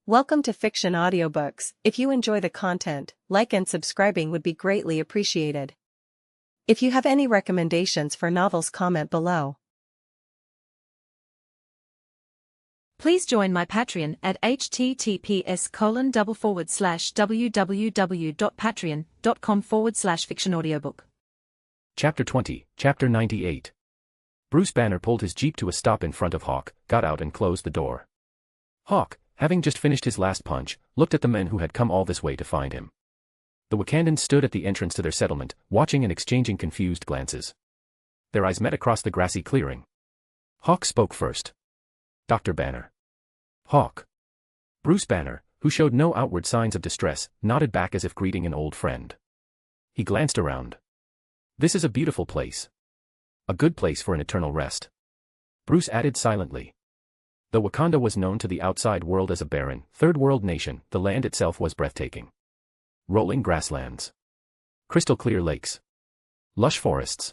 Welcome to Fiction Audiobooks. If you enjoy the content, like and subscribing would be greatly appreciated. If you have any recommendations for novels, comment below. Please join my Patreon at https://www.patreon.com/fictionaudiobook. Chapter 20, Chapter 98. Bruce Banner pulled his jeep to a stop in front of Hawk, got out and closed the door. Hawk, having just finished his last punch, looked at the men who had come all this way to find him. The Wakandans stood at the entrance to their settlement, watching and exchanging confused glances. Their eyes met across the grassy clearing. Hawk spoke first. Dr. Banner. Hawk. Bruce Banner, who showed no outward signs of distress, nodded back as if greeting an old friend. He glanced around. This is a beautiful place. A good place for an eternal rest. Bruce added silently. Though Wakanda was known to the outside world as a barren, third-world nation, the land itself was breathtaking. Rolling grasslands. Crystal-clear lakes. Lush forests.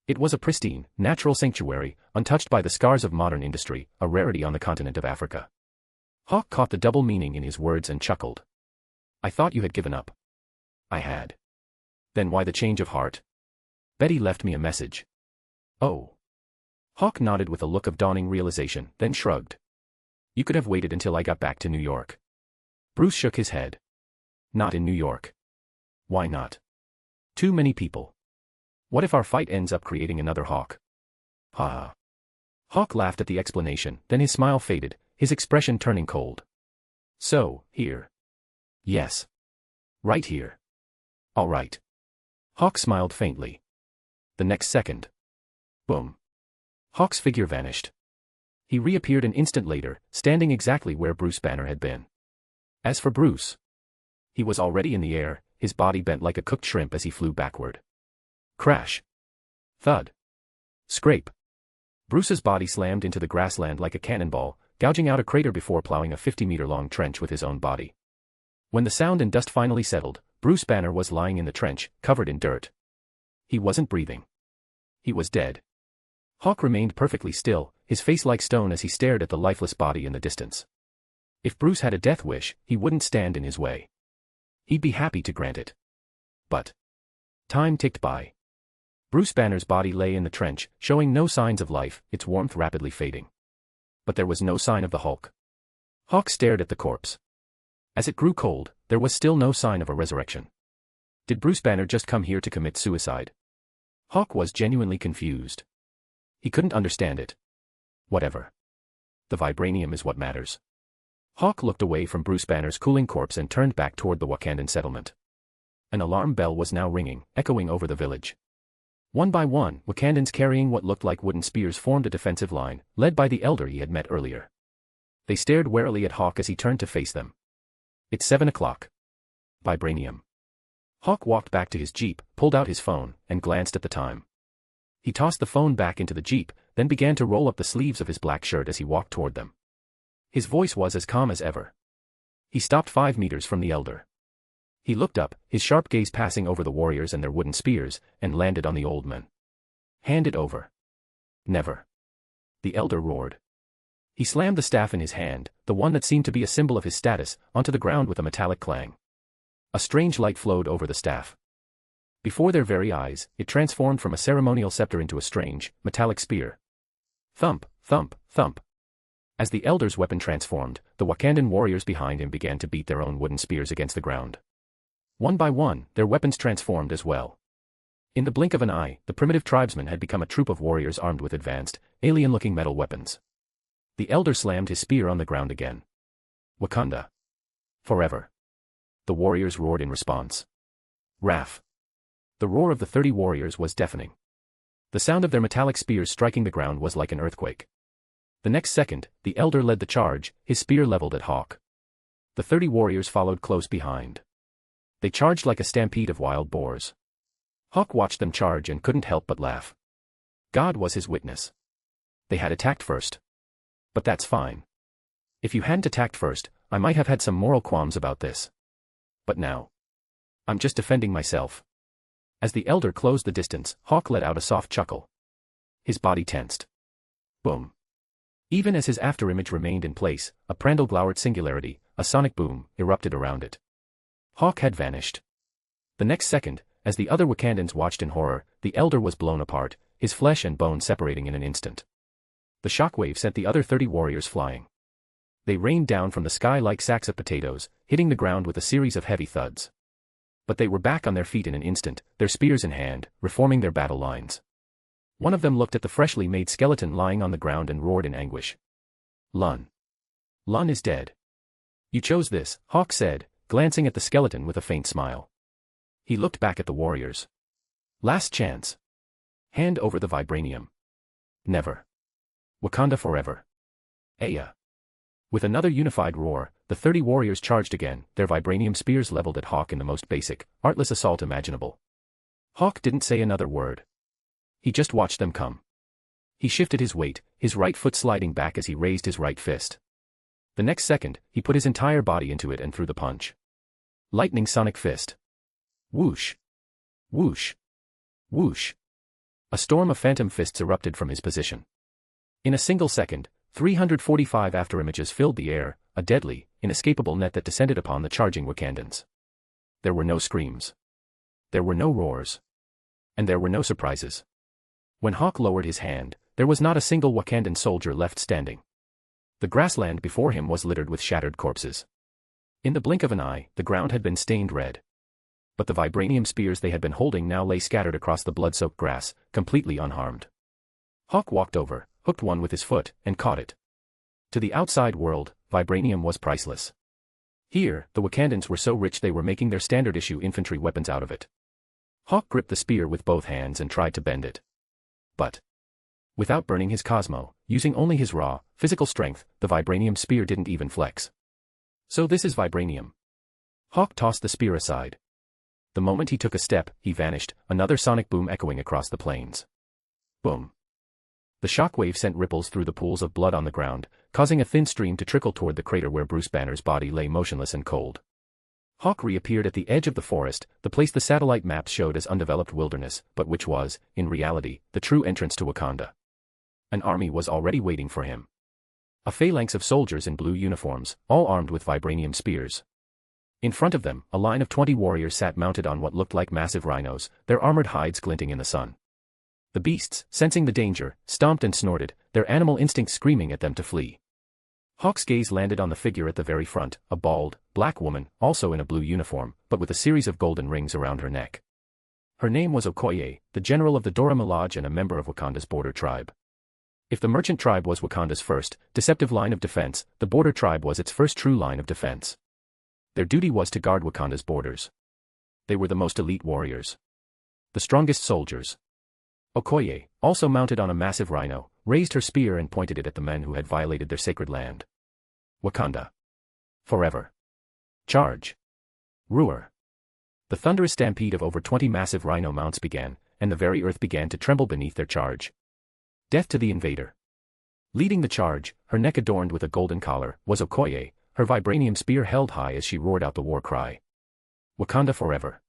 It was a pristine, natural sanctuary, untouched by the scars of modern industry, a rarity on the continent of Africa. Hawk caught the double meaning in his words and chuckled. I thought you had given up. I had. Then why the change of heart? Betty left me a message. Oh. Hawk nodded with a look of dawning realization, then shrugged. You could have waited until I got back to New York. Bruce shook his head. Not in New York. Why not? Too many people. What if our fight ends up creating another Hawk? Ha ha. Hawk laughed at the explanation, then his smile faded, his expression turning cold. So, here. Yes. Right here. All right. Hawk smiled faintly. The next second. Boom. Hawk's figure vanished. He reappeared an instant later, standing exactly where Bruce Banner had been. As for Bruce, he was already in the air, his body bent like a cooked shrimp as he flew backward. Crash. Thud. Scrape. Bruce's body slammed into the grassland like a cannonball, gouging out a crater before plowing a 50-meter-long trench with his own body. When the sound and dust finally settled, Bruce Banner was lying in the trench, covered in dirt. He wasn't breathing. He was dead. Hawk remained perfectly still, his face like stone as he stared at the lifeless body in the distance. If Bruce had a death wish, he wouldn't stand in his way. He'd be happy to grant it. But time ticked by. Bruce Banner's body lay in the trench, showing no signs of life, its warmth rapidly fading. But there was no sign of the Hulk. Hawk stared at the corpse. As it grew cold, there was still no sign of a resurrection. Did Bruce Banner just come here to commit suicide? Hawk was genuinely confused. He couldn't understand it. Whatever. The vibranium is what matters. Hawk looked away from Bruce Banner's cooling corpse and turned back toward the Wakandan settlement. An alarm bell was now ringing, echoing over the village. One by one, Wakandans carrying what looked like wooden spears formed a defensive line, led by the elder he had met earlier. They stared warily at Hawk as he turned to face them. It's 7 o'clock. Vibranium. Hawk walked back to his jeep, pulled out his phone, and glanced at the time. He tossed the phone back into the jeep, then began to roll up the sleeves of his black shirt as he walked toward them. His voice was as calm as ever. He stopped 5 meters from the elder. He looked up, his sharp gaze passing over the warriors and their wooden spears, and landed on the old man. Hand it over. Never. The elder roared. He slammed the staff in his hand, the one that seemed to be a symbol of his status, onto the ground with a metallic clang. A strange light flowed over the staff. Before their very eyes, it transformed from a ceremonial scepter into a strange, metallic spear. Thump, thump, thump. As the elder's weapon transformed, the Wakandan warriors behind him began to beat their own wooden spears against the ground. One by one, their weapons transformed as well. In the blink of an eye, the primitive tribesmen had become a troop of warriors armed with advanced, alien-looking metal weapons. The elder slammed his spear on the ground again. Wakanda. Forever. The warriors roared in response. Raf. The roar of the 30 warriors was deafening. The sound of their metallic spears striking the ground was like an earthquake. The next second, the elder led the charge, his spear leveled at Hawk. The 30 warriors followed close behind. They charged like a stampede of wild boars. Hawk watched them charge and couldn't help but laugh. God was his witness. They had attacked first. But that's fine. If you hadn't attacked first, I might have had some moral qualms about this. But now. I'm just defending myself. As the elder closed the distance, Hawk let out a soft chuckle. His body tensed. Boom. Even as his afterimage remained in place, a Prandtl-Glauert singularity, a sonic boom erupted around it. Hawk had vanished. The next second, as the other Wakandans watched in horror, the elder was blown apart, his flesh and bone separating in an instant. The shockwave sent the other 30 warriors flying. They rained down from the sky like sacks of potatoes, hitting the ground with a series of heavy thuds. But they were back on their feet in an instant, their spears in hand, reforming their battle lines. One of them looked at the freshly made skeleton lying on the ground and roared in anguish. Lun. Lun is dead. You chose this, Hawk said, glancing at the skeleton with a faint smile. He looked back at the warriors. Last chance. Hand over the vibranium. Never. Wakanda forever. Aya. With another unified roar, the 30 warriors charged again, their vibranium spears leveled at Hawk in the most basic, artless assault imaginable. Hawk didn't say another word. He just watched them come. He shifted his weight, his right foot sliding back as he raised his right fist. The next second, he put his entire body into it and threw the punch. Lightning sonic fist. Whoosh. Whoosh. Whoosh. A storm of phantom fists erupted from his position. In a single second, 345 afterimages filled the air, a deadly, inescapable net that descended upon the charging Wakandans. There were no screams. There were no roars. And there were no surprises. When Hawk lowered his hand, there was not a single Wakandan soldier left standing. The grassland before him was littered with shattered corpses. In the blink of an eye, the ground had been stained red. But the vibranium spears they had been holding now lay scattered across the blood-soaked grass, completely unharmed. Hawk walked over, hooked one with his foot, and caught it. To the outside world, vibranium was priceless. Here, the Wakandans were so rich they were making their standard-issue infantry weapons out of it. Hawk gripped the spear with both hands and tried to bend it. But, without burning his Cosmo, using only his raw, physical strength, the vibranium spear didn't even flex. So this is vibranium. Hawk tossed the spear aside. The moment he took a step, he vanished, another sonic boom echoing across the plains. Boom. The shockwave sent ripples through the pools of blood on the ground, causing a thin stream to trickle toward the crater where Bruce Banner's body lay motionless and cold. Hawk reappeared at the edge of the forest, the place the satellite maps showed as undeveloped wilderness, but which was, in reality, the true entrance to Wakanda. An army was already waiting for him. A phalanx of soldiers in blue uniforms, all armed with vibranium spears. In front of them, a line of 20 warriors sat mounted on what looked like massive rhinos, their armored hides glinting in the sun. The beasts, sensing the danger, stomped and snorted, their animal instincts screaming at them to flee. Hawk's gaze landed on the figure at the very front, a bald, black woman, also in a blue uniform, but with a series of golden rings around her neck. Her name was Okoye, the general of the Dora Milaje and a member of Wakanda's border tribe. If the merchant tribe was Wakanda's first, deceptive line of defense, the border tribe was its first true line of defense. Their duty was to guard Wakanda's borders. They were the most elite warriors. The strongest soldiers. Okoye, also mounted on a massive rhino, raised her spear and pointed it at the men who had violated their sacred land. Wakanda. Forever. Charge. Roar. The thunderous stampede of over 20 massive rhino mounts began, and the very earth began to tremble beneath their charge. Death to the invader. Leading the charge, her neck adorned with a golden collar, was Okoye, her vibranium spear held high as she roared out the war cry. Wakanda forever.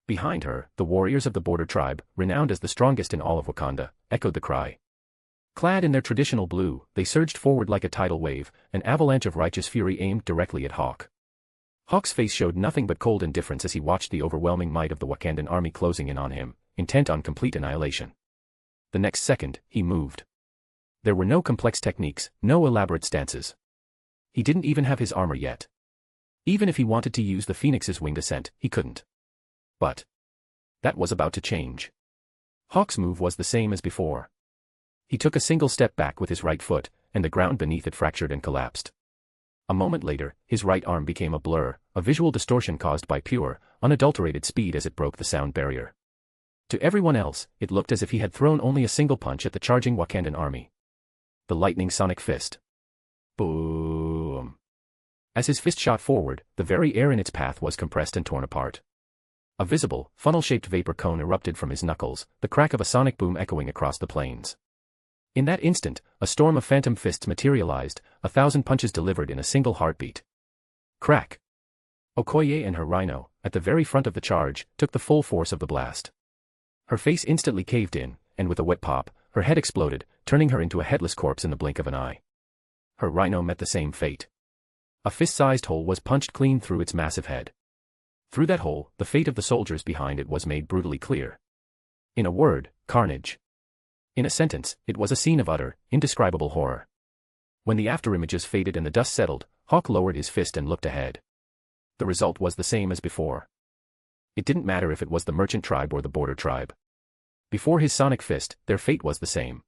Behind her, the warriors of the border tribe, renowned as the strongest in all of Wakanda, echoed the cry. Clad in their traditional blue, they surged forward like a tidal wave, an avalanche of righteous fury aimed directly at Hawk. Hawk's face showed nothing but cold indifference as he watched the overwhelming might of the Wakandan army closing in on him, intent on complete annihilation. The next second, he moved. There were no complex techniques, no elaborate stances. He didn't even have his armor yet. Even if he wanted to use the Phoenix's winged ascent, he couldn't. But that was about to change. Hawk's move was the same as before. He took a single step back with his right foot, and the ground beneath it fractured and collapsed. A moment later, his right arm became a blur, a visual distortion caused by pure, unadulterated speed as it broke the sound barrier. To everyone else, it looked as if he had thrown only a single punch at the charging Wakandan army. The lightning sonic fist. Boom. As his fist shot forward, the very air in its path was compressed and torn apart. A visible, funnel-shaped vapor cone erupted from his knuckles, the crack of a sonic boom echoing across the plains. In that instant, a storm of phantom fists materialized, 1,000 punches delivered in a single heartbeat. Crack. Okoye and her rhino, at the very front of the charge, took the full force of the blast. Her face instantly caved in, and with a wet pop, her head exploded, turning her into a headless corpse in the blink of an eye. Her rhino met the same fate. A fist-sized hole was punched clean through its massive head. Through that hole, the fate of the soldiers behind it was made brutally clear. In a word, carnage. In a sentence, it was a scene of utter, indescribable horror. When the afterimages faded and the dust settled, Hawk lowered his fist and looked ahead. The result was the same as before. It didn't matter if it was the merchant tribe or the border tribe. Before his sonic fist, their fate was the same.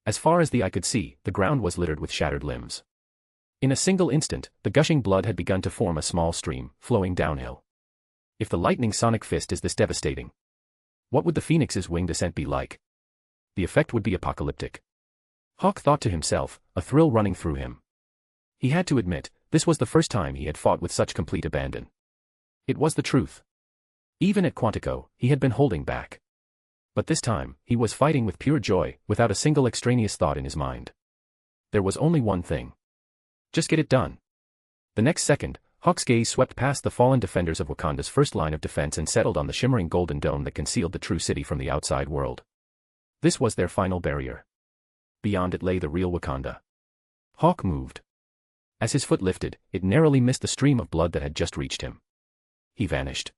As far as the eye could see, the ground was littered with shattered limbs. In a single instant, the gushing blood had begun to form a small stream, flowing downhill. If the lightning sonic fist is this devastating, what would the phoenix's wing descent be like? The effect would be apocalyptic. Hawk thought to himself, a thrill running through him. He had to admit, this was the first time he had fought with such complete abandon. It was the truth. Even at Quantico, he had been holding back. But this time, he was fighting with pure joy, without a single extraneous thought in his mind. There was only one thing. Just get it done. The next second, Hawk's gaze swept past the fallen defenders of Wakanda's first line of defense and settled on the shimmering golden dome that concealed the true city from the outside world. This was their final barrier. Beyond it lay the real Wakanda. Hawk moved. As his foot lifted, it narrowly missed the stream of blood that had just reached him. He vanished.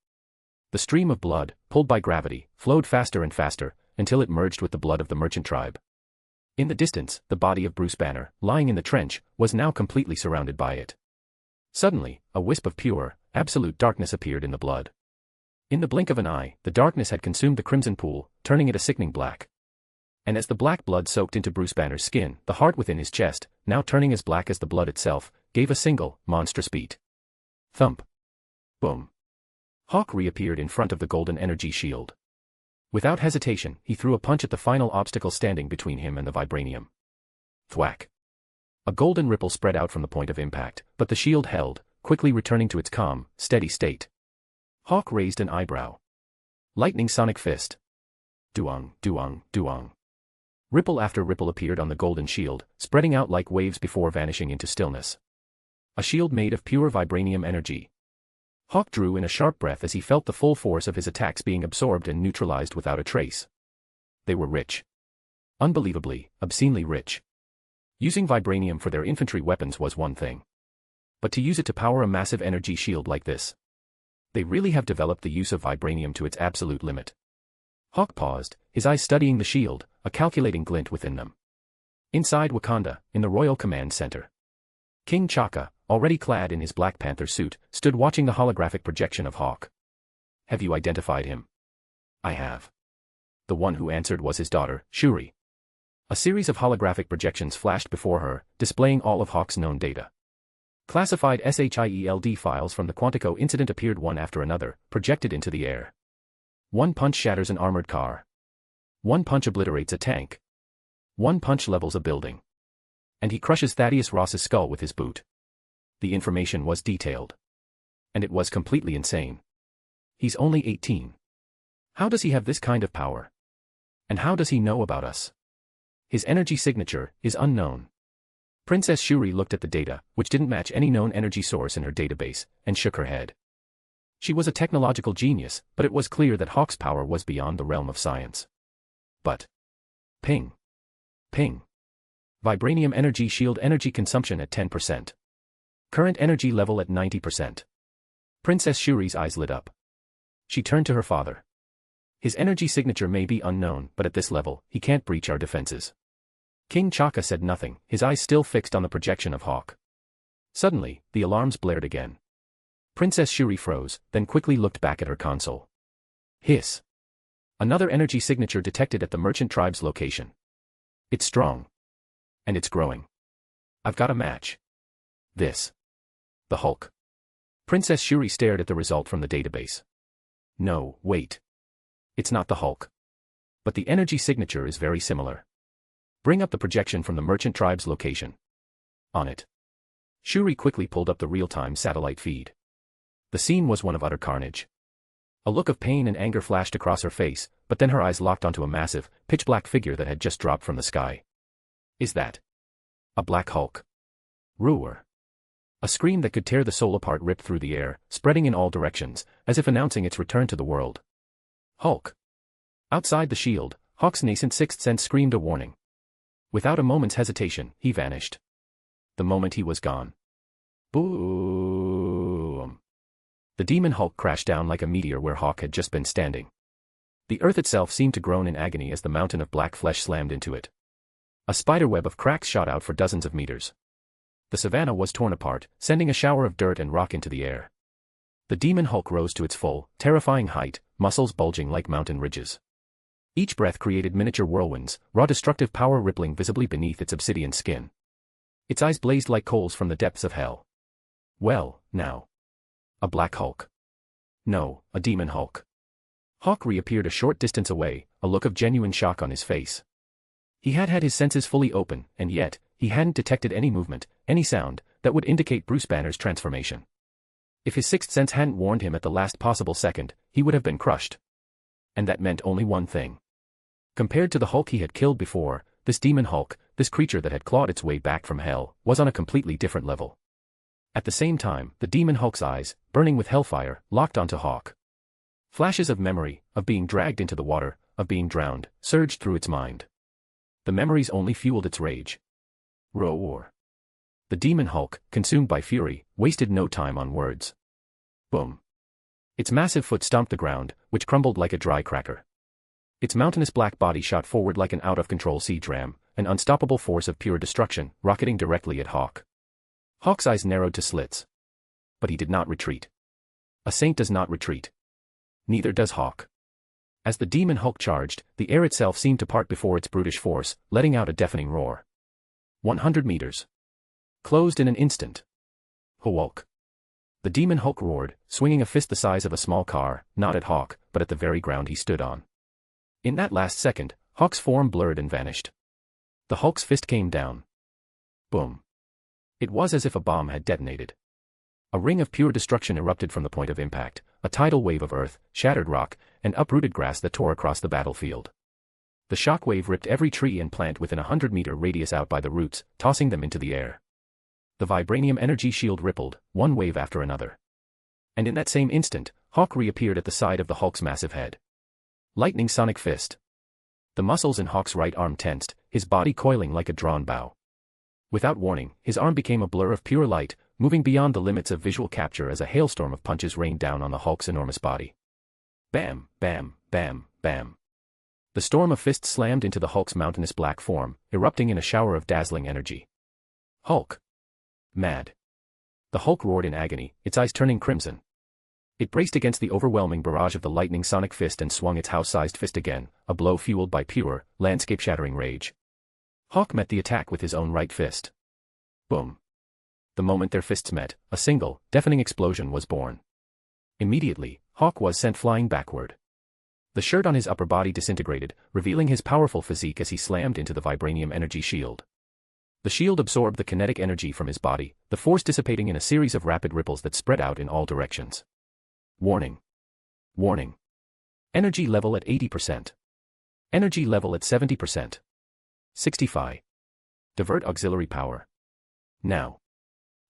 The stream of blood, pulled by gravity, flowed faster and faster, until it merged with the blood of the merchant tribe. In the distance, the body of Bruce Banner, lying in the trench, was now completely surrounded by it. Suddenly, a wisp of pure, absolute darkness appeared in the blood. In the blink of an eye, the darkness had consumed the crimson pool, turning it a sickening black. And as the black blood soaked into Bruce Banner's skin, the heart within his chest, now turning as black as the blood itself, gave a single, monstrous beat. Thump. Boom. Hawk reappeared in front of the golden energy shield. Without hesitation, he threw a punch at the final obstacle standing between him and the vibranium. Thwack. A golden ripple spread out from the point of impact, but the shield held, quickly returning to its calm, steady state. Hawk raised an eyebrow. Lightning sonic fist. Duong, duong, duong. Ripple after ripple appeared on the golden shield, spreading out like waves before vanishing into stillness. A shield made of pure vibranium energy. Hawk drew in a sharp breath as he felt the full force of his attacks being absorbed and neutralized without a trace. They were rich. Unbelievably, obscenely rich. Using vibranium for their infantry weapons was one thing. But to use it to power a massive energy shield like this. They really have developed the use of vibranium to its absolute limit. Hawk paused, his eyes studying the shield, a calculating glint within them. Inside Wakanda, in the Royal Command Center. King T'Chaka, already clad in his Black Panther suit, stood watching the holographic projection of Hawk. Have you identified him? I have. The one who answered was his daughter, Shuri. A series of holographic projections flashed before her, displaying all of Hawk's known data. Classified SHIELD files from the Quantico incident appeared one after another, projected into the air. One punch shatters an armored car. One punch obliterates a tank. One punch levels a building. And he crushes Thaddeus Ross's skull with his boot. The information was detailed. And it was completely insane. He's only 18. How does he have this kind of power? And how does he know about us? His energy signature is unknown. Princess Shuri looked at the data, which didn't match any known energy source in her database, and shook her head. She was a technological genius, but it was clear that Hawk's power was beyond the realm of science. But... Ping. Ping. Vibranium energy shield energy consumption at 10%. Current energy level at 90%. Princess Shuri's eyes lit up. She turned to her father. His energy signature may be unknown, but at this level, he can't breach our defenses. King T'Chaka said nothing, his eyes still fixed on the projection of Hawk. Suddenly, the alarms blared again. Princess Shuri froze, then quickly looked back at her console. Hiss. Another energy signature detected at the merchant tribe's location. It's strong. And it's growing. I've got a match. This. The Hulk. Princess Shuri stared at the result from the database. No, wait. It's not the Hulk. But the energy signature is very similar. Bring up the projection from the merchant tribe's location. On it. Shuri quickly pulled up the real-time satellite feed. The scene was one of utter carnage. A look of pain and anger flashed across her face, but then her eyes locked onto a massive, pitch-black figure that had just dropped from the sky. Is that a Black Hulk? Roar. A scream that could tear the soul apart ripped through the air, spreading in all directions, as if announcing its return to the world. Hulk. Outside the shield, Hawk's nascent sixth sense screamed a warning. Without a moment's hesitation, he vanished. The moment he was gone. Boom! The demon Hulk crashed down like a meteor where Hawk had just been standing. The earth itself seemed to groan in agony as the mountain of black flesh slammed into it. A spiderweb of cracks shot out for dozens of meters. The savannah was torn apart, sending a shower of dirt and rock into the air. The demon Hulk rose to its full, terrifying height, muscles bulging like mountain ridges. Each breath created miniature whirlwinds, raw destructive power rippling visibly beneath its obsidian skin. Its eyes blazed like coals from the depths of hell. Well, now. A black Hulk. No, a demon Hulk. Hawk reappeared a short distance away, a look of genuine shock on his face. He had had his senses fully open, and yet, he hadn't detected any movement, any sound, that would indicate Bruce Banner's transformation. If his sixth sense hadn't warned him at the last possible second, he would have been crushed. And that meant only one thing. Compared to the Hulk he had killed before, this demon Hulk, this creature that had clawed its way back from hell, was on a completely different level. At the same time, the demon Hulk's eyes, burning with hellfire, locked onto Hawk. Flashes of memory, of being dragged into the water, of being drowned, surged through its mind. The memories only fueled its rage. Roar. The demon Hulk, consumed by fury, wasted no time on words. Boom. Its massive foot stomped the ground, which crumbled like a dry cracker. Its mountainous black body shot forward like an out-of-control siege ram, an unstoppable force of pure destruction, rocketing directly at Hawk. Hawk's eyes narrowed to slits. But he did not retreat. A saint does not retreat. Neither does Hawk. As the demon Hulk charged, the air itself seemed to part before its brutish force, letting out a deafening roar. 100 meters. Closed in an instant. Hulk. The demon Hulk roared, swinging a fist the size of a small car, not at Hawk, but at the very ground he stood on. In that last second, Hawk's form blurred and vanished. The Hulk's fist came down. Boom. It was as if a bomb had detonated. A ring of pure destruction erupted from the point of impact, a tidal wave of earth, shattered rock, and uprooted grass that tore across the battlefield. The shock wave ripped every tree and plant within a 100-meter radius out by the roots, tossing them into the air. The vibranium energy shield rippled, one wave after another. And in that same instant, Hawk reappeared at the side of the Hulk's massive head. Lightning sonic fist. The muscles in Hawk's right arm tensed, his body coiling like a drawn bow. Without warning, his arm became a blur of pure light, moving beyond the limits of visual capture as a hailstorm of punches rained down on the Hulk's enormous body. Bam, bam, bam, bam. The storm of fists slammed into the Hulk's mountainous black form, erupting in a shower of dazzling energy. Hulk. Mad. The Hulk roared in agony, its eyes turning crimson. It braced against the overwhelming barrage of the lightning sonic fist and swung its house-sized fist again, a blow fueled by pure, landscape-shattering rage. Hawk met the attack with his own right fist. Boom. The moment their fists met, a single, deafening explosion was born. Immediately, Hawk was sent flying backward. The shirt on his upper body disintegrated, revealing his powerful physique as he slammed into the vibranium energy shield. The shield absorbed the kinetic energy from his body, the force dissipating in a series of rapid ripples that spread out in all directions. Warning. Warning. Energy level at 80%. Energy level at 70%. 65. Divert auxiliary power. Now.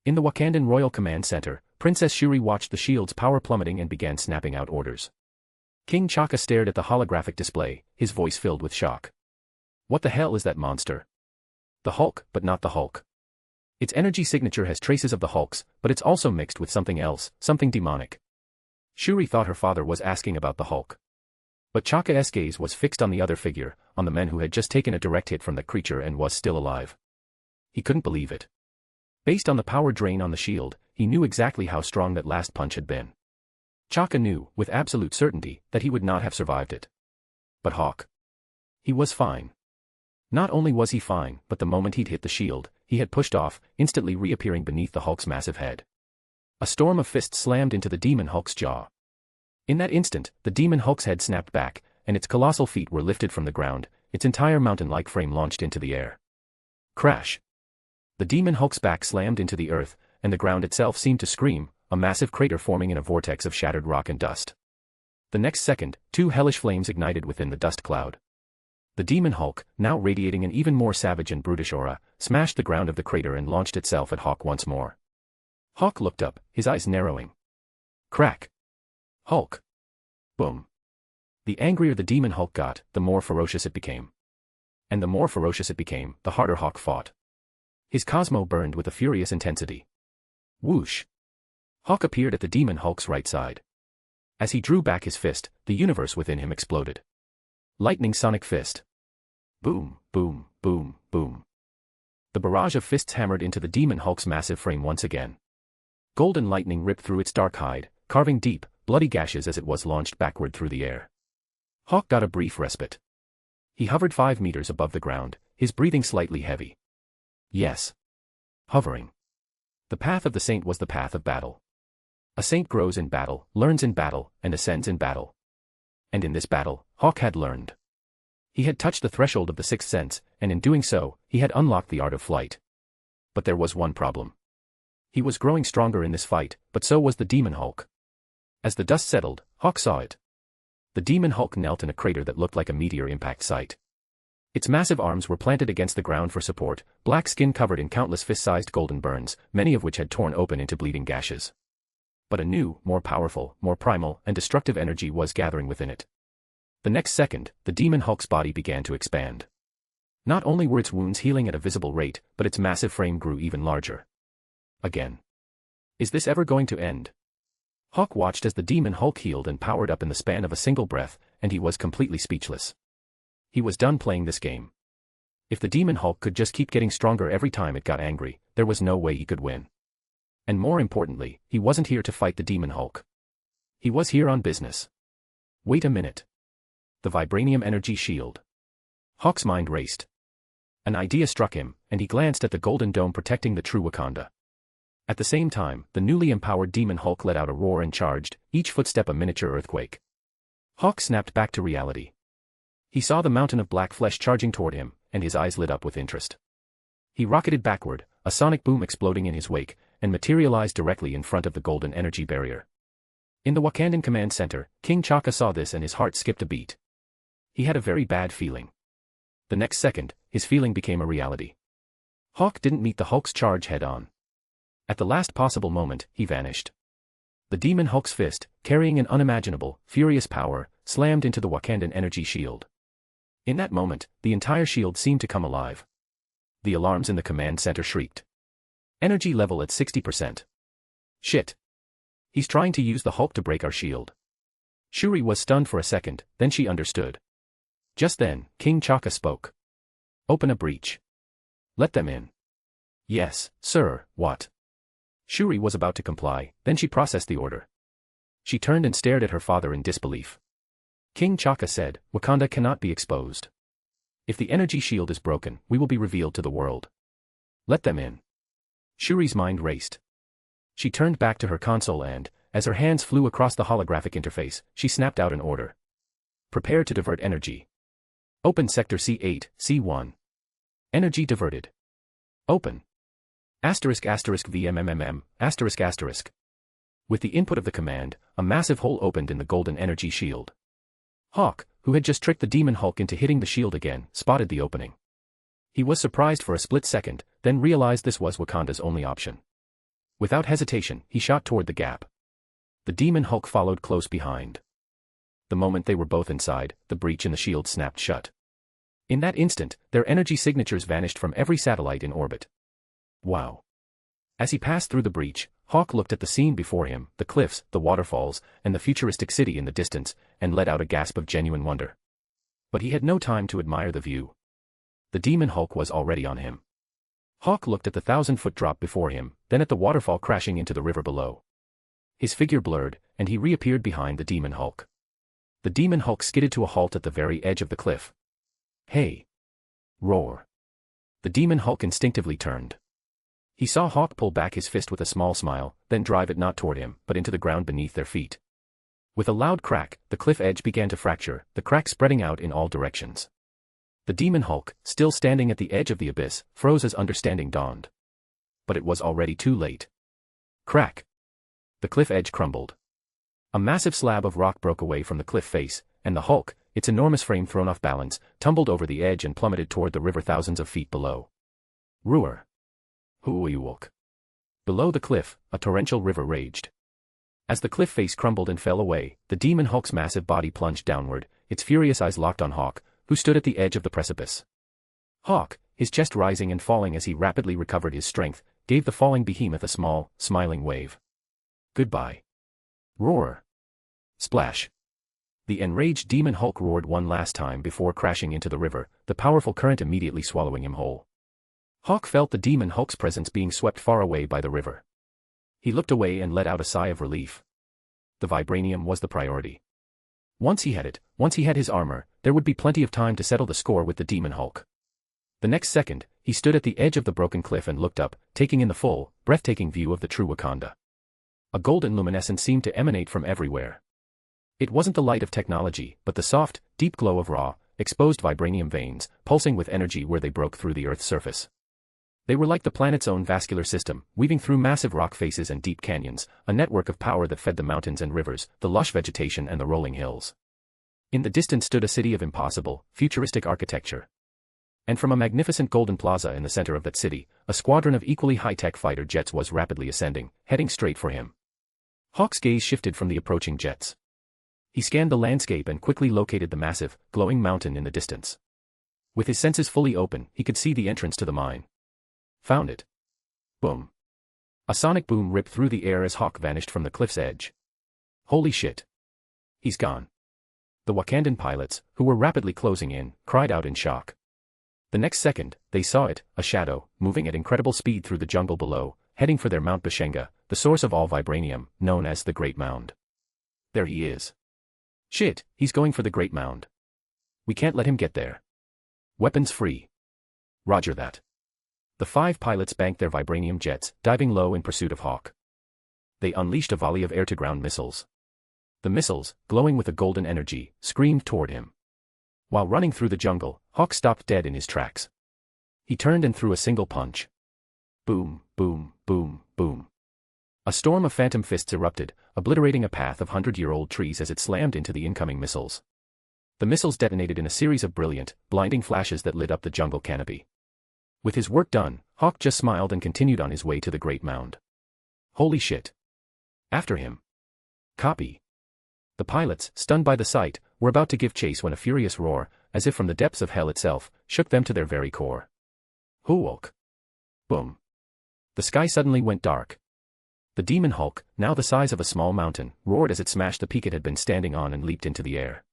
In the Wakandan Royal Command Center, Princess Shuri watched the shield's power plummeting and began snapping out orders. King Chaka stared at the holographic display, his voice filled with shock. What the hell is that monster? The Hulk, but not the Hulk. Its energy signature has traces of the Hulk's, but it's also mixed with something else, something demonic. Shuri thought her father was asking about the Hulk. But Chaka's gaze was fixed on the other figure, on the man who had just taken a direct hit from the creature and was still alive. He couldn't believe it. Based on the power drain on the shield, he knew exactly how strong that last punch had been. Chaka knew, with absolute certainty, that he would not have survived it. But Hawk. He was fine. Not only was he fine, but the moment he'd hit the shield, he had pushed off, instantly reappearing beneath the Hulk's massive head. A storm of fists slammed into the demon Hulk's jaw. In that instant, the demon Hulk's head snapped back, and its colossal feet were lifted from the ground, its entire mountain-like frame launched into the air. Crash! The demon Hulk's back slammed into the earth, and the ground itself seemed to scream, a massive crater forming in a vortex of shattered rock and dust. The next second, two hellish flames ignited within the dust cloud. The demon Hulk, now radiating an even more savage and brutish aura, smashed the ground of the crater and launched itself at Hawk once more. Hawk looked up, his eyes narrowing. Crack! Hulk! Boom! The angrier the demon Hulk got, the more ferocious it became. And the more ferocious it became, the harder Hawk fought. His cosmo burned with a furious intensity. Whoosh! Hawk appeared at the Demon Hulk's right side. As he drew back his fist, the universe within him exploded. Lightning sonic fist. Boom, boom, boom, boom. The barrage of fists hammered into the Demon Hulk's massive frame once again. Golden lightning ripped through its dark hide, carving deep, bloody gashes as it was launched backward through the air. Hawk got a brief respite. He hovered 5 meters above the ground, his breathing slightly heavy. Yes. Hovering. The path of the saint was the path of battle. A saint grows in battle, learns in battle, and ascends in battle. And in this battle, Hawk had learned. He had touched the threshold of the sixth sense, and in doing so, he had unlocked the art of flight. But there was one problem. He was growing stronger in this fight, but so was the Demon Hulk. As the dust settled, Hawk saw it. The Demon Hulk knelt in a crater that looked like a meteor impact site. Its massive arms were planted against the ground for support, black skin covered in countless fist-sized golden burns, many of which had torn open into bleeding gashes. But a new, more powerful, more primal, and destructive energy was gathering within it. The next second, the Demon Hulk's body began to expand. Not only were its wounds healing at a visible rate, but its massive frame grew even larger. Again. Is this ever going to end? Hawk watched as the Demon Hulk healed and powered up in the span of a single breath, and he was completely speechless. He was done playing this game. If the Demon Hulk could just keep getting stronger every time it got angry, there was no way he could win. And more importantly, he wasn't here to fight the Demon Hulk. He was here on business. Wait a minute. The vibranium energy shield. Hawk's mind raced. An idea struck him, and he glanced at the golden dome protecting the true Wakanda. At the same time, the newly empowered Demon Hulk let out a roar and charged, each footstep a miniature earthquake. Hawk snapped back to reality. He saw the mountain of black flesh charging toward him, and his eyes lit up with interest. He rocketed backward, a sonic boom exploding in his wake, and materialized directly in front of the golden energy barrier. In the Wakandan command center, King T'Chaka saw this and his heart skipped a beat. He had a very bad feeling. The next second, his feeling became a reality. Hawk didn't meet the Hulk's charge head-on. At the last possible moment, he vanished. The Demon Hulk's fist, carrying an unimaginable, furious power, slammed into the Wakandan energy shield. In that moment, the entire shield seemed to come alive. The alarms in the command center shrieked. Energy level at 60%. Shit. He's trying to use the Hulk to break our shield. Shuri was stunned for a second, then she understood. Just then, King T'Chaka spoke. Open a breach. Let them in. Yes, sir, what? Shuri was about to comply, then she processed the order. She turned and stared at her father in disbelief. King T'Chaka said, Wakanda cannot be exposed. If the energy shield is broken, we will be revealed to the world. Let them in. Shuri's mind raced. She turned back to her console and, as her hands flew across the holographic interface, she snapped out an order. Prepare to divert energy. Open Sector C8, C1. Energy diverted. Open. Asterisk asterisk VMMMM, asterisk asterisk. With the input of the command, a massive hole opened in the golden energy shield. Hawk, who had just tricked the Demon Hulk into hitting the shield again, spotted the opening. He was surprised for a split second, then realized this was Wakanda's only option. Without hesitation, he shot toward the gap. The Demon Hulk followed close behind. The moment they were both inside, the breach in the shield snapped shut. In that instant, their energy signatures vanished from every satellite in orbit. Wow. As he passed through the breach, Hawk looked at the scene before him, the cliffs, the waterfalls, and the futuristic city in the distance, and let out a gasp of genuine wonder. But he had no time to admire the view. The Demon Hulk was already on him. Hawk looked at the 1,000-foot drop before him, then at the waterfall crashing into the river below. His figure blurred, and he reappeared behind the Demon Hulk. The Demon Hulk skidded to a halt at the very edge of the cliff. Hey! Roar! The Demon Hulk instinctively turned. He saw Hawk pull back his fist with a small smile, then drive it not toward him, but into the ground beneath their feet. With a loud crack, the cliff edge began to fracture, the crack spreading out in all directions. The Demon Hulk, still standing at the edge of the abyss, froze as understanding dawned. But it was already too late. Crack! The cliff edge crumbled. A massive slab of rock broke away from the cliff face, and the Hulk, its enormous frame thrown off balance, tumbled over the edge and plummeted toward the river thousands of feet below. Roar! Hooey-wook. Below the cliff, a torrential river raged. As the cliff face crumbled and fell away, the Demon Hulk's massive body plunged downward, its furious eyes locked on Hawk, who stood at the edge of the precipice. Hawk, his chest rising and falling as he rapidly recovered his strength, gave the falling behemoth a small, smiling wave. Goodbye. Roar. Splash. The enraged demon Hulk roared one last time before crashing into the river, the powerful current immediately swallowing him whole. Hawk felt the demon Hulk's presence being swept far away by the river. He looked away and let out a sigh of relief. The vibranium was the priority. Once he had his armor, there would be plenty of time to settle the score with the demon Hulk. The next second, he stood at the edge of the broken cliff and looked up, taking in the full, breathtaking view of the true Wakanda. A golden luminescence seemed to emanate from everywhere. It wasn't the light of technology, but the soft, deep glow of raw, exposed vibranium veins, pulsing with energy where they broke through the Earth's surface. They were like the planet's own vascular system, weaving through massive rock faces and deep canyons, a network of power that fed the mountains and rivers, the lush vegetation and the rolling hills. In the distance stood a city of impossible, futuristic architecture. And from a magnificent golden plaza in the center of that city, a squadron of equally high-tech fighter jets was rapidly ascending, heading straight for him. Hawk's gaze shifted from the approaching jets. He scanned the landscape and quickly located the massive, glowing mountain in the distance. With his senses fully open, he could see the entrance to the mine. Found it. Boom. A sonic boom ripped through the air as Hawk vanished from the cliff's edge. Holy shit. He's gone. The Wakandan pilots, who were rapidly closing in, cried out in shock. The next second, they saw it, a shadow, moving at incredible speed through the jungle below, heading for their Mount Bashenga, the source of all vibranium, known as the Great Mound. There he is. Shit, he's going for the Great Mound. We can't let him get there. Weapons free. Roger that. The 5 pilots banked their vibranium jets, diving low in pursuit of Hawk. They unleashed a volley of air-to-ground missiles. The missiles, glowing with a golden energy, screamed toward him. While running through the jungle, Hawk stopped dead in his tracks. He turned and threw a single punch. Boom, boom, boom, boom. A storm of phantom fists erupted, obliterating a path of 100-year-old trees as it slammed into the incoming missiles. The missiles detonated in a series of brilliant, blinding flashes that lit up the jungle canopy. With his work done, Hawk just smiled and continued on his way to the Great Mound. Holy shit. After him. Copy. The pilots, stunned by the sight, were about to give chase when a furious roar, as if from the depths of hell itself, shook them to their very core. Hulk. Boom. The sky suddenly went dark. The demon Hulk, now the size of a small mountain, roared as it smashed the peak it had been standing on and leaped into the air.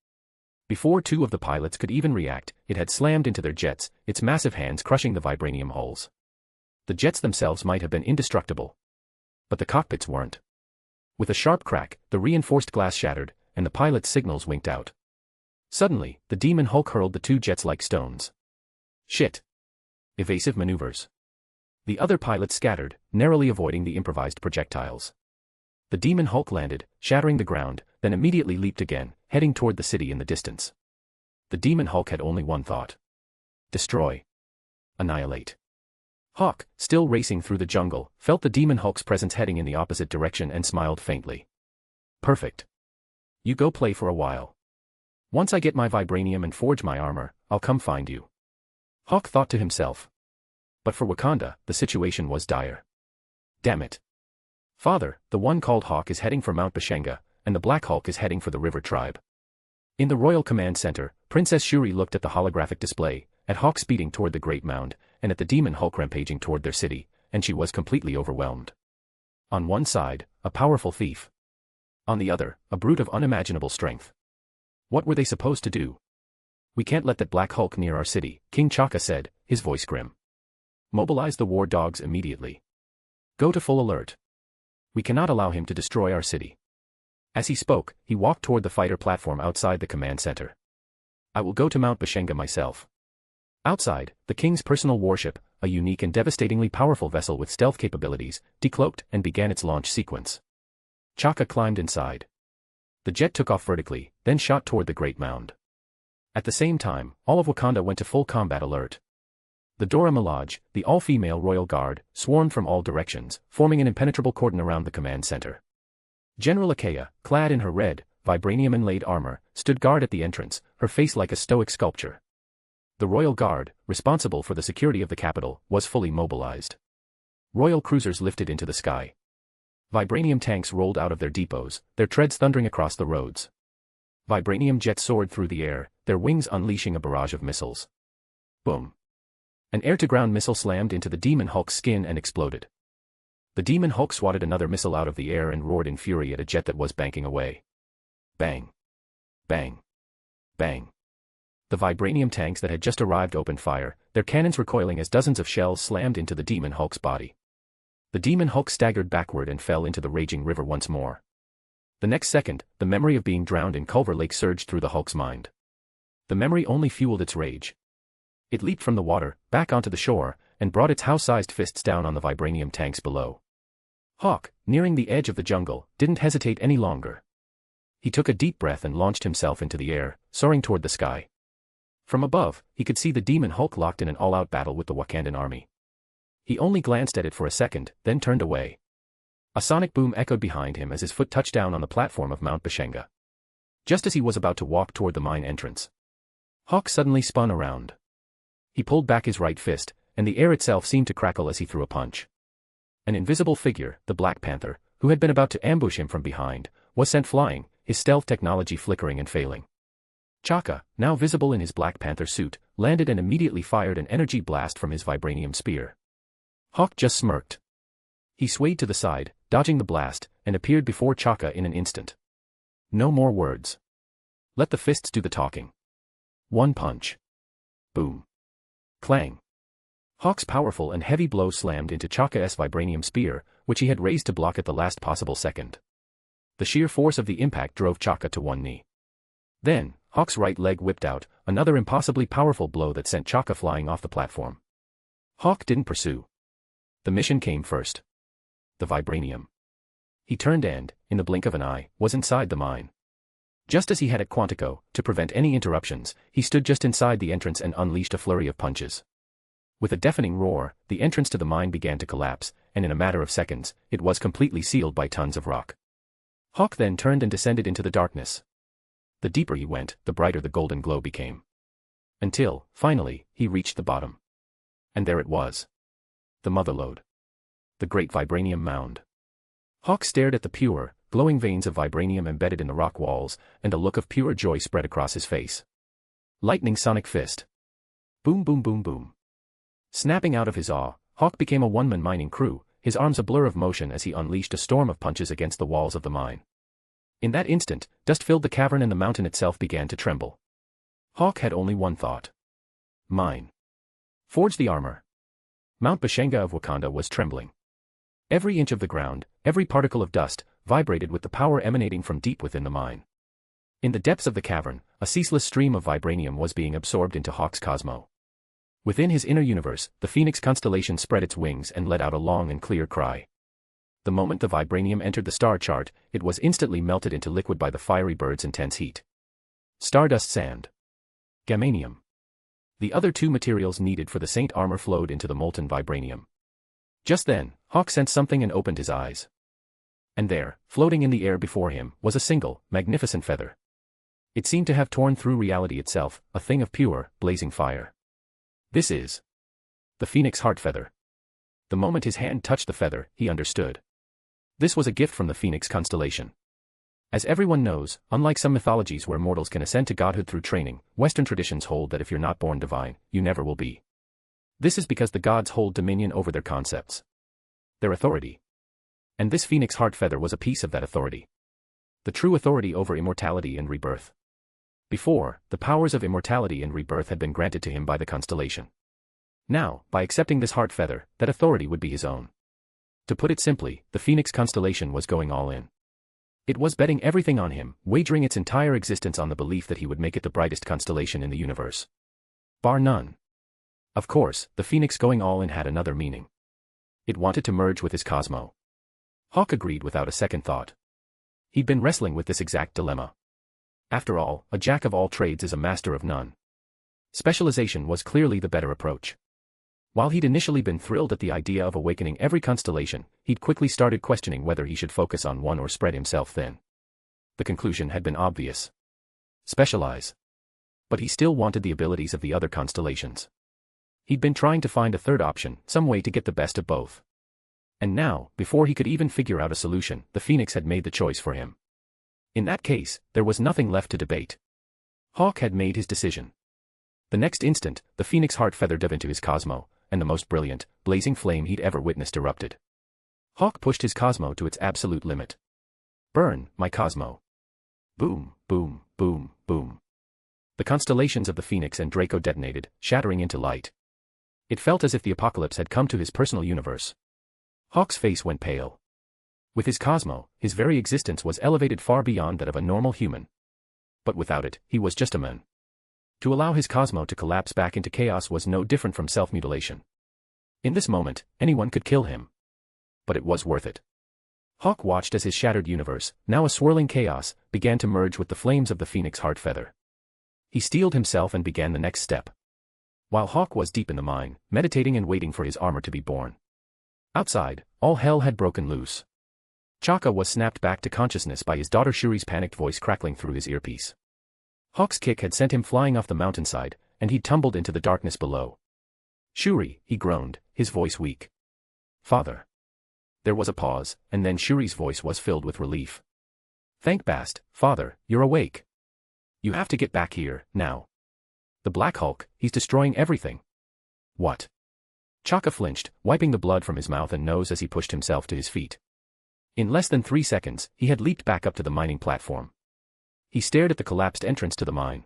Before 2 of the pilots could even react, it had slammed into their jets, its massive hands crushing the vibranium hulls. The jets themselves might have been indestructible. But the cockpits weren't. With a sharp crack, the reinforced glass shattered, and the pilot's signals winked out. Suddenly, the demon Hulk hurled the 2 jets like stones. Shit. Evasive maneuvers. The other pilots scattered, narrowly avoiding the improvised projectiles. The demon Hulk landed, shattering the ground, then immediately leaped again, heading toward the city in the distance. The demon Hulk had only one thought. Destroy. Annihilate. Hawk, still racing through the jungle, felt the demon Hulk's presence heading in the opposite direction and smiled faintly. Perfect. You go play for a while. Once I get my vibranium and forge my armor, I'll come find you. Hawk thought to himself. But for Wakanda, the situation was dire. Damn it. Father, the one called Hawk is heading for Mount Bashenga, and the Black Hulk is heading for the River Tribe. In the Royal Command Center, Princess Shuri looked at the holographic display, at Hawk speeding toward the Great Mound, and at the demon Hulk rampaging toward their city, and she was completely overwhelmed. On one side, a powerful thief. On the other, a brute of unimaginable strength. What were they supposed to do? We can't let that Black Hulk near our city, King Chaka said, his voice grim. Mobilize the war dogs immediately. Go to full alert. We cannot allow him to destroy our city. As he spoke, he walked toward the fighter platform outside the command center. I will go to Mount Bashenga myself. Outside, the king's personal warship, a unique and devastatingly powerful vessel with stealth capabilities, decloaked and began its launch sequence. Chaka climbed inside. The jet took off vertically, then shot toward the Great Mound. At the same time, all of Wakanda went to full combat alert. The Dora Milaje, the all-female royal guard, swarmed from all directions, forming an impenetrable cordon around the command center. General Akeya, clad in her red, vibranium-inlaid armor, stood guard at the entrance, her face like a stoic sculpture. The royal guard, responsible for the security of the capital, was fully mobilized. Royal cruisers lifted into the sky. Vibranium tanks rolled out of their depots, their treads thundering across the roads. Vibranium jets soared through the air, their wings unleashing a barrage of missiles. Boom. An air-to-ground missile slammed into the demon Hulk's skin and exploded. The demon Hulk swatted another missile out of the air and roared in fury at a jet that was banking away. Bang. Bang. Bang. The vibranium tanks that had just arrived opened fire, their cannons recoiling as dozens of shells slammed into the demon Hulk's body. The demon Hulk staggered backward and fell into the raging river once more. The next second, the memory of being drowned in Culver Lake surged through the Hulk's mind. The memory only fueled its rage. It leaped from the water, back onto the shore, and brought its house-sized fists down on the vibranium tanks below. Hawk, nearing the edge of the jungle, didn't hesitate any longer. He took a deep breath and launched himself into the air, soaring toward the sky. From above, he could see the demon Hulk locked in an all-out battle with the Wakandan army. He only glanced at it for a second, then turned away. A sonic boom echoed behind him as his foot touched down on the platform of Mount Bashenga. Just as he was about to walk toward the mine entrance, Hawk suddenly spun around. He pulled back his right fist, and the air itself seemed to crackle as he threw a punch. An invisible figure, the Black Panther, who had been about to ambush him from behind, was sent flying, his stealth technology flickering and failing. Chaka, now visible in his Black Panther suit, landed and immediately fired an energy blast from his vibranium spear. Hawk just smirked. He swayed to the side, dodging the blast, and appeared before Chaka in an instant. No more words. Let the fists do the talking. One punch. Boom. Clang. Hawk's powerful and heavy blow slammed into Chaka's vibranium spear, which he had raised to block at the last possible second. The sheer force of the impact drove Chaka to one knee. Then, Hawk's right leg whipped out, another impossibly powerful blow that sent Chaka flying off the platform. Hawk didn't pursue. The mission came first. The vibranium. He turned and, in the blink of an eye, was inside the mine. Just as he had at Quantico, to prevent any interruptions, he stood just inside the entrance and unleashed a flurry of punches. With a deafening roar, the entrance to the mine began to collapse, and in a matter of seconds, it was completely sealed by tons of rock. Hawk then turned and descended into the darkness. The deeper he went, the brighter the golden glow became. Until, finally, he reached the bottom. And there it was. The motherlode. The great vibranium mound. Hawk stared at the pure, glowing veins of vibranium embedded in the rock walls, and a look of pure joy spread across his face. Lightning sonic fist. Boom boom boom boom. Snapping out of his awe, Hawk became a one-man mining crew, his arms a blur of motion as he unleashed a storm of punches against the walls of the mine. In that instant, dust filled the cavern and the mountain itself began to tremble. Hawk had only one thought. Mine. Forge the armor. Mount Bashenga of Wakanda was trembling. Every inch of the ground, every particle of dust, vibrated with the power emanating from deep within the mine. In the depths of the cavern, a ceaseless stream of vibranium was being absorbed into Hawk's cosmo. Within his inner universe, the Phoenix constellation spread its wings and let out a long and clear cry. The moment the vibranium entered the star chart, it was instantly melted into liquid by the fiery bird's intense heat. Stardust sand. Gamanium. The other two materials needed for the Saint armor flowed into the molten vibranium. Just then, Hawk sensed something and opened his eyes. And there, floating in the air before him, was a single, magnificent feather. It seemed to have torn through reality itself, a thing of pure, blazing fire. This is the Phoenix Heart Feather. The moment his hand touched the feather, he understood. This was a gift from the Phoenix constellation. As everyone knows, unlike some mythologies where mortals can ascend to godhood through training, Western traditions hold that if you're not born divine, you never will be. This is because the gods hold dominion over their concepts. Their authority. And this Phoenix Heart Feather was a piece of that authority. The true authority over immortality and rebirth. Before, the powers of immortality and rebirth had been granted to him by the constellation. Now, by accepting this heart feather, that authority would be his own. To put it simply, the Phoenix constellation was going all in. It was betting everything on him, wagering its entire existence on the belief that he would make it the brightest constellation in the universe. Bar none. Of course, the Phoenix going all in had another meaning. It wanted to merge with his cosmo. Hawk agreed without a second thought. He'd been wrestling with this exact dilemma. After all, a jack of all trades is a master of none. Specialization was clearly the better approach. While he'd initially been thrilled at the idea of awakening every constellation, he'd quickly started questioning whether he should focus on one or spread himself thin. The conclusion had been obvious. Specialize. But he still wanted the abilities of the other constellations. He'd been trying to find a third option, some way to get the best of both. And now, before he could even figure out a solution, the Phoenix had made the choice for him. In that case, there was nothing left to debate. Hawk had made his decision. The next instant, the Phoenix heart feather dove into his cosmo, and the most brilliant, blazing flame he'd ever witnessed erupted. Hawk pushed his Cosmo to its absolute limit. Burn, my Cosmo. Boom, boom, boom, boom. The constellations of the Phoenix and Draco detonated, shattering into light. It felt as if the apocalypse had come to his personal universe. Hawk's face went pale. With his Cosmo, his very existence was elevated far beyond that of a normal human. But without it, he was just a man. To allow his Cosmo to collapse back into chaos was no different from self-mutilation. In this moment, anyone could kill him. But it was worth it. Hawk watched as his shattered universe, now a swirling chaos, began to merge with the flames of the Phoenix heart feather. He steeled himself and began the next step. While Hawk was deep in the mine, meditating and waiting for his armor to be born. Outside, all hell had broken loose. Chaka was snapped back to consciousness by his daughter Shuri's panicked voice crackling through his earpiece. Hawk's kick had sent him flying off the mountainside, and he tumbled into the darkness below. Shuri, he groaned, his voice weak. Father. There was a pause, and then Shuri's voice was filled with relief. Thank Bast, Father, you're awake. You have to get back here, now. The Black Hulk, he's destroying everything. What? Chaka flinched, wiping the blood from his mouth and nose as he pushed himself to his feet. In less than 3 seconds, he had leaped back up to the mining platform. He stared at the collapsed entrance to the mine.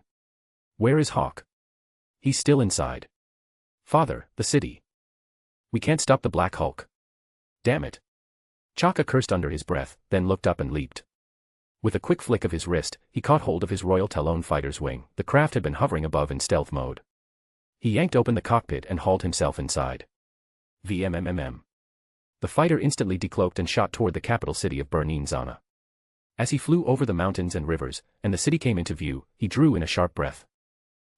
Where is Hawk? He's still inside. Father, the city. We can't stop the Black Hulk. Damn it. Chaka cursed under his breath, then looked up and leaped. With a quick flick of his wrist, he caught hold of his Royal Talon fighter's wing. The craft had been hovering above in stealth mode. He yanked open the cockpit and hauled himself inside. VMMMM. The fighter instantly decloaked and shot toward the capital city of Bernin Zana. As he flew over the mountains and rivers, and the city came into view, he drew in a sharp breath.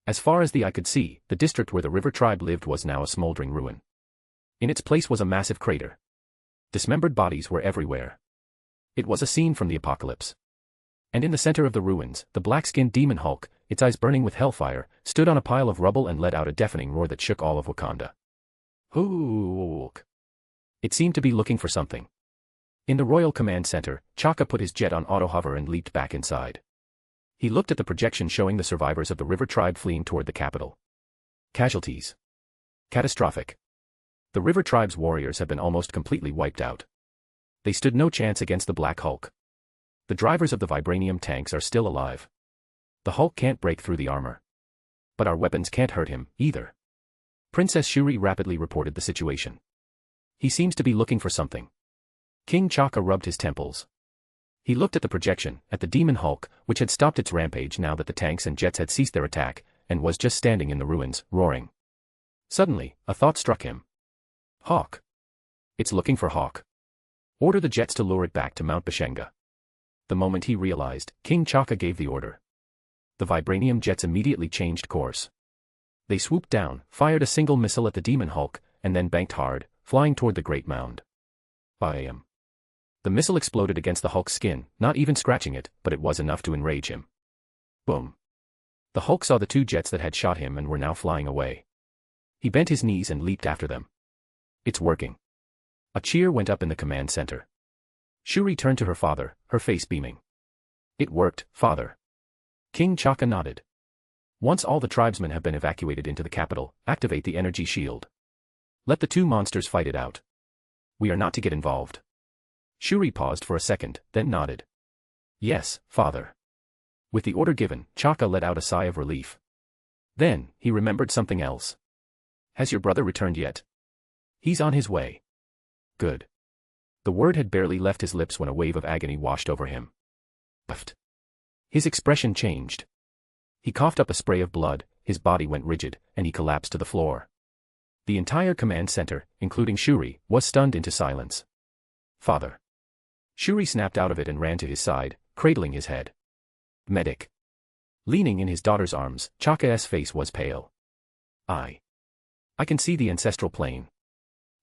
As far as the eye could see, the district where the river tribe lived was now a smoldering ruin. In its place was a massive crater. Dismembered bodies were everywhere. It was a scene from the apocalypse. And in the center of the ruins, the black-skinned demon Hulk, its eyes burning with hellfire, stood on a pile of rubble and let out a deafening roar that shook all of Wakanda. Hulk! It seemed to be looking for something. In the Royal Command Center, Chaka put his jet on auto-hover and leaped back inside. He looked at the projection showing the survivors of the river tribe fleeing toward the capital. Casualties. Catastrophic. The river tribe's warriors have been almost completely wiped out. They stood no chance against the Black Hulk. The drivers of the vibranium tanks are still alive. The Hulk can't break through the armor. But our weapons can't hurt him, either. Princess Shuri rapidly reported the situation. He seems to be looking for something. King Chaka rubbed his temples. He looked at the projection, at the demon Hulk, which had stopped its rampage now that the tanks and jets had ceased their attack, and was just standing in the ruins, roaring. Suddenly, a thought struck him. Hawk. It's looking for Hawk. Order the jets to lure it back to Mount Bashenga. The moment he realized, King Chaka gave the order. The vibranium jets immediately changed course. They swooped down, fired a single missile at the demon Hulk, and then banked hard, flying toward the Great Mound. Bam. The missile exploded against the Hulk's skin, not even scratching it, but it was enough to enrage him. Boom. The Hulk saw the 2 jets that had shot him and were now flying away. He bent his knees and leaped after them. It's working. A cheer went up in the command center. Shuri turned to her father, her face beaming. It worked, father. King Chaka nodded. Once all the tribesmen have been evacuated into the capital, activate the energy shield. Let the 2 monsters fight it out. We are not to get involved. Shuri paused for a second, then nodded. Yes, father. With the order given, Chaka let out a sigh of relief. Then, he remembered something else. Has your brother returned yet? He's on his way. Good. The word had barely left his lips when a wave of agony washed over him. Puffed. His expression changed. He coughed up a spray of blood, his body went rigid, and he collapsed to the floor. The entire command center, including Shuri, was stunned into silence. Father. Shuri snapped out of it and ran to his side, cradling his head. Medic. Leaning in his daughter's arms, Chaka's face was pale. I can see the ancestral plane.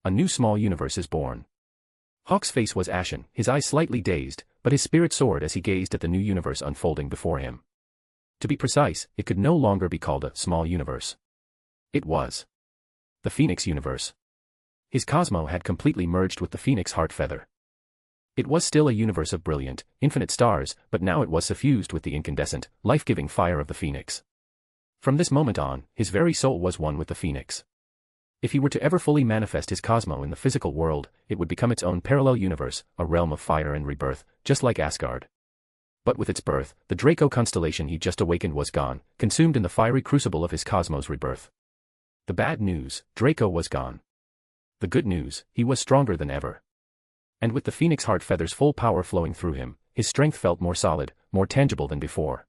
A new small universe is born. Hawk's face was ashen, his eyes slightly dazed, but his spirit soared as he gazed at the new universe unfolding before him. To be precise, it could no longer be called a small universe. It was the Phoenix universe. His Cosmo had completely merged with the Phoenix heart feather. It was still a universe of brilliant, infinite stars, but now it was suffused with the incandescent, life-giving fire of the Phoenix. From this moment on, his very soul was one with the Phoenix. If he were to ever fully manifest his cosmo in the physical world, it would become its own parallel universe, a realm of fire and rebirth, just like Asgard. But with its birth, the Draco constellation he just awakened was gone, consumed in the fiery crucible of his cosmos rebirth. The bad news, Draco was gone. The good news, he was stronger than ever. And with the phoenix heart feather's full power flowing through him, his strength felt more solid, more tangible than before.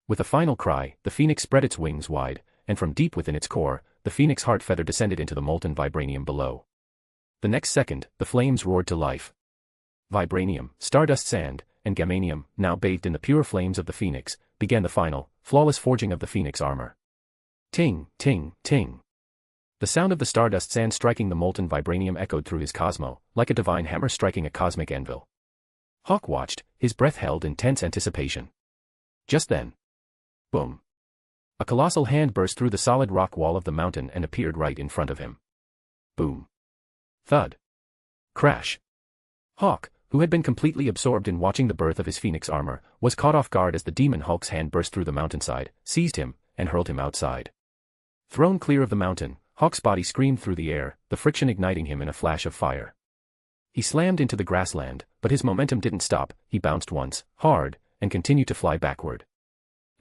With a final cry, the phoenix spread its wings wide, and from deep within its core, the phoenix heart feather descended into the molten vibranium below. The next second, the flames roared to life. Vibranium, stardust sand, and gamanium, now bathed in the pure flames of the phoenix, began the final, flawless forging of the phoenix armor. Ting, ting, ting. The sound of the stardust sand striking the molten vibranium echoed through his cosmo, like a divine hammer striking a cosmic anvil. Hawk watched, his breath held in tense anticipation. Just then. Boom. A colossal hand burst through the solid rock wall of the mountain and appeared right in front of him. Boom. Thud. Crash. Hawk, who had been completely absorbed in watching the birth of his phoenix armor, was caught off guard as the demon Hulk's hand burst through the mountainside, seized him, and hurled him outside. Thrown clear of the mountain, Hawk's body screamed through the air, the friction igniting him in a flash of fire. He slammed into the grassland, but his momentum didn't stop. He bounced once, hard, and continued to fly backward.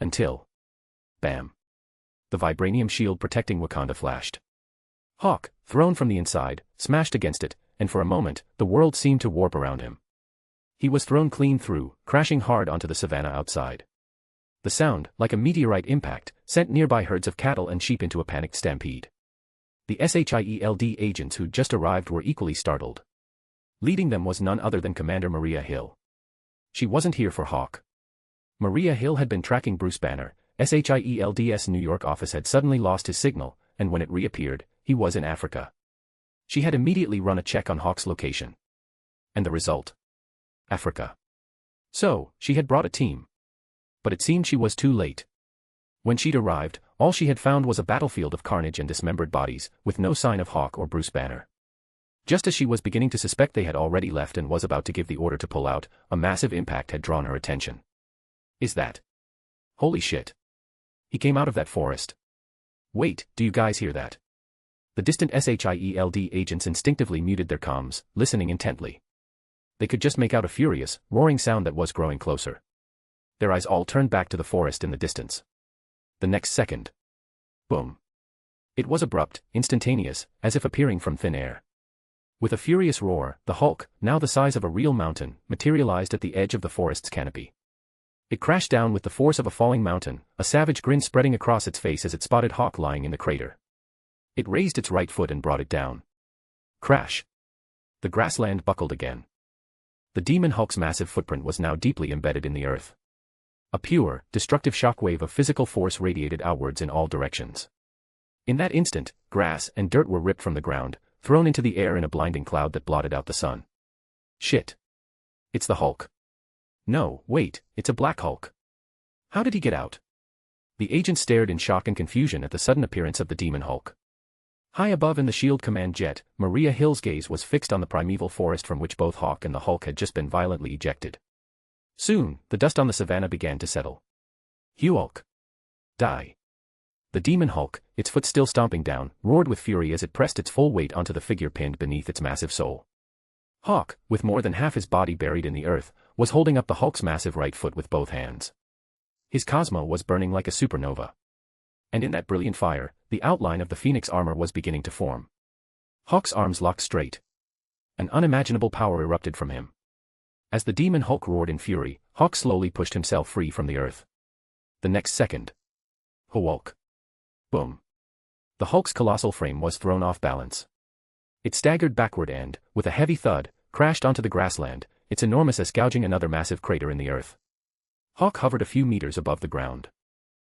Until... bam. The vibranium shield protecting Wakanda flashed. Hawk, thrown from the inside, smashed against it, and for a moment, the world seemed to warp around him. He was thrown clean through, crashing hard onto the savanna outside. The sound, like a meteorite impact, sent nearby herds of cattle and sheep into a panicked stampede. The SHIELD agents who'd just arrived were equally startled. Leading them was none other than Commander Maria Hill. She wasn't here for Hawk. Maria Hill had been tracking Bruce Banner. SHIELD's New York office had suddenly lost his signal, and when it reappeared, he was in Africa. She had immediately run a check on Hawk's location. And the result? Africa. So, she had brought a team. But it seemed she was too late. When she'd arrived, all she had found was a battlefield of carnage and dismembered bodies, with no sign of Hawk or Bruce Banner. Just as she was beginning to suspect they had already left and was about to give the order to pull out, a massive impact had drawn her attention. Is that? Holy shit. He came out of that forest. Wait, do you guys hear that? The distant SHIELD agents instinctively muted their comms, listening intently. They could just make out a furious, roaring sound that was growing closer. Their eyes all turned back to the forest in the distance. The next second. Boom. It was abrupt, instantaneous, as if appearing from thin air. With a furious roar, the Hulk, now the size of a real mountain, materialized at the edge of the forest's canopy. It crashed down with the force of a falling mountain, a savage grin spreading across its face as it spotted Hawk lying in the crater. It raised its right foot and brought it down. Crash. The grassland buckled again. The demon Hulk's massive footprint was now deeply embedded in the earth. A pure, destructive shockwave of physical force radiated outwards in all directions. In that instant, grass and dirt were ripped from the ground, thrown into the air in a blinding cloud that blotted out the sun. Shit. It's the Hulk. No, wait, it's a Black Hulk. How did he get out? The agent stared in shock and confusion at the sudden appearance of the demon Hulk. High above in the SHIELD command jet, Maria Hill's gaze was fixed on the primeval forest from which both Hawk and the Hulk had just been violently ejected. Soon, the dust on the savanna began to settle. Hulk. Die. The demon Hulk, its foot still stomping down, roared with fury as it pressed its full weight onto the figure pinned beneath its massive soul. Hawk, with more than half his body buried in the earth, was holding up the Hulk's massive right foot with both hands. His cosmo was burning like a supernova. And in that brilliant fire, the outline of the phoenix armor was beginning to form. Hawk's arms locked straight. An unimaginable power erupted from him. As the demon Hulk roared in fury, Hawk slowly pushed himself free from the earth. The next second. Hulk. Boom. The Hulk's colossal frame was thrown off balance. It staggered backward and, with a heavy thud, crashed onto the grassland, its enormousness gouging another massive crater in the earth. Hawk hovered a few meters above the ground.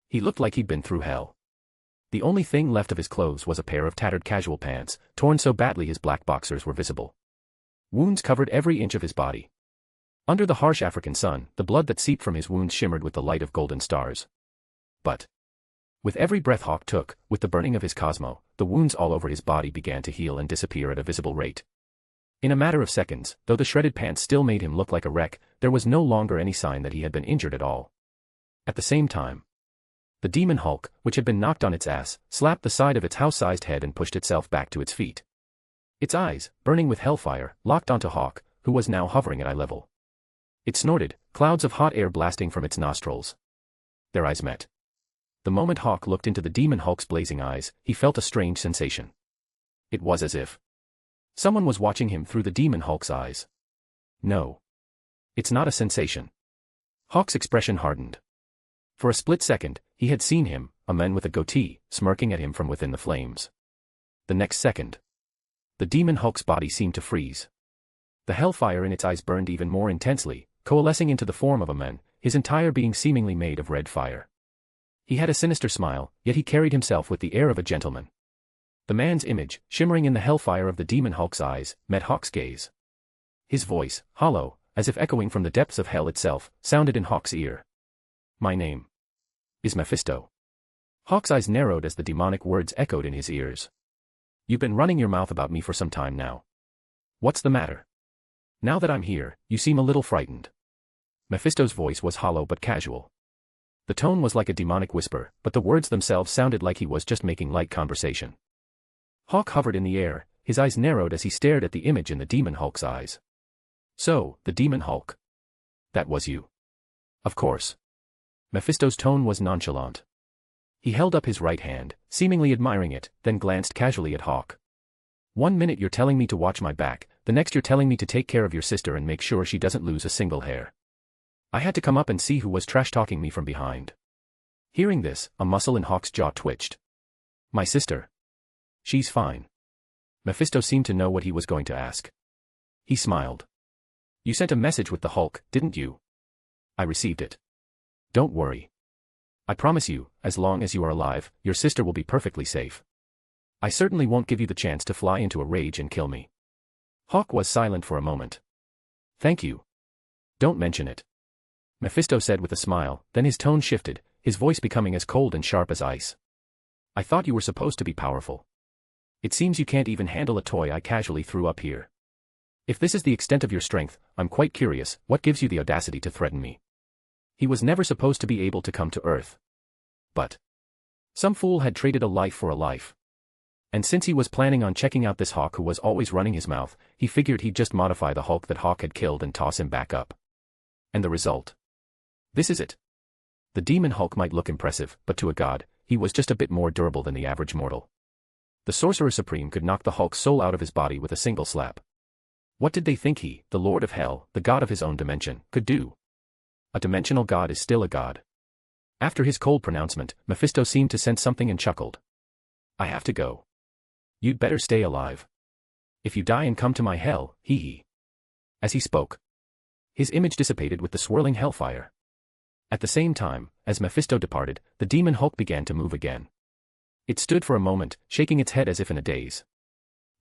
He looked like he'd been through hell. The only thing left of his clothes was a pair of tattered casual pants, torn so badly his black boxers were visible. Wounds covered every inch of his body. Under the harsh African sun, the blood that seeped from his wounds shimmered with the light of golden stars. But with every breath Hawk took, with the burning of his cosmo, the wounds all over his body began to heal and disappear at a visible rate. In a matter of seconds, though the shredded pants still made him look like a wreck, there was no longer any sign that he had been injured at all. At the same time, The demon Hulk, which had been knocked on its ass, slapped the side of its house-sized head and pushed itself back to its feet. Its eyes, burning with hellfire, locked onto Hawk, who was now hovering at eye level. It snorted, clouds of hot air blasting from its nostrils. Their eyes met. The moment Hawk looked into the demon Hulk's blazing eyes, he felt a strange sensation. It was as if someone was watching him through the demon Hulk's eyes. No. It's not a sensation. Hawk's expression hardened. For a split second, he had seen him, a man with a goatee, smirking at him from within the flames. The next second, the demon Hulk's body seemed to freeze. The hellfire in its eyes burned even more intensely, coalescing into the form of a man, his entire being seemingly made of red fire. He had a sinister smile, yet he carried himself with the air of a gentleman. The man's image, shimmering in the hellfire of the demon Hulk's eyes, met Hawk's gaze. His voice, hollow, as if echoing from the depths of hell itself, sounded in Hawk's ear. My name is Mephisto. Hawk's eyes narrowed as the demonic words echoed in his ears. You've been running your mouth about me for some time now. What's the matter? Now that I'm here, you seem a little frightened. Mephisto's voice was hollow but casual. The tone was like a demonic whisper, but the words themselves sounded like he was just making light conversation. Hawk hovered in the air, his eyes narrowed as he stared at the image in the demon Hulk's eyes. So, the demon Hulk. That was you. Of course. Mephisto's tone was nonchalant. He held up his right hand, seemingly admiring it, then glanced casually at Hawk. 1 minute you're telling me to watch my back, the next you're telling me to take care of your sister and make sure she doesn't lose a single hair. I had to come up and see who was trash-talking me from behind. Hearing this, a muscle in Hawk's jaw twitched. My sister. She's fine. Mephisto seemed to know what he was going to ask. He smiled. You sent a message with the Hulk, didn't you? I received it. Don't worry. I promise you, as long as you are alive, your sister will be perfectly safe. I certainly won't give you the chance to fly into a rage and kill me. Hawk was silent for a moment. Thank you. Don't mention it. Mephisto said with a smile, then his tone shifted, his voice becoming as cold and sharp as ice. I thought you were supposed to be powerful. It seems you can't even handle a toy I casually threw up here. If this is the extent of your strength, I'm quite curious, what gives you the audacity to threaten me? He was never supposed to be able to come to Earth. But some fool had traded a life for a life. And since he was planning on checking out this Hawk who was always running his mouth, he figured he'd just modify the Hulk that Hawk had killed and toss him back up. And the result? This is it. The demon Hulk might look impressive, but to a god, he was just a bit more durable than the average mortal. The Sorcerer Supreme could knock the Hulk's soul out of his body with a single slap. What did they think he, the Lord of Hell, the god of his own dimension, could do? A dimensional god is still a god. After his cold pronouncement, Mephisto seemed to sense something and chuckled. I have to go. You'd better stay alive. If you die and come to my hell, hee. As he spoke, his image dissipated with the swirling hellfire. At the same time, as Mephisto departed, the demon Hulk began to move again. It stood for a moment, shaking its head as if in a daze.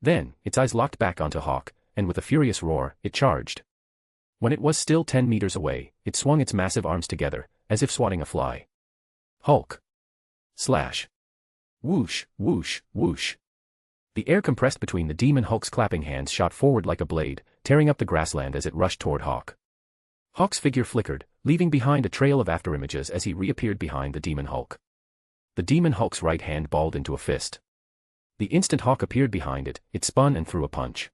Then, its eyes locked back onto Hawk, and with a furious roar, it charged. When it was still 10 meters away, it swung its massive arms together, as if swatting a fly. Hulk. Slash. Whoosh, whoosh, whoosh. The air compressed between the demon Hulk's clapping hands shot forward like a blade, tearing up the grassland as it rushed toward Hawk. Hawk's figure flickered, leaving behind a trail of afterimages as he reappeared behind the demon Hulk. The demon Hulk's right hand balled into a fist. The instant Hawk appeared behind it, it spun and threw a punch.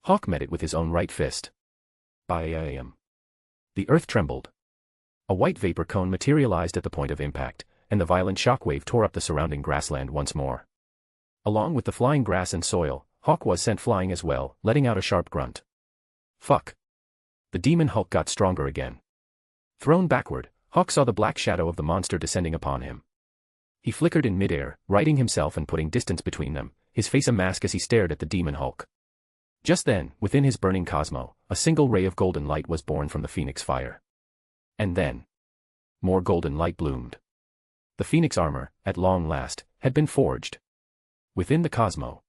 Hawk met it with his own right fist. Bam. The earth trembled. A white vapor cone materialized at the point of impact, and the violent shockwave tore up the surrounding grassland once more. Along with the flying grass and soil, Hawk was sent flying as well, letting out a sharp grunt. Fuck. The demon Hulk got stronger again. Thrown backward, Hawk saw the black shadow of the monster descending upon him. He flickered in midair, righting himself and putting distance between them, his face a mask as he stared at the demon Hulk. Just then, within his burning cosmo, a single ray of golden light was born from the phoenix fire. And then, more golden light bloomed. The phoenix armor, at long last, had been forged. Within the cosmo.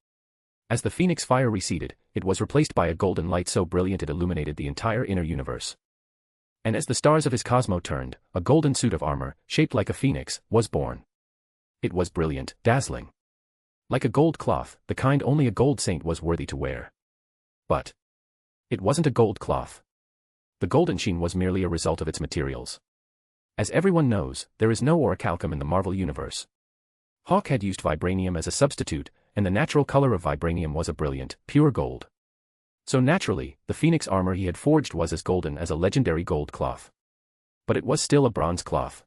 As the phoenix fire receded, it was replaced by a golden light so brilliant it illuminated the entire inner universe. And as the stars of his cosmo turned, a golden suit of armor, shaped like a phoenix, was born. It was brilliant, dazzling. Like a gold cloth, the kind only a gold saint was worthy to wear. But it wasn't a gold cloth. The golden sheen was merely a result of its materials. As everyone knows, there is no orichalcum in the Marvel Universe. Hawk had used vibranium as a substitute, and the natural color of vibranium was a brilliant, pure gold. So naturally, the phoenix armor he had forged was as golden as a legendary gold cloth. But it was still a bronze cloth.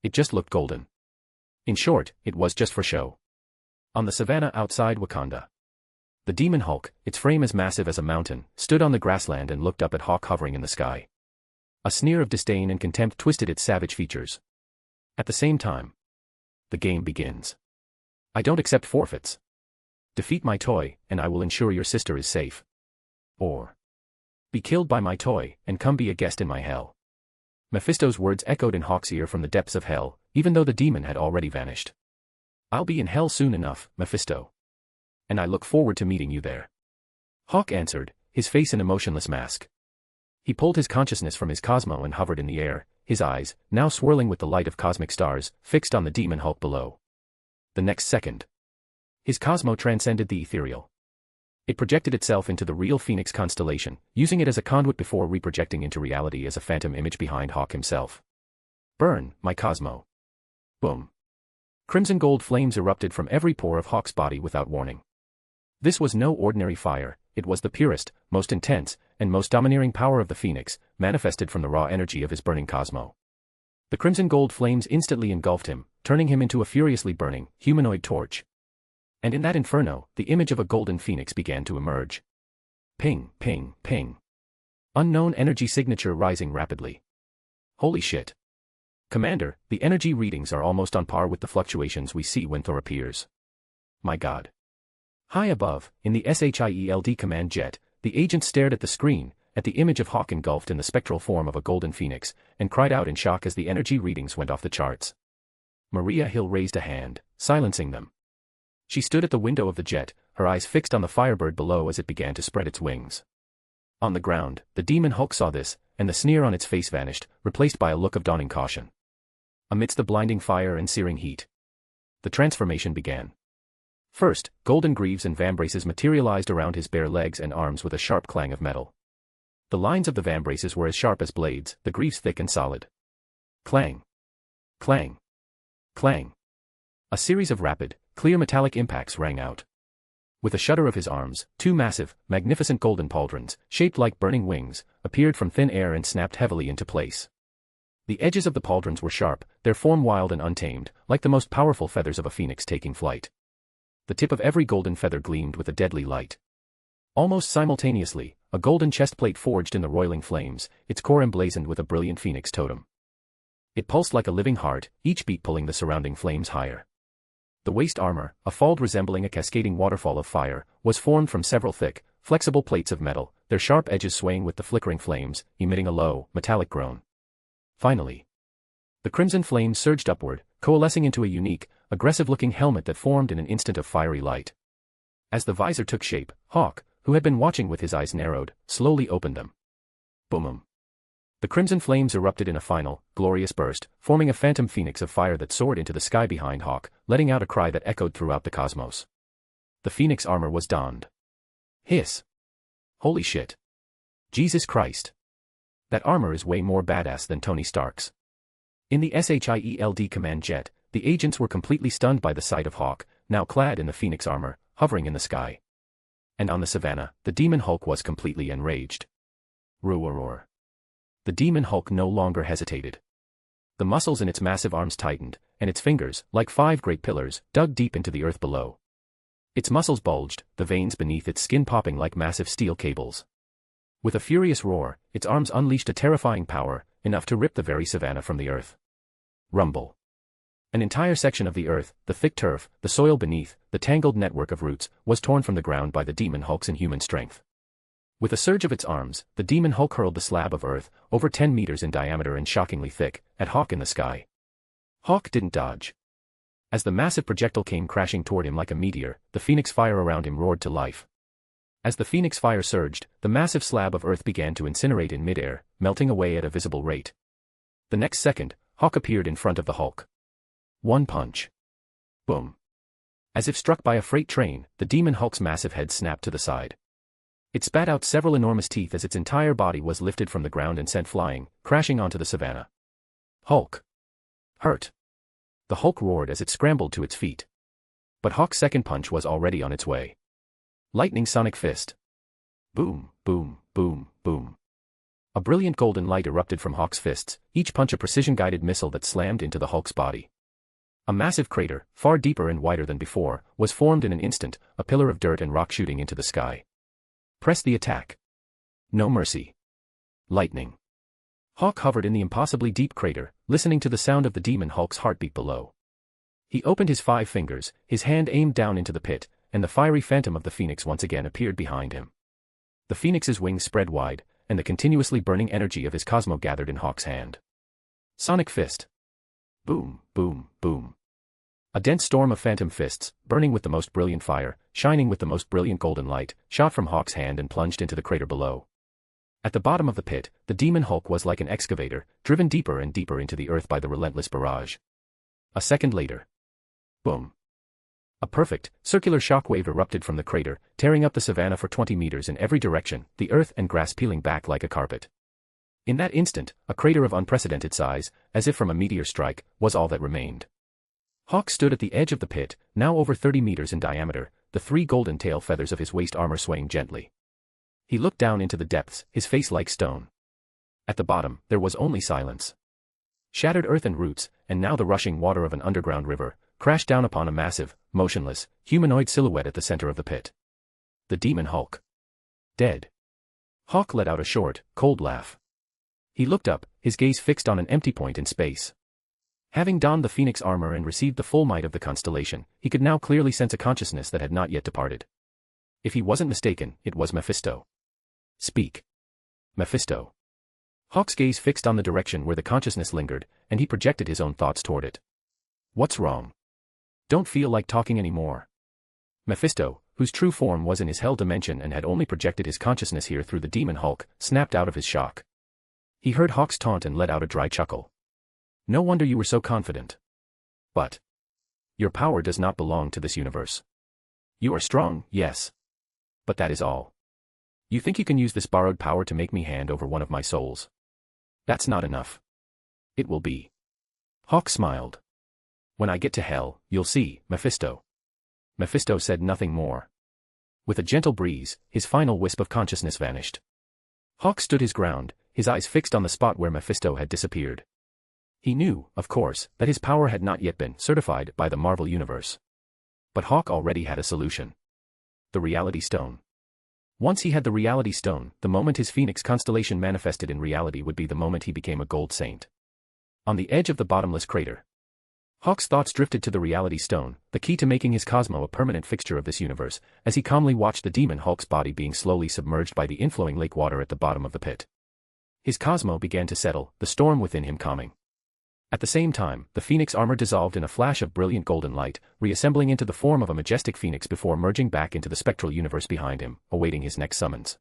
It just looked golden. In short, it was just for show. On the savannah outside Wakanda, the demon Hulk, its frame as massive as a mountain, stood on the grassland and looked up at Hawk hovering in the sky. A sneer of disdain and contempt twisted its savage features. At the same time, the game begins. I don't accept forfeits. Defeat my toy, and I will ensure your sister is safe. Or be killed by my toy, and come be a guest in my hell. Mephisto's words echoed in Hawk's ear from the depths of hell, even though the demon had already vanished. I'll be in hell soon enough, Mephisto. And I look forward to meeting you there. Hawk answered, his face an emotionless mask. He pulled his consciousness from his Cosmo and hovered in the air, his eyes, now swirling with the light of cosmic stars, fixed on the demon Hulk below. The next second, his Cosmo transcended the ethereal. It projected itself into the real Phoenix constellation, using it as a conduit before reprojecting into reality as a phantom image behind Hawk himself. Burn, my Cosmo. Boom. Crimson gold flames erupted from every pore of Hawk's body without warning. This was no ordinary fire, it was the purest, most intense, and most domineering power of the Phoenix, manifested from the raw energy of his burning Cosmo. The crimson gold flames instantly engulfed him, turning him into a furiously burning, humanoid torch. And in that inferno, the image of a golden Phoenix began to emerge. Ping, ping, ping. Unknown energy signature rising rapidly. Holy shit. Commander, the energy readings are almost on par with the fluctuations we see when Thor appears. My god. High above, in the SHIELD command jet, the agent stared at the screen, at the image of Hawk engulfed in the spectral form of a golden phoenix, and cried out in shock as the energy readings went off the charts. Maria Hill raised a hand, silencing them. She stood at the window of the jet, her eyes fixed on the Firebird below as it began to spread its wings. On the ground, the demon Hulk saw this, and the sneer on its face vanished, replaced by a look of dawning caution. Amidst the blinding fire and searing heat, the transformation began. First, golden greaves and vambraces materialized around his bare legs and arms with a sharp clang of metal. The lines of the vambraces were as sharp as blades, the greaves thick and solid. Clang. Clang. Clang. A series of rapid, clear metallic impacts rang out. With a shudder of his arms, two massive, magnificent golden pauldrons, shaped like burning wings, appeared from thin air and snapped heavily into place. The edges of the pauldrons were sharp, their form wild and untamed, like the most powerful feathers of a phoenix taking flight. The tip of every golden feather gleamed with a deadly light. Almost simultaneously, a golden chestplate forged in the roiling flames, its core emblazoned with a brilliant phoenix totem. It pulsed like a living heart, each beat pulling the surrounding flames higher. The waist armor, a fold resembling a cascading waterfall of fire, was formed from several thick, flexible plates of metal, their sharp edges swaying with the flickering flames, emitting a low, metallic groan. Finally, the crimson flames surged upward, coalescing into a unique, aggressive-looking helmet that formed in an instant of fiery light. As the visor took shape, Hawk, who had been watching with his eyes narrowed, slowly opened them. Boom. The crimson flames erupted in a final, glorious burst, forming a phantom phoenix of fire that soared into the sky behind Hawk, letting out a cry that echoed throughout the cosmos. The phoenix armor was donned. Hiss. Holy shit. Jesus Christ. That armor is way more badass than Tony Stark's. In the SHIELD command jet, the agents were completely stunned by the sight of Hawk, now clad in the phoenix armor, hovering in the sky. And on the savannah, the demon Hulk was completely enraged. Roar. The demon Hulk no longer hesitated. The muscles in its massive arms tightened, and its fingers, like 5 great pillars, dug deep into the earth below. Its muscles bulged, the veins beneath its skin popping like massive steel cables. With a furious roar, its arms unleashed a terrifying power, enough to rip the very savannah from the earth. Rumble. An entire section of the earth, the thick turf, the soil beneath, the tangled network of roots, was torn from the ground by the demon Hulk's inhuman strength. With a surge of its arms, the demon Hulk hurled the slab of earth, over 10 meters in diameter and shockingly thick, at Hawk in the sky. Hawk didn't dodge. As the massive projectile came crashing toward him like a meteor, the phoenix fire around him roared to life. As the phoenix fire surged, the massive slab of earth began to incinerate in midair, melting away at a visible rate. The next second, Hawk appeared in front of the Hulk. One punch. Boom. As if struck by a freight train, the demon Hulk's massive head snapped to the side. It spat out several enormous teeth as its entire body was lifted from the ground and sent flying, crashing onto the savannah. Hulk. Hurt. The Hulk roared as it scrambled to its feet. But Hawk's second punch was already on its way. Lightning sonic fist. Boom, boom, boom, boom. A brilliant golden light erupted from Hawk's fists, each punch a precision-guided missile that slammed into the Hulk's body. A massive crater, far deeper and wider than before, was formed in an instant, a pillar of dirt and rock shooting into the sky. Press the attack. No mercy. Lightning. Hawk hovered in the impossibly deep crater, listening to the sound of the demon Hulk's heartbeat below. He opened his 5 fingers, his hand aimed down into the pit, and the fiery phantom of the phoenix once again appeared behind him. The phoenix's wings spread wide, and the continuously burning energy of his cosmo gathered in Hawk's hand. Sonic fist. Boom, boom, boom. A dense storm of phantom fists, burning with the most brilliant fire, shining with the most brilliant golden light, shot from Hawk's hand and plunged into the crater below. At the bottom of the pit, the demon Hulk was like an excavator, driven deeper and deeper into the earth by the relentless barrage. A second later. Boom. A perfect, circular shockwave erupted from the crater, tearing up the savanna for 20 meters in every direction, the earth and grass peeling back like a carpet. In that instant, a crater of unprecedented size, as if from a meteor strike, was all that remained. Hawk stood at the edge of the pit, now over 30 meters in diameter, the 3 golden tail feathers of his waist armor swaying gently. He looked down into the depths, his face like stone. At the bottom, there was only silence. Shattered earth and roots, and now the rushing water of an underground river, crashed down upon a massive, motionless, humanoid silhouette at the center of the pit. The demon Hulk. Dead. Hawk let out a short, cold laugh. He looked up, his gaze fixed on an empty point in space. Having donned the phoenix armor and received the full might of the constellation, he could now clearly sense a consciousness that had not yet departed. If he wasn't mistaken, it was Mephisto. Speak. Mephisto. Hawk's gaze fixed on the direction where the consciousness lingered, and he projected his own thoughts toward it. What's wrong? Don't feel like talking anymore. Mephisto, whose true form was in his hell dimension and had only projected his consciousness here through the demon Hulk, snapped out of his shock. He heard Hawk's taunt and let out a dry chuckle. No wonder you were so confident. But your power does not belong to this universe. You are strong, yes. But that is all. You think you can use this borrowed power to make me hand over one of my souls? That's not enough. It will be. Hawk smiled. When I get to hell, you'll see, Mephisto. Mephisto said nothing more. With a gentle breeze, his final wisp of consciousness vanished. Hawk stood his ground, his eyes fixed on the spot where Mephisto had disappeared. He knew, of course, that his power had not yet been certified by the Marvel Universe. But Hawk already had a solution. The Reality Stone. Once he had the Reality Stone, the moment his Phoenix constellation manifested in reality would be the moment he became a gold saint. On the edge of the bottomless crater, Hawk's thoughts drifted to the Reality Stone, the key to making his Cosmo a permanent fixture of this universe, as he calmly watched the demon Hulk's body being slowly submerged by the inflowing lake water at the bottom of the pit. His Cosmo began to settle, the storm within him calming. At the same time, the Phoenix armor dissolved in a flash of brilliant golden light, reassembling into the form of a majestic phoenix before merging back into the spectral universe behind him, awaiting his next summons.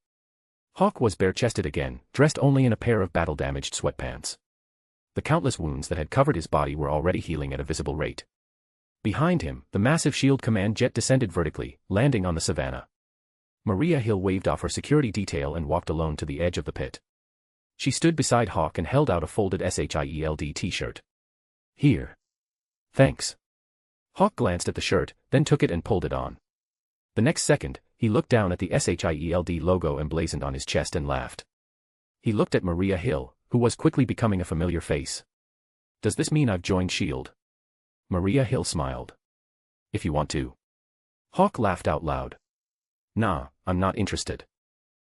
Hawk was bare-chested again, dressed only in a pair of battle-damaged sweatpants. The countless wounds that had covered his body were already healing at a visible rate. Behind him, the massive shield command jet descended vertically, landing on the savannah. Maria Hill waved off her security detail and walked alone to the edge of the pit. She stood beside Hawk and held out a folded SHIELD t-shirt. Here. Thanks. Hawk glanced at the shirt, then took it and pulled it on. The next second, he looked down at the SHIELD logo emblazoned on his chest and laughed. He looked at Maria Hill, who was quickly becoming a familiar face. Does this mean I've joined S.H.I.E.L.D.? Maria Hill smiled. If you want to. Hawk laughed out loud. Nah, I'm not interested.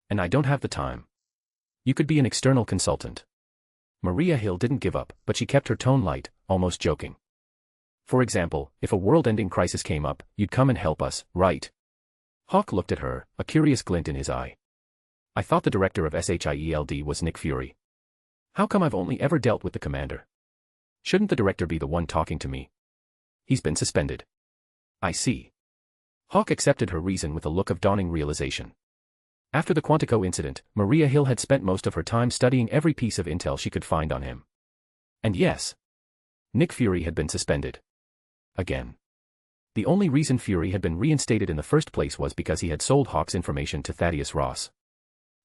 And I don't have the time. You could be an external consultant. Maria Hill didn't give up, but she kept her tone light, almost joking. For example, if a world-ending crisis came up, you'd come and help us, right? Hawk looked at her, a curious glint in his eye. I thought the director of S.H.I.E.L.D. was Nick Fury. How come I've only ever dealt with the commander? Shouldn't the director be the one talking to me? He's been suspended. I see. Hawk accepted her reason with a look of dawning realization. After the Quantico incident, Maria Hill had spent most of her time studying every piece of intel she could find on him. And yes, Nick Fury had been suspended. Again. The only reason Fury had been reinstated in the first place was because he had sold Hawk's information to Thaddeus Ross.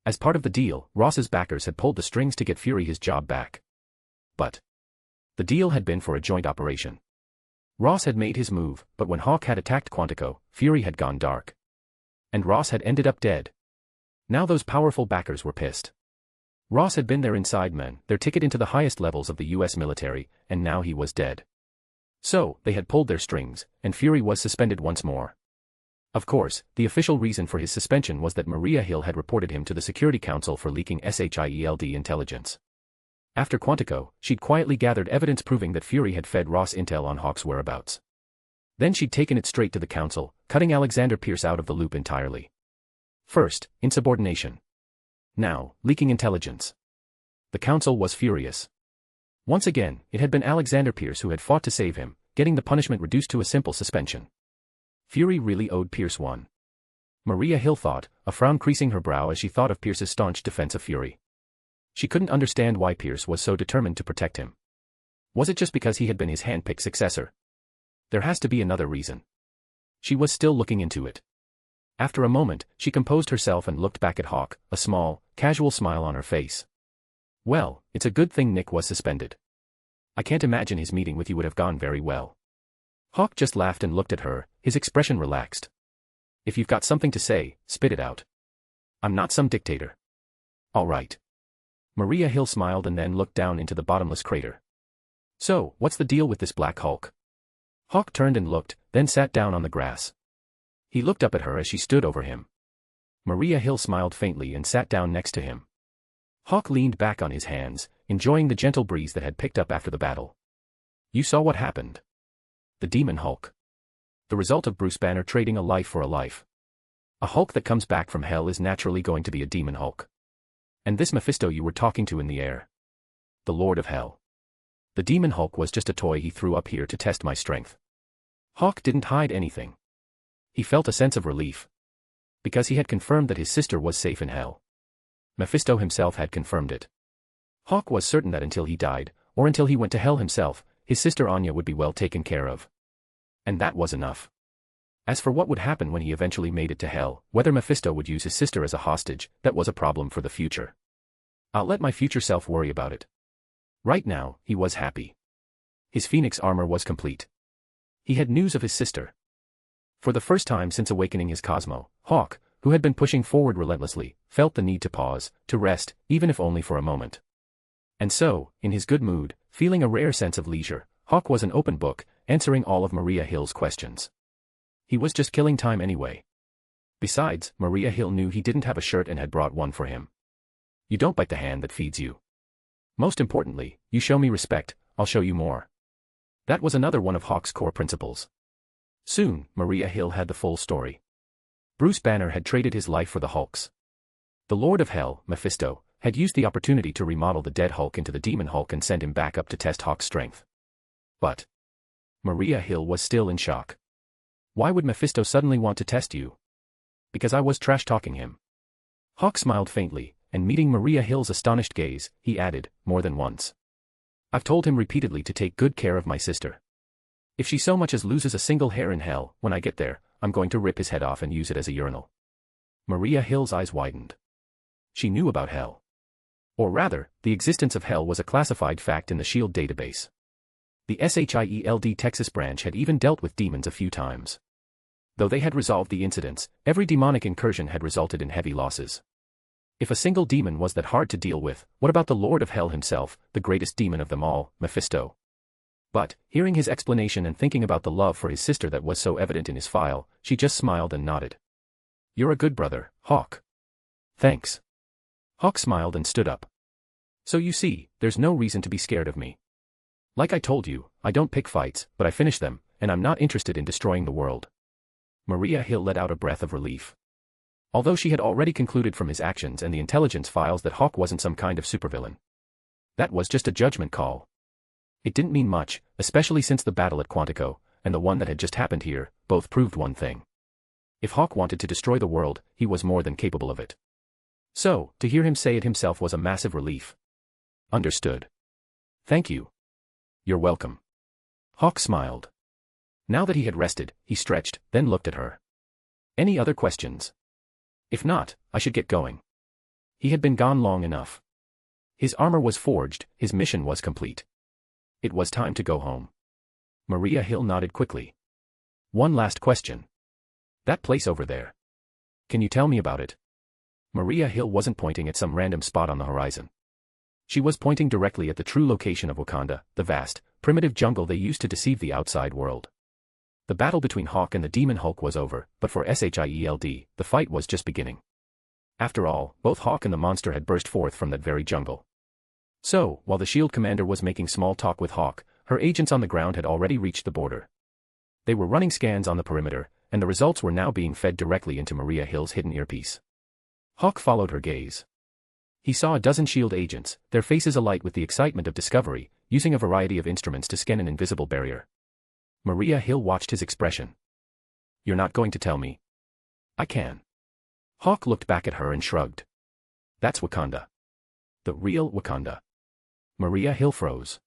As part of the deal, Ross's backers had pulled the strings to get Fury his job back. But The deal had been for a joint operation. Ross had made his move, but when Hawk had attacked Quantico, Fury had gone dark. And Ross had ended up dead. Now those powerful backers were pissed. Ross had been their inside man, their ticket into the highest levels of the US military, and now he was dead. So, they had pulled their strings, and Fury was suspended once more. Of course, the official reason for his suspension was that Maria Hill had reported him to the Security Council for leaking SHIELD intelligence. After Quantico, she'd quietly gathered evidence proving that Fury had fed Ross intel on Hawk's whereabouts. Then she'd taken it straight to the council, cutting Alexander Pierce out of the loop entirely. First, insubordination. Now, leaking intelligence. The council was furious. Once again, it had been Alexander Pierce who had fought to save him, getting the punishment reduced to a simple suspension. Fury really owed Pierce one. Maria Hill thought, a frown creasing her brow as she thought of Pierce's staunch defense of Fury. She couldn't understand why Pierce was so determined to protect him. Was it just because he had been his hand-picked successor? There has to be another reason. She was still looking into it. After a moment, she composed herself and looked back at Hawk, a small, casual smile on her face. Well, it's a good thing Nick was suspended. I can't imagine his meeting with you would have gone very well. Hawk just laughed and looked at her, his expression relaxed. If you've got something to say, spit it out. I'm not some dictator. All right. Maria Hill smiled and then looked down into the bottomless crater. So, what's the deal with this Black Hulk? Hawk turned and looked, then sat down on the grass. He looked up at her as she stood over him. Maria Hill smiled faintly and sat down next to him. Hawk leaned back on his hands, enjoying the gentle breeze that had picked up after the battle. You saw what happened. The Demon Hulk. The result of Bruce Banner trading a life for a life. A Hulk that comes back from hell is naturally going to be a Demon Hulk. And this Mephisto you were talking to in the air. The Lord of Hell. The Demon Hulk was just a toy he threw up here to test my strength. Hawk didn't hide anything. He felt a sense of relief. Because he had confirmed that his sister was safe in hell. Mephisto himself had confirmed it. Hawk was certain that until he died, or until he went to hell himself, his sister Anya would be well taken care of. And that was enough. As for what would happen when he eventually made it to hell, whether Mephisto would use his sister as a hostage, that was a problem for the future. I'll let my future self worry about it. Right now, he was happy. His Phoenix armor was complete. He had news of his sister. For the first time since awakening his Cosmo, Hawk, who had been pushing forward relentlessly, felt the need to pause, to rest, even if only for a moment. And so, in his good mood, feeling a rare sense of leisure, Hawk was an open book, answering all of Maria Hill's questions. He was just killing time anyway. Besides, Maria Hill knew he didn't have a shirt and had brought one for him. You don't bite the hand that feeds you. Most importantly, you show me respect, I'll show you more. That was another one of Hawk's core principles. Soon, Maria Hill had the full story. Bruce Banner had traded his life for the Hulk's. The Lord of Hell, Mephisto, had used the opportunity to remodel the dead Hulk into the Demon Hulk and send him back up to test Hawk's strength. But Maria Hill was still in shock. Why would Mephisto suddenly want to test you? Because I was trash-talking him. Hawk smiled faintly, and meeting Maria Hill's astonished gaze, he added, more than once. I've told him repeatedly to take good care of my sister. If she so much as loses a single hair in hell, when I get there, I'm going to rip his head off and use it as a urinal. Maria Hill's eyes widened. She knew about hell. Or rather, the existence of hell was a classified fact in the SHIELD database. The SHIELD Texas branch had even dealt with demons a few times. Though they had resolved the incidents, every demonic incursion had resulted in heavy losses. If a single demon was that hard to deal with, what about the Lord of Hell himself, the greatest demon of them all, Mephisto? But, hearing his explanation and thinking about the love for his sister that was so evident in his file, she just smiled and nodded. You're a good brother, Hawk. Thanks. Hawk smiled and stood up. So you see, there's no reason to be scared of me. Like I told you, I don't pick fights, but I finish them, and I'm not interested in destroying the world. Maria Hill let out a breath of relief. Although she had already concluded from his actions and the intelligence files that Hawk wasn't some kind of supervillain. That was just a judgment call. It didn't mean much, especially since the battle at Quantico, and the one that had just happened here, both proved one thing. If Hawk wanted to destroy the world, he was more than capable of it. So, to hear him say it himself was a massive relief. Understood. Thank you. You're welcome. Hawk smiled. Now that he had rested, he stretched, then looked at her. Any other questions? If not, I should get going. He had been gone long enough. His armor was forged, his mission was complete. It was time to go home. Maria Hill nodded quickly. One last question. That place over there. Can you tell me about it? Maria Hill wasn't pointing at some random spot on the horizon. She was pointing directly at the true location of Wakanda, the vast, primitive jungle they used to deceive the outside world. The battle between Hawk and the Demon Hulk was over, but for Shield, the fight was just beginning. After all, both Hawk and the monster had burst forth from that very jungle. So, while the SHIELD commander was making small talk with Hawk, her agents on the ground had already reached the border. They were running scans on the perimeter, and the results were now being fed directly into Maria Hill's hidden earpiece. Hawk followed her gaze. He saw a dozen SHIELD agents, their faces alight with the excitement of discovery, using a variety of instruments to scan an invisible barrier. Maria Hill watched his expression. You're not going to tell me? I can. Hawk looked back at her and shrugged. That's Wakanda. The real Wakanda. Maria Hill froze.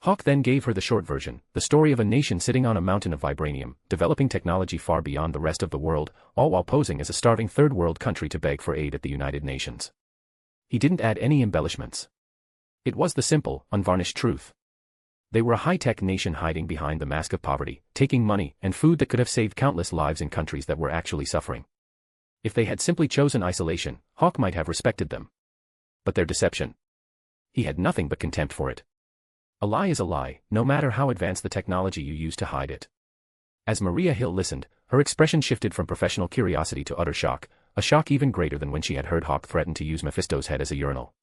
Hawk then gave her the short version, the story of a nation sitting on a mountain of vibranium, developing technology far beyond the rest of the world, all while posing as a starving third-world country to beg for aid at the United Nations. He didn't add any embellishments. It was the simple, unvarnished truth. They were a high-tech nation hiding behind the mask of poverty, taking money and food that could have saved countless lives in countries that were actually suffering. If they had simply chosen isolation, Hawk might have respected them. But their deception. He had nothing but contempt for it. A lie is a lie, no matter how advanced the technology you use to hide it. As Maria Hill listened, her expression shifted from professional curiosity to utter shock, a shock even greater than when she had heard Hawk threaten to use Mephisto's head as a urinal.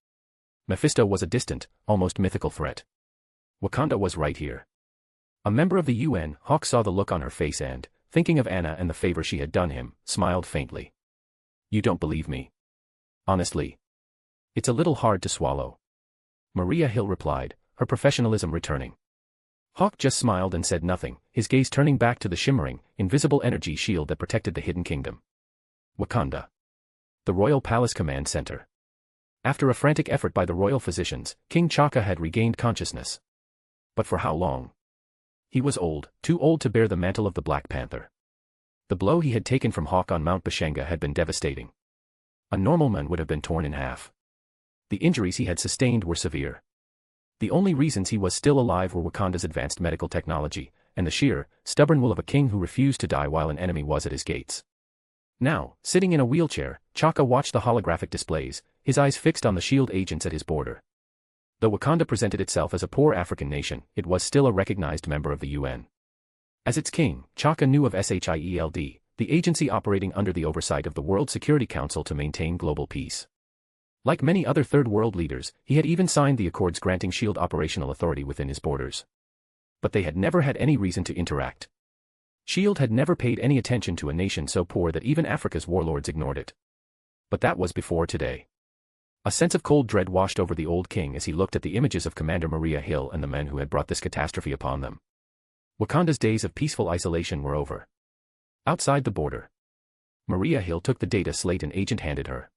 Mephisto was a distant, almost mythical threat. Wakanda was right here. A member of the UN, Hawk saw the look on her face and, thinking of Anna and the favor she had done him, smiled faintly. You don't believe me? Honestly. It's a little hard to swallow. Maria Hill replied, her professionalism returning. Hawk just smiled and said nothing, his gaze turning back to the shimmering, invisible energy shield that protected the hidden kingdom. Wakanda. The Royal Palace Command Center. After a frantic effort by the royal physicians, King T'Chaka had regained consciousness. But for how long? He was old, too old to bear the mantle of the Black Panther. The blow he had taken from Hawk on Mount Bashanga had been devastating. A normal man would have been torn in half. The injuries he had sustained were severe. The only reasons he was still alive were Wakanda's advanced medical technology, and the sheer, stubborn will of a king who refused to die while an enemy was at his gates. Now, sitting in a wheelchair, T'Chaka watched the holographic displays, his eyes fixed on the SHIELD agents at his border. Though Wakanda presented itself as a poor African nation, it was still a recognized member of the UN. As its king, T'Chaka knew of SHIELD, the agency operating under the oversight of the World Security Council to maintain global peace. Like many other Third World leaders, he had even signed the accords granting SHIELD operational authority within his borders. But they had never had any reason to interact. SHIELD had never paid any attention to a nation so poor that even Africa's warlords ignored it. But that was before today. A sense of cold dread washed over the old king as he looked at the images of Commander Maria Hill and the men who had brought this catastrophe upon them. Wakanda's days of peaceful isolation were over. Outside the border. Maria Hill took the data slate an agent handed her.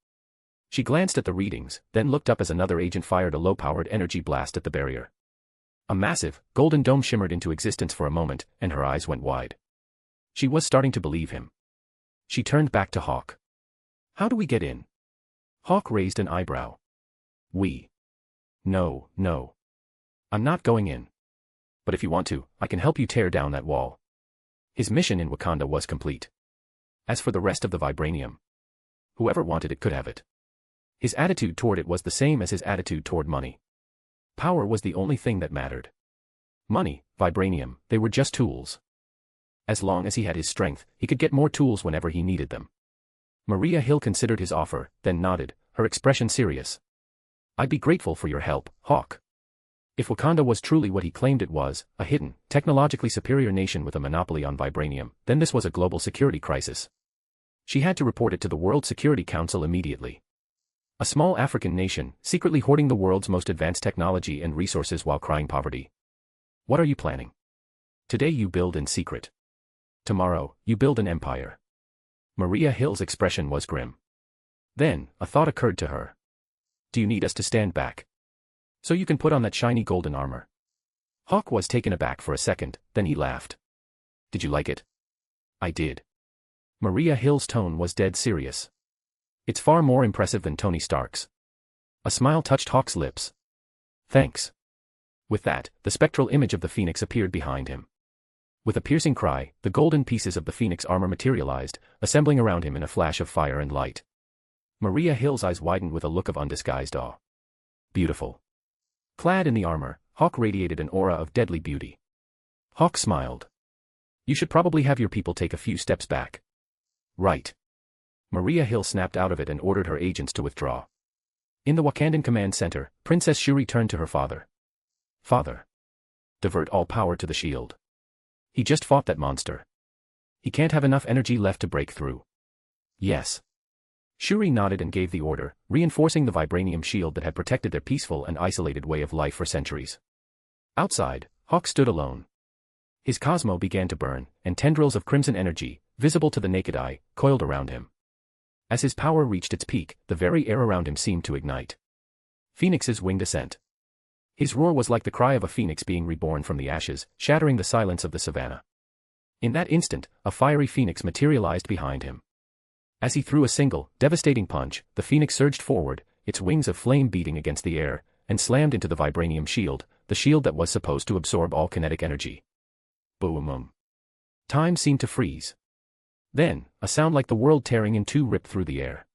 She glanced at the readings, then looked up as another agent fired a low-powered energy blast at the barrier. A massive, golden dome shimmered into existence for a moment, and her eyes went wide. She was starting to believe him. She turned back to Hawk. How do we get in? Hawk raised an eyebrow. We. No. I'm not going in. But if you want to, I can help you tear down that wall. His mission in Wakanda was complete. As for the rest of the vibranium, whoever wanted it could have it. His attitude toward it was the same as his attitude toward money. Power was the only thing that mattered. Money, vibranium, they were just tools. As long as he had his strength, he could get more tools whenever he needed them. Maria Hill considered his offer, then nodded, her expression serious. I'd be grateful for your help, Hawk. If Wakanda was truly what he claimed it was, a hidden, technologically superior nation with a monopoly on vibranium, then this was a global security crisis. She had to report it to the World Security Council immediately. A small African nation, secretly hoarding the world's most advanced technology and resources while crying poverty. What are you planning? Today you build in secret. Tomorrow, you build an empire. Maria Hill's expression was grim. Then, a thought occurred to her. Do you need us to stand back? So you can put on that shiny golden armor. Hawk was taken aback for a second, then he laughed. Did you like it? I did. Maria Hill's tone was dead serious. It's far more impressive than Tony Stark's. A smile touched Hawk's lips. Thanks. With that, the spectral image of the phoenix appeared behind him. With a piercing cry, the golden pieces of the phoenix armor materialized, assembling around him in a flash of fire and light. Maria Hill's eyes widened with a look of undisguised awe. Beautiful. Clad in the armor, Hawk radiated an aura of deadly beauty. Hawk smiled. You should probably have your people take a few steps back. Right. Maria Hill snapped out of it and ordered her agents to withdraw. In the Wakandan command center, Princess Shuri turned to her father. Father. Divert all power to the shield. He just fought that monster. He can't have enough energy left to break through. Yes. Shuri nodded and gave the order, reinforcing the vibranium shield that had protected their peaceful and isolated way of life for centuries. Outside, Hawk stood alone. His cosmo began to burn, and tendrils of crimson energy, visible to the naked eye, coiled around him. As his power reached its peak, the very air around him seemed to ignite. Phoenix's winged ascent. His roar was like the cry of a phoenix being reborn from the ashes, shattering the silence of the savannah. In that instant, a fiery phoenix materialized behind him. As he threw a single, devastating punch, the phoenix surged forward, its wings of flame beating against the air, and slammed into the vibranium shield, the shield that was supposed to absorb all kinetic energy. Boom. Time seemed to freeze. Then, a sound like the world tearing in two ripped through the air.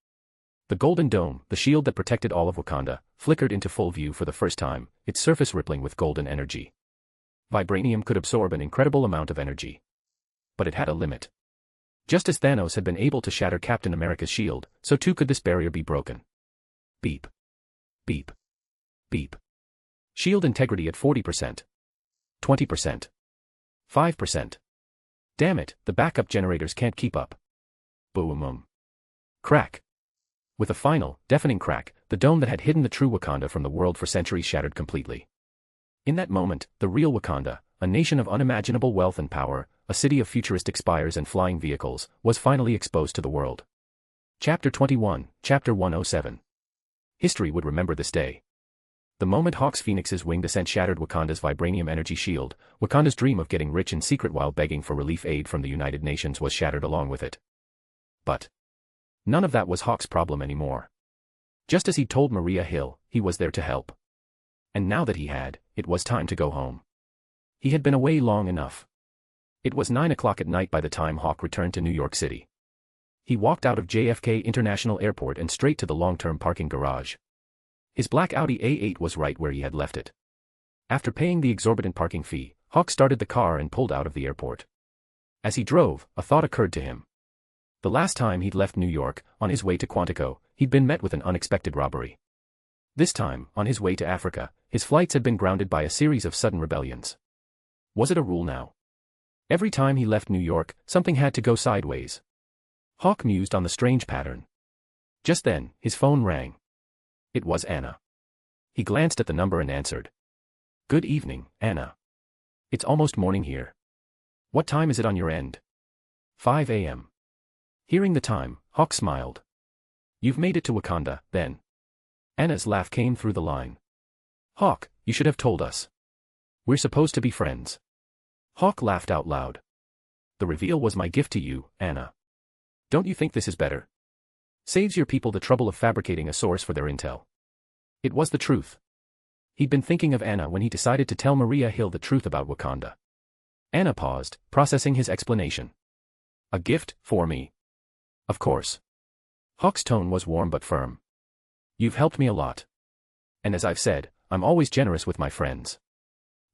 The golden dome, the shield that protected all of Wakanda, flickered into full view for the first time, its surface rippling with golden energy. Vibranium could absorb an incredible amount of energy. But it had a limit. Just as Thanos had been able to shatter Captain America's shield, so too could this barrier be broken. Beep. Beep. Beep. Shield integrity at 40%. 20%. 5%. Damn it, the backup generators can't keep up. Boom. Crack. With a final, deafening crack, the dome that had hidden the true Wakanda from the world for centuries shattered completely. In that moment, the real Wakanda, a nation of unimaginable wealth and power, a city of futuristic spires and flying vehicles, was finally exposed to the world. Chapter 21, Chapter 107. History would remember this day. The moment Hawk's Phoenix's winged ascent shattered Wakanda's vibranium energy shield, Wakanda's dream of getting rich in secret while begging for relief aid from the United Nations was shattered along with it. But none of that was Hawk's problem anymore. Just as he'd told Maria Hill, he was there to help. And now that he had, it was time to go home. He had been away long enough. It was 9 o'clock at night by the time Hawk returned to New York City. He walked out of JFK International Airport and straight to the long-term parking garage. His black Audi A8 was right where he had left it. After paying the exorbitant parking fee, Hawk started the car and pulled out of the airport. As he drove, a thought occurred to him. The last time he'd left New York, on his way to Quantico, he'd been met with an unexpected robbery. This time, on his way to Africa, his flights had been grounded by a series of sudden rebellions. Was it a rule now? Every time he left New York, something had to go sideways. Hawk mused on the strange pattern. Just then, his phone rang. It was Anna. He glanced at the number and answered. Good evening, Anna. It's almost morning here. What time is it on your end? 5 a.m. Hearing the time, Hawk smiled. You've made it to Wakanda, then. Anna's laugh came through the line. Hawk, you should have told us. We're supposed to be friends. Hawk laughed out loud. The reveal was my gift to you, Anna. Don't you think this is better? Saves your people the trouble of fabricating a source for their intel. It was the truth. He'd been thinking of Anna when he decided to tell Maria Hill the truth about Wakanda. Anna paused, processing his explanation. A gift, for me? Of course. Hawk's tone was warm but firm. You've helped me a lot. And as I've said, I'm always generous with my friends.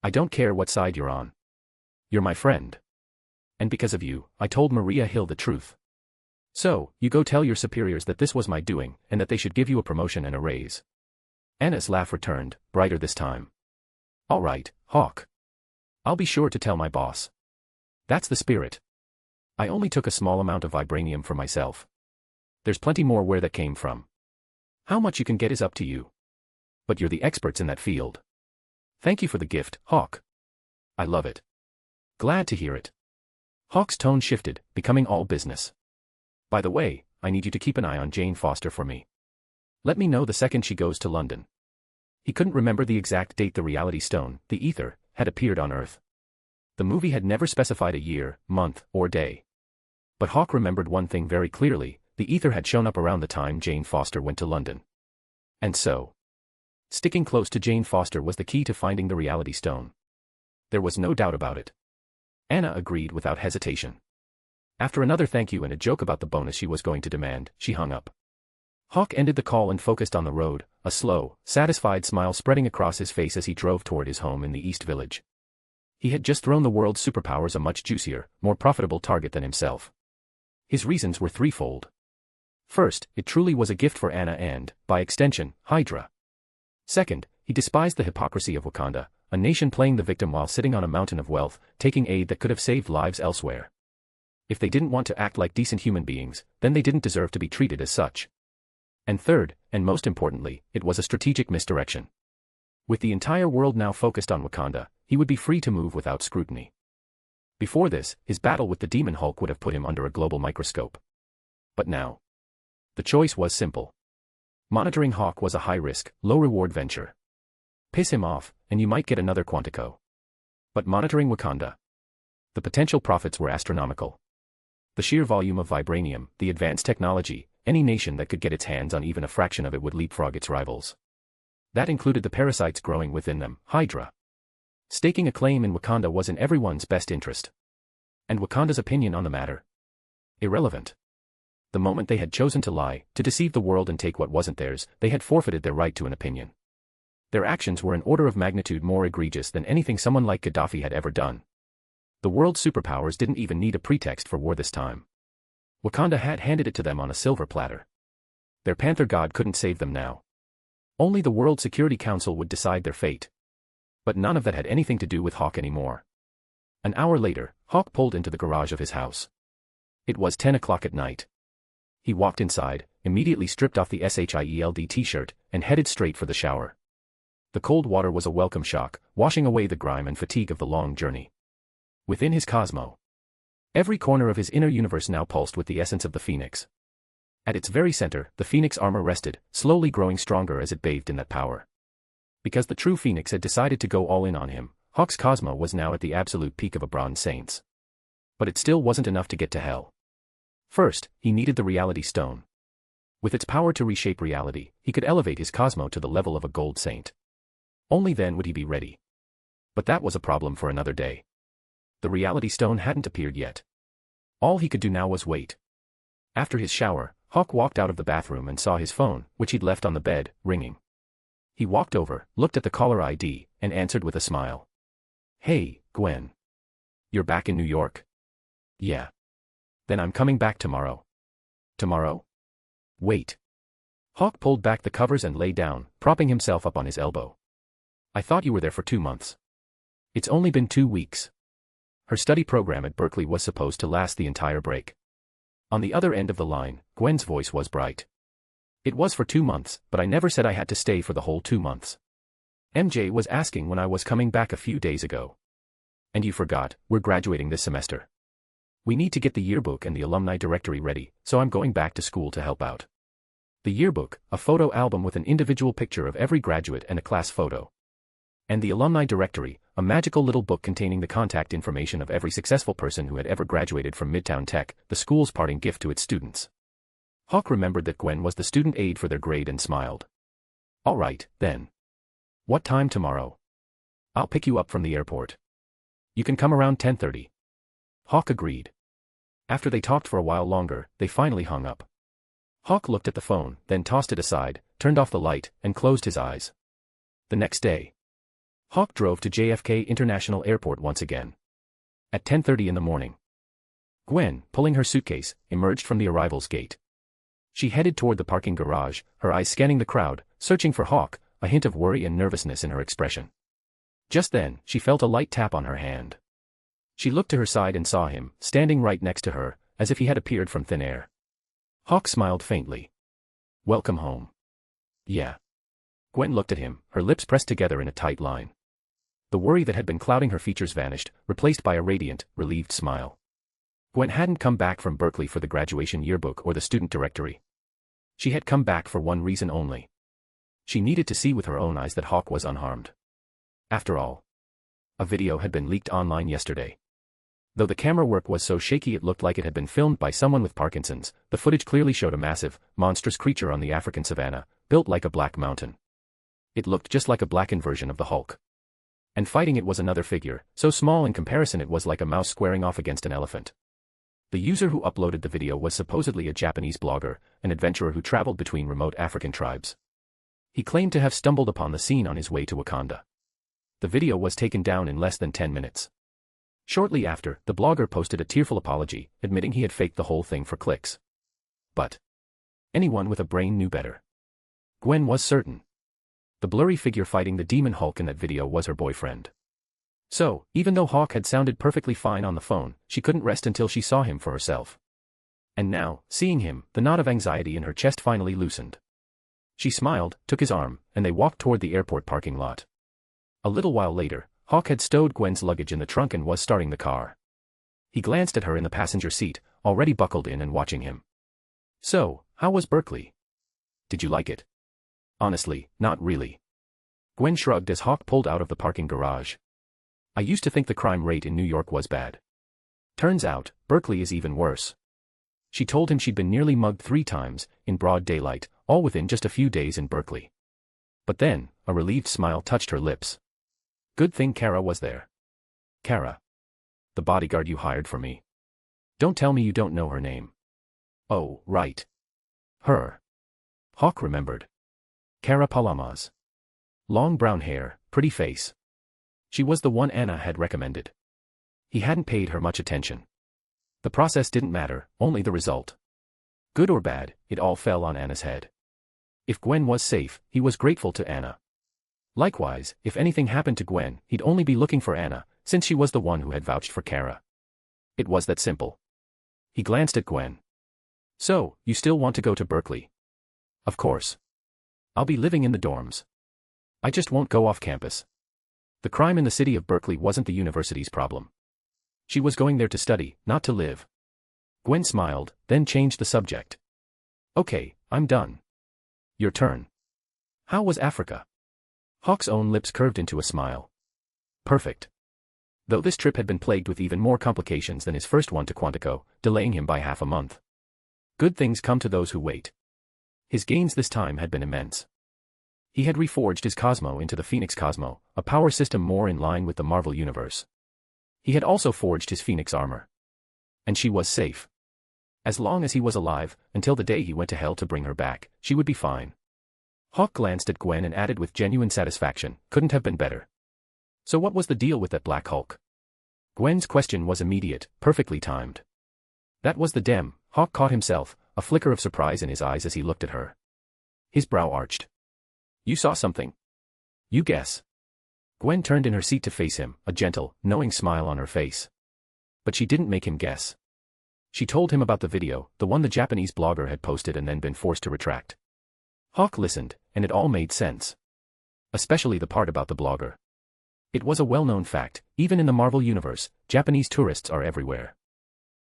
I don't care what side you're on. You're my friend. And because of you, I told Maria Hill the truth. So, you go tell your superiors that this was my doing, and that they should give you a promotion and a raise. Anna's laugh returned, brighter this time. All right, Hawk. I'll be sure to tell my boss. That's the spirit. I only took a small amount of vibranium for myself. There's plenty more where that came from. How much you can get is up to you. But you're the experts in that field. Thank you for the gift, Hawk. I love it. Glad to hear it. Hawk's tone shifted, becoming all business. By the way, I need you to keep an eye on Jane Foster for me. Let me know the second she goes to London. He couldn't remember the exact date the Reality Stone, the Ether, had appeared on Earth. The movie had never specified a year, month, or day. But Hawk remembered one thing very clearly, the Ether had shown up around the time Jane Foster went to London. And so, Sticking close to Jane Foster was the key to finding the reality stone. There was no doubt about it. Anna agreed without hesitation. After another thank you and a joke about the bonus she was going to demand, she hung up. Hawk ended the call and focused on the road, a slow, satisfied smile spreading across his face as he drove toward his home in the East Village. He had just thrown the world's superpowers a much juicier, more profitable target than himself. His reasons were threefold. First, it truly was a gift for Anna and, by extension, Hydra. Second, he despised the hypocrisy of Wakanda, a nation playing the victim while sitting on a mountain of wealth, taking aid that could have saved lives elsewhere. If they didn't want to act like decent human beings, then they didn't deserve to be treated as such. And third, and most importantly, it was a strategic misdirection. With the entire world now focused on Wakanda, he would be free to move without scrutiny. Before this, his battle with the Demon Hulk would have put him under a global microscope. But now, the choice was simple. Monitoring Hawk was a high-risk, low-reward venture. Piss him off, and you might get another Quantico. But monitoring Wakanda, the potential profits were astronomical. The sheer volume of vibranium, the advanced technology, any nation that could get its hands on even a fraction of it would leapfrog its rivals. That included the parasites growing within them, Hydra. Staking a claim in Wakanda was in everyone's best interest. And Wakanda's opinion on the matter? Irrelevant. The moment they had chosen to lie, to deceive the world and take what wasn't theirs, they had forfeited their right to an opinion. Their actions were an order of magnitude more egregious than anything someone like Gaddafi had ever done. The world's superpowers didn't even need a pretext for war this time. Wakanda had handed it to them on a silver platter. Their Panther God couldn't save them now. Only the World Security Council would decide their fate. But none of that had anything to do with Hawk anymore. An hour later, Hawk pulled into the garage of his house. It was 10 o'clock at night. He walked inside, immediately stripped off the SHIELD t-shirt, and headed straight for the shower. The cold water was a welcome shock, washing away the grime and fatigue of the long journey. Within his cosmo, every corner of his inner universe now pulsed with the essence of the Phoenix. At its very center, the Phoenix armor rested, slowly growing stronger as it bathed in that power. Because the true Phoenix had decided to go all in on him, Hawk's cosmo was now at the absolute peak of a bronze saint's. But it still wasn't enough to get to hell. First, he needed the reality stone. With its power to reshape reality, he could elevate his cosmo to the level of a gold saint. Only then would he be ready. But that was a problem for another day. The reality stone hadn't appeared yet. All he could do now was wait. After his shower, Hawk walked out of the bathroom and saw his phone, which he'd left on the bed, ringing. He walked over, looked at the caller ID, and answered with a smile. "Hey, Gwen. You're back in New York?" "Yeah. Then I'm coming back tomorrow." "Tomorrow?" "Wait." Hawk pulled back the covers and lay down, propping himself up on his elbow. "I thought you were there for 2 months." "It's only been 2 weeks." Her study program at Berkeley was supposed to last the entire break. On the other end of the line, Gwen's voice was bright. "It was for 2 months, but I never said I had to stay for the whole 2 months. MJ was asking when I was coming back a few days ago. And you forgot, we're graduating this semester. We need to get the yearbook and the alumni directory ready, so I'm going back to school to help out. The yearbook, a photo album with an individual picture of every graduate and a class photo. And the alumni directory, a magical little book containing the contact information of every successful person who had ever graduated from Midtown Tech, the school's parting gift to its students." Hawk remembered that Gwen was the student aide for their grade and smiled. "All right, then. What time tomorrow?" "I'll pick you up from the airport. You can come around 10:30. Hawk agreed. After they talked for a while longer, they finally hung up. Hawk looked at the phone, then tossed it aside, turned off the light, and closed his eyes. The next day, Hawk drove to JFK International Airport once again. At 10:30 in the morning, Gwen, pulling her suitcase, emerged from the arrivals gate. She headed toward the parking garage, her eyes scanning the crowd, searching for Hawk, a hint of worry and nervousness in her expression. Just then, she felt a light tap on her hand. She looked to her side and saw him, standing right next to her, as if he had appeared from thin air. Hawk smiled faintly. "Welcome home." "Yeah." Gwen looked at him, her lips pressed together in a tight line. The worry that had been clouding her features vanished, replaced by a radiant, relieved smile. Gwen hadn't come back from Berkeley for the graduation yearbook or the student directory. She had come back for one reason only. She needed to see with her own eyes that Hawk was unharmed. After all, a video had been leaked online yesterday. Though the camera work was so shaky it looked like it had been filmed by someone with Parkinson's, the footage clearly showed a massive, monstrous creature on the African savanna, built like a black mountain. It looked just like a blackened version of the Hulk. And fighting it was another figure, so small in comparison it was like a mouse squaring off against an elephant. The user who uploaded the video was supposedly a Japanese blogger, an adventurer who traveled between remote African tribes. He claimed to have stumbled upon the scene on his way to Wakanda. The video was taken down in less than 10 minutes. Shortly after, the blogger posted a tearful apology, admitting he had faked the whole thing for clicks. But anyone with a brain knew better. Gwen was certain. The blurry figure fighting the demon Hulk in that video was her boyfriend. So, even though Hawk had sounded perfectly fine on the phone, she couldn't rest until she saw him for herself. And now, seeing him, the knot of anxiety in her chest finally loosened. She smiled, took his arm, and they walked toward the airport parking lot. A little while later, Hawk had stowed Gwen's luggage in the trunk and was starting the car. He glanced at her in the passenger seat, already buckled in and watching him. So, how was Berkeley? Did you like it? Honestly, not really. Gwen shrugged as Hawk pulled out of the parking garage. I used to think the crime rate in New York was bad. Turns out, Berkeley is even worse. She told him she'd been nearly mugged 3 times, in broad daylight, all within just a few days in Berkeley. But then, a relieved smile touched her lips. Good thing Kara was there. Kara. The bodyguard you hired for me. Don't tell me you don't know her name. Oh, right. Her. Hawk remembered. Kara Palamas. Long brown hair, pretty face. She was the one Anna had recommended. He hadn't paid her much attention. The process didn't matter, only the result. Good or bad, it all fell on Anna's head. If Gwen was safe, he was grateful to Anna. Likewise, if anything happened to Gwen, he'd only be looking for Anna, since she was the one who had vouched for Kara. It was that simple. He glanced at Gwen. So, you still want to go to Berkeley? Of course. I'll be living in the dorms. I just won't go off campus. The crime in the city of Berkeley wasn't the university's problem. She was going there to study, not to live. Gwen smiled, then changed the subject. Okay, I'm done. Your turn. How was Africa? Hawk's own lips curved into a smile. Perfect. Though this trip had been plagued with even more complications than his first one to Quantico, delaying him by half a month. Good things come to those who wait. His gains this time had been immense. He had reforged his Cosmo into the Phoenix Cosmo, a power system more in line with the Marvel Universe. He had also forged his Phoenix armor. And she was safe. As long as he was alive, until the day he went to hell to bring her back, she would be fine. Hawk glanced at Gwen and added with genuine satisfaction, couldn't have been better. So what was the deal with that Black Hulk? Gwen's question was immediate, perfectly timed. That was the dem. Hawk caught himself, a flicker of surprise in his eyes as he looked at her. His brow arched. You saw something. You guess. Gwen turned in her seat to face him, a gentle, knowing smile on her face. But she didn't make him guess. She told him about the video, the one the Japanese blogger had posted and then been forced to retract. Hawk listened, and it all made sense. Especially the part about the blogger. It was a well-known fact, even in the Marvel Universe, Japanese tourists are everywhere.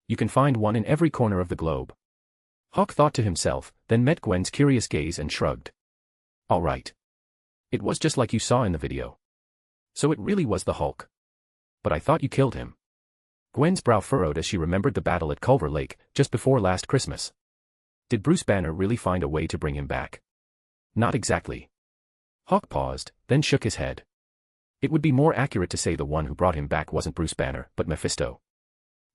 You can find one in every corner of the globe. Hawk thought to himself, then met Gwen's curious gaze and shrugged. All right. It was just like you saw in the video. So it really was the Hulk. But I thought you killed him. Gwen's brow furrowed as she remembered the battle at Culver Lake, just before last Christmas. Did Bruce Banner really find a way to bring him back? Not exactly. Hawk paused, then shook his head. It would be more accurate to say the one who brought him back wasn't Bruce Banner, but Mephisto.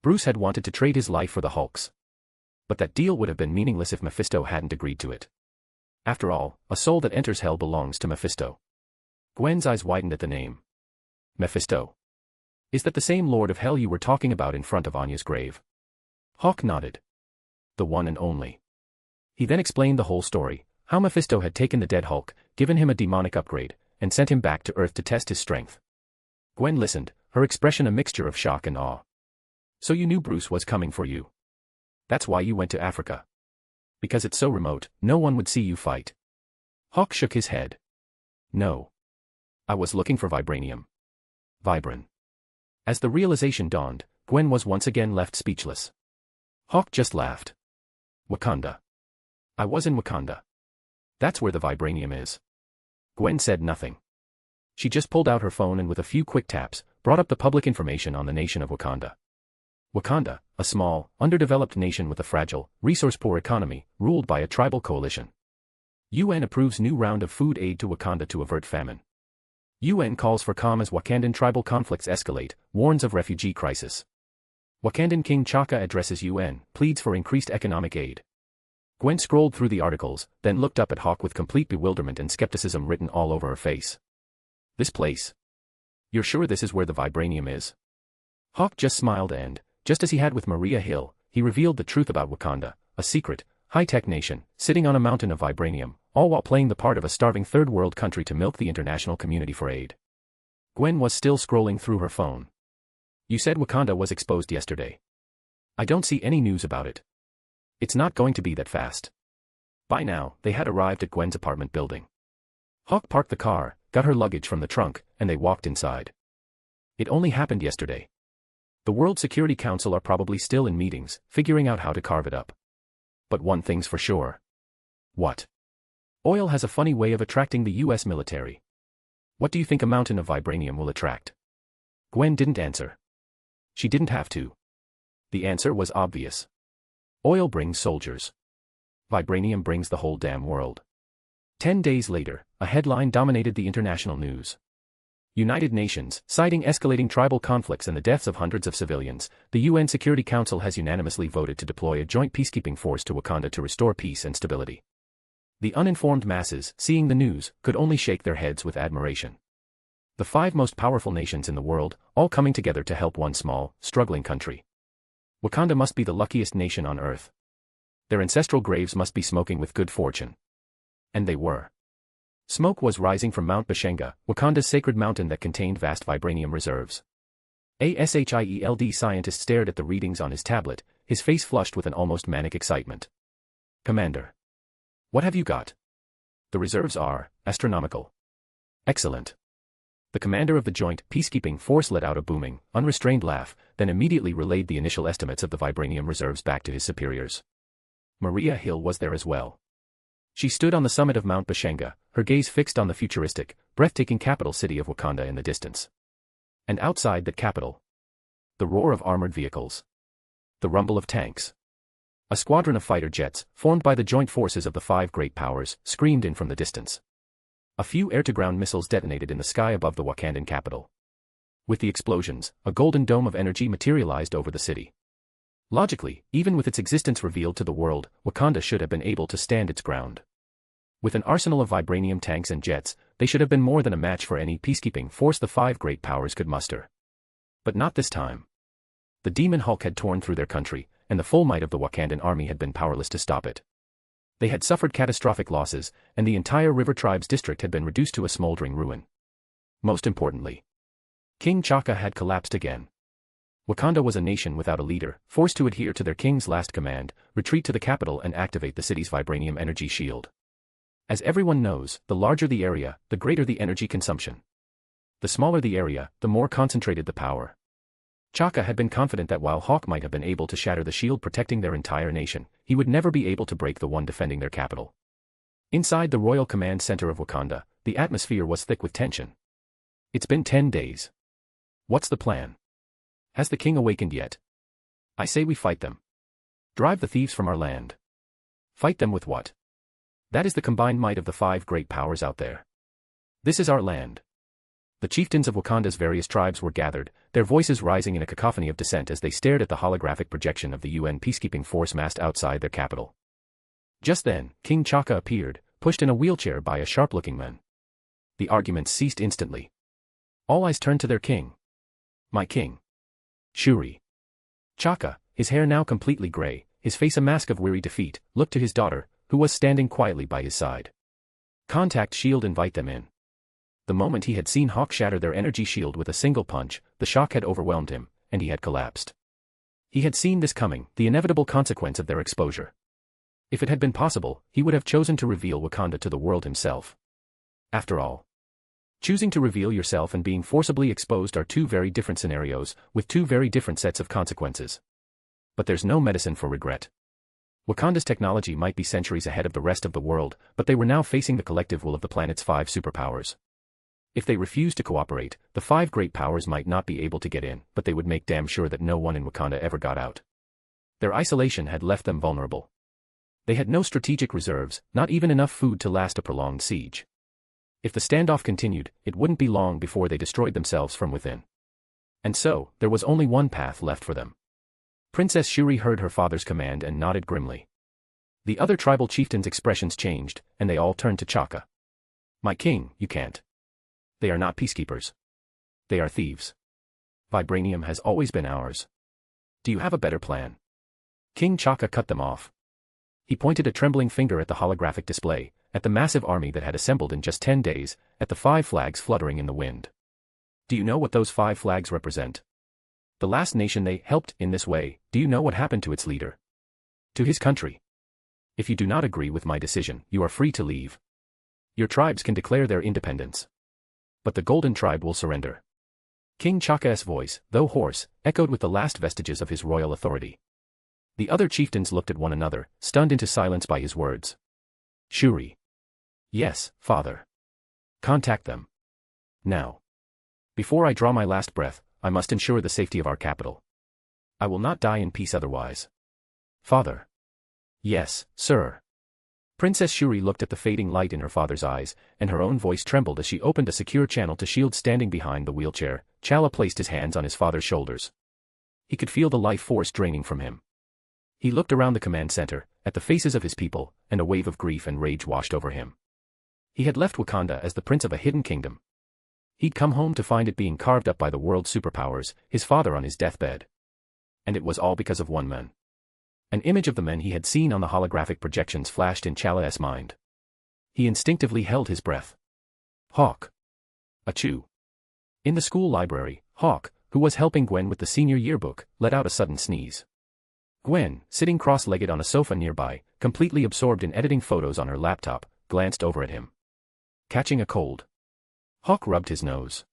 Bruce had wanted to trade his life for the Hulk's. But that deal would have been meaningless if Mephisto hadn't agreed to it. After all, a soul that enters hell belongs to Mephisto. Gwen's eyes widened at the name. Mephisto. Is that the same Lord of Hell you were talking about in front of Anya's grave? Hawk nodded. The one and only. He then explained the whole story, how Mephisto had taken the dead Hulk, given him a demonic upgrade, and sent him back to Earth to test his strength. Gwen listened, her expression a mixture of shock and awe. So you knew Bruce was coming for you. That's why you went to Africa. Because it's so remote, no one would see you fight. Hawk shook his head. No. I was looking for vibranium. Vibran. As the realization dawned, Gwen was once again left speechless. Hawk just laughed. Wakanda. I was in Wakanda. That's where the vibranium is. Gwen said nothing. She just pulled out her phone and with a few quick taps, brought up the public information on the nation of Wakanda. Wakanda, a small, underdeveloped nation with a fragile, resource-poor economy, ruled by a tribal coalition. UN approves new round of food aid to Wakanda to avert famine. UN calls for calm as Wakandan tribal conflicts escalate, warns of refugee crisis. Wakandan King Chaka addresses UN, pleads for increased economic aid. Gwen scrolled through the articles, then looked up at Hawk with complete bewilderment and skepticism written all over her face. This place. You're sure this is where the vibranium is? Hawk just smiled and, just as he had with Maria Hill, he revealed the truth about Wakanda, a secret, high-tech nation, sitting on a mountain of vibranium, all while playing the part of a starving third-world country to milk the international community for aid. Gwen was still scrolling through her phone. You said Wakanda was exposed yesterday. I don't see any news about it. It's not going to be that fast. By now, they had arrived at Gwen's apartment building. Hawk parked the car, got her luggage from the trunk, and they walked inside. It only happened yesterday. The World Security Council are probably still in meetings, figuring out how to carve it up. But one thing's for sure. What? Oil has a funny way of attracting the US military. What do you think a mountain of vibranium will attract? Gwen didn't answer. She didn't have to. The answer was obvious. Oil brings soldiers. Vibranium brings the whole damn world. 10 days later, a headline dominated the international news. United Nations, citing escalating tribal conflicts and the deaths of hundreds of civilians, the UN Security Council has unanimously voted to deploy a joint peacekeeping force to Wakanda to restore peace and stability. The uninformed masses, seeing the news, could only shake their heads with admiration. The 5 most powerful nations in the world, all coming together to help one small, struggling country. Wakanda must be the luckiest nation on earth. Their ancestral graves must be smoking with good fortune. And they were. Smoke was rising from Mount Bashenga, Wakanda's sacred mountain that contained vast vibranium reserves. A SHIELD scientist stared at the readings on his tablet, his face flushed with an almost manic excitement. Commander. What have you got? The reserves are astronomical. Excellent. The commander of the Joint Peacekeeping Force let out a booming, unrestrained laugh, then immediately relayed the initial estimates of the vibranium reserves back to his superiors. Maria Hill was there as well. She stood on the summit of Mount Bashenga, her gaze fixed on the futuristic, breathtaking capital city of Wakanda in the distance. And outside that capital, the roar of armored vehicles. The rumble of tanks. A squadron of fighter jets, formed by the joint forces of the 5 great powers, screamed in from the distance. A few air-to-ground missiles detonated in the sky above the Wakandan capital. With the explosions, a golden dome of energy materialized over the city. Logically, even with its existence revealed to the world, Wakanda should have been able to stand its ground. With an arsenal of vibranium tanks and jets, they should have been more than a match for any peacekeeping force the 5 great powers could muster. But not this time. The Demon Hulk had torn through their country, and the full might of the Wakandan army had been powerless to stop it. They had suffered catastrophic losses, and the entire River Tribes district had been reduced to a smoldering ruin. Most importantly, King Chaka had collapsed again. Wakanda was a nation without a leader, forced to adhere to their king's last command, retreat to the capital and activate the city's vibranium energy shield. As everyone knows, the larger the area, the greater the energy consumption. The smaller the area, the more concentrated the power. Chaka had been confident that while Hawk might have been able to shatter the shield protecting their entire nation, he would never be able to break the one defending their capital. Inside the Royal Command Center of Wakanda, the atmosphere was thick with tension. It's been 10 days. What's the plan? Has the king awakened yet? I say we fight them. Drive the thieves from our land. Fight them with what? That is the combined might of the 5 great powers out there. This is our land. The chieftains of Wakanda's various tribes were gathered, their voices rising in a cacophony of dissent as they stared at the holographic projection of the UN peacekeeping force massed outside their capital. Just then, King Chaka appeared, pushed in a wheelchair by a sharp-looking man. The arguments ceased instantly. All eyes turned to their king. My king. Shuri. Chaka, his hair now completely gray, his face a mask of weary defeat, looked to his daughter, who was standing quietly by his side. Contact shield, invite them in. The moment he had seen Hawk shatter their energy shield with a single punch, the shock had overwhelmed him, and he had collapsed. He had seen this coming, the inevitable consequence of their exposure. If it had been possible, he would have chosen to reveal Wakanda to the world himself. After all, choosing to reveal yourself and being forcibly exposed are 2 very different scenarios, with 2 very different sets of consequences. But there's no medicine for regret. Wakanda's technology might be centuries ahead of the rest of the world, but they were now facing the collective will of the planet's 5 superpowers. If they refused to cooperate, the 5 great powers might not be able to get in, but they would make damn sure that no one in Wakanda ever got out. Their isolation had left them vulnerable. They had no strategic reserves, not even enough food to last a prolonged siege. If the standoff continued, it wouldn't be long before they destroyed themselves from within. And so, there was only one path left for them. Princess Shuri heard her father's command and nodded grimly. The other tribal chieftains' expressions changed, and they all turned to Chaka. My king, you can't. They are not peacekeepers. They are thieves. Vibranium has always been ours. Do you have a better plan? King Chaka cut them off. He pointed a trembling finger at the holographic display, at the massive army that had assembled in just 10 days, at the 5 flags fluttering in the wind. Do you know what those 5 flags represent? The last nation they helped in this way, do you know what happened to its leader? To his country. If you do not agree with my decision, you are free to leave. Your tribes can declare their independence. But the Golden Tribe will surrender. King Chaka's voice, though hoarse, echoed with the last vestiges of his royal authority. The other chieftains looked at one another, stunned into silence by his words. Shuri. Yes, father. Contact them. Now. Before I draw my last breath, I must ensure the safety of our capital. I will not die in peace otherwise. Father. Yes, sir. Princess Shuri looked at the fading light in her father's eyes, and her own voice trembled as she opened a secure channel to shield standing behind the wheelchair. Chala placed his hands on his father's shoulders. He could feel the life force draining from him. He looked around the command center, at the faces of his people, and a wave of grief and rage washed over him. He had left Wakanda as the prince of a hidden kingdom. He'd come home to find it being carved up by the world's superpowers, his father on his deathbed. And it was all because of one man. An image of the men he had seen on the holographic projections flashed in Chala's mind. He instinctively held his breath. Hawk. Achoo. In the school library, Hawk, who was helping Gwen with the senior yearbook, let out a sudden sneeze. Gwen, sitting cross-legged on a sofa nearby, completely absorbed in editing photos on her laptop, glanced over at him. Catching a cold. Hawk rubbed his nose.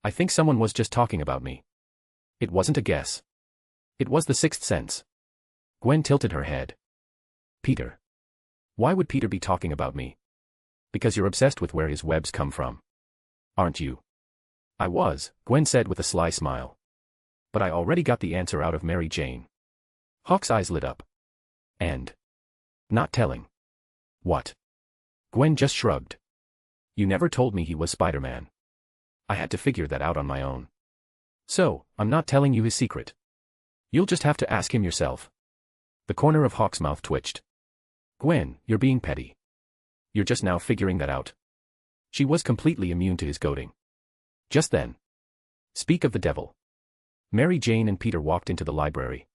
I think someone was just talking about me. It wasn't a guess. It was the sixth sense. Gwen tilted her head. Peter. Why would Peter be talking about me? Because you're obsessed with where his webs come from. Aren't you? I was, Gwen said with a sly smile. But I already got the answer out of Mary Jane. Hawk's eyes lit up. And? Not telling. What? Gwen just shrugged. You never told me he was Spider-Man. I had to figure that out on my own. So, I'm not telling you his secret. You'll just have to ask him yourself. The corner of Hawk's mouth twitched. Gwen, you're being petty. You're just now figuring that out. She was completely immune to his goading. Just then. Speak of the devil. Mary Jane and Peter walked into the library.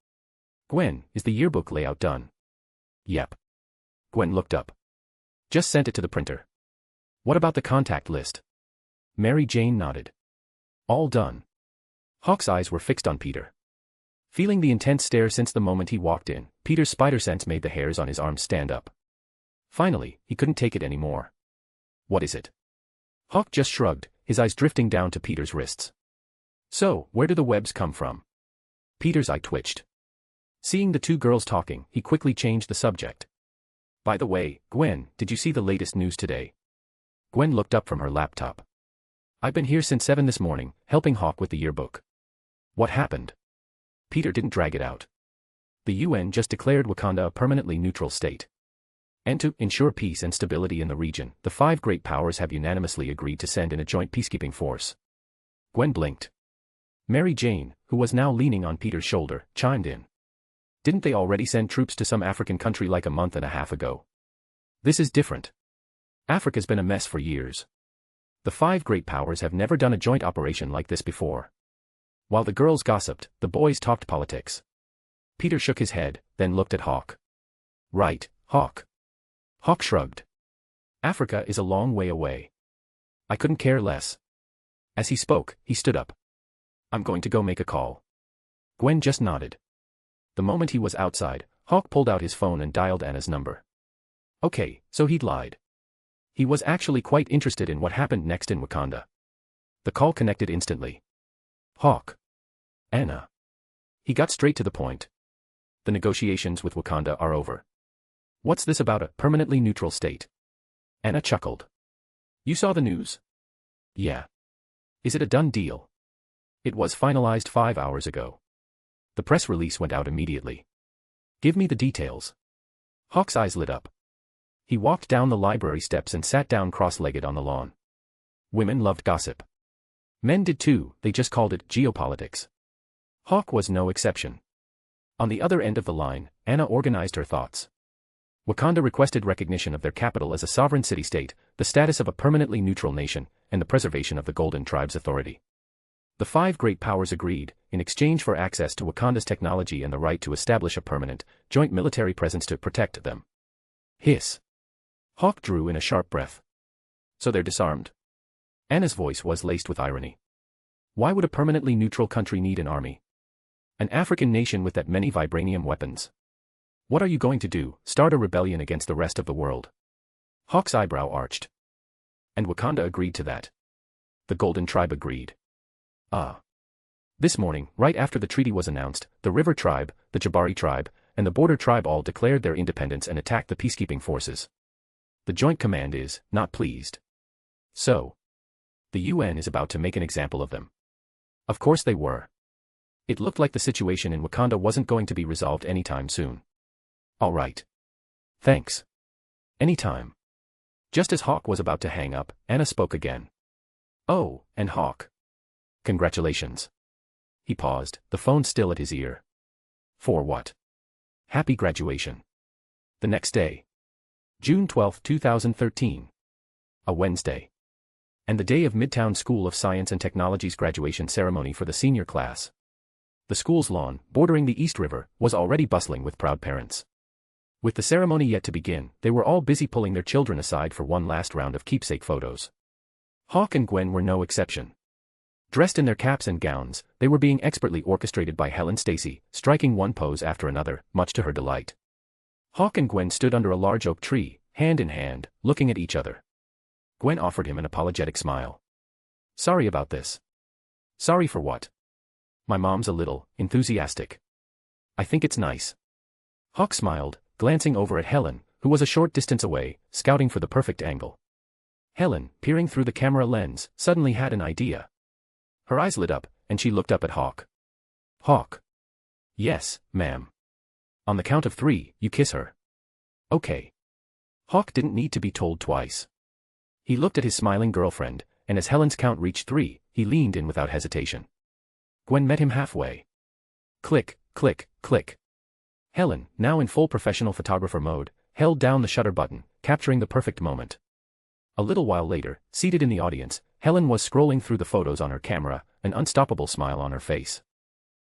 Gwen, is the yearbook layout done? Yep. Gwen looked up. Just sent it to the printer. What about the contact list? Mary Jane nodded. All done. Hawk's eyes were fixed on Peter. Feeling the intense stare since the moment he walked in, Peter's spider sense made the hairs on his arms stand up. Finally, he couldn't take it anymore. What is it? Hawk just shrugged, his eyes drifting down to Peter's wrists. So, where do the webs come from? Peter's eye twitched. Seeing the two girls talking, he quickly changed the subject. By the way, Gwen, did you see the latest news today? Gwen looked up from her laptop. I've been here since 7 this morning, helping Hawk with the yearbook. What happened? Peter didn't drag it out. The UN just declared Wakanda a permanently neutral state. And to ensure peace and stability in the region, the 5 great powers have unanimously agreed to send in a joint peacekeeping force. Gwen blinked. Mary Jane, who was now leaning on Peter's shoulder, chimed in. Didn't they already send troops to some African country like a month and a half ago? This is different. Africa's been a mess for years. The 5 great powers have never done a joint operation like this before. While the girls gossiped, the boys talked politics. Peter shook his head, then looked at Hawk. Right, Hawk. Hawk shrugged. Africa is a long way away. I couldn't care less. As he spoke, he stood up. I'm going to go make a call. Gwen just nodded. The moment he was outside, Hawk pulled out his phone and dialed Anna's number. Okay, so he'd lied. He was actually quite interested in what happened next in Wakanda. The call connected instantly. Hawk. Anna. He got straight to the point. The negotiations with Wakanda are over. What's this about a permanently neutral state? Anna chuckled. You saw the news? Yeah. Is it a done deal? It was finalized 5 hours ago. The press release went out immediately. Give me the details. Hawk's eyes lit up. He walked down the library steps and sat down cross-legged on the lawn. Women loved gossip. Men did too, they just called it geopolitics. Hawk was no exception. On the other end of the line, Anna organized her thoughts. Wakanda requested recognition of their capital as a sovereign city-state, the status of a permanently neutral nation, and the preservation of the Golden Tribe's authority. The five great powers agreed, in exchange for access to Wakanda's technology and the right to establish a permanent, joint military presence to protect them. Hiss. Hawk drew in a sharp breath. So they're disarmed. Anna's voice was laced with irony. Why would a permanently neutral country need an army? An African nation with that many vibranium weapons. What are you going to do, start a rebellion against the rest of the world? Hawk's eyebrow arched. And Wakanda agreed to that. The Golden Tribe agreed. This morning, right after the treaty was announced, the River Tribe, the Jabari Tribe, and the Border Tribe all declared their independence and attacked the peacekeeping forces. The Joint Command is not pleased. So, the UN is about to make an example of them. Of course they were. It looked like the situation in Wakanda wasn't going to be resolved anytime soon. All right. Thanks. Anytime. Just as Hawk was about to hang up, Anna spoke again. Oh, and Hawk. Congratulations. He paused, the phone still at his ear. For what? Happy graduation. The next day. June 12, 2013. A Wednesday. And the day of Midtown School of Science and Technology's graduation ceremony for the senior class. The school's lawn, bordering the East River, was already bustling with proud parents. With the ceremony yet to begin, they were all busy pulling their children aside for one last round of keepsake photos. Hawk and Gwen were no exception. Dressed in their caps and gowns, they were being expertly orchestrated by Helen Stacy, striking one pose after another, much to her delight. Hawk and Gwen stood under a large oak tree, hand in hand, looking at each other. Gwen offered him an apologetic smile. Sorry about this. Sorry for what? My mom's a little enthusiastic. I think it's nice. Hawk smiled, glancing over at Helen, who was a short distance away, scouting for the perfect angle. Helen, peering through the camera lens, suddenly had an idea. Her eyes lit up, and she looked up at Hawk. Hawk. Yes, ma'am. On the count of 3, you kiss her. Okay. Hawk didn't need to be told twice. He looked at his smiling girlfriend, and as Helen's count reached 3, he leaned in without hesitation. Gwen met him halfway. Click, click, click. Helen, now in full professional photographer mode, held down the shutter button, capturing the perfect moment. A little while later, seated in the audience, Helen was scrolling through the photos on her camera, an unstoppable smile on her face.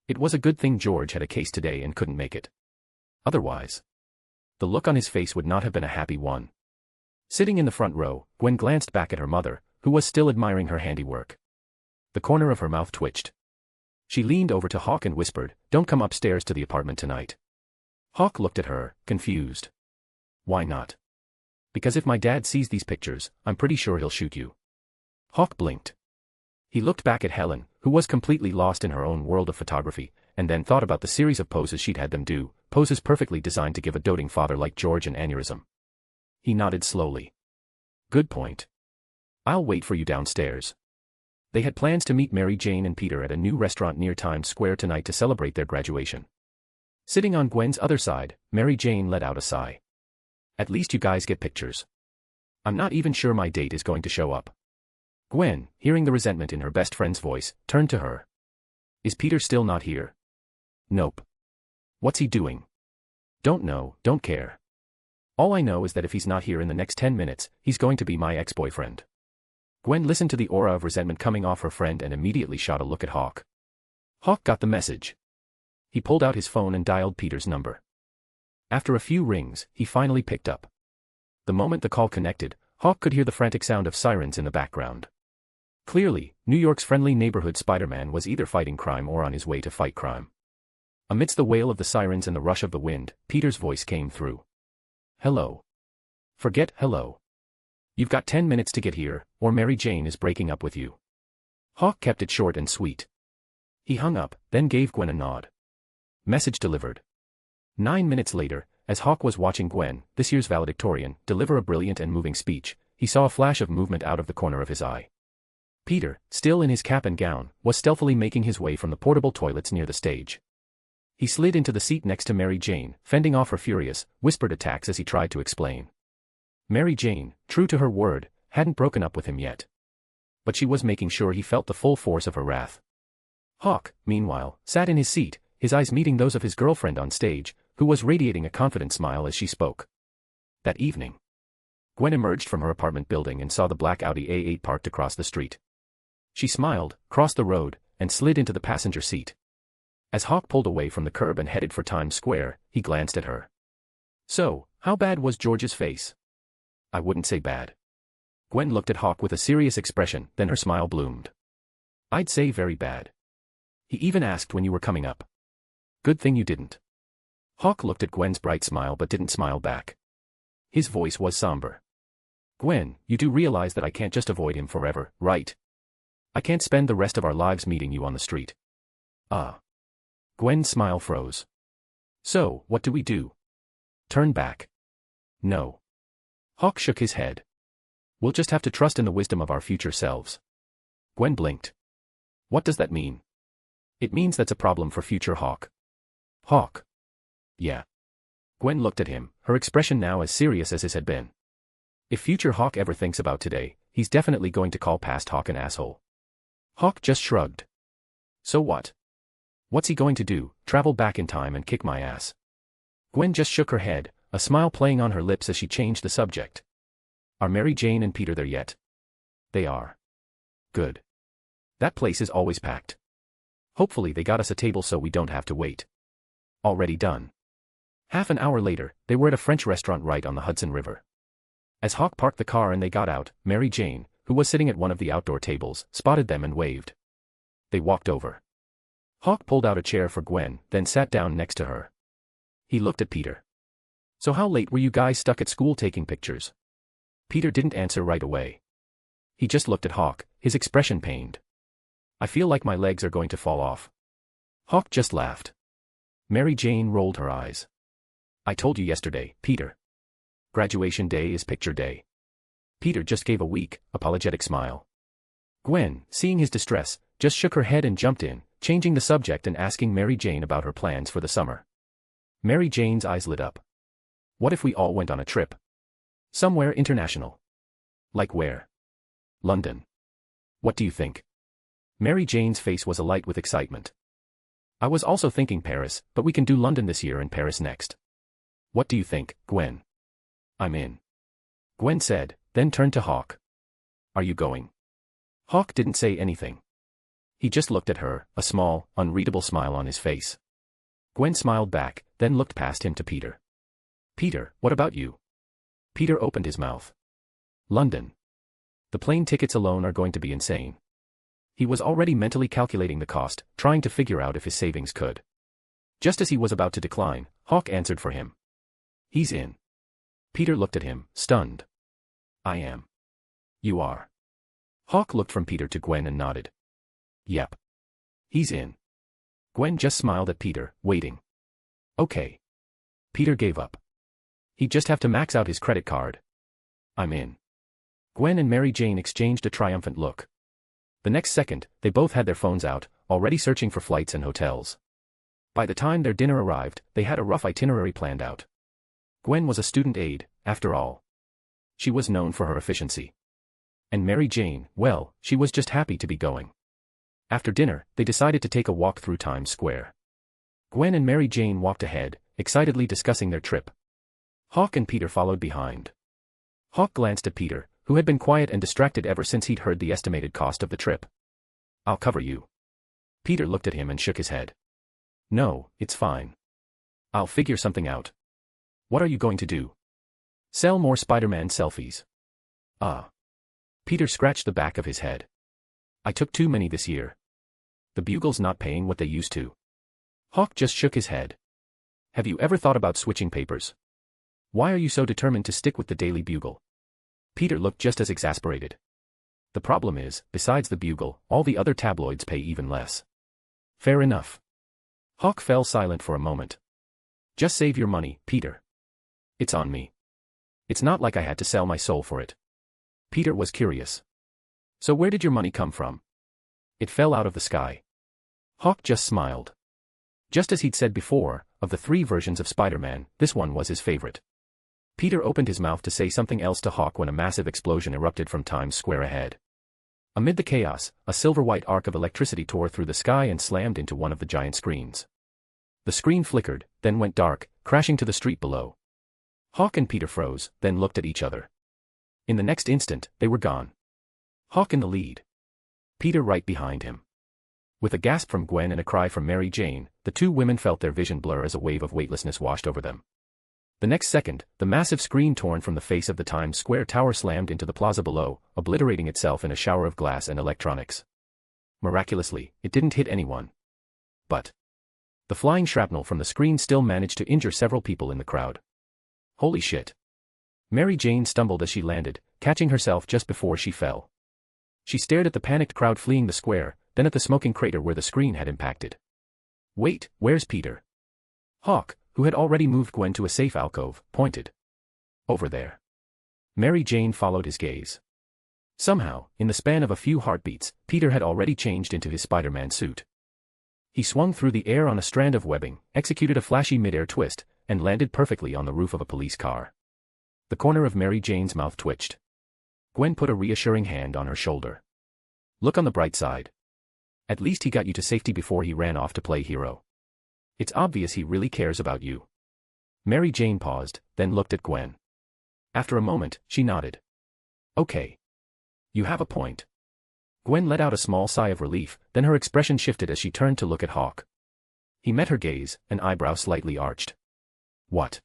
It was a good thing George had a case today and couldn't make it. Otherwise, the look on his face would not have been a happy one. Sitting in the front row, Gwen glanced back at her mother, who was still admiring her handiwork. The corner of her mouth twitched. She leaned over to Hawk and whispered, "Don't come upstairs to the apartment tonight." Hawk looked at her, confused. Why not? Because if my dad sees these pictures, I'm pretty sure he'll shoot you. Hawk blinked. He looked back at Helen, who was completely lost in her own world of photography, and then thought about the series of poses she'd had them do, poses perfectly designed to give a doting father like George an aneurysm. He nodded slowly. Good point. I'll wait for you downstairs. They had plans to meet Mary Jane and Peter at a new restaurant near Times Square tonight to celebrate their graduation. Sitting on Gwen's other side, Mary Jane let out a sigh. At least you guys get pictures. I'm not even sure my date is going to show up. Gwen, hearing the resentment in her best friend's voice, turned to her. Is Peter still not here? Nope. What's he doing? Don't know, don't care. All I know is that if he's not here in the next 10 minutes, he's going to be my ex-boyfriend. Gwen listened to the aura of resentment coming off her friend and immediately shot a look at Hawk. Hawk got the message. He pulled out his phone and dialed Peter's number. After a few rings, he finally picked up. The moment the call connected, Hawk could hear the frantic sound of sirens in the background. Clearly, New York's friendly neighborhood Spider-Man was either fighting crime or on his way to fight crime. Amidst the wail of the sirens and the rush of the wind, Peter's voice came through. Hello. Forget hello. You've got 10 minutes to get here, or Mary Jane is breaking up with you. Hawk kept it short and sweet. He hung up, then gave Gwen a nod. Message delivered. 9 minutes later, as Hawk was watching Gwen, this year's valedictorian, deliver a brilliant and moving speech, he saw a flash of movement out of the corner of his eye. Peter, still in his cap and gown, was stealthily making his way from the portable toilets near the stage. He slid into the seat next to Mary Jane, fending off her furious, whispered attacks as he tried to explain. Mary Jane, true to her word, hadn't broken up with him yet. But she was making sure he felt the full force of her wrath. Hawk, meanwhile, sat in his seat, his eyes meeting those of his girlfriend on stage, who was radiating a confident smile as she spoke. That evening, Gwen emerged from her apartment building and saw the black Audi A8 parked across the street. She smiled, crossed the road, and slid into the passenger seat. As Hawk pulled away from the curb and headed for Times Square, he glanced at her. So, how bad was George's face? I wouldn't say bad. Gwen looked at Hawk with a serious expression, then her smile bloomed. I'd say very bad. He even asked when you were coming up. Good thing you didn't. Hawk looked at Gwen's bright smile but didn't smile back. His voice was somber. Gwen, you do realize that I can't just avoid him forever, right? I can't spend the rest of our lives meeting you on the street. Gwen's smile froze. So, what do we do? Turn back. No. Hawk shook his head. We'll just have to trust in the wisdom of our future selves. Gwen blinked. What does that mean? It means that's a problem for future Hawk. Hawk. Yeah. Gwen looked at him, her expression now as serious as his had been. If future Hawk ever thinks about today, he's definitely going to call past Hawk an asshole. Hawk just shrugged. So what? What's he going to do, travel back in time and kick my ass? Gwen just shook her head, a smile playing on her lips as she changed the subject. Are Mary Jane and Peter there yet? They are. Good. That place is always packed. Hopefully they got us a table so we don't have to wait. Already done. Half an hour later, they were at a French restaurant right on the Hudson River. As Hawk parked the car and they got out, Mary Jane, who was sitting at one of the outdoor tables, spotted them and waved. They walked over. Hawk pulled out a chair for Gwen, then sat down next to her. He looked at Peter. So how late were you guys stuck at school taking pictures? Peter didn't answer right away. He just looked at Hawk, his expression pained. I feel like my legs are going to fall off. Hawk just laughed. Mary Jane rolled her eyes. I told you yesterday, Peter. Graduation day is picture day. Peter just gave a weak, apologetic smile. Gwen, seeing his distress, just shook her head and jumped in, changing the subject and asking Mary Jane about her plans for the summer. Mary Jane's eyes lit up. What if we all went on a trip? Somewhere international. Like where? London. What do you think? Mary Jane's face was alight with excitement. I was also thinking Paris, but we can do London this year and Paris next. What do you think, Gwen? I'm in. Gwen said, then turned to Hawk. Are you going? Hawk didn't say anything. He just looked at her, a small, unreadable smile on his face. Gwen smiled back, then looked past him to Peter. Peter, what about you? Peter opened his mouth. London. The plane tickets alone are going to be insane. He was already mentally calculating the cost, trying to figure out if his savings could. Just as he was about to decline, Hawk answered for him. He's in. Peter looked at him, stunned. I am. You are. Hawk looked from Peter to Gwen and nodded. Yep. He's in. Gwen just smiled at Peter, waiting. Okay. Peter gave up. He'd just have to max out his credit card. I'm in. Gwen and Mary Jane exchanged a triumphant look. The next second, they both had their phones out, already searching for flights and hotels. By the time their dinner arrived, they had a rough itinerary planned out. Gwen was a student aide, after all. She was known for her efficiency. And Mary Jane, well, she was just happy to be going. After dinner, they decided to take a walk through Times Square. Gwen and Mary Jane walked ahead, excitedly discussing their trip. Hawk and Peter followed behind. Hawk glanced at Peter, who had been quiet and distracted ever since he'd heard the estimated cost of the trip. I'll cover you. Peter looked at him and shook his head. No, it's fine. I'll figure something out. What are you going to do? Sell more Spider-Man selfies. Peter scratched the back of his head. I took too many this year. The Bugle's not paying what they used to. Hawk just shook his head. Have you ever thought about switching papers? Why are you so determined to stick with the Daily Bugle? Peter looked just as exasperated. The problem is, besides the Bugle, all the other tabloids pay even less. Fair enough. Hawk fell silent for a moment. Just save your money, Peter. It's on me. It's not like I had to sell my soul for it. Peter was curious. So where did your money come from? It fell out of the sky. Hawk just smiled. Just as he'd said before, of the 3 versions of Spider-Man, this one was his favorite. Peter opened his mouth to say something else to Hawk when a massive explosion erupted from Times Square ahead. Amid the chaos, a silver-white arc of electricity tore through the sky and slammed into one of the giant screens. The screen flickered, then went dark, crashing to the street below. Hawk and Peter froze, then looked at each other. In the next instant, they were gone. Hawk in the lead. Peter right behind him. With a gasp from Gwen and a cry from Mary Jane, the 2 women felt their vision blur as a wave of weightlessness washed over them. The next second, the massive screen torn from the face of the Times Square tower slammed into the plaza below, obliterating itself in a shower of glass and electronics. Miraculously, it didn't hit anyone. But the flying shrapnel from the screen still managed to injure several people in the crowd. Holy shit. Mary Jane stumbled as she landed, catching herself just before she fell. She stared at the panicked crowd fleeing the square, then at the smoking crater where the screen had impacted. Wait, where's Peter? Hawk, who had already moved Gwen to a safe alcove, pointed. Over there. Mary Jane followed his gaze. Somehow, in the span of a few heartbeats, Peter had already changed into his Spider-Man suit. He swung through the air on a strand of webbing, executed a flashy mid-air twist, and landed perfectly on the roof of a police car. The corner of Mary Jane's mouth twitched. Gwen put a reassuring hand on her shoulder. Look on the bright side. At least he got you to safety before he ran off to play hero. It's obvious he really cares about you. Mary Jane paused, then looked at Gwen. After a moment, she nodded. Okay. You have a point. Gwen let out a small sigh of relief, then her expression shifted as she turned to look at Hawk. He met her gaze, an eyebrow slightly arched. What?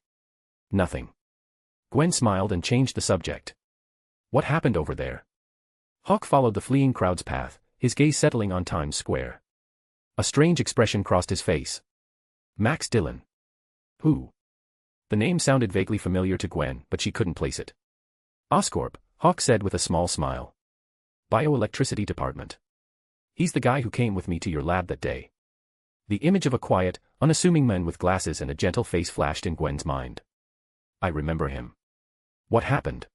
Nothing. Gwen smiled and changed the subject. What happened over there? Hawk followed the fleeing crowd's path, his gaze settling on Times Square. A strange expression crossed his face. Max Dillon. Who? The name sounded vaguely familiar to Gwen, but she couldn't place it. Oscorp, Hawk said with a small smile. Bioelectricity department. He's the guy who came with me to your lab that day. The image of a quiet, unassuming man with glasses and a gentle face flashed in Gwen's mind. I remember him. What happened?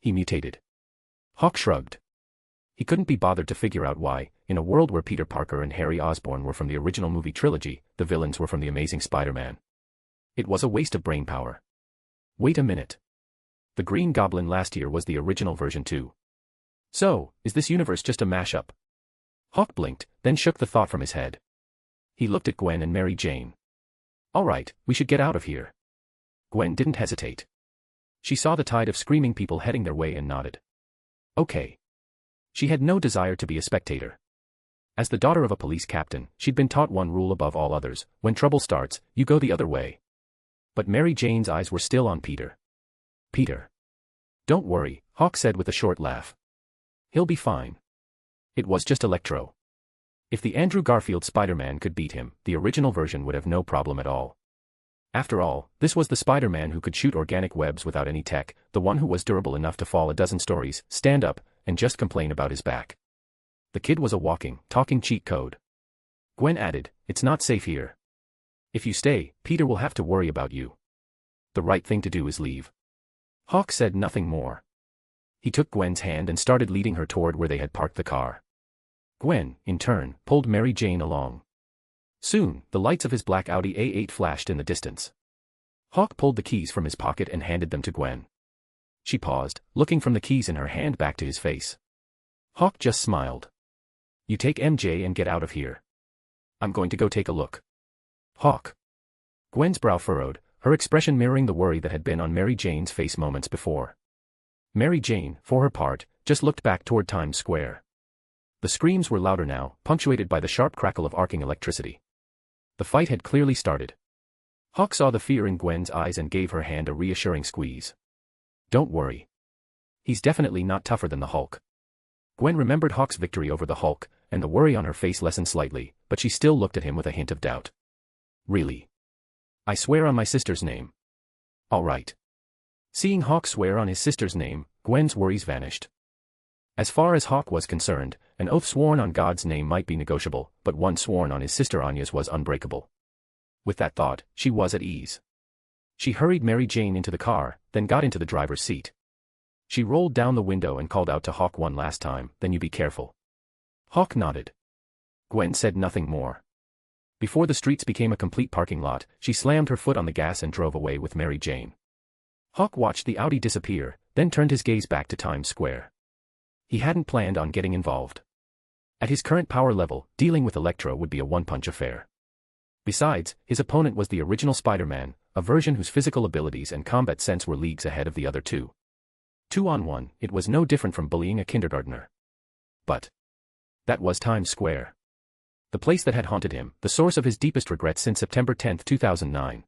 He mutated. Hawk shrugged. He couldn't be bothered to figure out why, in a world where Peter Parker and Harry Osborn were from the original movie trilogy, the villains were from the Amazing Spider-Man. It was a waste of brainpower. Wait a minute. The Green Goblin last year was the original version too. So, is this universe just a mashup? Hawk blinked, then shook the thought from his head. He looked at Gwen and Mary Jane. All right, we should get out of here. Gwen didn't hesitate. She saw the tide of screaming people heading their way and nodded. Okay. She had no desire to be a spectator. As the daughter of a police captain, she'd been taught one rule above all others: when trouble starts, you go the other way. But Mary Jane's eyes were still on Peter. Peter. Don't worry, Hawk said with a short laugh. He'll be fine. It was just Electro. If the Andrew Garfield Spider-Man could beat him, the original version would have no problem at all. After all, this was the Spider-Man who could shoot organic webs without any tech, the one who was durable enough to fall a dozen stories, stand up, and just complain about his back. The kid was a walking, talking cheat code. Gwen added, it's not safe here. If you stay, Peter will have to worry about you. The right thing to do is leave. Hawk said nothing more. He took Gwen's hand and started leading her toward where they had parked the car. Gwen, in turn, pulled Mary Jane along. Soon, the lights of his black Audi A8 flashed in the distance. Hawk pulled the keys from his pocket and handed them to Gwen. She paused, looking from the keys in her hand back to his face. Hawk just smiled. You take MJ and get out of here. I'm going to go take a look. Hawk. Gwen's brow furrowed, her expression mirroring the worry that had been on Mary Jane's face moments before. Mary Jane, for her part, just looked back toward Times Square. The screams were louder now, punctuated by the sharp crackle of arcing electricity. The fight had clearly started. Hawk saw the fear in Gwen's eyes and gave her hand a reassuring squeeze. Don't worry. He's definitely not tougher than the Hulk. Gwen remembered Hawk's victory over the Hulk, and the worry on her face lessened slightly, but she still looked at him with a hint of doubt. Really? I swear on my sister's name. All right. Seeing Hawk swear on his sister's name, Gwen's worries vanished. As far as Hawk was concerned, an oath sworn on God's name might be negotiable, but one sworn on his sister Anya's was unbreakable. With that thought, she was at ease. She hurried Mary Jane into the car, then got into the driver's seat. She rolled down the window and called out to Hawk one last time, then you be careful. Hawk nodded. Gwen said nothing more. Before the streets became a complete parking lot, she slammed her foot on the gas and drove away with Mary Jane. Hawk watched the Audi disappear, then turned his gaze back to Times Square. He hadn't planned on getting involved. At his current power level, dealing with Electro would be a one-punch affair. Besides, his opponent was the original Spider-Man, a version whose physical abilities and combat sense were leagues ahead of the other two. 2-on-1, it was no different from bullying a kindergartner. But that was Times Square. The place that had haunted him, the source of his deepest regrets since September 10, 2009.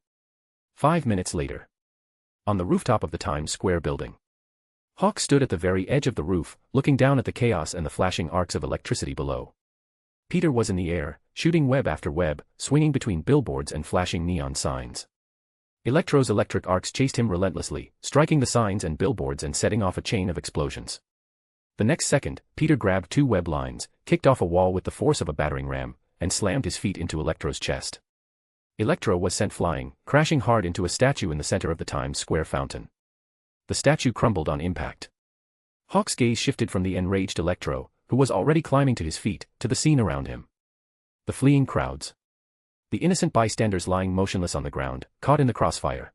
5 minutes later. On the rooftop of the Times Square building. Hawk stood at the very edge of the roof, looking down at the chaos and the flashing arcs of electricity below. Peter was in the air, shooting web after web, swinging between billboards and flashing neon signs. Electro's electric arcs chased him relentlessly, striking the signs and billboards and setting off a chain of explosions. The next second, Peter grabbed 2 web lines, kicked off a wall with the force of a battering ram, and slammed his feet into Electro's chest. Electro was sent flying, crashing hard into a statue in the center of the Times Square fountain. The statue crumbled on impact. Hawk's gaze shifted from the enraged Electro, who was already climbing to his feet, to the scene around him. The fleeing crowds. The innocent bystanders lying motionless on the ground, caught in the crossfire.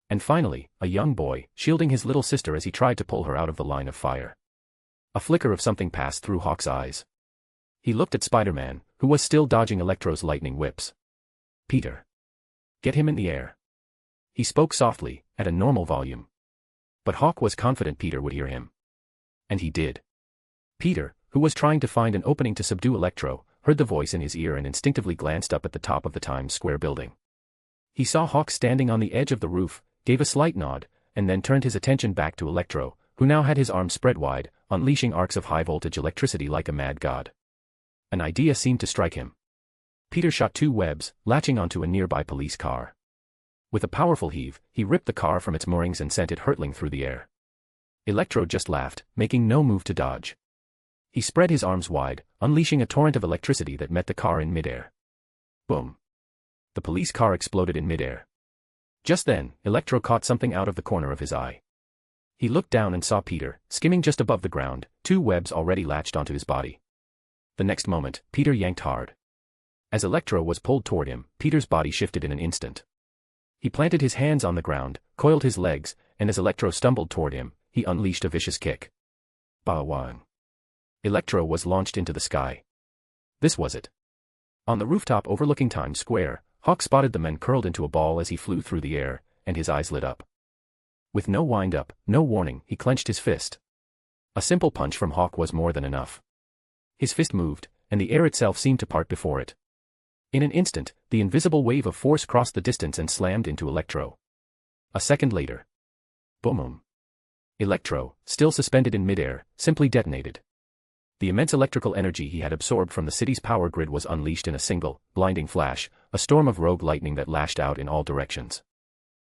And finally, a young boy, shielding his little sister as he tried to pull her out of the line of fire. A flicker of something passed through Hawk's eyes. He looked at Spider-Man, who was still dodging Electro's lightning whips. Peter. Get him in the air. He spoke softly, at a normal volume. But Hawk was confident Peter would hear him. And he did. Peter, who was trying to find an opening to subdue Electro, heard the voice in his ear and instinctively glanced up at the top of the Times Square building. He saw Hawk standing on the edge of the roof, gave a slight nod, and then turned his attention back to Electro, who now had his arms spread wide, unleashing arcs of high-voltage electricity like a mad god. An idea seemed to strike him. Peter shot 2 webs, latching onto a nearby police car. With a powerful heave, he ripped the car from its moorings and sent it hurtling through the air. Electro just laughed, making no move to dodge. He spread his arms wide, unleashing a torrent of electricity that met the car in midair. Boom. The police car exploded in midair. Just then, Electro caught something out of the corner of his eye. He looked down and saw Peter, skimming just above the ground, 2 webs already latched onto his body. The next moment, Peter yanked hard. As Electro was pulled toward him, Peter's body shifted in an instant. He planted his hands on the ground, coiled his legs, and as Electro stumbled toward him, he unleashed a vicious kick. Ba-wang. Electro was launched into the sky. This was it. On the rooftop overlooking Times Square, Hawk spotted the men curled into a ball as he flew through the air, and his eyes lit up. With no wind-up, no warning, he clenched his fist. A simple punch from Hawk was more than enough. His fist moved, and the air itself seemed to part before it. In an instant, the invisible wave of force crossed the distance and slammed into Electro. A second later. Boom. Electro, still suspended in midair, simply detonated. The immense electrical energy he had absorbed from the city's power grid was unleashed in a single, blinding flash, a storm of rogue lightning that lashed out in all directions.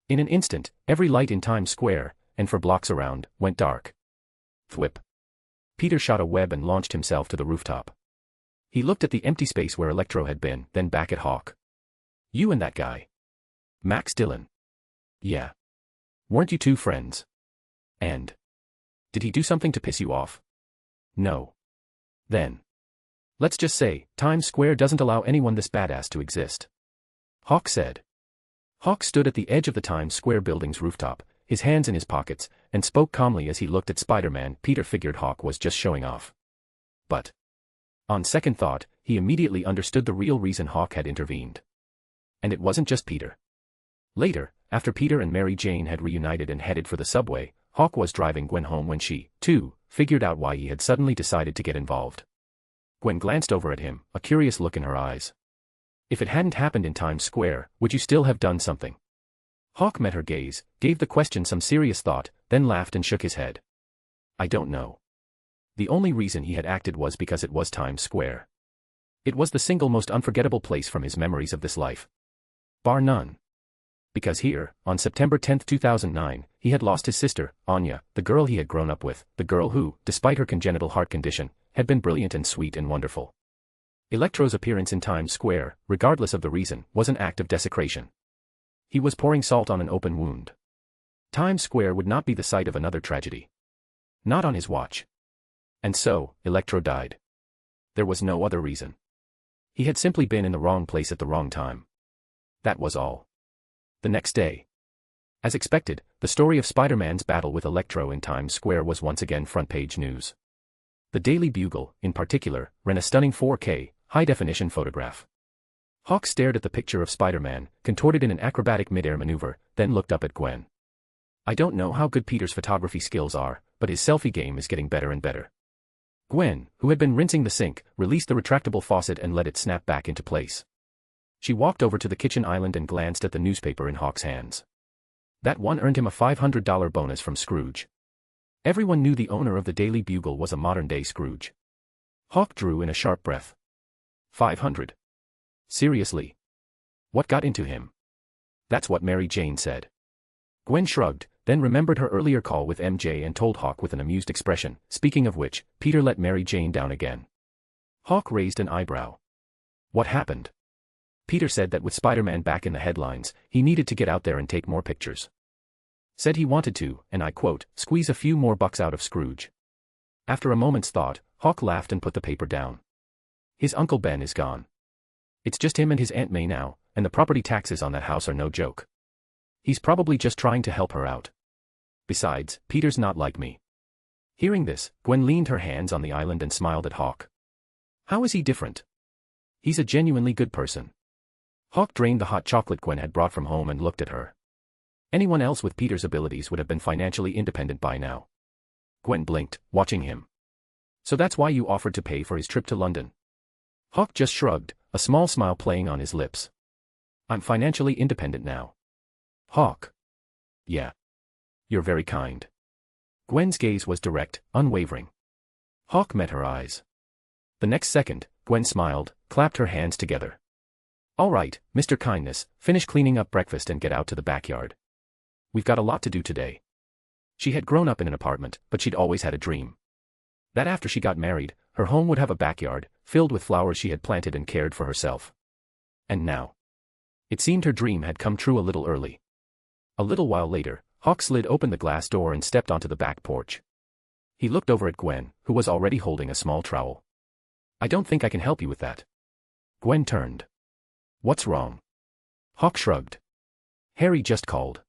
In an instant, every light in Times Square, and for blocks around, went dark. Thwip. Peter shot a web and launched himself to the rooftop. He looked at the empty space where Electro had been, then back at Hawk. You and that guy. Max Dillon. Yeah. Weren't you 2 friends? And did he do something to piss you off? No. Then let's just say, Times Square doesn't allow anyone this badass to exist. Hawk said. Hawk stood at the edge of the Times Square building's rooftop, his hands in his pockets, and spoke calmly as he looked at Spider-Man. Peter figured Hawk was just showing off. But on second thought, he immediately understood the real reason Hawk had intervened. And it wasn't just Peter. Later, after Peter and Mary Jane had reunited and headed for the subway, Hawk was driving Gwen home when she, too, figured out why he had suddenly decided to get involved. Gwen glanced over at him, a curious look in her eyes. If it hadn't happened in Times Square, would you still have done something? Hawk met her gaze, gave the question some serious thought, then laughed and shook his head. I don't know. The only reason he had acted was because it was Times Square. It was the single most unforgettable place from his memories of this life. Bar none. Because here, on September 10, 2009, he had lost his sister, Anya, the girl he had grown up with, the girl who, despite her congenital heart condition, had been brilliant and sweet and wonderful. Electro's appearance in Times Square, regardless of the reason, was an act of desecration. He was pouring salt on an open wound. Times Square would not be the site of another tragedy. Not on his watch. And so, Electro died. There was no other reason. He had simply been in the wrong place at the wrong time. That was all. The next day. As expected, the story of Spider-Man's battle with Electro in Times Square was once again front-page news. The Daily Bugle, in particular, ran a stunning 4K, high-definition photograph. Hawk stared at the picture of Spider-Man, contorted in an acrobatic mid-air maneuver, then looked up at Gwen. I don't know how good Peter's photography skills are, but his selfie game is getting better and better. Gwen, who had been rinsing the sink, released the retractable faucet and let it snap back into place. She walked over to the kitchen island and glanced at the newspaper in Hawk's hands. That one earned him a $500 bonus from Scrooge. Everyone knew the owner of the Daily Bugle was a modern-day Scrooge. Hawk drew in a sharp breath. 500. Seriously? What got into him? That's what Mary Jane said. Gwen shrugged, then remembered her earlier call with MJ and told Hawk with an amused expression, speaking of which, Peter let Mary Jane down again. Hawk raised an eyebrow. What happened? Peter said that with Spider-Man back in the headlines, he needed to get out there and take more pictures. Said he wanted to, and I quote, squeeze a few more bucks out of Scrooge. After a moment's thought, Hawk laughed and put the paper down. His Uncle Ben is gone. It's just him and his Aunt May now, and the property taxes on that house are no joke. He's probably just trying to help her out. Besides, Peter's not like me. Hearing this, Gwen leaned her hands on the island and smiled at Hawk. How is he different? He's a genuinely good person. Hawk drained the hot chocolate Gwen had brought from home and looked at her. Anyone else with Peter's abilities would have been financially independent by now. Gwen blinked, watching him. So that's why you offered to pay for his trip to London? Hawk just shrugged, a small smile playing on his lips. I'm financially independent now. Hawk. Yeah. You're very kind. Gwen's gaze was direct, unwavering. Hawk met her eyes. The next second, Gwen smiled, clapped her hands together. All right, Mr. Kindness, finish cleaning up breakfast and get out to the backyard. We've got a lot to do today. She had grown up in an apartment, but she'd always had a dream. That after she got married, her home would have a backyard, filled with flowers she had planted and cared for herself. And now. It seemed her dream had come true a little early. A little while later, Hawk slid open the glass door and stepped onto the back porch. He looked over at Gwen, who was already holding a small trowel. I don't think I can help you with that. Gwen turned. What's wrong? Hawk shrugged. Harry just called.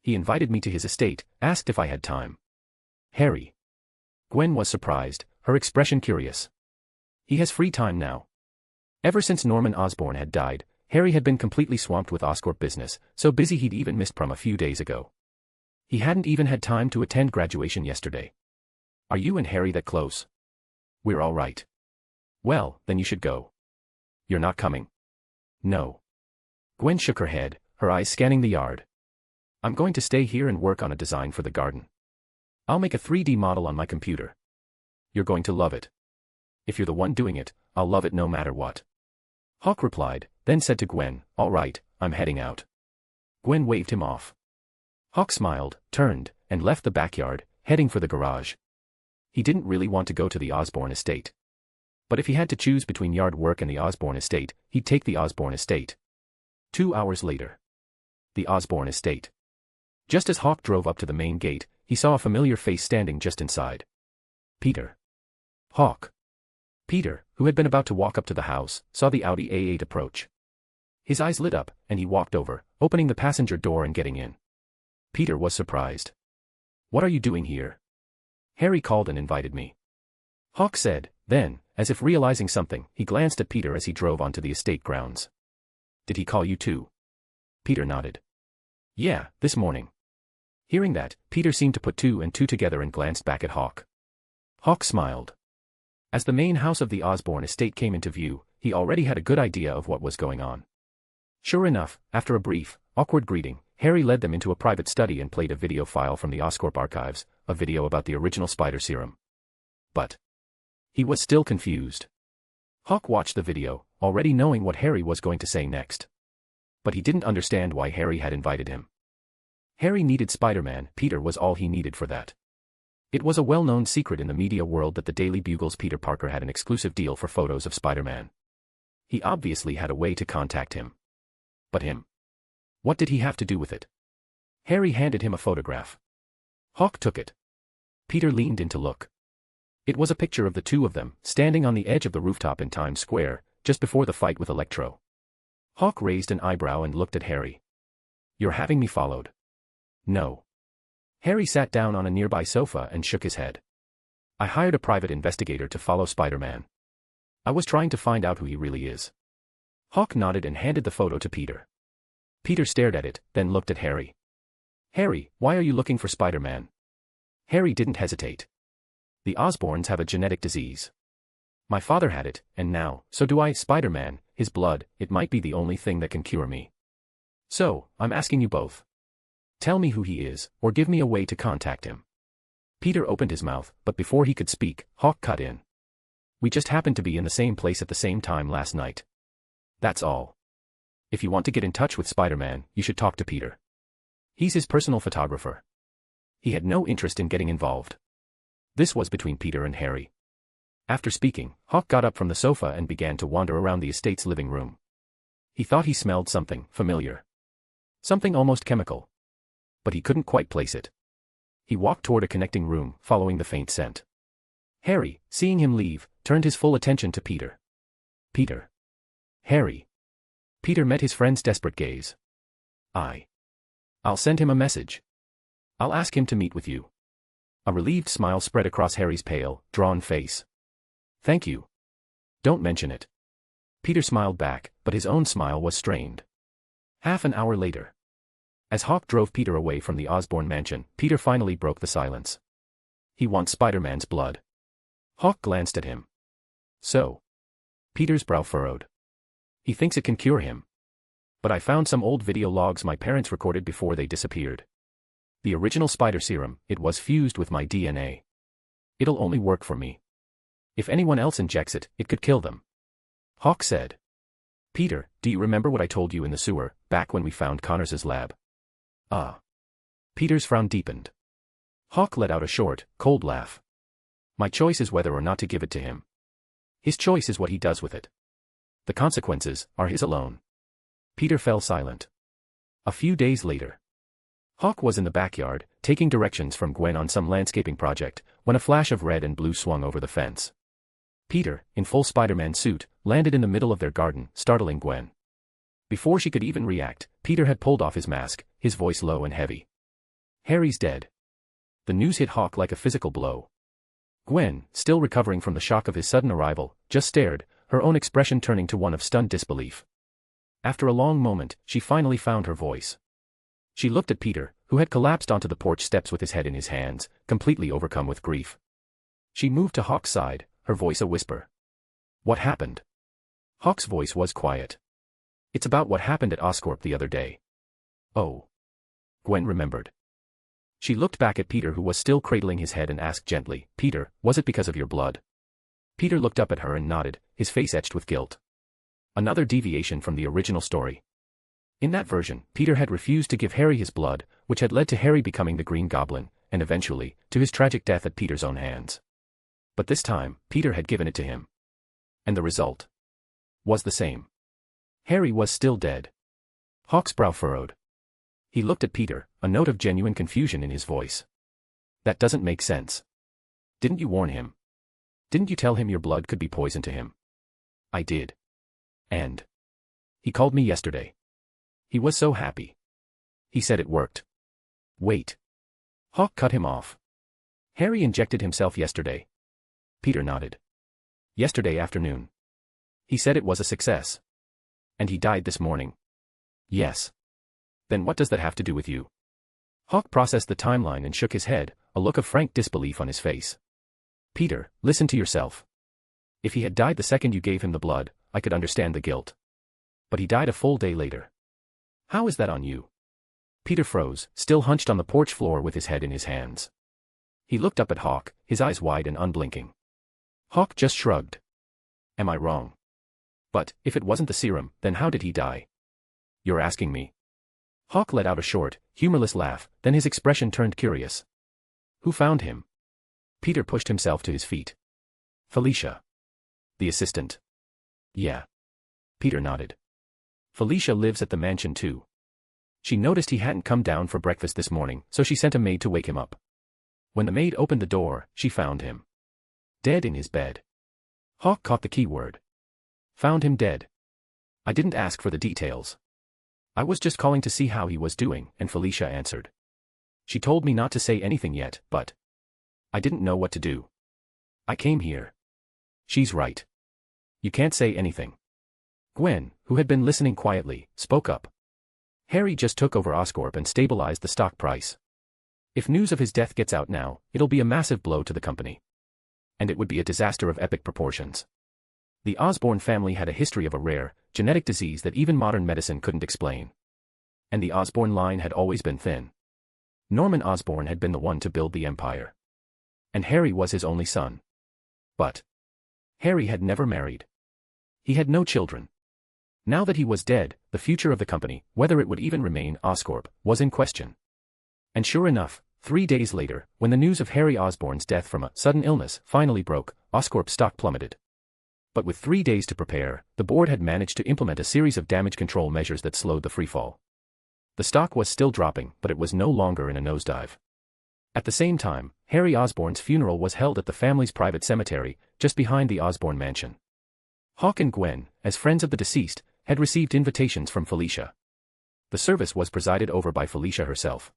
He invited me to his estate, asked if I had time. Harry. Gwen was surprised, her expression curious. He has free time now. Ever since Norman Osborn had died, Harry had been completely swamped with Oscorp business, so busy he'd even missed prom a few days ago. He hadn't even had time to attend graduation yesterday. Are you and Harry that close? We're all right. Well, then you should go. You're not coming. No. Gwen shook her head, her eyes scanning the yard. I'm going to stay here and work on a design for the garden. I'll make a 3D model on my computer. You're going to love it. If you're the one doing it, I'll love it no matter what. Hawk replied, then said to Gwen, all right, I'm heading out. Gwen waved him off. Hawk smiled, turned, and left the backyard, heading for the garage. He didn't really want to go to the Osborn estate. But if he had to choose between yard work and the Osborn estate, he'd take the Osborn estate. 2 hours later. The Osborn estate. Just as Hawk drove up to the main gate, he saw a familiar face standing just inside. Peter. Hawk. Peter, who had been about to walk up to the house, saw the Audi A8 approach. His eyes lit up, and he walked over, opening the passenger door and getting in. Peter was surprised. What are you doing here? Harry called and invited me. Hawk said, then, as if realizing something, he glanced at Peter as he drove onto the estate grounds. Did he call you too? Peter nodded. Yeah, this morning. Hearing that, Peter seemed to put two and two together and glanced back at Hawk. Hawk smiled. As the main house of the Osborn estate came into view, he already had a good idea of what was going on. Sure enough, after a brief, awkward greeting, Harry led them into a private study and played a video file from the Oscorp archives, a video about the original spider serum. But he was still confused. Hawk watched the video, already knowing what Harry was going to say next. But he didn't understand why Harry had invited him. Harry needed Spider-Man, Peter was all he needed for that. It was a well-known secret in the media world that the Daily Bugle's Peter Parker had an exclusive deal for photos of Spider-Man. He obviously had a way to contact him. But him? What did he have to do with it? Harry handed him a photograph. Hawk took it. Peter leaned in to look. It was a picture of the two of them, standing on the edge of the rooftop in Times Square, just before the fight with Electro. Hawk raised an eyebrow and looked at Harry. You're having me followed? No. Harry sat down on a nearby sofa and shook his head. I hired a private investigator to follow Spider-Man. I was trying to find out who he really is. Hawk nodded and handed the photo to Peter. Peter stared at it, then looked at Harry. Harry, why are you looking for Spider-Man? Harry didn't hesitate. The Osborns have a genetic disease. My father had it, and now, so do I. Spider-Man, his blood, it might be the only thing that can cure me. So, I'm asking you both. Tell me who he is, or give me a way to contact him. Peter opened his mouth, but before he could speak, Hawk cut in. We just happened to be in the same place at the same time last night. That's all. If you want to get in touch with Spider-Man, you should talk to Peter. He's his personal photographer. He had no interest in getting involved. This was between Peter and Harry. After speaking, Hawk got up from the sofa and began to wander around the estate's living room. He thought he smelled something familiar. Something almost chemical. But he couldn't quite place it. He walked toward a connecting room, following the faint scent. Harry, seeing him leave, turned his full attention to Peter. Peter. Harry. Peter met his friend's desperate gaze. I'll send him a message. I'll ask him to meet with you. A relieved smile spread across Harry's pale, drawn face. Thank you. Don't mention it. Peter smiled back, but his own smile was strained. Half an hour later. As Hawk drove Peter away from the Osborn mansion, Peter finally broke the silence. He wants Spider-Man's blood. Hawk glanced at him. So? Peter's brow furrowed. He thinks it can cure him. But I found some old video logs my parents recorded before they disappeared. The original spider serum, it was fused with my DNA. It'll only work for me. If anyone else injects it, it could kill them. Hawk said. Peter, do you remember what I told you in the sewer, back when we found Connors's lab? Peter's frown deepened. Hawk let out a short, cold laugh. My choice is whether or not to give it to him. His choice is what he does with it. The consequences are his alone. Peter fell silent. A few days later. Hawk was in the backyard, taking directions from Gwen on some landscaping project, when a flash of red and blue swung over the fence. Peter, in full Spider-Man suit, landed in the middle of their garden, startling Gwen. Before she could even react, Peter had pulled off his mask, his voice low and heavy. Harry's dead. The news hit Hawk like a physical blow. Gwen, still recovering from the shock of his sudden arrival, just stared, her own expression turning to one of stunned disbelief. After a long moment, she finally found her voice. She looked at Peter, who had collapsed onto the porch steps with his head in his hands, completely overcome with grief. She moved to Hawk's side, her voice a whisper. What happened? Hawk's voice was quiet. It's about what happened at Oscorp the other day. Oh. Gwen remembered. She looked back at Peter, who was still cradling his head, and asked gently, Peter, was it because of your blood? Peter looked up at her and nodded, his face etched with guilt. Another deviation from the original story. In that version, Peter had refused to give Harry his blood, which had led to Harry becoming the Green Goblin, and eventually, to his tragic death at Peter's own hands. But this time, Peter had given it to him. And the result was the same. Harry was still dead. Hawk's brow furrowed. He looked at Peter, a note of genuine confusion in his voice. That doesn't make sense. Didn't you warn him? Didn't you tell him your blood could be poison to him? I did. And he called me yesterday. He was so happy. He said it worked. Wait. Hawk cut him off. Harry injected himself yesterday. Peter nodded. Yesterday afternoon. He said it was a success. And he died this morning. Yes. Then what does that have to do with you? Hawk processed the timeline and shook his head, a look of frank disbelief on his face. Peter, listen to yourself. If he had died the second you gave him the blood, I could understand the guilt. But he died a full day later. How is that on you? Peter froze, still hunched on the porch floor with his head in his hands. He looked up at Hawk, his eyes wide and unblinking. Hawk just shrugged. Am I wrong? But, if it wasn't the serum, then how did he die? You're asking me. Hawk let out a short, humorless laugh, then his expression turned curious. Who found him? Peter pushed himself to his feet. Felicia. The assistant. Yeah. Peter nodded. Felicia lives at the mansion too. She noticed he hadn't come down for breakfast this morning, so she sent a maid to wake him up. When the maid opened the door, she found him dead in his bed. Hawk caught the key word. Found him dead. I didn't ask for the details. I was just calling to see how he was doing, and Felicia answered. She told me not to say anything yet, but I didn't know what to do. I came here. She's right. You can't say anything. Gwen, who had been listening quietly, spoke up. Harry just took over Oscorp and stabilized the stock price. If news of his death gets out now, it'll be a massive blow to the company. And it would be a disaster of epic proportions. The Osborn family had a history of a rare, genetic disease that even modern medicine couldn't explain. And the Osborn line had always been thin. Norman Osborn had been the one to build the empire. And Harry was his only son. But Harry had never married. He had no children. Now that he was dead, the future of the company, whether it would even remain Oscorp, was in question. And sure enough, 3 days later, when the news of Harry Osborn's death from a sudden illness finally broke, Oscorp's stock plummeted. But with 3 days to prepare, the board had managed to implement a series of damage control measures that slowed the freefall. The stock was still dropping, but it was no longer in a nosedive. At the same time, Harry Osborn's funeral was held at the family's private cemetery, just behind the Osborn mansion. Hawk and Gwen, as friends of the deceased, had received invitations from Felicia. The service was presided over by Felicia herself.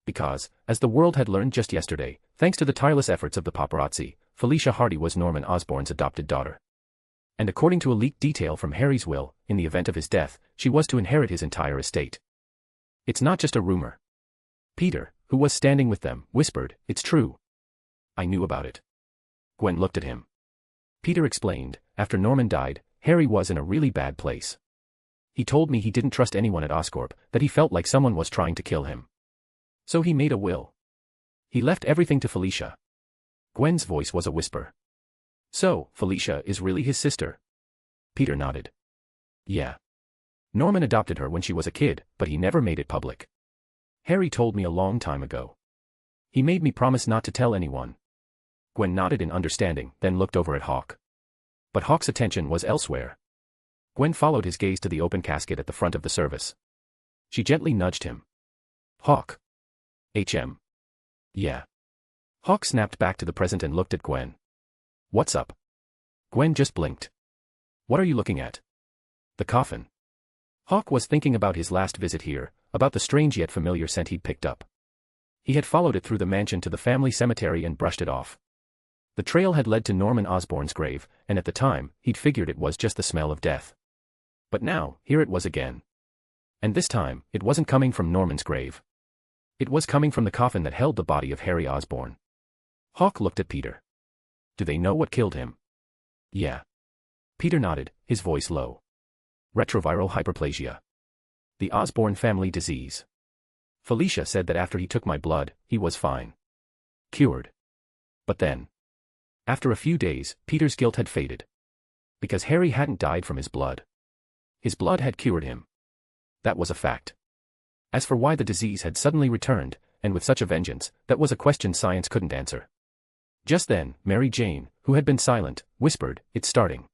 Because, as the world had learned just yesterday, thanks to the tireless efforts of the paparazzi, Felicia Hardy was Norman Osborn's adopted daughter. And according to a leaked detail from Harry's will, in the event of his death, she was to inherit his entire estate. It's not just a rumor. Peter, who was standing with them, whispered, "It's true. I knew about it." Gwen looked at him. Peter explained, after Norman died, Harry was in a really bad place. He told me he didn't trust anyone at Oscorp, that he felt like someone was trying to kill him. So he made a will. He left everything to Felicia. Gwen's voice was a whisper. So, Felicia is really his sister? Peter nodded. Yeah. Norman adopted her when she was a kid, but he never made it public. Harry told me a long time ago. He made me promise not to tell anyone. Gwen nodded in understanding, then looked over at Hawk. But Hawk's attention was elsewhere. Gwen followed his gaze to the open casket at the front of the service. She gently nudged him. Hawk. HM. Yeah. Hawk snapped back to the present and looked at Gwen. What's up? Gwen just blinked. What are you looking at? The coffin. Hawk was thinking about his last visit here, about the strange yet familiar scent he'd picked up. He had followed it through the mansion to the family cemetery and brushed it off. The trail had led to Norman Osborn's grave, and at the time, he'd figured it was just the smell of death. But now, here it was again. And this time, it wasn't coming from Norman's grave. It was coming from the coffin that held the body of Harry Osborn. Hawk looked at Peter. Do they know what killed him? Yeah. Peter nodded, his voice low. Retroviral hyperplasia. The Osborn family disease. Felicia said that after he took my blood, he was fine. Cured. But then, after a few days, Peter's guilt had faded. Because Harry hadn't died from his blood. His blood had cured him. That was a fact. As for why the disease had suddenly returned, and with such a vengeance, that was a question science couldn't answer. Just then, Mary Jane, who had been silent, whispered, "It's starting."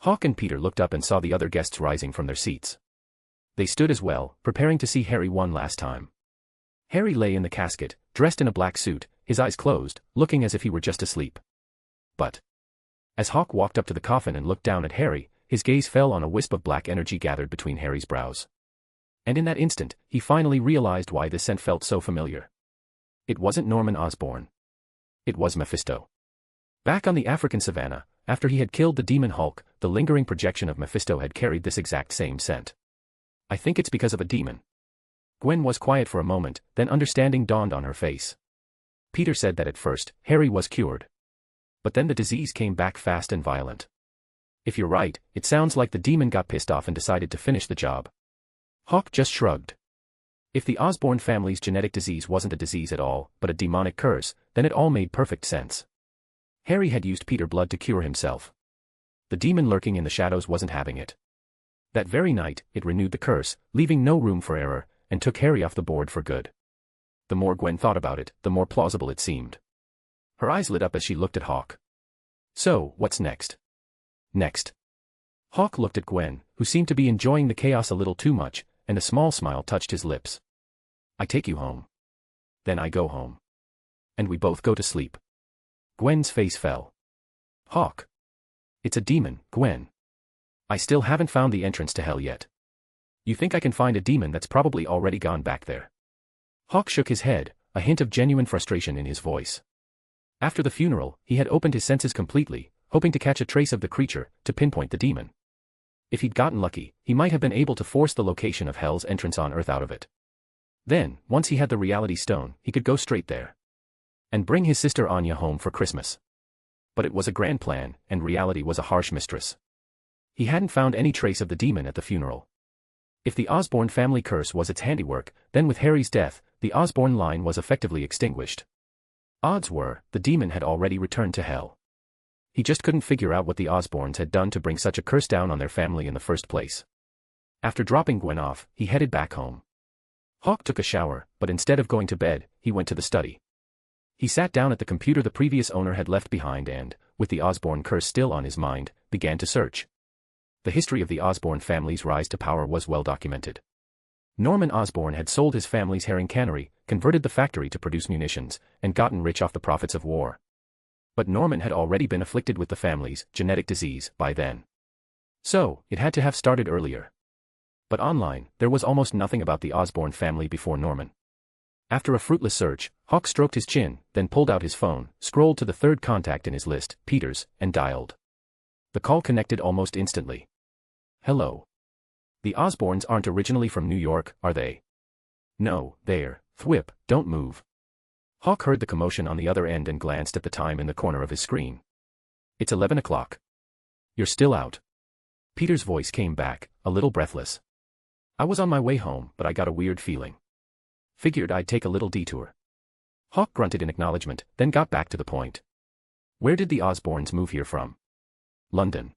Hawk and Peter looked up and saw the other guests rising from their seats. They stood as well, preparing to see Harry one last time. Harry lay in the casket, dressed in a black suit, his eyes closed, looking as if he were just asleep. But as Hawk walked up to the coffin and looked down at Harry, his gaze fell on a wisp of black energy gathered between Harry's brows. And in that instant, he finally realized why this scent felt so familiar. It wasn't Norman Osborn. It was Mephisto. Back on the African savannah, after he had killed the demon Hulk, the lingering projection of Mephisto had carried this exact same scent. I think it's because of a demon. Gwen was quiet for a moment, then understanding dawned on her face. Peter said that at first, Harry was cured. But then the disease came back fast and violent. If you're right, it sounds like the demon got pissed off and decided to finish the job. Hawk just shrugged. If the Osborn family's genetic disease wasn't a disease at all, but a demonic curse, then it all made perfect sense. Harry had used Peter blood to cure himself. The demon lurking in the shadows wasn't having it. That very night, it renewed the curse, leaving no room for error, and took Harry off the board for good. The more Gwen thought about it, the more plausible it seemed. Her eyes lit up as she looked at Hawk. So, what's next? Next. Hawk looked at Gwen, who seemed to be enjoying the chaos a little too much, and a small smile touched his lips. I take you home. Then I go home. And we both go to sleep. Gwen's face fell. Hawk. It's a demon, Gwen. I still haven't found the entrance to hell yet. You think I can find a demon that's probably already gone back there? Hawk shook his head, a hint of genuine frustration in his voice. After the funeral, he had opened his senses completely, hoping to catch a trace of the creature, to pinpoint the demon. If he'd gotten lucky, he might have been able to force the location of hell's entrance on Earth out of it. Then, once he had the reality stone, he could go straight there. And bring his sister Anya home for Christmas. But it was a grand plan, and reality was a harsh mistress. He hadn't found any trace of the demon at the funeral. If the Osborn family curse was its handiwork, then with Harry's death, the Osborn line was effectively extinguished. Odds were, the demon had already returned to hell. He just couldn't figure out what the Osborns had done to bring such a curse down on their family in the first place. After dropping Gwen off, he headed back home. Hawk took a shower, but instead of going to bed, he went to the study. He sat down at the computer the previous owner had left behind and, with the Osborn curse still on his mind, began to search. The history of the Osborn family's rise to power was well documented. Norman Osborn had sold his family's herring cannery, converted the factory to produce munitions, and gotten rich off the profits of war. But Norman had already been afflicted with the family's genetic disease by then. So, it had to have started earlier. But online, there was almost nothing about the Osborn family before Norman. After a fruitless search, Hawk stroked his chin, then pulled out his phone, scrolled to the third contact in his list, Peters, and dialed. The call connected almost instantly. Hello. The Osborns aren't originally from New York, are they? No, they're, Thwip, don't move. Hawk heard the commotion on the other end and glanced at the time in the corner of his screen. It's 11 o'clock. You're still out. Peter's voice came back, a little breathless. I was on my way home, but I got a weird feeling. Figured I'd take a little detour. Hawk grunted in acknowledgement, then got back to the point. Where did the Osborns move here from? London.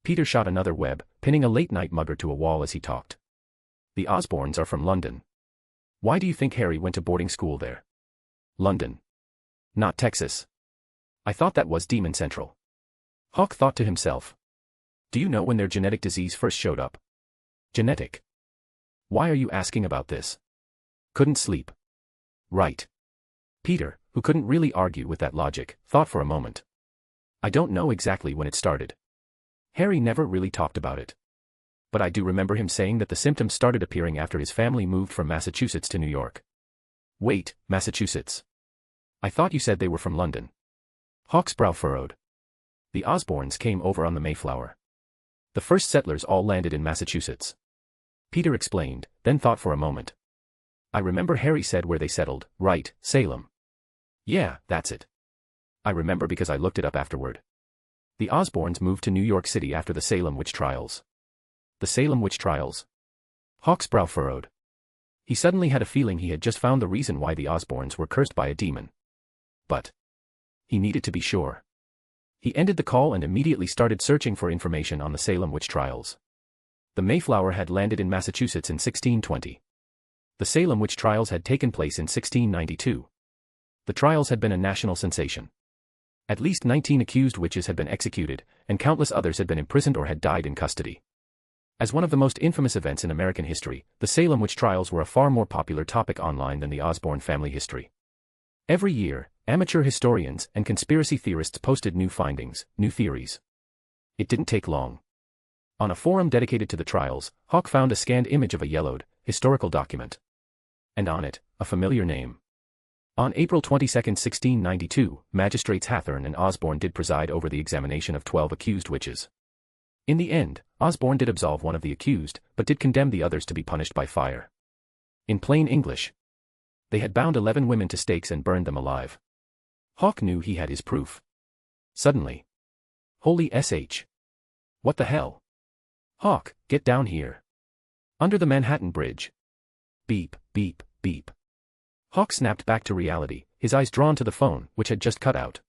Peter shot another web, pinning a late-night mugger to a wall as he talked. The Osborns are from London. Why do you think Harry went to boarding school there? London. Not Texas. I thought that was Demon Central. Hawk thought to himself. Do you know when their genetic disease first showed up? Genetic. Why are you asking about this? Couldn't sleep. Right. Peter, who couldn't really argue with that logic, thought for a moment. I don't know exactly when it started. Harry never really talked about it. But I do remember him saying that the symptoms started appearing after his family moved from Massachusetts to New York. Wait, Massachusetts. I thought you said they were from London. Hawk's brow furrowed. The Osborns came over on the Mayflower. The first settlers all landed in Massachusetts. Peter explained, then thought for a moment. I remember Harry said where they settled, right, Salem. Yeah, that's it. I remember because I looked it up afterward. The Osborns moved to New York City after the Salem witch trials. The Salem witch trials? Hawk's brow furrowed. He suddenly had a feeling he had just found the reason why the Osborns were cursed by a demon. But he needed to be sure. He ended the call and immediately started searching for information on the Salem witch trials. The Mayflower had landed in Massachusetts in 1620. The Salem witch trials had taken place in 1692. The trials had been a national sensation. At least 19 accused witches had been executed, and countless others had been imprisoned or had died in custody. As one of the most infamous events in American history, the Salem witch trials were a far more popular topic online than the Osborn family history. Every year, amateur historians and conspiracy theorists posted new findings, new theories. It didn't take long. On a forum dedicated to the trials, Hawk found a scanned image of a yellowed, historical document. And on it, a familiar name. On April 22, 1692, Magistrates Hathorne and Osborn did preside over the examination of 12 accused witches. In the end, Osborn did absolve one of the accused, but did condemn the others to be punished by fire. In plain English, they had bound 11 women to stakes and burned them alive. Hawk knew he had his proof. Suddenly. Holy sh. What the hell? Hawk, get down here. Under the Manhattan Bridge. Beep, beep, beep. Hawk snapped back to reality, his eyes drawn to the phone, which had just cut out.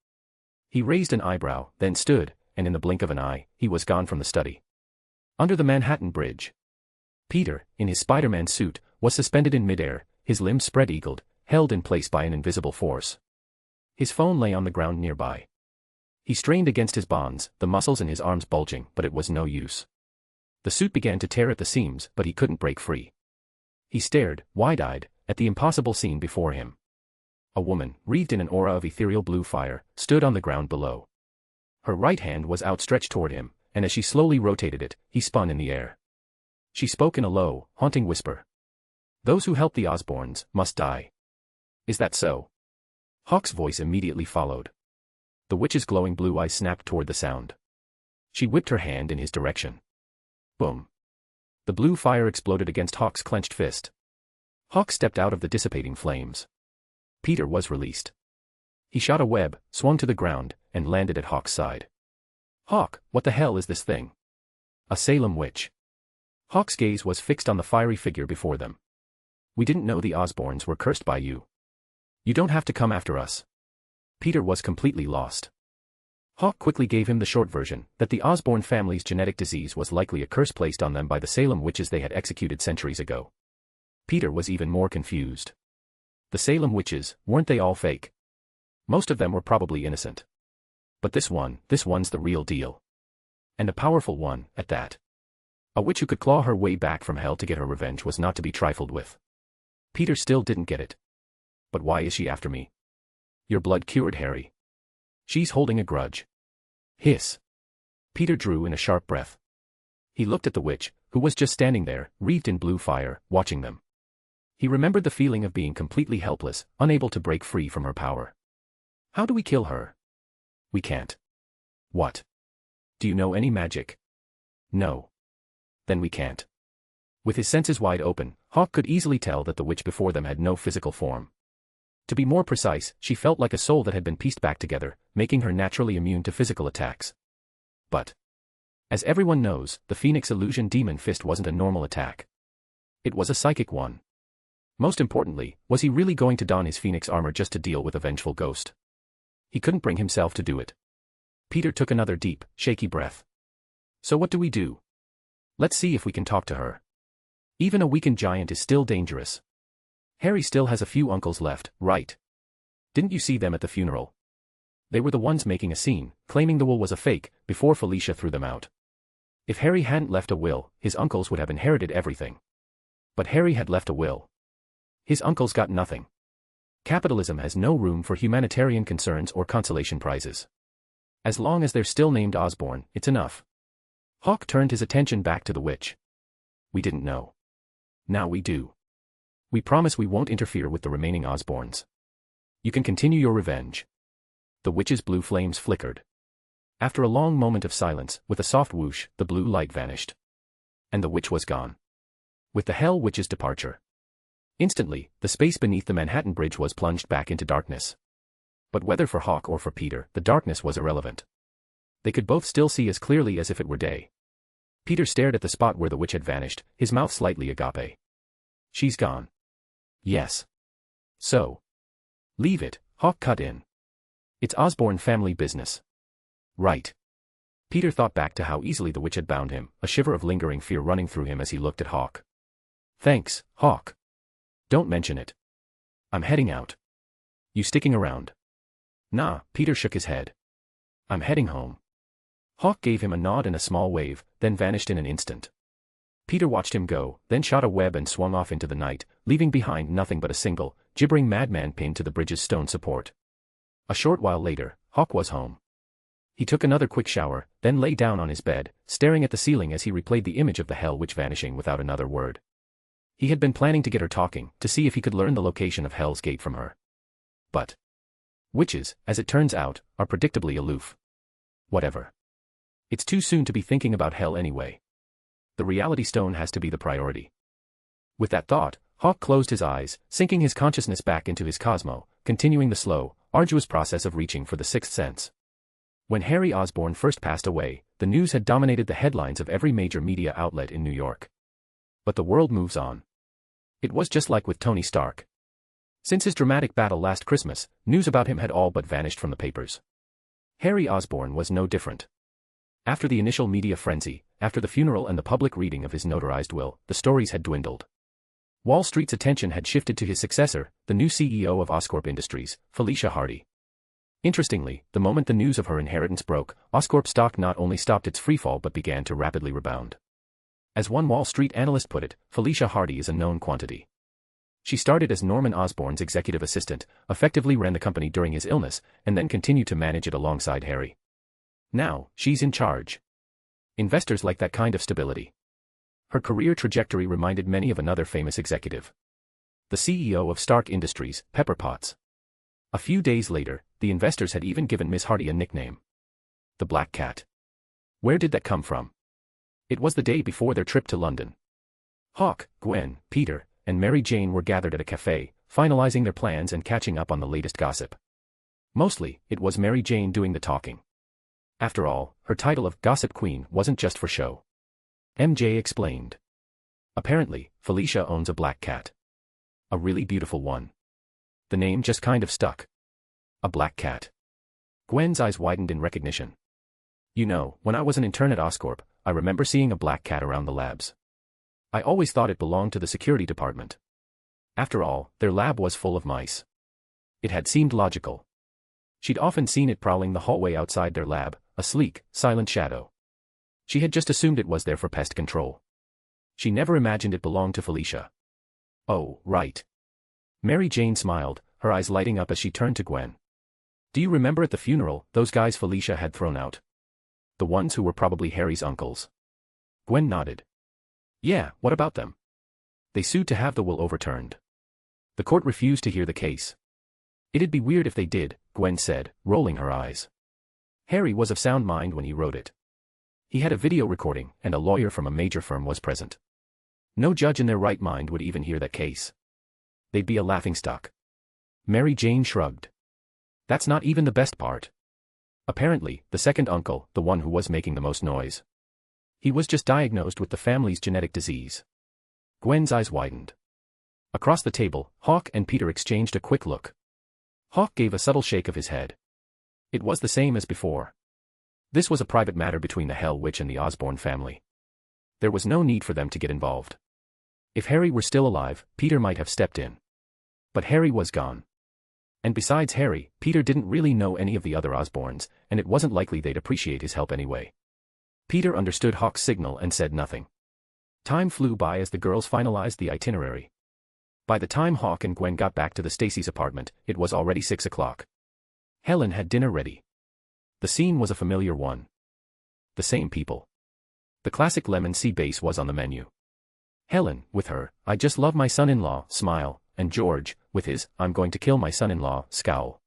He raised an eyebrow, then stood, and in the blink of an eye, he was gone from the study. Under the Manhattan Bridge. Peter, in his Spider-Man suit, was suspended in midair, his limbs spread-eagled, held in place by an invisible force. His phone lay on the ground nearby. He strained against his bonds, the muscles in his arms bulging, but it was no use. The suit began to tear at the seams, but he couldn't break free. He stared, wide-eyed, at the impossible scene before him. A woman, wreathed in an aura of ethereal blue fire, stood on the ground below. Her right hand was outstretched toward him, and as she slowly rotated it, he spun in the air. She spoke in a low, haunting whisper. "Those who help the Osborns must die. Is that so?" Hawk's voice immediately followed. The witch's glowing blue eyes snapped toward the sound. She whipped her hand in his direction. Boom. The blue fire exploded against Hawk's clenched fist. Hawk stepped out of the dissipating flames. Peter was released. He shot a web, swung to the ground, and landed at Hawk's side. "Hawk, what the hell is this thing?" "A Salem witch." Hawk's gaze was fixed on the fiery figure before them. "We didn't know the Osborns were cursed by you. You don't have to come after us." Peter was completely lost. Hawk quickly gave him the short version, that the Osborn family's genetic disease was likely a curse placed on them by the Salem witches they had executed centuries ago. Peter was even more confused. The Salem witches, weren't they all fake? Most of them were probably innocent. But this one's the real deal. And a powerful one, at that. A witch who could claw her way back from hell to get her revenge was not to be trifled with. Peter still didn't get it. "But why is she after me?" "Your blood cured, Harry. She's holding a grudge." Hiss. Peter drew in a sharp breath. He looked at the witch, who was just standing there, wreathed in blue fire, watching them. He remembered the feeling of being completely helpless, unable to break free from her power. "How do we kill her?" "We can't." "What? Do you know any magic?" "No." "Then we can't." With his senses wide open, Hawk could easily tell that the witch before them had no physical form. To be more precise, she felt like a soul that had been pieced back together, making her naturally immune to physical attacks. But, as everyone knows, the Phoenix Illusion Demon Fist wasn't a normal attack. It was a psychic one. Most importantly, was he really going to don his Phoenix armor just to deal with a vengeful ghost? He couldn't bring himself to do it. Peter took another deep, shaky breath. "So what do we do? Let's see if we can talk to her. Even a weakened giant is still dangerous. Harry still has a few uncles left, right? Didn't you see them at the funeral? They were the ones making a scene, claiming the will was a fake, before Felicia threw them out. If Harry hadn't left a will, his uncles would have inherited everything. But Harry had left a will. His uncles got nothing. Capitalism has no room for humanitarian concerns or consolation prizes. As long as they're still named Osborn, it's enough." Hawk turned his attention back to the witch. "We didn't know. Now we do. We promise we won't interfere with the remaining Osborns. You can continue your revenge." The witch's blue flames flickered. After a long moment of silence, with a soft whoosh, the blue light vanished. And the witch was gone. With the Hell Witch's departure. Instantly, the space beneath the Manhattan Bridge was plunged back into darkness. But whether for Hawk or for Peter, the darkness was irrelevant. They could both still see as clearly as if it were day. Peter stared at the spot where the witch had vanished, his mouth slightly agape. "She's gone." "Yes. So? Leave it," Hawk cut in. "It's Osborn family business." "Right." Peter thought back to how easily the witch had bound him, a shiver of lingering fear running through him as he looked at Hawk. "Thanks, Hawk. Don't mention it. I'm heading out. You sticking around?" "Nah," Peter shook his head. "I'm heading home." Hawk gave him a nod and a small wave, then vanished in an instant. Peter watched him go, then shot a web and swung off into the night, leaving behind nothing but a single, gibbering madman pinned to the bridge's stone support. A short while later, Hawk was home. He took another quick shower, then lay down on his bed, staring at the ceiling as he replayed the image of the Hell Witch vanishing without another word. He had been planning to get her talking, to see if he could learn the location of Hell's Gate from her. But witches, as it turns out, are predictably aloof. Whatever. It's too soon to be thinking about hell anyway. The reality stone has to be the priority. With that thought, Hawk closed his eyes, sinking his consciousness back into his cosmo, continuing the slow, arduous process of reaching for the sixth sense. When Harry Osborn first passed away, the news had dominated the headlines of every major media outlet in New York. But the world moves on. It was just like with Tony Stark. Since his dramatic battle last Christmas, news about him had all but vanished from the papers. Harry Osborn was no different. After the initial media frenzy, after the funeral and the public reading of his notarized will, the stories had dwindled. Wall Street's attention had shifted to his successor, the new CEO of Oscorp Industries, Felicia Hardy. Interestingly, the moment the news of her inheritance broke, Oscorp stock not only stopped its freefall but began to rapidly rebound. As one Wall Street analyst put it, Felicia Hardy is a known quantity. She started as Norman Osborn's executive assistant, effectively ran the company during his illness, and then continued to manage it alongside Harry. Now, she's in charge. Investors like that kind of stability. Her career trajectory reminded many of another famous executive. The CEO of Stark Industries, Pepper Potts. A few days later, the investors had even given Miss Hardy a nickname. The Black Cat. Where did that come from? It was the day before their trip to London. Hawk, Gwen, Peter, and Mary Jane were gathered at a cafe, finalizing their plans and catching up on the latest gossip. Mostly, it was Mary Jane doing the talking. After all, her title of Gossip Queen wasn't just for show. MJ explained. Apparently, Felicia owns a black cat. A really beautiful one. The name just kind of stuck. A black cat. Gwen's eyes widened in recognition. You know, when I was an intern at Oscorp, I remember seeing a black cat around the labs. I always thought it belonged to the security department. After all, their lab was full of mice. It had seemed logical. She'd often seen it prowling the hallway outside their lab, a sleek, silent shadow. She had just assumed it was there for pest control. She never imagined it belonged to Felicia. Oh, right. Mary Jane smiled, her eyes lighting up as she turned to Gwen. Do you remember at the funeral, those guys Felicia had thrown out? The ones who were probably Harry's uncles. Gwen nodded. Yeah, what about them? They sued to have the will overturned. The court refused to hear the case. It'd be weird if they did, Gwen said, rolling her eyes. Harry was of sound mind when he wrote it. He had a video recording, and a lawyer from a major firm was present. No judge in their right mind would even hear that case. They'd be a laughingstock. Mary Jane shrugged. That's not even the best part. Apparently, the second uncle, the one who was making the most noise. He was just diagnosed with the family's genetic disease. Gwen's eyes widened. Across the table, Hawk and Peter exchanged a quick look. Hawk gave a subtle shake of his head. It was the same as before. This was a private matter between the Hell Witch and the Osborn family. There was no need for them to get involved. If Harry were still alive, Peter might have stepped in. But Harry was gone. And besides Harry, Peter didn't really know any of the other Osborns, and it wasn't likely they'd appreciate his help anyway. Peter understood Hawk's signal and said nothing. Time flew by as the girls finalized the itinerary. By the time Hawk and Gwen got back to the Stacy's apartment, it was already 6 o'clock. Helen had dinner ready. The scene was a familiar one. The same people. The classic lemon sea base was on the menu. Helen, with her, I just love my son-in-law, smile, and George, with his, I'm going to kill my son-in-law, scowl.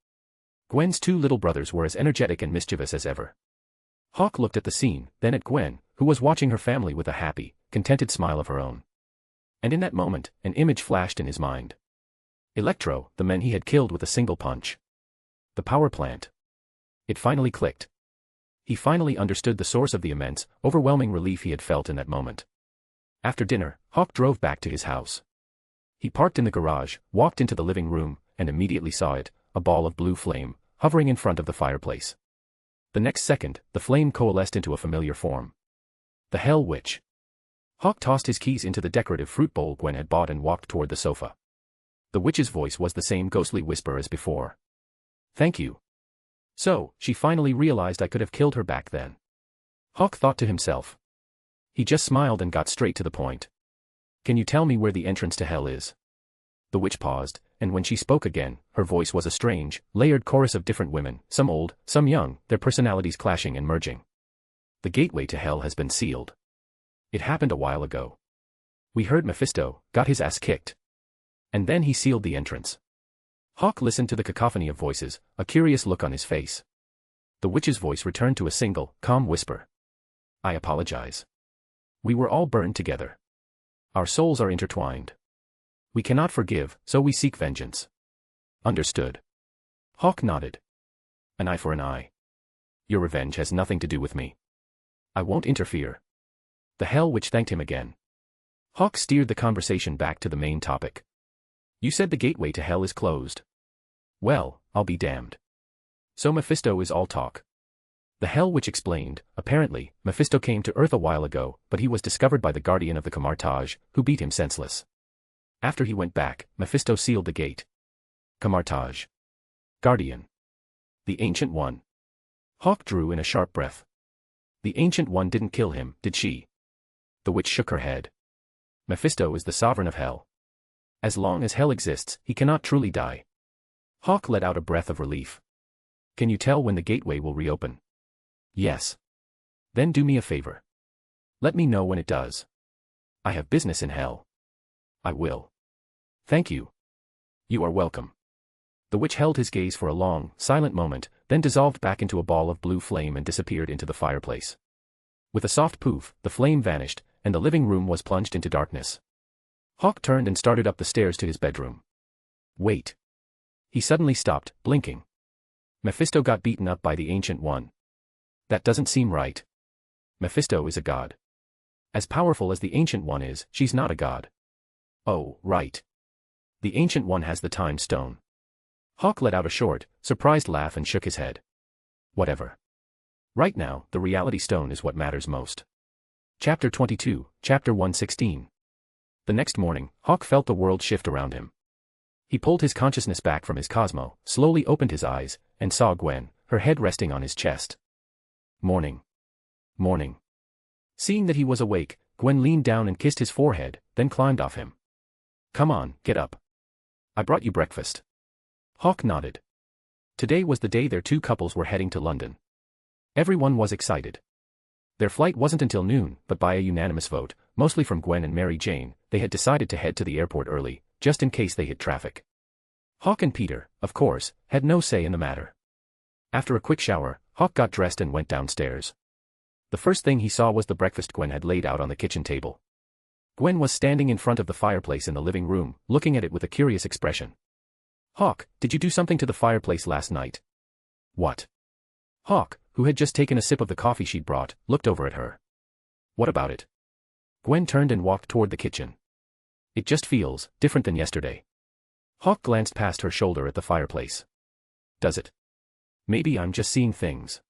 Gwen's two little brothers were as energetic and mischievous as ever. Hawk looked at the scene, then at Gwen, who was watching her family with a happy, contented smile of her own. And in that moment, an image flashed in his mind. Electro, the men he had killed with a single punch. The power plant. It finally clicked. He finally understood the source of the immense, overwhelming relief he had felt in that moment. After dinner, Hawk drove back to his house. He parked in the garage, walked into the living room, and immediately saw it, a ball of blue flame, hovering in front of the fireplace. The next second, the flame coalesced into a familiar form. The Hell Witch. Hawk tossed his keys into the decorative fruit bowl Gwen had bought and walked toward the sofa. The witch's voice was the same ghostly whisper as before. Thank you. So, she finally realized I could have killed her back then. Hawk thought to himself. He just smiled and got straight to the point. Can you tell me where the entrance to hell is? The witch paused, and when she spoke again, her voice was a strange, layered chorus of different women, some old, some young, their personalities clashing and merging. The gateway to hell has been sealed. It happened a while ago. We heard Mephisto, got his ass kicked. And then he sealed the entrance. Hawk listened to the cacophony of voices, a curious look on his face. The witch's voice returned to a single, calm whisper. I apologize. We were all burned together. Our souls are intertwined. We cannot forgive, so we seek vengeance. Understood. Hawk nodded. An eye for an eye. Your revenge has nothing to do with me. I won't interfere. The Hell Witch thanked him again. Hawk steered the conversation back to the main topic. You said the gateway to hell is closed. Well, I'll be damned. So Mephisto is all talk. The Hell Witch explained, apparently, Mephisto came to Earth a while ago, but he was discovered by the guardian of the Camartage, who beat him senseless. After he went back, Mephisto sealed the gate. Camartage. Guardian. The Ancient One. Hawk drew in a sharp breath. The Ancient One didn't kill him, did she? The witch shook her head. Mephisto is the sovereign of hell. As long as hell exists, he cannot truly die. Hawk let out a breath of relief. Can you tell when the gateway will reopen? Yes. Then do me a favor. Let me know when it does. I have business in hell. I will. Thank you. You are welcome. The witch held his gaze for a long, silent moment, then dissolved back into a ball of blue flame and disappeared into the fireplace. With a soft poof, the flame vanished, and the living room was plunged into darkness. Hawk turned and started up the stairs to his bedroom. Wait. He suddenly stopped, blinking. Mephisto got beaten up by the Ancient One. That doesn't seem right. Mephisto is a god. As powerful as the Ancient One is, she's not a god. Oh, right. The Ancient One has the Time Stone. Hawk let out a short, surprised laugh and shook his head. Whatever. Right now, the Reality Stone is what matters most. Chapter 22, Chapter 116. The next morning, Hawk felt the world shift around him. He pulled his consciousness back from his cosmo, slowly opened his eyes, and saw Gwen, her head resting on his chest. Morning. Morning. Seeing that he was awake, Gwen leaned down and kissed his forehead, then climbed off him. Come on, get up. I brought you breakfast. Hawk nodded. Today was the day their two couples were heading to London. Everyone was excited. Their flight wasn't until noon, but by a unanimous vote, mostly from Gwen and Mary Jane, they had decided to head to the airport early, just in case they hit traffic. Hawk and Peter, of course, had no say in the matter. After a quick shower, Hawk got dressed and went downstairs. The first thing he saw was the breakfast Gwen had laid out on the kitchen table. Gwen was standing in front of the fireplace in the living room, looking at it with a curious expression. Hawk, did you do something to the fireplace last night? What? Hawk, who had just taken a sip of the coffee she'd brought, looked over at her. What about it? Gwen turned and walked toward the kitchen. It just feels different than yesterday. Hawk glanced past her shoulder at the fireplace. Does it? Maybe I'm just seeing things.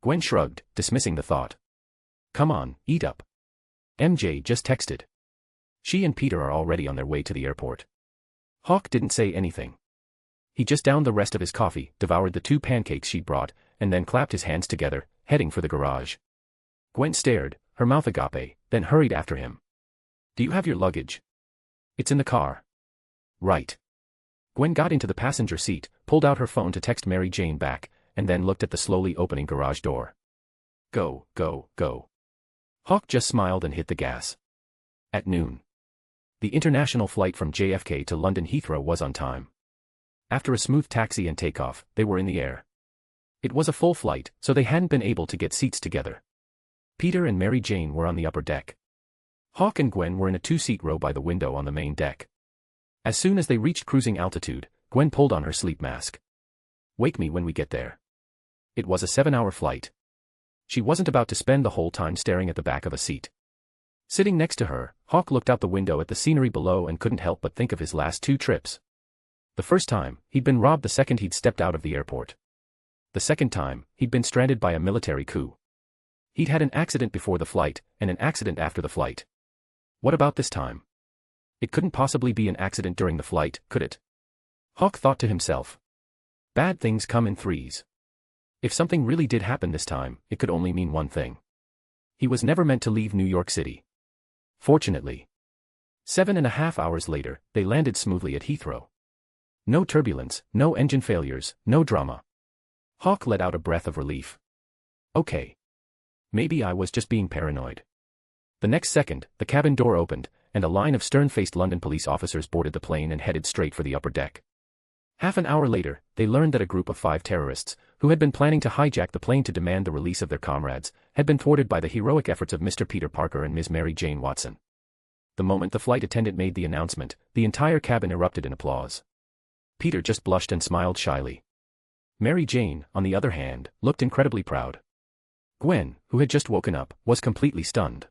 Gwen shrugged, dismissing the thought. Come on, eat up. MJ just texted. She and Peter are already on their way to the airport. Hawk didn't say anything. He just downed the rest of his coffee, devoured the 2 pancakes she'd brought, and then clapped his hands together, heading for the garage. Gwen stared, her mouth agape, then hurried after him. Do you have your luggage? It's in the car. Right. Gwen got into the passenger seat, pulled out her phone to text Mary Jane back, and then looked at the slowly opening garage door. Go, go, go. Hawk just smiled and hit the gas. At noon. The international flight from JFK to London Heathrow was on time. After a smooth taxi and takeoff, they were in the air. It was a full flight, so they hadn't been able to get seats together. Peter and Mary Jane were on the upper deck. Hawk and Gwen were in a 2-seat row by the window on the main deck. As soon as they reached cruising altitude, Gwen pulled on her sleep mask. Wake me when we get there. It was a 7-hour flight. She wasn't about to spend the whole time staring at the back of a seat. Sitting next to her, Hawk looked out the window at the scenery below and couldn't help but think of his last 2 trips. The first time, he'd been robbed the second he'd stepped out of the airport. The second time, he'd been stranded by a military coup. He'd had an accident before the flight, and an accident after the flight. What about this time? It couldn't possibly be an accident during the flight, could it? Hawk thought to himself. Bad things come in threes. If something really did happen this time, it could only mean one thing. He was never meant to leave New York City. Fortunately. 7.5 hours later, they landed smoothly at Heathrow. No turbulence, no engine failures, no drama. Hawk let out a breath of relief. Okay. Maybe I was just being paranoid. The next second, the cabin door opened, and a line of stern-faced London police officers boarded the plane and headed straight for the upper deck. Half an hour later, they learned that a group of 5 terrorists, who had been planning to hijack the plane to demand the release of their comrades, had been thwarted by the heroic efforts of Mr. Peter Parker and Ms. Mary Jane Watson. The moment the flight attendant made the announcement, the entire cabin erupted in applause. Peter just blushed and smiled shyly. Mary Jane, on the other hand, looked incredibly proud. Gwen, who had just woken up, was completely stunned.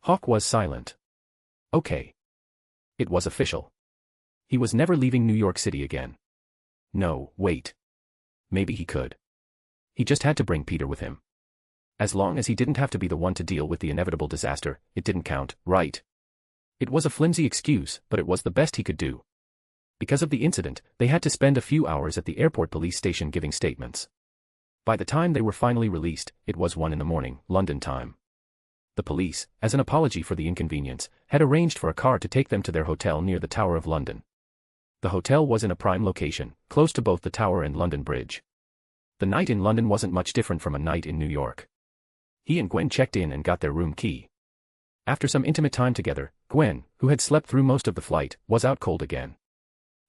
Hawk was silent. Okay. It was official. He was never leaving New York City again. No, wait. Maybe he could. He just had to bring Peter with him. As long as he didn't have to be the one to deal with the inevitable disaster, it didn't count, right? It was a flimsy excuse, but it was the best he could do. Because of the incident, they had to spend a few hours at the airport police station giving statements. By the time they were finally released, it was 1 a.m, London time. The police, as an apology for the inconvenience, had arranged for a car to take them to their hotel near the Tower of London. The hotel was in a prime location, close to both the Tower and London Bridge. The night in London wasn't much different from a night in New York. He and Gwen checked in and got their room key, After some intimate time together, Gwen, who had slept through most of the flight, was out cold again.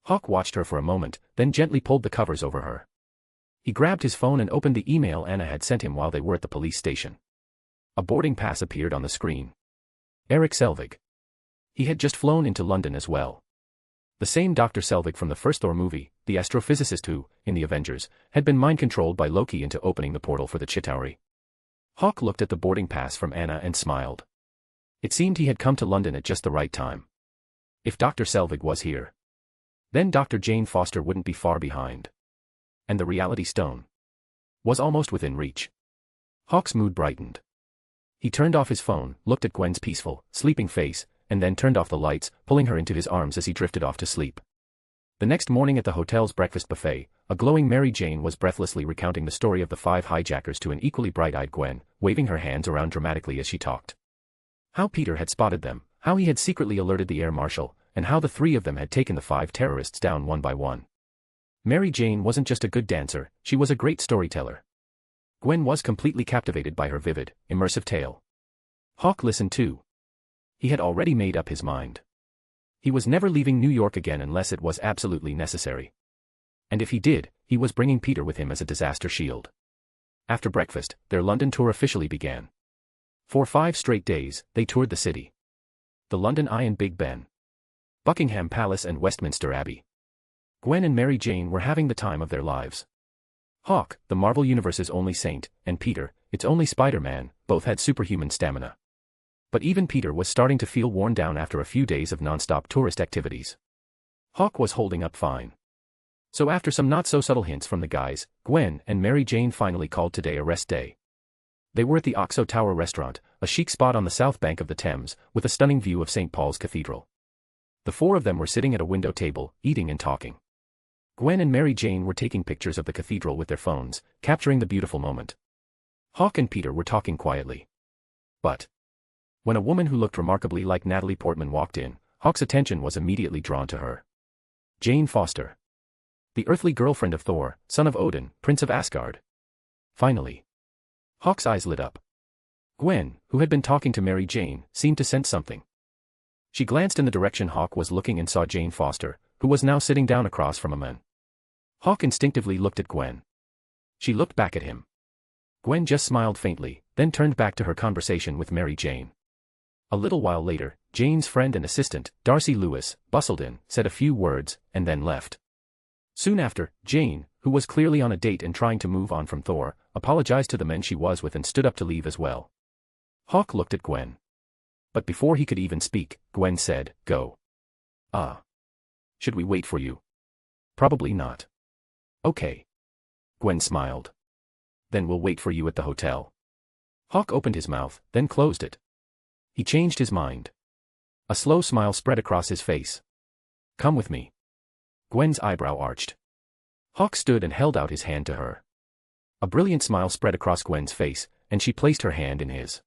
Hawk watched her for a moment, then gently pulled the covers over her. He grabbed his phone and opened the email Anna had sent him while they were at the police station. A boarding pass appeared on the screen. Eric Selvig. He had just flown into London as well. The same Dr. Selvig from the first Thor movie, the astrophysicist who, in the Avengers, had been mind-controlled by Loki into opening the portal for the Chitauri. Hawk looked at the boarding pass from Anna and smiled. It seemed he had come to London at just the right time. If Dr. Selvig was here, then Dr. Jane Foster wouldn't be far behind. And the reality stone was almost within reach. Hawk's mood brightened. He turned off his phone, looked at Gwen's peaceful, sleeping face, and then turned off the lights, pulling her into his arms as he drifted off to sleep. The next morning at the hotel's breakfast buffet, a glowing Mary Jane was breathlessly recounting the story of the 5 hijackers to an equally bright-eyed Gwen, waving her hands around dramatically as she talked. How Peter had spotted them, how he had secretly alerted the air marshal, and how the 3 of them had taken the 5 terrorists down one by one. Mary Jane wasn't just a good dancer, she was a great storyteller. Gwen was completely captivated by her vivid, immersive tale. Hawk listened too. He had already made up his mind. He was never leaving New York again unless it was absolutely necessary. And if he did, he was bringing Peter with him as a disaster shield. After breakfast, their London tour officially began. For 5 straight days, they toured the city. The London Eye and Big Ben, Buckingham Palace and Westminster Abbey. Gwen and Mary Jane were having the time of their lives. Hawk, the Marvel Universe's only saint, and Peter, its only Spider-Man, both had superhuman stamina. But even Peter was starting to feel worn down after a few days of non-stop tourist activities. Hawk was holding up fine. So after some not-so-subtle hints from the guys, Gwen and Mary Jane finally called today a rest day. They were at the Oxo Tower restaurant, a chic spot on the south bank of the Thames, with a stunning view of St. Paul's Cathedral. The 4 of them were sitting at a window table, eating and talking. Gwen and Mary Jane were taking pictures of the cathedral with their phones, capturing the beautiful moment. Hawk and Peter were talking quietly. But when a woman who looked remarkably like Natalie Portman walked in, Hawk's attention was immediately drawn to her. Jane Foster. The earthly girlfriend of Thor, son of Odin, Prince of Asgard. Finally. Hawk's eyes lit up. Gwen, who had been talking to Mary Jane, seemed to sense something. She glanced in the direction Hawk was looking and saw Jane Foster, who was now sitting down across from a man. Hawk instinctively looked at Gwen. She looked back at him. Gwen just smiled faintly, then turned back to her conversation with Mary Jane. A little while later, Jane's friend and assistant, Darcy Lewis, bustled in, said a few words, and then left. Soon after, Jane, who was clearly on a date and trying to move on from Thor, apologized to the men she was with and stood up to leave as well. Hawk looked at Gwen. But before he could even speak, Gwen said, "Go." "Ah. Should we wait for you?" "Probably not." "Okay." Gwen smiled. "Then we'll wait for you at the hotel." Hawk opened his mouth, then closed it. He changed his mind. A slow smile spread across his face. "Come with me." Gwen's eyebrow arched. Hawk stood and held out his hand to her. A brilliant smile spread across Gwen's face, and she placed her hand in his.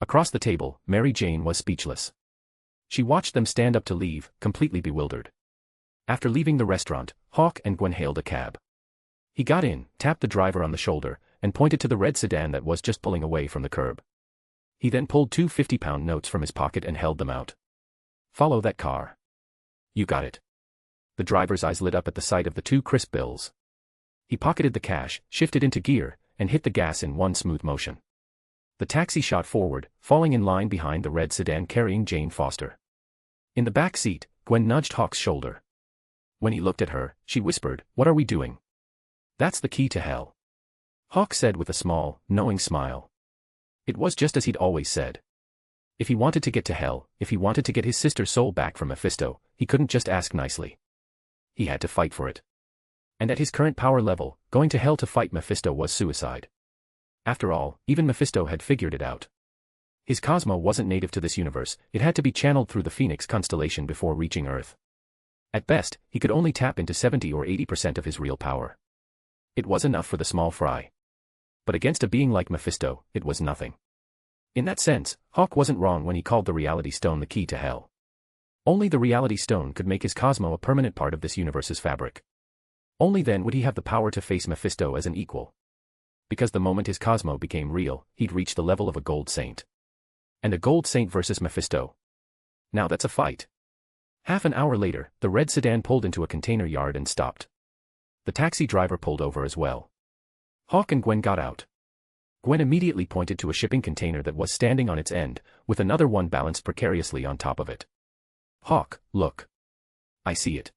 Across the table, Mary Jane was speechless. She watched them stand up to leave, completely bewildered. After leaving the restaurant, Hawk and Gwen hailed a cab. He got in, tapped the driver on the shoulder, and pointed to the red sedan that was just pulling away from the curb. He then pulled 2 50-pound notes from his pocket and held them out. "Follow that car." "You got it." The driver's eyes lit up at the sight of the 2 crisp bills. He pocketed the cash, shifted into gear, and hit the gas in one smooth motion. The taxi shot forward, falling in line behind the red sedan carrying Jane Foster. In the back seat, Gwen nudged Hawk's shoulder. When he looked at her, she whispered, "What are we doing?" "That's the key to hell," Hawk said with a small, knowing smile. It was just as he'd always said. If he wanted to get to hell, if he wanted to get his sister's soul back from Mephisto, he couldn't just ask nicely. He had to fight for it. And at his current power level, going to hell to fight Mephisto was suicide. After all, even Mephisto had figured it out. His Cosmo wasn't native to this universe, it had to be channeled through the Phoenix constellation before reaching Earth. At best, he could only tap into 70 or 80% of his real power. It was enough for the small fry. But against a being like Mephisto, it was nothing. In that sense, Hawk wasn't wrong when he called the Reality Stone the key to hell. Only the Reality Stone could make his Cosmo a permanent part of this universe's fabric. Only then would he have the power to face Mephisto as an equal. Because the moment his Cosmo became real, he'd reach the level of a gold saint. And a gold saint versus Mephisto. Now that's a fight. Half an hour later, the red sedan pulled into a container yard and stopped. The taxi driver pulled over as well. Hawk and Gwen got out. Gwen immediately pointed to a shipping container that was standing on its end, with another one balanced precariously on top of it. Hawk, look. I see it.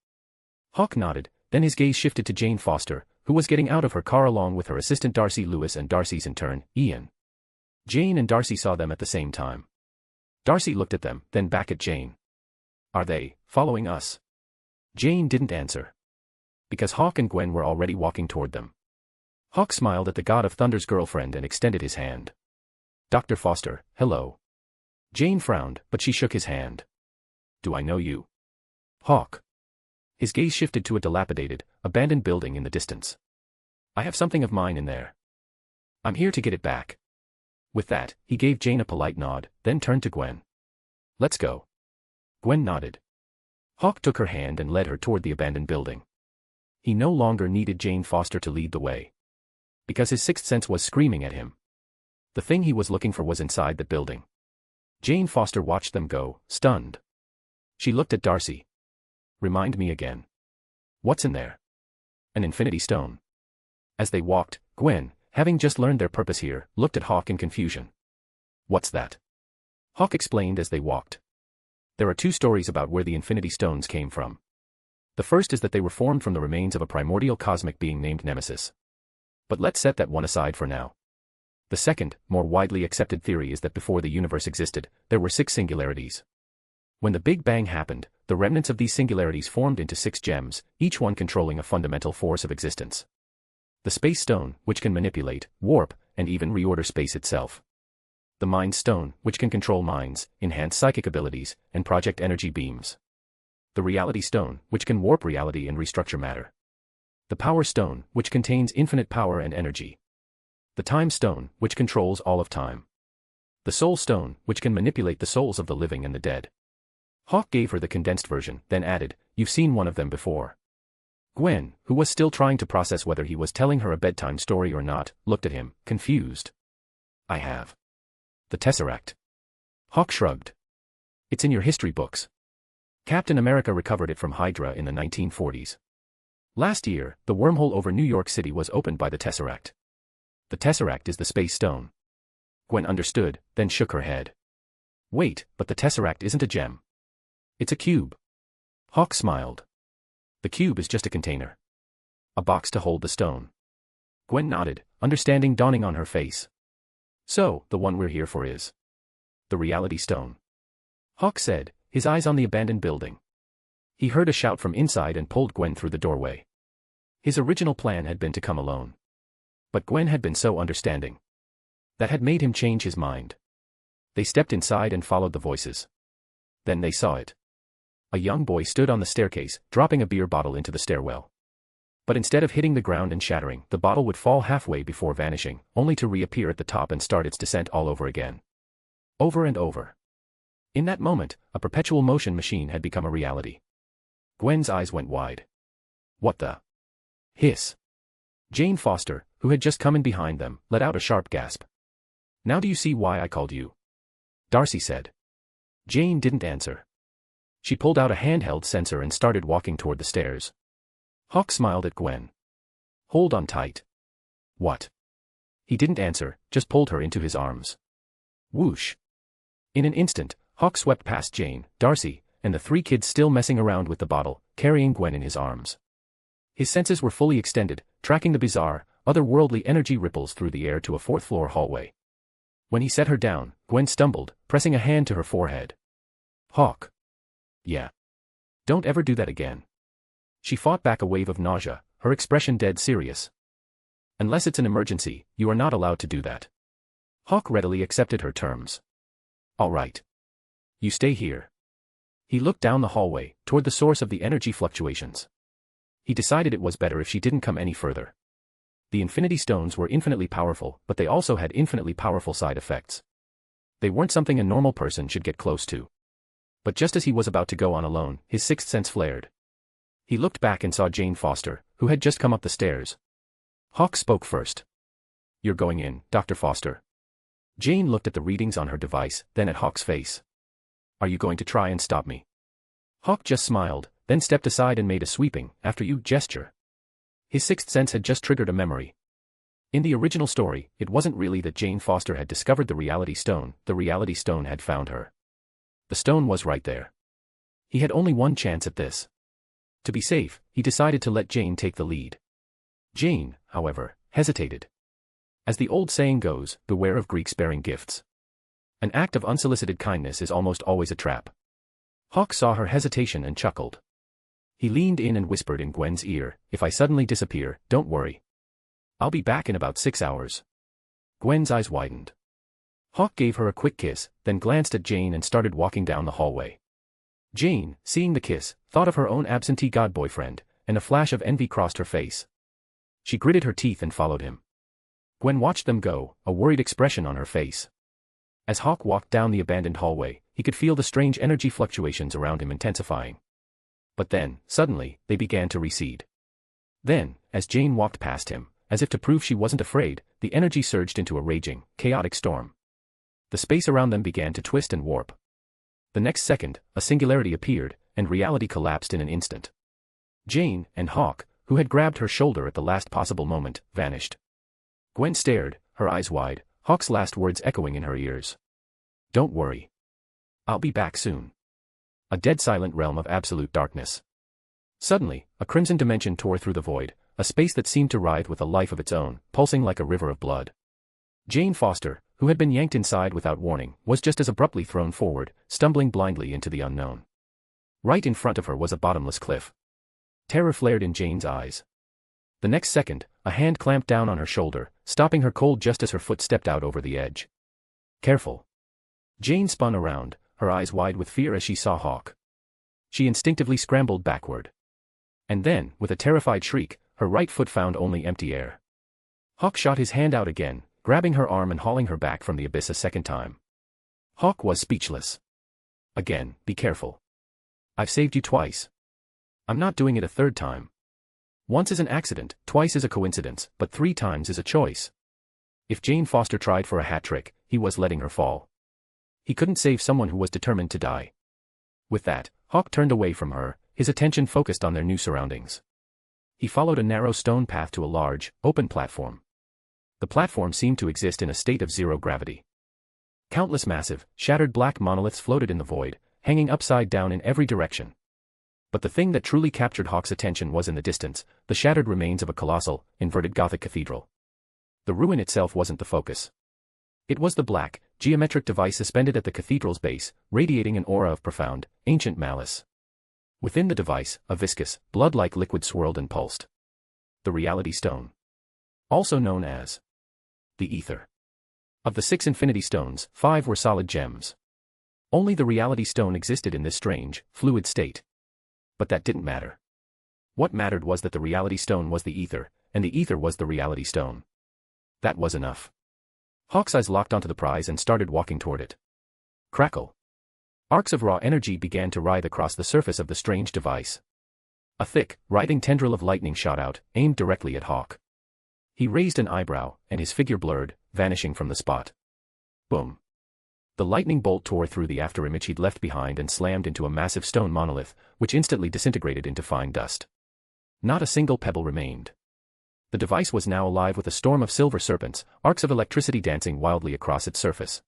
Hawk nodded, then his gaze shifted to Jane Foster, who was getting out of her car along with her assistant Darcy Lewis and Darcy's intern, Ian. Jane and Darcy saw them at the same time. Darcy looked at them, then back at Jane. Are they following us? Jane didn't answer. Because Hawk and Gwen were already walking toward them. Hawk smiled at the God of Thunder's girlfriend and extended his hand. Dr. Foster, hello. Jane frowned, but she shook his hand. Do I know you? Hawk. His gaze shifted to a dilapidated, abandoned building in the distance. I have something of mine in there. I'm here to get it back. With that, he gave Jane a polite nod, then turned to Gwen. Let's go. Gwen nodded. Hawk took her hand and led her toward the abandoned building. He no longer needed Jane Foster to lead the way. Because his sixth sense was screaming at him. The thing he was looking for was inside the building. Jane Foster watched them go, stunned. She looked at Darcy. Remind me again. What's in there? An infinity stone. As they walked, Gwen, having just learned their purpose here, looked at Hawk in confusion. What's that? Hawk explained as they walked. There are two stories about where the infinity stones came from. The first is that they were formed from the remains of a primordial cosmic being named Nemesis. But let's set that one aside for now. The second, more widely accepted theory is that before the universe existed, there were 6 singularities. When the Big Bang happened, the remnants of these singularities formed into 6 gems, each one controlling a fundamental force of existence. The Space Stone, which can manipulate, warp, and even reorder space itself. The Mind Stone, which can control minds, enhance psychic abilities, and project energy beams. The Reality Stone, which can warp reality and restructure matter. The Power Stone, which contains infinite power and energy. The Time Stone, which controls all of time. The Soul Stone, which can manipulate the souls of the living and the dead. Hawk gave her the condensed version, then added, "You've seen one of them before." Gwen, who was still trying to process whether he was telling her a bedtime story or not, looked at him, confused. "I have. The Tesseract." Hawk shrugged. "It's in your history books. Captain America recovered it from Hydra in the 1940s. Last year, the wormhole over New York City was opened by the Tesseract. The Tesseract is the Space Stone." Gwen understood, then shook her head. "Wait, but the Tesseract isn't a gem. It's a cube." Hawk smiled. "The cube is just a container. A box to hold the stone." Gwen nodded, understanding dawning on her face. "So, the one we're here for is the Reality Stone," Hawk said, his eyes on the abandoned building. He heard a shout from inside and pulled Gwen through the doorway. His original plan had been to come alone. But Gwen had been so understanding. That had made him change his mind. They stepped inside and followed the voices. Then they saw it. A young boy stood on the staircase, dropping a beer bottle into the stairwell. But instead of hitting the ground and shattering, the bottle would fall halfway before vanishing, only to reappear at the top and start its descent all over again. Over and over. In that moment, a perpetual motion machine had become a reality. Gwen's eyes went wide. "What the?" Hiss. Jane Foster, who had just come in behind them, let out a sharp gasp. "Now do you see why I called you?" Darcy said. Jane didn't answer. She pulled out a handheld sensor and started walking toward the stairs. Hawk smiled at Gwen. "Hold on tight." "What?" He didn't answer, just pulled her into his arms. Whoosh. In an instant, Hawk swept past Jane, Darcy, and the 3 kids still messing around with the bottle, carrying Gwen in his arms. His senses were fully extended, tracking the bizarre, otherworldly energy ripples through the air to a 4th-floor hallway. When he set her down, Gwen stumbled, pressing a hand to her forehead. "Hawk." "Yeah. Don't ever do that again." She fought back a wave of nausea, her expression dead serious. "Unless it's an emergency, you are not allowed to do that." Hawk readily accepted her terms. "All right. You stay here." He looked down the hallway, toward the source of the energy fluctuations. He decided it was better if she didn't come any further. The Infinity Stones were infinitely powerful, but they also had infinitely powerful side effects. They weren't something a normal person should get close to. But just as he was about to go on alone, his sixth sense flared. He looked back and saw Jane Foster, who had just come up the stairs. Hawk spoke first. "You're going in, Dr. Foster." Jane looked at the readings on her device, then at Hawk's face. Are you going to try and stop me? Hawk just smiled, then stepped aside and made a sweeping, after you gesture. His sixth sense had just triggered a memory. In the original story, it wasn't really that Jane Foster had discovered the reality stone had found her. The stone was right there. He had only one chance at this. To be safe, he decided to let Jane take the lead. Jane, however, hesitated. As the old saying goes, beware of Greeks bearing gifts. An act of unsolicited kindness is almost always a trap. Hawk saw her hesitation and chuckled. He leaned in and whispered in Gwen's ear, if I suddenly disappear, don't worry. I'll be back in about 6 hours. Gwen's eyes widened. Hawk gave her a quick kiss, then glanced at Jane and started walking down the hallway. Jane, seeing the kiss, thought of her own absentee god-boyfriend, and a flash of envy crossed her face. She gritted her teeth and followed him. Gwen watched them go, a worried expression on her face. As Hawk walked down the abandoned hallway, he could feel the strange energy fluctuations around him intensifying. But then, suddenly, they began to recede. Then, as Jane walked past him, as if to prove she wasn't afraid, the energy surged into a raging, chaotic storm. The space around them began to twist and warp. The next second, a singularity appeared, and reality collapsed in an instant. Jane and Hawk, who had grabbed her shoulder at the last possible moment, vanished. Gwen stared, her eyes wide, Hawk's last words echoing in her ears. Don't worry. I'll be back soon. A dead silent realm of absolute darkness. Suddenly, a crimson dimension tore through the void, a space that seemed to writhe with a life of its own, pulsing like a river of blood. Jane Foster, who had been yanked inside without warning, was just as abruptly thrown forward, stumbling blindly into the unknown. Right in front of her was a bottomless cliff. Terror flared in Jane's eyes. The next second, a hand clamped down on her shoulder, stopping her cold just as her foot stepped out over the edge. Careful. Jane spun around, her eyes wide with fear as she saw Hawk. She instinctively scrambled backward. And then, with a terrified shriek, her right foot found only empty air. Hawk shot his hand out again, grabbing her arm and hauling her back from the abyss a second time. Hawk was speechless. Again, be careful. I've saved you twice. I'm not doing it a third time. Once is an accident, twice is a coincidence, but 3 times is a choice. If Jane Foster tried for a hat trick, he was letting her fall. He couldn't save someone who was determined to die. With that, Hawk turned away from her, his attention focused on their new surroundings. He followed a narrow stone path to a large, open platform. The platform seemed to exist in a state of zero gravity. Countless massive, shattered black monoliths floated in the void, hanging upside down in every direction. But the thing that truly captured Hawk's attention was in the distance, the shattered remains of a colossal, inverted Gothic cathedral. The ruin itself wasn't the focus. It was the black, geometric device suspended at the cathedral's base, radiating an aura of profound, ancient malice. Within the device, a viscous, blood-like liquid swirled and pulsed. The reality stone. Also known as the ether. Of the 6 infinity stones, 5 were solid gems. Only the reality stone existed in this strange, fluid state. But that didn't matter. What mattered was that the reality stone was the ether, and the ether was the reality stone. That was enough. Hawk's eyes locked onto the prize and started walking toward it. Crackle. Arcs of raw energy began to writhe across the surface of the strange device. A thick, writhing tendril of lightning shot out, aimed directly at Hawk. He raised an eyebrow, and his figure blurred, vanishing from the spot. Boom. The lightning bolt tore through the afterimage he'd left behind and slammed into a massive stone monolith, which instantly disintegrated into fine dust. Not a single pebble remained. The device was now alive with a storm of silver serpents, arcs of electricity dancing wildly across its surface.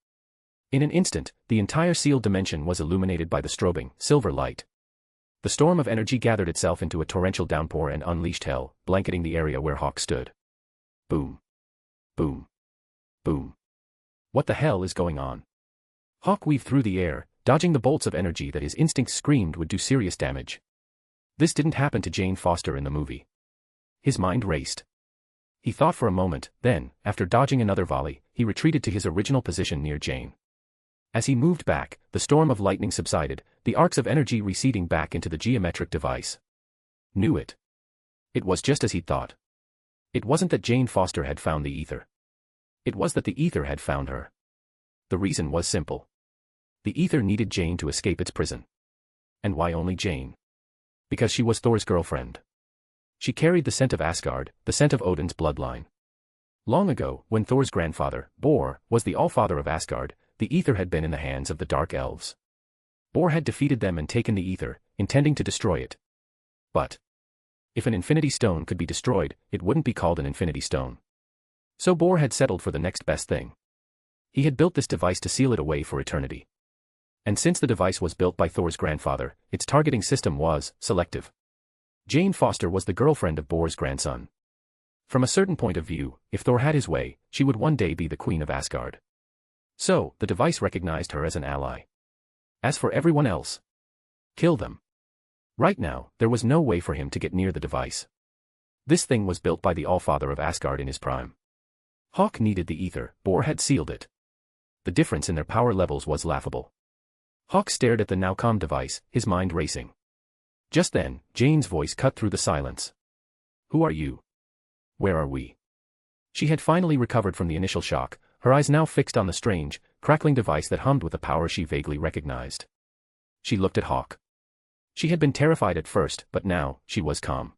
In an instant, the entire sealed dimension was illuminated by the strobing, silver light. The storm of energy gathered itself into a torrential downpour and unleashed hell, blanketing the area where Hawk stood. Boom. Boom. Boom. What the hell is going on? Hawk weaved through the air, dodging the bolts of energy that his instincts screamed would do serious damage. This didn't happen to Jane Foster in the movie. His mind raced. He thought for a moment, then, after dodging another volley, he retreated to his original position near Jane. As he moved back, the storm of lightning subsided, the arcs of energy receding back into the geometric device. Knew it. It was just as he'd thought. It wasn't that Jane Foster had found the ether. It was that the ether had found her. The reason was simple. The ether needed Jane to escape its prison. And why only Jane? Because she was Thor's girlfriend. She carried the scent of Asgard, the scent of Odin's bloodline. Long ago, when Thor's grandfather, Bor, was the Allfather of Asgard, the ether had been in the hands of the Dark Elves. Bor had defeated them and taken the ether, intending to destroy it. But if an infinity stone could be destroyed, it wouldn't be called an infinity stone. So Bor had settled for the next best thing. He had built this device to seal it away for eternity. And since the device was built by Thor's grandfather, its targeting system was selective. Jane Foster was the girlfriend of Bor's grandson. From a certain point of view, if Thor had his way, she would one day be the queen of Asgard. So, the device recognized her as an ally. As for everyone else, kill them. Right now, there was no way for him to get near the device. This thing was built by the Allfather of Asgard in his prime. Hawk needed the ether, Bor had sealed it. The difference in their power levels was laughable. Hawk stared at the now calm device, his mind racing. Just then, Jane's voice cut through the silence. Who are you? Where are we? She had finally recovered from the initial shock, her eyes now fixed on the strange, crackling device that hummed with a power she vaguely recognized. She looked at Hawk. She had been terrified at first, but now, she was calm.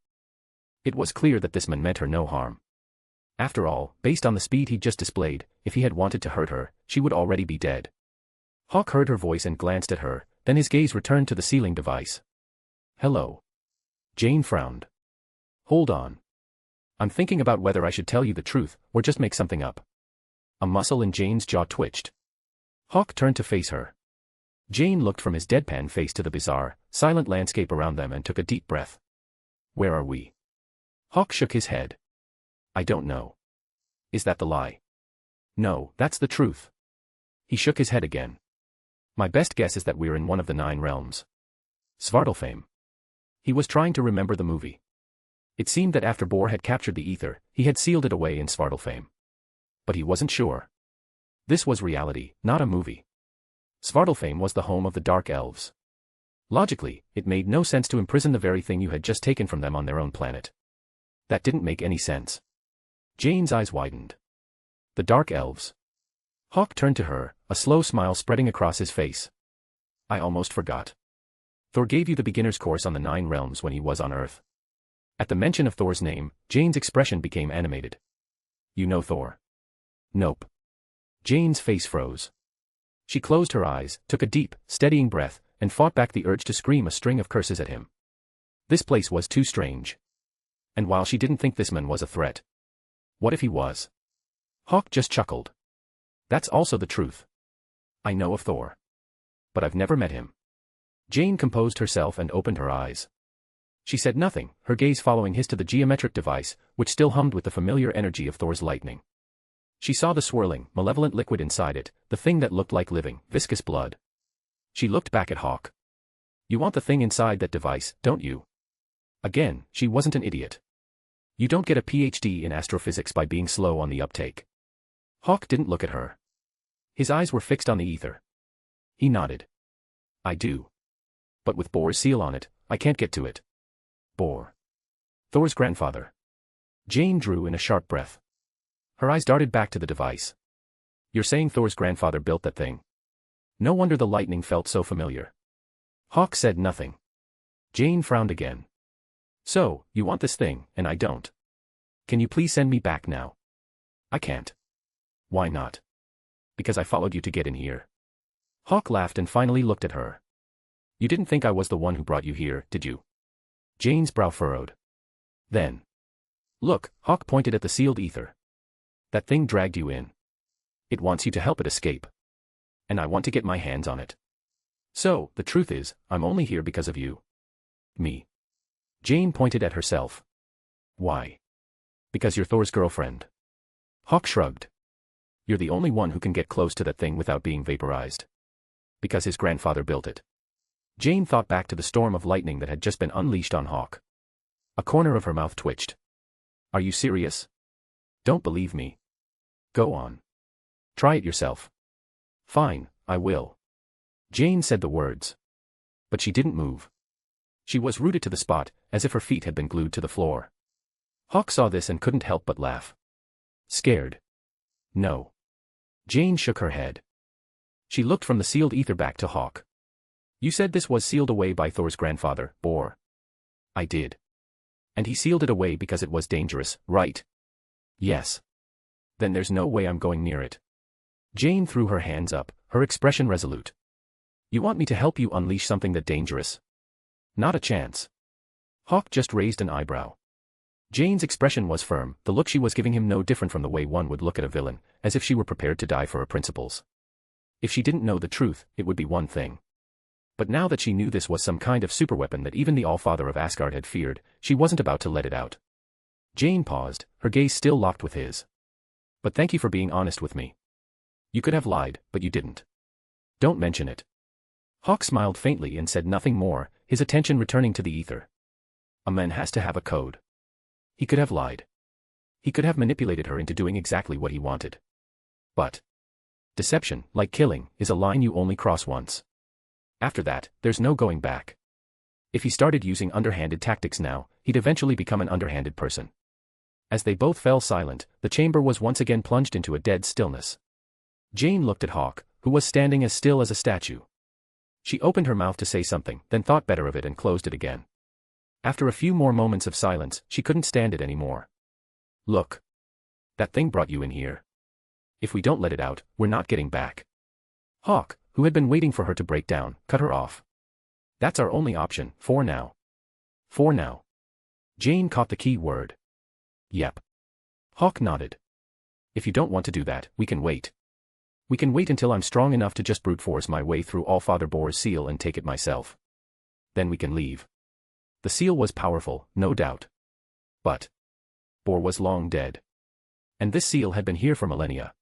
It was clear that this man meant her no harm. After all, based on the speed he'd just displayed, if he had wanted to hurt her, she would already be dead. Hawk heard her voice and glanced at her, then his gaze returned to the sealing device. Hello. Jane frowned. Hold on. I'm thinking about whether I should tell you the truth, or just make something up. A muscle in Jane's jaw twitched. Hawk turned to face her. Jane looked from his deadpan face to the bizarre, silent landscape around them and took a deep breath. Where are we? Hawk shook his head. I don't know. Is that the lie? No, that's the truth. He shook his head again. My best guess is that we're in one of the 9 realms. Svartalfheim. He was trying to remember the movie. It seemed that after Bor had captured the ether, he had sealed it away in Svartalfheim. But he wasn't sure. This was reality, not a movie. Svartalfheim was the home of the Dark Elves. Logically, it made no sense to imprison the very thing you had just taken from them on their own planet. That didn't make any sense. Jane's eyes widened. The Dark Elves. Hawk turned to her, a slow smile spreading across his face. I almost forgot. Thor gave you the beginner's course on the 9 realms when he was on Earth. At the mention of Thor's name, Jane's expression became animated. You know Thor? Nope. Jane's face froze. She closed her eyes, took a deep, steadying breath, and fought back the urge to scream a string of curses at him. This place was too strange. And while she didn't think this man was a threat, what if he was? Hawk just chuckled. That's also the truth. I know of Thor. But I've never met him. Jane composed herself and opened her eyes. She said nothing, her gaze following his to the geometric device, which still hummed with the familiar energy of Thor's lightning. She saw the swirling, malevolent liquid inside it, the thing that looked like living, viscous blood. She looked back at Hawk. You want the thing inside that device, don't you? Again, she wasn't an idiot. You don't get a PhD in astrophysics by being slow on the uptake. Hawk didn't look at her. His eyes were fixed on the ether. He nodded. I do. But with Bor's seal on it, I can't get to it. Bor. Thor's grandfather. Jane drew in a sharp breath. Her eyes darted back to the device. You're saying Thor's grandfather built that thing? No wonder the lightning felt so familiar. Hawk said nothing. Jane frowned again. So, you want this thing, and I don't. Can you please send me back now? I can't. Why not? Because I followed you to get in here. Hawk laughed and finally looked at her. You didn't think I was the one who brought you here, did you? Jane's brow furrowed. Then. Look, Hawk pointed at the sealed ether. That thing dragged you in. It wants you to help it escape. And I want to get my hands on it. So, the truth is, I'm only here because of you. Me. Jane pointed at herself. Why? Because you're Thor's girlfriend. Hawk shrugged. You're the only one who can get close to that thing without being vaporized. Because his grandfather built it. Jane thought back to the storm of lightning that had just been unleashed on Hawk. A corner of her mouth twitched. Are you serious? Don't believe me. Go on. Try it yourself. Fine, I will. Jane said the words. But she didn't move. She was rooted to the spot, as if her feet had been glued to the floor. Hawk saw this and couldn't help but laugh. Scared? No. Jane shook her head. She looked from the sealed ether back to Hawk. You said this was sealed away by Thor's grandfather, Bor. I did. And he sealed it away because it was dangerous, right? Yes. Then there's no way I'm going near it. Jane threw her hands up, her expression resolute. You want me to help you unleash something that dangerous? Not a chance. Hawk just raised an eyebrow. Jane's expression was firm, the look she was giving him no different from the way one would look at a villain, as if she were prepared to die for her principles. If she didn't know the truth, it would be one thing. But now that she knew this was some kind of superweapon that even the Allfather of Asgard had feared, she wasn't about to let it out. Jane paused, her gaze still locked with his. But thank you for being honest with me. You could have lied, but you didn't. Don't mention it. Hawk smiled faintly and said nothing more, his attention returning to the ether. A man has to have a code. He could have lied. He could have manipulated her into doing exactly what he wanted. But deception, like killing, is a line you only cross once. After that, there's no going back. If he started using underhanded tactics now, he'd eventually become an underhanded person. As they both fell silent, the chamber was once again plunged into a dead stillness. Jane looked at Hawk, who was standing as still as a statue. She opened her mouth to say something, then thought better of it and closed it again. After a few more moments of silence, she couldn't stand it anymore. Look. That thing brought you in here. If we don't let it out, we're not getting back. Hawk, who had been waiting for her to break down, cut her off. That's our only option, for now. For now. Jane caught the key word. Yep. Hawk nodded. If you don't want to do that, we can wait. We can wait until I'm strong enough to just brute force my way through Allfather Bor's seal and take it myself. Then we can leave. The seal was powerful, no doubt. But Bor was long dead. And this seal had been here for millennia.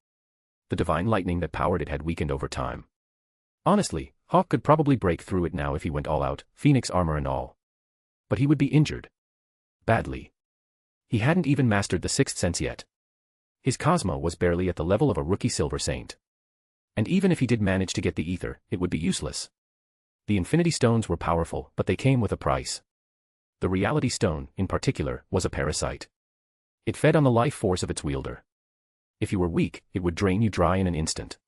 The divine lightning that powered it had weakened over time. Honestly, Hawk could probably break through it now if he went all out, phoenix armor and all. But he would be injured. Badly. He hadn't even mastered the sixth sense yet. His Cosmo was barely at the level of a rookie Silver Saint. And even if he did manage to get the ether, it would be useless. The Infinity Stones were powerful, but they came with a price. The Reality Stone, in particular, was a parasite. It fed on the life force of its wielder. If you were weak, it would drain you dry in an instant.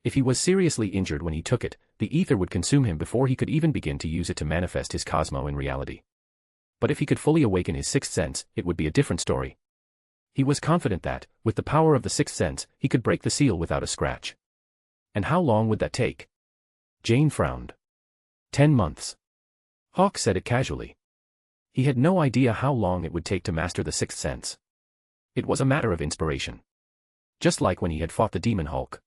If he was seriously injured when he took it, the ether would consume him before he could even begin to use it to manifest his Cosmo in reality. But if he could fully awaken his sixth sense, it would be a different story. He was confident that, with the power of the sixth sense, he could break the seal without a scratch. And how long would that take? Jane frowned. 10 months. Hawk said it casually. He had no idea how long it would take to master the sixth sense. It was a matter of inspiration. Just like when he had fought the Demon Hulk.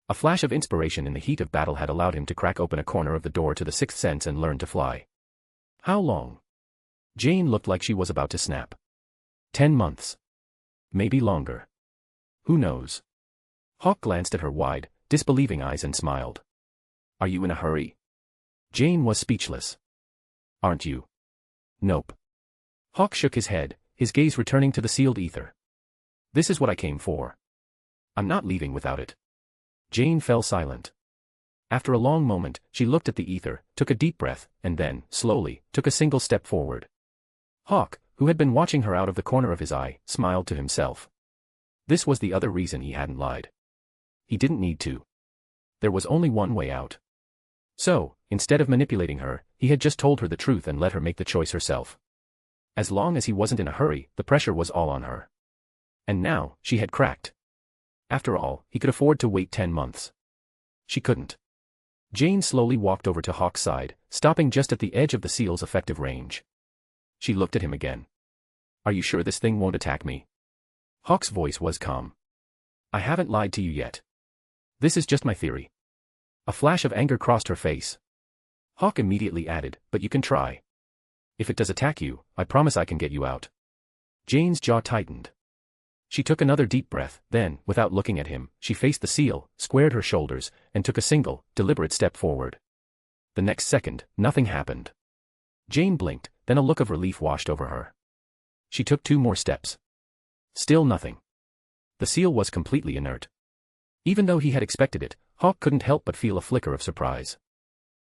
A flash of inspiration in the heat of battle had allowed him to crack open a corner of the door to the sixth sense and learn to fly. How long? Jane looked like she was about to snap. 10 months. Maybe longer. Who knows? Hawk glanced at her wide, disbelieving eyes and smiled. Are you in a hurry? Jane was speechless. Aren't you? Nope. Hawk shook his head, his gaze returning to the sealed ether. This is what I came for. I'm not leaving without it. Jane fell silent. After a long moment, she looked at the ether, took a deep breath, and then, slowly, took a single step forward. Hawk, who had been watching her out of the corner of his eye, smiled to himself. This was the other reason he hadn't lied. He didn't need to. There was only one way out. So, instead of manipulating her, he had just told her the truth and let her make the choice herself. As long as he wasn't in a hurry, the pressure was all on her. And now, she had cracked. After all, he could afford to wait 10 months. She couldn't. Jane slowly walked over to Hawk's side, stopping just at the edge of the seal's effective range. She looked at him again. Are you sure this thing won't attack me? Hawk's voice was calm. I haven't lied to you yet. This is just my theory. A flash of anger crossed her face. Hawk immediately added, but you can try. If it does attack you, I promise I can get you out. Jane's jaw tightened. She took another deep breath, then, without looking at him, she faced the seal, squared her shoulders, and took a single, deliberate step forward. The next second, nothing happened. Jane blinked, then a look of relief washed over her. She took 2 more steps. Still nothing. The seal was completely inert. Even though he had expected it, Hawk couldn't help but feel a flicker of surprise.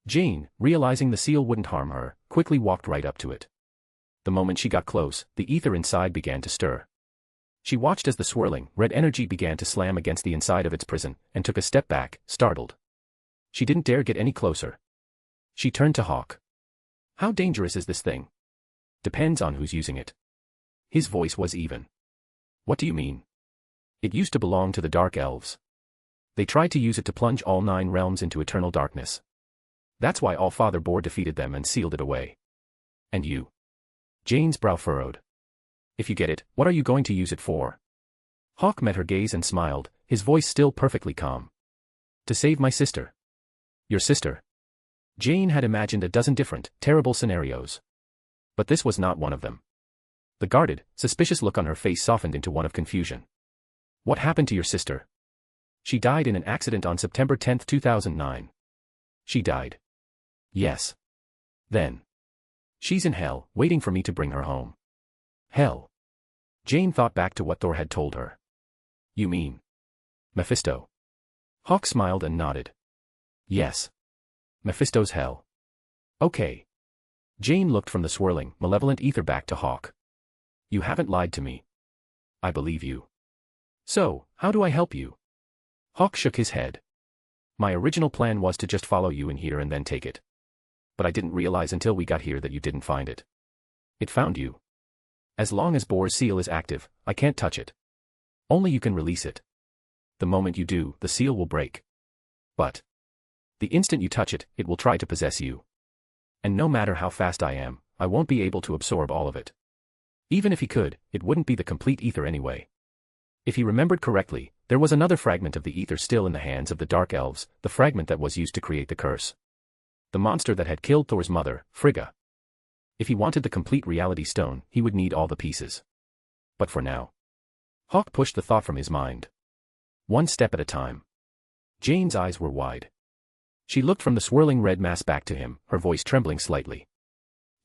Jane, realizing the seal wouldn't harm her, quickly walked right up to it. The moment she got close, the ether inside began to stir. She watched as the swirling, red energy began to slam against the inside of its prison, and took a step back, startled. She didn't dare get any closer. She turned to Hawk. How dangerous is this thing? Depends on who's using it. His voice was even. What do you mean? It used to belong to the Dark Elves. They tried to use it to plunge all 9 realms into eternal darkness. That's why All-Father Bor defeated them and sealed it away. And you? Jane's brow furrowed. If you get it, what are you going to use it for? Hawk met her gaze and smiled, his voice still perfectly calm. To save my sister. Your sister? Jane had imagined a dozen different, terrible scenarios. But this was not one of them. The guarded, suspicious look on her face softened into one of confusion. What happened to your sister? She died in an accident on September 10, 2009. She died. Yes. Then. She's in hell, waiting for me to bring her home. Hell. Jane thought back to what Thor had told her. You mean Mephisto? Hawk smiled and nodded. Yes. Mephisto's hell. Okay. Jane looked from the swirling, malevolent ether back to Hawk. You haven't lied to me. I believe you. So, how do I help you? Hawk shook his head. My original plan was to just follow you in here and then take it. But I didn't realize until we got here that you didn't find it. It found you. As long as Bor's seal is active, I can't touch it. Only you can release it. The moment you do, the seal will break. But the instant you touch it, it will try to possess you. And no matter how fast I am, I won't be able to absorb all of it. Even if he could, it wouldn't be the complete ether anyway. If he remembered correctly, there was another fragment of the ether still in the hands of the Dark Elves, the fragment that was used to create the curse. The monster that had killed Thor's mother, Frigga. If he wanted the complete reality stone, he would need all the pieces. But for now. Hawk pushed the thought from his mind. One step at a time. Jane's eyes were wide. She looked from the swirling red mass back to him, her voice trembling slightly.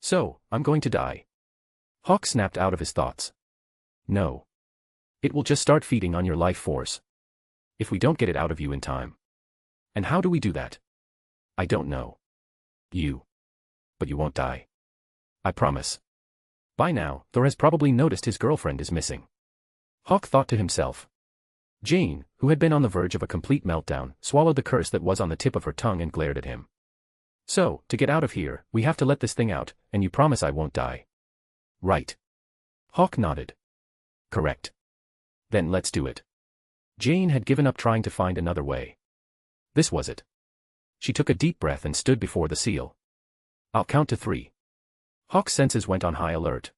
So, I'm going to die. Hawk snapped out of his thoughts. No. It will just start feeding on your life force. If we don't get it out of you in time. And how do we do that? I don't know. You. But you won't die. I promise. By now, Thor has probably noticed his girlfriend is missing. Hawk thought to himself. Jane, who had been on the verge of a complete meltdown, swallowed the curse that was on the tip of her tongue and glared at him. So, to get out of here, we have to let this thing out, and you promise I won't die. Right. Hawk nodded. Correct. Then let's do it. Jane had given up trying to find another way. This was it. She took a deep breath and stood before the seal. I'll count to 3. Hawk's senses went on high alert.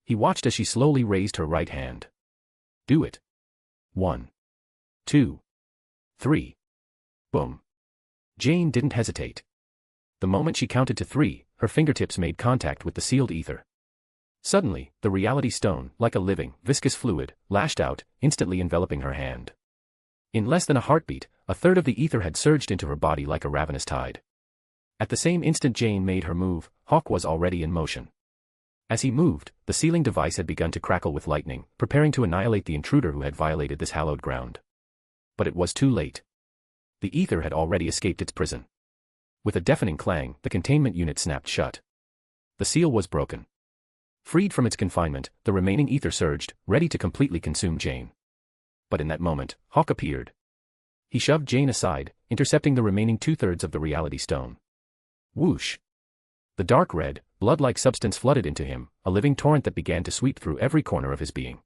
He watched as she slowly raised her right hand. Do it. 1. 2. 3. Boom. Jane didn't hesitate. The moment she counted to 3, her fingertips made contact with the sealed ether. Suddenly, the reality stone, like a living, viscous fluid, lashed out, instantly enveloping her hand. In less than a heartbeat, a third of the ether had surged into her body like a ravenous tide. At the same instant Jane made her move, Hawk was already in motion. As he moved, the sealing device had begun to crackle with lightning, preparing to annihilate the intruder who had violated this hallowed ground. But it was too late. The ether had already escaped its prison. With a deafening clang, the containment unit snapped shut. The seal was broken. Freed from its confinement, the remaining ether surged, ready to completely consume Jane. But in that moment, Hawk appeared. He shoved Jane aside, intercepting the remaining 2/3 of the reality stone. Whoosh! The dark red, blood-like substance flooded into him, a living torrent that began to sweep through every corner of his being.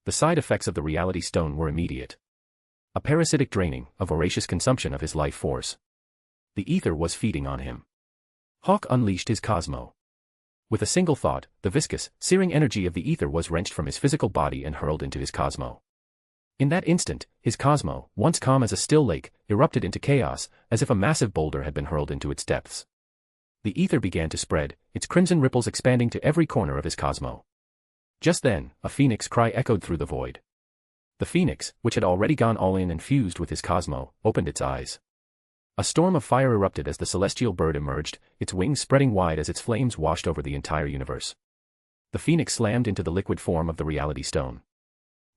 The side effects of the reality stone were immediate. A parasitic draining, a voracious consumption of his life force. The ether was feeding on him. Hawk unleashed his Cosmo. With a single thought, the viscous, searing energy of the ether was wrenched from his physical body and hurled into his Cosmo. In that instant, his Cosmo, once calm as a still lake, erupted into chaos, as if a massive boulder had been hurled into its depths. The ether began to spread, its crimson ripples expanding to every corner of his Cosmo. Just then, a phoenix cry echoed through the void. The phoenix, which had already gone all in and fused with his Cosmo, opened its eyes. A storm of fire erupted as the celestial bird emerged, its wings spreading wide as its flames washed over the entire universe. The phoenix slammed into the liquid form of the reality stone.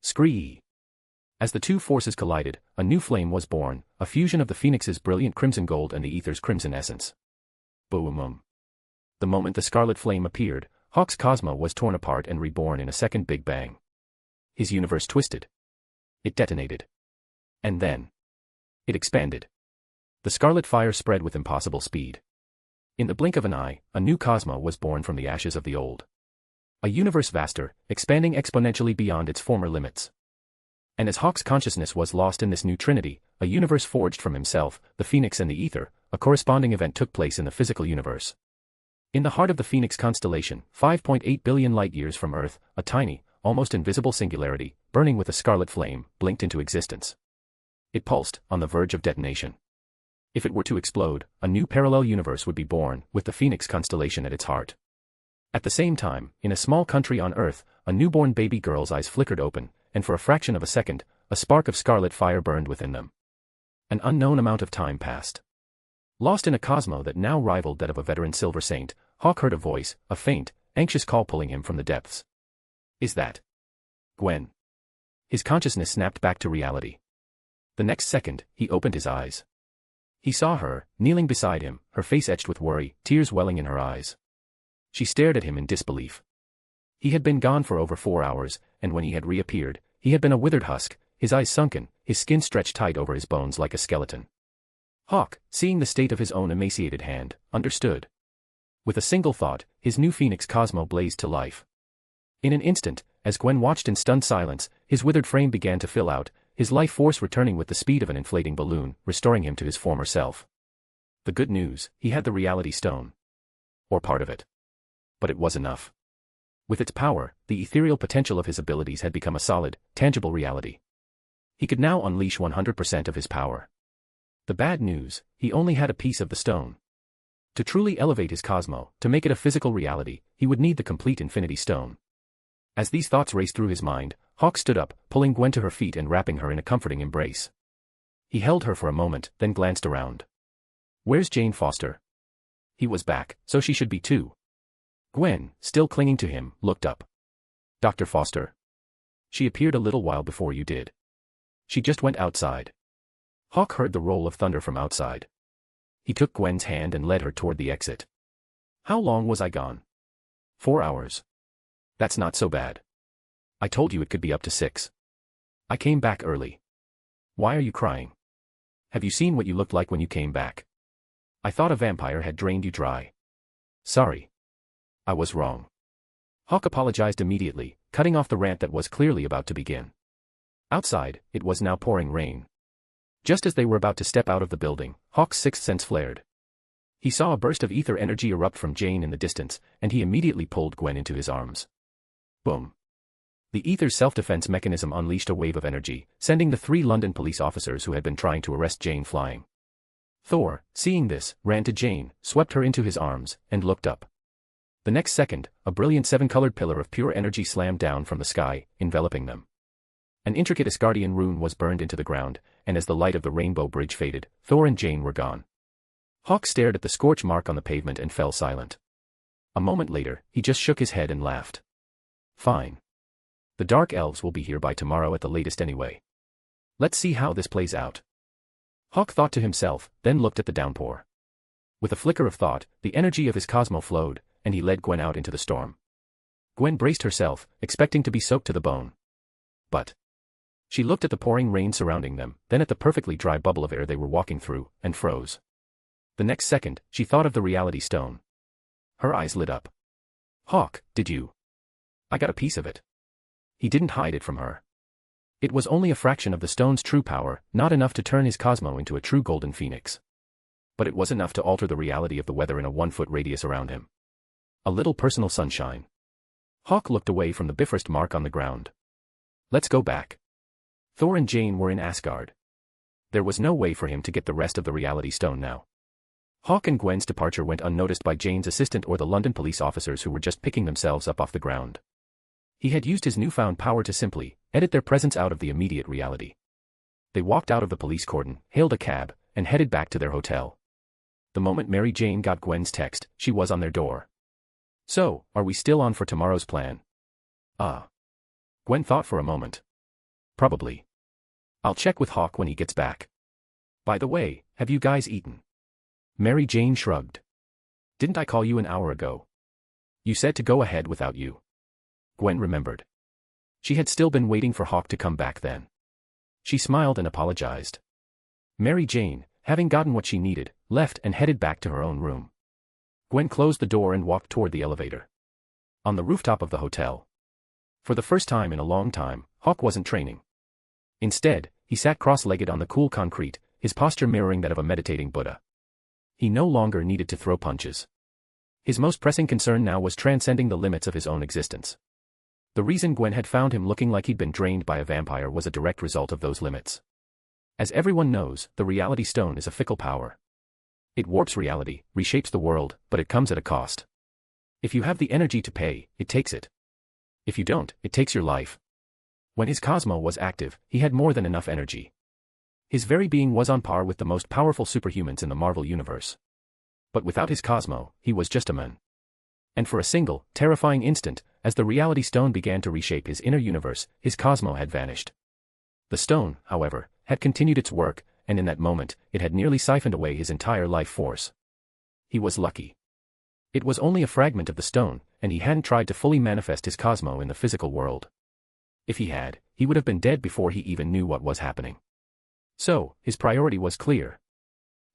Scree! As the two forces collided, a new flame was born, a fusion of the phoenix's brilliant crimson gold and the ether's crimson essence. Boom! The moment the scarlet flame appeared, Hawk's Cosmo was torn apart and reborn in a second Big Bang. His universe twisted. It detonated. And then it expanded. The scarlet fire spread with impossible speed. In the blink of an eye, a new Cosmo was born from the ashes of the old. A universe vaster, expanding exponentially beyond its former limits. And as Hawk's consciousness was lost in this new trinity, a universe forged from himself, the Phoenix and the Ether, a corresponding event took place in the physical universe. In the heart of the Phoenix constellation, 5.8 billion light-years from Earth, a tiny, almost invisible singularity, burning with a scarlet flame, blinked into existence. It pulsed, on the verge of detonation. If it were to explode, a new parallel universe would be born, with the Phoenix constellation at its heart. At the same time, in a small country on Earth, a newborn baby girl's eyes flickered open, and for a fraction of a second, a spark of scarlet fire burned within them. An unknown amount of time passed. Lost in a cosmo that now rivaled that of a veteran silver saint, Hawk heard a voice, a faint, anxious call pulling him from the depths. Is that Gwen? His consciousness snapped back to reality. The next second, he opened his eyes. He saw her, kneeling beside him, her face etched with worry, tears welling in her eyes. She stared at him in disbelief. He had been gone for over 4 hours, and when he had reappeared, he had been a withered husk, his eyes sunken, his skin stretched tight over his bones like a skeleton. Hawk, seeing the state of his own emaciated hand, understood. With a single thought, his new Phoenix cosmo blazed to life. In an instant, as Gwen watched in stunned silence, his withered frame began to fill out, his life force returning with the speed of an inflating balloon, restoring him to his former self. The good news, he had the reality stone. Or part of it. But it was enough. With its power, the ethereal potential of his abilities had become a solid, tangible reality. He could now unleash 100% of his power. The bad news, he only had a piece of the stone. To truly elevate his cosmo, to make it a physical reality, he would need the complete Infinity Stone. As these thoughts raced through his mind, Hawk stood up, pulling Gwen to her feet and wrapping her in a comforting embrace. He held her for a moment, then glanced around. Where's Jane Foster? He was back, so she should be too. Gwen, still clinging to him, looked up. Dr. Foster. She appeared a little while before you did. She just went outside. Hawk heard the roll of thunder from outside. He took Gwen's hand and led her toward the exit. How long was I gone? 4 hours. That's not so bad. I told you it could be up to 6. I came back early. Why are you crying? Have you seen what you looked like when you came back? I thought a vampire had drained you dry. Sorry. I was wrong. Hawk apologized immediately, cutting off the rant that was clearly about to begin. Outside, it was now pouring rain. Just as they were about to step out of the building, Hawk's sixth sense flared. He saw a burst of ether energy erupt from Jane in the distance, and he immediately pulled Gwen into his arms. Boom. The ether's self-defense mechanism unleashed a wave of energy, sending the 3 London police officers who had been trying to arrest Jane flying. Thor, seeing this, ran to Jane, swept her into his arms, and looked up. The next second, a brilliant 7-colored pillar of pure energy slammed down from the sky, enveloping them. An intricate Asgardian rune was burned into the ground, and as the light of the rainbow bridge faded, Thor and Jane were gone. Hawk stared at the scorch mark on the pavement and fell silent. A moment later, he just shook his head and laughed. Fine. The Dark Elves will be here by tomorrow at the latest anyway. Let's see how this plays out. Hawk thought to himself, then looked at the downpour. With a flicker of thought, the energy of his cosmo flowed, and he led Gwen out into the storm. Gwen braced herself, expecting to be soaked to the bone. But she looked at the pouring rain surrounding them, then at the perfectly dry bubble of air they were walking through, and froze. The next second, she thought of the reality stone. Her eyes lit up. Hawk, did you? I got a piece of it. He didn't hide it from her. It was only a fraction of the stone's true power, not enough to turn his cosmo into a true golden phoenix. But it was enough to alter the reality of the weather in a 1-foot radius around him. A little personal sunshine. Hawk looked away from the Bifrost mark on the ground. Let's go back. Thor and Jane were in Asgard. There was no way for him to get the rest of the reality stone now. Hawk and Gwen's departure went unnoticed by Jane's assistant or the London police officers who were just picking themselves up off the ground. He had used his newfound power to simply edit their presence out of the immediate reality. They walked out of the police cordon, hailed a cab, and headed back to their hotel. The moment Mary Jane got Gwen's text, she was on their door. So, are we still on for tomorrow's plan? Gwen thought for a moment. Probably. I'll check with Hawk when he gets back. By the way, have you guys eaten? Mary Jane shrugged. Didn't I call you an hour ago? You said to go ahead without you. Gwen remembered. She had still been waiting for Hawk to come back then. She smiled and apologized. Mary Jane, having gotten what she needed, left and headed back to her own room. Gwen closed the door and walked toward the elevator. On the rooftop of the hotel. For the first time in a long time, Hawk wasn't training. Instead, he sat cross-legged on the cool concrete, his posture mirroring that of a meditating Buddha. He no longer needed to throw punches. His most pressing concern now was transcending the limits of his own existence. The reason Gwen had found him looking like he'd been drained by a vampire was a direct result of those limits. As everyone knows, the reality stone is a fickle power. It warps reality, reshapes the world, but it comes at a cost. If you have the energy to pay, it takes it. If you don't, it takes your life. When his Cosmo was active, he had more than enough energy. His very being was on par with the most powerful superhumans in the Marvel Universe. But without his Cosmo, he was just a man. And for a single, terrifying instant, as the reality stone began to reshape his inner universe, his Cosmo had vanished. The stone, however, had continued its work, and in that moment, it had nearly siphoned away his entire life force. He was lucky. It was only a fragment of the stone, and he hadn't tried to fully manifest his Cosmo in the physical world. If he had, he would have been dead before he even knew what was happening. So, his priority was clear.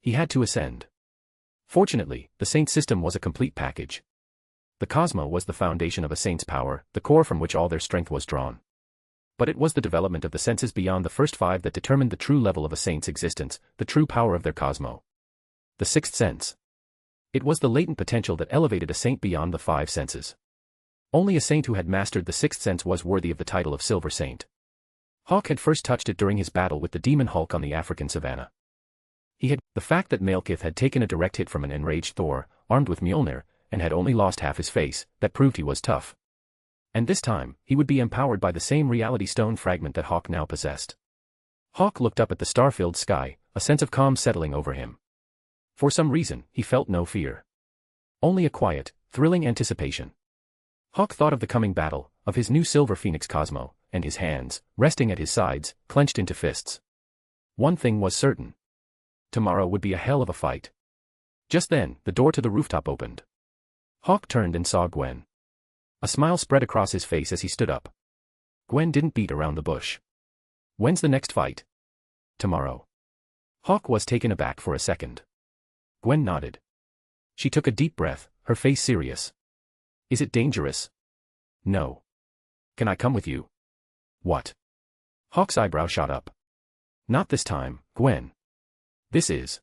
He had to ascend. Fortunately, the Saint system was a complete package. The Cosmo was the foundation of a Saint's power, the core from which all their strength was drawn. But it was the development of the senses beyond the first five that determined the true level of a Saint's existence, the true power of their Cosmo. The sixth sense. It was the latent potential that elevated a Saint beyond the five senses. Only a Saint who had mastered the sixth sense was worthy of the title of Silver Saint. Hawk had first touched it during his battle with the demon Hulk on the African savanna. The fact that Malekith had taken a direct hit from an enraged Thor, armed with Mjolnir, and had only lost half his face, that proved he was tough. And this time, he would be empowered by the same reality stone fragment that Hawk now possessed. Hawk looked up at the star-filled sky, a sense of calm settling over him. For some reason, he felt no fear. Only a quiet, thrilling anticipation. Hawk thought of the coming battle, of his new Silver Phoenix Cosmo, and his hands, resting at his sides, clenched into fists. One thing was certain. Tomorrow would be a hell of a fight. Just then, the door to the rooftop opened. Hawk turned and saw Gwen. A smile spread across his face as he stood up. Gwen didn't beat around the bush. When's the next fight? Tomorrow. Hawk was taken aback for a second. Gwen nodded. She took a deep breath, her face serious. Is it dangerous? No. Can I come with you? What? Hawk's eyebrow shot up. Not this time, Gwen. This is.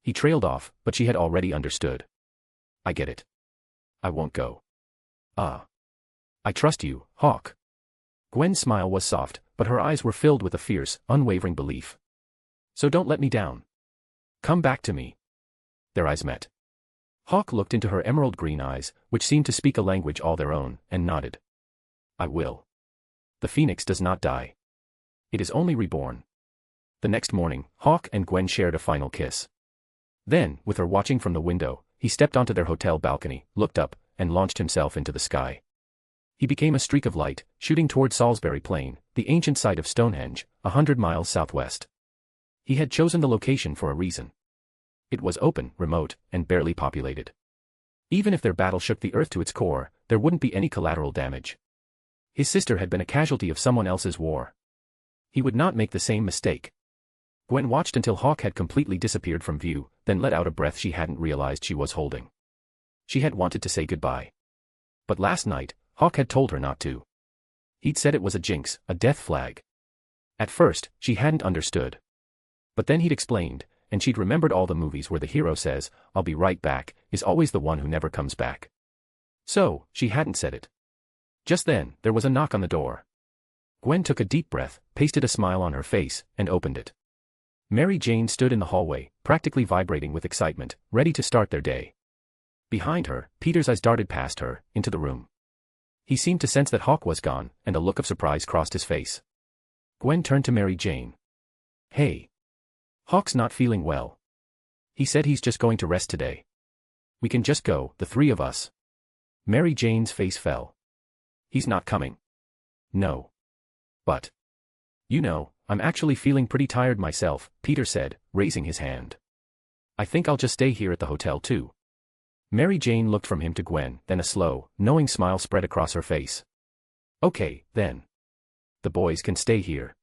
He trailed off, but she had already understood. I get it. I won't go. I trust you, Hawk. Gwen's smile was soft, but her eyes were filled with a fierce, unwavering belief. So don't let me down. Come back to me. Their eyes met. Hawk looked into her emerald green eyes, which seemed to speak a language all their own, and nodded. I will. The Phoenix does not die. It is only reborn. The next morning, Hawk and Gwen shared a final kiss. Then, with her watching from the window, he stepped onto their hotel balcony, looked up, and launched himself into the sky. He became a streak of light, shooting toward Salisbury Plain, the ancient site of Stonehenge, 100 miles southwest. He had chosen the location for a reason. It was open, remote, and barely populated. Even if their battle shook the earth to its core, there wouldn't be any collateral damage. His sister had been a casualty of someone else's war. He would not make the same mistake. Gwen watched until Hawk had completely disappeared from view, then let out a breath she hadn't realized she was holding. She had wanted to say goodbye. But last night, Hawk had told her not to. He'd said it was a jinx, a death flag. At first, she hadn't understood. But then he'd explained, and she'd remembered all the movies where the hero says, "I'll be right back," is always the one who never comes back. So, she hadn't said it. Just then, there was a knock on the door. Gwen took a deep breath, pasted a smile on her face, and opened it. Mary Jane stood in the hallway, practically vibrating with excitement, ready to start their day. Behind her, Peter's eyes darted past her, into the room. He seemed to sense that Hawk was gone, and a look of surprise crossed his face. Gwen turned to Mary Jane. Hey. Hawk's not feeling well. He said he's just going to rest today. We can just go, the three of us. Mary Jane's face fell. He's not coming. No. But. You know, I'm actually feeling pretty tired myself, Peter said, raising his hand. I think I'll just stay here at the hotel too. Mary Jane looked from him to Gwen, then a slow, knowing smile spread across her face. Okay, then. The boys can stay here.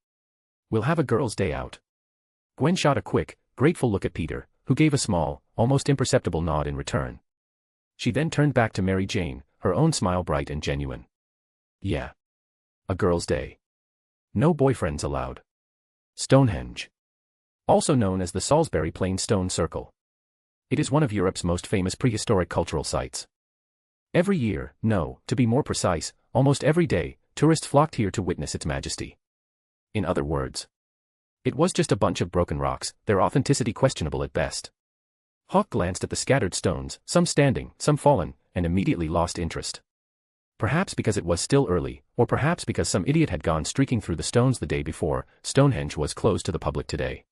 We'll have a girls' day out. Gwen shot a quick, grateful look at Peter, who gave a small, almost imperceptible nod in return. She then turned back to Mary Jane, her own smile bright and genuine. Yeah. A girls' day. No boyfriends allowed. Stonehenge. Also known as the Salisbury Plain Stone Circle. It is one of Europe's most famous prehistoric cultural sites. Every year, no, to be more precise, almost every day, tourists flocked here to witness its majesty. In other words, it was just a bunch of broken rocks, their authenticity questionable at best. Hawk glanced at the scattered stones, some standing, some fallen, and immediately lost interest. Perhaps because it was still early, or perhaps because some idiot had gone streaking through the stones the day before, Stonehenge was closed to the public today.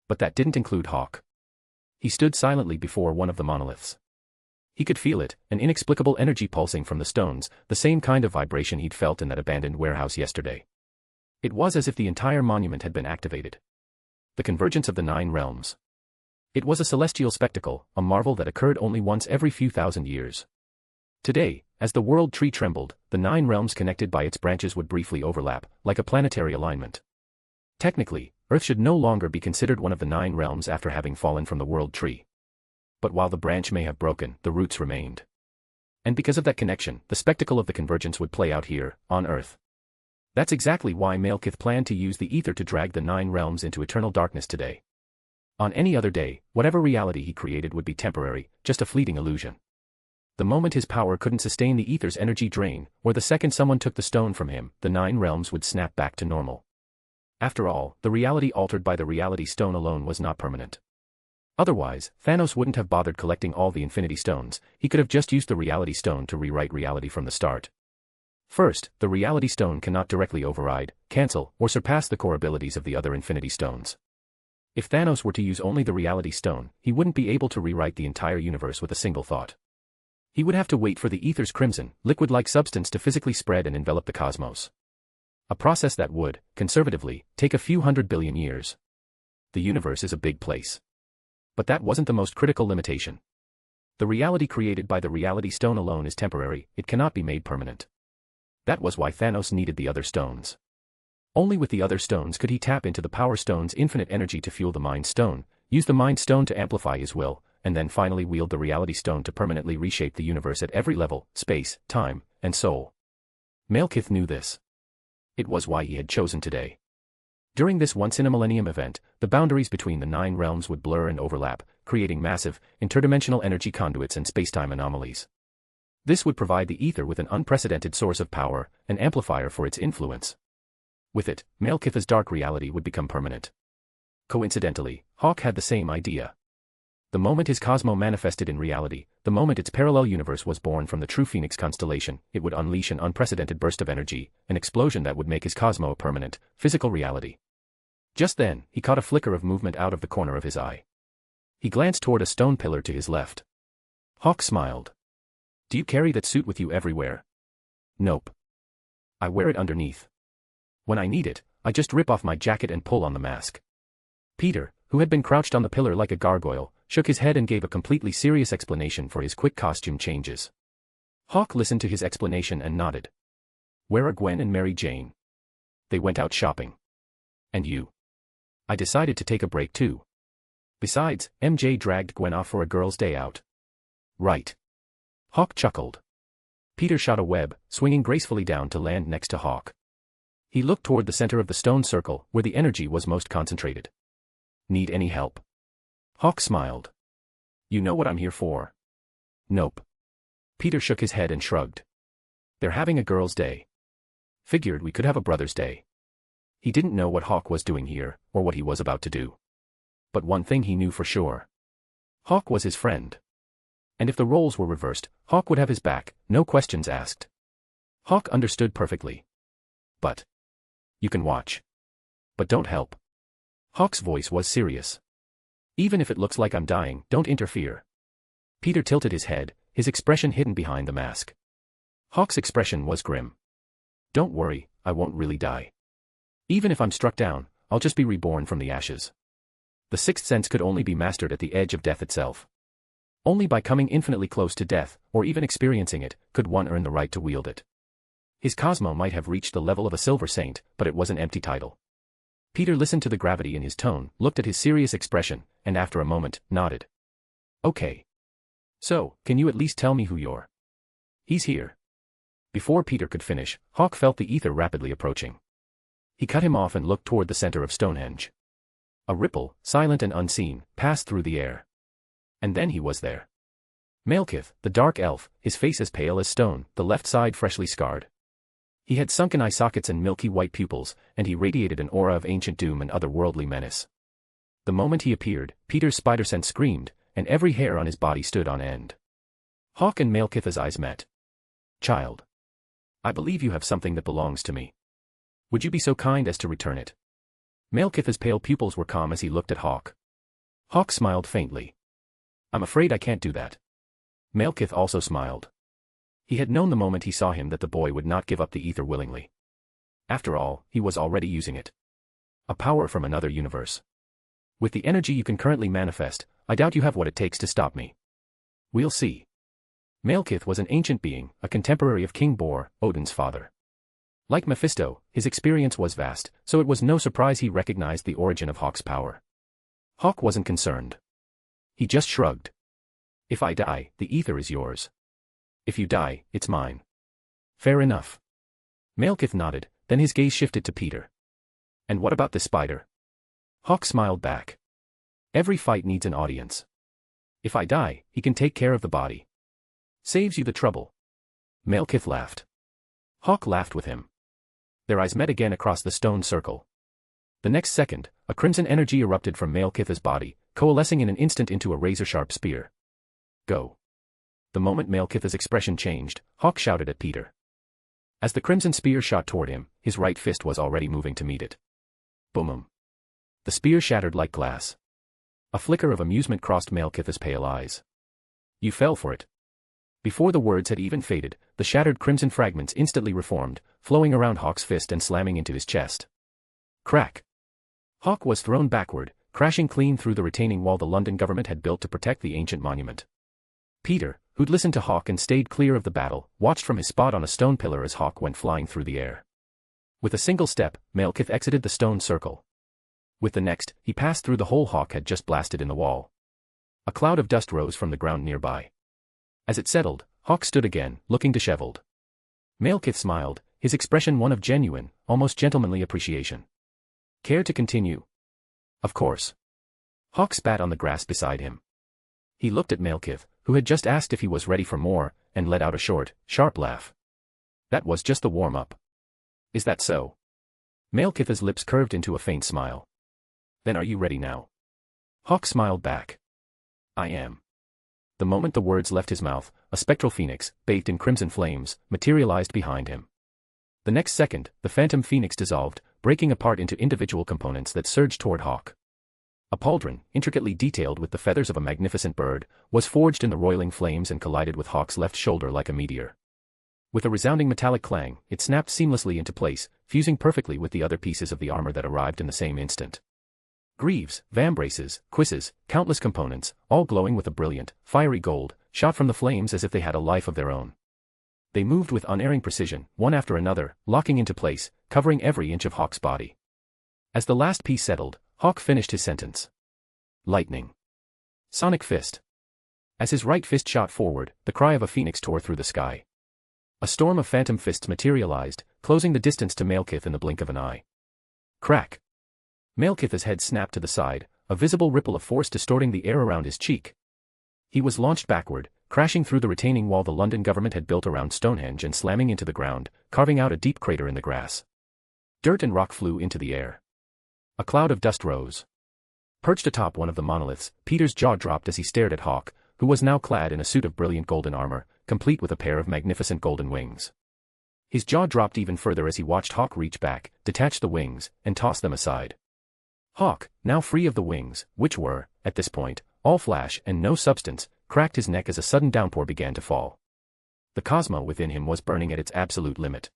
But that didn't include Hawk. He stood silently before one of the monoliths. He could feel it, an inexplicable energy pulsing from the stones, the same kind of vibration he'd felt in that abandoned warehouse yesterday. It was as if the entire monument had been activated. The convergence of the 9 realms. It was a celestial spectacle, a marvel that occurred only once every few thousand years. Today, as the world tree trembled, the 9 realms connected by its branches would briefly overlap, like a planetary alignment. Technically, Earth should no longer be considered one of the 9 realms after having fallen from the world tree. But while the branch may have broken, the roots remained. And because of that connection, the spectacle of the convergence would play out here, on Earth. That's exactly why Malekith planned to use the ether to drag the 9 realms into eternal darkness today. On any other day, whatever reality he created would be temporary, just a fleeting illusion. The moment his power couldn't sustain the ether's energy drain, or the second someone took the stone from him, the 9 realms would snap back to normal. After all, the reality altered by the reality stone alone was not permanent. Otherwise, Thanos wouldn't have bothered collecting all the Infinity Stones, he could have just used the reality stone to rewrite reality from the start. First, the reality stone cannot directly override, cancel, or surpass the core abilities of the other Infinity Stones. If Thanos were to use only the reality stone, he wouldn't be able to rewrite the entire universe with a single thought. He would have to wait for the ether's crimson, liquid-like substance to physically spread and envelop the cosmos. A process that would, conservatively, take a few 100 billion years. The universe is a big place. But that wasn't the most critical limitation. The reality created by the reality stone alone is temporary, it cannot be made permanent. That was why Thanos needed the other stones. Only with the other stones could he tap into the Power Stone's infinite energy to fuel the Mind Stone, use the Mind Stone to amplify his will, and then finally wield the Reality Stone to permanently reshape the universe at every level, space, time, and soul. Malekith knew this. It was why he had chosen today. During this once-in-a-millennium event, the boundaries between the 9 realms would blur and overlap, creating massive, interdimensional energy conduits and spacetime anomalies. This would provide the ether with an unprecedented source of power, an amplifier for its influence. With it, Malekith's dark reality would become permanent. Coincidentally, Hawk had the same idea. The moment his Cosmo manifested in reality, the moment its parallel universe was born from the true Phoenix constellation, it would unleash an unprecedented burst of energy, an explosion that would make his Cosmo a permanent, physical reality. Just then, he caught a flicker of movement out of the corner of his eye. He glanced toward a stone pillar to his left. Hawk smiled. Do you carry that suit with you everywhere? Nope. I wear it underneath. When I need it, I just rip off my jacket and pull on the mask. Peter, who had been crouched on the pillar like a gargoyle, shook his head and gave a completely serious explanation for his quick costume changes. Hawk listened to his explanation and nodded. Where are Gwen and Mary Jane? They went out shopping. And you? I decided to take a break too. Besides, MJ dragged Gwen off for a girls' day out. Right. Hawk chuckled. Peter shot a web, swinging gracefully down to land next to Hawk. He looked toward the center of the stone circle, where the energy was most concentrated. Need any help? Hawk smiled. You know what I'm here for. Nope. Peter shook his head and shrugged. They're having a girls' day. Figured we could have a brother's day. He didn't know what Hawk was doing here, or what he was about to do. But one thing he knew for sure. Hawk was his friend. And if the roles were reversed, Hawk would have his back, no questions asked. Hawk understood perfectly. But you can watch. But don't help. Hawk's voice was serious. Even if it looks like I'm dying, don't interfere. Peter tilted his head, his expression hidden behind the mask. Hawk's expression was grim. Don't worry, I won't really die. Even if I'm struck down, I'll just be reborn from the ashes. The sixth sense could only be mastered at the edge of death itself. Only by coming infinitely close to death, or even experiencing it, could one earn the right to wield it. His Cosmo might have reached the level of a silver saint, but it was an empty title. Peter listened to the gravity in his tone, looked at his serious expression, and after a moment, nodded. Okay. So, can you at least tell me who you're? He's here. Before Peter could finish, Hawk felt the ether rapidly approaching. He cut him off and looked toward the center of Stonehenge. A ripple, silent and unseen, passed through the air. And then he was there. Malekith, the dark elf, his face as pale as stone, the left side freshly scarred. He had sunken eye sockets and milky white pupils, and he radiated an aura of ancient doom and otherworldly menace. The moment he appeared, Peter's spider sense screamed, and every hair on his body stood on end. Hawk and Malekith's eyes met. "Child. I believe you have something that belongs to me. Would you be so kind as to return it?" Malekith's pale pupils were calm as he looked at Hawk. Hawk smiled faintly. "I'm afraid I can't do that." Malekith also smiled. He had known the moment he saw him that the boy would not give up the ether willingly. After all, he was already using it. A power from another universe. "With the energy you can currently manifest, I doubt you have what it takes to stop me. We'll see." Malekith was an ancient being, a contemporary of King Bor, Odin's father. Like Mephisto, his experience was vast, so it was no surprise he recognized the origin of Hawk's power. Hawk wasn't concerned. He just shrugged. "If I die, the ether is yours. If you die, it's mine." "Fair enough." Malekith nodded, then his gaze shifted to Peter. "And what about this spider?" Hawk smiled back. "Every fight needs an audience. If I die, he can take care of the body. Saves you the trouble." Malekith laughed. Hawk laughed with him. Their eyes met again across the stone circle. The next second, a crimson energy erupted from Malekith's body, coalescing in an instant into a razor-sharp spear. "Go." The moment Malekith's expression changed, Hawk shouted at Peter. As the crimson spear shot toward him, his right fist was already moving to meet it. Boom. The spear shattered like glass. A flicker of amusement crossed Malekith's pale eyes. "You fell for it." Before the words had even faded, the shattered crimson fragments instantly reformed, flowing around Hawk's fist and slamming into his chest. Crack. Hawk was thrown backward, crashing clean through the retaining wall the London government had built to protect the ancient monument. Peter, who'd listened to Hawk and stayed clear of the battle, watched from his spot on a stone pillar as Hawk went flying through the air. With a single step, Malekith exited the stone circle. With the next, he passed through the hole Hawk had just blasted in the wall. A cloud of dust rose from the ground nearby. As it settled, Hawk stood again, looking disheveled. Malekith smiled, his expression one of genuine, almost gentlemanly appreciation. "Care to continue?" "Of course." Hawk spat on the grass beside him. He looked at Malekith, who had just asked if he was ready for more, and let out a short, sharp laugh. "That was just the warm-up." "Is that so?" Malekith's lips curved into a faint smile. "Then are you ready now?" Hawk smiled back. "I am." The moment the words left his mouth, a spectral phoenix, bathed in crimson flames, materialized behind him. The next second, the phantom phoenix dissolved, breaking apart into individual components that surged toward Hawk. A pauldron, intricately detailed with the feathers of a magnificent bird, was forged in the roiling flames and collided with Hawk's left shoulder like a meteor. With a resounding metallic clang, it snapped seamlessly into place, fusing perfectly with the other pieces of the armor that arrived in the same instant. Greaves, vambraces, cuisses, countless components, all glowing with a brilliant, fiery gold, shot from the flames as if they had a life of their own. They moved with unerring precision, one after another, locking into place, covering every inch of Hawk's body. As the last piece settled, Hawk finished his sentence. Lightning. Sonic fist. As his right fist shot forward, the cry of a phoenix tore through the sky. A storm of phantom fists materialized, closing the distance to Malekith in the blink of an eye. Crack. Malekith's head snapped to the side, a visible ripple of force distorting the air around his cheek. He was launched backward, crashing through the retaining wall the London government had built around Stonehenge and slamming into the ground, carving out a deep crater in the grass. Dirt and rock flew into the air. A cloud of dust rose. Perched atop one of the monoliths, Peter's jaw dropped as he stared at Hawk, who was now clad in a suit of brilliant golden armor, complete with a pair of magnificent golden wings. His jaw dropped even further as he watched Hawk reach back, detach the wings, and toss them aside. Hawk, now free of the wings, which were, at this point, all flash and no substance, cracked his neck as a sudden downpour began to fall. The cosmo within him was burning at its absolute limit.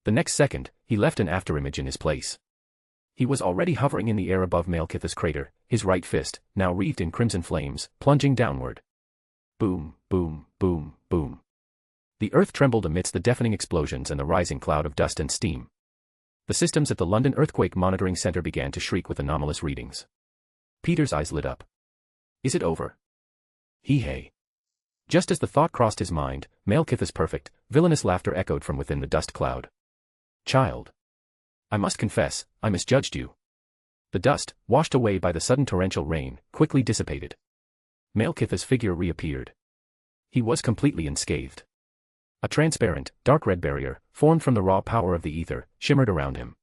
The next second, he left an afterimage in his place. He was already hovering in the air above Malekith's crater, his right fist, now wreathed in crimson flames, plunging downward. Boom, boom, boom, boom. The earth trembled amidst the deafening explosions and the rising cloud of dust and steam. The systems at the London Earthquake Monitoring Center began to shriek with anomalous readings. Peter's eyes lit up. Is it over? Hey. Just as the thought crossed his mind, Malekith's perfect, villainous laughter echoed from within the dust cloud. Child. I must confess, I misjudged you. The dust, washed away by the sudden torrential rain, quickly dissipated. Malekith's figure reappeared. He was completely unscathed. A transparent, dark red barrier, formed from the raw power of the ether, shimmered around him.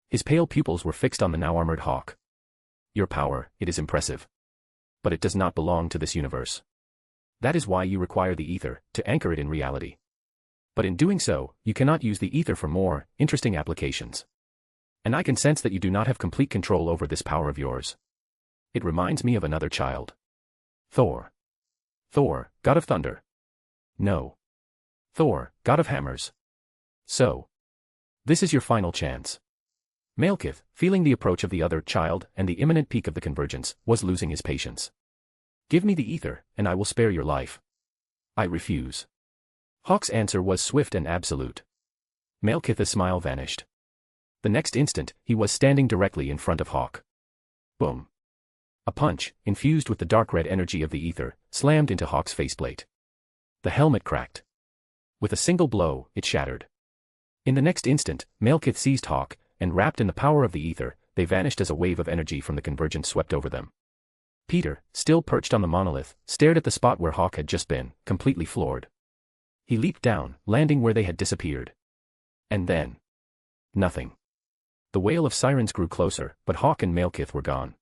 His pale pupils were fixed on the now armored hawk. Your power, it is impressive. But it does not belong to this universe. That is why you require the ether, to anchor it in reality. But in doing so, you cannot use the ether for more interesting applications. And I can sense that you do not have complete control over this power of yours. It reminds me of another child. Thor. Thor, god of thunder. No. Thor, god of hammers. So. This is your final chance. Malekith, feeling the approach of the other child and the imminent peak of the convergence, was losing his patience. Give me the ether, and I will spare your life. I refuse. Hawk's answer was swift and absolute. Malekith's smile vanished. The next instant, he was standing directly in front of Hawk. Boom. A punch, infused with the dark red energy of the ether, slammed into Hawk's faceplate. The helmet cracked. With a single blow, it shattered. In the next instant, Malekith seized Hawk, and wrapped in the power of the ether, they vanished as a wave of energy from the convergence swept over them. Peter, still perched on the monolith, stared at the spot where Hawk had just been, completely floored. He leaped down, landing where they had disappeared. And then. Nothing. The wail of sirens grew closer, but Hawk and Malekith were gone.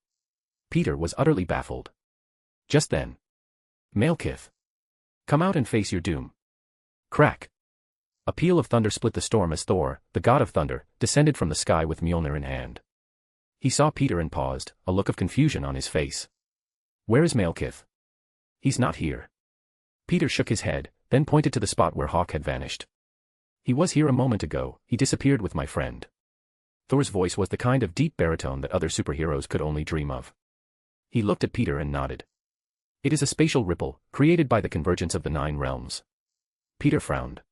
Peter was utterly baffled. Just then. Malekith. Come out and face your doom. Crack. A peal of thunder split the storm as Thor, the god of thunder, descended from the sky with Mjolnir in hand. He saw Peter and paused, a look of confusion on his face. Where is Malekith? He's not here. Peter shook his head, then pointed to the spot where Hawk had vanished. He was here a moment ago, he disappeared with my friend. Thor's voice was the kind of deep baritone that other superheroes could only dream of. He looked at Peter and nodded. It is a spatial ripple, created by the convergence of the 9 realms. Peter frowned.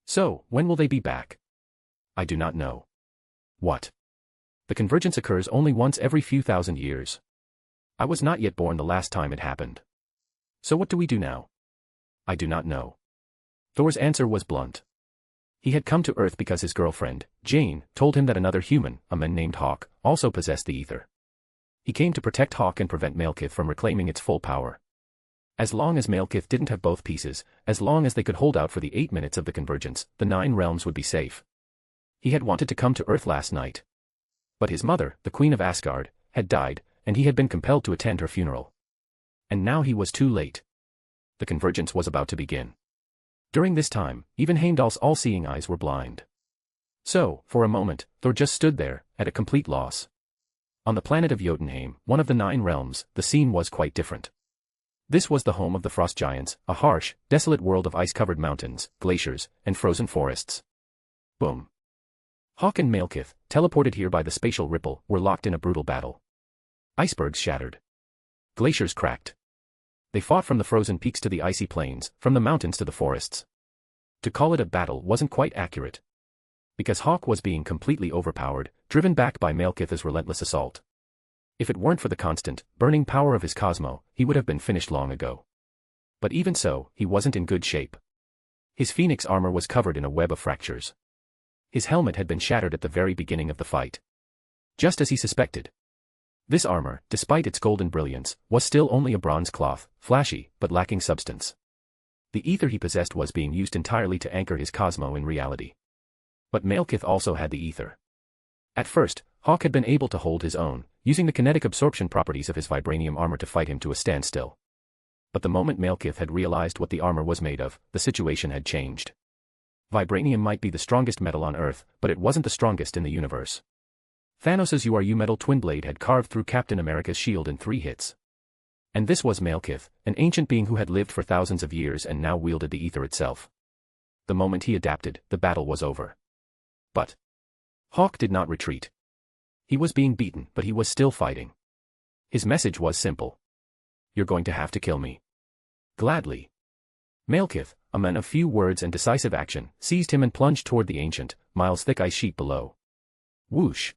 So, when will they be back? I do not know. What? The convergence occurs only once every few thousand years. I was not yet born the last time it happened. So what do we do now? I do not know. Thor's answer was blunt. He had come to Earth because his girlfriend, Jane, told him that another human, a man named Hawk, also possessed the ether. He came to protect Hawk and prevent Malekith from reclaiming its full power. As long as Malekith didn't have both pieces, as long as they could hold out for the 8 minutes of the convergence, the 9 realms would be safe. He had wanted to come to Earth last night. But his mother, the Queen of Asgard, had died, and he had been compelled to attend her funeral. And now he was too late. The convergence was about to begin. During this time, even Heimdall's all-seeing eyes were blind. So, for a moment, Thor just stood there, at a complete loss. On the planet of Jotunheim, one of the 9 realms, the scene was quite different. This was the home of the frost giants, a harsh, desolate world of ice-covered mountains, glaciers, and frozen forests. Boom. Hawk and Malekith, teleported here by the spatial ripple, were locked in a brutal battle. Icebergs shattered. Glaciers cracked. They fought from the frozen peaks to the icy plains, from the mountains to the forests. To call it a battle wasn't quite accurate. Because Hawk was being completely overpowered, driven back by Malekith's relentless assault. If it weren't for the constant, burning power of his Cosmo, he would have been finished long ago. But even so, he wasn't in good shape. His phoenix armor was covered in a web of fractures. His helmet had been shattered at the very beginning of the fight. Just as he suspected. This armor, despite its golden brilliance, was still only a bronze cloth, flashy, but lacking substance. The ether he possessed was being used entirely to anchor his Cosmo in reality. But Malekith also had the ether. At first, Hawk had been able to hold his own, using the kinetic absorption properties of his vibranium armor to fight him to a standstill. But the moment Malekith had realized what the armor was made of, the situation had changed. Vibranium might be the strongest metal on Earth, but it wasn't the strongest in the universe. Thanos' URU metal twin blade had carved through Captain America's shield in 3 hits. And this was Malekith, an ancient being who had lived for thousands of years and now wielded the ether itself. The moment he adapted, the battle was over. But Hawk did not retreat. He was being beaten, but he was still fighting. His message was simple. You're going to have to kill me. Gladly. Malekith, a man of few words and decisive action, seized him and plunged toward the ancient, miles-thick ice sheet below. Whoosh.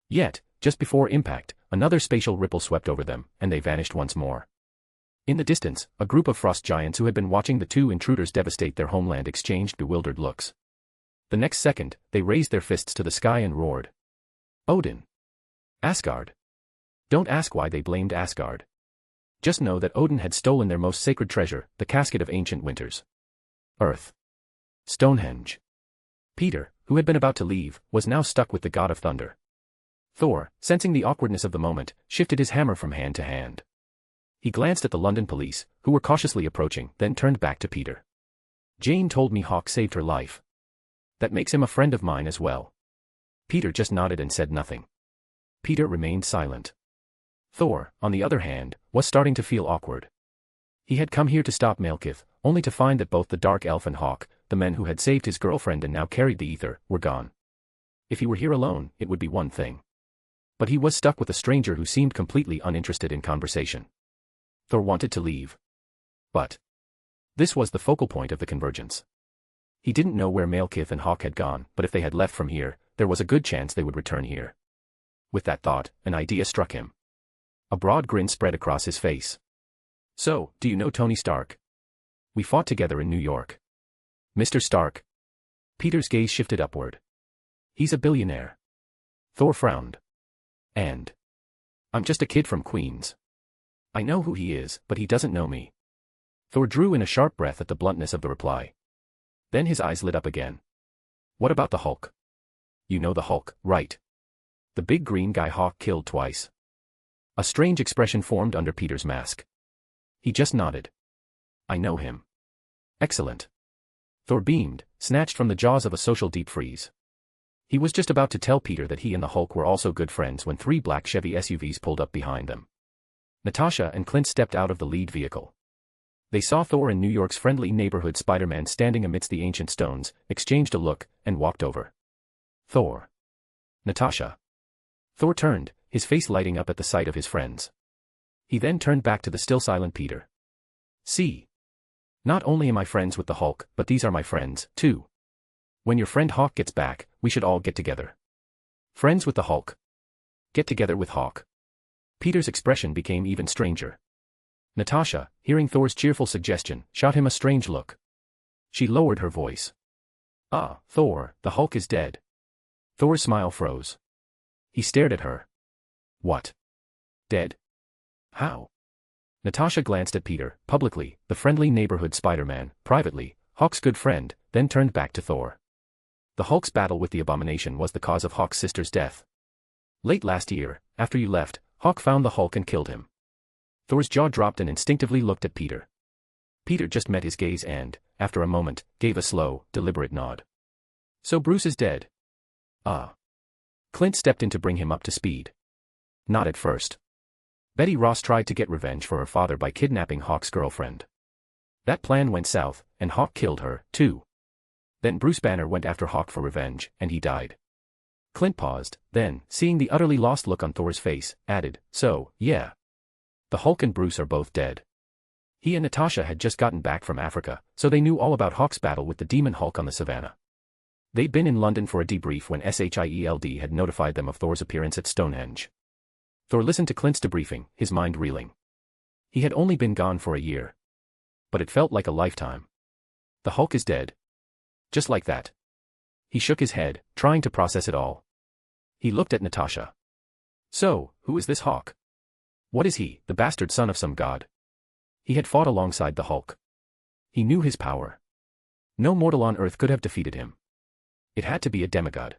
Yet, just before impact, another spatial ripple swept over them, and they vanished once more. In the distance, a group of frost giants who had been watching the 2 intruders devastate their homeland exchanged bewildered looks. The next second, they raised their fists to the sky and roared. Odin. Asgard. Don't ask why they blamed Asgard. Just know that Odin had stolen their most sacred treasure, the casket of ancient winters. Earth. Stonehenge. Peter, who had been about to leave, was now stuck with the god of thunder. Thor, sensing the awkwardness of the moment, shifted his hammer from hand to hand. He glanced at the London police, who were cautiously approaching, then turned back to Peter. Jane told me Hawk saved her life. That makes him a friend of mine as well. Peter just nodded and said nothing. Peter remained silent. Thor, on the other hand, was starting to feel awkward. He had come here to stop Malekith, only to find that both the Dark Elf and Hawk, the men who had saved his girlfriend and now carried the ether, were gone. If he were here alone, it would be one thing. But he was stuck with a stranger who seemed completely uninterested in conversation. Thor wanted to leave. But this was the focal point of the convergence. He didn't know where Malekith and Hawk had gone, but if they had left from here, there was a good chance they would return here. With that thought, an idea struck him. A broad grin spread across his face. So, do you know Tony Stark? We fought together in New York. Mr. Stark. Peter's gaze shifted upward. He's a billionaire. Thor frowned. And I'm just a kid from Queens. I know who he is, but he doesn't know me. Thor drew in a sharp breath at the bluntness of the reply. Then his eyes lit up again. What about the Hulk? You know the Hulk, right? The big green guy Hawk killed twice. A strange expression formed under Peter's mask. He just nodded. I know him. Excellent. Thor beamed, snatched from the jaws of a social deep freeze. He was just about to tell Peter that he and the Hulk were also good friends when 3 black Chevy SUVs pulled up behind them. Natasha and Clint stepped out of the lead vehicle. They saw Thor and New York's friendly neighborhood Spider-Man standing amidst the ancient stones, exchanged a look, and walked over. Thor. Natasha. Thor turned, his face lighting up at the sight of his friends. He then turned back to the still silent Peter. See. Not only am I friends with the Hulk, but these are my friends, too. When your friend Hawk gets back, we should all get together. Friends with the Hulk. Get together with Hawk. Peter's expression became even stranger. Natasha, hearing Thor's cheerful suggestion, shot him a strange look. She lowered her voice. Ah, Thor, the Hulk is dead. Thor's smile froze. He stared at her. What? Dead? How? Natasha glanced at Peter, publicly, the friendly neighborhood Spider-Man, privately, Hawk's good friend, then turned back to Thor. The Hulk's battle with the Abomination was the cause of Hawk's sister's death. Late last year, after you left, Hawk found the Hulk and killed him. Thor's jaw dropped and instinctively looked at Peter. Peter just met his gaze and, after a moment, gave a slow, deliberate nod. So Bruce is dead. Ah. Clint stepped in to bring him up to speed. Not at first. Betty Ross tried to get revenge for her father by kidnapping Hawk's girlfriend. That plan went south, and Hawk killed her, too. Then Bruce Banner went after Hawk for revenge, and he died. Clint paused, then, seeing the utterly lost look on Thor's face, added, so, yeah. The Hulk and Bruce are both dead. He and Natasha had just gotten back from Africa, so they knew all about Hawk's battle with the demon Hulk on the savannah. They'd been in London for a debrief when SHIELD had notified them of Thor's appearance at Stonehenge. Thor listened to Clint's debriefing, his mind reeling. He had only been gone for a year. But it felt like a lifetime. The Hulk is dead. Just like that. He shook his head, trying to process it all. He looked at Natasha. So, who is this Hawk? What is he, the bastard son of some god? He had fought alongside the Hulk. He knew his power. No mortal on Earth could have defeated him. It had to be a demigod.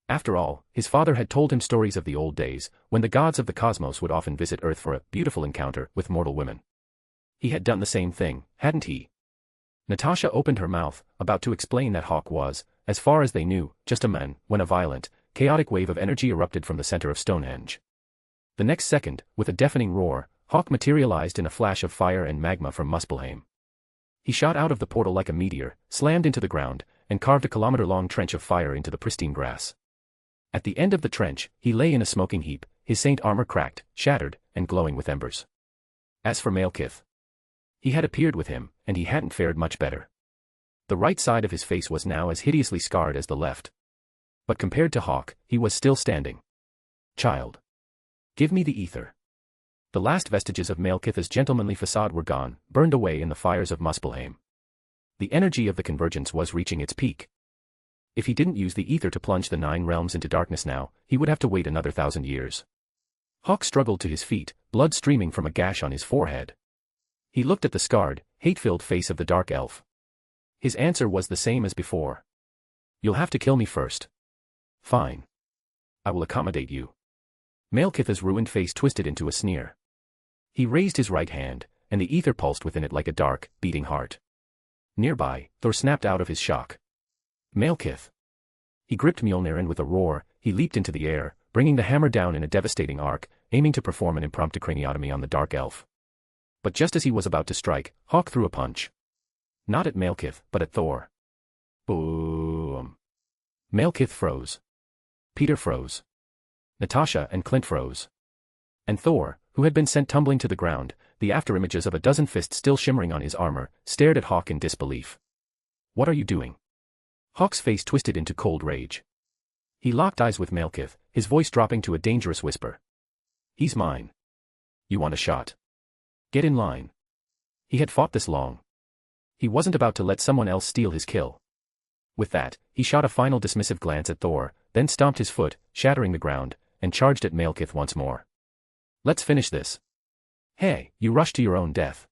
After all, his father had told him stories of the old days, when the gods of the cosmos would often visit Earth for a beautiful encounter with mortal women. He had done the same thing, hadn't he? Natasha opened her mouth, about to explain that Hawk was, as far as they knew, just a man, when a violent, chaotic wave of energy erupted from the center of Stonehenge. The next second, with a deafening roar, Hawk materialized in a flash of fire and magma from Muspelheim. He shot out of the portal like a meteor, slammed into the ground, and carved a kilometer-long trench of fire into the pristine grass. At the end of the trench, he lay in a smoking heap, his saint armor cracked, shattered, and glowing with embers. As for Malekith, he had appeared with him, and he hadn't fared much better. The right side of his face was now as hideously scarred as the left. But compared to Hawk, he was still standing. Child. Give me the ether. The last vestiges of Malekith's gentlemanly facade were gone, burned away in the fires of Muspelheim. The energy of the convergence was reaching its peak. If he didn't use the ether to plunge the 9 realms into darkness now, he would have to wait another 1,000 years. Hawk struggled to his feet, blood streaming from a gash on his forehead. He looked at the scarred, hate-filled face of the dark elf. His answer was the same as before. You'll have to kill me first. Fine. I will accommodate you. Malekith's ruined face twisted into a sneer. He raised his right hand, and the ether pulsed within it like a dark, beating heart. Nearby, Thor snapped out of his shock. Malekith. He gripped Mjolnir and with a roar, he leaped into the air, bringing the hammer down in a devastating arc, aiming to perform an impromptu craniotomy on the dark elf. But just as he was about to strike, Hawk threw a punch. Not at Malekith, but at Thor. Boom. Malekith froze. Peter froze. Natasha and Clint froze. And Thor, who had been sent tumbling to the ground, the afterimages of a dozen fists still shimmering on his armor, stared at Hawk in disbelief. What are you doing? Hawk's face twisted into cold rage. He locked eyes with Malekith, his voice dropping to a dangerous whisper. He's mine. You want a shot? Get in line. He had fought this long. He wasn't about to let someone else steal his kill. With that, he shot a final dismissive glance at Thor, then stomped his foot, shattering the ground, and charged at Malekith once more. Let's finish this. Hey, you rushed to your own death.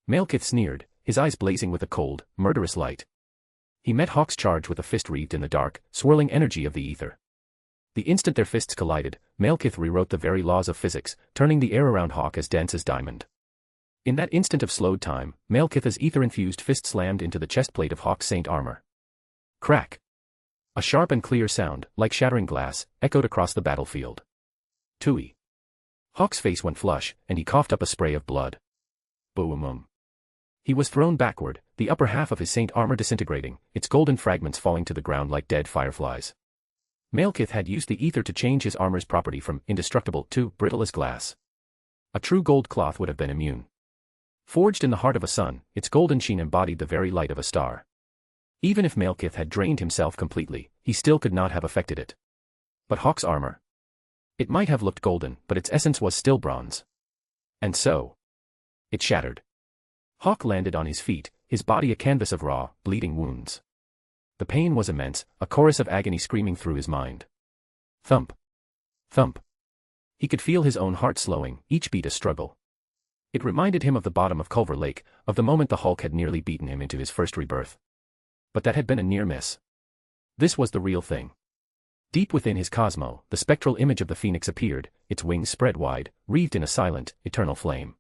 Malekith sneered, his eyes blazing with a cold, murderous light. He met Hawk's charge with a fist wreathed in the dark, swirling energy of the ether. The instant their fists collided, Malekith rewrote the very laws of physics, turning the air around Hawk as dense as diamond. In that instant of slowed time, Malekith's ether-infused fist slammed into the chestplate of Hawk's saint armor. Crack! A sharp and clear sound, like shattering glass, echoed across the battlefield. Tui. Hawk's face went flush, and he coughed up a spray of blood. Boom. He was thrown backward, the upper half of his saint armor disintegrating, its golden fragments falling to the ground like dead fireflies. Malekith had used the ether to change his armor's property from indestructible to brittle as glass. A true gold cloth would have been immune. Forged in the heart of a sun, its golden sheen embodied the very light of a star. Even if Malekith had drained himself completely, he still could not have affected it. But Hawk's armor? It might have looked golden, but its essence was still bronze. And so, it shattered. Hawk landed on his feet, his body a canvas of raw, bleeding wounds. The pain was immense, a chorus of agony screaming through his mind. Thump. Thump. He could feel his own heart slowing, each beat a struggle. It reminded him of the bottom of Culver Lake, of the moment the Hulk had nearly beaten him into his first rebirth. But that had been a near miss. This was the real thing. Deep within his cosmo, the spectral image of the phoenix appeared, its wings spread wide, wreathed in a silent, eternal flame.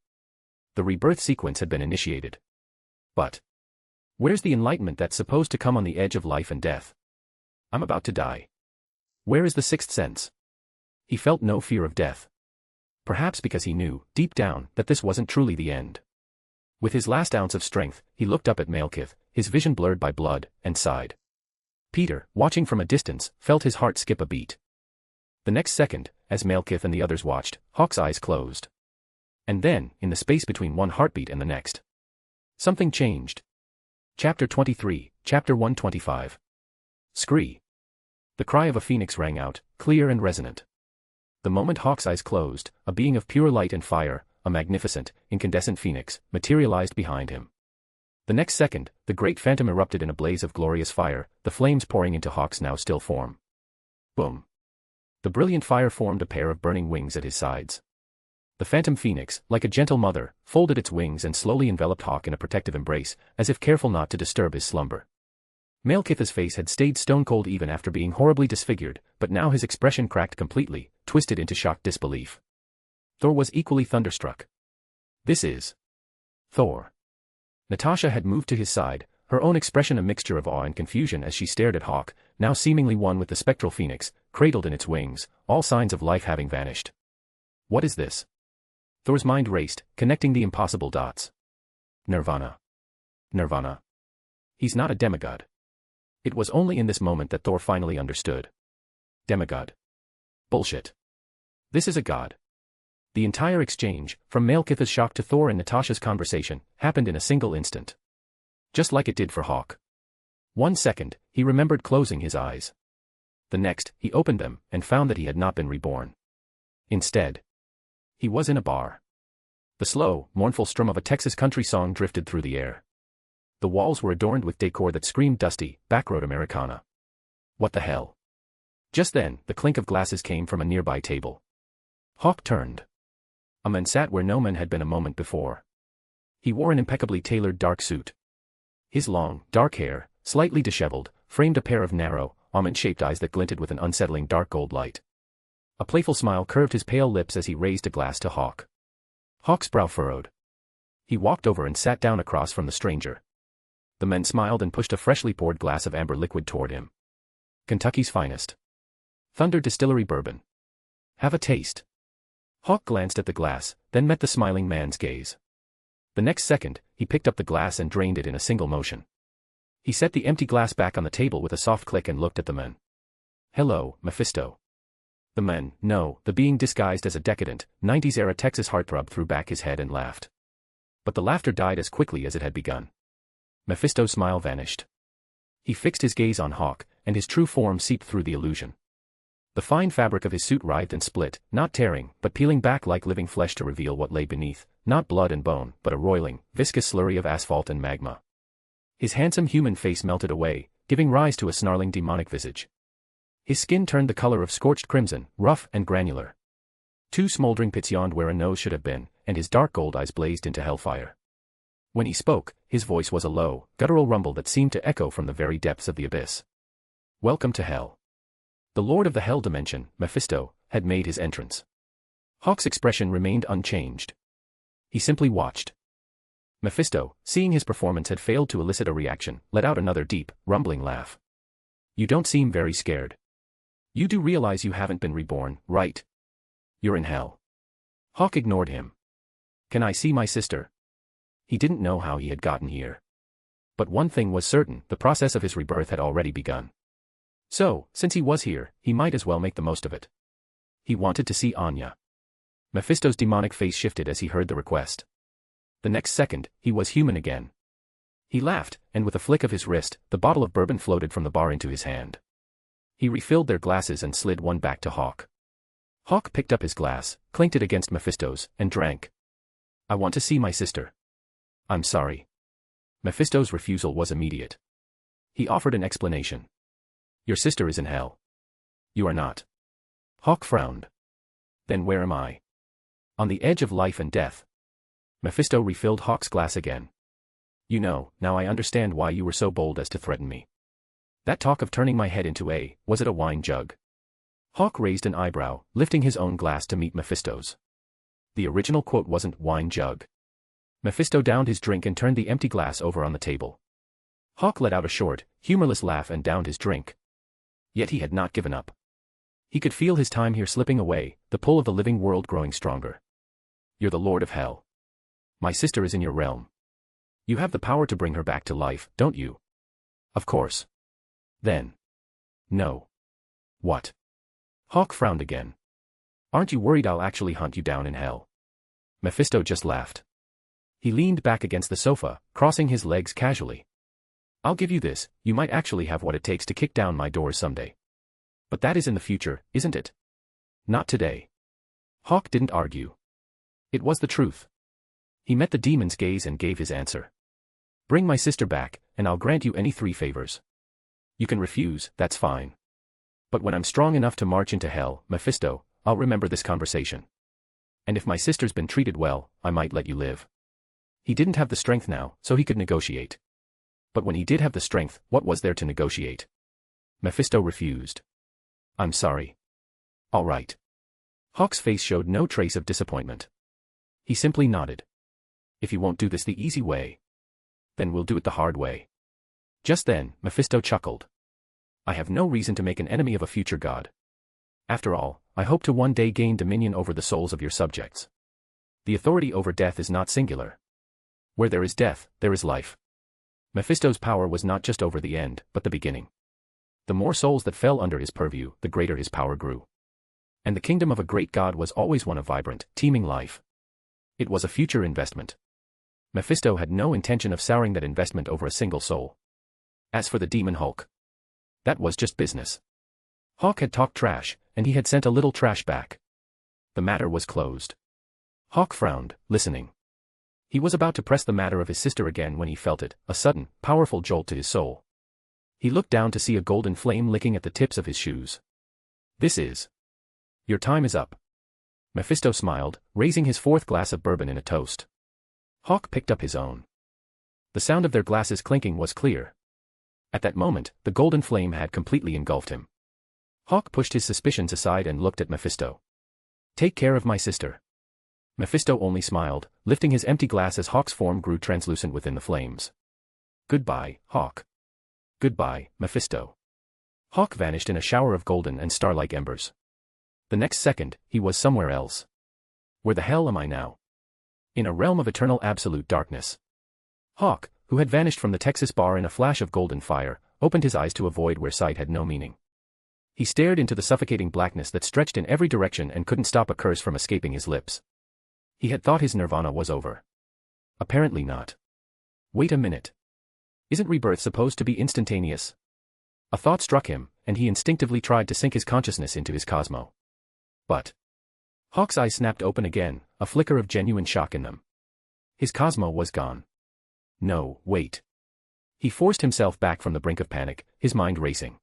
The rebirth sequence had been initiated. But where's the enlightenment that's supposed to come on the edge of life and death? I'm about to die. Where is the sixth sense? He felt no fear of death. Perhaps because he knew, deep down, that this wasn't truly the end. With his last ounce of strength, he looked up at Malekith, his vision blurred by blood, and sighed. Peter, watching from a distance, felt his heart skip a beat. The next second, as Malekith and the others watched, Hawk's eyes closed. And then, in the space between one heartbeat and the next, something changed. Chapter 23, Chapter 125. Scree. The cry of a phoenix rang out, clear and resonant. The moment Hawk's eyes closed, a being of pure light and fire, a magnificent, incandescent phoenix, materialized behind him. The next second, the great phantom erupted in a blaze of glorious fire, the flames pouring into Hawk's now still form. Boom. The brilliant fire formed a pair of burning wings at his sides. The phantom phoenix, like a gentle mother, folded its wings and slowly enveloped Hawk in a protective embrace, as if careful not to disturb his slumber. Malekith's face had stayed stone-cold even after being horribly disfigured, but now his expression cracked completely, twisted into shocked disbelief. Thor was equally thunderstruck. This is Thor. Natasha had moved to his side, her own expression a mixture of awe and confusion as she stared at Hawk, now seemingly one with the spectral phoenix, cradled in its wings, all signs of life having vanished. What is this? Thor's mind raced, connecting the impossible dots. Nirvana. Nirvana. He's not a demigod. It was only in this moment that Thor finally understood. Demigod. Bullshit. This is a god. The entire exchange, from Malekith's shock to Thor and Natasha's conversation, happened in a single instant. Just like it did for Hawk. 1 second, he remembered closing his eyes. The next, he opened them, and found that he had not been reborn. Instead, he was in a bar. The slow, mournful strum of a Texas country song drifted through the air. The walls were adorned with decor that screamed dusty, backroad Americana. What the hell? Just then, the clink of glasses came from a nearby table. Hawk turned. A man sat where no man had been a moment before. He wore an impeccably tailored dark suit. His long, dark hair, slightly disheveled, framed a pair of narrow, almond-shaped eyes that glinted with an unsettling dark gold light. A playful smile curved his pale lips as he raised a glass to Hawk. Hawk's brow furrowed. He walked over and sat down across from the stranger. The man smiled and pushed a freshly poured glass of amber liquid toward him. Kentucky's finest. Thunder Distillery Bourbon. Have a taste. Hawk glanced at the glass, then met the smiling man's gaze. The next second, he picked up the glass and drained it in a single motion. He set the empty glass back on the table with a soft click and looked at the man. Hello, Mephisto. The man, no, the being disguised as a decadent, 90s-era Texas heartthrob threw back his head and laughed. But the laughter died as quickly as it had begun. Mephisto's smile vanished. He fixed his gaze on Hawk, and his true form seeped through the illusion. The fine fabric of his suit writhed and split, not tearing, but peeling back like living flesh to reveal what lay beneath, not blood and bone, but a roiling, viscous slurry of asphalt and magma. His handsome human face melted away, giving rise to a snarling demonic visage. His skin turned the color of scorched crimson, rough and granular. 2 smoldering pits yawned where a nose should have been, and his dark gold eyes blazed into hellfire. When he spoke, his voice was a low, guttural rumble that seemed to echo from the very depths of the abyss. Welcome to hell. The Lord of the Hell Dimension, Mephisto, had made his entrance. Hawk's expression remained unchanged. He simply watched. Mephisto, seeing his performance had failed to elicit a reaction, let out another deep, rumbling laugh. You don't seem very scared. You do realize you haven't been reborn, right? You're in hell. Hawk ignored him. Can I see my sister? He didn't know how he had gotten here. But one thing was certain, the process of his rebirth had already begun. So, since he was here, he might as well make the most of it. He wanted to see Anya. Mephisto's demonic face shifted as he heard the request. The next second, he was human again. He laughed, and with a flick of his wrist, the bottle of bourbon floated from the bar into his hand. He refilled their glasses and slid one back to Hawk. Hawk picked up his glass, clinked it against Mephisto's, and drank. I want to see my sister. I'm sorry. Mephisto's refusal was immediate. He offered an explanation. Your sister is in hell. You are not. Hawk frowned. Then where am I? On the edge of life and death. Mephisto refilled Hawk's glass again. You know, now I understand why you were so bold as to threaten me. That talk of turning my head into was it a wine jug? Hawk raised an eyebrow, lifting his own glass to meet Mephisto's. The original quote wasn't wine jug. Mephisto downed his drink and turned the empty glass over on the table. Hawk let out a short, humorless laugh and downed his drink. Yet he had not given up. He could feel his time here slipping away, the pull of the living world growing stronger. You're the Lord of Hell. My sister is in your realm. You have the power to bring her back to life, don't you? Of course. Then. No. What? Hawk frowned again. Aren't you worried I'll actually hunt you down in hell? Mephisto just laughed. He leaned back against the sofa, crossing his legs casually. I'll give you this, you might actually have what it takes to kick down my doors someday. But that is in the future, isn't it? Not today. Hawk didn't argue. It was the truth. He met the demon's gaze and gave his answer. Bring my sister back, and I'll grant you any 3 favors. You can refuse, that's fine. But when I'm strong enough to march into hell, Mephisto, I'll remember this conversation. And if my sister's been treated well, I might let you live. He didn't have the strength now, so he could negotiate. But when he did have the strength, what was there to negotiate? Mephisto refused. I'm sorry. All right. Hawk's face showed no trace of disappointment. He simply nodded. If you won't do this the easy way, then we'll do it the hard way. Just then, Mephisto chuckled. I have no reason to make an enemy of a future god. After all, I hope to one day gain dominion over the souls of your subjects. The authority over death is not singular. Where there is death, there is life. Mephisto's power was not just over the end, but the beginning. The more souls that fell under his purview, the greater his power grew. And the kingdom of a great god was always one of vibrant, teeming life. It was a future investment. Mephisto had no intention of souring that investment over a single soul. As for the demon Hulk, that was just business. Hawk had talked trash, and he had sent a little trash back. The matter was closed. Hawk frowned, listening. He was about to press the matter of his sister again when he felt it, a sudden, powerful jolt to his soul. He looked down to see a golden flame licking at the tips of his shoes. This is. Your time is up. Mephisto smiled, raising his fourth glass of bourbon in a toast. Hawk picked up his own. The sound of their glasses clinking was clear. At that moment, the golden flame had completely engulfed him. Hawk pushed his suspicions aside and looked at Mephisto. Take care of my sister. Mephisto only smiled, lifting his empty glass as Hawk's form grew translucent within the flames. Goodbye, Hawk. Goodbye, Mephisto. Hawk vanished in a shower of golden and star-like embers. The next second, he was somewhere else. Where the hell am I now? In a realm of eternal absolute darkness. Hawk, who had vanished from the Texas bar in a flash of golden fire, opened his eyes to a void where sight had no meaning. He stared into the suffocating blackness that stretched in every direction and couldn't stop a curse from escaping his lips. He had thought his nirvana was over. Apparently not. Wait a minute. Isn't rebirth supposed to be instantaneous? A thought struck him, and he instinctively tried to sink his consciousness into his cosmo. But Hawk's eyes snapped open again, a flicker of genuine shock in them. His cosmo was gone. No, wait. He forced himself back from the brink of panic, his mind racing.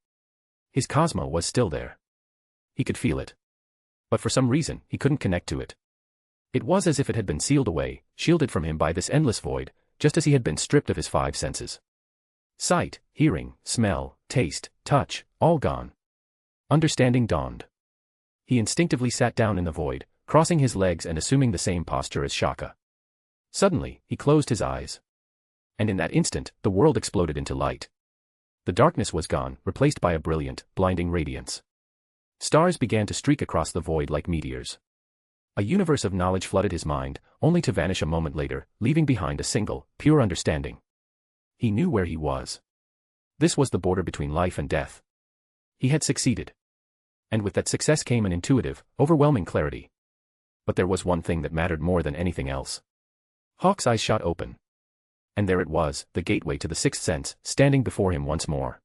His cosmo was still there. He could feel it. But for some reason, he couldn't connect to it. It was as if it had been sealed away, shielded from him by this endless void, just as he had been stripped of his five senses. Sight, hearing, smell, taste, touch, all gone. Understanding dawned. He instinctively sat down in the void, crossing his legs and assuming the same posture as Shaka. Suddenly, he closed his eyes. And in that instant, the world exploded into light. The darkness was gone, replaced by a brilliant, blinding radiance. Stars began to streak across the void like meteors. A universe of knowledge flooded his mind, only to vanish a moment later, leaving behind a single, pure understanding. He knew where he was. This was the border between life and death. He had succeeded. And with that success came an intuitive, overwhelming clarity. But there was one thing that mattered more than anything else. Hawk's eyes shot open. And there it was, the gateway to the sixth sense, standing before him once more.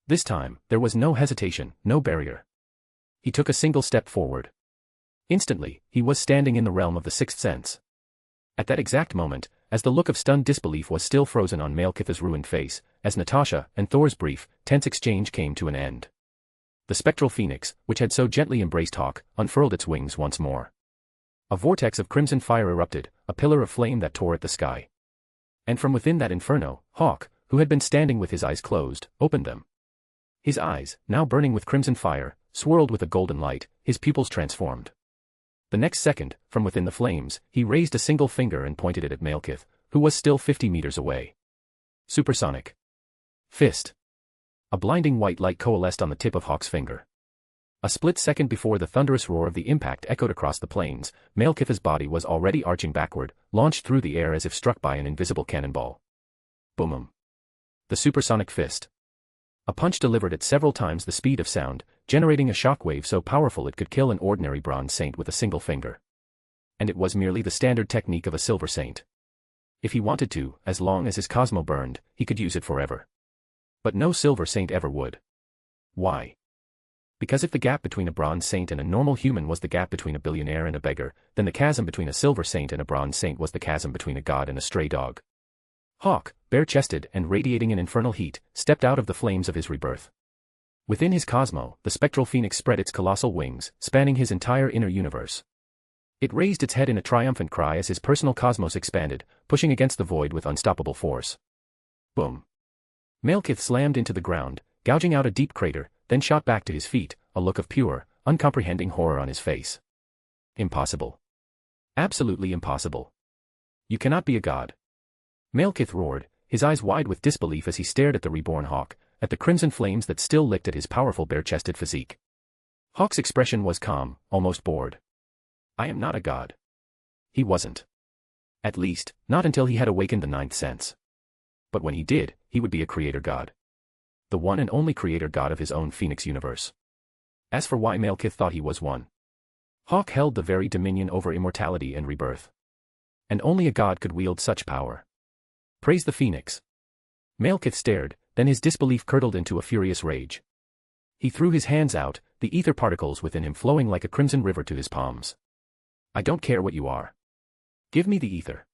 This time, there was no hesitation, no barrier. He took a single step forward. Instantly, he was standing in the realm of the sixth sense. At that exact moment, as the look of stunned disbelief was still frozen on Malekith's ruined face, as Natasha and Thor's brief, tense exchange came to an end. The spectral phoenix, which had so gently embraced Hawk, unfurled its wings once more. A vortex of crimson fire erupted, a pillar of flame that tore at the sky. And from within that inferno, Hawk, who had been standing with his eyes closed, opened them. His eyes, now burning with crimson fire, swirled with a golden light, his pupils transformed. The next second, from within the flames, he raised a single finger and pointed it at Malekith, who was still 50 meters away. Supersonic. Fist. A blinding white light coalesced on the tip of Hawk's finger. A split second before the thunderous roar of the impact echoed across the plains, Malekith's body was already arching backward, launched through the air as if struck by an invisible cannonball. Boom. The supersonic fist. A punch delivered at several times the speed of sound, generating a shockwave so powerful it could kill an ordinary bronze saint with a single finger. And it was merely the standard technique of a silver saint. If he wanted to, as long as his cosmo burned, he could use it forever. But no silver saint ever would. Why? Because if the gap between a bronze saint and a normal human was the gap between a billionaire and a beggar, then the chasm between a silver saint and a bronze saint was the chasm between a god and a stray dog. Hawk, bare-chested and radiating an infernal heat, stepped out of the flames of his rebirth. Within his cosmo, the spectral phoenix spread its colossal wings, spanning his entire inner universe. It raised its head in a triumphant cry as his personal cosmos expanded, pushing against the void with unstoppable force. Boom. Malekith slammed into the ground, gouging out a deep crater, then shot back to his feet, a look of pure, uncomprehending horror on his face. Impossible. Absolutely impossible. You cannot be a god. Malekith roared, his eyes wide with disbelief as he stared at the reborn Hawk, at the crimson flames that still licked at his powerful bare-chested physique. Hawk's expression was calm, almost bored. I am not a god. He wasn't. At least, not until he had awakened the ninth sense. But when he did, he would be a creator god. The one and only creator god of his own Phoenix universe. As for why Malekith thought he was one. Hawk held the very dominion over immortality and rebirth. And only a god could wield such power. Praise the Phoenix. Malekith stared, then his disbelief curdled into a furious rage. He threw his hands out, the ether particles within him flowing like a crimson river to his palms. I don't care what you are. Give me the ether.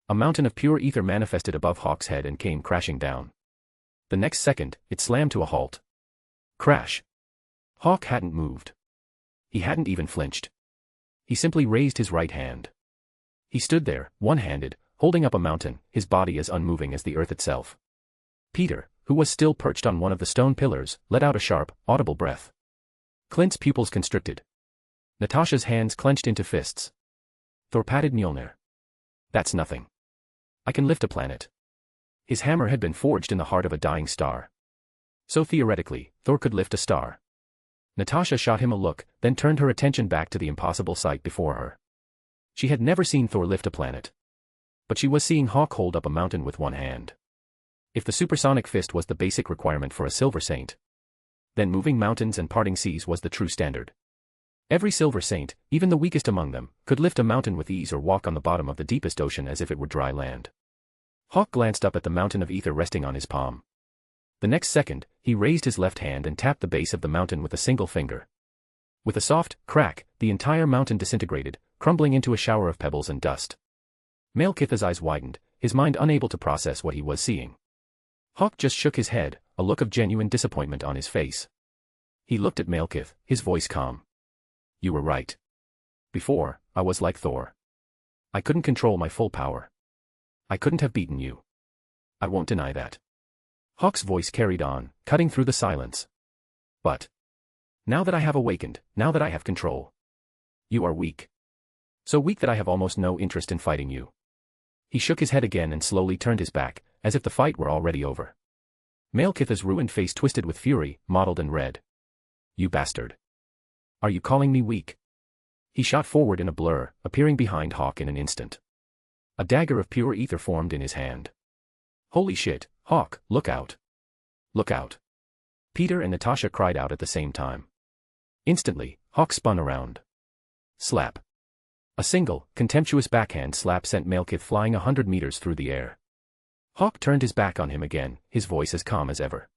A mountain of pure ether manifested above Hawk's head and came crashing down. The next second, it slammed to a halt. Crash. Hawk hadn't moved. He hadn't even flinched. He simply raised his right hand. He stood there, one-handed, holding up a mountain, his body as unmoving as the earth itself. Peter, who was still perched on one of the stone pillars, let out a sharp, audible breath. Clint's pupils constricted. Natasha's hands clenched into fists. Thor patted Mjolnir. That's nothing. I can lift a planet. His hammer had been forged in the heart of a dying star. So theoretically, Thor could lift a star. Natasha shot him a look, then turned her attention back to the impossible sight before her. She had never seen Thor lift a planet. But she was seeing Hawk hold up a mountain with one hand. If the supersonic fist was the basic requirement for a Silver Saint, then moving mountains and parting seas was the true standard. Every Silver Saint, even the weakest among them, could lift a mountain with ease or walk on the bottom of the deepest ocean as if it were dry land. Hawk glanced up at the mountain of ether resting on his palm. The next second, he raised his left hand and tapped the base of the mountain with a single finger. With a soft crack, the entire mountain disintegrated, crumbling into a shower of pebbles and dust. Malekith's eyes widened, his mind unable to process what he was seeing. Hawk just shook his head, a look of genuine disappointment on his face. He looked at Malekith, his voice calm. You were right. Before, I was like Thor. I couldn't control my full power. I couldn't have beaten you. I won't deny that. Hawk's voice carried on, cutting through the silence. But now that I have awakened, now that I have control, you are weak. So weak that I have almost no interest in fighting you. He shook his head again and slowly turned his back, as if the fight were already over. Malekith's ruined face twisted with fury, mottled and red. You bastard. Are you calling me weak? He shot forward in a blur, appearing behind Hawk in an instant. A dagger of pure ether formed in his hand. Holy shit, Hawk, look out. Look out. Peter and Natasha cried out at the same time. Instantly, Hawk spun around. Slap. A single, contemptuous backhand slap sent Malekith flying 100 meters through the air. Hawk turned his back on him again, his voice as calm as ever.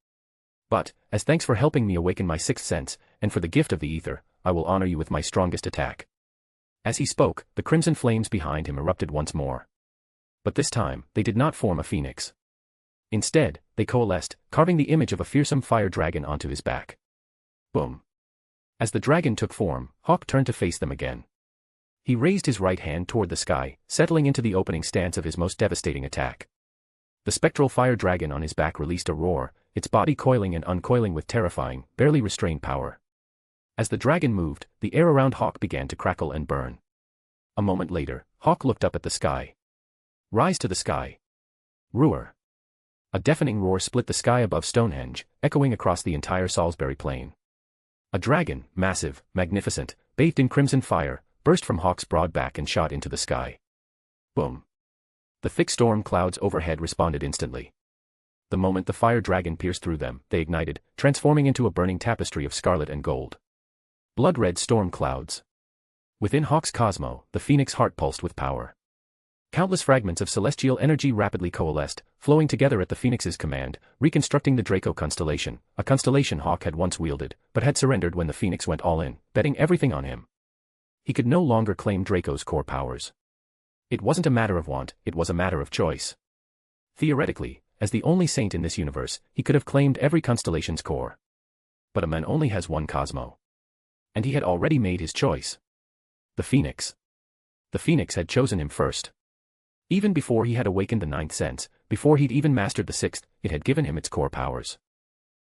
But, as thanks for helping me awaken my sixth sense, and for the gift of the ether, I will honor you with my strongest attack. As he spoke, the crimson flames behind him erupted once more. But this time, they did not form a phoenix. Instead, they coalesced, carving the image of a fearsome fire dragon onto his back. Boom. As the dragon took form, Hawk turned to face them again. He raised his right hand toward the sky, settling into the opening stance of his most devastating attack. The spectral fire dragon on his back released a roar, its body coiling and uncoiling with terrifying, barely restrained power. As the dragon moved, the air around Hawk began to crackle and burn. A moment later, Hawk looked up at the sky. Rise to the sky. Roar. A deafening roar split the sky above Stonehenge, echoing across the entire Salisbury Plain. A dragon, massive, magnificent, bathed in crimson fire, burst from Hawk's broad back and shot into the sky. Boom. The thick storm clouds overhead responded instantly. The moment the fire dragon pierced through them, they ignited, transforming into a burning tapestry of scarlet and gold. Blood-red storm clouds. Within Hawk's cosmo, the phoenix heart pulsed with power. Countless fragments of celestial energy rapidly coalesced, flowing together at the phoenix's command, reconstructing the Draco constellation, a constellation Hawk had once wielded, but had surrendered when the phoenix went all in, betting everything on him. He could no longer claim Draco's core powers. It wasn't a matter of want, it was a matter of choice. Theoretically, as the only saint in this universe, he could have claimed every constellation's core. But a man only has one cosmo. And he had already made his choice. The Phoenix. The Phoenix had chosen him first. Even before he had awakened the ninth sense, before he'd even mastered the sixth, it had given him its core powers.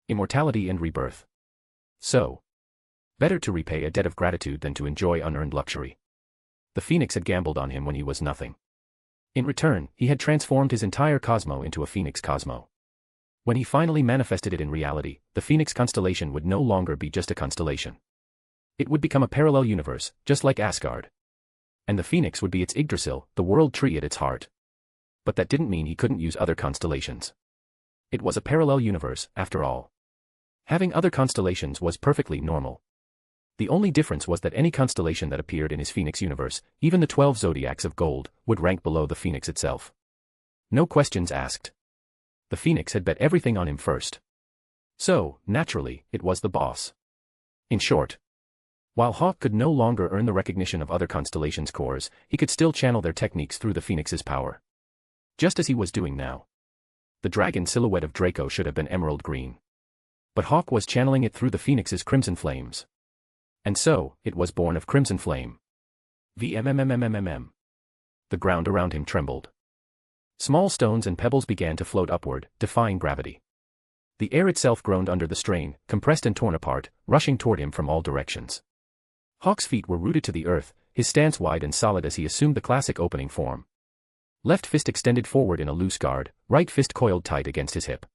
Immortality and rebirth. So, better to repay a debt of gratitude than to enjoy unearned luxury. The Phoenix had gambled on him when he was nothing. In return, he had transformed his entire cosmo into a Phoenix cosmo. When he finally manifested it in reality, the Phoenix constellation would no longer be just a constellation. It would become a parallel universe, just like Asgard. And the Phoenix would be its Yggdrasil, the world tree at its heart. But that didn't mean he couldn't use other constellations. It was a parallel universe, after all. Having other constellations was perfectly normal. The only difference was that any constellation that appeared in his Phoenix universe, even the 12 zodiacs of gold, would rank below the Phoenix itself. No questions asked. The Phoenix had bet everything on him first. So, naturally, it was the boss. In short, while Hawk could no longer earn the recognition of other constellations' cores, he could still channel their techniques through the Phoenix's power. Just as he was doing now. The dragon silhouette of Draco should have been emerald green. But Hawk was channeling it through the phoenix's crimson flames. And so, it was born of crimson flame. VMMMMMM. The ground around him trembled. Small stones and pebbles began to float upward, defying gravity. The air itself groaned under the strain, compressed and torn apart, rushing toward him from all directions. Hawk's feet were rooted to the earth, his stance wide and solid as he assumed the classic opening form. Left fist extended forward in a loose guard, right fist coiled tight against his hip.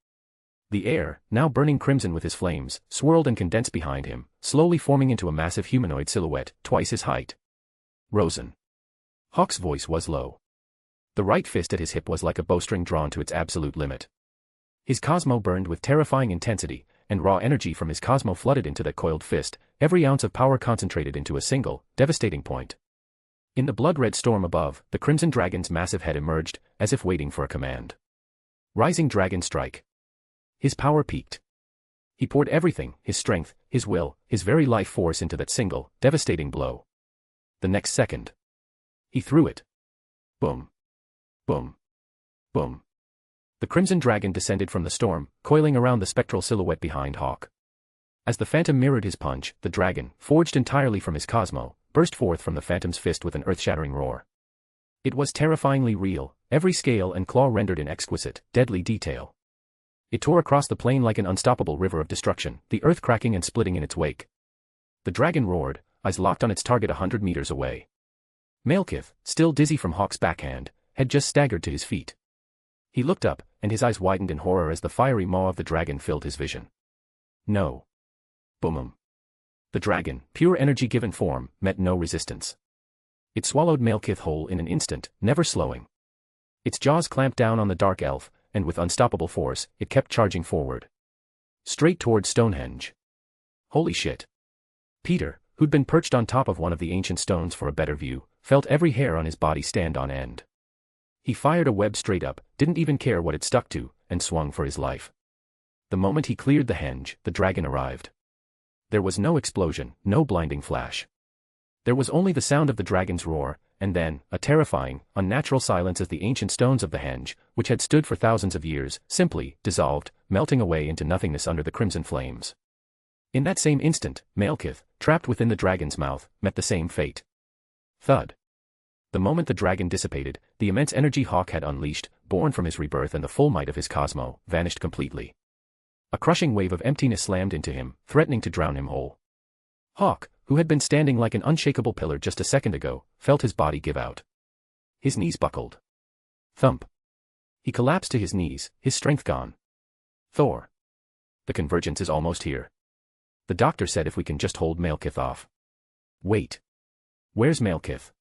The air, now burning crimson with his flames, swirled and condensed behind him, slowly forming into a massive humanoid silhouette, twice his height. Rosen. Hawk's voice was low. The right fist at his hip was like a bowstring drawn to its absolute limit. His Cosmo burned with terrifying intensity, and raw energy from his Cosmo flooded into that coiled fist, every ounce of power concentrated into a single, devastating point. In the blood-red storm above, the Crimson Dragon's massive head emerged, as if waiting for a command. Rising Dragon Strike. His power peaked. He poured everything, his strength, his will, his very life force into that single, devastating blow. The next second. He threw it. Boom. Boom. Boom. The Crimson Dragon descended from the storm, coiling around the spectral silhouette behind Hawk. As the Phantom mirrored his punch, the dragon, forged entirely from his Cosmo, burst forth from the Phantom's fist with an earth-shattering roar. It was terrifyingly real, every scale and claw rendered in exquisite, deadly detail. It tore across the plain like an unstoppable river of destruction, the earth cracking and splitting in its wake. The dragon roared, eyes locked on its target 100 meters away. Malekith, still dizzy from Hawk's backhand, had just staggered to his feet. He looked up, and his eyes widened in horror as the fiery maw of the dragon filled his vision. No. Boom. The dragon, pure energy given form, met no resistance. It swallowed Malekith whole in an instant, never slowing. Its jaws clamped down on the dark elf, and with unstoppable force, it kept charging forward. Straight toward Stonehenge. Holy shit. Peter, who'd been perched on top of one of the ancient stones for a better view, felt every hair on his body stand on end. He fired a web straight up, didn't even care what it stuck to, and swung for his life. The moment he cleared the henge, the dragon arrived. There was no explosion, no blinding flash. There was only the sound of the dragon's roar, and then, a terrifying, unnatural silence as the ancient stones of the henge, which had stood for thousands of years, simply dissolved, melting away into nothingness under the crimson flames. In that same instant, Malekith, trapped within the dragon's mouth, met the same fate. Thud. The moment the dragon dissipated, the immense energy Hawk had unleashed, born from his rebirth and the full might of his Cosmo, vanished completely. A crushing wave of emptiness slammed into him, threatening to drown him whole. Hawk, who had been standing like an unshakable pillar just a second ago, felt his body give out. His knees buckled. Thump. He collapsed to his knees, his strength gone. Thor. The convergence is almost here. The doctor said if we can just hold Malekith off. Wait. Where's Malekith?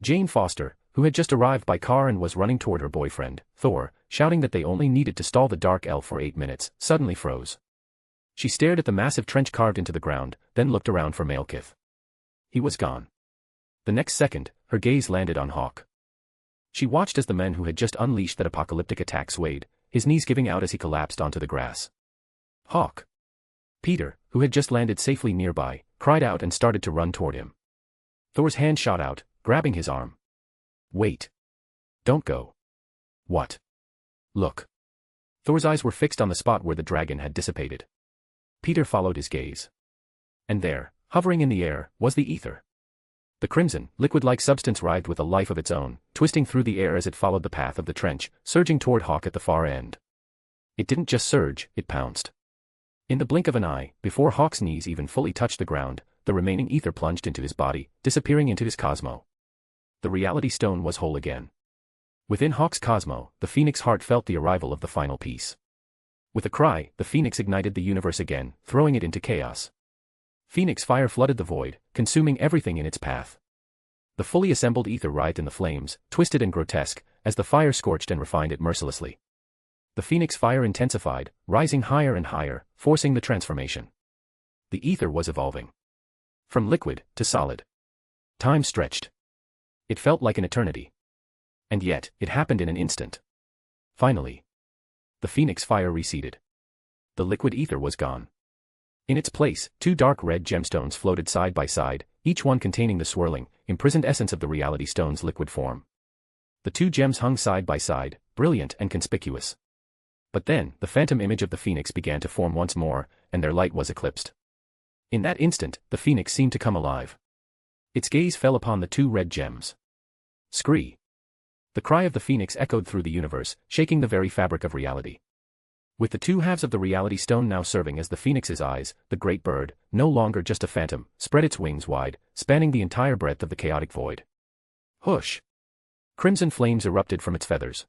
Jane Foster, who had just arrived by car and was running toward her boyfriend, Thor, shouting that they only needed to stall the dark elf for 8 minutes, suddenly froze. She stared at the massive trench carved into the ground, then looked around for Malekith. He was gone. The next second, her gaze landed on Hawk. She watched as the men who had just unleashed that apocalyptic attack swayed, his knees giving out as he collapsed onto the grass. Hawk. Peter, who had just landed safely nearby, cried out and started to run toward him. Thor's hand shot out, grabbing his arm. Wait. Don't go. What? Look. Thor's eyes were fixed on the spot where the dragon had dissipated. Peter followed his gaze. And there, hovering in the air, was the ether. The crimson, liquid-like substance writhed with a life of its own, twisting through the air as it followed the path of the trench, surging toward Hawk at the far end. It didn't just surge, it pounced. In the blink of an eye, before Hawk's knees even fully touched the ground, the remaining ether plunged into his body, disappearing into his Cosmo. The reality stone was whole again. Within Hawk's Cosmo, the Phoenix heart felt the arrival of the final piece. With a cry, the Phoenix ignited the universe again, throwing it into chaos. Phoenix fire flooded the void, consuming everything in its path. The fully assembled ether writhed in the flames, twisted and grotesque, as the fire scorched and refined it mercilessly. The Phoenix fire intensified, rising higher and higher, forcing the transformation. The ether was evolving. From liquid to solid. Time stretched. It felt like an eternity. And yet, it happened in an instant. Finally. The Phoenix fire receded. The liquid ether was gone. In its place, 2 dark red gemstones floated side by side, each one containing the swirling, imprisoned essence of the reality stone's liquid form. The 2 gems hung side by side, brilliant and conspicuous. But then, the phantom image of the phoenix began to form once more, and their light was eclipsed. In that instant, the phoenix seemed to come alive. Its gaze fell upon the two red gems. Scree! The cry of the phoenix echoed through the universe, shaking the very fabric of reality. With the two halves of the reality stone now serving as the phoenix's eyes, the great bird, no longer just a phantom, spread its wings wide, spanning the entire breadth of the chaotic void. Whoosh! Crimson flames erupted from its feathers.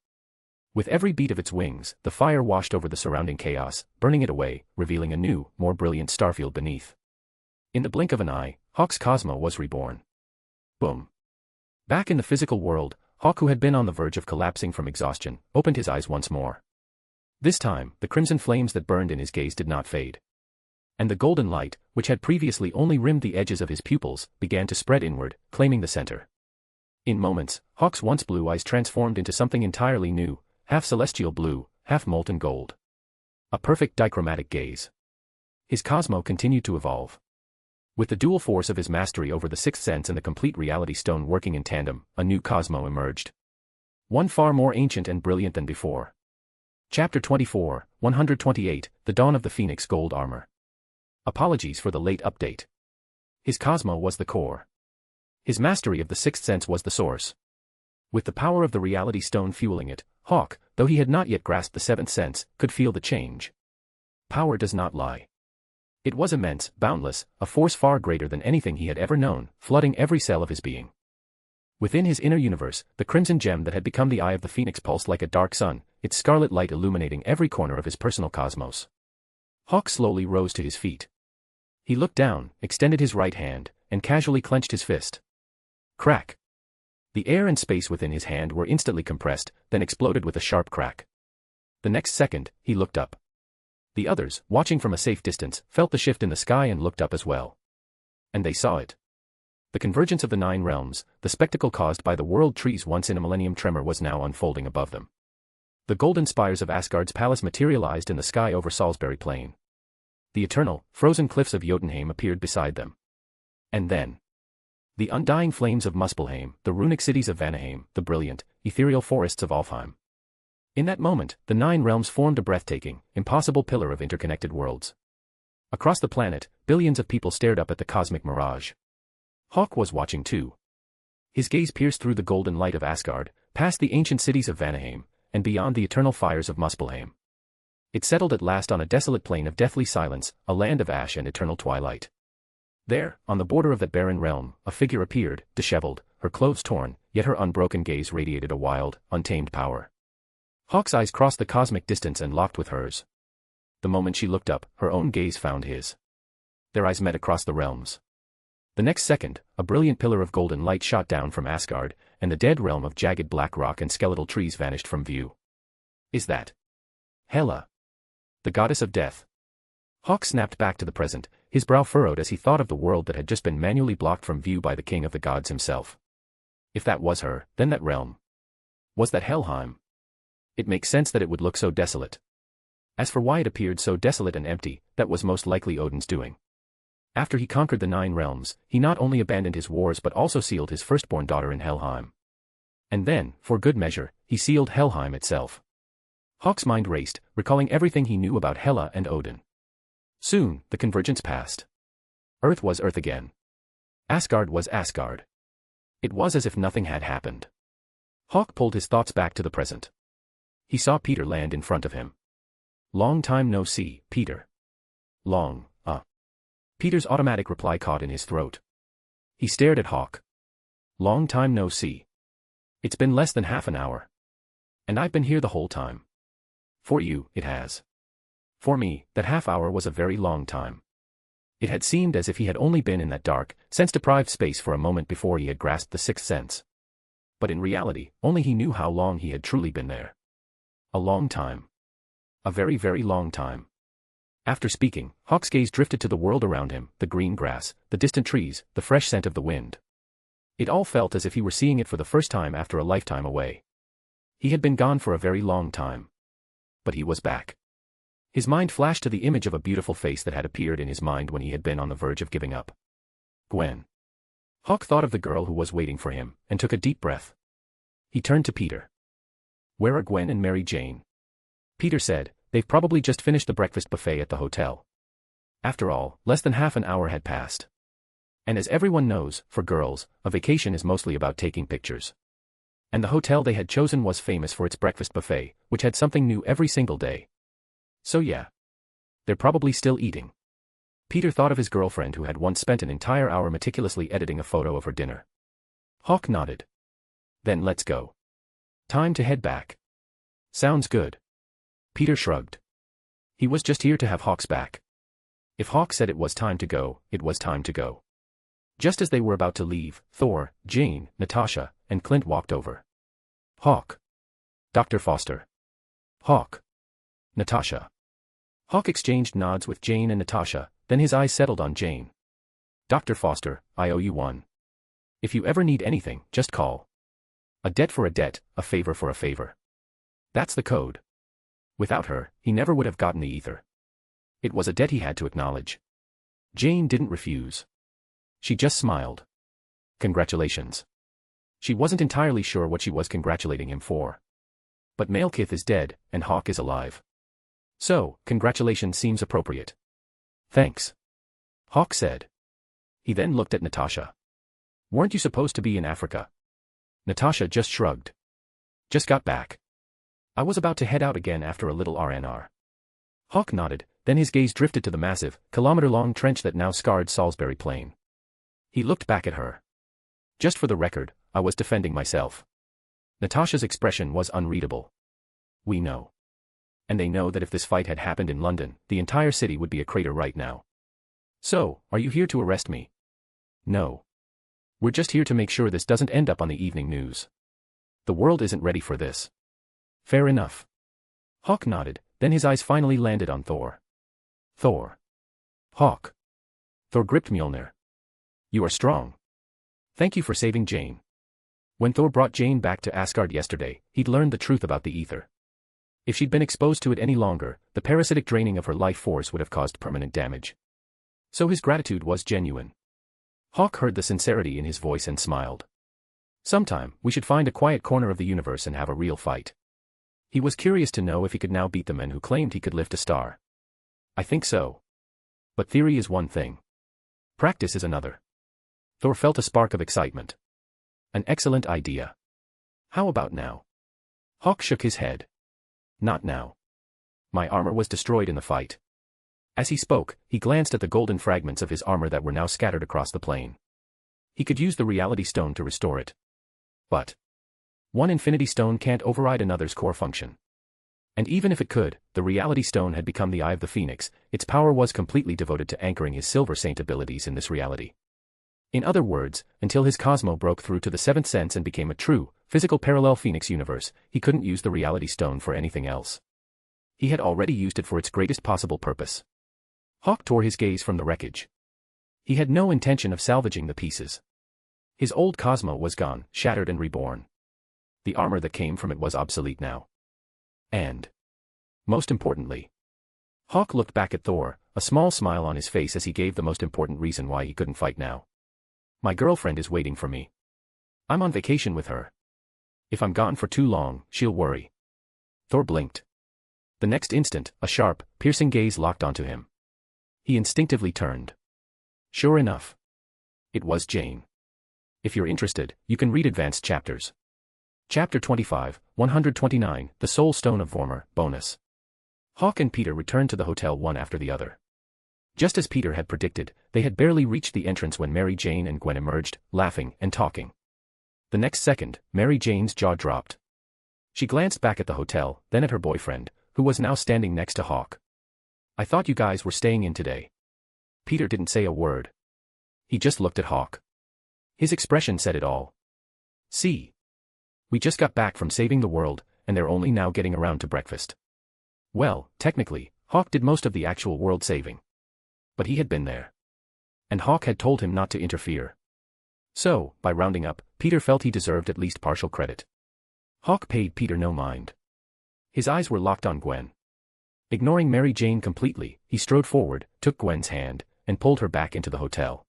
With every beat of its wings, the fire washed over the surrounding chaos, burning it away, revealing a new, more brilliant starfield beneath. In the blink of an eye, Hawk's Cosmo was reborn. Boom! Back in the physical world, Hawk, who had been on the verge of collapsing from exhaustion, opened his eyes once more. This time, the crimson flames that burned in his gaze did not fade. And the golden light, which had previously only rimmed the edges of his pupils, began to spread inward, claiming the center. In moments, Hawk's once blue eyes transformed into something entirely new, half celestial blue, half molten gold. A perfect dichromatic gaze. His Cosmo continued to evolve. With the dual force of his mastery over the sixth sense and the complete reality stone working in tandem, a new Cosmo emerged. One far more ancient and brilliant than before. Chapter 24, 128, The Dawn of the Phoenix Gold Armor. Apologies for the late update. His Cosmo was the core. His mastery of the sixth sense was the source. With the power of the reality stone fueling it, Hawk, though he had not yet grasped the seventh sense, could feel the change. Power does not lie. It was immense, boundless, a force far greater than anything he had ever known, flooding every cell of his being. Within his inner universe, the crimson gem that had become the eye of the phoenix pulsed like a dark sun, its scarlet light illuminating every corner of his personal cosmos. Hawk slowly rose to his feet. He looked down, extended his right hand, and casually clenched his fist. Crack! The air and space within his hand were instantly compressed, then exploded with a sharp crack. The next second, he looked up. The others, watching from a safe distance, felt the shift in the sky and looked up as well. And they saw it. The convergence of the 9 realms, the spectacle caused by the world tree's once-in-a-millennium tremor was now unfolding above them. The golden spires of Asgard's palace materialized in the sky over Salisbury Plain. The eternal, frozen cliffs of Jotunheim appeared beside them. And then, the undying flames of Muspelheim, the runic cities of Vanaheim, the brilliant, ethereal forests of Alfheim. In that moment, the 9 realms formed a breathtaking, impossible pillar of interconnected worlds. Across the planet, billions of people stared up at the cosmic mirage. Hawk was watching too. His gaze pierced through the golden light of Asgard, past the ancient cities of Vanaheim, and beyond the eternal fires of Muspelheim. It settled at last on a desolate plain of deathly silence, a land of ash and eternal twilight. There, on the border of that barren realm, a figure appeared, disheveled, her clothes torn, yet her unbroken gaze radiated a wild, untamed power. Hawk's eyes crossed the cosmic distance and locked with hers. The moment she looked up, her own gaze found his. Their eyes met across the realms. The next second, a brilliant pillar of golden light shot down from Asgard, and the dead realm of jagged black rock and skeletal trees vanished from view. Is that Hela, the goddess of death? Hawk snapped back to the present, his brow furrowed as he thought of the world that had just been manually blocked from view by the king of the gods himself. If that was her, then that realm. Was that Helheim? It makes sense that it would look so desolate. As for why it appeared so desolate and empty, that was most likely Odin's doing. After he conquered the 9 realms, he not only abandoned his wars but also sealed his firstborn daughter in Helheim. And then, for good measure, he sealed Helheim itself. Hawk's mind raced, recalling everything he knew about Hela and Odin. Soon, the convergence passed. Earth was Earth again. Asgard was Asgard. It was as if nothing had happened. Hawk pulled his thoughts back to the present. He saw Peter land in front of him. Long time no see, Peter. Long. Peter's automatic reply caught in his throat. He stared at Hawk. Long time no see. It's been less than half an hour. And I've been here the whole time. For you, it has. For me, that half hour was a very long time. It had seemed as if he had only been in that dark, sense-deprived space for a moment before he had grasped the sixth sense. But in reality, only he knew how long he had truly been there. A long time. A very, very long time. After speaking, Hawk's gaze drifted to the world around him, the green grass, the distant trees, the fresh scent of the wind. It all felt as if he were seeing it for the first time after a lifetime away. He had been gone for a very long time. But he was back. His mind flashed to the image of a beautiful face that had appeared in his mind when he had been on the verge of giving up. Gwen. Hawk thought of the girl who was waiting for him, and took a deep breath. He turned to Peter. Where are Gwen and Mary Jane? Peter said, they've probably just finished the breakfast buffet at the hotel. After all, less than half an hour had passed. And as everyone knows, for girls, a vacation is mostly about taking pictures. And the hotel they had chosen was famous for its breakfast buffet, which had something new every single day. So yeah. They're probably still eating. Peter thought of his girlfriend who had once spent an entire hour meticulously editing a photo of her dinner. Hawk nodded. Then let's go. Time to head back. Sounds good. Peter shrugged. He was just here to have Hawk's back. If Hawk said it was time to go, it was time to go. Just as they were about to leave, Thor, Jane, Natasha, and Clint walked over. Hawk. Dr. Foster. Hawk. Natasha. Hawk exchanged nods with Jane and Natasha, then his eyes settled on Jane. Dr. Foster, I owe you one. If you ever need anything, just call. A debt for a debt, a favor for a favor. That's the code. Without her, he never would have gotten the ether. It was a debt he had to acknowledge. Jane didn't refuse. She just smiled. Congratulations. She wasn't entirely sure what she was congratulating him for. But Malekith is dead, and Hawk is alive. So, congratulations seems appropriate. Thanks. Hawk said. He then looked at Natasha. Weren't you supposed to be in Africa? Natasha just shrugged. Just got back. I was about to head out again after a little R&R. Hawk nodded, then his gaze drifted to the massive, kilometer-long trench that now scarred Salisbury Plain. He looked back at her. Just for the record, I was defending myself. Natasha's expression was unreadable. We know. And they know that if this fight had happened in London, the entire city would be a crater right now. So, are you here to arrest me? No. We're just here to make sure this doesn't end up on the evening news. The world isn't ready for this. Fair enough. Hawk nodded, then his eyes finally landed on Thor. Thor. Hawk. Thor gripped Mjolnir. You are strong. Thank you for saving Jane. When Thor brought Jane back to Asgard yesterday, he'd learned the truth about the ether. If she'd been exposed to it any longer, the parasitic draining of her life force would have caused permanent damage. So his gratitude was genuine. Hawk heard the sincerity in his voice and smiled. Sometime, we should find a quiet corner of the universe and have a real fight. He was curious to know if he could now beat the men who claimed he could lift a star. I think so. But theory is one thing. Practice is another. Thor felt a spark of excitement. An excellent idea. How about now? Hawk shook his head. Not now. My armor was destroyed in the fight. As he spoke, he glanced at the golden fragments of his armor that were now scattered across the plain. He could use the reality stone to restore it. But one infinity stone can't override another's core function. And even if it could, the reality stone had become the eye of the phoenix, its power was completely devoted to anchoring his silver saint abilities in this reality. In other words, until his Cosmo broke through to the seventh sense and became a true, physical parallel phoenix universe, he couldn't use the reality stone for anything else. He had already used it for its greatest possible purpose. Hawk tore his gaze from the wreckage. He had no intention of salvaging the pieces. His old Cosmo was gone, shattered and reborn. The armor that came from it was obsolete now. And most importantly, Hawk looked back at Thor, a small smile on his face as he gave the most important reason why he couldn't fight now. My girlfriend is waiting for me. I'm on vacation with her. If I'm gone for too long, she'll worry. Thor blinked. The next instant, a sharp, piercing gaze locked onto him. He instinctively turned. Sure enough. It was Jane. If you're interested, you can read advanced chapters. Chapter 25, 129, The Soul Stone of Vormir, bonus. Hawk and Peter returned to the hotel one after the other. Just as Peter had predicted, they had barely reached the entrance when Mary Jane and Gwen emerged, laughing and talking. The next second, Mary Jane's jaw dropped. She glanced back at the hotel, then at her boyfriend, who was now standing next to Hawk. I thought you guys were staying in today. Peter didn't say a word. He just looked at Hawk. His expression said it all. See. We just got back from saving the world, and they're only now getting around to breakfast. Well, technically, Hawk did most of the actual world saving. But he had been there. And Hawk had told him not to interfere. So, by rounding up, Peter felt he deserved at least partial credit. Hawk paid Peter no mind. His eyes were locked on Gwen. Ignoring Mary Jane completely, he strode forward, took Gwen's hand, and pulled her back into the hotel.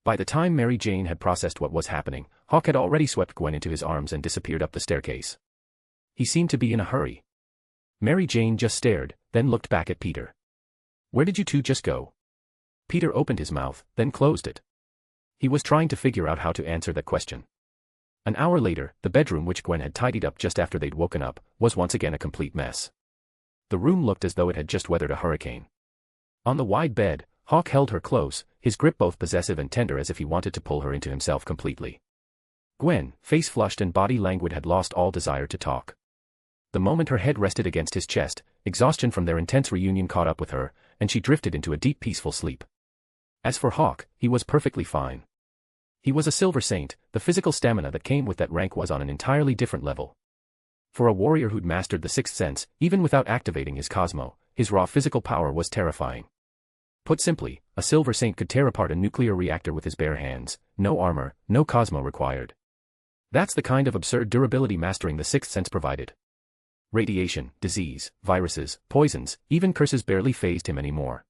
By the time Mary Jane had processed what was happening, Hawk had already swept Gwen into his arms and disappeared up the staircase. He seemed to be in a hurry. Mary Jane just stared, then looked back at Peter. Where did you two just go? Peter opened his mouth, then closed it. He was trying to figure out how to answer that question. An hour later, the bedroom which Gwen had tidied up just after they'd woken up, was once again a complete mess. The room looked as though it had just weathered a hurricane. On the wide bed, Hawk held her close, his grip both possessive and tender as if he wanted to pull her into himself completely. Gwen, face flushed and body languid, had lost all desire to talk. The moment her head rested against his chest, exhaustion from their intense reunion caught up with her, and she drifted into a deep peaceful sleep. As for Hawk, he was perfectly fine. He was a silver saint, the physical stamina that came with that rank was on an entirely different level. For a warrior who'd mastered the sixth sense, even without activating his Cosmo, his raw physical power was terrifying. Put simply, a silver saint could tear apart a nuclear reactor with his bare hands, no armor, no Cosmo required. That's the kind of absurd durability mastering the sixth sense provided. Radiation, disease, viruses, poisons, even curses barely fazed him anymore.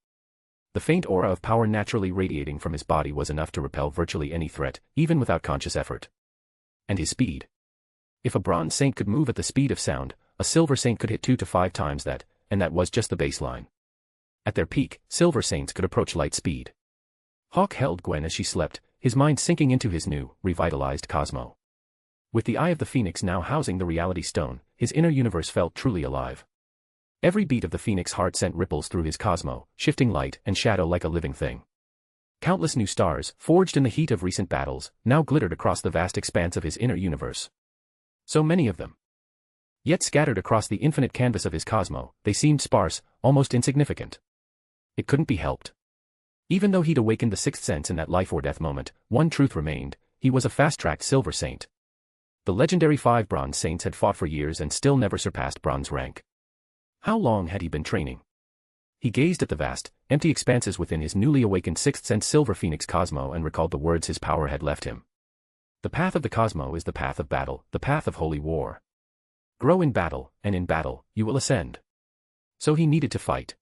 The faint aura of power naturally radiating from his body was enough to repel virtually any threat, even without conscious effort. And his speed. If a bronze saint could move at the speed of sound, a silver saint could hit 2 to 5 times that, and that was just the baseline. At their peak, silver saints could approach light speed. Hawk held Gwen as she slept, his mind sinking into his new, revitalized Cosmo. With the Eye of the Phoenix now housing the Reality Stone, his inner universe felt truly alive. Every beat of the Phoenix heart sent ripples through his Cosmo, shifting light and shadow like a living thing. Countless new stars, forged in the heat of recent battles, now glittered across the vast expanse of his inner universe. So many of them. Yet scattered across the infinite canvas of his Cosmo, they seemed sparse, almost insignificant. It couldn't be helped. Even though he'd awakened the sixth sense in that life-or-death moment, one truth remained: he was a fast-tracked silver saint. The legendary 5 bronze saints had fought for years and still never surpassed bronze rank. How long had he been training? He gazed at the vast, empty expanses within his newly awakened sixth sense silver phoenix Cosmo and recalled the words his power had left him. The path of the Cosmo is the path of battle, the path of holy war. Grow in battle, and in battle, you will ascend. So he needed to fight.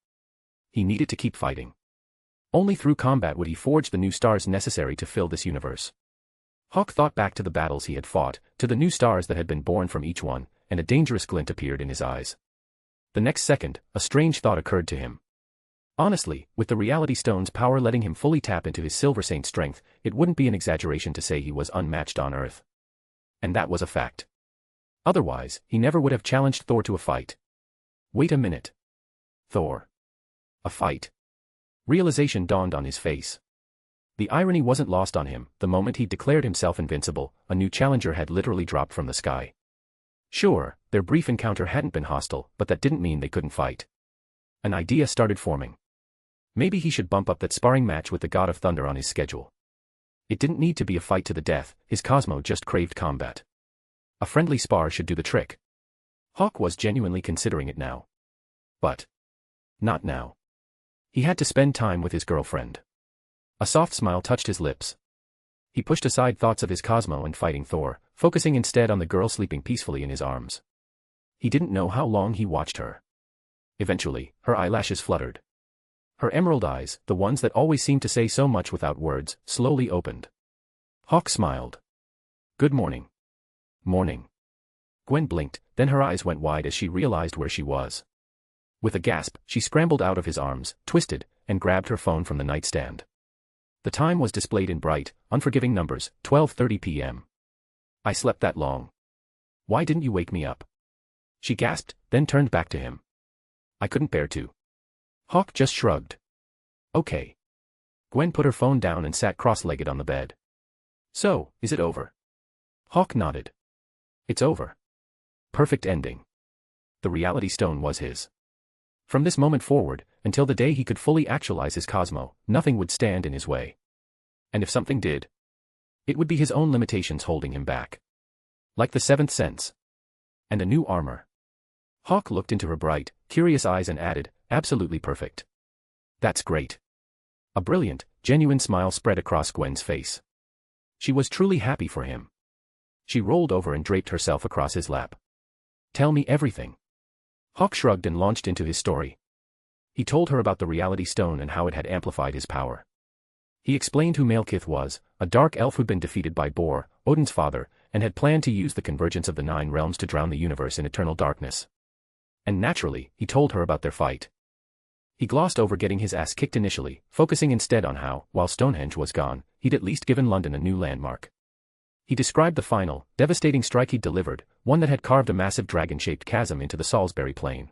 He needed to keep fighting. Only through combat would he forge the new stars necessary to fill this universe. Hawk thought back to the battles he had fought, to the new stars that had been born from each one, and a dangerous glint appeared in his eyes. The next second, a strange thought occurred to him. Honestly, with the Reality Stone's power letting him fully tap into his Silver Saint strength, it wouldn't be an exaggeration to say he was unmatched on Earth. And that was a fact. Otherwise, he never would have challenged Thor to a fight. Wait a minute. Thor. A fight. Realization dawned on his face. The irony wasn't lost on him. The moment he declared himself invincible, a new challenger had literally dropped from the sky. Sure, their brief encounter hadn't been hostile, but that didn't mean they couldn't fight. An idea started forming. Maybe he should bump up that sparring match with the God of Thunder on his schedule. It didn't need to be a fight to the death, his Cosmo just craved combat. A friendly spar should do the trick. Hawk was genuinely considering it now. But not now. He had to spend time with his girlfriend. A soft smile touched his lips. He pushed aside thoughts of his Cosmo and fighting Thor, focusing instead on the girl sleeping peacefully in his arms. He didn't know how long he watched her. Eventually, her eyelashes fluttered. Her emerald eyes, the ones that always seemed to say so much without words, slowly opened. Hawk smiled. Good morning. Morning. Gwen blinked, then her eyes went wide as she realized where she was. With a gasp, she scrambled out of his arms, twisted, and grabbed her phone from the nightstand. The time was displayed in bright, unforgiving numbers, 12:30 p.m. I slept that long. Why didn't you wake me up? She gasped, then turned back to him. I couldn't bear to. Hawk just shrugged. Okay. Gwen put her phone down and sat cross-legged on the bed. So, is it over? Hawk nodded. It's over. Perfect ending. The Reality Stone was his. From this moment forward, until the day he could fully actualize his Cosmo, nothing would stand in his way. And if something did, it would be his own limitations holding him back. Like the seventh sense. And a new armor. Hawk looked into her bright, curious eyes and added, absolutely perfect. That's great. A brilliant, genuine smile spread across Gwen's face. She was truly happy for him. She rolled over and draped herself across his lap. Tell me everything. Hawk shrugged and launched into his story. He told her about the Reality Stone and how it had amplified his power. He explained who Malekith was, a dark elf who'd been defeated by Bor, Odin's father, and had planned to use the convergence of the 9 realms to drown the universe in eternal darkness. And naturally, he told her about their fight. He glossed over getting his ass kicked initially, focusing instead on how, while Stonehenge was gone, he'd at least given London a new landmark. He described the final, devastating strike he'd delivered, one that had carved a massive dragon-shaped chasm into the Salisbury Plain.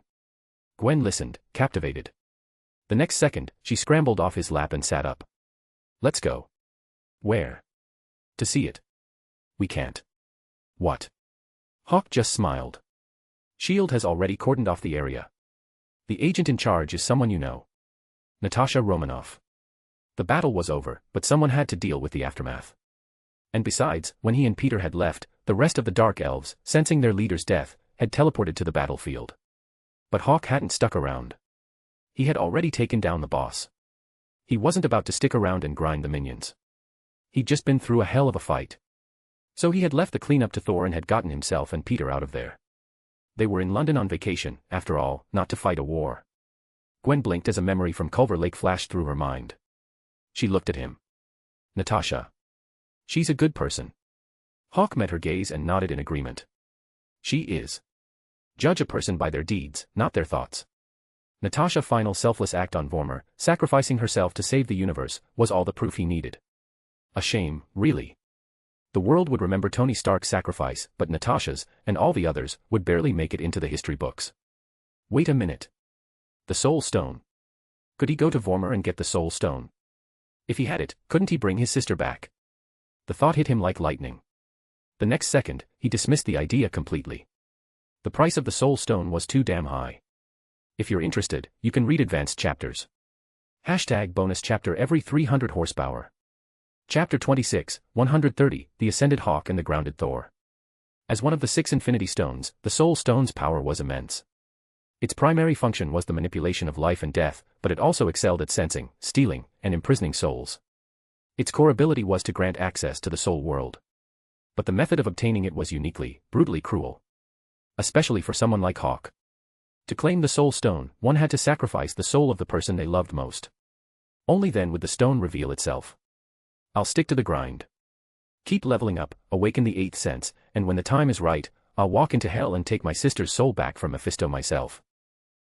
Gwen listened, captivated. The next second, she scrambled off his lap and sat up. Let's go. Where? To see it. We can't. What? Hawk just smiled. SHIELD has already cordoned off the area. The agent in charge is someone you know. Natasha Romanoff. The battle was over, but someone had to deal with the aftermath. And besides, when he and Peter had left, the rest of the Dark Elves, sensing their leader's death, had teleported to the battlefield. But Hawk hadn't stuck around. He had already taken down the boss. He wasn't about to stick around and grind the minions. He'd just been through a hell of a fight. So he had left the cleanup to Thor and had gotten himself and Peter out of there. They were in London on vacation, after all, not to fight a war. Gwen blinked as a memory from Culver Lake flashed through her mind. She looked at him. Natasha. She's a good person. Hawk met her gaze and nodded in agreement. She is. Judge a person by their deeds, not their thoughts. Natasha's final selfless act on Vormir, sacrificing herself to save the universe, was all the proof he needed. A shame, really. The world would remember Tony Stark's sacrifice, but Natasha's, and all the others, would barely make it into the history books. Wait a minute. The Soul Stone. Could he go to Vormir and get the Soul Stone? If he had it, couldn't he bring his sister back? The thought hit him like lightning. The next second, he dismissed the idea completely. The price of the Soul Stone was too damn high. If you're interested, you can read advanced chapters. #bonus chapter every 300 horsepower. Chapter 26, 130, The Ascended Hawk and the Grounded Thor. As one of the 6 Infinity Stones, the Soul Stone's power was immense. Its primary function was the manipulation of life and death, but it also excelled at sensing, stealing, and imprisoning souls. Its core ability was to grant access to the soul world. But the method of obtaining it was uniquely, brutally cruel. Especially for someone like Hawk. To claim the Soul Stone, one had to sacrifice the soul of the person they loved most. Only then would the stone reveal itself. I'll stick to the grind. Keep leveling up, awaken the 8th sense, and when the time is right, I'll walk into hell and take my sister's soul back from Mephisto myself.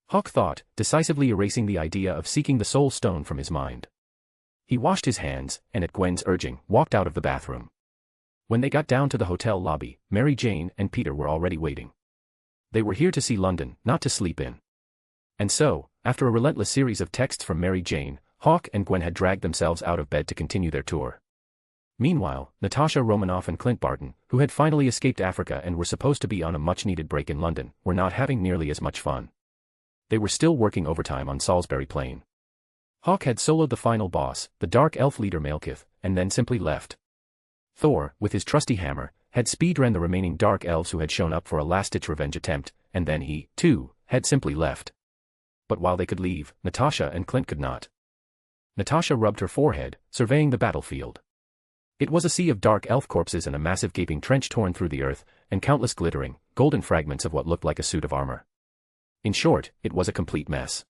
Hawk thought, decisively erasing the idea of seeking the Soul Stone from his mind. He washed his hands, and at Gwen's urging, walked out of the bathroom. When they got down to the hotel lobby, Mary Jane and Peter were already waiting. They were here to see London, not to sleep in. And so, after a relentless series of texts from Mary Jane, Hawk and Gwen had dragged themselves out of bed to continue their tour. Meanwhile, Natasha Romanoff and Clint Barton, who had finally escaped Africa and were supposed to be on a much-needed break in London, were not having nearly as much fun. They were still working overtime on Salisbury Plain. Hawk had soloed the final boss, the Dark Elf leader Malekith, and then simply left. Thor, with his trusty hammer, had speedrun the remaining Dark Elves who had shown up for a last-ditch revenge attempt, and then he, too, had simply left. But while they could leave, Natasha and Clint could not. Natasha rubbed her forehead, surveying the battlefield. It was a sea of Dark Elf corpses and a massive gaping trench torn through the earth, and countless glittering, golden fragments of what looked like a suit of armor. In short, it was a complete mess.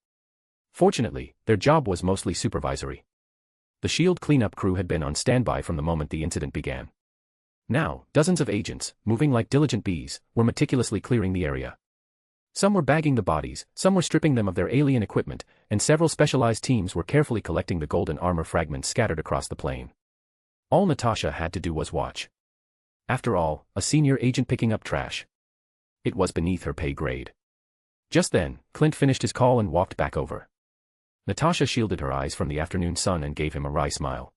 Fortunately, their job was mostly supervisory. The SHIELD cleanup crew had been on standby from the moment the incident began. Now, dozens of agents, moving like diligent bees, were meticulously clearing the area. Some were bagging the bodies, some were stripping them of their alien equipment, and several specialized teams were carefully collecting the golden armor fragments scattered across the plain. All Natasha had to do was watch. After all, a senior agent picking up trash. It was beneath her pay grade. Just then, Clint finished his call and walked back over. Natasha shielded her eyes from the afternoon sun and gave him a wry smile.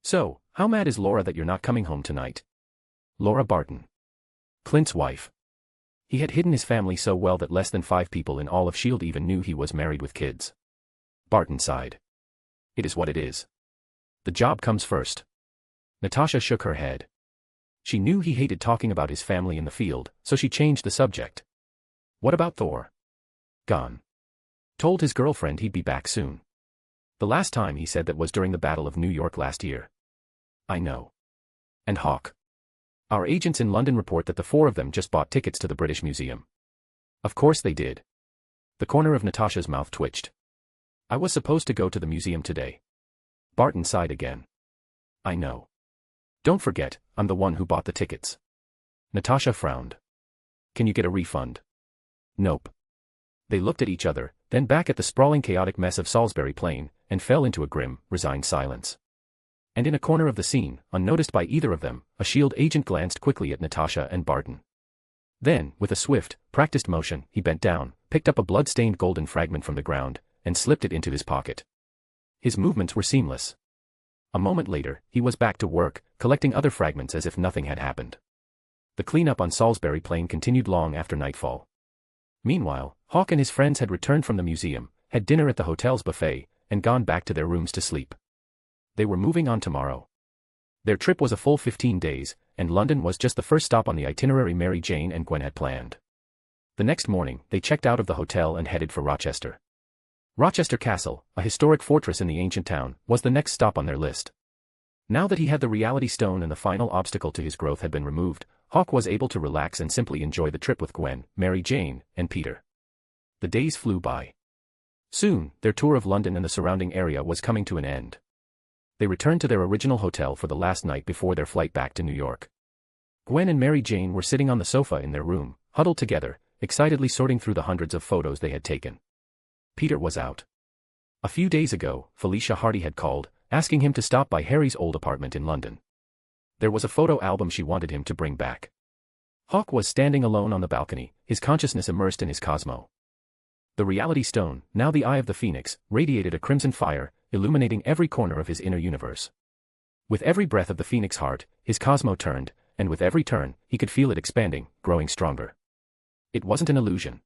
So, how mad is Laura that you're not coming home tonight? Laura Barton. Clint's wife. He had hidden his family so well that less than 5 people in all of SHIELD even knew he was married with kids. Barton sighed. It is what it is. The job comes first. Natasha shook her head. She knew he hated talking about his family in the field, so she changed the subject. What about Thor? Gone. Told his girlfriend he'd be back soon. The last time he said that was during the Battle of New York last year. I know. And Hawk. Our agents in London report that the 4 of them just bought tickets to the British Museum. Of course they did. The corner of Natasha's mouth twitched. I was supposed to go to the museum today. Barton sighed again. I know. Don't forget, I'm the one who bought the tickets. Natasha frowned. Can you get a refund? Nope. They looked at each other, then back at the sprawling chaotic mess of Salisbury Plain, and fell into a grim, resigned silence. And in a corner of the scene, unnoticed by either of them, a S.H.I.E.L.D. agent glanced quickly at Natasha and Barton. Then, with a swift, practiced motion, he bent down, picked up a blood-stained golden fragment from the ground, and slipped it into his pocket. His movements were seamless. A moment later, he was back to work, collecting other fragments as if nothing had happened. The cleanup on Salisbury Plain continued long after nightfall. Meanwhile, Hawk and his friends had returned from the museum, had dinner at the hotel's buffet, and gone back to their rooms to sleep. They were moving on tomorrow. Their trip was a full 15 days, and London was just the first stop on the itinerary Mary Jane and Gwen had planned. The next morning, they checked out of the hotel and headed for Rochester. Rochester Castle, a historic fortress in the ancient town, was the next stop on their list. Now that he had the reality stone and the final obstacle to his growth had been removed, Hawk was able to relax and simply enjoy the trip with Gwen, Mary Jane, and Peter. The days flew by. Soon, their tour of London and the surrounding area was coming to an end. They returned to their original hotel for the last night before their flight back to New York. Gwen and Mary Jane were sitting on the sofa in their room, huddled together, excitedly sorting through the hundreds of photos they had taken. Peter was out. A few days ago, Felicia Hardy had called, asking him to stop by Harry's old apartment in London. There was a photo album she wanted him to bring back. Hawk was standing alone on the balcony, his consciousness immersed in his cosmo. The reality stone, now the Eye of the Phoenix, radiated a crimson fire, illuminating every corner of his inner universe. With every breath of the Phoenix heart, his cosmo turned, and with every turn, he could feel it expanding, growing stronger. It wasn't an illusion.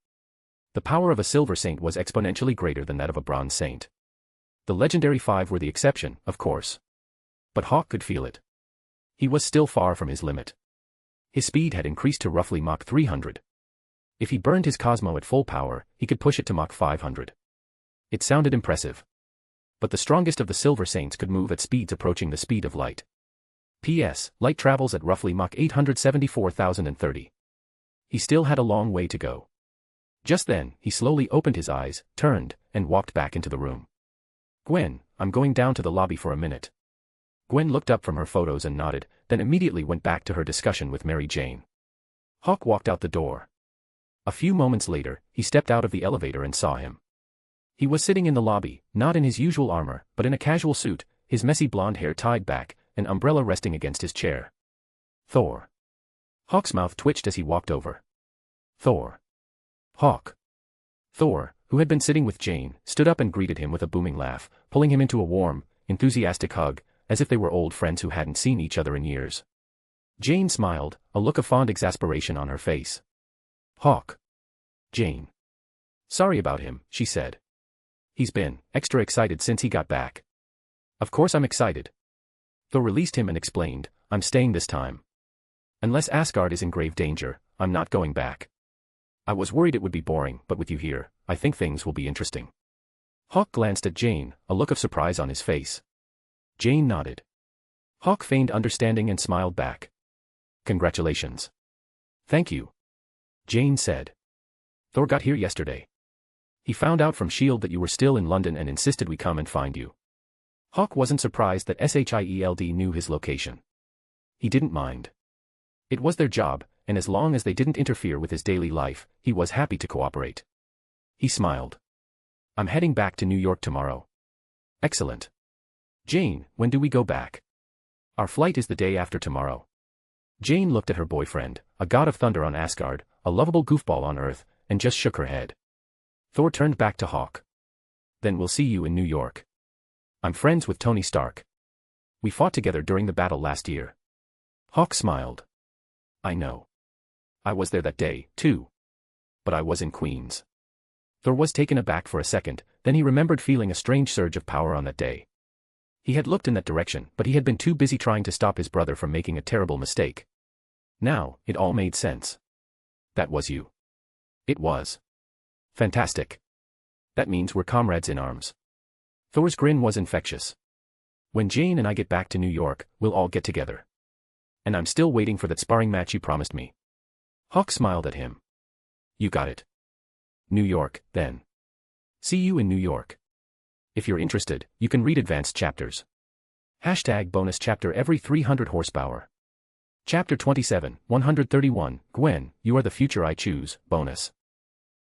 The power of a silver saint was exponentially greater than that of a bronze saint. The legendary five were the exception, of course. But Hawk could feel it. He was still far from his limit. His speed had increased to roughly Mach 300. If he burned his cosmo at full power, he could push it to Mach 500. It sounded impressive. But the strongest of the silver saints could move at speeds approaching the speed of light. P.S. Light travels at roughly Mach 874,030. He still had a long way to go. Just then, he slowly opened his eyes, turned, and walked back into the room. "Gwen, I'm going down to the lobby for a minute." Gwen looked up from her photos and nodded, then immediately went back to her discussion with Mary Jane. Hawk walked out the door. A few moments later, he stepped out of the elevator and saw him. He was sitting in the lobby, not in his usual armor, but in a casual suit, his messy blonde hair tied back, an umbrella resting against his chair. "Thor." Hawk's mouth twitched as he walked over. "Thor." "Hawk." Thor, who had been sitting with Jane, stood up and greeted him with a booming laugh, pulling him into a warm, enthusiastic hug, as if they were old friends who hadn't seen each other in years. Jane smiled, a look of fond exasperation on her face. "Hawk." "Jane." "Sorry about him," she said. "He's been extra excited since he got back." "Of course I'm excited." Thor released him and explained, "I'm staying this time. Unless Asgard is in grave danger, I'm not going back. I was worried it would be boring, but with you here, I think things will be interesting." Hawk glanced at Jane, a look of surprise on his face. Jane nodded. Hawk feigned understanding and smiled back. "Congratulations." "Thank you." Jane said. "Thor got here yesterday. He found out from S.H.I.E.L.D. that you were still in London and insisted we come and find you." Hawk wasn't surprised that S.H.I.E.L.D. knew his location. He didn't mind. It was their job, and as long as they didn't interfere with his daily life, he was happy to cooperate. He smiled. "I'm heading back to New York tomorrow." "Excellent." "Jane, when do we go back?" "Our flight is the day after tomorrow." Jane looked at her boyfriend, a god of thunder on Asgard, a lovable goofball on Earth, and just shook her head. Thor turned back to Hawk. "Then we'll see you in New York. I'm friends with Tony Stark. We fought together during the battle last year." Hawk smiled. "I know. I was there that day, too. But I was in Queens." Thor was taken aback for a second, then he remembered feeling a strange surge of power on that day. He had looked in that direction, but he had been too busy trying to stop his brother from making a terrible mistake. Now, it all made sense. "That was you." "It was." "Fantastic. That means we're comrades in arms." Thor's grin was infectious. "When Jane and I get back to New York, we'll all get together. And I'm still waiting for that sparring match you promised me." Hawk smiled at him. "You got it. New York, then. See you in New York. If you're interested, you can read advanced chapters. #bonus chapter every 300 horsepower. Chapter 27, 131, Gwen, You Are the Future I Choose, bonus.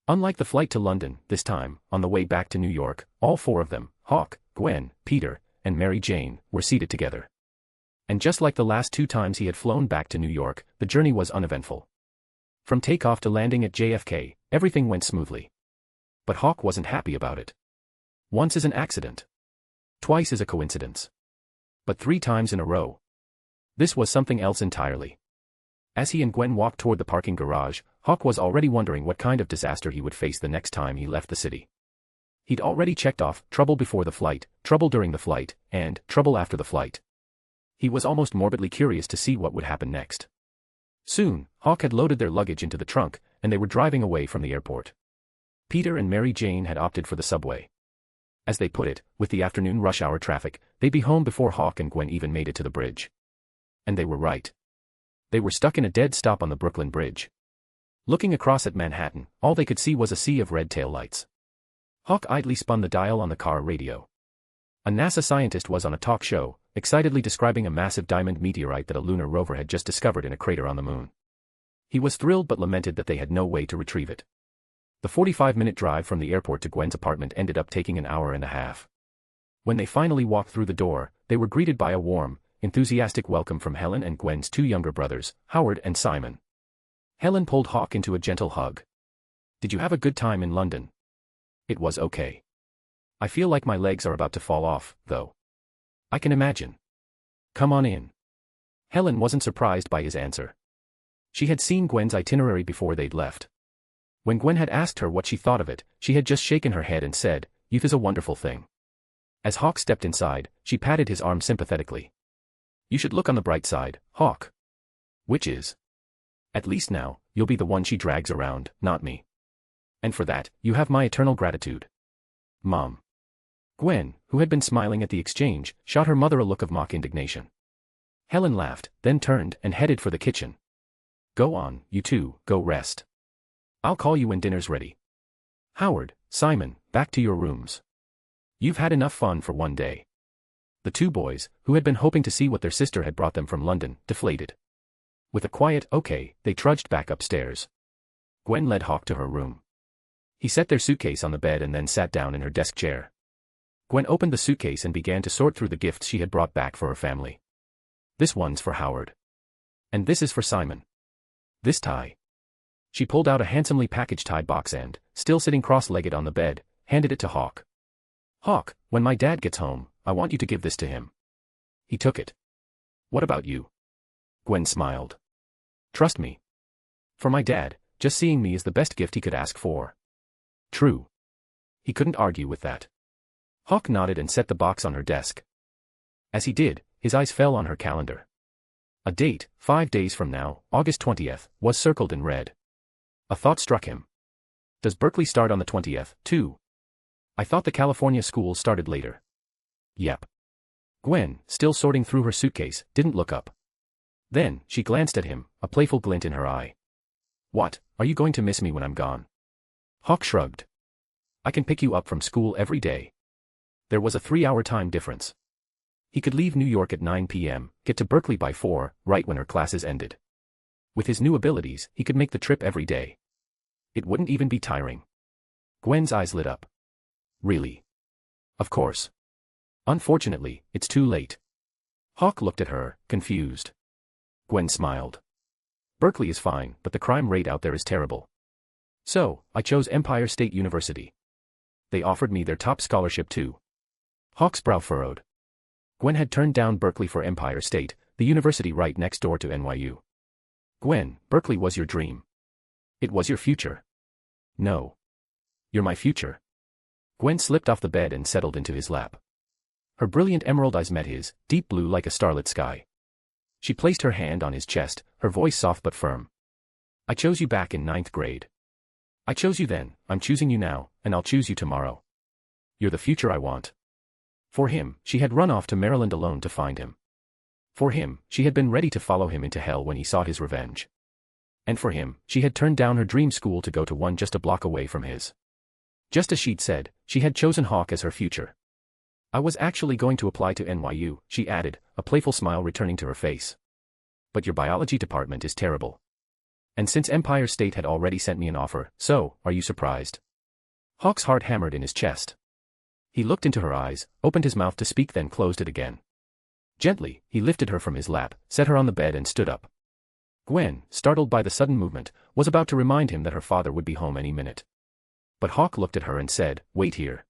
Unlike the flight to London, this time, on the way back to New York, all four of them, Hawk, Gwen, Peter, and Mary Jane, were seated together. And just like the last two times he had flown back to New York, the journey was uneventful. From takeoff to landing at JFK, everything went smoothly. But Hawk wasn't happy about it. Once is an accident. Twice is a coincidence. But 3 times in a row. This was something else entirely. As he and Gwen walked toward the parking garage, Hawk was already wondering what kind of disaster he would face the next time he left the city. He'd already checked off trouble before the flight, trouble during the flight, and trouble after the flight. He was almost morbidly curious to see what would happen next. Soon, Hawk had loaded their luggage into the trunk, and they were driving away from the airport. Peter and Mary Jane had opted for the subway. As they put it, with the afternoon rush hour traffic, they'd be home before Hawk and Gwen even made it to the bridge. And they were right. They were stuck in a dead stop on the Brooklyn Bridge. Looking across at Manhattan, all they could see was a sea of red taillights. Hawk idly spun the dial on the car radio. A NASA scientist was on a talk show, excitedly describing a massive diamond meteorite that a lunar rover had just discovered in a crater on the moon. He was thrilled but lamented that they had no way to retrieve it. The 45-minute drive from the airport to Gwen's apartment ended up taking an hour and a half. When they finally walked through the door, they were greeted by a warm, enthusiastic welcome from Helen and Gwen's 2 younger brothers, Howard and Simon. Helen pulled Hawk into a gentle hug. "Did you have a good time in London?" "It was okay. I feel like my legs are about to fall off, though." "I can imagine. Come on in." Helen wasn't surprised by his answer. She had seen Gwen's itinerary before they'd left. When Gwen had asked her what she thought of it, she had just shaken her head and said, "Youth is a wonderful thing." As Hawk stepped inside, she patted his arm sympathetically. "You should look on the bright side, Hawk." "Which is?" "At least now, you'll be the one she drags around, not me. And for that, you have my eternal gratitude. Mom." Gwen, who had been smiling at the exchange, shot her mother a look of mock indignation. Helen laughed, then turned and headed for the kitchen. "Go on, you two, go rest. I'll call you when dinner's ready. Howard, Simon, back to your rooms. You've had enough fun for one day." The 2 boys, who had been hoping to see what their sister had brought them from London, deflated. With a quiet "okay," they trudged back upstairs. Gwen led Hawk to her room. He set their suitcase on the bed and then sat down in her desk chair. Gwen opened the suitcase and began to sort through the gifts she had brought back for her family. "This one's for Howard. And this is for Simon. This tie." She pulled out a handsomely packaged tie box and, still sitting cross-legged on the bed, handed it to Hawk. "Hawk, when my dad gets home, I want you to give this to him." He took it. "What about you?" Gwen smiled. "Trust me. For my dad, just seeing me is the best gift he could ask for." True. He couldn't argue with that. Hawk nodded and set the box on her desk. As he did, his eyes fell on her calendar. A date, 5 days from now, August 20th, was circled in red. A thought struck him. Does Berkeley start on the 20th, too? I thought the California school started later. Yep. Gwen, still sorting through her suitcase, didn't look up. Then, she glanced at him, a playful glint in her eye. "What, are you going to miss me when I'm gone?" Hawk shrugged. "I can pick you up from school every day." There was a 3-hour time difference. He could leave New York at 9 p.m., get to Berkeley by 4, right when her classes ended. With his new abilities, he could make the trip every day. It wouldn't even be tiring. Gwen's eyes lit up. "Really?" "Of course. Unfortunately, it's too late." Hawk looked at her, confused. Gwen smiled. "Berkeley is fine, but the crime rate out there is terrible. So, I chose Empire State University. They offered me their top scholarship too." Hawk's brow furrowed. Gwen had turned down Berkeley for Empire State, the university right next door to NYU. "Gwen, Berkeley was your dream. It was your future." "No. You're my future." Gwen slipped off the bed and settled into his lap. Her brilliant emerald eyes met his, deep blue like a starlit sky. She placed her hand on his chest, her voice soft but firm. "I chose you back in 9th grade. I chose you then, I'm choosing you now, and I'll choose you tomorrow. You're the future I want." For him, she had run off to Maryland alone to find him. For him, she had been ready to follow him into hell when he sought his revenge. And for him, she had turned down her dream school to go to one just a block away from his. Just as she'd said, she had chosen Hawk as her future. "I was actually going to apply to NYU," she added, a playful smile returning to her face. "But your biology department is terrible." And since Empire State had already sent me an offer, so, are you surprised? Hawk's heart hammered in his chest. He looked into her eyes, opened his mouth to speak, then closed it again. Gently, he lifted her from his lap, set her on the bed and stood up. Gwen, startled by the sudden movement, was about to remind him that her father would be home any minute. But Hawk looked at her and said, "Wait here."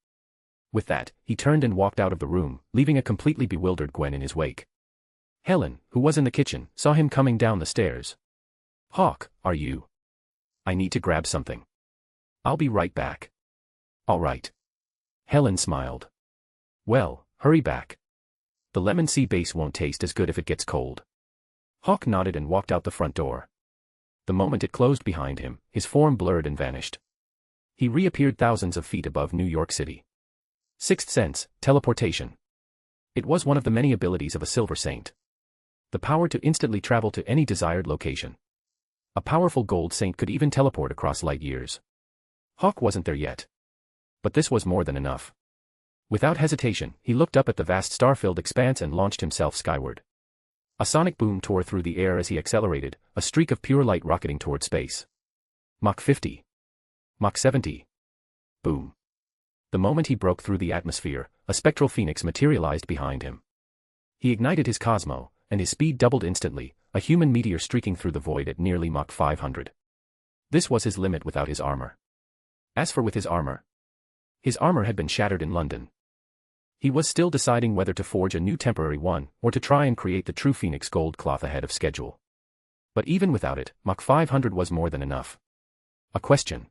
With that, he turned and walked out of the room, leaving a completely bewildered Gwen in his wake. Helen, who was in the kitchen, saw him coming down the stairs. "Hawk, are you? I need to grab something. I'll be right back." "All right." Helen smiled. "Well, hurry back. The lemon sea base won't taste as good if it gets cold." Hawk nodded and walked out the front door. The moment it closed behind him, his form blurred and vanished. He reappeared thousands of feet above New York City. Sixth sense, teleportation. It was one of the many abilities of a Silver Saint. The power to instantly travel to any desired location. A powerful Gold Saint could even teleport across light years. Hawk wasn't there yet. But this was more than enough. Without hesitation, he looked up at the vast star-filled expanse and launched himself skyward. A sonic boom tore through the air as he accelerated, a streak of pure light rocketing toward space. Mach 50. Mach 70. Boom. The moment he broke through the atmosphere, a spectral phoenix materialized behind him. He ignited his Cosmo, and his speed doubled instantly, a human meteor streaking through the void at nearly Mach 500. This was his limit without his armor. As for with his armor had been shattered in London. He was still deciding whether to forge a new temporary one, or to try and create the true Phoenix gold cloth ahead of schedule. But even without it, Mach 500 was more than enough. A question.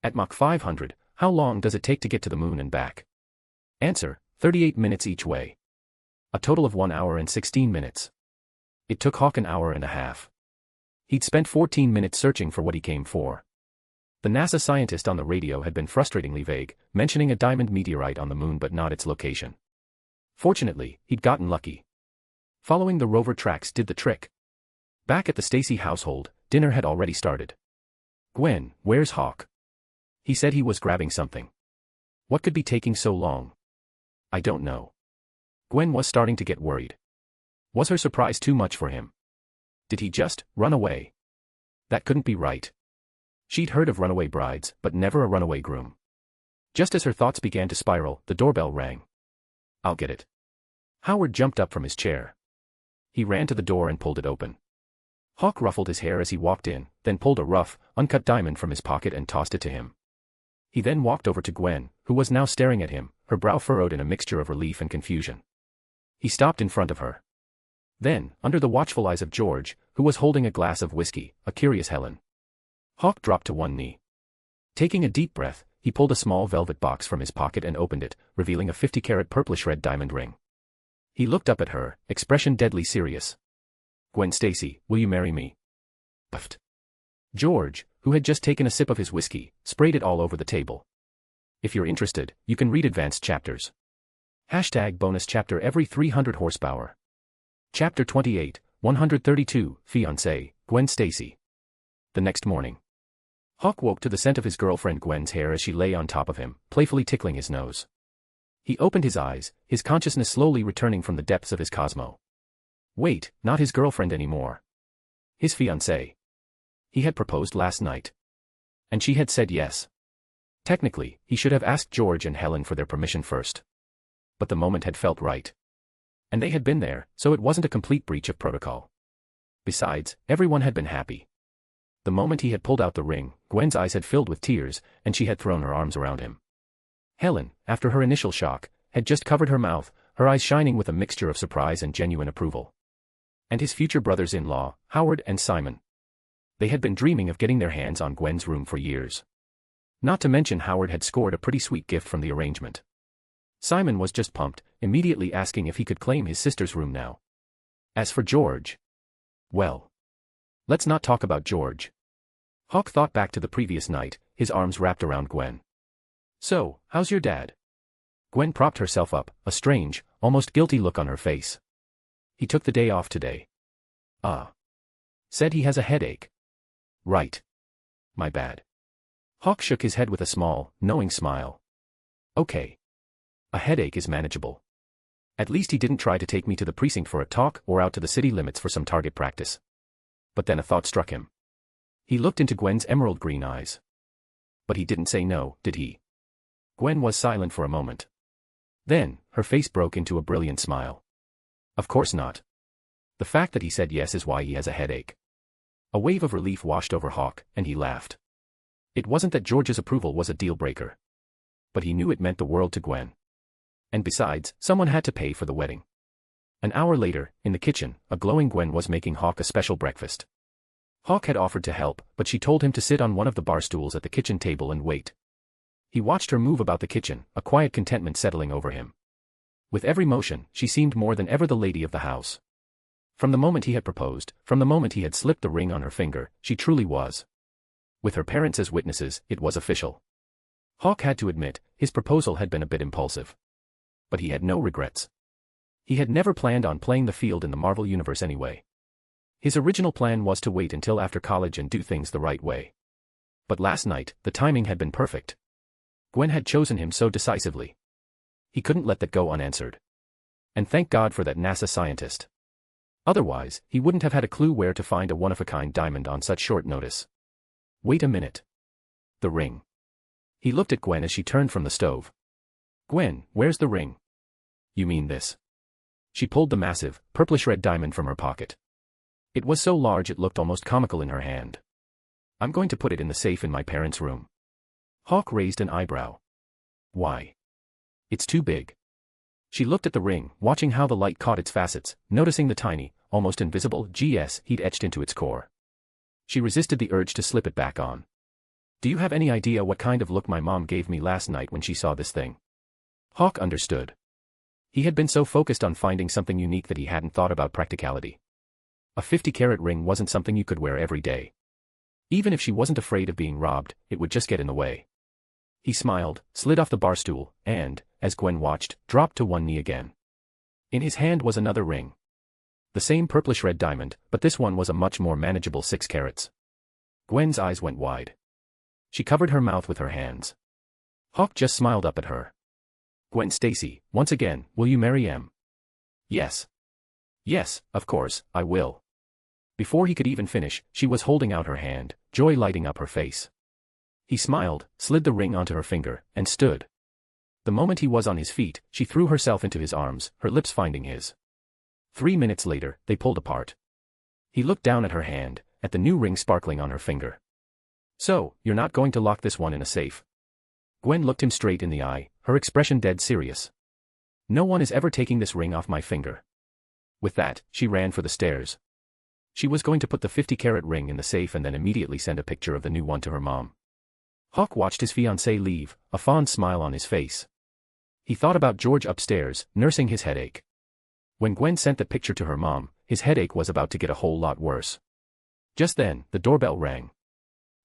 At Mach 500, how long does it take to get to the moon and back? Answer, 38 minutes each way. A total of 1 hour and 16 minutes. It took Hawk an hour and a half. He'd spent 14 minutes searching for what he came for. The NASA scientist on the radio had been frustratingly vague, mentioning a diamond meteorite on the moon but not its location. Fortunately, he'd gotten lucky. Following the rover tracks did the trick. Back at the Stacy household, dinner had already started. "Gwen, where's Hawk?" "He said he was grabbing something." "What could be taking so long?" "I don't know." Gwen was starting to get worried. Was her surprise too much for him? Did he just run away? That couldn't be right. She'd heard of runaway brides, but never a runaway groom. Just as her thoughts began to spiral, the doorbell rang. "I'll get it." Howard jumped up from his chair. He ran to the door and pulled it open. Hawk ruffled his hair as he walked in, then pulled a rough, uncut diamond from his pocket and tossed it to him. He then walked over to Gwen, who was now staring at him, her brow furrowed in a mixture of relief and confusion. He stopped in front of her. Then, under the watchful eyes of George, who was holding a glass of whiskey, a curious Helen, Hawk dropped to one knee. Taking a deep breath, he pulled a small velvet box from his pocket and opened it, revealing a 50-carat purplish-red diamond ring. He looked up at her, expression deadly serious. "Gwen Stacy, will you marry me?" Puffed. George, who had just taken a sip of his whiskey, sprayed it all over the table. "If you're interested, you can read advanced chapters. #bonus chapter every 300 horsepower. Chapter 28, 132, Fiancé, Gwen Stacy." The next morning, Hawk woke to the scent of his girlfriend Gwen's hair as she lay on top of him, playfully tickling his nose. He opened his eyes, his consciousness slowly returning from the depths of his Cosmo. Wait, not his girlfriend anymore. His fiancée. He had proposed last night. And she had said yes. Technically, he should have asked George and Helen for their permission first. But the moment had felt right. And they had been there, so it wasn't a complete breach of protocol. Besides, everyone had been happy. The moment he had pulled out the ring, Gwen's eyes had filled with tears, and she had thrown her arms around him. Helen, after her initial shock, had just covered her mouth, her eyes shining with a mixture of surprise and genuine approval. And his future brothers-in-law, Howard and Simon. They had been dreaming of getting their hands on Gwen's room for years. Not to mention Howard had scored a pretty sweet gift from the arrangement. Simon was just pumped, immediately asking if he could claim his sister's room now. As for George, well, let's not talk about George. Hawk thought back to the previous night, his arms wrapped around Gwen. "So, how's your dad?" Gwen propped herself up, a strange, almost guilty look on her face. "He took the day off today." Said he has a headache." "Right. My bad." Hawk shook his head with a small, knowing smile. "Okay. A headache is manageable. At least he didn't try to take me to the precinct for a talk or out to the city limits for some target practice." But then a thought struck him. He looked into Gwen's emerald green eyes. But he didn't say no, did he? Gwen was silent for a moment. Then, her face broke into a brilliant smile. Of course not. The fact that he said yes is why he has a headache. A wave of relief washed over Hawk, and he laughed. It wasn't that George's approval was a deal-breaker. But he knew it meant the world to Gwen. And besides, someone had to pay for the wedding. An hour later, in the kitchen, a glowing Gwen was making Hawk a special breakfast. Hawk had offered to help, but she told him to sit on one of the bar stools at the kitchen table and wait. He watched her move about the kitchen, a quiet contentment settling over him. With every motion, she seemed more than ever the lady of the house. From the moment he had proposed, from the moment he had slipped the ring on her finger, she truly was. With her parents as witnesses, it was official. Hawk had to admit, his proposal had been a bit impulsive. But he had no regrets. He had never planned on playing the field in the Marvel Universe anyway. His original plan was to wait until after college and do things the right way. But last night, the timing had been perfect. Gwen had chosen him so decisively. He couldn't let that go unanswered. And thank God for that NASA scientist. Otherwise, he wouldn't have had a clue where to find a one-of-a-kind diamond on such short notice. Wait a minute. The ring. He looked at Gwen as she turned from the stove. Gwen, where's the ring? You mean this? She pulled the massive, purplish-red diamond from her pocket. It was so large it looked almost comical in her hand. I'm going to put it in the safe in my parents' room. Hawk raised an eyebrow. Why? It's too big. She looked at the ring, watching how the light caught its facets, noticing the tiny, almost invisible GS he'd etched into its core. She resisted the urge to slip it back on. Do you have any idea what kind of look my mom gave me last night when she saw this thing? Hawk understood. He had been so focused on finding something unique that he hadn't thought about practicality. A 50-carat ring wasn't something you could wear every day. Even if she wasn't afraid of being robbed, it would just get in the way. He smiled, slid off the bar stool, and, as Gwen watched, dropped to one knee again. In his hand was another ring. The same purplish-red diamond, but this one was a much more manageable 6 carats. Gwen's eyes went wide. She covered her mouth with her hands. Hawk just smiled up at her. Gwen Stacy, once again, will you marry M? Yes. Yes, of course, I will. Before he could even finish, she was holding out her hand, joy lighting up her face. He smiled, slid the ring onto her finger, and stood. The moment he was on his feet, she threw herself into his arms, her lips finding his. 3 minutes later, they pulled apart. He looked down at her hand, at the new ring sparkling on her finger. So, you're not going to lock this one in a safe? Gwen looked him straight in the eye, her expression dead serious. No one is ever taking this ring off my finger. With that, she ran for the stairs. She was going to put the 50-carat ring in the safe and then immediately send a picture of the new one to her mom. Hawk watched his fiancée leave, a fond smile on his face. He thought about George upstairs, nursing his headache. When Gwen sent the picture to her mom, his headache was about to get a whole lot worse. Just then, the doorbell rang.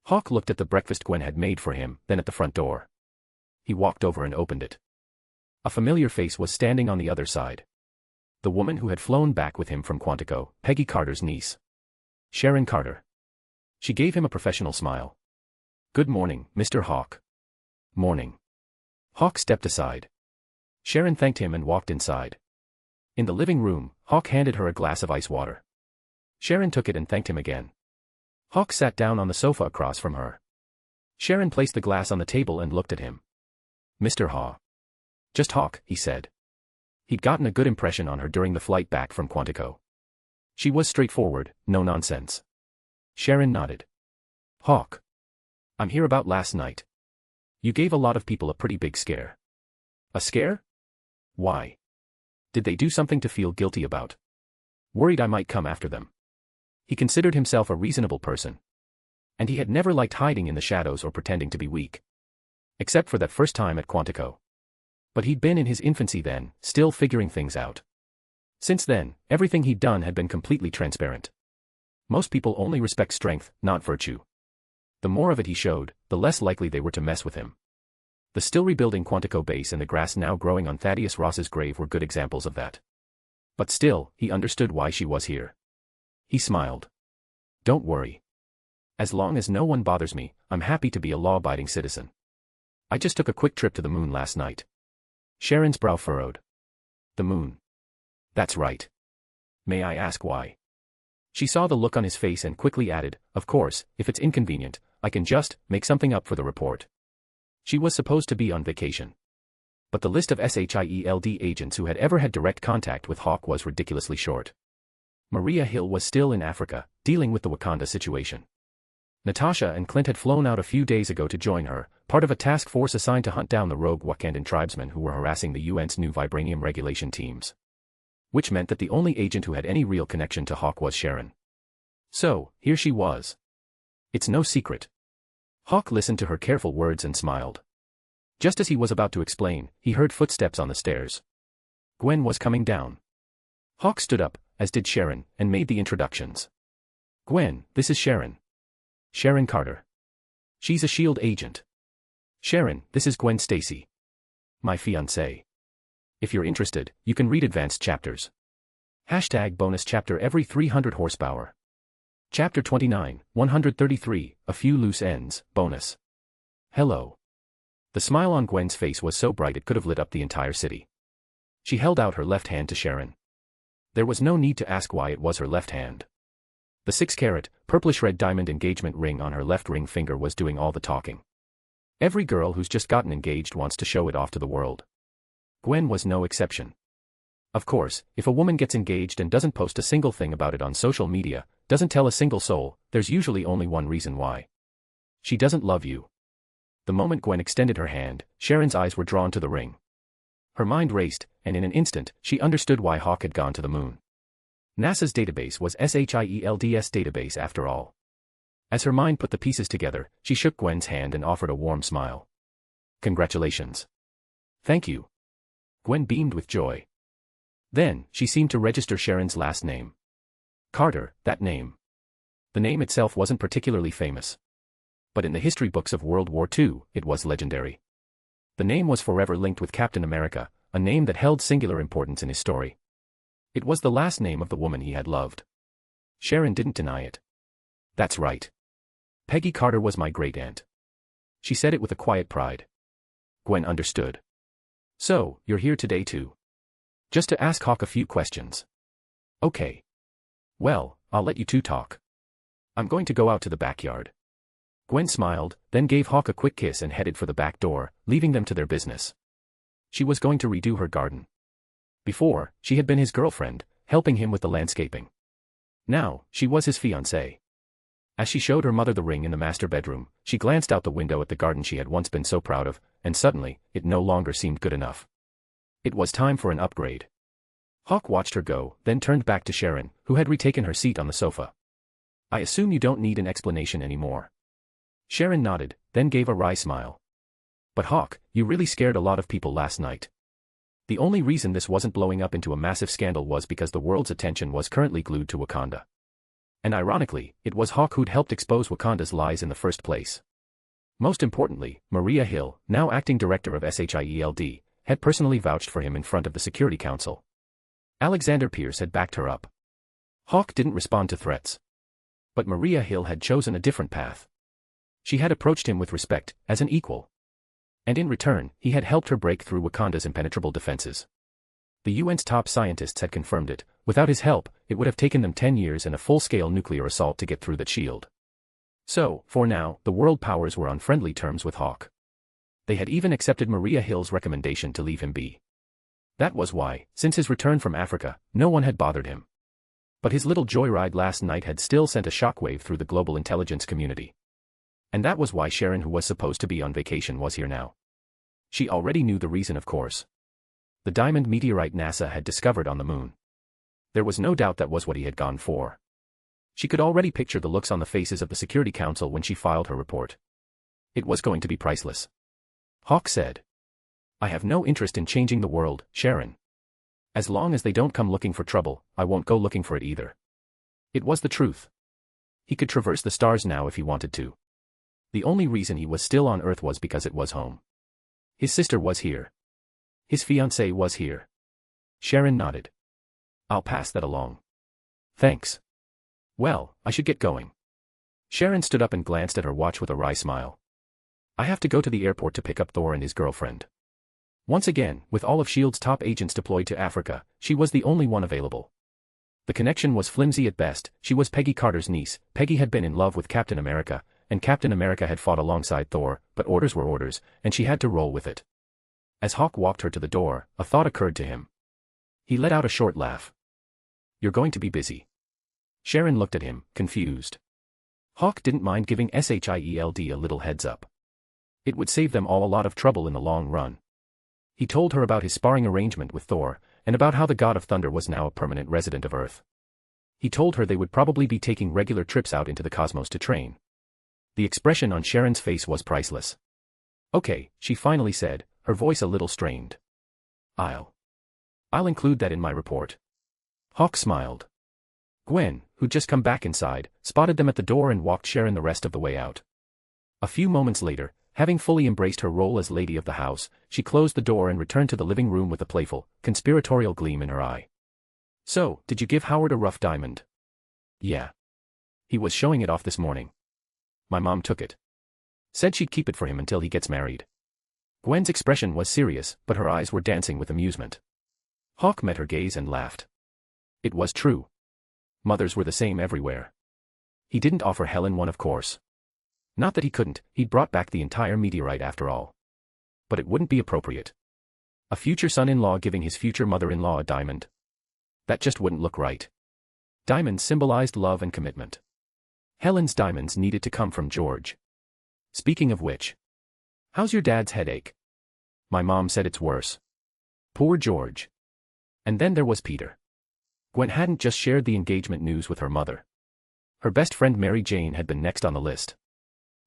Hawk looked at the breakfast Gwen had made for him, then at the front door. He walked over and opened it. A familiar face was standing on the other side. The woman who had flown back with him from Quantico, Peggy Carter's niece. Sharon Carter. She gave him a professional smile. Good morning, Mr. Hawk. Morning. Hawk stepped aside. Sharon thanked him and walked inside. In the living room, Hawk handed her a glass of ice water. Sharon took it and thanked him again. Hawk sat down on the sofa across from her. Sharon placed the glass on the table and looked at him. Mr. Haw. Just Hawk, he said. He'd gotten a good impression on her during the flight back from Quantico. She was straightforward, no nonsense. Sharon nodded. Hawk. I'm here about last night. You gave a lot of people a pretty big scare. A scare? Why? Did they do something to feel guilty about? Worried I might come after them. He considered himself a reasonable person. And he had never liked hiding in the shadows or pretending to be weak. Except for that first time at Quantico. But he'd been in his infancy then, still figuring things out. Since then, everything he'd done had been completely transparent. Most people only respect strength, not virtue. The more of it he showed, the less likely they were to mess with him. The still rebuilding Quantico base and the grass now growing on Thaddeus Ross's grave were good examples of that. But still, he understood why she was here. He smiled. Don't worry. As long as no one bothers me, I'm happy to be a law-abiding citizen. I just took a quick trip to the moon last night. Sharon's brow furrowed. The moon. That's right. May I ask why? She saw the look on his face and quickly added, "Of course, if it's inconvenient, I can just make something up for the report." She was supposed to be on vacation. But the list of SHIELD agents who had ever had direct contact with Hawk was ridiculously short. Maria Hill was still in Africa, dealing with the Wakanda situation. Natasha and Clint had flown out a few days ago to join her, part of a task force assigned to hunt down the rogue Wakandan tribesmen who were harassing the UN's new vibranium regulation teams. Which meant that the only agent who had any real connection to Hawk was Sharon. So, here she was. It's no secret. Hawk listened to her careful words and smiled. Just as he was about to explain, he heard footsteps on the stairs. Gwen was coming down. Hawk stood up, as did Sharon, and made the introductions. "Gwen, this is Sharon. Sharon Carter. She's a SHIELD agent. Sharon, this is Gwen Stacy. My fiancée. If you're interested, you can read advanced chapters. #bonus chapter every 300 horsepower. Chapter 29, 133, A Few Loose Ends, bonus. Hello." The smile on Gwen's face was so bright it could have lit up the entire city. She held out her left hand to Sharon. There was no need to ask why it was her left hand. The 6-carat, purplish-red diamond engagement ring on her left ring finger was doing all the talking. Every girl who's just gotten engaged wants to show it off to the world. Gwen was no exception. Of course, if a woman gets engaged and doesn't post a single thing about it on social media, doesn't tell a single soul, there's usually only one reason why. She doesn't love you. The moment Gwen extended her hand, Sharon's eyes were drawn to the ring. Her mind raced, and in an instant, she understood why Hawk had gone to the moon. NASA's database was SHIELD's database after all. As her mind put the pieces together, she shook Gwen's hand and offered a warm smile. "Congratulations." "Thank you." Gwen beamed with joy. Then, she seemed to register Sharon's last name. Carter, that name. The name itself wasn't particularly famous. But in the history books of World War II, it was legendary. The name was forever linked with Captain America, a name that held singular importance in his story. It was the last name of the woman he had loved. Sharon didn't deny it. "That's right. Peggy Carter was my great-aunt." She said it with a quiet pride. Gwen understood. "So, you're here today too?" "Just to ask Hawk a few questions." "Okay. Well, I'll let you two talk. I'm going to go out to the backyard." Gwen smiled, then gave Hawk a quick kiss and headed for the back door, leaving them to their business. She was going to redo her garden. Before, she had been his girlfriend, helping him with the landscaping. Now, she was his fiancée. As she showed her mother the ring in the master bedroom, she glanced out the window at the garden she had once been so proud of, and suddenly, it no longer seemed good enough. It was time for an upgrade. Hawk watched her go, then turned back to Sharon, who had retaken her seat on the sofa. "I assume you don't need an explanation anymore." Sharon nodded, then gave a wry smile. "But Hawk, you really scared a lot of people last night. The only reason this wasn't blowing up into a massive scandal was because the world's attention was currently glued to Wakanda. And ironically, it was Hawk who'd helped expose Wakanda's lies in the first place. Most importantly, Maria Hill, now acting director of SHIELD, had personally vouched for him in front of the Security Council. Alexander Pierce had backed her up. Hawk didn't respond to threats. But Maria Hill had chosen a different path. She had approached him with respect, as an equal. And in return, he had helped her break through Wakanda's impenetrable defenses. The UN's top scientists had confirmed it. Without his help, it would have taken them 10 years and a full-scale nuclear assault to get through that shield. So, for now, the world powers were on friendly terms with Hawk. They had even accepted Maria Hill's recommendation to leave him be. That was why, since his return from Africa, no one had bothered him. But his little joyride last night had still sent a shockwave through the global intelligence community. And that was why Sharon, who was supposed to be on vacation, was here now. She already knew the reason, of course. The diamond meteorite NASA had discovered on the moon. There was no doubt that was what he had gone for. She could already picture the looks on the faces of the Security Council when she filed her report. It was going to be priceless. Hawk said. "I have no interest in changing the world, Sharon. As long as they don't come looking for trouble, I won't go looking for it either." It was the truth. He could traverse the stars now if he wanted to. The only reason he was still on Earth was because it was home. His sister was here. His fiancée was here. Sharon nodded. "I'll pass that along." "Thanks. Well, I should get going." Sharon stood up and glanced at her watch with a wry smile. "I have to go to the airport to pick up Thor and his girlfriend." Once again, with all of S.H.I.E.L.D.'s top agents deployed to Africa, she was the only one available. The connection was flimsy at best. She was Peggy Carter's niece. Peggy had been in love with Captain America, and Captain America had fought alongside Thor, but orders were orders, and she had to roll with it. As Hawk walked her to the door, a thought occurred to him. He let out a short laugh. "You're going to be busy." Sharon looked at him, confused. Hawk didn't mind giving Shield a little heads up. It would save them all a lot of trouble in the long run. He told her about his sparring arrangement with Thor, and about how the God of Thunder was now a permanent resident of Earth. He told her they would probably be taking regular trips out into the cosmos to train. The expression on Sharon's face was priceless. "Okay," she finally said, her voice a little strained. I'll include that in my report." Hawk smiled. Gwen, who'd just come back inside, spotted them at the door and walked Sharon the rest of the way out. A few moments later, having fully embraced her role as lady of the house, she closed the door and returned to the living room with a playful, conspiratorial gleam in her eye. "So, did you give Howard a rough diamond?" "Yeah. He was showing it off this morning. My mom took it. Said she'd keep it for him until he gets married." Gwen's expression was serious, but her eyes were dancing with amusement. Hawk met her gaze and laughed. It was true. Mothers were the same everywhere. He didn't offer Helen one, of course. Not that he couldn't, he'd brought back the entire meteorite after all. But it wouldn't be appropriate. A future son-in-law giving his future mother-in-law a diamond. That just wouldn't look right. Diamonds symbolized love and commitment. Helen's diamonds needed to come from George. Speaking of which. "How's your dad's headache?" "My mom said it's worse." Poor George. And then there was Peter. Gwen hadn't just shared the engagement news with her mother. Her best friend Mary Jane had been next on the list.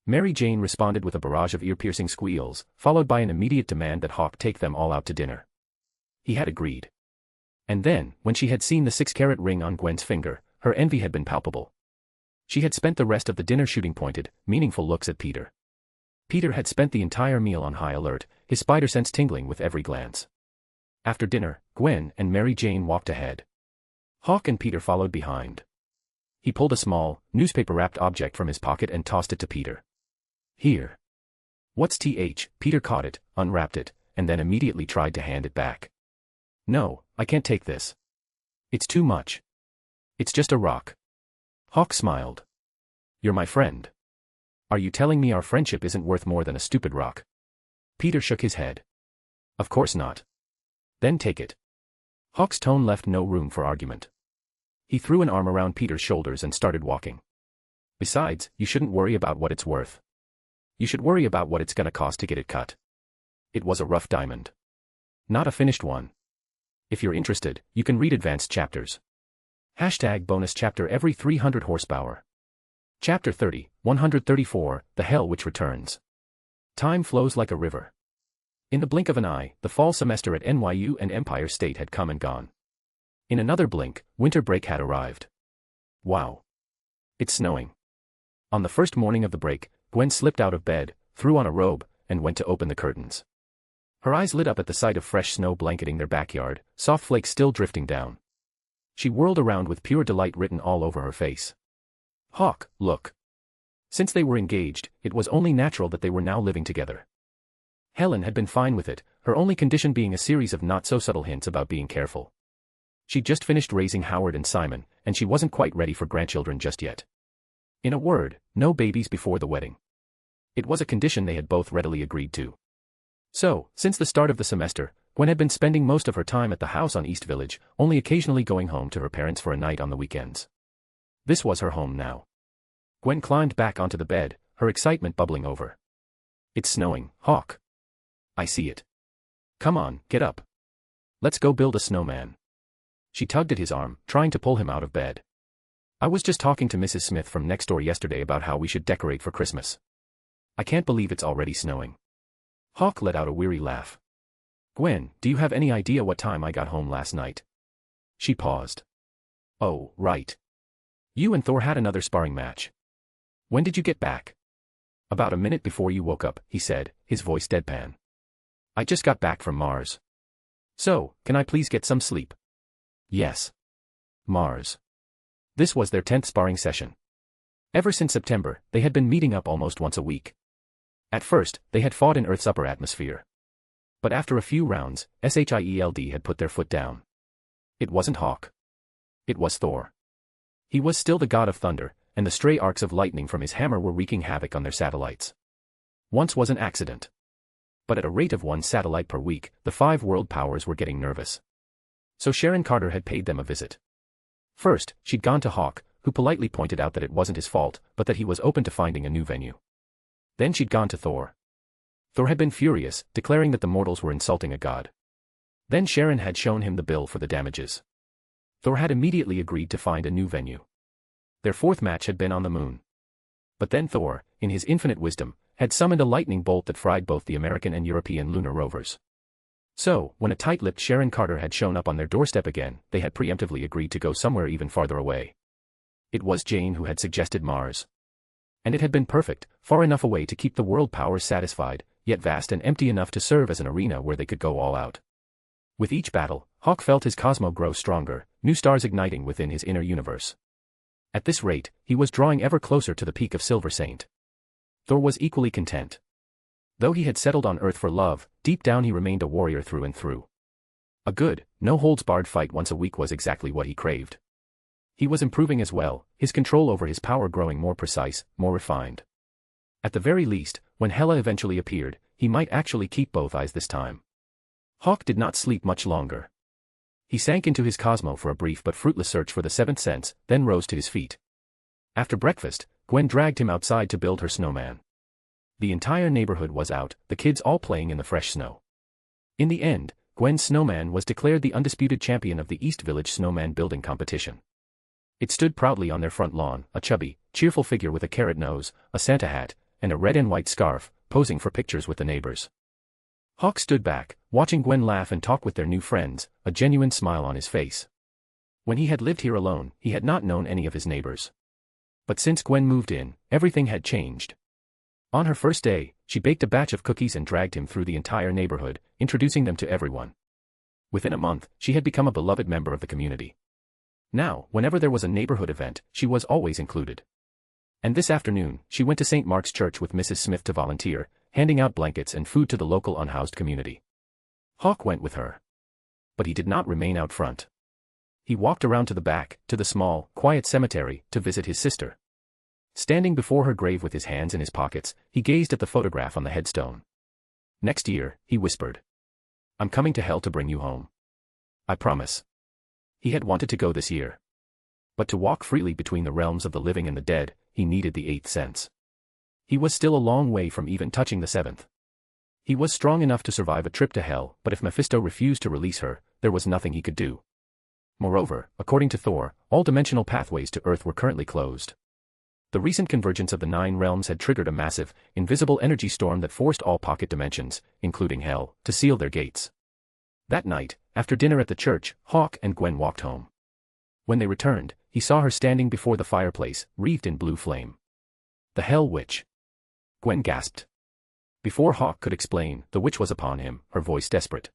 Mary Jane responded with a barrage of ear-piercing squeals, followed by an immediate demand that Hawk take them all out to dinner. He had agreed. And then, when she had seen the 6-carat ring on Gwen's finger, her envy had been palpable. She had spent the rest of the dinner shooting pointed, meaningful looks at Peter. Peter had spent the entire meal on high alert, his spider sense tingling with every glance. After dinner, Gwen and Mary Jane walked ahead. Hawk and Peter followed behind. He pulled a small, newspaper-wrapped object from his pocket and tossed it to Peter. "Here." "What's th?" Peter caught it, unwrapped it, and then immediately tried to hand it back. "No, I can't take this. It's too much. It's just a rock." Hawk smiled. "You're my friend. Are you telling me our friendship isn't worth more than a stupid rock?" Peter shook his head. "Of course not." "Then take it." Hawk's tone left no room for argument. He threw an arm around Peter's shoulders and started walking. "Besides, you shouldn't worry about what it's worth. You should worry about what it's gonna cost to get it cut. It was a rough diamond. Not a finished one. If you're interested, you can read advanced chapters. #bonus chapter every 300 horsepower. Chapter 30, 134, The Hell Which Returns. Time flows like a river. In the blink of an eye, the fall semester at NYU and Empire State had come and gone. In another blink, winter break had arrived. Wow. It's snowing. On the first morning of the break, Gwen slipped out of bed, threw on a robe, and went to open the curtains. Her eyes lit up at the sight of fresh snow blanketing their backyard, soft flakes still drifting down. She whirled around with pure delight written all over her face. Hawk, look. Since they were engaged, it was only natural that they were now living together. Helen had been fine with it, her only condition being a series of not-so-subtle hints about being careful. She'd just finished raising Howard and Simon, and she wasn't quite ready for grandchildren just yet. In a word, no babies before the wedding. It was a condition they had both readily agreed to. So, since the start of the semester, Gwen had been spending most of her time at the house on East Village, only occasionally going home to her parents for a night on the weekends. This was her home now. Gwen climbed back onto the bed, her excitement bubbling over. It's snowing, Hawk. I see it. Come on, get up. Let's go build a snowman. She tugged at his arm, trying to pull him out of bed. I was just talking to Mrs. Smith from next door yesterday about how we should decorate for Christmas. I can't believe it's already snowing. Hawk let out a weary laugh. Gwen, do you have any idea what time I got home last night? She paused. Oh, right. You and Thor had another sparring match. When did you get back? About a minute before you woke up, he said, his voice deadpan. I just got back from Mars. So, can I please get some sleep? Yes. Mars. This was their 10th sparring session. Ever since September, they had been meeting up almost once a week. At first, they had fought in Earth's upper atmosphere. But after a few rounds, SHIELD had put their foot down. It wasn't Hawk. It was Thor. He was still the god of thunder, and the stray arcs of lightning from his hammer were wreaking havoc on their satellites. Once was an accident. But at a rate of one satellite per week, the 5 world powers were getting nervous. So Sharon Carter had paid them a visit. First, she'd gone to Hawk, who politely pointed out that it wasn't his fault, but that he was open to finding a new venue. Then she'd gone to Thor. Thor had been furious, declaring that the mortals were insulting a god. Then Sharon had shown him the bill for the damages. Thor had immediately agreed to find a new venue. Their 4th match had been on the moon. But then Thor, in his infinite wisdom, had summoned a lightning bolt that fried both the American and European lunar rovers. So, when a tight-lipped Sharon Carter had shown up on their doorstep again, they had preemptively agreed to go somewhere even farther away. It was Jane who had suggested Mars. And it had been perfect, far enough away to keep the world powers satisfied, yet vast and empty enough to serve as an arena where they could go all out. With each battle, Hawk felt his cosmo grow stronger, new stars igniting within his inner universe. At this rate, he was drawing ever closer to the peak of Silver Saint. Thor was equally content. Though he had settled on Earth for love, deep down he remained a warrior through and through. A good, no-holds-barred fight once a week was exactly what he craved. He was improving as well, his control over his power growing more precise, more refined. At the very least, when Hela eventually appeared, he might actually keep both eyes this time. Hawk did not sleep much longer. He sank into his cosmo for a brief but fruitless search for the 7th sense, then rose to his feet. After breakfast, Gwen dragged him outside to build her snowman. The entire neighborhood was out, the kids all playing in the fresh snow. In the end, Gwen's snowman was declared the undisputed champion of the East Village snowman building competition. It stood proudly on their front lawn, a chubby, cheerful figure with a carrot nose, a Santa hat, and a red and white scarf, posing for pictures with the neighbors. Hawk stood back, watching Gwen laugh and talk with their new friends, a genuine smile on his face. When he had lived here alone, he had not known any of his neighbors. But since Gwen moved in, everything had changed. On her first day, she baked a batch of cookies and dragged him through the entire neighborhood, introducing them to everyone. Within a month, she had become a beloved member of the community. Now, whenever there was a neighborhood event, she was always included. And this afternoon, she went to St. Mark's Church with Mrs. Smith to volunteer, handing out blankets and food to the local unhoused community. Hawk went with her. But he did not remain out front. He walked around to the back, to the small, quiet cemetery, to visit his sister. Standing before her grave with his hands in his pockets, he gazed at the photograph on the headstone. "Next year," he whispered. "I'm coming to hell to bring you home. I promise." He had wanted to go this year. But to walk freely between the realms of the living and the dead, he needed the 8th sense. He was still a long way from even touching the 7th. He was strong enough to survive a trip to hell, but if Mephisto refused to release her, there was nothing he could do. Moreover, according to Thor, all dimensional pathways to Earth were currently closed. The recent convergence of the 9 realms had triggered a massive, invisible energy storm that forced all pocket dimensions, including hell, to seal their gates. That night, after dinner at the church, Hawk and Gwen walked home. When they returned, he saw her standing before the fireplace, wreathed in blue flame. "The Hell Witch." Gwen gasped. Before Hawk could explain, the witch was upon him, her voice desperate.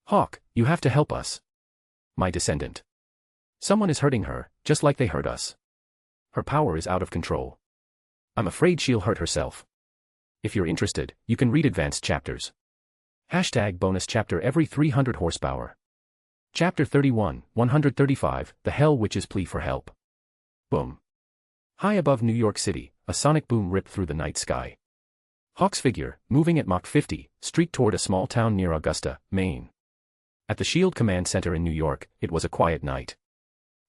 "Hawk, you have to help us. My descendant. Someone is hurting her, just like they hurt us. Her power is out of control. I'm afraid she'll hurt herself. If you're interested, you can read advanced chapters. #bonus chapter every 300 horsepower. Chapter 31, 135, The Hell Witch's Plea for Help. Boom. High above New York City, a sonic boom ripped through the night sky. Hawk's figure, moving at Mach 50, streaked toward a small town near Augusta, Maine. At the SHIELD Command Center in New York, it was a quiet night.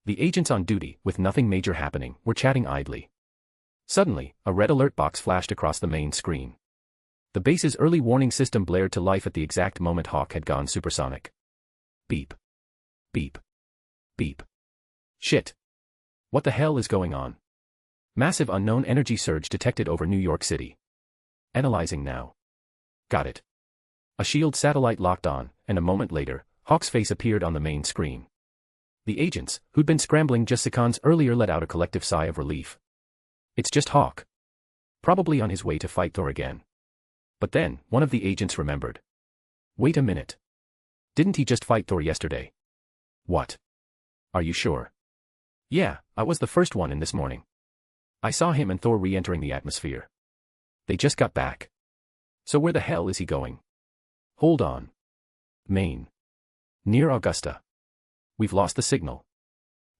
The agents on duty, with nothing major happening, were chatting idly. Suddenly, a red alert box flashed across the main screen. The base's early warning system blared to life at the exact moment Hawk had gone supersonic. Beep. Beep. Beep. Shit. What the hell is going on? Massive unknown energy surge detected over New York City. Analyzing now. Got it. A SHIELD satellite locked on, and a moment later, Hawk's face appeared on the main screen. The agents, who'd been scrambling just seconds earlier, let out a collective sigh of relief. It's just Hawk. Probably on his way to fight Thor again. But then, one of the agents remembered. Wait a minute. Didn't he just fight Thor yesterday? What? Are you sure? Yeah, I was the first one in this morning. I saw him and Thor re-entering the atmosphere. They just got back. So where the hell is he going? Hold on. Maine. Near Augusta. We've lost the signal.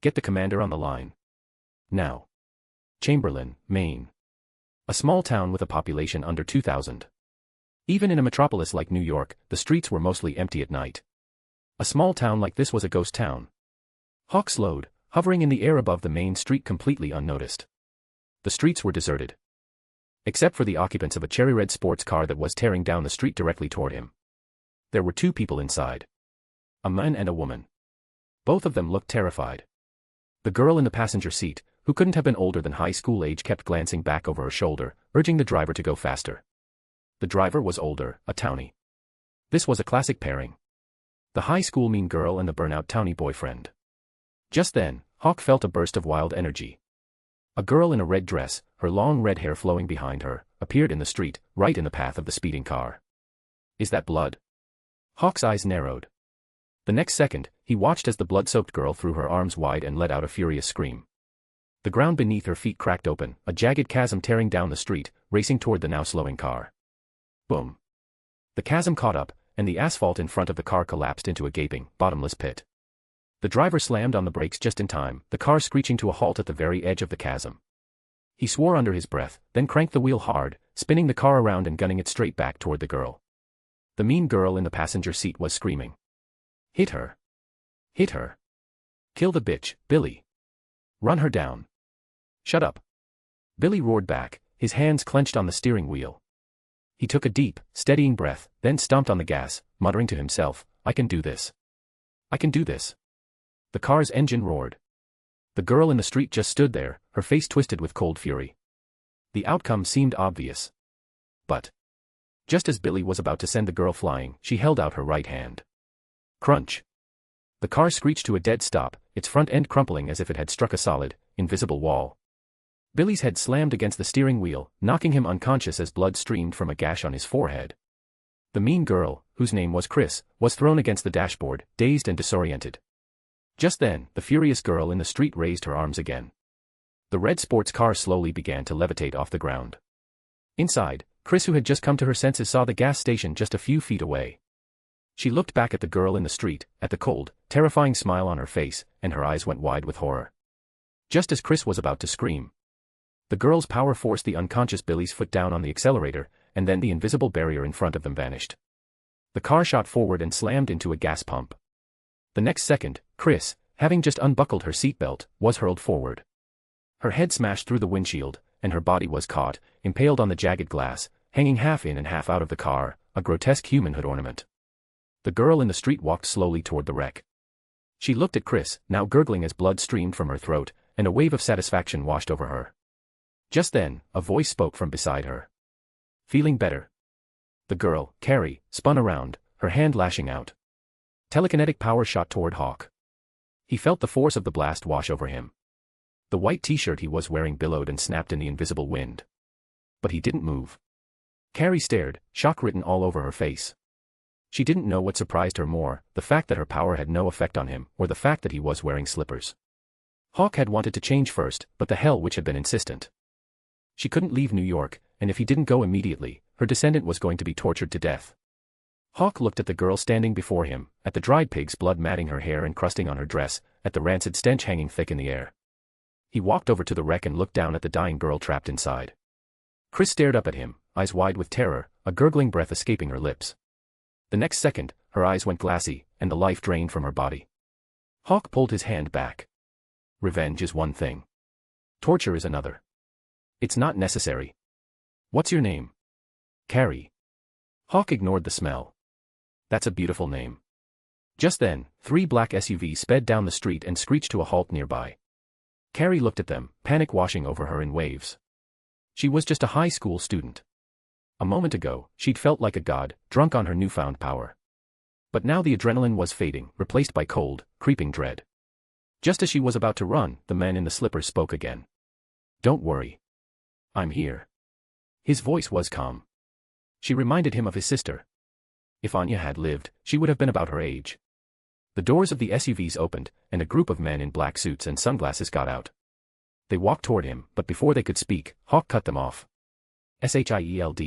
get the commander on the line. Now. Chamberlain, Maine. A small town with a population under 2,000. Even in a metropolis like New York, the streets were mostly empty at night. A small town like this was a ghost town. Hawk slowed, hovering in the air above the main street completely unnoticed. The streets were deserted. Except for the occupants of a cherry-red sports car that was tearing down the street directly toward him. There were two people inside. A man and a woman. Both of them looked terrified. The girl in the passenger seat, who couldn't have been older than high school age, kept glancing back over her shoulder, urging the driver to go faster. The driver was older, a townie. This was a classic pairing. The high school mean girl and the burnout townie boyfriend. Just then, Hawk felt a burst of wild energy. A girl in a red dress, her long red hair flowing behind her, appeared in the street, right in the path of the speeding car. Is that blood? Hawk's eyes narrowed. The next second, he watched as the blood-soaked girl threw her arms wide and let out a furious scream. The ground beneath her feet cracked open, a jagged chasm tearing down the street, racing toward the now slowing car. Boom. The chasm caught up, and the asphalt in front of the car collapsed into a gaping, bottomless pit. The driver slammed on the brakes just in time, the car screeching to a halt at the very edge of the chasm. He swore under his breath, then cranked the wheel hard, spinning the car around and gunning it straight back toward the girl. The mean girl in the passenger seat was screaming. Hit her. Hit her. Kill the bitch, Billy. Run her down. Shut up. Billy roared back, his hands clenched on the steering wheel. He took a deep, steadying breath, then stomped on the gas, muttering to himself, I can do this. I can do this. The car's engine roared. The girl in the street just stood there, her face twisted with cold fury. The outcome seemed obvious. But just as Billy was about to send the girl flying, she held out her right hand. Crunch. The car screeched to a dead stop, its front end crumpling as if it had struck a solid, invisible wall. Billy's head slammed against the steering wheel, knocking him unconscious as blood streamed from a gash on his forehead. The mean girl, whose name was Chris, was thrown against the dashboard, dazed and disoriented. Just then, the furious girl in the street raised her arms again. The red sports car slowly began to levitate off the ground. Inside, Chris, who had just come to her senses, saw the gas station just a few feet away. She looked back at the girl in the street, at the cold, terrifying smile on her face, and her eyes went wide with horror. Just as Chris was about to scream, the girl's power forced the unconscious Billy's foot down on the accelerator, and then the invisible barrier in front of them vanished. The car shot forward and slammed into a gas pump. The next second, Chris, having just unbuckled her seatbelt, was hurled forward. Her head smashed through the windshield, and her body was caught, impaled on the jagged glass, hanging half in and half out of the car, a grotesque humanhood ornament. The girl in the street walked slowly toward the wreck. She looked at Chris, now gurgling as blood streamed from her throat, and a wave of satisfaction washed over her. Just then, a voice spoke from beside her. Feeling better? The girl, Carrie, spun around, her hand lashing out. Telekinetic power shot toward Hawk. He felt the force of the blast wash over him. The white t-shirt he was wearing billowed and snapped in the invisible wind. But he didn't move. Carrie stared, shock written all over her face. She didn't know what surprised her more, the fact that her power had no effect on him, or the fact that he was wearing slippers. Hawk had wanted to change first, but the hell which had been insistent. She couldn't leave New York, and if he didn't go immediately, her descendant was going to be tortured to death. Hawk looked at the girl standing before him, at the dried pig's blood matting her hair and crusting on her dress, at the rancid stench hanging thick in the air. He walked over to the wreck and looked down at the dying girl trapped inside. Chris stared up at him, eyes wide with terror, a gurgling breath escaping her lips. The next second, her eyes went glassy, and the life drained from her body. Hawk pulled his hand back. Revenge is one thing. Torture is another. It's not necessary. What's your name? Carrie. Hawk ignored the smell. That's a beautiful name. Just then, 3 black SUVs sped down the street and screeched to a halt nearby. Carrie looked at them, panic washing over her in waves. She was just a high school student. A moment ago, she'd felt like a god, drunk on her newfound power. But now the adrenaline was fading, replaced by cold, creeping dread. Just as she was about to run, the man in the slippers spoke again. Don't worry. I'm here. His voice was calm. She reminded him of his sister. If Anya had lived, she would have been about her age. The doors of the SUVs opened, and a group of men in black suits and sunglasses got out. They walked toward him, but before they could speak, Hawk cut them off. Shield.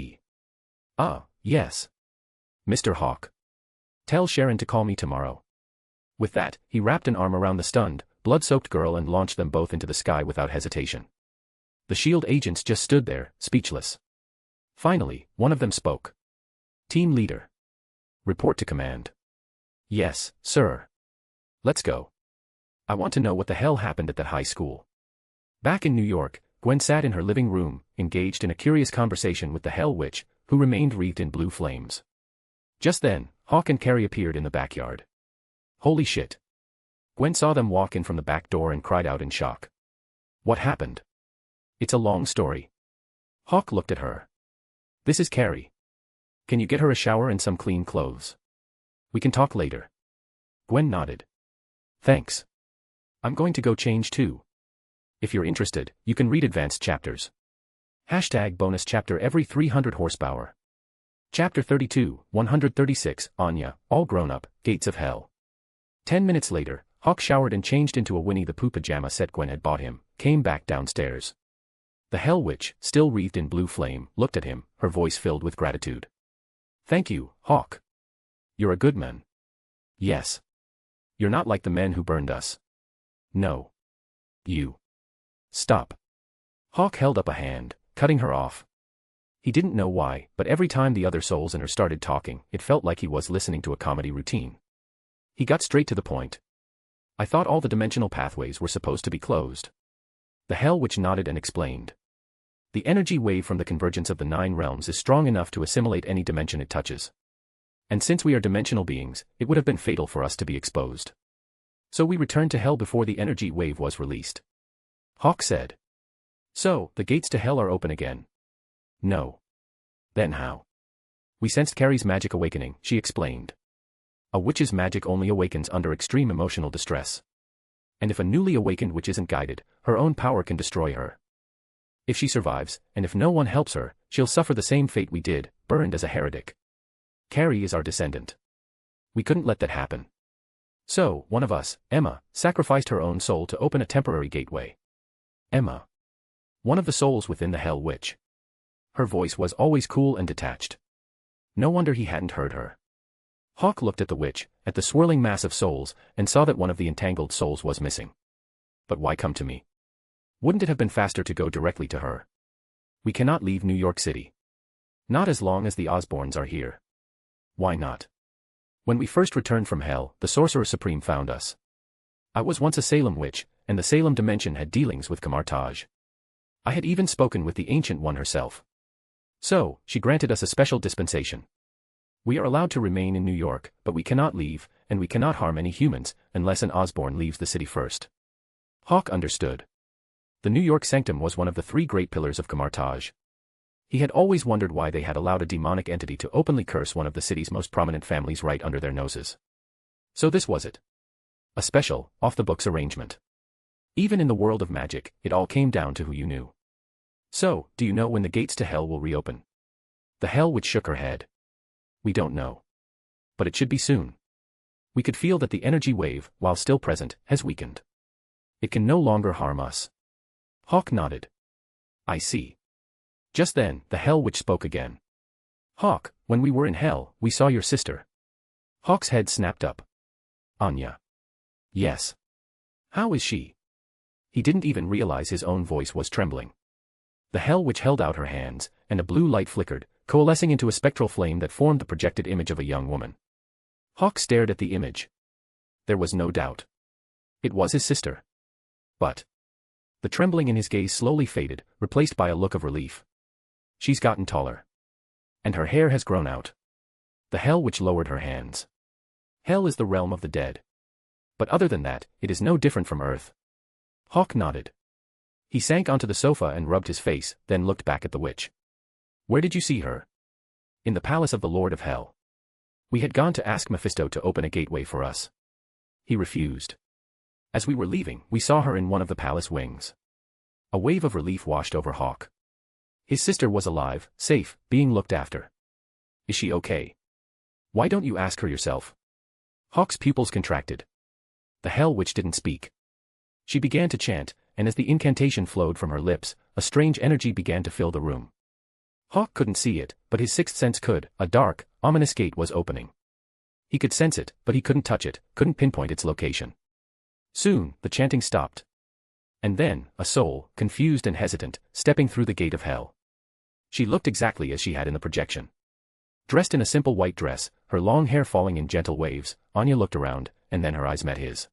Ah, yes. Mr. Hawk. Tell Sharon to call me tomorrow. With that, he wrapped an arm around the stunned, blood-soaked girl and launched them both into the sky without hesitation. The SHIELD agents just stood there, speechless. Finally, one of them spoke. Team leader. Report to command. Yes, sir. Let's go. I want to know what the hell happened at that high school. Back in New York, Gwen sat in her living room, engaged in a curious conversation with the Hell Witch, who remained wreathed in blue flames. Just then, Hawk and Carrie appeared in the backyard. Holy shit. Gwen saw them walk in from the back door and cried out in shock. What happened? It's a long story. Hawk looked at her. This is Carrie. Can you get her a shower and some clean clothes? We can talk later. Gwen nodded. Thanks. I'm going to go change too. If you're interested, you can read advanced chapters. #bonus chapter every 300 horsepower. Chapter 32, 136, Anya, all grown up, Gates of Hell. 10 minutes later, Hawk showered and changed into a Winnie the Pooh pajama set Gwen had bought him, came back downstairs. The Hell Witch, still wreathed in blue flame, looked at him, her voice filled with gratitude. Thank you, Hawk. You're a good man. Yes. You're not like the men who burned us. No. You. Stop. Hawk held up a hand, cutting her off. He didn't know why, but every time the other souls in her started talking, it felt like he was listening to a comedy routine. He got straight to the point. I thought all the dimensional pathways were supposed to be closed. The Hell Witch nodded and explained. The energy wave from the convergence of the 9 realms is strong enough to assimilate any dimension it touches. And since we are dimensional beings, it would have been fatal for us to be exposed. So we returned to Hell before the energy wave was released. Hawk said. So, the gates to Hell are open again. No. Then how? We sensed Carrie's magic awakening, she explained. A witch's magic only awakens under extreme emotional distress. And if a newly awakened witch isn't guided, her own power can destroy her. If she survives, and if no one helps her, she'll suffer the same fate we did, burned as a heretic. Carrie is our descendant. We couldn't let that happen. So, one of us, Emma, sacrificed her own soul to open a temporary gateway. Emma. One of the souls within the Hell Witch. Her voice was always cool and detached. No wonder he hadn't heard her. Hawk looked at the witch, at the swirling mass of souls, and saw that one of the entangled souls was missing. But why come to me? Wouldn't it have been faster to go directly to her? We cannot leave New York City. Not as long as the Osborns are here. Why not? When we first returned from Hell, the Sorcerer Supreme found us. I was once a Salem witch, and the Salem dimension had dealings with Camartage. I had even spoken with the Ancient One herself. So, she granted us a special dispensation. We are allowed to remain in New York, but we cannot leave, and we cannot harm any humans, unless an Osborn leaves the city first. Hawk understood. The New York Sanctum was one of the 3 great pillars of Camartage. He had always wondered why they had allowed a demonic entity to openly curse one of the city's most prominent families right under their noses. So this was it. A special, off-the-books arrangement. Even in the world of magic, it all came down to who you knew. So, do you know when the gates to Hell will reopen? The Hell Witch shook her head. We don't know. But it should be soon. We could feel that the energy wave, while still present, has weakened. It can no longer harm us. Hawk nodded. I see. Just then, the Hell Witch spoke again. Hawk, when we were in Hell, we saw your sister. Hawk's head snapped up. Anya. Yes. How is she? He didn't even realize his own voice was trembling. The Hell Witch held out her hands, and a blue light flickered, coalescing into a spectral flame that formed the projected image of a young woman. Hawk stared at the image. There was no doubt. It was his sister. But the trembling in his gaze slowly faded, replaced by a look of relief. She's gotten taller. And her hair has grown out. The Hell Witch lowered her hands. Hell is the realm of the dead. But other than that, it is no different from Earth. Hawk nodded. He sank onto the sofa and rubbed his face, then looked back at the witch. Where did you see her? In the palace of the Lord of Hell. We had gone to ask Mephisto to open a gateway for us. He refused. As we were leaving, we saw her in one of the palace wings. A wave of relief washed over Hawk. His sister was alive, safe, being looked after. Is she okay? Why don't you ask her yourself? Hawk's pupils contracted. The Hell Witch didn't speak. She began to chant, and as the incantation flowed from her lips, a strange energy began to fill the room. Hawk couldn't see it, but his sixth sense could. A dark, ominous gate was opening. He could sense it, but he couldn't touch it, couldn't pinpoint its location. Soon, the chanting stopped. And then, a soul, confused and hesitant, stepping through the gate of hell. She looked exactly as she had in the projection. Dressed in a simple white dress, her long hair falling in gentle waves, Anya looked around, and then her eyes met his.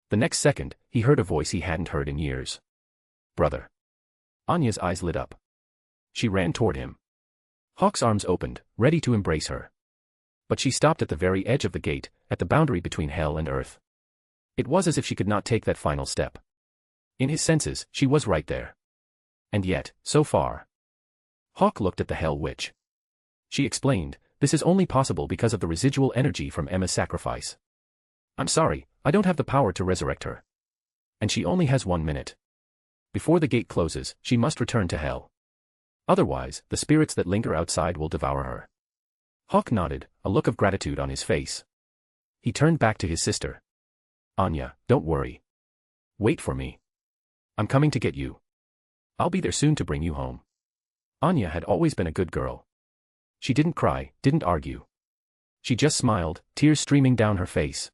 The next second, he heard a voice he hadn't heard in years. "Brother." Anya's eyes lit up. She ran toward him. Hawk's arms opened, ready to embrace her. But she stopped at the very edge of the gate, at the boundary between hell and earth. It was as if she could not take that final step. In his senses, she was right there. And yet, so far. Hawk looked at the Hell Witch. She explained, "This is only possible because of the residual energy from Emma's sacrifice. I'm sorry, I don't have the power to resurrect her. And she only has 1 minute. Before the gate closes, she must return to hell. Otherwise, the spirits that linger outside will devour her." Hawk nodded, a look of gratitude on his face. He turned back to his sister. "Anya, don't worry. Wait for me. I'm coming to get you. I'll be there soon to bring you home." Anya had always been a good girl. She didn't cry, didn't argue. She just smiled, tears streaming down her face.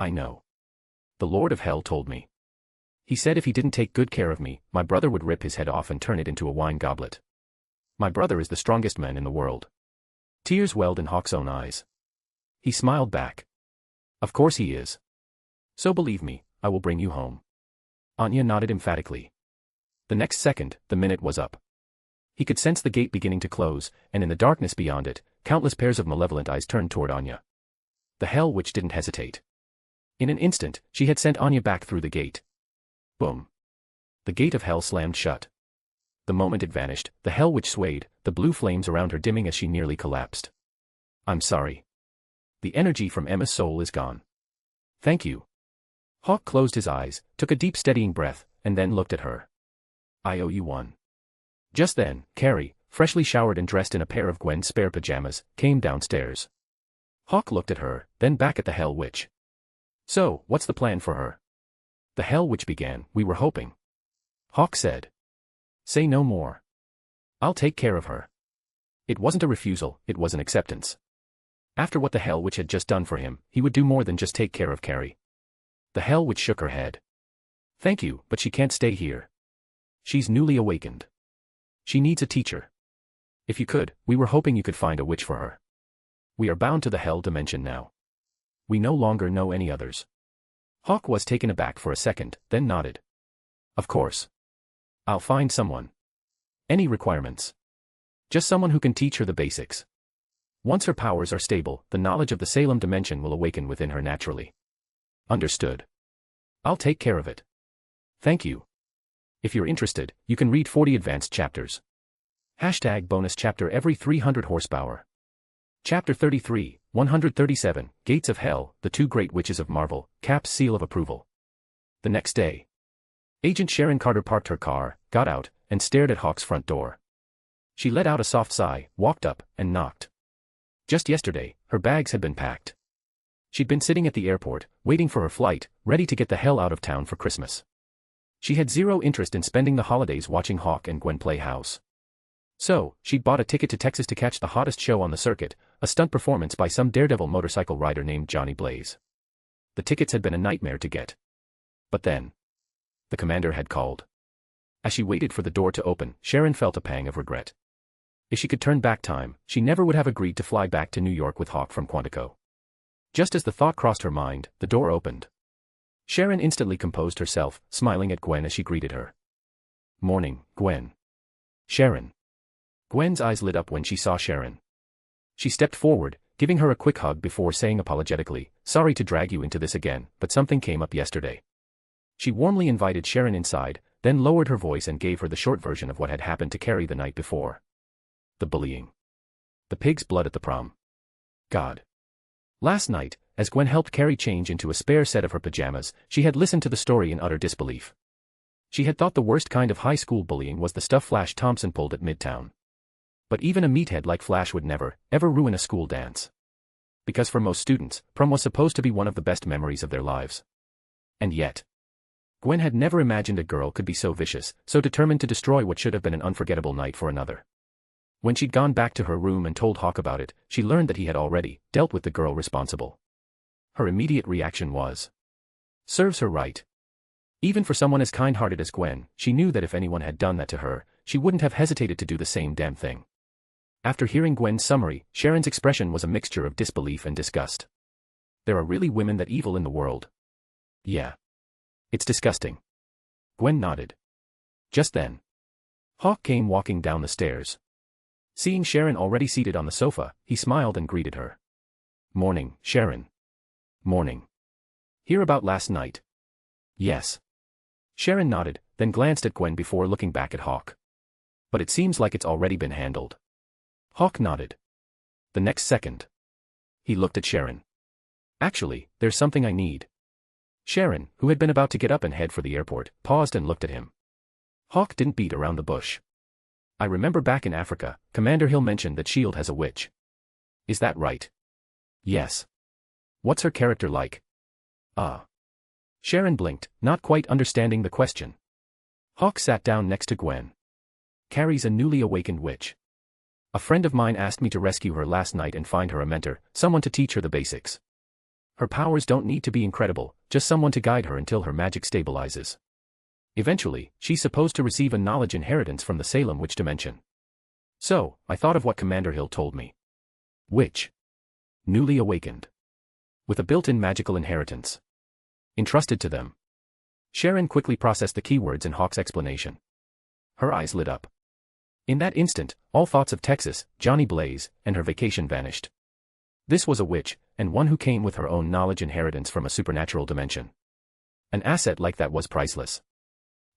"I know. The Lord of Hell told me. He said if he didn't take good care of me, my brother would rip his head off and turn it into a wine goblet. My brother is the strongest man in the world." Tears welled in Hawk's own eyes. He smiled back. "Of course he is. So believe me, I will bring you home." Anya nodded emphatically. The next second, the minute was up. He could sense the gate beginning to close, and in the darkness beyond it, countless pairs of malevolent eyes turned toward Anya. The Hell Witch didn't hesitate. In an instant, she had sent Anya back through the gate. Boom. The gate of hell slammed shut. The moment it vanished, the Hell Witch swayed, the blue flames around her dimming as she nearly collapsed. "I'm sorry. The energy from Emma's soul is gone. Thank you." Hawk closed his eyes, took a deep steadying breath, and then looked at her. "I owe you one." Just then, Carrie, freshly showered and dressed in a pair of Gwen's spare pajamas, came downstairs. Hawk looked at her, then back at the Hell Witch. "So, what's the plan for her?" The Hell Witch began. "We were hoping." Hawk said. "Say no more. I'll take care of her." It wasn't a refusal, it was an acceptance. After what the Hell Witch had just done for him, he would do more than just take care of Carrie. The Hell Witch shook her head. "Thank you, but she can't stay here. She's newly awakened. She needs a teacher. If you could, we were hoping you could find a witch for her. We are bound to the Hell dimension now. We no longer know any others." Hawk was taken aback for a second, then nodded. "Of course. I'll find someone. Any requirements?" "Just someone who can teach her the basics. Once her powers are stable, the knowledge of the Salem dimension will awaken within her naturally." "Understood. I'll take care of it. Thank you. If you're interested, you can read 40 advanced chapters. #bonus chapter every 300 horsepower. Chapter 33, 137, Gates of Hell, The Two Great Witches of Marvel, Cap's seal of approval. The next day. Agent Sharon Carter parked her car, got out, and stared at Hawk's front door. She let out a soft sigh, walked up, and knocked. Just yesterday, her bags had been packed. She'd been sitting at the airport, waiting for her flight, ready to get the hell out of town for Christmas. She had zero interest in spending the holidays watching Hawk and Gwen play house. So, she'd bought a ticket to Texas to catch the hottest show on the circuit, a stunt performance by some daredevil motorcycle rider named Johnny Blaze. The tickets had been a nightmare to get. But then, the commander had called. As she waited for the door to open, Sharon felt a pang of regret. If she could turn back time, she never would have agreed to fly back to New York with Hawk from Quantico. Just as the thought crossed her mind, the door opened. Sharon instantly composed herself, smiling at Gwen as she greeted her. "Morning, Gwen." "Sharon." Gwen's eyes lit up when she saw Sharon. She stepped forward, giving her a quick hug before saying apologetically, "Sorry to drag you into this again, but something came up yesterday." She warmly invited Sharon inside, then lowered her voice and gave her the short version of what had happened to Carrie the night before. The bullying. The pig's blood at the prom. God. Last night, as Gwen helped Carrie change into a spare set of her pajamas, she had listened to the story in utter disbelief. She had thought the worst kind of high school bullying was the stuff Flash Thompson pulled at Midtown. But even a meathead like Flash would never, ever ruin a school dance. Because for most students, prom was supposed to be one of the best memories of their lives. And yet, Gwen had never imagined a girl could be so vicious, so determined to destroy what should have been an unforgettable night for another. When she'd gone back to her room and told Hawk about it, she learned that he had already dealt with the girl responsible. Her immediate reaction was, Serves her right. Even for someone as kind-hearted as Gwen, she knew that if anyone had done that to her, she wouldn't have hesitated to do the same damn thing. After hearing Gwen's summary, Sharon's expression was a mixture of disbelief and disgust. There are really women that evil in the world. Yeah. It's disgusting. Gwen nodded. Just then, Hawk came walking down the stairs. Seeing Sharon already seated on the sofa, he smiled and greeted her. Morning, Sharon. Morning. Hear about last night? Yes. Sharon nodded, then glanced at Gwen before looking back at Hawk. But it seems like it's already been handled. Hawk nodded. The next second, he looked at Sharon. Actually, there's something I need. Sharon, who had been about to get up and head for the airport, paused and looked at him. Hawk didn't beat around the bush. I remember back in Africa, Commander Hill mentioned that S.H.I.E.L.D. has a witch. Is that right? Yes. What's her character like? Sharon blinked, not quite understanding the question. Hawk sat down next to Gwen. Carrie's a newly awakened witch. A friend of mine asked me to rescue her last night and find her a mentor, someone to teach her the basics. Her powers don't need to be incredible, just someone to guide her until her magic stabilizes. Eventually, she's supposed to receive a knowledge inheritance from the Salem witch dimension. So, I thought of what Commander Hill told me. Witch. Newly awakened. With a built-in magical inheritance. Entrusted to them. Sharon quickly processed the keywords in Hawk's explanation. Her eyes lit up. In that instant, all thoughts of Texas, Johnny Blaze, and her vacation vanished. This was a witch, and one who came with her own knowledge inheritance from a supernatural dimension. An asset like that was priceless.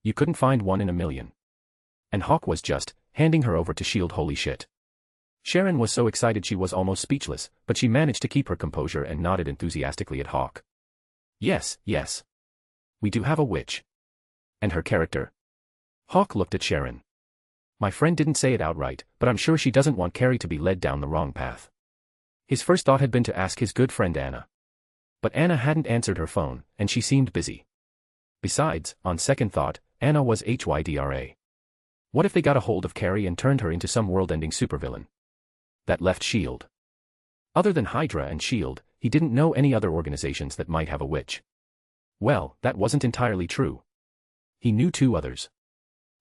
You couldn't find one in a million. And Hawk was just handing her over to S.H.I.E.L.D. Holy shit. Sharon was so excited she was almost speechless, but she managed to keep her composure and nodded enthusiastically at Hawk. Yes, yes. We do have a witch. And her character? Hawk looked at Sharon. My friend didn't say it outright, but I'm sure she doesn't want Carrie to be led down the wrong path. His first thought had been to ask his good friend Anna. But Anna hadn't answered her phone, and she seemed busy. Besides, on second thought, Anna was HYDRA. What if they got a hold of Carrie and turned her into some world-ending supervillain? That left S.H.I.E.L.D. Other than Hydra and S.H.I.E.L.D., he didn't know any other organizations that might have a witch. Well, that wasn't entirely true. He knew two others.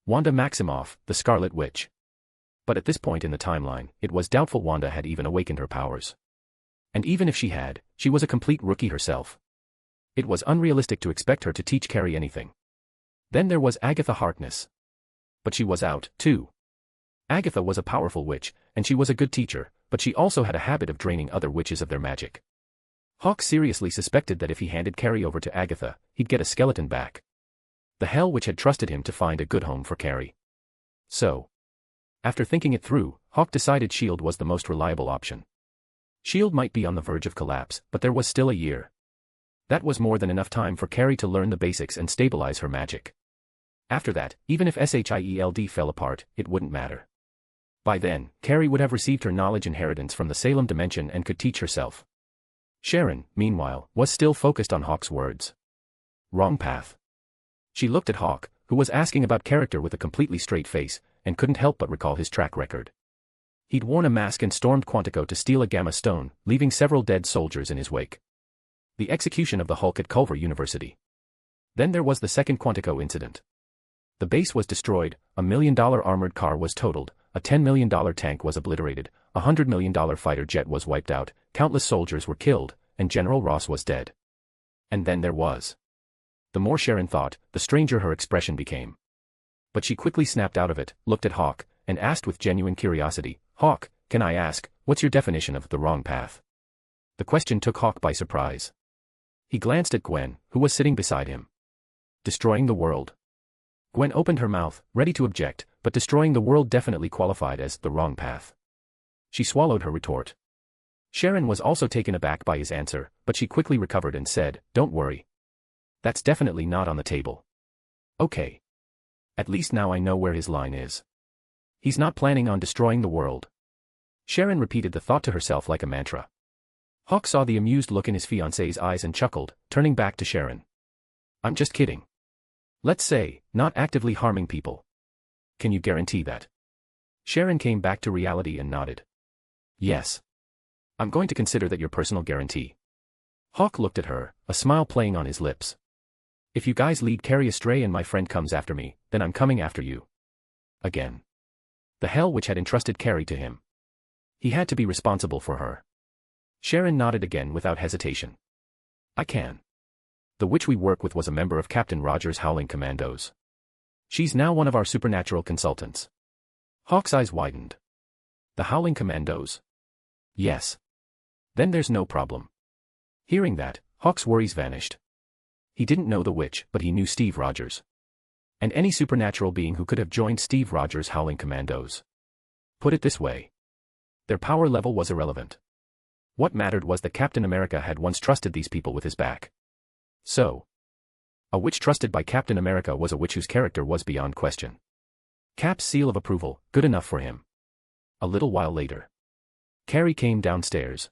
Wanda Maximoff, the Scarlet Witch. But at this point in the timeline, it was doubtful Wanda had even awakened her powers. And even if she had, she was a complete rookie herself. It was unrealistic to expect her to teach Carrie anything. Then there was Agatha Harkness. But she was out, too. Agatha was a powerful witch, and she was a good teacher, but she also had a habit of draining other witches of their magic. Hawk seriously suspected that if he handed Carrie over to Agatha, he'd get a skeleton back. The Hell Witch had trusted him to find a good home for Carrie. So, after thinking it through, Hawk decided S.H.I.E.L.D. was the most reliable option. S.H.I.E.L.D. might be on the verge of collapse, but there was still a year. That was more than enough time for Carrie to learn the basics and stabilize her magic. After that, even if S.H.I.E.L.D. fell apart, it wouldn't matter. By then, Carrie would have received her knowledge inheritance from the Salem dimension and could teach herself. Sharon, meanwhile, was still focused on Hawk's words. Wrong path. She looked at Hawk, who was asking about character with a completely straight face, and couldn't help but recall his track record. He'd worn a mask and stormed Quantico to steal a Gamma Stone, leaving several dead soldiers in his wake. The execution of the Hulk at Culver University. Then there was the second Quantico incident. The base was destroyed, a $1 million armored car was totaled, a $10 million tank was obliterated, a $100 million fighter jet was wiped out, countless soldiers were killed, and General Ross was dead. And then there was. The more Sharon thought, the stranger her expression became. But she quickly snapped out of it, looked at Hawk, and asked with genuine curiosity, Hawk, can I ask, what's your definition of the wrong path? The question took Hawk by surprise. He glanced at Gwen, who was sitting beside him. Destroying the world. Gwen opened her mouth, ready to object, but destroying the world definitely qualified as the wrong path. She swallowed her retort. Sharon was also taken aback by his answer, but she quickly recovered and said, don't worry. That's definitely not on the table. Okay. At least now I know where his line is. He's not planning on destroying the world. Sharon repeated the thought to herself like a mantra. Hawk saw the amused look in his fiancée's eyes and chuckled, turning back to Sharon. I'm just kidding. Let's say, not actively harming people. Can you guarantee that? Sharon came back to reality and nodded. Yes. I'm going to consider that your personal guarantee. Hawk looked at her, a smile playing on his lips. If you guys lead Carrie astray and my friend comes after me, then I'm coming after you. Again. The Hell Witch had entrusted Carrie to him. He had to be responsible for her. Sharon nodded again without hesitation. I can. The witch we work with was a member of Captain Rogers' Howling Commandos. She's now one of our supernatural consultants. Hawk's eyes widened. The Howling Commandos? Yes. Then there's no problem. Hearing that, Hawk's worries vanished. He didn't know the witch, but he knew Steve Rogers. And any supernatural being who could have joined Steve Rogers' Howling Commandos. Put it this way. Their power level was irrelevant. What mattered was that Captain America had once trusted these people with his back. So, a witch trusted by Captain America was a witch whose character was beyond question. Cap's seal of approval, good enough for him. A little while later, Carrie came downstairs.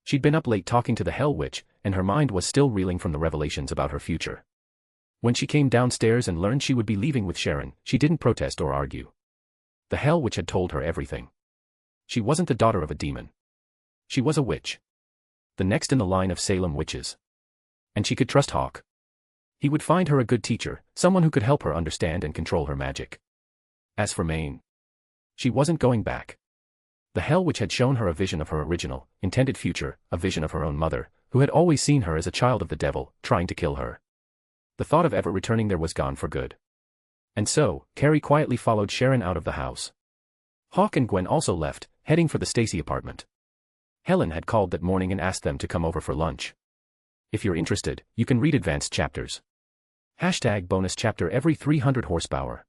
She'd been up late talking to the Hell Witch, and her mind was still reeling from the revelations about her future. When she came downstairs and learned she would be leaving with Sharon, she didn't protest or argue. The Hell Witch had told her everything. She wasn't the daughter of a demon. She was a witch. The next in the line of Salem witches. And she could trust Hawk. He would find her a good teacher, someone who could help her understand and control her magic. As for Maine, she wasn't going back. The Hell Witch had shown her a vision of her original, intended future, a vision of her own mother, who had always seen her as a child of the devil, trying to kill her. The thought of ever returning there was gone for good. And so, Carrie quietly followed Sharon out of the house. Hawk and Gwen also left, heading for the Stacy apartment. Helen had called that morning and asked them to come over for lunch. If you're interested, you can read advanced chapters. #bonus chapter every 300 horsepower.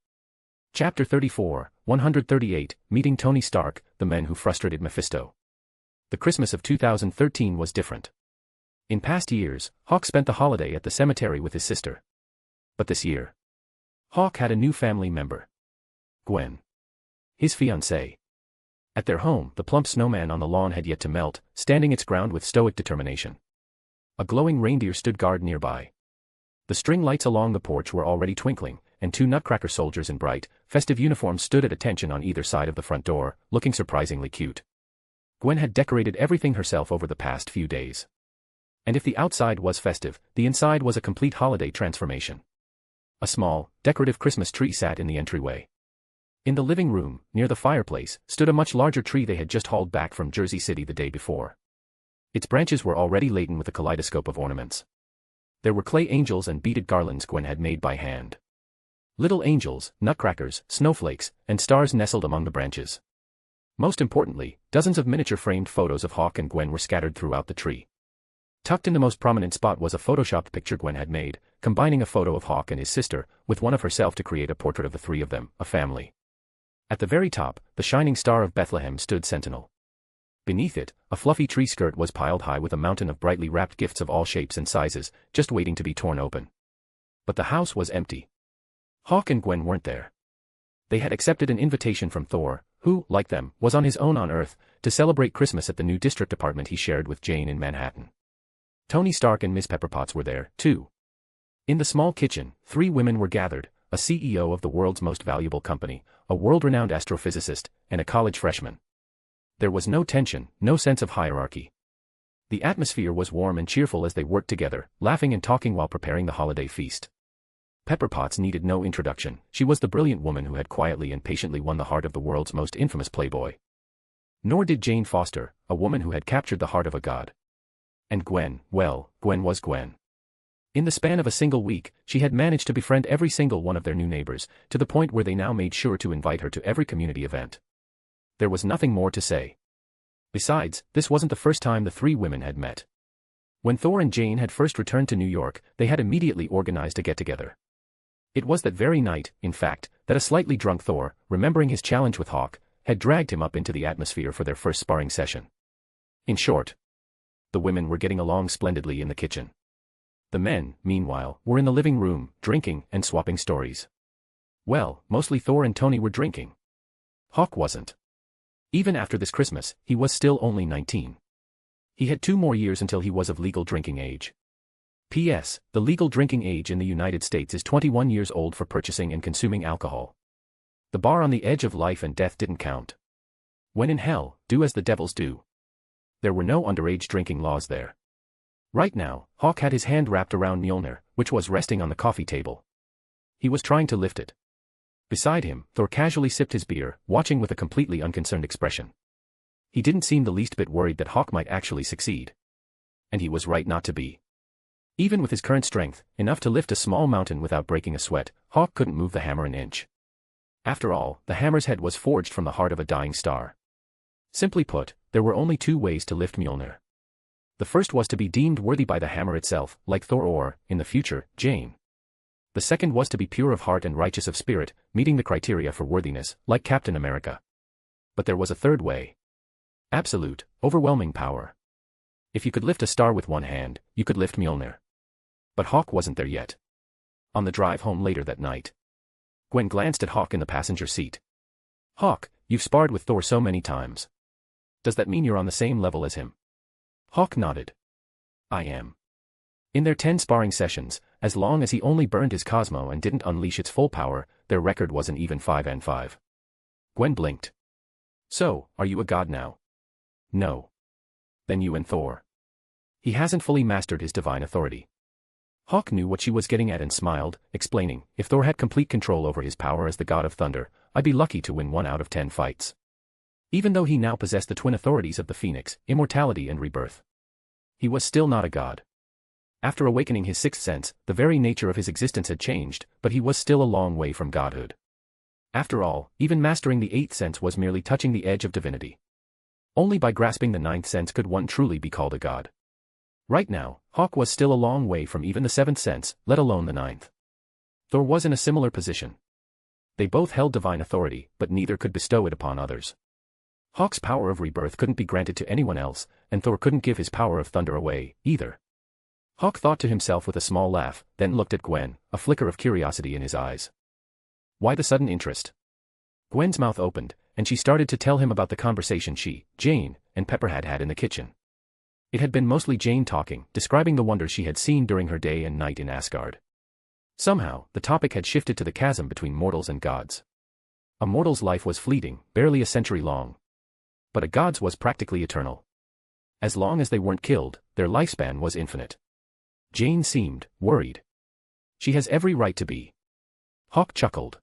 Chapter 34, 138, Meeting Tony Stark, the men who frustrated Mephisto. The Christmas of 2013 was different. In past years, Hawk spent the holiday at the cemetery with his sister. But this year, Hawk had a new family member. Gwen. His fiancée. At their home, the plump snowman on the lawn had yet to melt, standing its ground with stoic determination. A glowing reindeer stood guard nearby. The string lights along the porch were already twinkling, and two Nutcracker soldiers in bright, festive uniforms stood at attention on either side of the front door, looking surprisingly cute. Gwen had decorated everything herself over the past few days. And if the outside was festive, the inside was a complete holiday transformation. A small, decorative Christmas tree sat in the entryway. In the living room, near the fireplace, stood a much larger tree they had just hauled back from Jersey City the day before. Its branches were already laden with a kaleidoscope of ornaments. There were clay angels and beaded garlands Gwen had made by hand. Little angels, nutcrackers, snowflakes, and stars nestled among the branches. Most importantly, dozens of miniature framed photos of Hawk and Gwen were scattered throughout the tree. Tucked in the most prominent spot was a photoshopped picture Gwen had made, combining a photo of Hawk and his sister, with one of herself to create a portrait of the three of them, a family. At the very top, the shining star of Bethlehem stood sentinel. Beneath it, a fluffy tree skirt was piled high with a mountain of brightly wrapped gifts of all shapes and sizes, just waiting to be torn open. But the house was empty. Hawk and Gwen weren't there. They had accepted an invitation from Thor, who, like them, was on his own on Earth, to celebrate Christmas at the new district apartment he shared with Jane in Manhattan. Tony Stark and Miss Pepperpotts were there, too. In the small kitchen, three women were gathered, a CEO of the world's most valuable company, a world-renowned astrophysicist, and a college freshman. There was no tension, no sense of hierarchy. The atmosphere was warm and cheerful as they worked together, laughing and talking while preparing the holiday feast. Pepperpotts needed no introduction. She was the brilliant woman who had quietly and patiently won the heart of the world's most infamous playboy. Nor did Jane Foster, a woman who had captured the heart of a god. And Gwen, well, Gwen was Gwen. In the span of a single week, she had managed to befriend every single one of their new neighbors, to the point where they now made sure to invite her to every community event. There was nothing more to say. Besides, this wasn't the first time the three women had met. When Thor and Jane had first returned to New York, they had immediately organized a get-together. It was that very night, in fact, that a slightly drunk Thor, remembering his challenge with Hawk, had dragged him up into the atmosphere for their first sparring session. In short, the women were getting along splendidly in the kitchen. The men, meanwhile, were in the living room, drinking and swapping stories. Well, mostly Thor and Tony were drinking. Hawk wasn't. Even after this Christmas, he was still only 19. He had 2 more years until he was of legal drinking age. P.S. The legal drinking age in the United States is 21 years old for purchasing and consuming alcohol. The bar on the edge of life and death didn't count. When in hell, do as the devils do. There were no underage drinking laws there. Right now, Hawk had his hand wrapped around Mjolnir, which was resting on the coffee table. He was trying to lift it. Beside him, Thor casually sipped his beer, watching with a completely unconcerned expression. He didn't seem the least bit worried that Hawk might actually succeed. And he was right not to be. Even with his current strength, enough to lift a small mountain without breaking a sweat, Hawk couldn't move the hammer an inch. After all, the hammer's head was forged from the heart of a dying star. Simply put, there were only two ways to lift Mjolnir. The first was to be deemed worthy by the hammer itself, like Thor or, in the future, Jane. The second was to be pure of heart and righteous of spirit, meeting the criteria for worthiness, like Captain America. But there was a third way. Absolute, overwhelming power. If you could lift a star with one hand, you could lift Mjolnir. But Hawk wasn't there yet. On the drive home later that night, Gwen glanced at Hawk in the passenger seat. "Hawk, you've sparred with Thor so many times. Does that mean you're on the same level as him?" Hawk nodded. "I am." In their 10 sparring sessions, as long as he only burned his Cosmo and didn't unleash its full power, their record was an even 5-5. Gwen blinked. "So, are you a god now?" "No." "Then you and Thor." "He hasn't fully mastered his divine authority." Hawk knew what she was getting at and smiled, explaining, "If Thor had complete control over his power as the god of thunder, I'd be lucky to win 1 out of 10 fights." Even though he now possessed the twin authorities of the Phoenix, immortality and rebirth, he was still not a god. After awakening his sixth sense, the very nature of his existence had changed, but he was still a long way from godhood. After all, even mastering the 8th sense was merely touching the edge of divinity. Only by grasping the 9th sense could one truly be called a god. Right now, Hawk was still a long way from even the 7th sense, let alone the 9th. Thor was in a similar position. They both held divine authority, but neither could bestow it upon others. Hawk's power of rebirth couldn't be granted to anyone else, and Thor couldn't give his power of thunder away, either. Hawk thought to himself with a small laugh, then looked at Gwen, a flicker of curiosity in his eyes. Why the sudden interest? Gwen's mouth opened, and she started to tell him about the conversation she, Jane, and Pepper had had in the kitchen. It had been mostly Jane talking, describing the wonders she had seen during her day and night in Asgard. Somehow, the topic had shifted to the chasm between mortals and gods. A mortal's life was fleeting, barely a century long. But a god's was practically eternal. As long as they weren't killed, their lifespan was infinite. Jane seemed worried. She has every right to be. Hawk chuckled.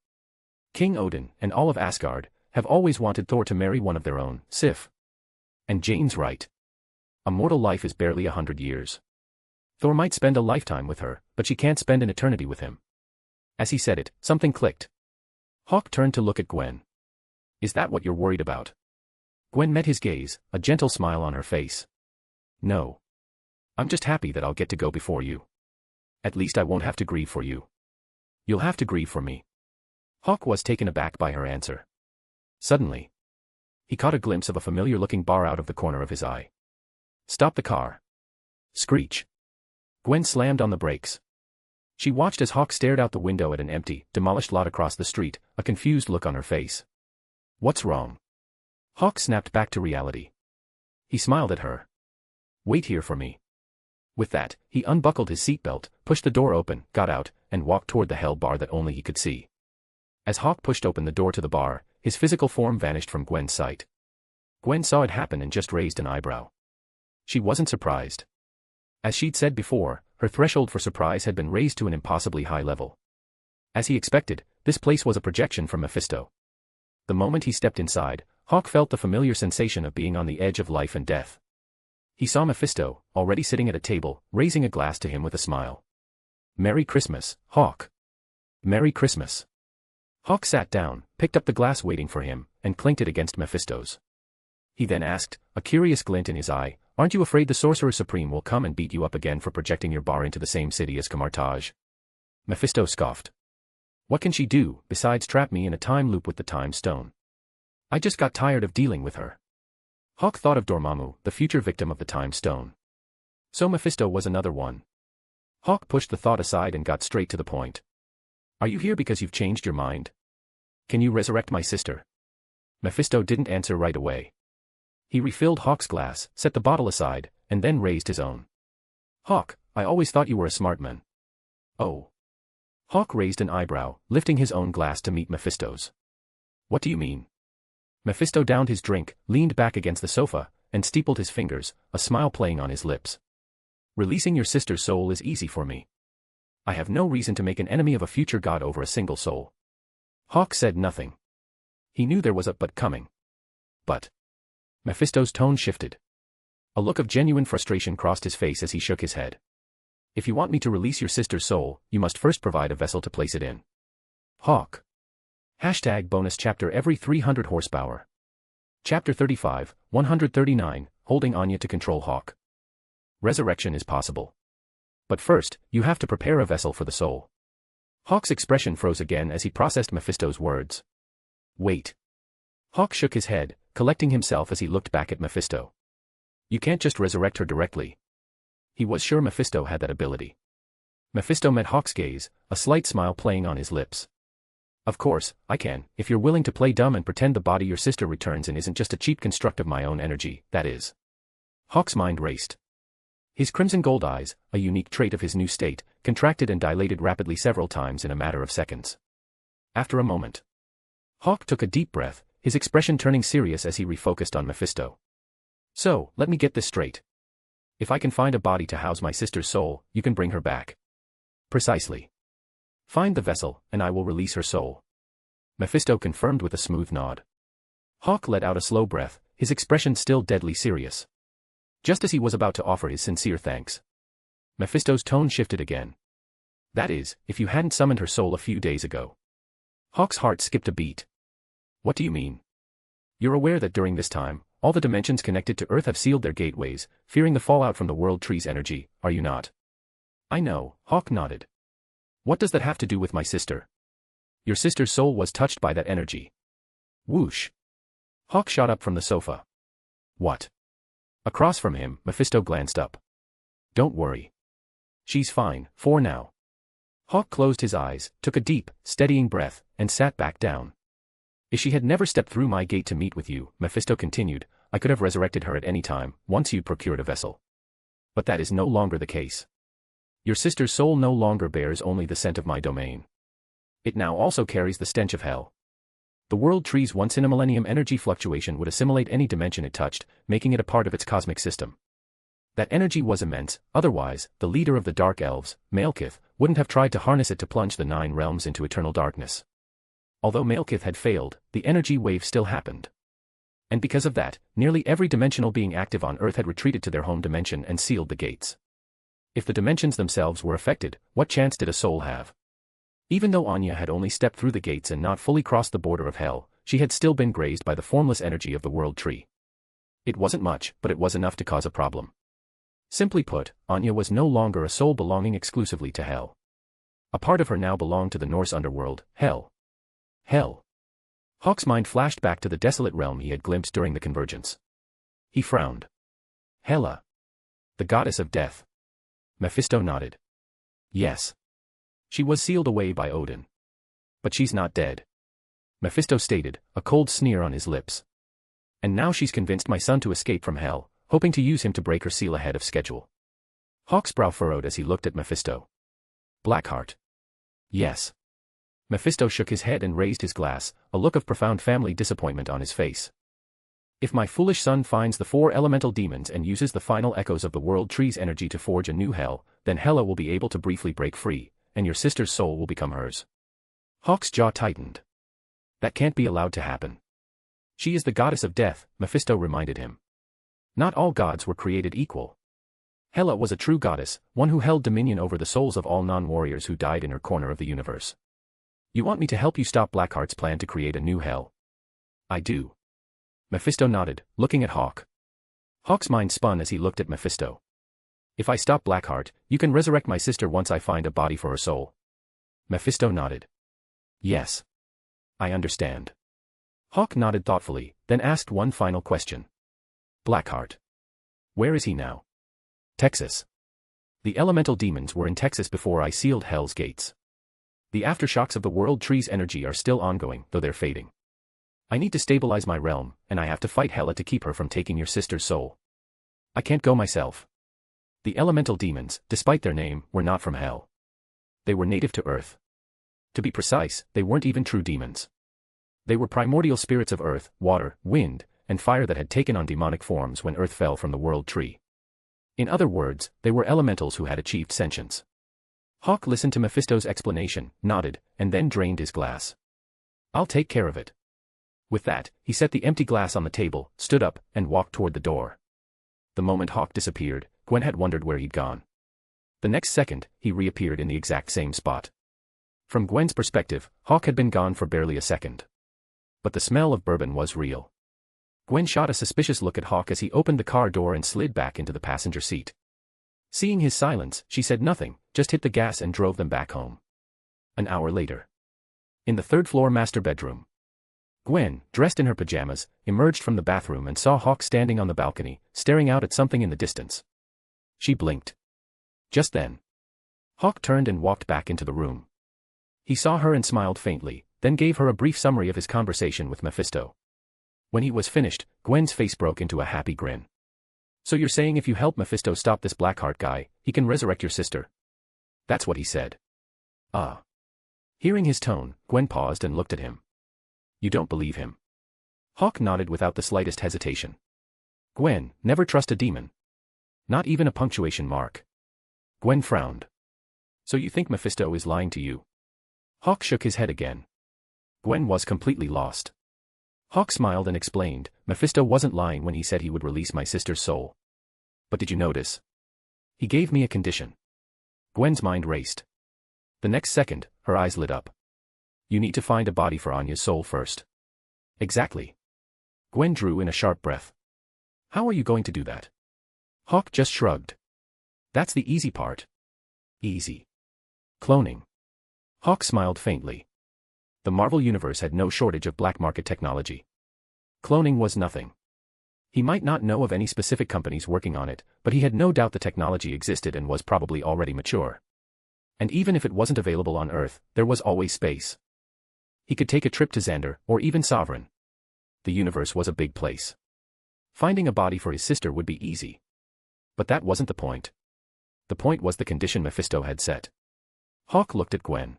King Odin, and all of Asgard, have always wanted Thor to marry one of their own, Sif. And Jane's right. A mortal life is barely 100 years. Thor might spend a lifetime with her, but she can't spend an eternity with him. As he said it, something clicked. Hawk turned to look at Gwen. Is that what you're worried about? Gwen met his gaze, a gentle smile on her face. No. I'm just happy that I'll get to go before you. At least I won't have to grieve for you. You'll have to grieve for me. Hawk was taken aback by her answer. Suddenly, he caught a glimpse of a familiar-looking bar out of the corner of his eye. Stop the car. Screech. Gwen slammed on the brakes. She watched as Hawk stared out the window at an empty, demolished lot across the street, a confused look on her face. What's wrong? Hawk snapped back to reality. He smiled at her. Wait here for me. With that, he unbuckled his seatbelt, pushed the door open, got out, and walked toward the hell bar that only he could see. As Hawk pushed open the door to the bar, his physical form vanished from Gwen's sight. Gwen saw it happen and just raised an eyebrow. She wasn't surprised. As she'd said before, her threshold for surprise had been raised to an impossibly high level. As he expected, this place was a projection from Mephisto. The moment he stepped inside, Hawk felt the familiar sensation of being on the edge of life and death. He saw Mephisto, already sitting at a table, raising a glass to him with a smile. Merry Christmas, Hawk. Merry Christmas. Hawk sat down, picked up the glass waiting for him, and clinked it against Mephisto's. He then asked, a curious glint in his eye, aren't you afraid the Sorcerer Supreme will come and beat you up again for projecting your bar into the same city as Camartage? Mephisto scoffed. What can she do, besides trap me in a time loop with the time stone? I just got tired of dealing with her. Hawk thought of Dormammu, the future victim of the time stone. So Mephisto was another one. Hawk pushed the thought aside and got straight to the point. Are you here because you've changed your mind? Can you resurrect my sister? Mephisto didn't answer right away. He refilled Hawk's glass, set the bottle aside, and then raised his own. Hawk, I always thought you were a smart man. Oh. Hawk raised an eyebrow, lifting his own glass to meet Mephisto's. What do you mean? Mephisto downed his drink, leaned back against the sofa, and steepled his fingers, a smile playing on his lips. Releasing your sister's soul is easy for me. I have no reason to make an enemy of a future god over a single soul. Hawk said nothing. He knew there was a but coming. But Mephisto's tone shifted. A look of genuine frustration crossed his face as he shook his head. If you want me to release your sister's soul, you must first provide a vessel to place it in. Hawk. #bonus chapter every 300 horsepower. Chapter 35, 139, Holding Anya to control Hawk. Resurrection is possible. But first, you have to prepare a vessel for the soul. Hawk's expression froze again as he processed Mephisto's words. Wait. Hawk shook his head, collecting himself as he looked back at Mephisto. You can't just resurrect her directly. He was sure Mephisto had that ability. Mephisto met Hawk's gaze, a slight smile playing on his lips. Of course, I can, if you're willing to play dumb and pretend the body your sister returns in isn't just a cheap construct of my own energy, that is. Hawk's mind raced. His crimson gold eyes, a unique trait of his new state, contracted and dilated rapidly several times in a matter of seconds. After a moment, Hawk took a deep breath, his expression turning serious as he refocused on Mephisto. So, let me get this straight. If I can find a body to house my sister's soul, you can bring her back. Precisely. Find the vessel, and I will release her soul. Mephisto confirmed with a smooth nod. Hawk let out a slow breath, his expression still deadly serious. Just as he was about to offer his sincere thanks, Mephisto's tone shifted again. That is, if you hadn't summoned her soul a few days ago. Hawk's heart skipped a beat. What do you mean? You're aware that during this time, all the dimensions connected to Earth have sealed their gateways, fearing the fallout from the World Tree's energy, are you not? I know, Hawk nodded. What does that have to do with my sister? Your sister's soul was touched by that energy. Whoosh. Hawk shot up from the sofa. What? Across from him, Mephisto glanced up. Don't worry. She's fine, for now. Hawk closed his eyes, took a deep, steadying breath, and sat back down. If she had never stepped through my gate to meet with you, Mephisto continued, I could have resurrected her at any time, once you'd procured a vessel. But that is no longer the case. Your sister's soul no longer bears only the scent of my domain. It now also carries the stench of hell. The World Tree's once-in-a-millennium energy fluctuation would assimilate any dimension it touched, making it a part of its cosmic system. That energy was immense, otherwise, the leader of the Dark Elves, Malekith, wouldn't have tried to harness it to plunge the 9 realms into eternal darkness. Although Malekith had failed, the energy wave still happened. And because of that, nearly every dimensional being active on Earth had retreated to their home dimension and sealed the gates. If the dimensions themselves were affected, what chance did a soul have? Even though Anya had only stepped through the gates and not fully crossed the border of hell, she had still been grazed by the formless energy of the World Tree. It wasn't much, but it was enough to cause a problem. Simply put, Anya was no longer a soul belonging exclusively to hell. A part of her now belonged to the Norse underworld, hell. Hell. Hawk's mind flashed back to the desolate realm he had glimpsed during the convergence. He frowned. Hela. The goddess of death. Mephisto nodded. Yes. She was sealed away by Odin. But she's not dead. Mephisto stated, a cold sneer on his lips. And now she's convinced my son to escape from hell, hoping to use him to break her seal ahead of schedule. Hawk's brow furrowed as he looked at Mephisto. Blackheart. Yes. Mephisto shook his head and raised his glass, a look of profound family disappointment on his face. If my foolish son finds the 4 elemental demons and uses the final echoes of the World Tree's energy to forge a new hell, then Hela will be able to briefly break free, and your sister's soul will become hers. Hawk's jaw tightened. That can't be allowed to happen. She is the goddess of death, Mephisto reminded him. Not all gods were created equal. Hela was a true goddess, one who held dominion over the souls of all non-warriors who died in her corner of the universe. You want me to help you stop Blackheart's plan to create a new hell? I do. Mephisto nodded, looking at Hawk. Hawk's mind spun as he looked at Mephisto. If I stop Blackheart, you can resurrect my sister once I find a body for her soul. Mephisto nodded. Yes. I understand. Hawk nodded thoughtfully, then asked one final question. Blackheart. Where is he now? Texas. The elemental demons were in Texas before I sealed Hell's gates. The aftershocks of the World Tree's energy are still ongoing, though they're fading. I need to stabilize my realm, and I have to fight Hela to keep her from taking your sister's soul. I can't go myself. The elemental demons, despite their name, were not from Hell. They were native to Earth. To be precise, they weren't even true demons. They were primordial spirits of earth, water, wind, and fire that had taken on demonic forms when Earth fell from the World Tree. In other words, they were elementals who had achieved sentience. Hawk listened to Mephisto's explanation, nodded, and then drained his glass. I'll take care of it. With that, he set the empty glass on the table, stood up, and walked toward the door. The moment Hawk disappeared, Gwen had wondered where he'd gone. The next second, he reappeared in the exact same spot. From Gwen's perspective, Hawk had been gone for barely a second. But the smell of bourbon was real. Gwen shot a suspicious look at Hawk as he opened the car door and slid back into the passenger seat. Seeing his silence, she said nothing, just hit the gas and drove them back home. An hour later. In the third-floor master bedroom. Gwen, dressed in her pajamas, emerged from the bathroom and saw Hawk standing on the balcony, staring out at something in the distance. She blinked. Just then. Hawk turned and walked back into the room. He saw her and smiled faintly, then gave her a brief summary of his conversation with Mephisto. When he was finished, Gwen's face broke into a happy grin. So you're saying if you help Mephisto stop this Blackheart guy, he can resurrect your sister? That's what he said. Ah. Hearing his tone, Gwen paused and looked at him. You don't believe him? Hawk nodded without the slightest hesitation. Gwen, never trust a demon. Not even a punctuation mark. Gwen frowned. So you think Mephisto is lying to you? Hawk shook his head again. Gwen was completely lost. Hawk smiled and explained, Mephisto wasn't lying when he said he would release my sister's soul. But did you notice? He gave me a condition. Gwen's mind raced. The next second, her eyes lit up. You need to find a body for Anya's soul first. Exactly. Gwen drew in a sharp breath. How are you going to do that? Hawk just shrugged. That's the easy part. Easy. Cloning. Hawk smiled faintly. The Marvel Universe had no shortage of black market technology. Cloning was nothing. He might not know of any specific companies working on it, but he had no doubt the technology existed and was probably already mature. And even if it wasn't available on Earth, there was always space. He could take a trip to Xander, or even Sovereign. The universe was a big place. Finding a body for his sister would be easy. But that wasn't the point. The point was the condition Mephisto had set. Hawk looked at Gwen.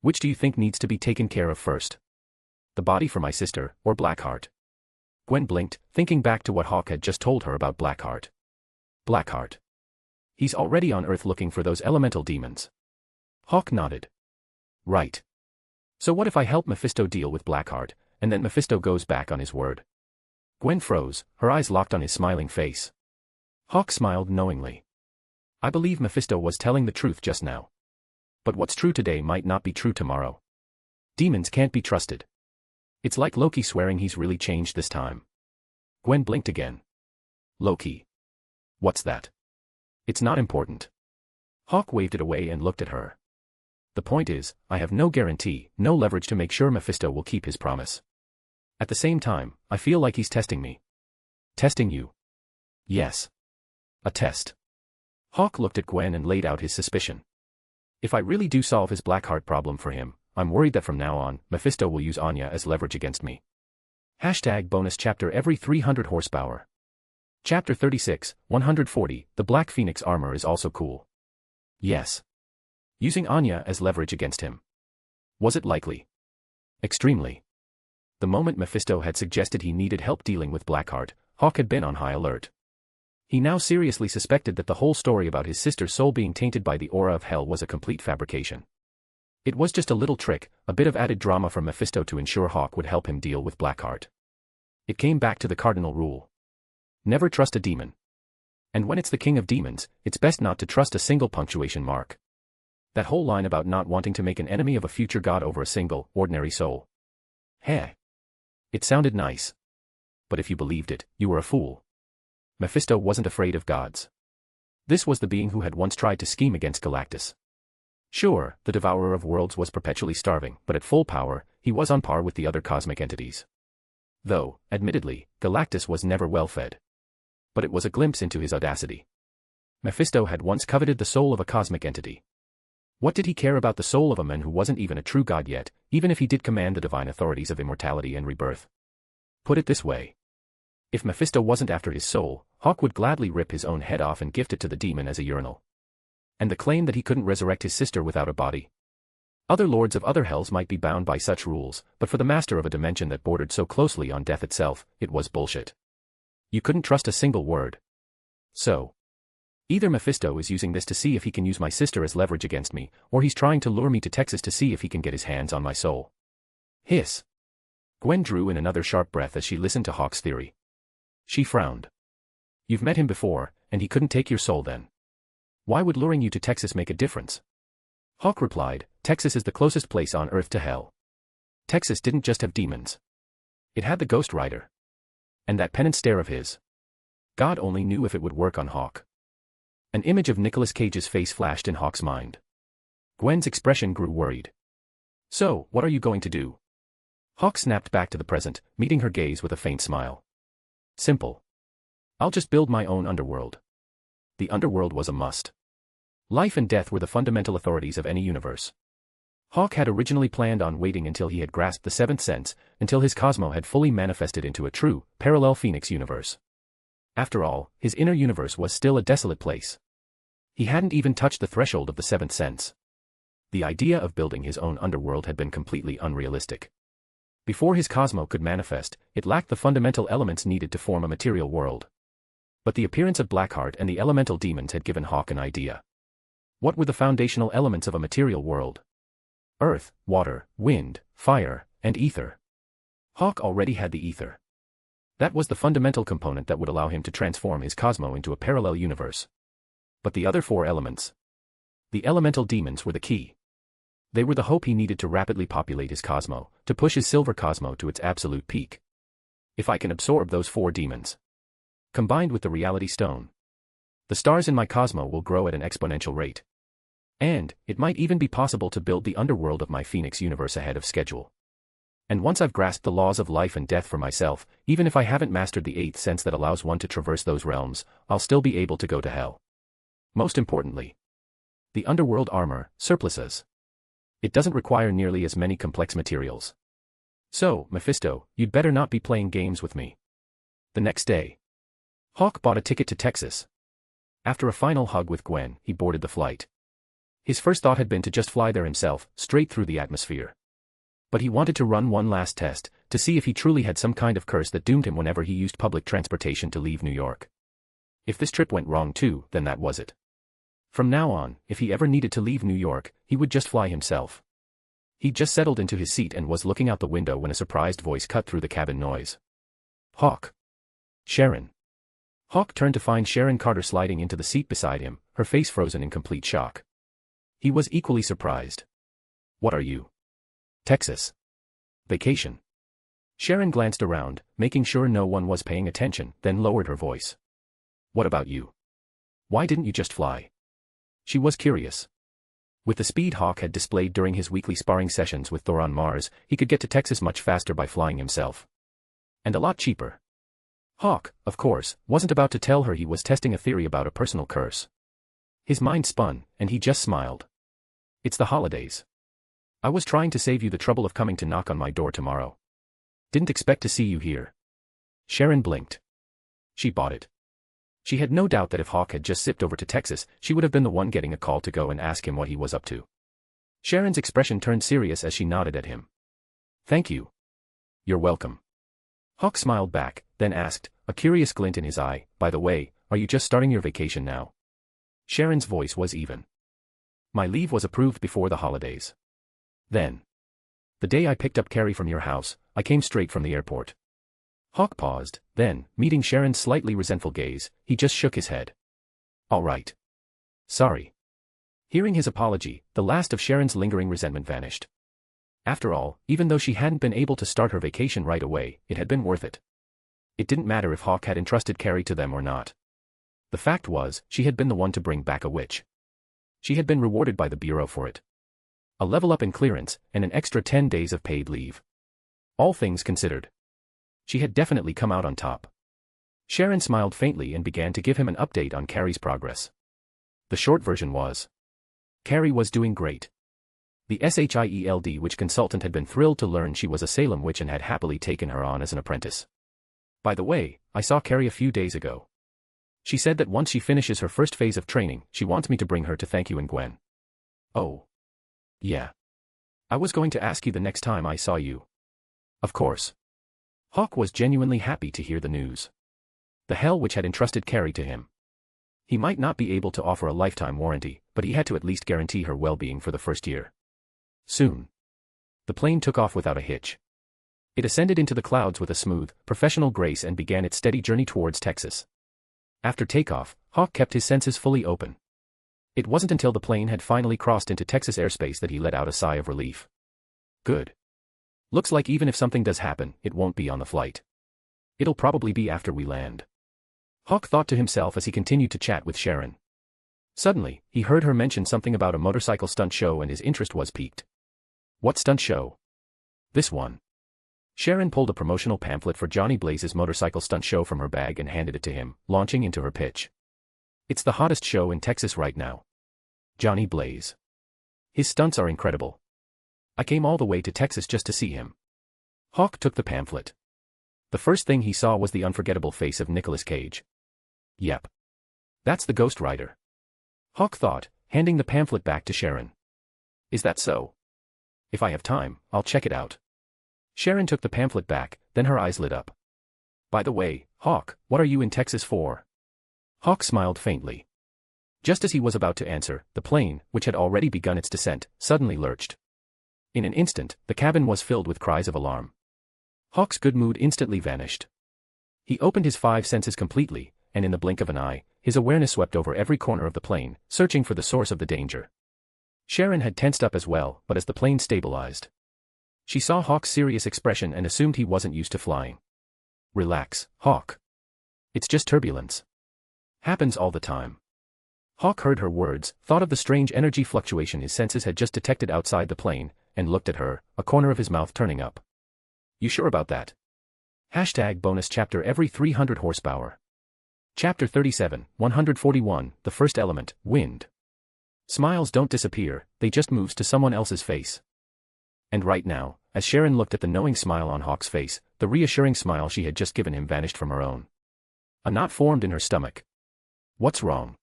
Which do you think needs to be taken care of first? The body for my sister, or Blackheart? Gwen blinked, thinking back to what Hawk had just told her about Blackheart. Blackheart. He's already on Earth looking for those elemental demons. Hawk nodded. Right. So what if I help Mephisto deal with Blackheart, and then Mephisto goes back on his word? Gwen froze, her eyes locked on his smiling face. Hawk smiled knowingly. I believe Mephisto was telling the truth just now. But what's true today might not be true tomorrow. Demons can't be trusted. It's like Loki swearing he's really changed this time. Gwen blinked again. Loki. What's that? It's not important. Hawk waved it away and looked at her. The point is, I have no guarantee, no leverage to make sure Mephisto will keep his promise. At the same time, I feel like he's testing me. Testing you? Yes. A test. Hawk looked at Gwen and laid out his suspicion. If I really do solve his Blackheart problem for him, I'm worried that from now on, Mephisto will use Anya as leverage against me. #bonus chapter every 300 horsepower. Chapter 36, 140, the Black Phoenix armor is also cool. Yes. Using Anya as leverage against him. Was it likely? Extremely. The moment Mephisto had suggested he needed help dealing with Blackheart, Hawk had been on high alert. He now seriously suspected that the whole story about his sister's soul being tainted by the aura of hell was a complete fabrication. It was just a little trick, a bit of added drama from Mephisto to ensure Hawk would help him deal with Blackheart. It came back to the cardinal rule. Never trust a demon. And when it's the king of demons, it's best not to trust a single punctuation mark. That whole line about not wanting to make an enemy of a future god over a single, ordinary soul. Heh. It sounded nice. But if you believed it, you were a fool. Mephisto wasn't afraid of gods. This was the being who had once tried to scheme against Galactus. Sure, the Devourer of Worlds was perpetually starving, but at full power, he was on par with the other cosmic entities. Though, admittedly, Galactus was never well fed. But it was a glimpse into his audacity. Mephisto had once coveted the soul of a cosmic entity. What did he care about the soul of a man who wasn't even a true god yet, even if he did command the divine authorities of immortality and rebirth? Put it this way. If Mephisto wasn't after his soul, Hawk would gladly rip his own head off and gift it to the demon as a urinal. And the claim that he couldn't resurrect his sister without a body. Other lords of other hells might be bound by such rules, but for the master of a dimension that bordered so closely on death itself, it was bullshit. You couldn't trust a single word. So, Either Mephisto is using this to see if he can use my sister as leverage against me, or he's trying to lure me to Texas to see if he can get his hands on my soul. Hiss. Gwen drew in another sharp breath as she listened to Hawk's theory. She frowned. You've met him before, and he couldn't take your soul then. Why would luring you to Texas make a difference? Hawk replied, Texas is the closest place on Earth to hell. Texas didn't just have demons. It had the Ghost Rider. And that penance stare of his. God only knew if it would work on Hawk. An image of Nicolas Cage's face flashed in Hawk's mind. Gwen's expression grew worried. So, what are you going to do? Hawk snapped back to the present, meeting her gaze with a faint smile. Simple. I'll just build my own underworld. The underworld was a must. Life and death were the fundamental authorities of any universe. Hawk had originally planned on waiting until he had grasped the seventh sense, until his cosmo had fully manifested into a true, parallel Phoenix universe. After all, his inner universe was still a desolate place. He hadn't even touched the threshold of the seventh sense. The idea of building his own underworld had been completely unrealistic. Before his cosmo could manifest, it lacked the fundamental elements needed to form a material world. But the appearance of Blackheart and the elemental demons had given Hawk an idea. What were the foundational elements of a material world? Earth, water, wind, fire, and ether. Hawk already had the ether. That was the fundamental component that would allow him to transform his cosmo into a parallel universe. But the other four elements. The elemental demons were the key. They were the hope he needed to rapidly populate his cosmo, to push his silver cosmo to its absolute peak. If I can absorb those four demons, combined with the reality stone, the stars in my cosmo will grow at an exponential rate. And, it might even be possible to build the underworld of my Phoenix universe ahead of schedule. And once I've grasped the laws of life and death for myself, even if I haven't mastered the eighth sense that allows one to traverse those realms, I'll still be able to go to hell. Most importantly, the underworld armor, surpluses. It doesn't require nearly as many complex materials. So, Mephisto, you'd better not be playing games with me. The next day, Hawk bought a ticket to Texas. After a final hug with Gwen, he boarded the flight. His first thought had been to just fly there himself, straight through the atmosphere. But he wanted to run one last test, to see if he truly had some kind of curse that doomed him whenever he used public transportation to leave New York. If this trip went wrong too, then that was it. From now on, if he ever needed to leave New York, he would just fly himself. He'd just settled into his seat and was looking out the window when a surprised voice cut through the cabin noise. Hawk. Sharon. Hawk turned to find Sharon Carter sliding into the seat beside him, her face frozen in complete shock. He was equally surprised. What are you? Texas. Vacation. Sharon glanced around, making sure no one was paying attention, then lowered her voice. What about you? Why didn't you just fly? She was curious. With the speed Hawk had displayed during his weekly sparring sessions with Thor on Mars, he could get to Texas much faster by flying himself. And a lot cheaper. Hawk, of course, wasn't about to tell her he was testing a theory about a personal curse. His mind spun, and he just smiled. It's the holidays. I was trying to save you the trouble of coming to knock on my door tomorrow. Didn't expect to see you here. Sharon blinked. She bought it. She had no doubt that if Hawk had just zipped over to Texas, she would have been the one getting a call to go and ask him what he was up to. Sharon's expression turned serious as she nodded at him. Thank you. You're welcome. Hawk smiled back, then asked, a curious glint in his eye, by the way, are you just starting your vacation now? Sharon's voice was even. My leave was approved before the holidays. Then. The day I picked up Carrie from your house, I came straight from the airport. Hawk paused, then, meeting Sharon's slightly resentful gaze, he just shook his head. All right. Sorry. Hearing his apology, the last of Sharon's lingering resentment vanished. After all, even though she hadn't been able to start her vacation right away, it had been worth it. It didn't matter if Hawk had entrusted Carrie to them or not. The fact was, she had been the one to bring back a witch. She had been rewarded by the Bureau for it. A level up in clearance, and an extra 10 days of paid leave. All things considered. She had definitely come out on top. Sharon smiled faintly and began to give him an update on Carrie's progress. The short version was. Carrie was doing great. The SHIELD witch consultant had been thrilled to learn she was a Salem witch and had happily taken her on as an apprentice. By the way, I saw Carrie a few days ago. She said that once she finishes her first phase of training, she wants me to bring her to thank you and Gwen. Oh. Yeah. I was going to ask you the next time I saw you. Of course. Hawk was genuinely happy to hear the news. The Hell Witch had entrusted Carrie to him. He might not be able to offer a lifetime warranty, but he had to at least guarantee her well-being for the first year. Soon, the plane took off without a hitch. It ascended into the clouds with a smooth, professional grace and began its steady journey towards Texas. After takeoff, Hawk kept his senses fully open. It wasn't until the plane had finally crossed into Texas airspace that he let out a sigh of relief. Good. Looks like even if something does happen, it won't be on the flight. It'll probably be after we land. Hawk thought to himself as he continued to chat with Sharon. Suddenly, he heard her mention something about a motorcycle stunt show and his interest was piqued. What stunt show? This one. Sharon pulled a promotional pamphlet for Johnny Blaze's motorcycle stunt show from her bag and handed it to him, launching into her pitch. It's the hottest show in Texas right now. Johnny Blaze. His stunts are incredible. I came all the way to Texas just to see him. Hawk took the pamphlet. The first thing he saw was the unforgettable face of Nicolas Cage. Yep. That's the Ghost Rider. Hawk thought, handing the pamphlet back to Sharon. Is that so? If I have time, I'll check it out. Sharon took the pamphlet back, then her eyes lit up. By the way, Hawk, what are you in Texas for? Hawk smiled faintly. Just as he was about to answer, the plane, which had already begun its descent, suddenly lurched. In an instant, the cabin was filled with cries of alarm. Hawk's good mood instantly vanished. He opened his 5 senses completely, and in the blink of an eye, his awareness swept over every corner of the plane, searching for the source of the danger. Sharon had tensed up as well, but as the plane stabilized, she saw Hawk's serious expression and assumed he wasn't used to flying. Relax, Hawk. It's just turbulence. Happens all the time. Hawk heard her words, thought of the strange energy fluctuation his senses had just detected outside the plane, and looked at her, a corner of his mouth turning up. You sure about that? #bonus chapter every 300 horsepower. Chapter 37, 141, The First Element, Wind. Smiles don't disappear, they just moves to someone else's face. And right now, as Sharon looked at the knowing smile on Hawk's face, the reassuring smile she had just given him vanished from her own. A knot formed in her stomach. What's wrong?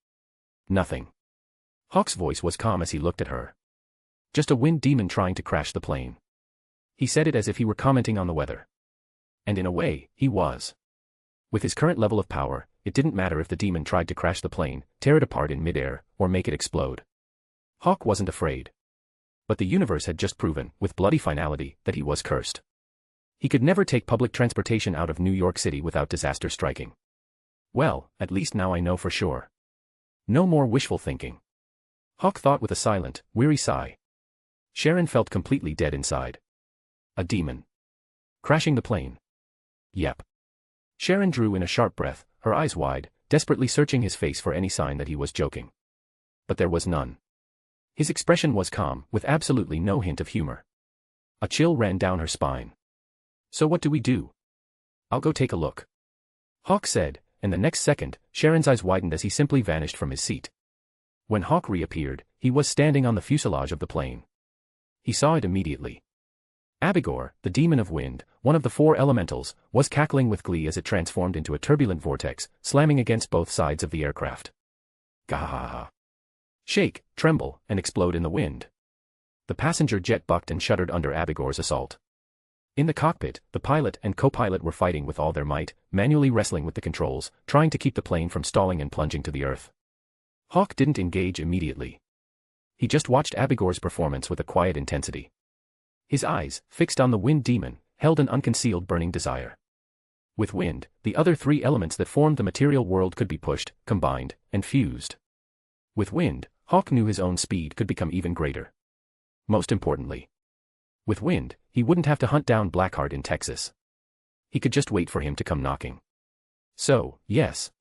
Nothing. Hawk's voice was calm as he looked at her. Just a wind demon trying to crash the plane. He said it as if he were commenting on the weather. And in a way, he was. With his current level of power, it didn't matter if the demon tried to crash the plane, tear it apart in midair, or make it explode. Hawk wasn't afraid. But the universe had just proven, with bloody finality, that he was cursed. He could never take public transportation out of New York City without disaster striking. Well, at least now I know for sure. No more wishful thinking. Hawk thought with a silent, weary sigh. Sharon felt completely dead inside. A demon. Crashing the plane. Yep. Sharon drew in a sharp breath, her eyes wide, desperately searching his face for any sign that he was joking. But there was none. His expression was calm, with absolutely no hint of humor. A chill ran down her spine. So what do we do? I'll go take a look. Hawk said, and the next second, Sharon's eyes widened as he simply vanished from his seat. When Hawk reappeared, he was standing on the fuselage of the plane. He saw it immediately. Abigor, the demon of wind, one of the 4 elementals, was cackling with glee as it transformed into a turbulent vortex, slamming against both sides of the aircraft. Gahaha. Shake, tremble, and explode in the wind. The passenger jet bucked and shuddered under Abigor's assault. In the cockpit, the pilot and co-pilot were fighting with all their might, manually wrestling with the controls, trying to keep the plane from stalling and plunging to the earth. Hawk didn't engage immediately. He just watched Abigor's performance with a quiet intensity. His eyes, fixed on the wind demon, held an unconcealed burning desire. With wind, the other 3 elements that formed the material world could be pushed, combined, and fused. With wind, Hawk knew his own speed could become even greater. Most importantly, with wind, he wouldn't have to hunt down Blackheart in Texas. He could just wait for him to come knocking. So, yes.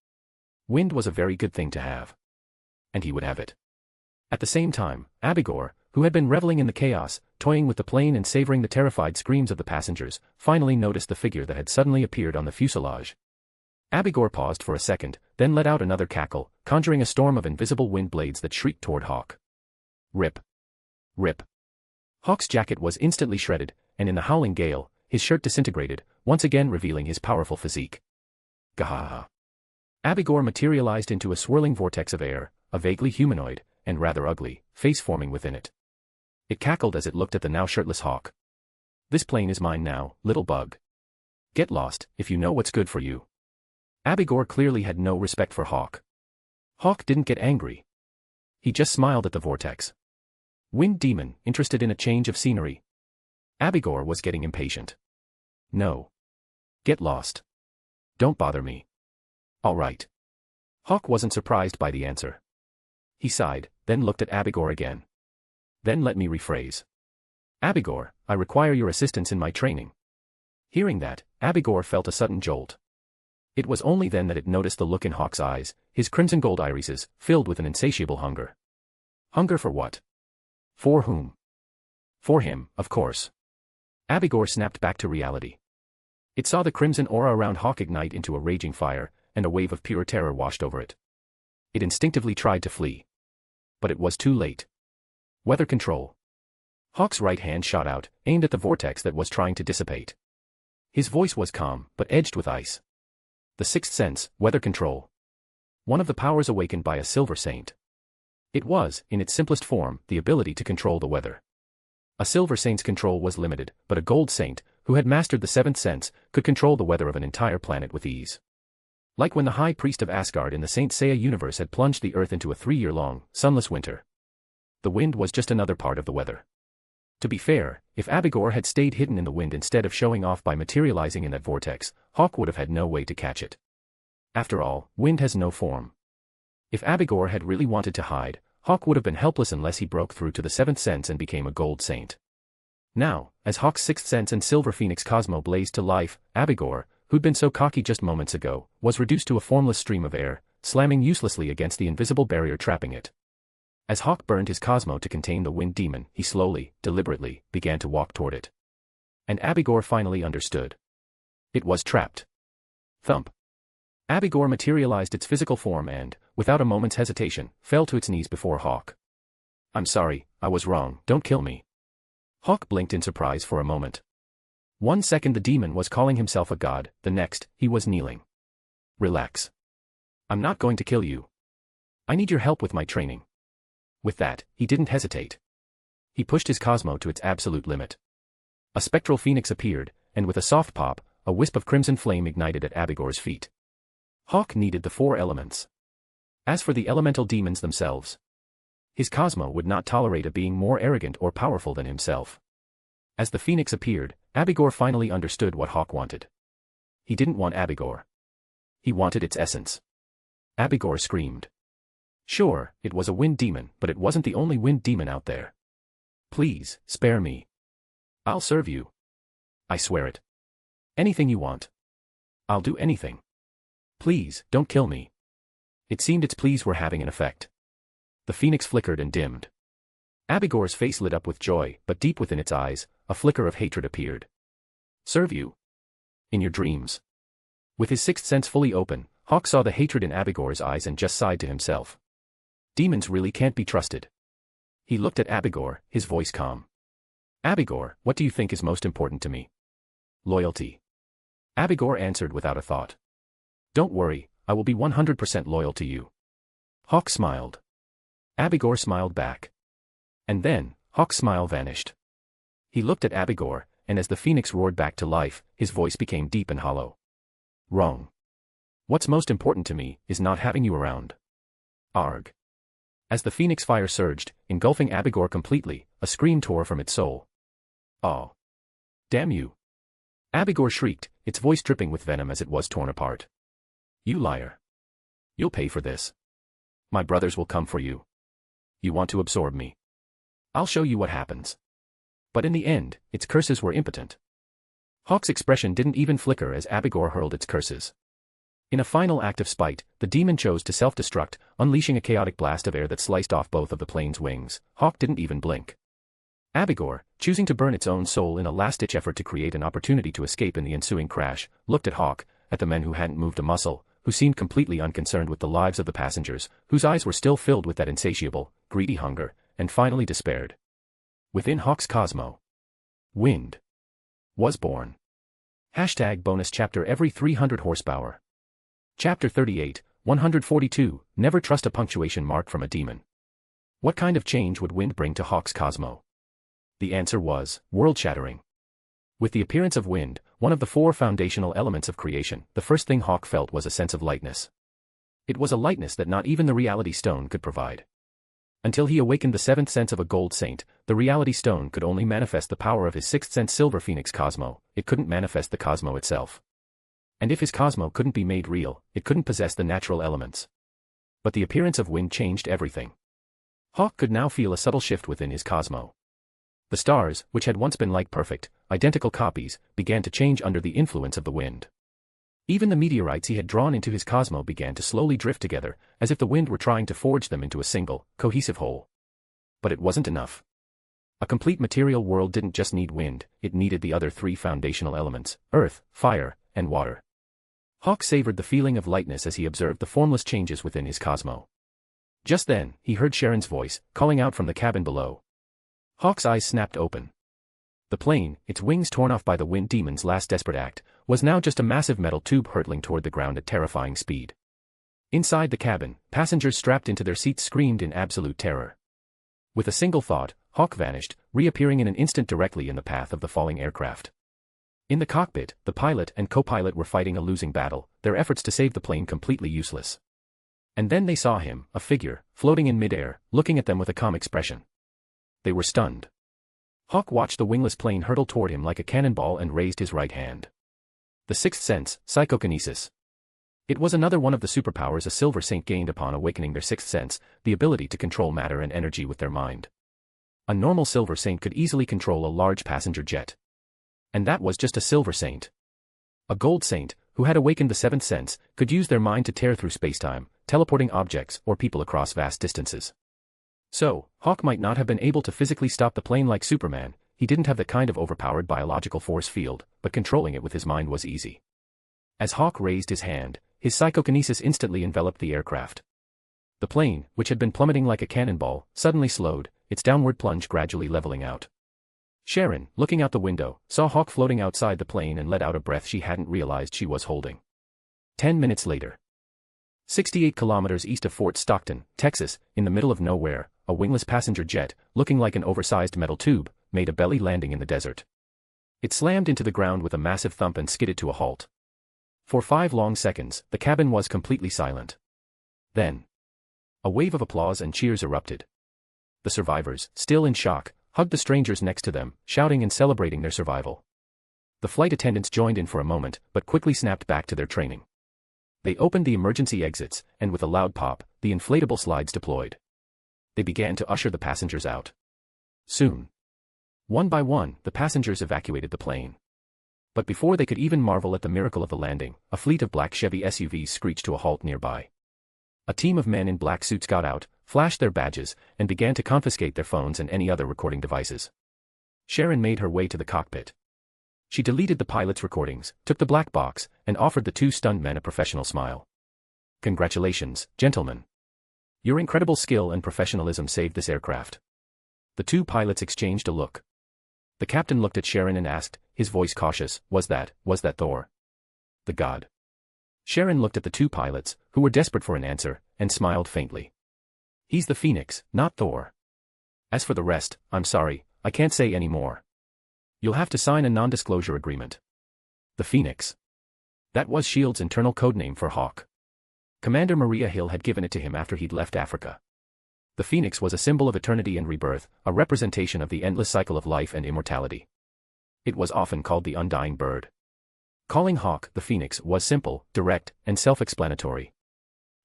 Wind was a very good thing to have. And he would have it. At the same time, Abigor, who had been reveling in the chaos, toying with the plane and savoring the terrified screams of the passengers, finally noticed the figure that had suddenly appeared on the fuselage. Abigor paused for a second, then let out another cackle, conjuring a storm of invisible wind blades that shrieked toward Hawk. Rip. Rip. Hawk's jacket was instantly shredded, and in the howling gale, his shirt disintegrated, once again revealing his powerful physique. Gahaha. Abigor materialized into a swirling vortex of air, a vaguely humanoid, and rather ugly, face forming within it. It cackled as it looked at the now shirtless Hawk. This plane is mine now, little bug. Get lost, if you know what's good for you. Abigor clearly had no respect for Hawk. Hawk didn't get angry. He just smiled at the vortex. Wind demon, interested in a change of scenery? Abigor was getting impatient. No. Get lost. Don't bother me. All right. Hawk wasn't surprised by the answer. He sighed, then looked at Abigor again. Then let me rephrase. Abigor, I require your assistance in my training. Hearing that, Abigor felt a sudden jolt. It was only then that it noticed the look in Hawk's eyes, his crimson gold irises, filled with an insatiable hunger. Hunger for what? For whom? For him, of course. Abigor snapped back to reality. It saw the crimson aura around Hawk ignite into a raging fire, and a wave of pure terror washed over it. It instinctively tried to flee. But it was too late. Weather control. Hawk's right hand shot out, aimed at the vortex that was trying to dissipate. His voice was calm, but edged with ice. The sixth sense, weather control. One of the powers awakened by a silver saint. It was, in its simplest form, the ability to control the weather. A silver saint's control was limited, but a gold saint, who had mastered the seventh sense, could control the weather of an entire planet with ease. Like when the high priest of Asgard in the Saint Seiya universe had plunged the earth into a 3-year-long, sunless winter. The wind was just another part of the weather. To be fair, if Abigor had stayed hidden in the wind instead of showing off by materializing in that vortex, Hawk would have had no way to catch it. After all, wind has no form. If Abigor had really wanted to hide, Hawk would have been helpless unless he broke through to the seventh sense and became a gold saint. Now, as Hawk's sixth sense and silver phoenix Cosmo blazed to life, Abigor, who'd been so cocky just moments ago, was reduced to a formless stream of air, slamming uselessly against the invisible barrier trapping it. As Hawk burned his Cosmo to contain the wind demon, he slowly, deliberately, began to walk toward it. And Abigor finally understood. It was trapped. Thump. Abigor materialized its physical form and, without a moment's hesitation, fell to its knees before Hawk. I'm sorry, I was wrong, don't kill me. Hawk blinked in surprise for a moment. 1 second the demon was calling himself a god, the next, he was kneeling. Relax. I'm not going to kill you. I need your help with my training. With that, he didn't hesitate. He pushed his Cosmo to its absolute limit. A spectral phoenix appeared, and with a soft pop, a wisp of crimson flame ignited at Abigor's feet. Hawk needed the 4 elements. As for the elemental demons themselves, his Cosmo would not tolerate a being more arrogant or powerful than himself. As the phoenix appeared, Abigor finally understood what Hawk wanted. He didn't want Abigor. He wanted its essence. Abigor screamed. Sure, it was a wind demon, but it wasn't the only wind demon out there. Please, spare me. I'll serve you. I swear it. Anything you want. I'll do anything. Please, don't kill me. It seemed its pleas were having an effect. The phoenix flickered and dimmed. Abigor's face lit up with joy, but deep within its eyes, a flicker of hatred appeared. Serve you? In your dreams. With his sixth sense fully open, Hawk saw the hatred in Abigor's eyes and just sighed to himself. Demons really can't be trusted. He looked at Abigor, his voice calm. Abigor, what do you think is most important to me? Loyalty. Abigor answered without a thought. Don't worry, I will be 100% loyal to you. Hawk smiled. Abigor smiled back. And then, Hawk's smile vanished. He looked at Abigor, and as the phoenix roared back to life, his voice became deep and hollow. Wrong. What's most important to me is not having you around. Arg. As the phoenix fire surged, engulfing Abigor completely, a scream tore from its soul. Oh. Damn you. Abigor shrieked, its voice dripping with venom as it was torn apart. You liar. You'll pay for this. My brothers will come for you. You want to absorb me. I'll show you what happens. But in the end, its curses were impotent. Hawk's expression didn't even flicker as Abigor hurled its curses. In a final act of spite, the demon chose to self-destruct, unleashing a chaotic blast of air that sliced off both of the plane's wings. Hawk didn't even blink. Abigor, choosing to burn its own soul in a last-ditch effort to create an opportunity to escape in the ensuing crash, looked at Hawk, at the men who hadn't moved a muscle, who seemed completely unconcerned with the lives of the passengers, whose eyes were still filled with that insatiable, greedy hunger, and finally despaired. Within Hawk's Cosmo, wind was born. #bonus chapter every 300 horsepower. Chapter 38, 142, Never trust a punctuation mark from a demon. What kind of change would wind bring to Hawk's Cosmo? The answer was, world-shattering. With the appearance of wind, one of the 4 foundational elements of creation, the first thing Hawk felt was a sense of lightness. It was a lightness that not even the reality stone could provide. Until he awakened the seventh sense of a gold saint, the reality stone could only manifest the power of his sixth sense silver phoenix Cosmo, it couldn't manifest the Cosmo itself. And if his Cosmo couldn't be made real, it couldn't possess the natural elements. But the appearance of wind changed everything. Hawk could now feel a subtle shift within his Cosmo. The stars, which had once been like perfect, identical copies, began to change under the influence of the wind. Even the meteorites he had drawn into his Cosmo began to slowly drift together, as if the wind were trying to forge them into a single, cohesive whole. But it wasn't enough. A complete material world didn't just need wind, it needed the other three foundational elements: earth, fire, and water. Hawk savored the feeling of lightness as he observed the formless changes within his Cosmo. Just then, he heard Sharon's voice, calling out from the cabin below. Hawk's eyes snapped open. The plane, its wings torn off by the wind demon's last desperate act, was now just a massive metal tube hurtling toward the ground at terrifying speed. Inside the cabin, passengers strapped into their seats screamed in absolute terror. With a single thought, Hawk vanished, reappearing in an instant directly in the path of the falling aircraft. In the cockpit, the pilot and co-pilot were fighting a losing battle, their efforts to save the plane completely useless. And then they saw him, a figure, floating in midair, looking at them with a calm expression. They were stunned. Hawk watched the wingless plane hurtle toward him like a cannonball and raised his right hand. The sixth sense, psychokinesis. It was another one of the superpowers a silver saint gained upon awakening their sixth sense, the ability to control matter and energy with their mind. A normal silver saint could easily control a large passenger jet. And that was just a silver saint. A gold saint, who had awakened the seventh sense, could use their mind to tear through spacetime, teleporting objects or people across vast distances. So, Hawk might not have been able to physically stop the plane like Superman, he didn't have the kind of overpowered biological force field, but controlling it with his mind was easy. As Hawk raised his hand, his psychokinesis instantly enveloped the aircraft. The plane, which had been plummeting like a cannonball, suddenly slowed, its downward plunge gradually leveling out. Sharon, looking out the window, saw Hawk floating outside the plane and let out a breath she hadn't realized she was holding. 10 minutes later. 68 kilometers east of Fort Stockton, Texas, in the middle of nowhere, a wingless passenger jet, looking like an oversized metal tube, made a belly landing in the desert. It slammed into the ground with a massive thump and skidded to a halt. For 5 long seconds, the cabin was completely silent. Then, a wave of applause and cheers erupted. The survivors, still in shock, hugged the strangers next to them, shouting and celebrating their survival. The flight attendants joined in for a moment, but quickly snapped back to their training. They opened the emergency exits, and with a loud pop, the inflatable slides deployed. They began to usher the passengers out. Soon, one by one, the passengers evacuated the plane. But before they could even marvel at the miracle of the landing, a fleet of black Chevy SUVs screeched to a halt nearby. A team of men in black suits got out, flashed their badges, and began to confiscate their phones and any other recording devices. Sharon made her way to the cockpit. She deleted the pilot's recordings, took the black box, and offered the 2 stunned men a professional smile. "Congratulations, gentlemen. Your incredible skill and professionalism saved this aircraft." The 2 pilots exchanged a look. The captain looked at Sharon and asked, his voice cautious, was that Thor? The god?" Sharon looked at the 2 pilots, who were desperate for an answer, and smiled faintly. "He's the Phoenix, not Thor. As for the rest, I'm sorry, I can't say any more. You'll have to sign a non-disclosure agreement." The Phoenix. That was S.H.I.E.L.D.'s internal codename for Hawk. Commander Maria Hill had given it to him after he'd left Africa. The Phoenix was a symbol of eternity and rebirth, a representation of the endless cycle of life and immortality. It was often called the undying bird. Calling Hawk the Phoenix was simple, direct, and self-explanatory.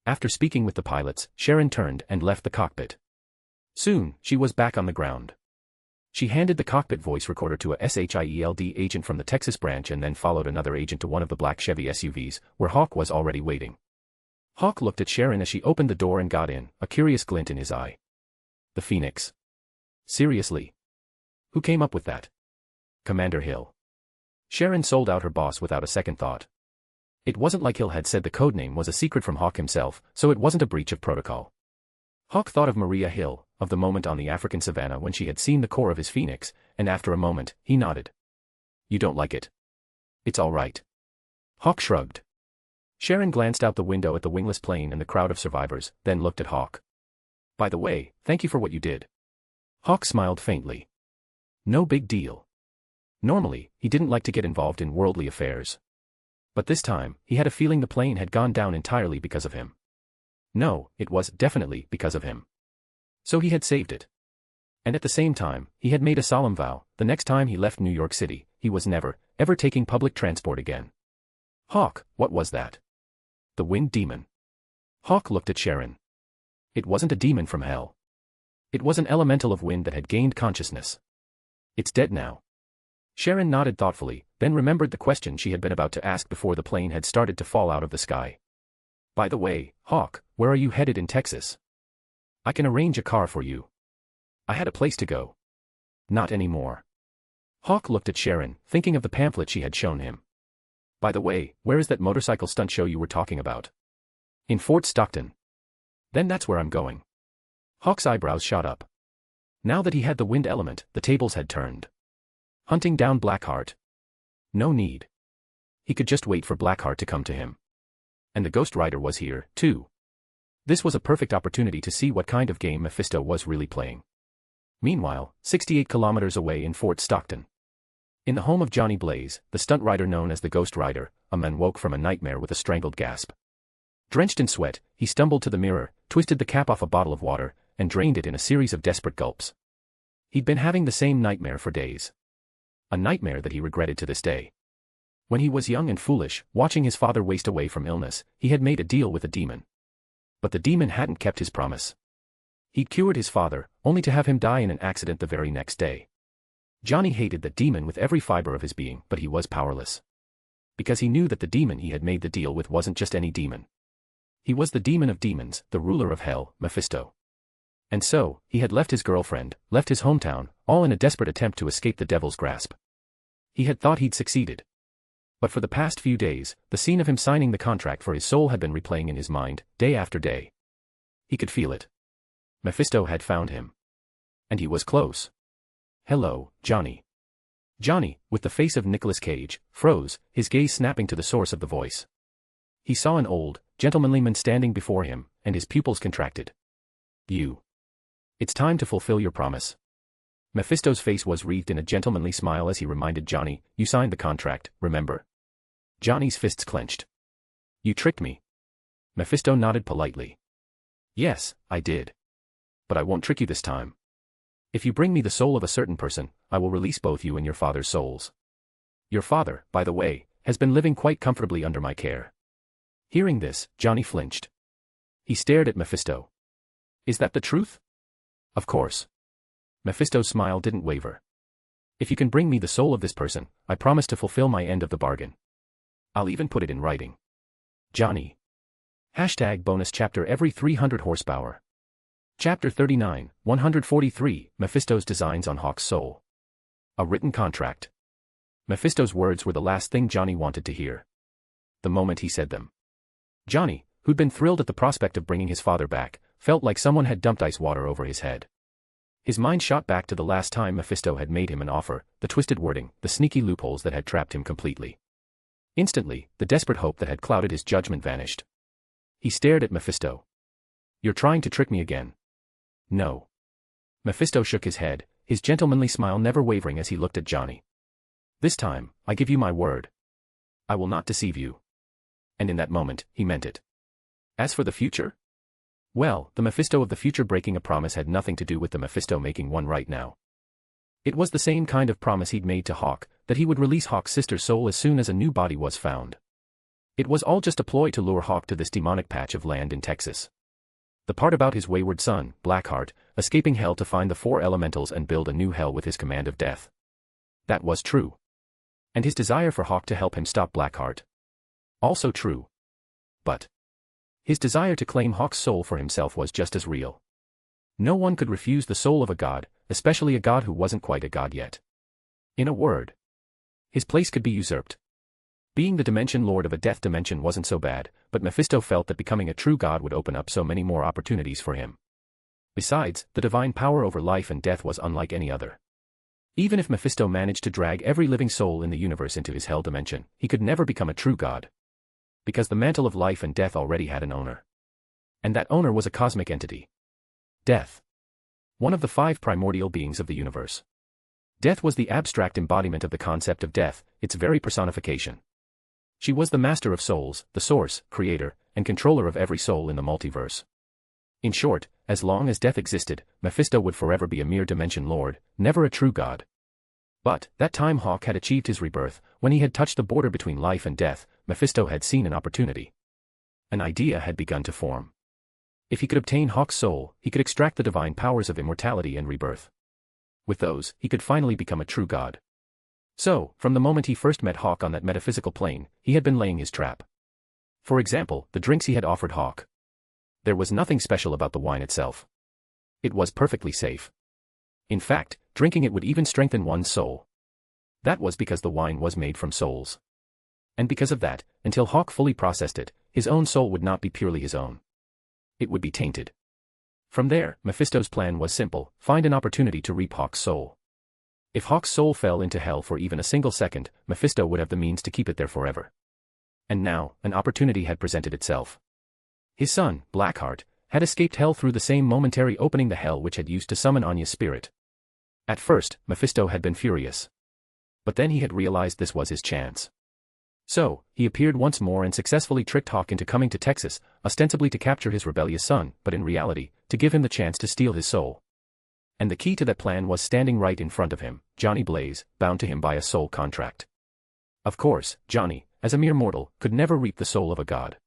After speaking with the pilots, Sharon turned and left the cockpit. Soon, she was back on the ground. She handed the cockpit voice recorder to a SHIELD agent from the Texas branch and then followed another agent to one of the black Chevy SUVs, where Hawk was already waiting. Hawk looked at Sharon as she opened the door and got in, a curious glint in his eye. The Phoenix. Seriously? Who came up with that? Commander Hill. Sharon sold out her boss without a second thought. It wasn't like Hill had said the codename was a secret from Hawk himself, so it wasn't a breach of protocol. Hawk thought of Maria Hill, of the moment on the African savannah when she had seen the core of his Phoenix, and after a moment, he nodded. "You don't like it? It's all right." Hawk shrugged. Sharon glanced out the window at the wingless plane and the crowd of survivors, then looked at Hawk. "By the way, thank you for what you did." Hawk smiled faintly. "No big deal." Normally, he didn't like to get involved in worldly affairs. But this time, he had a feeling the plane had gone down entirely because of him. No, it was definitely because of him. So he had saved it. And at the same time, he had made a solemn vow, the next time he left New York City, he was never, ever taking public transport again. Hawk, what was that? The wind demon. Hawk looked at Sharon. It wasn't a demon from hell. It was an elemental of wind that had gained consciousness. It's dead now. Sharon nodded thoughtfully, then remembered the question she had been about to ask before the plane had started to fall out of the sky. By the way, Hawk, where are you headed in Texas? I can arrange a car for you. I had a place to go. Not anymore. Hawk looked at Sharon, thinking of the pamphlet she had shown him. By the way, where is that motorcycle stunt show you were talking about? In Fort Stockton. Then that's where I'm going. Hawk's eyebrows shot up. Now that he had the wind element, the tables had turned. Hunting down Blackheart? No need. He could just wait for Blackheart to come to him. And the Ghost Rider was here, too. This was a perfect opportunity to see what kind of game Mephisto was really playing. Meanwhile, 68 kilometers away in Fort Stockton. In the home of Johnny Blaze, the stunt rider known as the Ghost Rider, a man woke from a nightmare with a strangled gasp. Drenched in sweat, he stumbled to the mirror, twisted the cap off a bottle of water, and drained it in a series of desperate gulps. He'd been having the same nightmare for days. A nightmare that he regretted to this day. When he was young and foolish, watching his father waste away from illness, he had made a deal with a demon. But the demon hadn't kept his promise. He'd cured his father, only to have him die in an accident the very next day. Johnny hated the demon with every fiber of his being, but he was powerless. Because he knew that the demon he had made the deal with wasn't just any demon. He was the demon of demons, the ruler of hell, Mephisto. And so, he had left his girlfriend, left his hometown, all in a desperate attempt to escape the devil's grasp. He had thought he'd succeeded. But for the past few days, the scene of him signing the contract for his soul had been replaying in his mind, day after day. He could feel it. Mephisto had found him. And he was close. Hello, Johnny. Johnny, with the face of Nicolas Cage, froze, his gaze snapping to the source of the voice. He saw an old, gentlemanly man standing before him, and his pupils contracted. You. It's time to fulfill your promise. Mephisto's face was wreathed in a gentlemanly smile as he reminded Johnny, you signed the contract, remember? Johnny's fists clenched. You tricked me. Mephisto nodded politely. Yes, I did. But I won't trick you this time. If you bring me the soul of a certain person, I will release both you and your father's souls. Your father, by the way, has been living quite comfortably under my care. Hearing this, Johnny flinched. He stared at Mephisto. Is that the truth? Of course. Mephisto's smile didn't waver. If you can bring me the soul of this person, I promise to fulfill my end of the bargain. I'll even put it in writing. Johnny. #bonus chapter every 300 horsepower. Chapter 39, 143, Mephisto's designs on Hawk's soul. A written contract. Mephisto's words were the last thing Johnny wanted to hear. The moment he said them. Johnny, who'd been thrilled at the prospect of bringing his father back, felt like someone had dumped ice water over his head. His mind shot back to the last time Mephisto had made him an offer, the twisted wording, the sneaky loopholes that had trapped him completely. Instantly, the desperate hope that had clouded his judgment vanished. He stared at Mephisto. You're trying to trick me again. No. Mephisto shook his head, his gentlemanly smile never wavering as he looked at Johnny. This time, I give you my word. I will not deceive you. And in that moment, he meant it. As for the future? Well, the Mephisto of the future breaking a promise had nothing to do with the Mephisto making one right now. It was the same kind of promise he'd made to Hawk, that he would release Hawk's sister's soul as soon as a new body was found. It was all just a ploy to lure Hawk to this demonic patch of land in Texas. The part about his wayward son, Blackheart, escaping hell to find the four elementals and build a new hell with his command of death. That was true. And his desire for Hawk to help him stop Blackheart. Also true. But his desire to claim Hawk's soul for himself was just as real. No one could refuse the soul of a god, especially a god who wasn't quite a god yet. In a word, his place could be usurped. Being the dimension lord of a death dimension wasn't so bad, but Mephisto felt that becoming a true god would open up so many more opportunities for him. Besides, the divine power over life and death was unlike any other. Even if Mephisto managed to drag every living soul in the universe into his hell dimension, he could never become a true god. Because the mantle of life and death already had an owner. And that owner was a cosmic entity. Death. One of the 5 primordial beings of the universe. Death was the abstract embodiment of the concept of death, its very personification. She was the master of souls, the source, creator, and controller of every soul in the multiverse. In short, as long as death existed, Mephisto would forever be a mere dimension lord, never a true god. But, that time Hawk had achieved his rebirth, when he had touched the border between life and death, Mephisto had seen an opportunity. An idea had begun to form. If he could obtain Hawk's soul, he could extract the divine powers of immortality and rebirth. With those, he could finally become a true god. So, from the moment he first met Hawk on that metaphysical plane, he had been laying his trap. For example, the drinks he had offered Hawk. There was nothing special about the wine itself. It was perfectly safe. In fact, drinking it would even strengthen one's soul. That was because the wine was made from souls. And because of that, until Hawk fully processed it, his own soul would not be purely his own. It would be tainted. From there, Mephisto's plan was simple: find an opportunity to reap Hawk's soul. If Hawk's soul fell into hell for even a single second, Mephisto would have the means to keep it there forever. And now, an opportunity had presented itself. His son, Blackheart, had escaped hell through the same momentary opening the hell which had used to summon Anya's spirit. At first, Mephisto had been furious. But then he had realized this was his chance. So, he appeared once more and successfully tricked Hawk into coming to Texas, ostensibly to capture his rebellious son, but in reality, to give him the chance to steal his soul. And the key to that plan was standing right in front of him, Johnny Blaze, bound to him by a soul contract. Of course, Johnny, as a mere mortal, could never reap the soul of a god.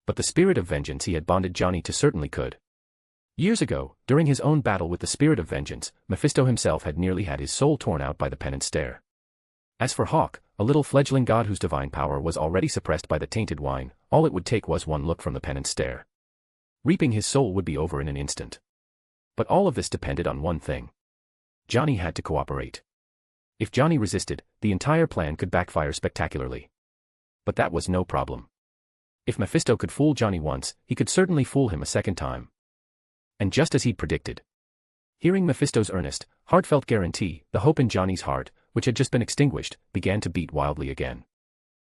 But the spirit of vengeance he had bonded Johnny to certainly could. Years ago, during his own battle with the spirit of vengeance, Mephisto himself had nearly had his soul torn out by the penance stare. As for Hawk, a little fledgling god whose divine power was already suppressed by the tainted wine, all it would take was one look from the penance stare. Reaping his soul would be over in an instant. But all of this depended on one thing. Johnny had to cooperate. If Johnny resisted, the entire plan could backfire spectacularly. But that was no problem. If Mephisto could fool Johnny once, he could certainly fool him a second time. And just as he'd predicted. Hearing Mephisto's earnest, heartfelt guarantee, the hope in Johnny's heart, which had just been extinguished, began to beat wildly again.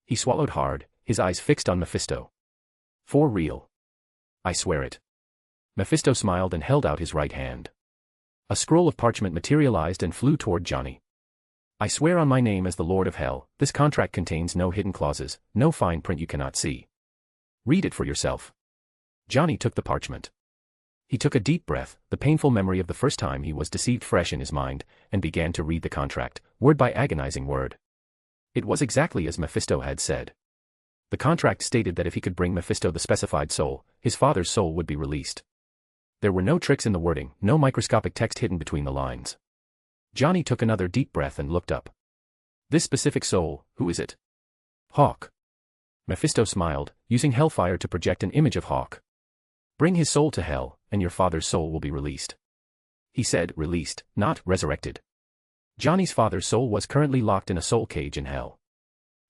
He swallowed hard, his eyes fixed on Mephisto. For real. I swear it. Mephisto smiled and held out his right hand. A scroll of parchment materialized and flew toward Johnny. I swear on my name as the Lord of Hell, this contract contains no hidden clauses, no fine print you cannot see. Read it for yourself. Johnny took the parchment. He took a deep breath, the painful memory of the first time he was deceived fresh in his mind, and began to read the contract, word by agonizing word. It was exactly as Mephisto had said. The contract stated that if he could bring Mephisto the specified soul, his father's soul would be released. There were no tricks in the wording, no microscopic text hidden between the lines. Johnny took another deep breath and looked up. This specific soul, who is it? Hawk. Mephisto smiled, using hellfire to project an image of Hawk. Bring his soul to hell, and your father's soul will be released. He said released, not resurrected. Johnny's father's soul was currently locked in a soul cage in hell.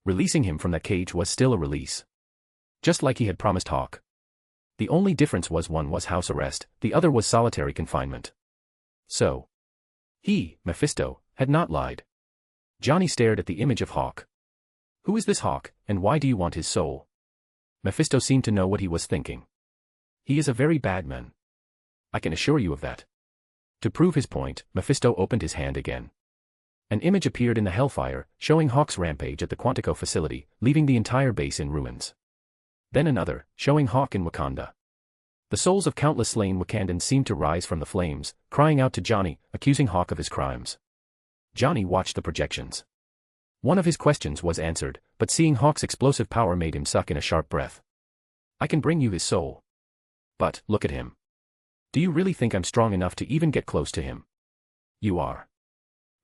Releasing him from that cage was still a release. Just like he had promised Hawk. The only difference was one was house arrest, the other was solitary confinement. So. He, Mephisto, had not lied. Johnny stared at the image of Hawk. Who is this Hawk, and why do you want his soul? Mephisto seemed to know what he was thinking. He is a very bad man. I can assure you of that. To prove his point, Mephisto opened his hand again. An image appeared in the hellfire, showing Hawk's rampage at the Quantico facility, leaving the entire base in ruins. Then another, showing Hawk in Wakanda. The souls of countless slain Wakandans seemed to rise from the flames, crying out to Johnny, accusing Hawk of his crimes. Johnny watched the projections. One of his questions was answered, but seeing Hawk's explosive power made him suck in a sharp breath. I can bring you his soul. But, look at him. Do you really think I'm strong enough to even get close to him? You are.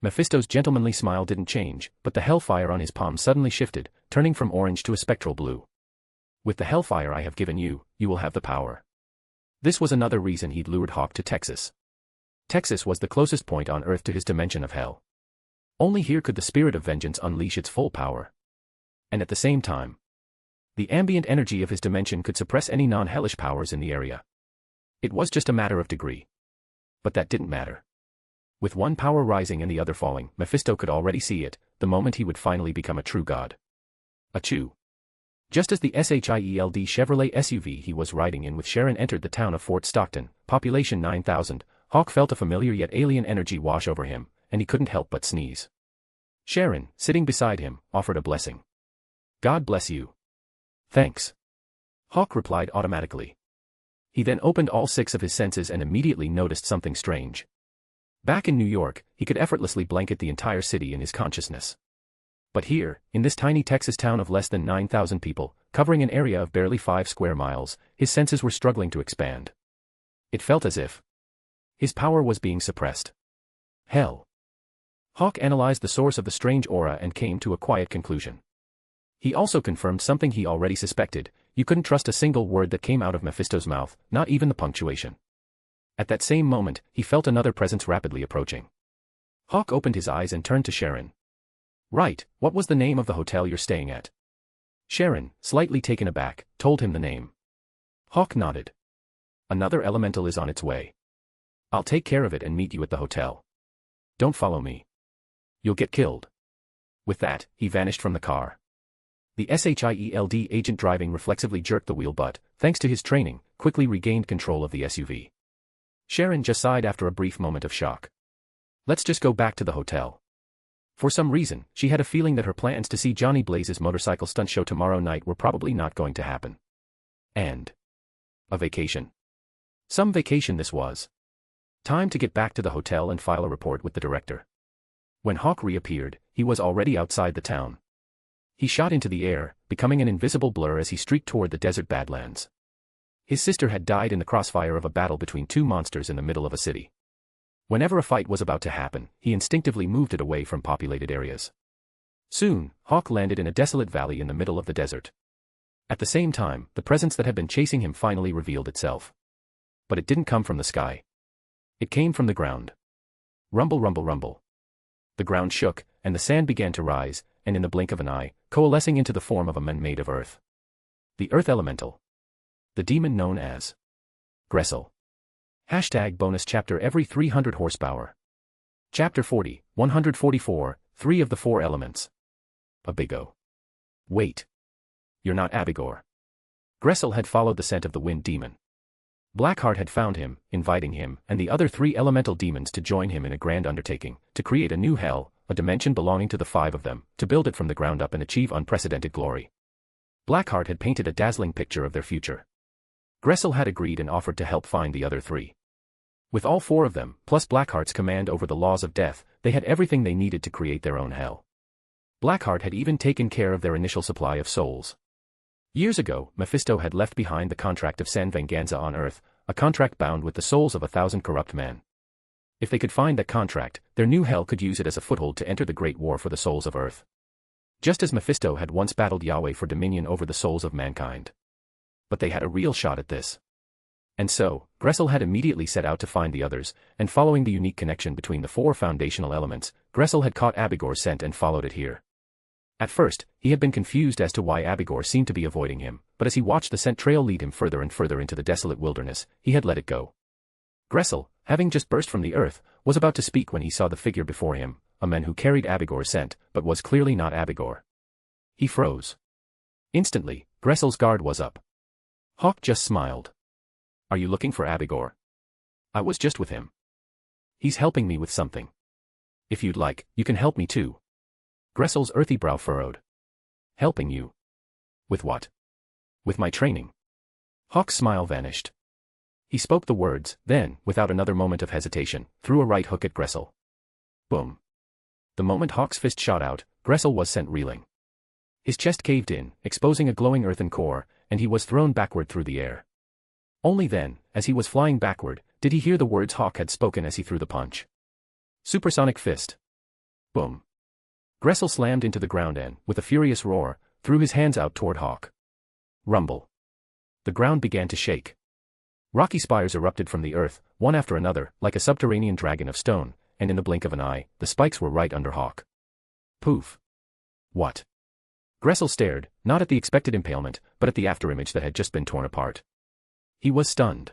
Mephisto's gentlemanly smile didn't change, but the hellfire on his palm suddenly shifted, turning from orange to a spectral blue. With the hellfire I have given you, you will have the power. This was another reason he'd lured Hawk to Texas. Texas was the closest point on Earth to his dimension of hell. Only here could the spirit of vengeance unleash its full power. And at the same time, the ambient energy of his dimension could suppress any non-hellish powers in the area. It was just a matter of degree. But that didn't matter. With one power rising and the other falling, Mephisto could already see it, the moment he would finally become a true god. Achoo. Just as the SHIELD Chevrolet SUV he was riding in with Sharon entered the town of Fort Stockton, population 9,000, Hawk felt a familiar yet alien energy wash over him, and he couldn't help but sneeze. Sharon, sitting beside him, offered a blessing. God bless you. Thanks. Hawk replied automatically. He then opened all 6 of his senses and immediately noticed something strange. Back in New York, he could effortlessly blanket the entire city in his consciousness. But here, in this tiny Texas town of less than 9,000 people, covering an area of barely 5 square miles, his senses were struggling to expand. It felt as if his power was being suppressed. Hell. Hawk analyzed the source of the strange aura and came to a quiet conclusion. He also confirmed something he already suspected: you couldn't trust a single word that came out of Mephisto's mouth, not even the punctuation. At that same moment, he felt another presence rapidly approaching. Hawk opened his eyes and turned to Sharon. "Right, what was the name of the hotel you're staying at?" Sharon, slightly taken aback, told him the name. Hawk nodded. "Another elemental is on its way. I'll take care of it and meet you at the hotel. Don't follow me. You'll get killed." With that, he vanished from the car. The SHIELD agent driving reflexively jerked the wheel but, thanks to his training, quickly regained control of the SUV. Sharon just sighed after a brief moment of shock. Let's just go back to the hotel. For some reason, she had a feeling that her plans to see Johnny Blaze's motorcycle stunt show tomorrow night were probably not going to happen. And a vacation. Some vacation this was. Time to get back to the hotel and file a report with the director. When Hawk reappeared, he was already outside the town. He shot into the air, becoming an invisible blur as he streaked toward the desert badlands. His sister had died in the crossfire of a battle between 2 monsters in the middle of a city. Whenever a fight was about to happen, he instinctively moved it away from populated areas. Soon, Hawk landed in a desolate valley in the middle of the desert. At the same time, the presence that had been chasing him finally revealed itself. But it didn't come from the sky. It came from the ground. Rumble, rumble, rumble. The ground shook, and the sand began to rise, and in the blink of an eye, coalescing into the form of a man made of earth. The Earth Elemental. The demon known as Gressel. #bonus chapter every 300 horsepower. Chapter 40, 144, 3 of the 4 elements. Abigo. Wait. You're not Abigor. Gressel had followed the scent of the wind demon. Blackheart had found him, inviting him and the other 3 elemental demons to join him in a grand undertaking, to create a new hell, a dimension belonging to the 5 of them, to build it from the ground up and achieve unprecedented glory. Blackheart had painted a dazzling picture of their future. Gressel had agreed and offered to help find the other 3. With all 4 of them, plus Blackheart's command over the laws of death, they had everything they needed to create their own hell. Blackheart had even taken care of their initial supply of souls. Years ago, Mephisto had left behind the contract of San Venganza on Earth, a contract bound with the souls of 1,000 corrupt men. If they could find that contract, their new hell could use it as a foothold to enter the Great War for the souls of Earth. Just as Mephisto had once battled Yahweh for dominion over the souls of mankind. But they had a real shot at this. And so, Gressel had immediately set out to find the others, and following the unique connection between the 4 foundational elements, Gressel had caught Abigor's scent and followed it here. At first, he had been confused as to why Abigor seemed to be avoiding him, but as he watched the scent trail lead him further and further into the desolate wilderness, he had let it go. Gressel, having just burst from the earth, was about to speak when he saw the figure before him, a man who carried Abigor's scent, but was clearly not Abigor. He froze. Instantly, Gressel's guard was up. Hawk just smiled. Are you looking for Abigor? I was just with him. He's helping me with something. If you'd like, you can help me too. Gressel's earthy brow furrowed. Helping you? With what? With my training. Hawk's smile vanished. He spoke the words, then, without another moment of hesitation, threw a right hook at Gressel. Boom. The moment Hawk's fist shot out, Gressel was sent reeling. His chest caved in, exposing a glowing earthen core, and he was thrown backward through the air. Only then, as he was flying backward, did he hear the words Hawk had spoken as he threw the punch. Supersonic fist. Boom. Gressel slammed into the ground and, with a furious roar, threw his hands out toward Hawk. Rumble. The ground began to shake. Rocky spires erupted from the earth, one after another, like a subterranean dragon of stone, and in the blink of an eye, the spikes were right under Hawk. Poof. What? Gressel stared, not at the expected impalement, but at the afterimage that had just been torn apart. He was stunned.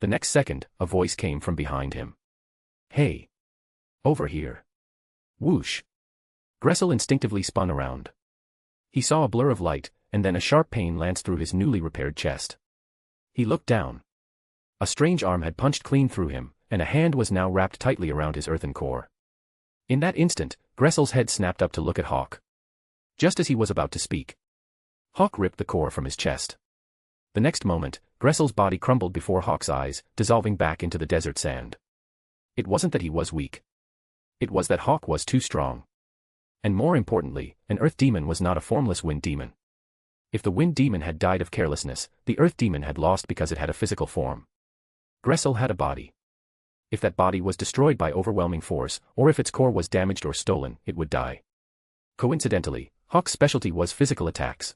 The next second, a voice came from behind him. Hey. Over here. Whoosh. Gressel instinctively spun around. He saw a blur of light, and then a sharp pain lanced through his newly repaired chest. He looked down. A strange arm had punched clean through him, and a hand was now wrapped tightly around his earthen core. In that instant, Gressel's head snapped up to look at Hawk. Just as he was about to speak, Hawk ripped the core from his chest. The next moment, Gressel's body crumbled before Hawk's eyes, dissolving back into the desert sand. It wasn't that he was weak. It was that Hawk was too strong. And more importantly, an earth demon was not a formless wind demon. If the wind demon had died of carelessness, the earth demon had lost because it had a physical form. Gressel had a body. If that body was destroyed by overwhelming force, or if its core was damaged or stolen, it would die. Coincidentally, Hawk's specialty was physical attacks.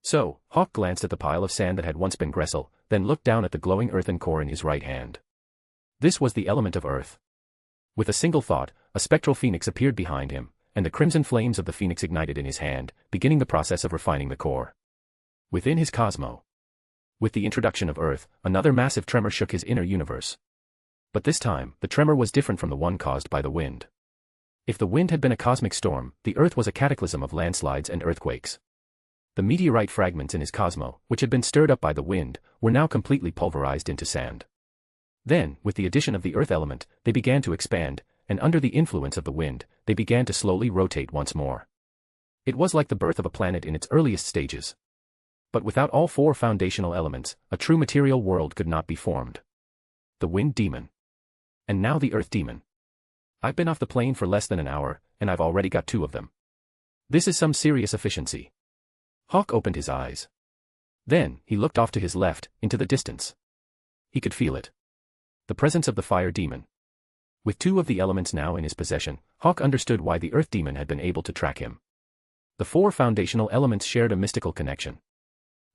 So, Hawk glanced at the pile of sand that had once been Gressel, then looked down at the glowing earthen core in his right hand. This was the element of earth. With a single thought, a spectral phoenix appeared behind him, and the crimson flames of the phoenix ignited in his hand, beginning the process of refining the core. Within his cosmo. With the introduction of earth, another massive tremor shook his inner universe. But this time, the tremor was different from the one caused by the wind. If the wind had been a cosmic storm, the earth was a cataclysm of landslides and earthquakes. The meteorite fragments in his cosmo, which had been stirred up by the wind, were now completely pulverized into sand. Then, with the addition of the earth element, they began to expand, and under the influence of the wind, they began to slowly rotate once more. It was like the birth of a planet in its earliest stages. But without all four foundational elements, a true material world could not be formed. The wind demon. And now the earth demon. I've been off the plane for less than an hour, and I've already got 2 of them. This is some serious efficiency. Hawk opened his eyes. Then, he looked off to his left, into the distance. He could feel it. The presence of the fire demon. With 2 of the elements now in his possession, Hawk understood why the earth demon had been able to track him. The 4 foundational elements shared a mystical connection.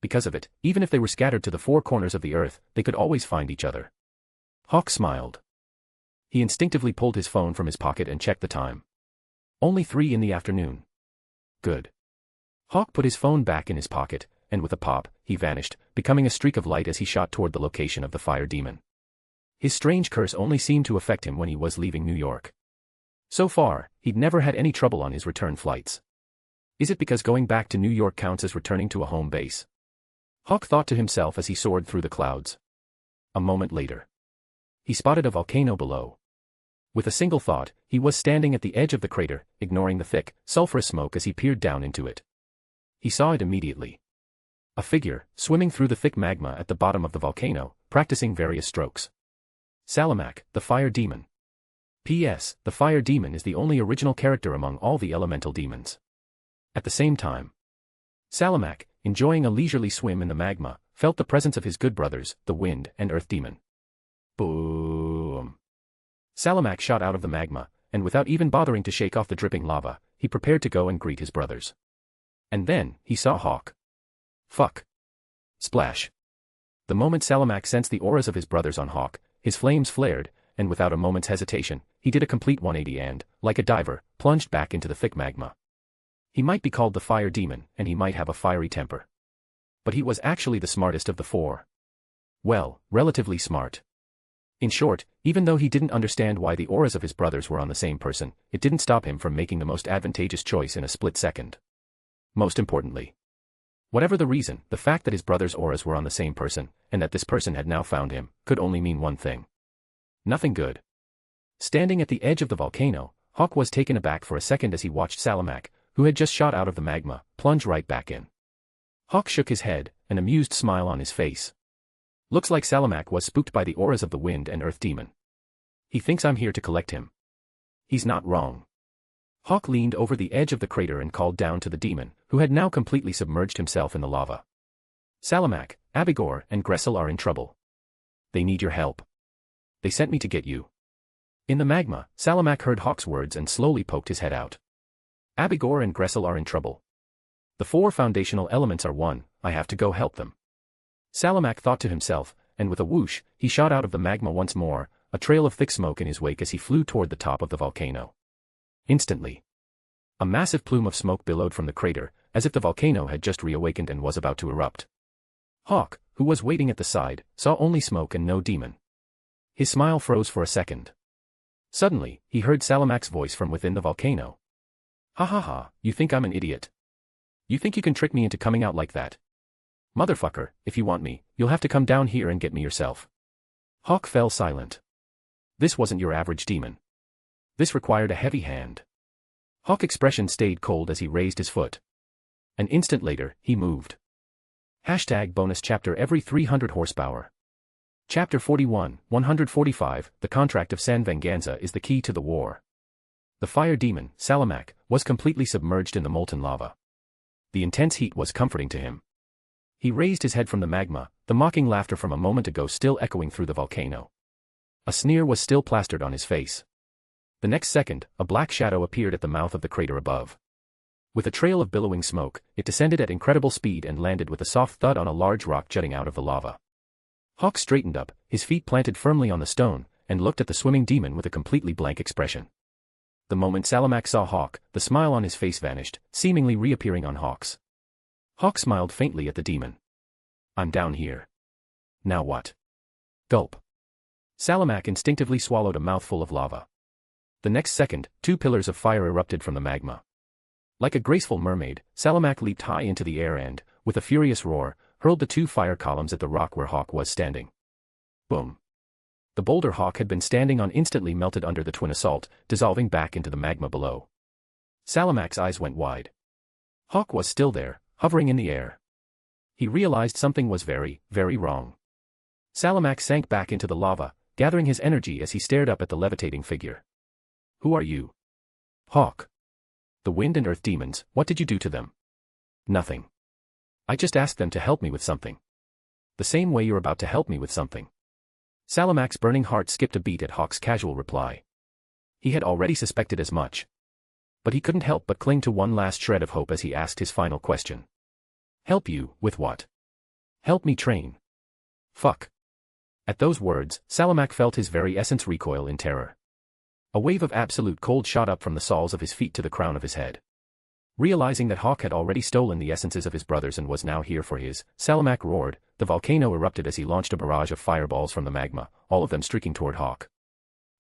Because of it, even if they were scattered to the 4 corners of the earth, they could always find each other. Hawk smiled. He instinctively pulled his phone from his pocket and checked the time. Only 3 in the afternoon. Good. Hawk put his phone back in his pocket, and with a pop, he vanished, becoming a streak of light as he shot toward the location of the fire demon. His strange curse only seemed to affect him when he was leaving New York. So far, he'd never had any trouble on his return flights. Is it because going back to New York counts as returning to a home base? Hawk thought to himself as he soared through the clouds. A moment later, he spotted a volcano below. With a single thought, he was standing at the edge of the crater, ignoring the thick, sulfurous smoke as he peered down into it. He saw it immediately. A figure, swimming through the thick magma at the bottom of the volcano, practicing various strokes. Salamak, the fire demon. P.S. The fire demon is the only original character among all the elemental demons. At the same time, Salamak, enjoying a leisurely swim in the magma, felt the presence of his good brothers, the wind and earth demon. Boom. Salamak shot out of the magma, and without even bothering to shake off the dripping lava, he prepared to go and greet his brothers. And then, he saw Hawk. Fuck. Splash. The moment Salamak sensed the auras of his brothers on Hawk, his flames flared, and without a moment's hesitation, he did a complete 180 and, like a diver, plunged back into the thick magma. He might be called the fire demon, and he might have a fiery temper. But he was actually the smartest of the 4. Well, relatively smart. In short, even though he didn't understand why the auras of his brothers were on the same person, it didn't stop him from making the most advantageous choice in a split second. Most importantly, whatever the reason, the fact that his brother's auras were on the same person, and that this person had now found him, could only mean one thing. Nothing good. Standing at the edge of the volcano, Hawk was taken aback for a second as he watched Salamak, who had just shot out of the magma, plunge right back in. Hawk shook his head, an amused smile on his face. Looks like Salamak was spooked by the auras of the wind and earth demon. He thinks I'm here to collect him. He's not wrong. Hawk leaned over the edge of the crater and called down to the demon, who had now completely submerged himself in the lava. Salamak, Abigor, and Gressel are in trouble. They need your help. They sent me to get you. In the magma, Salamak heard Hawk's words and slowly poked his head out. Abigor and Gressel are in trouble. The 4 foundational elements are one, I have to go help them. Salamak thought to himself, and with a whoosh, he shot out of the magma once more, a trail of thick smoke in his wake as he flew toward the top of the volcano. Instantly, a massive plume of smoke billowed from the crater, as if the volcano had just reawakened and was about to erupt. Hawk, who was waiting at the side, saw only smoke and no demon. His smile froze for a second. Suddenly, he heard Salamak's voice from within the volcano. Ha ha ha, you think I'm an idiot? You think you can trick me into coming out like that? Motherfucker, if you want me, you'll have to come down here and get me yourself. Hawk fell silent. This wasn't your average demon. This required a heavy hand. Hawk's expression stayed cold as he raised his foot. An instant later, he moved. Hashtag bonus chapter every 300 horsepower. Chapter 41, 145, The Contract of San Venganza is the key to the war. The fire demon, Salamak, was completely submerged in the molten lava. The intense heat was comforting to him. He raised his head from the magma, the mocking laughter from a moment ago still echoing through the volcano. A sneer was still plastered on his face. The next second, a black shadow appeared at the mouth of the crater above. With a trail of billowing smoke, it descended at incredible speed and landed with a soft thud on a large rock jutting out of the lava. Hawk straightened up, his feet planted firmly on the stone, and looked at the swimming demon with a completely blank expression. The moment Salamak saw Hawk, the smile on his face vanished, seemingly reappearing on Hawk's. Hawk smiled faintly at the demon. I'm down here. Now what? Gulp. Salamak instinctively swallowed a mouthful of lava. The next second, 2 pillars of fire erupted from the magma. Like a graceful mermaid, Salamak leaped high into the air and, with a furious roar, hurled the 2 fire columns at the rock where Hawk was standing. Boom. The boulder Hawk had been standing on instantly melted under the twin assault, dissolving back into the magma below. Salamak's eyes went wide. Hawk was still there, hovering in the air. He realized something was very, very wrong. Salamak sank back into the lava, gathering his energy as he stared up at the levitating figure. Who are you? Hawk. The wind and earth demons, what did you do to them? Nothing. I just asked them to help me with something. The same way you're about to help me with something. Salamak's burning heart skipped a beat at Hawk's casual reply. He had already suspected as much. But he couldn't help but cling to one last shred of hope as he asked his final question. Help you, with what? Help me train. Fuck. At those words, Salamak felt his very essence recoil in terror. A wave of absolute cold shot up from the soles of his feet to the crown of his head. Realizing that Hawk had already stolen the essences of his brothers and was now here for his, Salamak roared. The volcano erupted as he launched a barrage of fireballs from the magma, all of them streaking toward Hawk.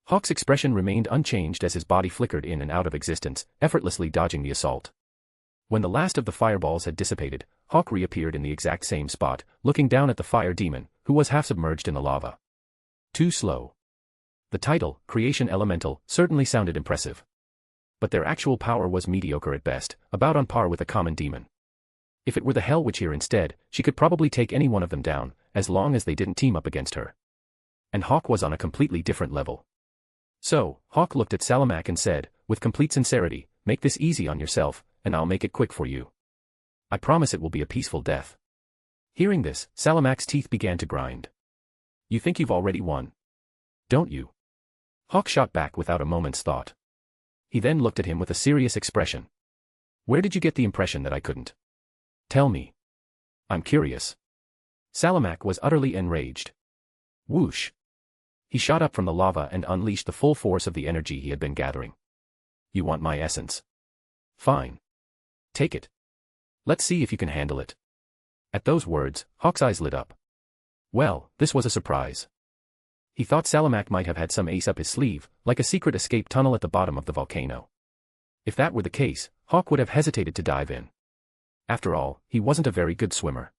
Hawk's expression remained unchanged as his body flickered in and out of existence, effortlessly dodging the assault. When the last of the fireballs had dissipated, Hawk reappeared in the exact same spot, looking down at the fire demon, who was half submerged in the lava. Too slow. The title, Creation Elemental, certainly sounded impressive. But their actual power was mediocre at best, about on par with a common demon. If it were the Hell Witch here instead, she could probably take any one of them down, as long as they didn't team up against her. And Hawk was on a completely different level. So, Hawk looked at Salamak and said, with complete sincerity, make this easy on yourself, and I'll make it quick for you. I promise it will be a peaceful death. Hearing this, Salamak's teeth began to grind. You think you've already won? Don't you? Hawk shot back without a moment's thought. He then looked at him with a serious expression. Where did you get the impression that I couldn't? Tell me. I'm curious. Salamak was utterly enraged. Whoosh. He shot up from the lava and unleashed the full force of the energy he had been gathering. You want my essence? Fine. Take it. Let's see if you can handle it. At those words, Hawk's eyes lit up. Well, this was a surprise. He thought Salamak might have had some ace up his sleeve, like a secret escape tunnel at the bottom of the volcano. If that were the case, Hawk would have hesitated to dive in. After all, he wasn't a very good swimmer.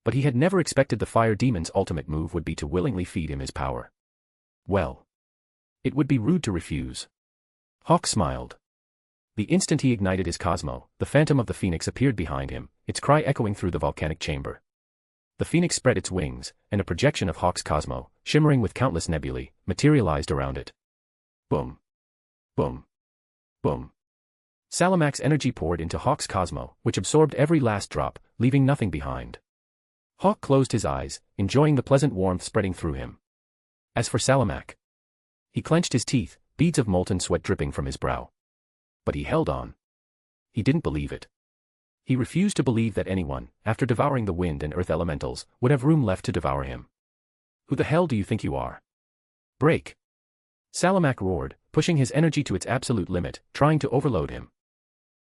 But he had never expected the fire demon's ultimate move would be to willingly feed him his power. Well, it would be rude to refuse. Hawk smiled. The instant he ignited his Cosmo, the phantom of the phoenix appeared behind him, its cry echoing through the volcanic chamber. The phoenix spread its wings, and a projection of Hawk's Cosmo, shimmering with countless nebulae, materialized around it. Boom. Boom. Boom. Salamak's energy poured into Hawk's Cosmo, which absorbed every last drop, leaving nothing behind. Hawk closed his eyes, enjoying the pleasant warmth spreading through him. As for Salamak, he clenched his teeth, beads of molten sweat dripping from his brow. But he held on. He didn't believe it. He refused to believe that anyone, after devouring the wind and earth elementals, would have room left to devour him. Who the hell do you think you are? Break! Salamak roared, pushing his energy to its absolute limit, trying to overload him.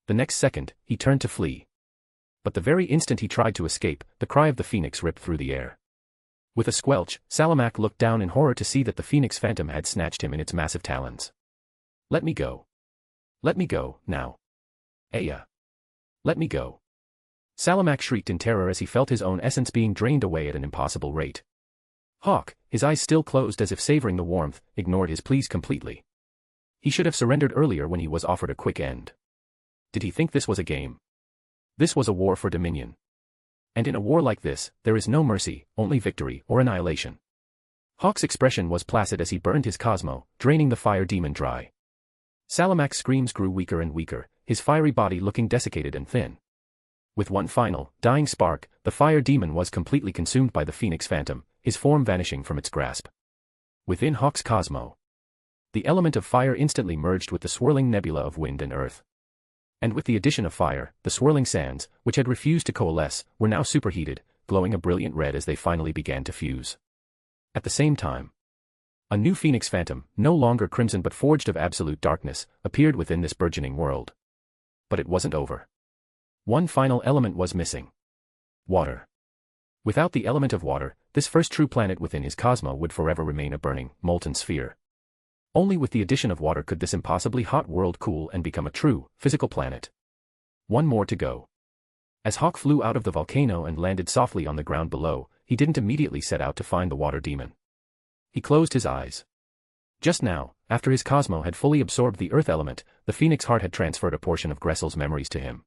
The next second, he turned to flee. But the very instant he tried to escape, the cry of the phoenix ripped through the air. With a squelch, Salamak looked down in horror to see that the phoenix phantom had snatched him in its massive talons. Let me go. Let me go, now. Aya. Let me go. Salamak shrieked in terror as he felt his own essence being drained away at an impossible rate. Hawk, his eyes still closed as if savoring the warmth, ignored his pleas completely. He should have surrendered earlier when he was offered a quick end. Did he think this was a game? This was a war for dominion. And in a war like this, there is no mercy, only victory or annihilation. Hawk's expression was placid as he burned his Cosmo, draining the fire demon dry. Salamak's screams grew weaker and weaker, his fiery body looking desiccated and thin. With one final, dying spark, the fire demon was completely consumed by the Phoenix Phantom, his form vanishing from its grasp. Within Hawk's Cosmo, the element of fire instantly merged with the swirling nebula of wind and earth. And with the addition of fire, the swirling sands, which had refused to coalesce, were now superheated, glowing a brilliant red as they finally began to fuse. At the same time, a new Phoenix Phantom, no longer crimson but forged of absolute darkness, appeared within this burgeoning world. But it wasn't over. One final element was missing. Water. Without the element of water, this first true planet within his Cosmo would forever remain a burning, molten sphere. Only with the addition of water could this impossibly hot world cool and become a true, physical planet. One more to go. As Hawk flew out of the volcano and landed softly on the ground below, he didn't immediately set out to find the water demon. He closed his eyes. Just now, after his Cosmo had fully absorbed the earth element, the Phoenix Heart had transferred a portion of Gressel's memories to him.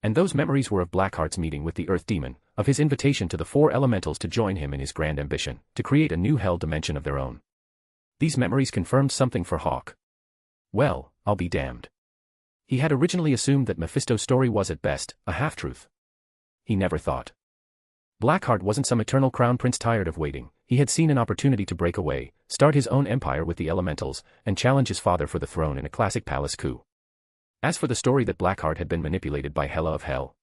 And those memories were of Blackheart's meeting with the Earth Demon, of his invitation to the four elementals to join him in his grand ambition, to create a new hell dimension of their own. These memories confirmed something for Hawk. Well, I'll be damned. He had originally assumed that Mephisto's story was at best a half-truth. He never thought Blackheart wasn't some eternal crown prince tired of waiting. He had seen an opportunity to break away, start his own empire with the elementals, and challenge his father for the throne in a classic palace coup. As for the story that Blackheart had been manipulated by Hela of Hell,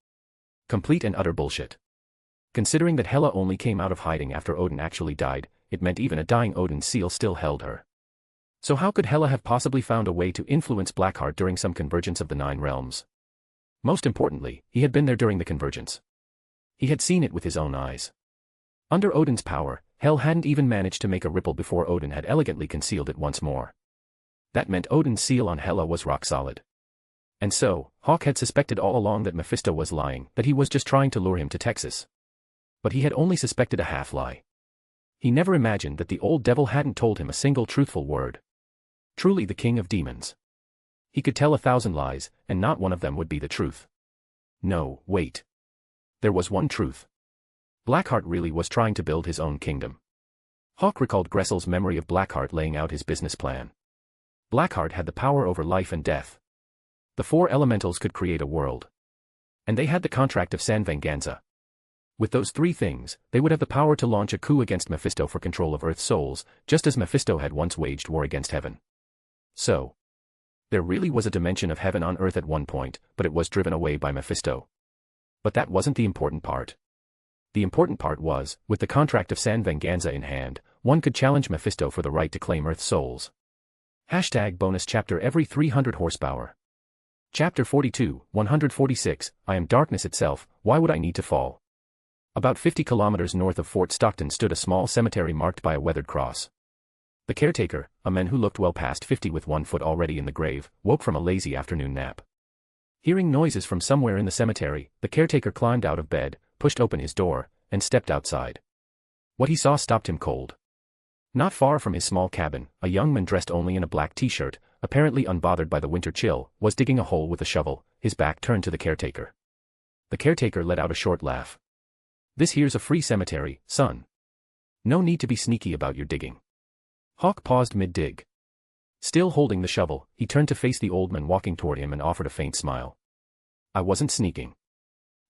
complete and utter bullshit. Considering that Hela only came out of hiding after Odin actually died, it meant even a dying Odin's seal still held her. So how could Hela have possibly found a way to influence Blackheart during some convergence of the 9 realms? Most importantly, he had been there during the convergence. He had seen it with his own eyes. Under Odin's power, Hel hadn't even managed to make a ripple before Odin had elegantly concealed it once more. That meant Odin's seal on Hela was rock solid. And so, Hawk had suspected all along that Mephisto was lying, that he was just trying to lure him to Texas. But he had only suspected a half-lie. He never imagined that the old devil hadn't told him a single truthful word. Truly the king of demons. He could tell 1,000 lies, and not one of them would be the truth. No, wait. There was one truth. Blackheart really was trying to build his own kingdom. Hawk recalled Gressel's memory of Blackheart laying out his business plan. Blackheart had the power over life and death. The 4 elementals could create a world. And they had the contract of San Venganza. With those 3 things, they would have the power to launch a coup against Mephisto for control of Earth's souls, just as Mephisto had once waged war against heaven. So, there really was a dimension of heaven on Earth at one point, but it was driven away by Mephisto. But that wasn't the important part. The important part was, with the contract of San Venganza in hand, one could challenge Mephisto for the right to claim Earth's souls. #bonus chapter every 300 horsepower. Chapter 42, 146, I am darkness itself, why would I need to fall? About 50 kilometers north of Fort Stockton stood a small cemetery marked by a weathered cross. The caretaker, a man who looked well past 50 with one foot already in the grave, woke from a lazy afternoon nap. Hearing noises from somewhere in the cemetery, the caretaker climbed out of bed, pushed open his door, and stepped outside. What he saw stopped him cold. Not far from his small cabin, a young man dressed only in a black t-shirt, apparently unbothered by the winter chill, was digging a hole with a shovel, his back turned to the caretaker. The caretaker let out a short laugh. This here's a free cemetery, son. No need to be sneaky about your digging. Hawk paused mid-dig. Still holding the shovel, he turned to face the old man walking toward him and offered a faint smile. I wasn't sneaking.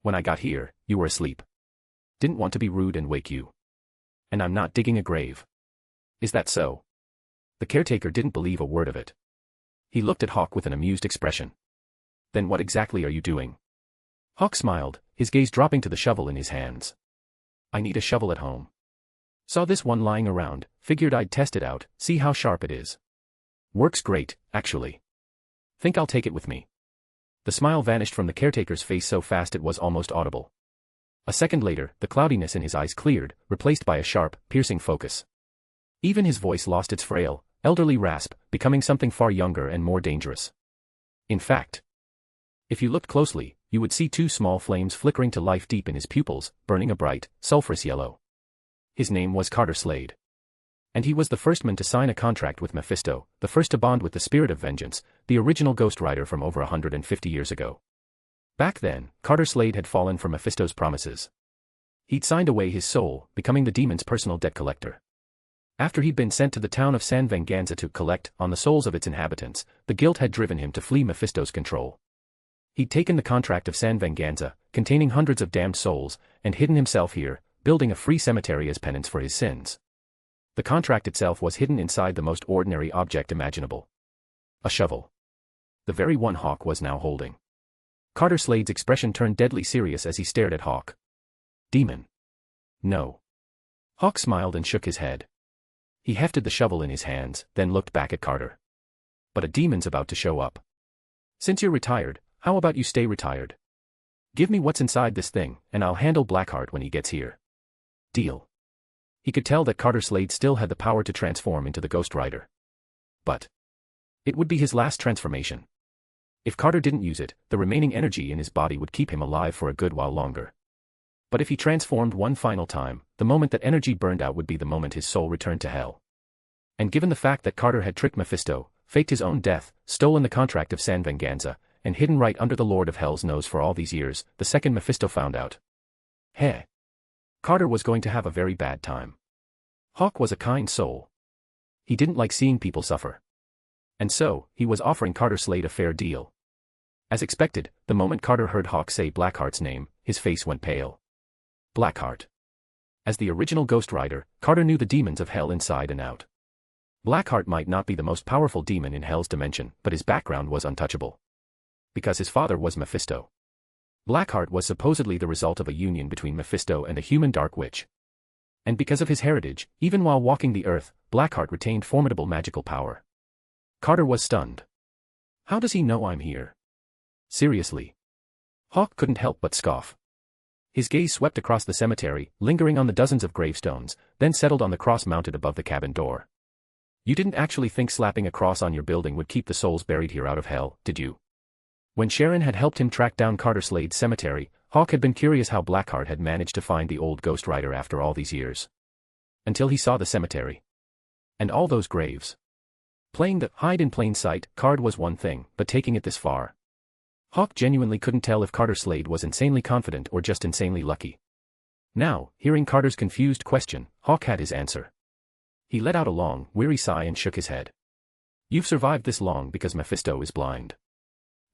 When I got here, you were asleep. Didn't want to be rude and wake you. And I'm not digging a grave. Is that so? The caretaker didn't believe a word of it. He looked at Hawk with an amused expression. Then what exactly are you doing? Hawk smiled, his gaze dropping to the shovel in his hands. I need a shovel at home. Saw this one lying around, figured I'd test it out, see how sharp it is. Works great, actually. Think I'll take it with me. The smile vanished from the caretaker's face so fast it was almost audible. A second later, the cloudiness in his eyes cleared, replaced by a sharp, piercing focus. Even his voice lost its frail, elderly rasp, becoming something far younger and more dangerous. In fact, if you looked closely, you would see 2 small flames flickering to life deep in his pupils, burning a bright, sulphurous yellow. His name was Carter Slade. And he was the first man to sign a contract with Mephisto, the first to bond with the spirit of vengeance, the original Ghost Rider from over 150 years ago. Back then, Carter Slade had fallen for Mephisto's promises. He'd signed away his soul, becoming the demon's personal debt collector. After he'd been sent to the town of San Venganza to collect on the souls of its inhabitants, the guilt had driven him to flee Mephisto's control. He'd taken the contract of San Venganza, containing hundreds of damned souls, and hidden himself here, building a free cemetery as penance for his sins. The contract itself was hidden inside the most ordinary object imaginable. A shovel. The very one Hawk was now holding. Carter Slade's expression turned deadly serious as he stared at Hawk. Demon. No. Hawk smiled and shook his head. He hefted the shovel in his hands, then looked back at Carter. But a demon's about to show up. Since you're retired, how about you stay retired? Give me what's inside this thing, and I'll handle Blackheart when he gets here. Deal. He could tell that Carter Slade still had the power to transform into the Ghost Rider. But it would be his last transformation. If Carter didn't use it, the remaining energy in his body would keep him alive for a good while longer. But if he transformed one final time, the moment that energy burned out would be the moment his soul returned to hell. And given the fact that Carter had tricked Mephisto, faked his own death, stolen the contract of San Venganza, and hidden right under the Lord of Hell's nose for all these years, the second Mephisto found out, Carter was going to have a very bad time. Hawk was a kind soul. He didn't like seeing people suffer. And so, he was offering Carter Slade a fair deal. As expected, the moment Carter heard Hawk say Blackheart's name, his face went pale. Blackheart. As the original Ghost Rider, Carter knew the demons of hell inside and out. Blackheart might not be the most powerful demon in hell's dimension, but his background was untouchable. Because his father was Mephisto. Blackheart was supposedly the result of a union between Mephisto and a human dark witch. And because of his heritage, even while walking the earth, Blackheart retained formidable magical power. Carter was stunned. How does he know I'm here? Seriously. Hawk couldn't help but scoff. His gaze swept across the cemetery, lingering on the dozens of gravestones, then settled on the cross mounted above the cabin door. You didn't actually think slapping a cross on your building would keep the souls buried here out of hell, did you? When Sharon had helped him track down Carter Slade's cemetery, Hawk had been curious how Blackheart had managed to find the old Ghost Rider after all these years. Until he saw the cemetery. And all those graves. Playing the hide in plain sight card was one thing, but taking it this far. Hawk genuinely couldn't tell if Carter Slade was insanely confident or just insanely lucky. Now, hearing Carter's confused question, Hawk had his answer. He let out a long, weary sigh and shook his head. You've survived this long because Mephisto is blind.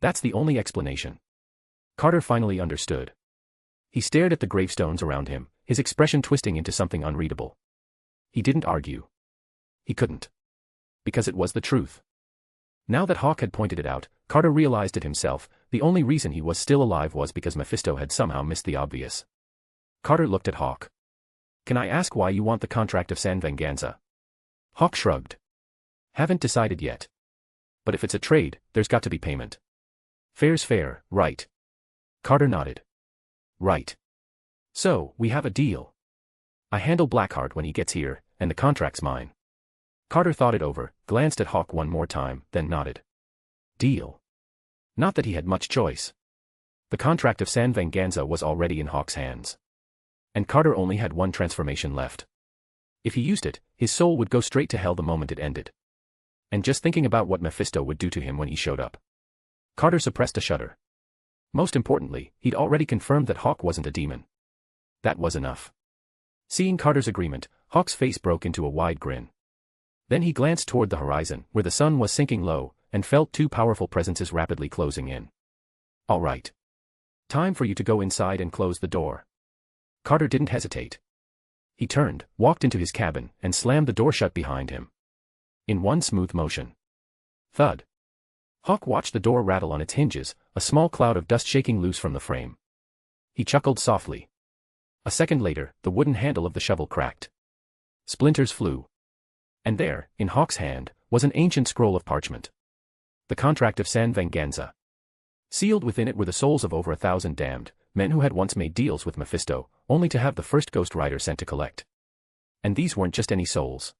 That's the only explanation. Carter finally understood. He stared at the gravestones around him, his expression twisting into something unreadable. He didn't argue. He couldn't. Because it was the truth. Now that Hawk had pointed it out, Carter realized it himself, the only reason he was still alive was because Mephisto had somehow missed the obvious. Carter looked at Hawk. Can I ask why you want the contract of San Venganza? Hawk shrugged. Haven't decided yet. But if it's a trade, there's got to be payment. Fair's fair, right? Carter nodded. Right. So, we have a deal. I handle Blackheart when he gets here, and the contract's mine. Carter thought it over, glanced at Hawk one more time, then nodded. Deal. Not that he had much choice. The contract of San Venganza was already in Hawk's hands. And Carter only had one transformation left. If he used it, his soul would go straight to hell the moment it ended. And just thinking about what Mephisto would do to him when he showed up. Carter suppressed a shudder. Most importantly, he'd already confirmed that Hawk wasn't a demon. That was enough. Seeing Carter's agreement, Hawk's face broke into a wide grin. Then he glanced toward the horizon, where the sun was sinking low, and felt two powerful presences rapidly closing in. All right. Time for you to go inside and close the door. Carter didn't hesitate. He turned, walked into his cabin, and slammed the door shut behind him. In one smooth motion. Thud. Hawk watched the door rattle on its hinges, a small cloud of dust shaking loose from the frame. He chuckled softly. A second later, the wooden handle of the shovel cracked. Splinters flew. And there, in Hawk's hand, was an ancient scroll of parchment. The contract of San Venganza. Sealed within it were the souls of over 1,000 damned, men who had once made deals with Mephisto, only to have the first Ghost Rider sent to collect. And these weren't just any souls.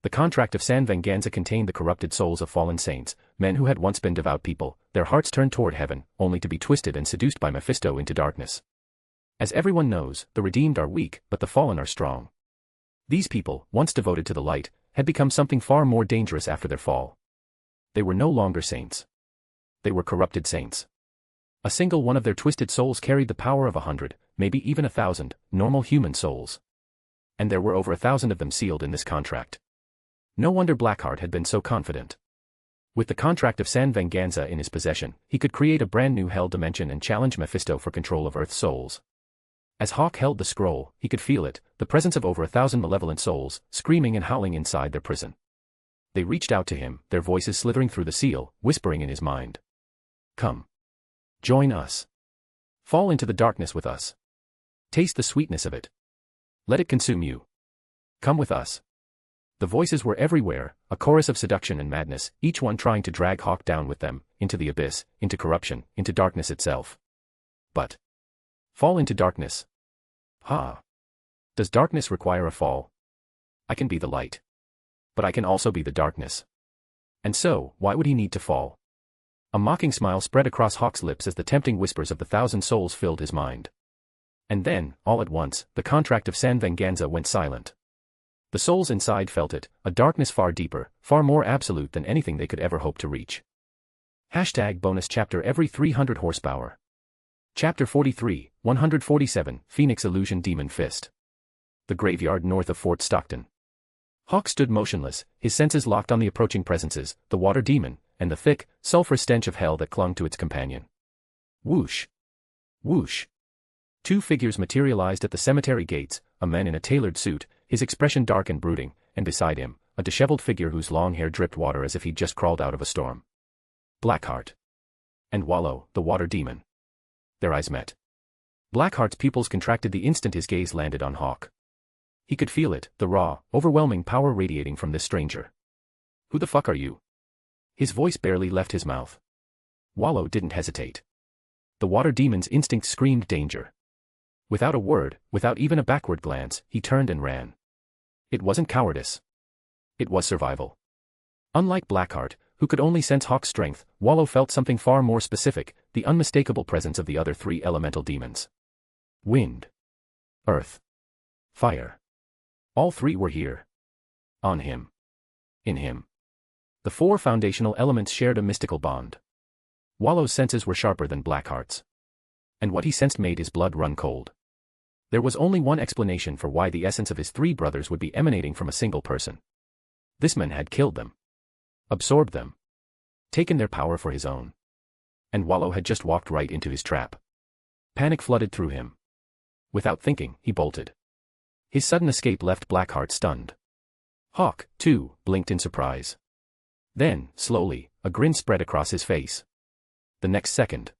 The contract of San Venganza contained the corrupted souls of fallen saints, men who had once been devout people, their hearts turned toward heaven, only to be twisted and seduced by Mephisto into darkness. As everyone knows, the redeemed are weak, but the fallen are strong. These people, once devoted to the light, had become something far more dangerous after their fall. They were no longer saints. They were corrupted saints. A single one of their twisted souls carried the power of 100, maybe even 1,000, normal human souls. And there were over 1,000 of them sealed in this contract. No wonder Blackheart had been so confident. With the contract of San Venganza in his possession, he could create a brand new hell dimension and challenge Mephisto for control of Earth's souls. As Hawk held the scroll, he could feel it, the presence of over 1,000 malevolent souls, screaming and howling inside their prison. They reached out to him, their voices slithering through the seal, whispering in his mind. Come. Join us. Fall into the darkness with us. Taste the sweetness of it. Let it consume you. Come with us. The voices were everywhere, a chorus of seduction and madness, each one trying to drag Hawk down with them, into the abyss, into corruption, into darkness itself. But fall into darkness. Ha! Does darkness require a fall? I can be the light. But I can also be the darkness. And so, why would he need to fall? A mocking smile spread across Hawk's lips as the tempting whispers of the 1,000 souls filled his mind. And then, all at once, the contract of San Venganza went silent. The souls inside felt it, a darkness far deeper, far more absolute than anything they could ever hope to reach. #bonus chapter every 300 horsepower. Chapter 43, 147, Phoenix Illusion Demon Fist. The graveyard north of Fort Stockton. Hawk stood motionless, his senses locked on the approaching presences, the water demon, and the thick, sulphurous stench of hell that clung to its companion. Whoosh! Whoosh! Two figures materialized at the cemetery gates, a man in a tailored suit, his expression dark and brooding, and beside him, a disheveled figure whose long hair dripped water as if he'd just crawled out of a storm. Blackheart. And Wallow, the water demon. Their eyes met. Blackheart's pupils contracted the instant his gaze landed on Hawk. He could feel it, the raw, overwhelming power radiating from this stranger. Who the fuck are you? His voice barely left his mouth. Wallow didn't hesitate. The water demon's instinct screamed danger. Without a word, without even a backward glance, he turned and ran. It wasn't cowardice. It was survival. Unlike Blackheart, who could only sense Hawk's strength, Wallow felt something far more specific, the unmistakable presence of the other three elemental demons. Wind. Earth. Fire. All three were here. On him. In him. The four foundational elements shared a mystical bond. Wallow's senses were sharper than Blackheart's. And what he sensed made his blood run cold. There was only one explanation for why the essence of his three brothers would be emanating from a single person. This man had killed them. Absorbed them. Taken their power for his own. And Wallow had just walked right into his trap. Panic flooded through him. Without thinking, he bolted. His sudden escape left Blackheart stunned. Hawk, too, blinked in surprise. Then, slowly, a grin spread across his face. The next second,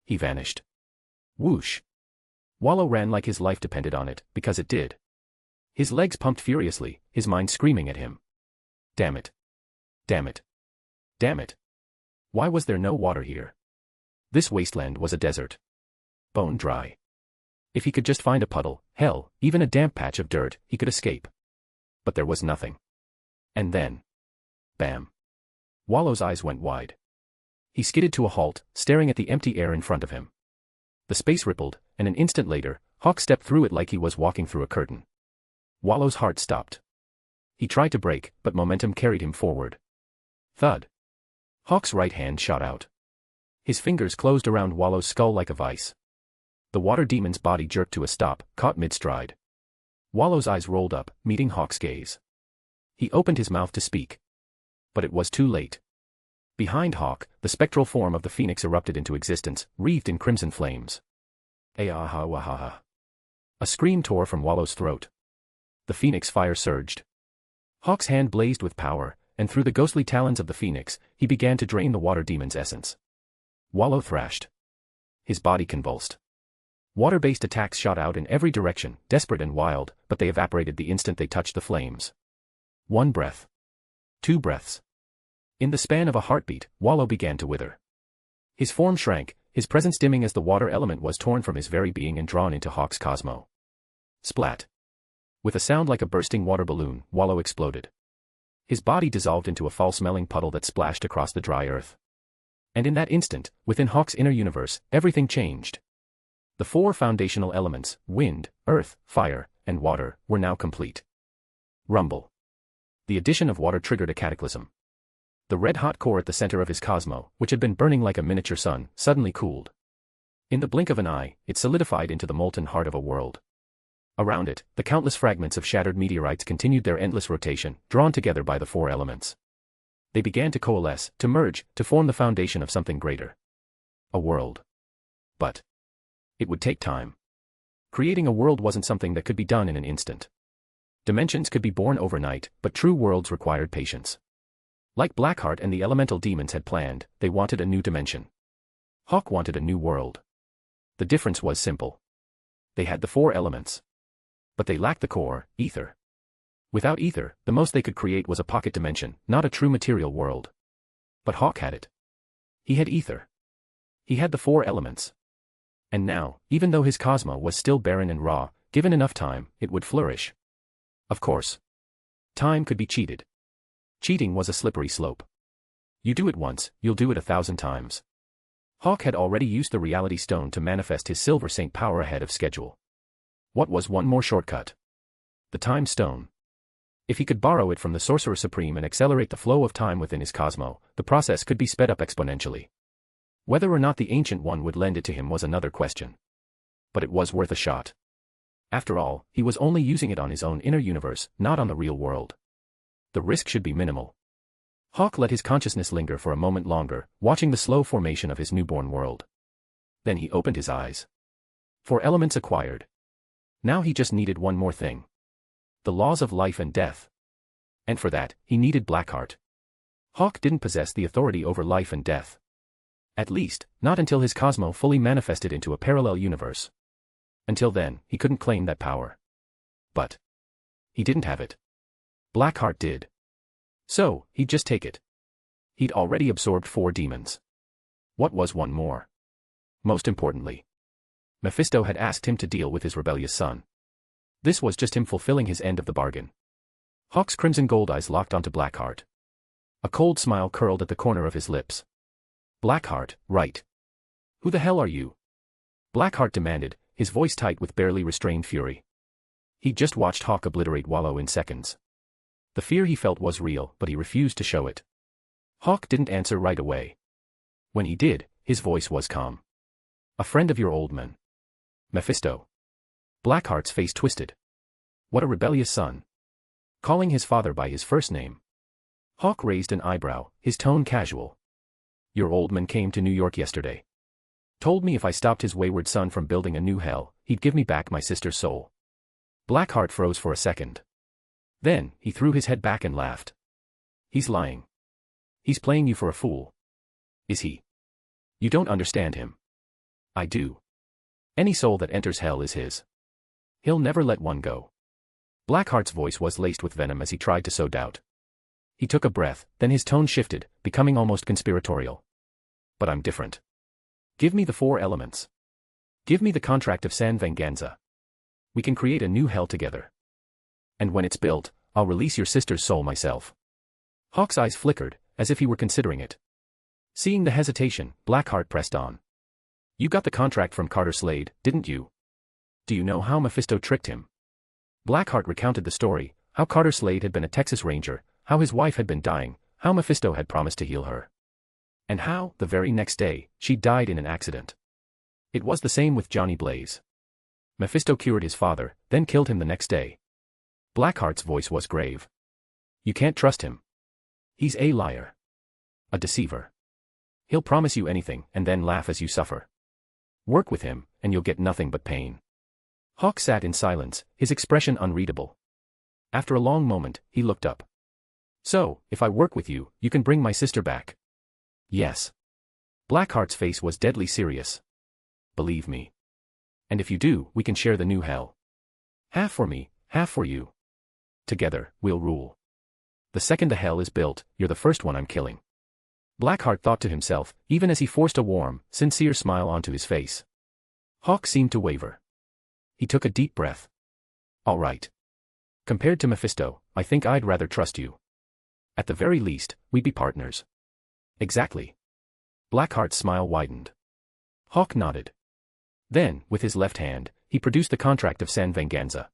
he vanished. Whoosh. Wallow ran like his life depended on it, because it did. His legs pumped furiously, his mind screaming at him. Damn it. Damn it. Damn it. Why was there no water here? This wasteland was a desert. Bone dry. If he could just find a puddle, hell, even a damp patch of dirt, he could escape. But there was nothing. And then. Bam. Wallow's eyes went wide. He skidded to a halt, staring at the empty air in front of him. The space rippled, and an instant later, Hawk stepped through it like he was walking through a curtain. Wallow's heart stopped. He tried to brake, but momentum carried him forward. Thud. Hawk's right hand shot out. His fingers closed around Wallow's skull like a vice. The water demon's body jerked to a stop, caught mid-stride. Wallow's eyes rolled up, meeting Hawk's gaze. He opened his mouth to speak. But it was too late. Behind Hawk, the spectral form of the phoenix erupted into existence, wreathed in crimson flames. Ayahawahaha. A scream tore from Wallow's throat. The phoenix fire surged. Hawk's hand blazed with power, and through the ghostly talons of the phoenix, he began to drain the water demon's essence. Wallow thrashed. His body convulsed. Water-based attacks shot out in every direction, desperate and wild, but they evaporated the instant they touched the flames. 1 breath. 2 breaths. In the span of a heartbeat, Wallow began to wither. His form shrank, his presence dimming as the water element was torn from his very being and drawn into Hawk's cosmo. Splat. With a sound like a bursting water balloon, Wallow exploded. His body dissolved into a foul-smelling puddle that splashed across the dry earth. And in that instant, within Hawk's inner universe, everything changed. The 4 foundational elements, wind, earth, fire, and water, were now complete. Rumble. The addition of water triggered a cataclysm. The red-hot core at the center of his cosmo, which had been burning like a miniature sun, suddenly cooled. In the blink of an eye, it solidified into the molten heart of a world. Around it, the countless fragments of shattered meteorites continued their endless rotation, drawn together by the four elements. They began to coalesce, to merge, to form the foundation of something greater. A world. But it would take time. Creating a world wasn't something that could be done in an instant. Dimensions could be born overnight, but true worlds required patience. Like Blackheart and the elemental demons had planned, they wanted a new dimension. Hawk wanted a new world. The difference was simple. They had the four elements. But they lacked the core, ether. Without ether, the most they could create was a pocket dimension, not a true material world. But Hawk had it. He had ether. He had the four elements. And now, even though his cosmo was still barren and raw, given enough time, it would flourish. Of course. Time could be cheated. Cheating was a slippery slope. You do it once, you'll do it 1,000 times. Hawk had already used the reality stone to manifest his Silver Saint power ahead of schedule. What was one more shortcut? The time stone. If he could borrow it from the Sorcerer Supreme and accelerate the flow of time within his cosmo, the process could be sped up exponentially. Whether or not the Ancient One would lend it to him was another question. But it was worth a shot. After all, he was only using it on his own inner universe, not on the real world. The risk should be minimal. Hawk let his consciousness linger for a moment longer, watching the slow formation of his newborn world. Then he opened his eyes. 4 elements acquired. Now he just needed one more thing. The laws of life and death. And for that, he needed Blackheart. Hawk didn't possess the authority over life and death. At least, not until his cosmo fully manifested into a parallel universe. Until then, he couldn't claim that power. But he didn't have it. Blackheart did. So, he'd just take it. He'd already absorbed 4 demons. What was one more? Most importantly, Mephisto had asked him to deal with his rebellious son. This was just him fulfilling his end of the bargain. Hawk's crimson gold eyes locked onto Blackheart. A cold smile curled at the corner of his lips. Blackheart, right. Who the hell are you? Blackheart demanded, his voice tight with barely restrained fury. He'd just watched Hawk obliterate Wallow in seconds. The fear he felt was real, but he refused to show it. Hawk didn't answer right away. When he did, his voice was calm. A friend of your old man. Mephisto. Blackheart's face twisted. What a rebellious son. Calling his father by his first name. Hawk raised an eyebrow, his tone casual. Your old man came to New York yesterday. Told me if I stopped his wayward son from building a new hell, he'd give me back my sister's soul. Blackheart froze for a second. Then, he threw his head back and laughed. He's lying. He's playing you for a fool. Is he? You don't understand him. I do. Any soul that enters hell is his. He'll never let one go. Blackheart's voice was laced with venom as he tried to sow doubt. He took a breath, then his tone shifted, becoming almost conspiratorial. But I'm different. Give me the 4 elements. Give me the contract of San Venganza. We can create a new hell together. And when it's built, I'll release your sister's soul myself. Hawk's eyes flickered, as if he were considering it. Seeing the hesitation, Blackheart pressed on. You got the contract from Carter Slade, didn't you? Do you know how Mephisto tricked him? Blackheart recounted the story, how Carter Slade had been a Texas Ranger, how his wife had been dying, how Mephisto had promised to heal her. And how, the very next day, she died in an accident. It was the same with Johnny Blaze. Mephisto cured his father, then killed him the next day. Blackheart's voice was grave. You can't trust him. He's a liar. A deceiver. He'll promise you anything and then laugh as you suffer. Work with him, and you'll get nothing but pain. Hawk sat in silence, his expression unreadable. After a long moment, he looked up. So, if I work with you, you can bring my sister back. Yes. Blackheart's face was deadly serious. Believe me. And if you do, we can share the new hell. Half for me, half for you. Together, we'll rule. The second the hell is built, you're the first one I'm killing. Blackheart thought to himself, even as he forced a warm, sincere smile onto his face. Hawk seemed to waver. He took a deep breath. All right. Compared to Mephisto, I think I'd rather trust you. At the very least, we'd be partners. Exactly. Blackheart's smile widened. Hawk nodded. Then, with his left hand, he produced the contract of San Venganza.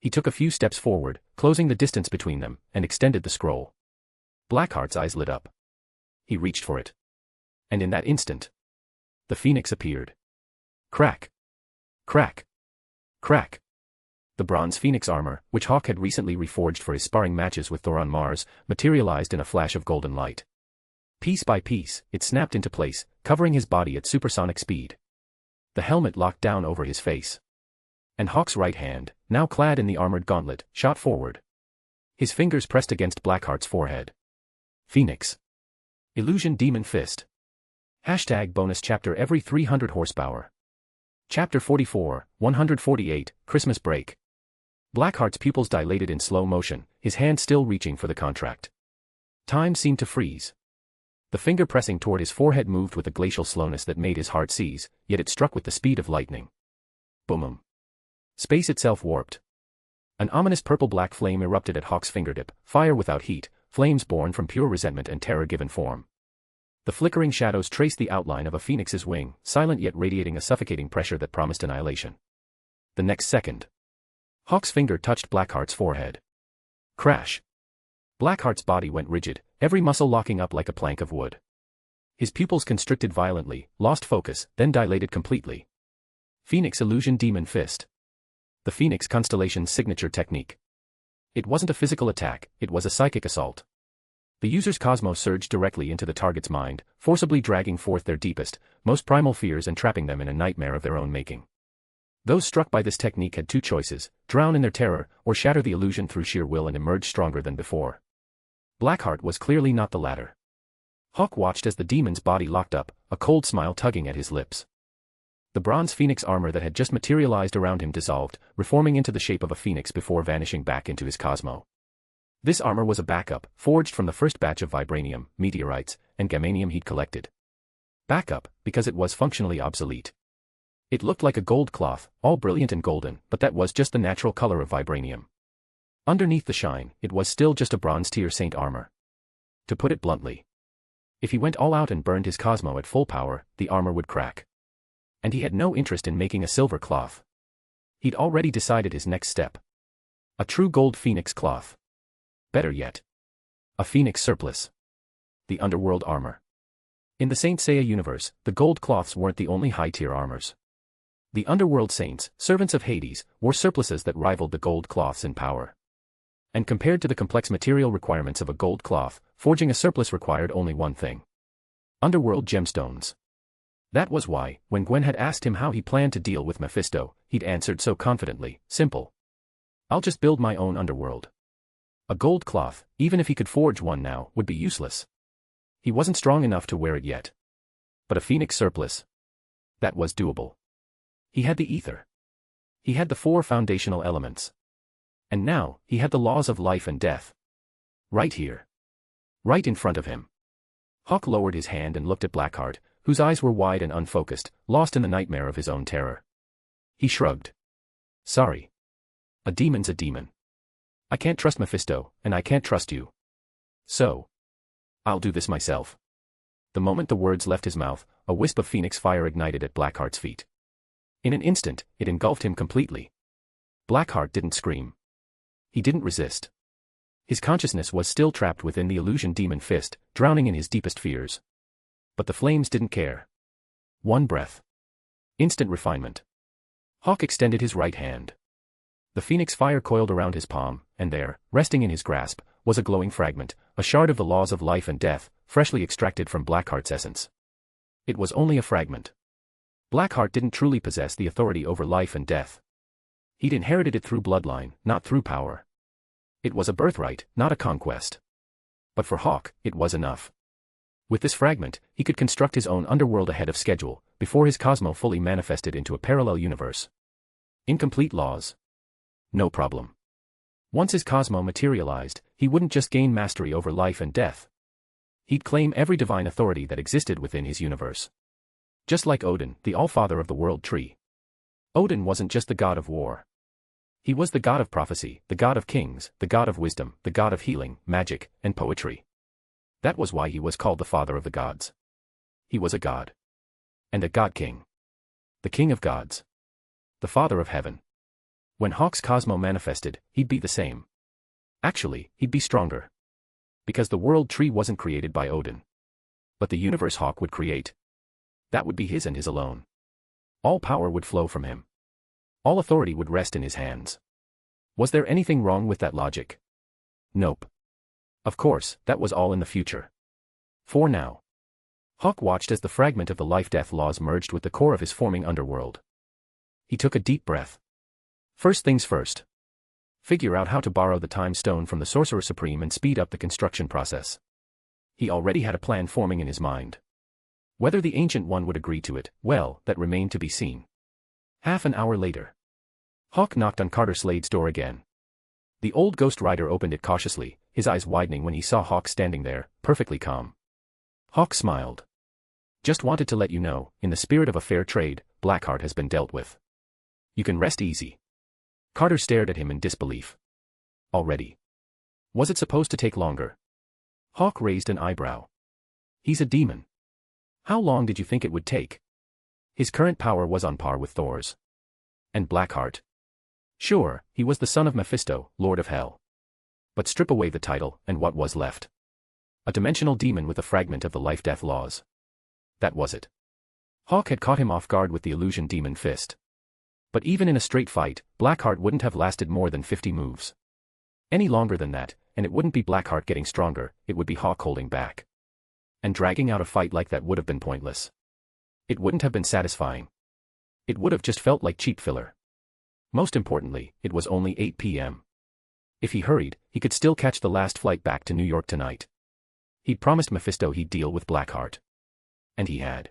He took a few steps forward, closing the distance between them, and extended the scroll. Blackheart's eyes lit up. He reached for it. And in that instant, the phoenix appeared. Crack. Crack. Crack. The bronze phoenix armor, which Hawk had recently reforged for his sparring matches with Thor on Mars, materialized in a flash of golden light. Piece by piece, it snapped into place, covering his body at supersonic speed. The helmet locked down over his face. And Hawk's right hand, now clad in the armored gauntlet, shot forward. His fingers pressed against Blackheart's forehead. Phoenix. Illusion Demon Fist. Hashtag bonus chapter every 300 horsepower. Chapter 44, 148, Christmas Break. Blackheart's pupils dilated in slow motion, his hand still reaching for the contract. Time seemed to freeze. The finger pressing toward his forehead moved with a glacial slowness that made his heart seize, yet it struck with the speed of lightning. Boom. Space itself warped. An ominous purple-black flame erupted at Hawk's fingertip, fire without heat, flames born from pure resentment and terror given form. The flickering shadows traced the outline of a phoenix's wing, silent yet radiating a suffocating pressure that promised annihilation. The next second, Hawk's finger touched Blackheart's forehead. Crash. Blackheart's body went rigid, every muscle locking up like a plank of wood. His pupils constricted violently, lost focus, then dilated completely. Phoenix Illusion Demon Fist. The Phoenix Constellation's signature technique. It wasn't a physical attack, it was a psychic assault. The user's cosmos surged directly into the target's mind, forcibly dragging forth their deepest, most primal fears and trapping them in a nightmare of their own making. Those struck by this technique had two choices: drown in their terror, or shatter the illusion through sheer will and emerge stronger than before. Blackheart was clearly not the latter. Hawk watched as the demon's body locked up, a cold smile tugging at his lips. The bronze phoenix armor that had just materialized around him dissolved, reforming into the shape of a phoenix before vanishing back into his cosmo. This armor was a backup, forged from the first batch of vibranium, meteorites, and gamanium he'd collected. Backup, because it was functionally obsolete. It looked like a gold cloth, all brilliant and golden, but that was just the natural color of vibranium. Underneath the shine, it was still just a bronze-tier saint armor. To put it bluntly, if he went all out and burned his cosmo at full power, the armor would crack. And he had no interest in making a silver cloth. He'd already decided his next step. A true gold phoenix cloth. Better yet, a phoenix surplus. The underworld armor. In the Saint Seiya universe, the gold cloths weren't the only high-tier armors. The underworld saints, servants of Hades, wore surpluses that rivaled the gold cloths in power. And compared to the complex material requirements of a gold cloth, forging a surplus required only one thing: underworld gemstones. That was why, when Gwen had asked him how he planned to deal with Mephisto, he'd answered so confidently, simple. I'll just build my own underworld. A gold cloth, even if he could forge one now, would be useless. He wasn't strong enough to wear it yet. But a phoenix surplus? That was doable. He had the ether. He had the 4 foundational elements. And now, he had the laws of life and death. Right here. Right in front of him. Hawk lowered his hand and looked at Blackheart, whose eyes were wide and unfocused, lost in the nightmare of his own terror. He shrugged. Sorry. A demon's a demon. I can't trust Mephisto, and I can't trust you. So, I'll do this myself. The moment the words left his mouth, a wisp of phoenix fire ignited at Blackheart's feet. In an instant, it engulfed him completely. Blackheart didn't scream. He didn't resist. His consciousness was still trapped within the illusion demon fist, drowning in his deepest fears. But the flames didn't care. One breath. Instant refinement. Hawk extended his right hand. The phoenix fire coiled around his palm, and there, resting in his grasp, was a glowing fragment, a shard of the laws of life and death, freshly extracted from Blackheart's essence. It was only a fragment. Blackheart didn't truly possess the authority over life and death. He'd inherited it through bloodline, not through power. It was a birthright, not a conquest. But for Hawk, it was enough. With this fragment, he could construct his own underworld ahead of schedule, before his cosmo fully manifested into a parallel universe. Incomplete laws. No problem. Once his cosmo materialized, he wouldn't just gain mastery over life and death. He'd claim every divine authority that existed within his universe. Just like Odin, the Allfather of the World Tree. Odin wasn't just the god of war. He was the god of prophecy, the god of kings, the god of wisdom, the god of healing, magic, and poetry. That was why he was called the father of the gods. He was a god. And a god-king. The king of gods. The father of heaven. When Hawk's cosmo manifested, he'd be the same. Actually, he'd be stronger. Because the world tree wasn't created by Odin. But the universe Hawk would create. That would be his and his alone. All power would flow from him. All authority would rest in his hands. Was there anything wrong with that logic? Nope. Of course, that was all in the future. For now. Hawk watched as the fragment of the life-death laws merged with the core of his forming underworld. He took a deep breath. First things first. Figure out how to borrow the time stone from the Sorcerer Supreme and speed up the construction process. He already had a plan forming in his mind. Whether the Ancient One would agree to it, well, that remained to be seen. Half an hour later. Hawk knocked on Carter Slade's door again. The old Ghost Rider opened it cautiously, his eyes widening when he saw Hawk standing there, perfectly calm. Hawk smiled. Just wanted to let you know, in the spirit of a fair trade, Blackheart has been dealt with. You can rest easy. Carter stared at him in disbelief. Already? Was it supposed to take longer? Hawk raised an eyebrow. He's a demon. How long did you think it would take? His current power was on par with Thor's. And Blackheart? Sure, he was the son of Mephisto, Lord of Hell. But strip away the title, and what was left? A dimensional demon with a fragment of the life-death laws. That was it. Hawk had caught him off guard with the illusion demon fist. But even in a straight fight, Blackheart wouldn't have lasted more than 50 moves. Any longer than that, and it wouldn't be Blackheart getting stronger, it would be Hawk holding back. And dragging out a fight like that would have been pointless. It wouldn't have been satisfying. It would have just felt like cheap filler. Most importantly, it was only 8 p.m. If he hurried, he could still catch the last flight back to New York tonight. He'd promised Mephisto he'd deal with Blackheart. And he had.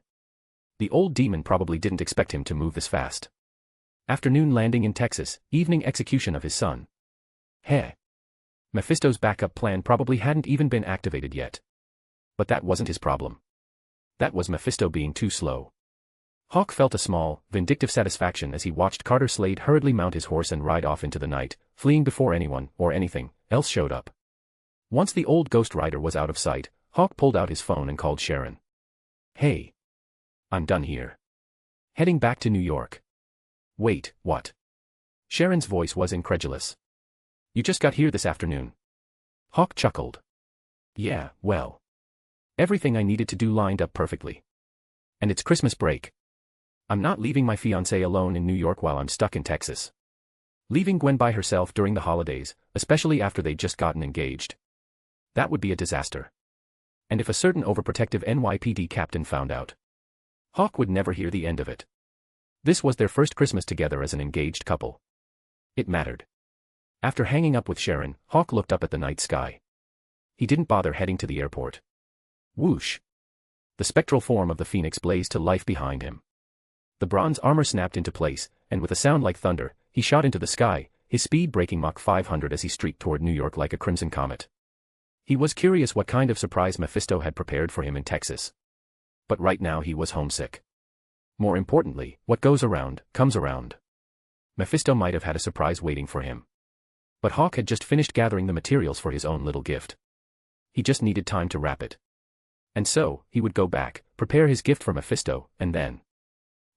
The old demon probably didn't expect him to move this fast. Afternoon landing in Texas, evening execution of his son. Heh. Mephisto's backup plan probably hadn't even been activated yet. But that wasn't his problem. That was Mephisto being too slow. Hawk felt a small, vindictive satisfaction as he watched Carter Slade hurriedly mount his horse and ride off into the night, fleeing before anyone, or anything, else showed up. Once the old Ghost Rider was out of sight, Hawk pulled out his phone and called Sharon. Hey. I'm done here. Heading back to New York. Wait, what? Sharon's voice was incredulous. You just got here this afternoon. Hawk chuckled. Yeah, well. Everything I needed to do lined up perfectly. And it's Christmas break. I'm not leaving my fiancée alone in New York while I'm stuck in Texas. Leaving Gwen by herself during the holidays, especially after they'd just gotten engaged. That would be a disaster. And if a certain overprotective NYPD captain found out, Hawk would never hear the end of it. This was their first Christmas together as an engaged couple. It mattered. After hanging up with Sharon, Hawk looked up at the night sky. He didn't bother heading to the airport. Whoosh. The spectral form of the phoenix blazed to life behind him. The bronze armor snapped into place, and with a sound like thunder, he shot into the sky, his speed breaking Mach 500 as he streaked toward New York like a crimson comet. He was curious what kind of surprise Mephisto had prepared for him in Texas. But right now he was homesick. More importantly, what goes around, comes around. Mephisto might have had a surprise waiting for him. But Hawk had just finished gathering the materials for his own little gift. He just needed time to wrap it. And so, he would go back, prepare his gift for Mephisto, and then.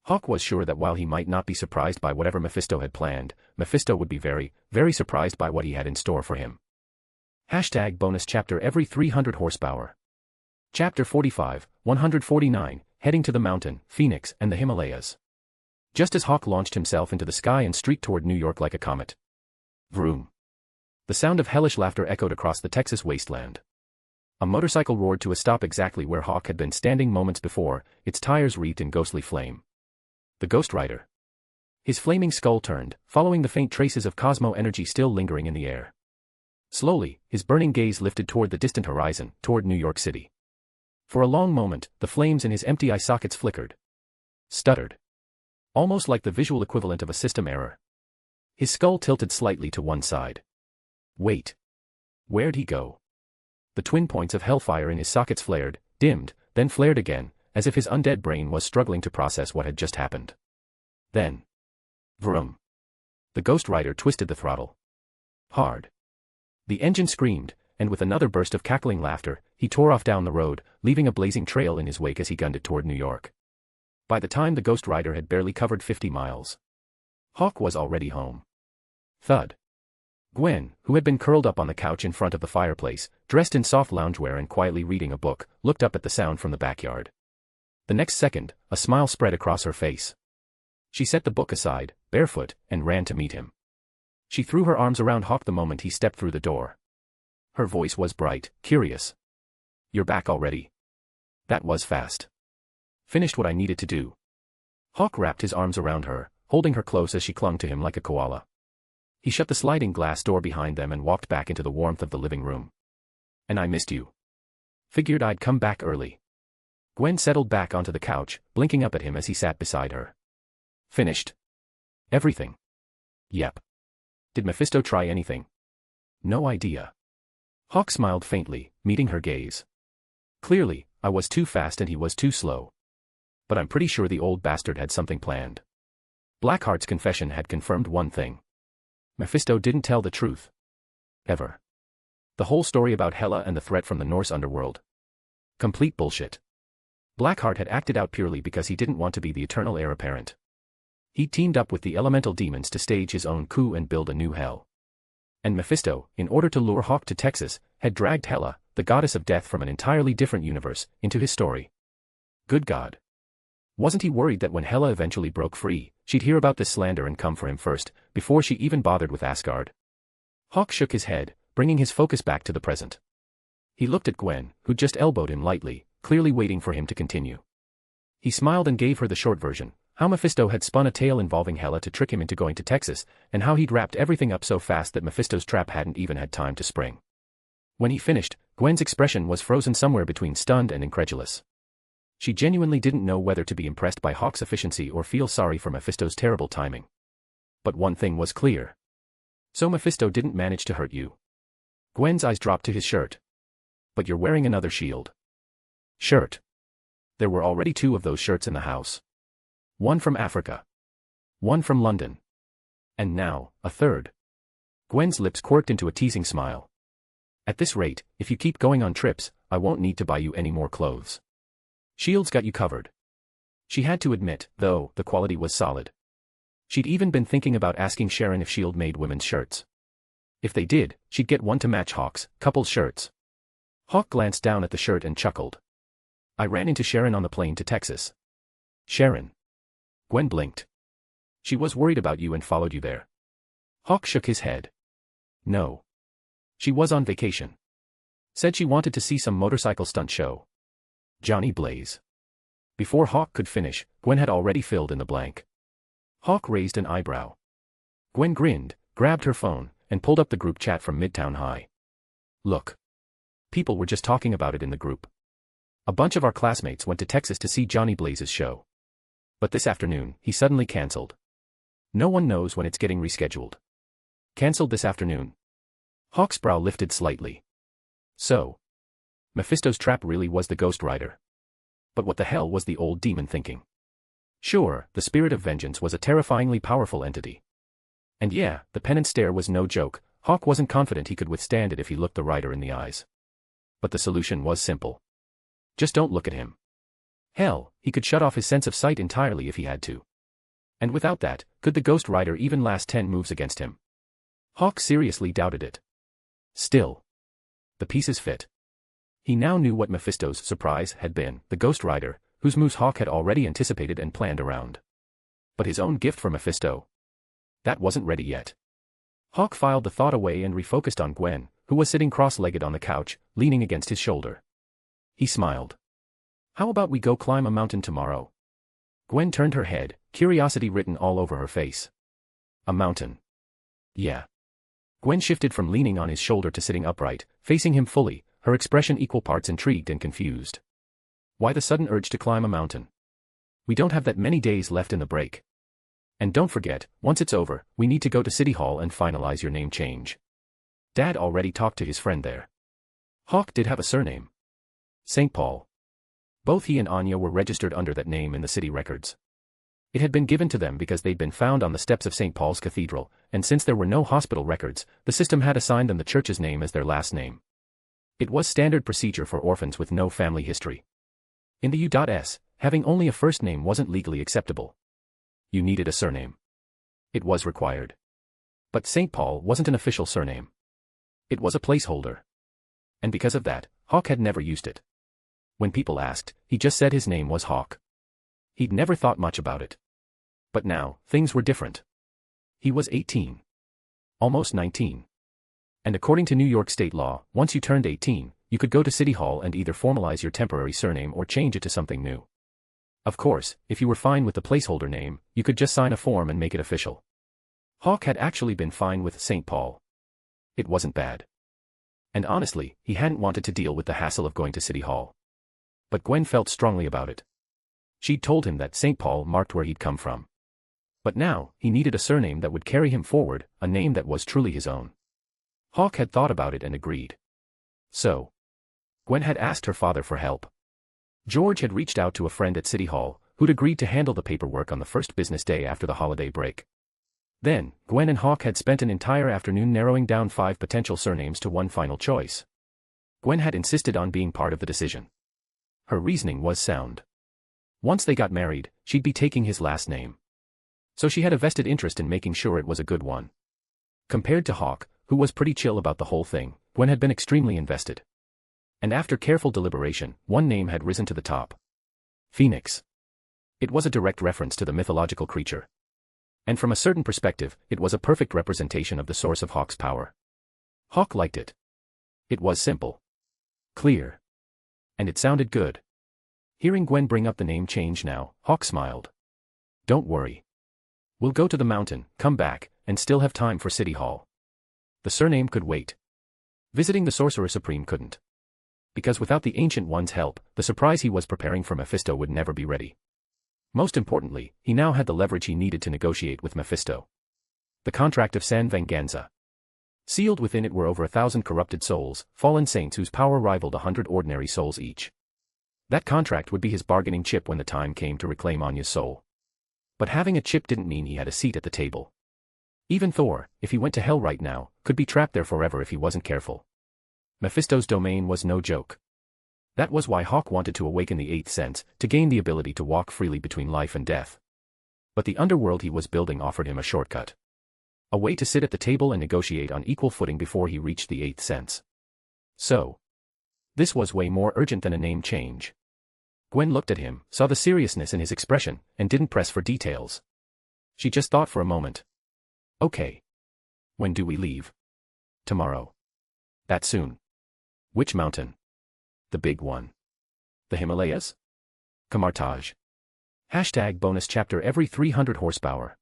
Hawk was sure that while he might not be surprised by whatever Mephisto had planned, Mephisto would be very, very surprised by what he had in store for him. #bonus chapter every 300 horsepower. Chapter 45, 149, Heading to the Mountain, Phoenix, and the Himalayas. Just as Hawk launched himself into the sky and streaked toward New York like a comet. Vroom. The sound of hellish laughter echoed across the Texas wasteland. A motorcycle roared to a stop exactly where Hawk had been standing moments before, its tires wreathed in ghostly flame. The Ghost Rider. His flaming skull turned, following the faint traces of cosmo energy still lingering in the air. Slowly, his burning gaze lifted toward the distant horizon, toward New York City. For a long moment, the flames in his empty eye sockets flickered. Stuttered. Almost like the visual equivalent of a system error. His skull tilted slightly to one side. Wait. Where'd he go? The twin points of hellfire in his sockets flared, dimmed, then flared again, as if his undead brain was struggling to process what had just happened. Then. Vroom. The Ghost Rider twisted the throttle. Hard. The engine screamed, and with another burst of cackling laughter, he tore off down the road, leaving a blazing trail in his wake as he gunned it toward New York. By the time the Ghost Rider had barely covered 50 miles. Hawk was already home. Thud. Gwen, who had been curled up on the couch in front of the fireplace, dressed in soft loungewear and quietly reading a book, looked up at the sound from the backyard. The next second, a smile spread across her face. She set the book aside, barefoot, and ran to meet him. She threw her arms around Hawk the moment he stepped through the door. Her voice was bright, curious. "You're back already?" "That was fast. Finished what I needed to do." Hawk wrapped his arms around her, holding her close as she clung to him like a koala. He shut the sliding glass door behind them and walked back into the warmth of the living room. "And I missed you. Figured I'd come back early." Gwen settled back onto the couch, blinking up at him as he sat beside her. "Finished? Everything?" "Yep." "Did Mephisto try anything?" "No idea." Hawk smiled faintly, meeting her gaze. "Clearly, I was too fast and he was too slow. But I'm pretty sure the old bastard had something planned." Blackheart's confession had confirmed one thing. Mephisto didn't tell the truth. Ever. The whole story about Hela and the threat from the Norse underworld. Complete bullshit. Blackheart had acted out purely because he didn't want to be the eternal heir apparent. He teamed up with the elemental demons to stage his own coup and build a new hell. And Mephisto, in order to lure Hawk to Texas, had dragged Hela, the goddess of death from an entirely different universe, into his story. Good God. Wasn't he worried that when Hela eventually broke free, she'd hear about this slander and come for him first, before she even bothered with Asgard? Hawk shook his head, bringing his focus back to the present. He looked at Gwen, who'd just elbowed him lightly, clearly waiting for him to continue. He smiled and gave her the short version, how Mephisto had spun a tale involving Hela to trick him into going to Texas, and how he'd wrapped everything up so fast that Mephisto's trap hadn't even had time to spring. When he finished, Gwen's expression was frozen somewhere between stunned and incredulous. She genuinely didn't know whether to be impressed by Hawk's efficiency or feel sorry for Mephisto's terrible timing. But one thing was clear. So Mephisto didn't manage to hurt you. Gwen's eyes dropped to his shirt. But you're wearing another shield. Shirt. There were already 2 of those shirts in the house. One from Africa. One from London. And now, a third. Gwen's lips quirked into a teasing smile. At this rate, if you keep going on trips, I won't need to buy you any more clothes. Shield's got you covered. She had to admit, though, the quality was solid. She'd even been thinking about asking Sharon if Shield made women's shirts. If they did, she'd get one to match Hawk's, coupled shirts. Hawk glanced down at the shirt and chuckled. I ran into Sharon on the plane to Texas. Sharon. Gwen blinked. She was worried about you and followed you there. Hawk shook his head. No. She was on vacation. Said she wanted to see some motorcycle stunt show. Johnny Blaze. Before Hawk could finish, Gwen had already filled in the blank. Hawk raised an eyebrow. Gwen grinned, grabbed her phone, and pulled up the group chat from Midtown High. Look. People were just talking about it in the group. A bunch of our classmates went to Texas to see Johnny Blaze's show. But this afternoon, he suddenly canceled. No one knows when it's getting rescheduled. Canceled this afternoon. Hawk's brow lifted slightly. So. Mephisto's trap really was the Ghost Rider. But what the hell was the old demon thinking? Sure, the spirit of vengeance was a terrifyingly powerful entity. And yeah, the penance stare was no joke. Hawk wasn't confident he could withstand it if he looked the rider in the eyes. But the solution was simple. Just don't look at him. Hell, he could shut off his sense of sight entirely if he had to. And without that, could the Ghost Rider even last 10 moves against him? Hawk seriously doubted it. Still. The pieces fit. He now knew what Mephisto's surprise had been, the Ghost Rider, whose moves Hawk had already anticipated and planned around. But his own gift for Mephisto? That wasn't ready yet. Hawk filed the thought away and refocused on Gwen, who was sitting cross-legged on the couch, leaning against his shoulder. He smiled. How about we go climb a mountain tomorrow? Gwen turned her head, curiosity written all over her face. A mountain. Yeah. Gwen shifted from leaning on his shoulder to sitting upright, facing him fully, her expression equal parts intrigued and confused. Why the sudden urge to climb a mountain? We don't have that many days left in the break. And don't forget, once it's over, we need to go to City Hall and finalize your name change. Dad already talked to his friend there. Hawk did have a surname. St. Paul. Both he and Anya were registered under that name in the city records. It had been given to them because they'd been found on the steps of St. Paul's Cathedral, and since there were no hospital records, the system had assigned them the church's name as their last name. It was standard procedure for orphans with no family history. In the U.S., having only a first name wasn't legally acceptable. You needed a surname. It was required. But St. Paul wasn't an official surname. It was a placeholder. And because of that, Hawk had never used it. When people asked, he just said his name was Hawk. He'd never thought much about it. But now, things were different. He was 18. Almost 19. And according to New York state law, once you turned 18, you could go to City Hall and either formalize your temporary surname or change it to something new. Of course, if you were fine with the placeholder name, you could just sign a form and make it official. Hawk had actually been fine with St. Paul. It wasn't bad. And honestly, he hadn't wanted to deal with the hassle of going to City Hall. But Gwen felt strongly about it. She'd told him that St. Paul marked where he'd come from. But now, he needed a surname that would carry him forward, a name that was truly his own. Hawk had thought about it and agreed. So, Gwen had asked her father for help. George had reached out to a friend at City Hall, who'd agreed to handle the paperwork on the first business day after the holiday break. Then, Gwen and Hawk had spent an entire afternoon narrowing down 5 potential surnames to one final choice. Gwen had insisted on being part of the decision. Her reasoning was sound. Once they got married, she'd be taking his last name. So she had a vested interest in making sure it was a good one. Compared to Hawk, who was pretty chill about the whole thing, Gwen had been extremely invested. And after careful deliberation, one name had risen to the top. Phoenix. It was a direct reference to the mythological creature. And from a certain perspective, it was a perfect representation of the source of Hawk's power. Hawk liked it. It was simple. Clear. And it sounded good. Hearing Gwen bring up the name change now, Hawk smiled. Don't worry. We'll go to the mountain, come back, and still have time for City Hall. The surname could wait. Visiting the Sorcerer Supreme couldn't. Because without the Ancient One's help, the surprise he was preparing for Mephisto would never be ready. Most importantly, he now had the leverage he needed to negotiate with Mephisto. The contract of San Venganza. Sealed within it were over 1,000 corrupted souls, fallen saints whose power rivaled 100 ordinary souls each. That contract would be his bargaining chip when the time came to reclaim Anya's soul. But having a chip didn't mean he had a seat at the table. Even Thor, if he went to hell right now, could be trapped there forever if he wasn't careful. Mephisto's domain was no joke. That was why Hawk wanted to awaken the 8th sense, to gain the ability to walk freely between life and death. But the underworld he was building offered him a shortcut. A way to sit at the table and negotiate on equal footing before he reached the 8th sense. So, this was way more urgent than a name change. Gwen looked at him, saw the seriousness in his expression, and didn't press for details. She just thought for a moment. Okay. When do we leave? Tomorrow. That soon. Which mountain? The big one. The Himalayas? Kamartaj. #bonus chapter every 300 horsepower.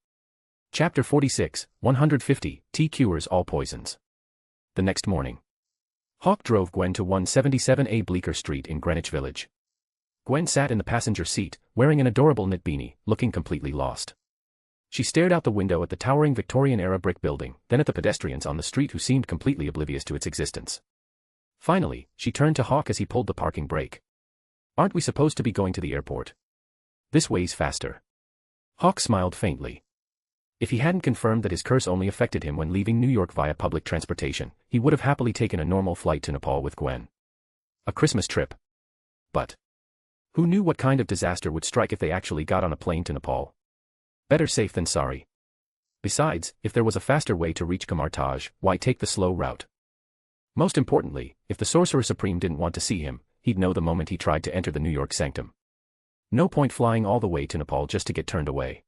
Chapter 46, 150, Tea cures all poisons. The next morning. Hawk drove Gwen to 177A Bleecker Street in Greenwich Village. Gwen sat in the passenger seat, wearing an adorable knit beanie, looking completely lost. She stared out the window at the towering Victorian-era brick building, then at the pedestrians on the street who seemed completely oblivious to its existence. Finally, she turned to Hawk as he pulled the parking brake. Aren't we supposed to be going to the airport? This way's faster. Hawk smiled faintly. If he hadn't confirmed that his curse only affected him when leaving New York via public transportation, he would have happily taken a normal flight to Nepal with Gwen. A Christmas trip. But who knew what kind of disaster would strike if they actually got on a plane to Nepal? Better safe than sorry. Besides, if there was a faster way to reach Kamartaj, why take the slow route? Most importantly, if the Sorcerer Supreme didn't want to see him, he'd know the moment he tried to enter the New York sanctum. No point flying all the way to Nepal just to get turned away.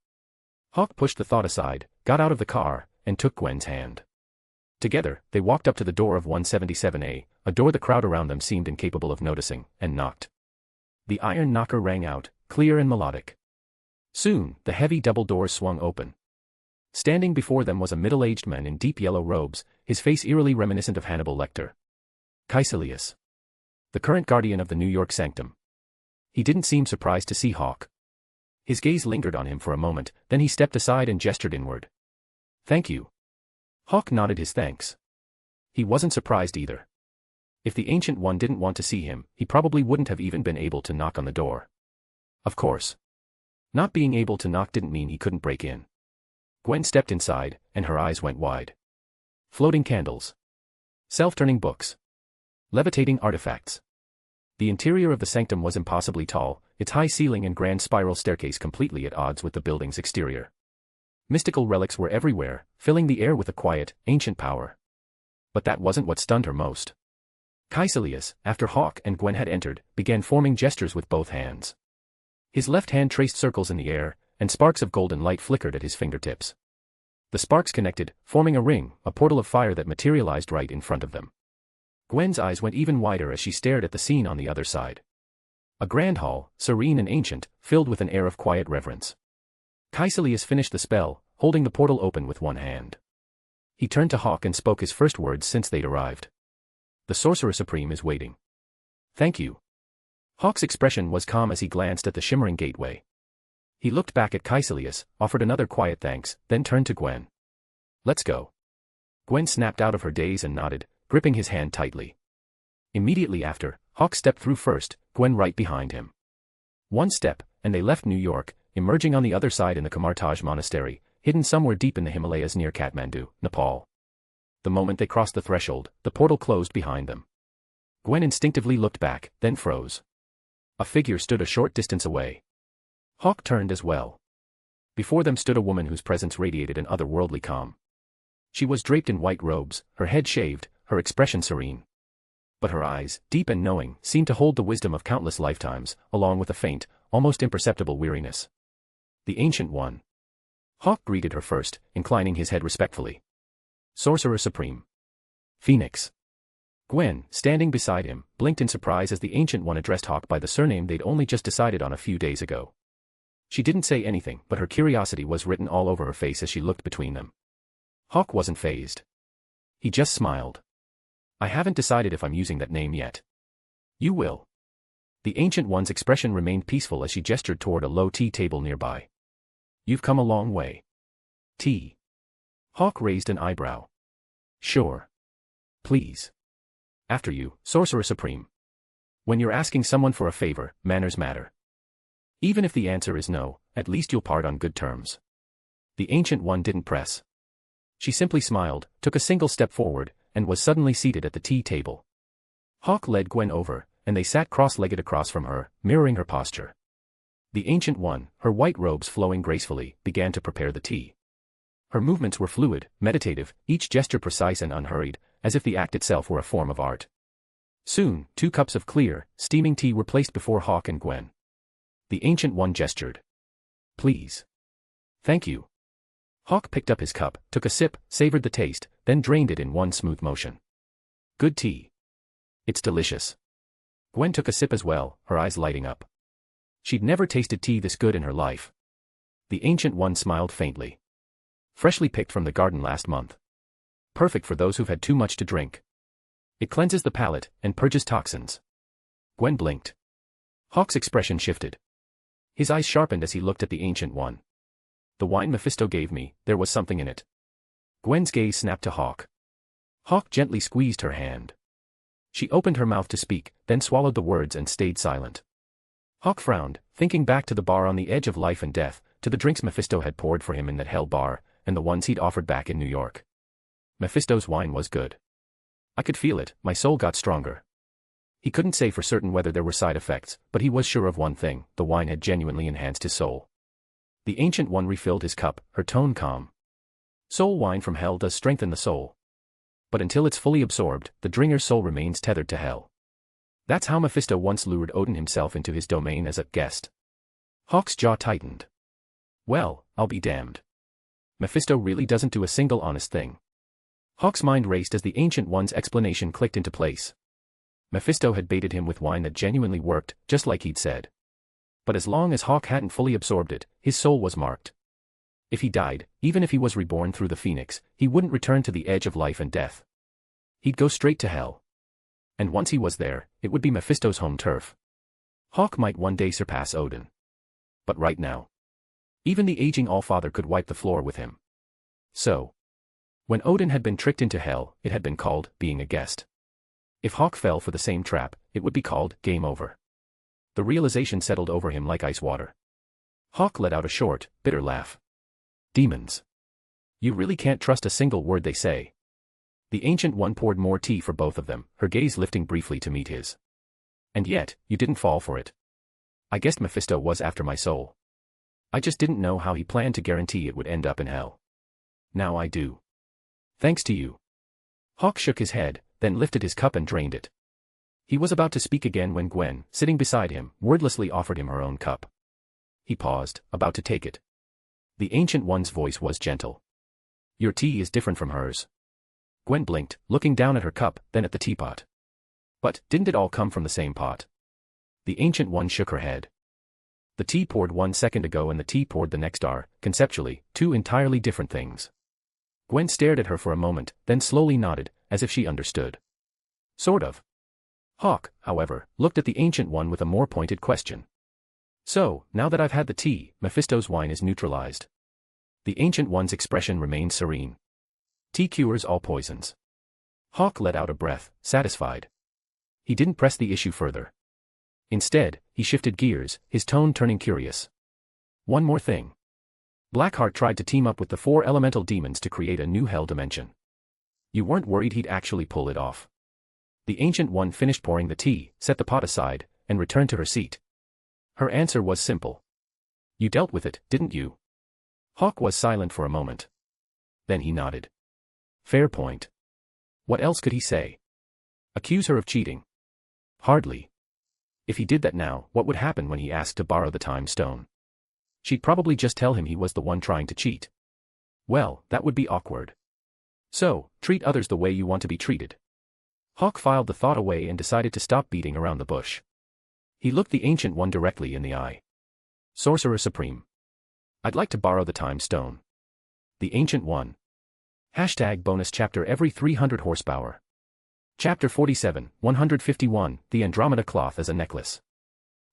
Hawk pushed the thought aside, got out of the car, and took Gwen's hand. Together, they walked up to the door of 177A, a door the crowd around them seemed incapable of noticing, and knocked. The iron knocker rang out, clear and melodic. Soon, the heavy double doors swung open. Standing before them was a middle-aged man in deep yellow robes, his face eerily reminiscent of Hannibal Lecter. Caecilius. The current guardian of the New York sanctum. He didn't seem surprised to see Hawk. His gaze lingered on him for a moment, then he stepped aside and gestured inward. Thank you. Hawk nodded his thanks. He wasn't surprised either. If the Ancient One didn't want to see him, he probably wouldn't have even been able to knock on the door. Of course. Not being able to knock didn't mean he couldn't break in. Gwen stepped inside, and her eyes went wide. Floating candles. Self-turning books. Levitating artifacts. The interior of the sanctum was impossibly tall, its high ceiling and grand spiral staircase completely at odds with the building's exterior. Mystical relics were everywhere, filling the air with a quiet, ancient power. But that wasn't what stunned her most. Caecilius, after Hawk and Gwen had entered, began forming gestures with both hands. His left hand traced circles in the air, and sparks of golden light flickered at his fingertips. The sparks connected, forming a ring, a portal of fire that materialized right in front of them. Gwen's eyes went even wider as she stared at the scene on the other side. A grand hall, serene and ancient, filled with an air of quiet reverence. Caecilius finished the spell, holding the portal open with one hand. He turned to Hawk and spoke his first words since they'd arrived. "The Sorcerer Supreme is waiting." "Thank you." Hawk's expression was calm as he glanced at the shimmering gateway. He looked back at Caecilius, offered another quiet thanks, then turned to Gwen. "Let's go." Gwen snapped out of her daze and nodded, gripping his hand tightly. Immediately after, Hawk stepped through first, Gwen right behind him. One step, and they left New York, emerging on the other side in the Kamartaj Monastery, hidden somewhere deep in the Himalayas near Kathmandu, Nepal. The moment they crossed the threshold, the portal closed behind them. Gwen instinctively looked back, then froze. A figure stood a short distance away. Hawk turned as well. Before them stood a woman whose presence radiated an otherworldly calm. She was draped in white robes, her head shaved, her expression serene. But her eyes, deep and knowing, seemed to hold the wisdom of countless lifetimes, along with a faint, almost imperceptible weariness. The Ancient One. Hawk greeted her first, inclining his head respectfully. "Sorcerer Supreme." "Phoenix." Gwen, standing beside him, blinked in surprise as the Ancient One addressed Hawk by the surname they'd only just decided on a few days ago. She didn't say anything, but her curiosity was written all over her face as she looked between them. Hawk wasn't fazed. He just smiled. "I haven't decided if I'm using that name yet." "You will." The Ancient One's expression remained peaceful as she gestured toward a low tea table nearby. "You've come a long way." "Tea?" Hawk raised an eyebrow. "Sure. Please." "After you, Sorcerer Supreme." When you're asking someone for a favor, manners matter. Even if the answer is no, at least you'll part on good terms. The Ancient One didn't press. She simply smiled, took a single step forward, and was suddenly seated at the tea table. Hawk led Gwen over, and they sat cross-legged across from her, mirroring her posture. The Ancient One, her white robes flowing gracefully, began to prepare the tea. Her movements were fluid, meditative, each gesture precise and unhurried, as if the act itself were a form of art. Soon, 2 cups of clear, steaming tea were placed before Hawk and Gwen. The Ancient One gestured. "Please." "Thank you." Hawk picked up his cup, took a sip, savored the taste, then drained it in one smooth motion. "Good tea." "It's delicious." Gwen took a sip as well, her eyes lighting up. She'd never tasted tea this good in her life. The Ancient One smiled faintly. "Freshly picked from the garden last month. Perfect for those who've had too much to drink. It cleanses the palate and purges toxins." Gwen blinked. Hawk's expression shifted. His eyes sharpened as he looked at the Ancient One. "The wine Mephisto gave me, there was something in it." Gwen's gaze snapped to Hawk. Hawk gently squeezed her hand. She opened her mouth to speak, then swallowed the words and stayed silent. Hawk frowned, thinking back to the bar on the edge of life and death, to the drinks Mephisto had poured for him in that hell bar, and the ones he'd offered back in New York. Mephisto's wine was good. I could feel it, my soul got stronger. He couldn't say for certain whether there were side effects, but he was sure of one thing, the wine had genuinely enhanced his soul. The Ancient One refilled his cup, her tone calm. "Soul wine from hell does strengthen the soul. But until it's fully absorbed, the drinker's soul remains tethered to hell. That's how Mephisto once lured Odin himself into his domain as a guest." Hawk's jaw tightened. "Well, I'll be damned. Mephisto really doesn't do a single honest thing." Hawk's mind raced as the Ancient One's explanation clicked into place. Mephisto had baited him with wine that genuinely worked, just like he'd said. But as long as Hawk hadn't fully absorbed it, his soul was marked. If he died, even if he was reborn through the Phoenix, he wouldn't return to the edge of life and death. He'd go straight to hell. And once he was there, it would be Mephisto's home turf. Hawk might one day surpass Odin. But right now, even the aging Allfather could wipe the floor with him. So, when Odin had been tricked into hell, it had been called being a guest. If Hawk fell for the same trap, it would be called game over. The realization settled over him like ice water. Hawk let out a short, bitter laugh. "Demons. You really can't trust a single word they say." The Ancient One poured more tea for both of them, her gaze lifting briefly to meet his. "And yet, you didn't fall for it. I guessed Mephisto was after my soul. I just didn't know how he planned to guarantee it would end up in hell. Now I do. Thanks to you." Hawk shook his head, then lifted his cup and drained it. He was about to speak again when Gwen, sitting beside him, wordlessly offered him her own cup. He paused, about to take it. The Ancient One's voice was gentle. Your tea is different from hers. Gwen blinked, looking down at her cup, then at the teapot. But, didn't it all come from the same pot? The Ancient One shook her head. The tea poured 1 second ago and the tea poured the next are, conceptually, two entirely different things. Gwen stared at her for a moment, then slowly nodded, as if she understood. Sort of. Hawk, however, looked at the Ancient One with a more pointed question. So, now that I've had the tea, Mephisto's wine is neutralized. The Ancient One's expression remained serene. Tea cures all poisons. Hawk let out a breath, satisfied. He didn't press the issue further. Instead, he shifted gears, his tone turning curious. One more thing. Blackheart tried to team up with the 4 elemental demons to create a new hell dimension. You weren't worried he'd actually pull it off? The Ancient One finished pouring the tea, set the pot aside, and returned to her seat. Her answer was simple. You dealt with it, didn't you? Hawk was silent for a moment. Then he nodded. Fair point. What else could he say? Accuse her of cheating? Hardly. If he did that now, what would happen when he asked to borrow the time stone? She'd probably just tell him he was the one trying to cheat. Well, that would be awkward. So, treat others the way you want to be treated. Hawk filed the thought away and decided to stop beating around the bush. He looked the Ancient One directly in the eye. Sorcerer Supreme. I'd like to borrow the time stone. The Ancient One. #bonus chapter every 300 horsepower. Chapter 47, 151, The Andromeda Cloth as a Necklace.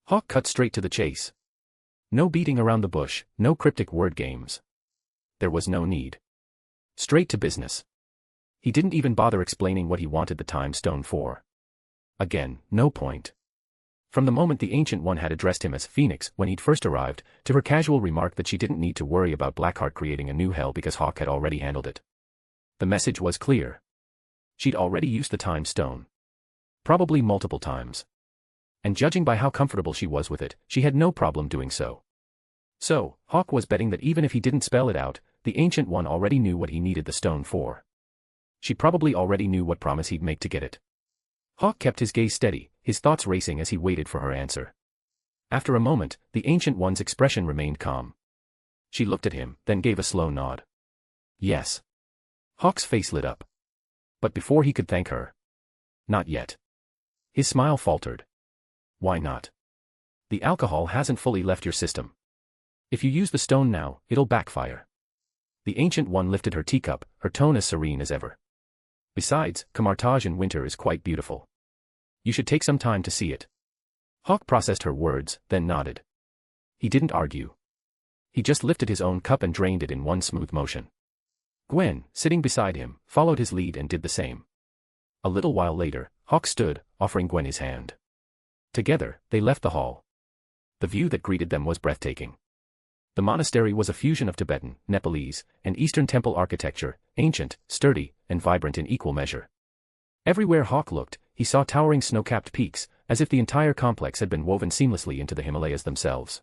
Hawk cut straight to the chase. No beating around the bush, no cryptic word games. There was no need. Straight to business. He didn't even bother explaining what he wanted the time stone for. Again, no point. From the moment the Ancient One had addressed him as Phoenix when he'd first arrived, to her casual remark that she didn't need to worry about Blackheart creating a new hell because Hawk had already handled it. The message was clear. She'd already used the time stone. Probably multiple times. And judging by how comfortable she was with it, she had no problem doing so. So, Hawk was betting that even if he didn't spell it out, the Ancient One already knew what he needed the stone for. She probably already knew what promise he'd make to get it. Hawk kept his gaze steady, his thoughts racing as he waited for her answer. After a moment, the Ancient One's expression remained calm. She looked at him, then gave a slow nod. Yes. Hawk's face lit up. But before he could thank her. Not yet. His smile faltered. Why not? The alcohol hasn't fully left your system. If you use the stone now, it'll backfire. The Ancient One lifted her teacup, her tone as serene as ever. Besides, Camartage in winter is quite beautiful. You should take some time to see it. Hawk processed her words, then nodded. He didn't argue. He just lifted his own cup and drained it in one smooth motion. Gwen, sitting beside him, followed his lead and did the same. A little while later, Hawk stood, offering Gwen his hand. Together, they left the hall. The view that greeted them was breathtaking. The monastery was a fusion of Tibetan, Nepalese, and Eastern temple architecture, ancient, sturdy, and vibrant in equal measure. Everywhere Hawk looked, he saw towering snow-capped peaks, as if the entire complex had been woven seamlessly into the Himalayas themselves.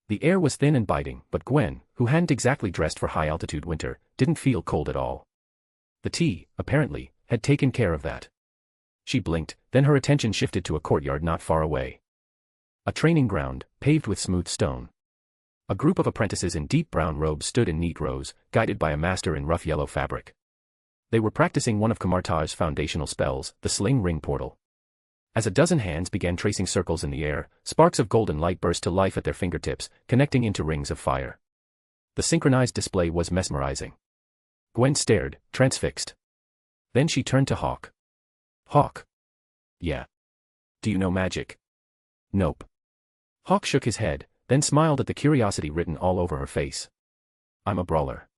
The air was thin and biting, but Gwen, who hadn't exactly dressed for high-altitude winter, didn't feel cold at all. The tea, apparently, had taken care of that. She blinked, then her attention shifted to a courtyard not far away. A training ground, paved with smooth stone. A group of apprentices in deep brown robes stood in neat rows, guided by a master in rough yellow fabric. They were practicing one of Camartage's foundational spells, the Sling Ring Portal. As a dozen hands began tracing circles in the air, sparks of golden light burst to life at their fingertips, connecting into rings of fire. The synchronized display was mesmerizing. Gwen stared, transfixed. Then she turned to Hawk. Hawk. Yeah. Do you know magic? Nope. Hawk shook his head, then smiled at the curiosity written all over her face. I'm a brawler.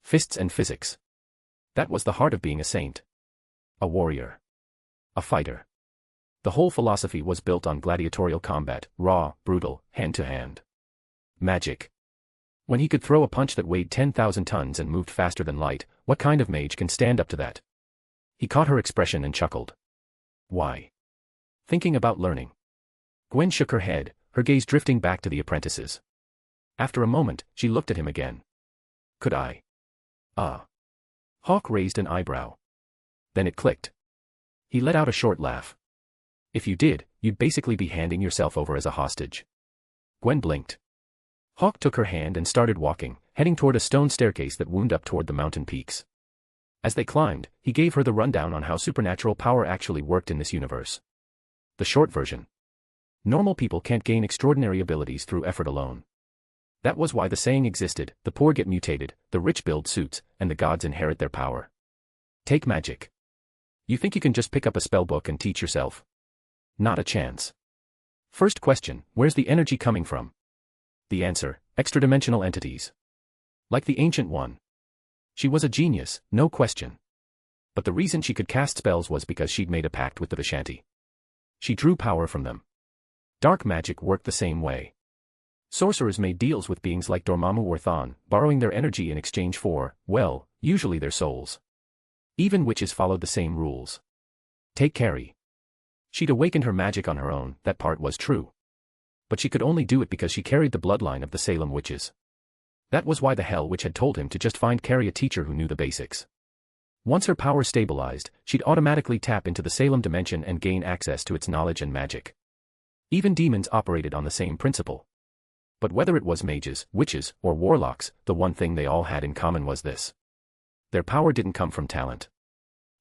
Fists and physics. That was the heart of being a saint. A warrior. A fighter. The whole philosophy was built on gladiatorial combat, raw, brutal, hand-to-hand. Magic. When he could throw a punch that weighed 10,000 tons and moved faster than light, what kind of mage can stand up to that? He caught her expression and chuckled. Why? Thinking about learning. Gwen shook her head, her gaze drifting back to the apprentices. After a moment, she looked at him again. Could I? Hawk raised an eyebrow. Then it clicked. He let out a short laugh. If you did, you'd basically be handing yourself over as a hostage. Gwen blinked. Hawk took her hand and started walking, heading toward a stone staircase that wound up toward the mountain peaks. As they climbed, he gave her the rundown on how supernatural power actually worked in this universe. The short version. Normal people can't gain extraordinary abilities through effort alone. That was why the saying existed, the poor get mutated, the rich build suits, and the gods inherit their power. Take magic. You think you can just pick up a spellbook and teach yourself? Not a chance. First question, where's the energy coming from? The answer, extra-dimensional entities. Like the Ancient One. She was a genius, no question. But the reason she could cast spells was because she'd made a pact with the Vishanti. She drew power from them. Dark magic worked the same way. Sorcerers made deals with beings like Dormammu or Thon, borrowing their energy in exchange for, well, usually their souls. Even witches followed the same rules. Take Carrie. She'd awakened her magic on her own, that part was true. But she could only do it because she carried the bloodline of the Salem witches. That was why the Hell Witch had told him to just find Carrie a teacher who knew the basics. Once her power stabilized, she'd automatically tap into the Salem dimension and gain access to its knowledge and magic. Even demons operated on the same principle. But whether it was mages, witches, or warlocks, the one thing they all had in common was this. Their power didn't come from talent.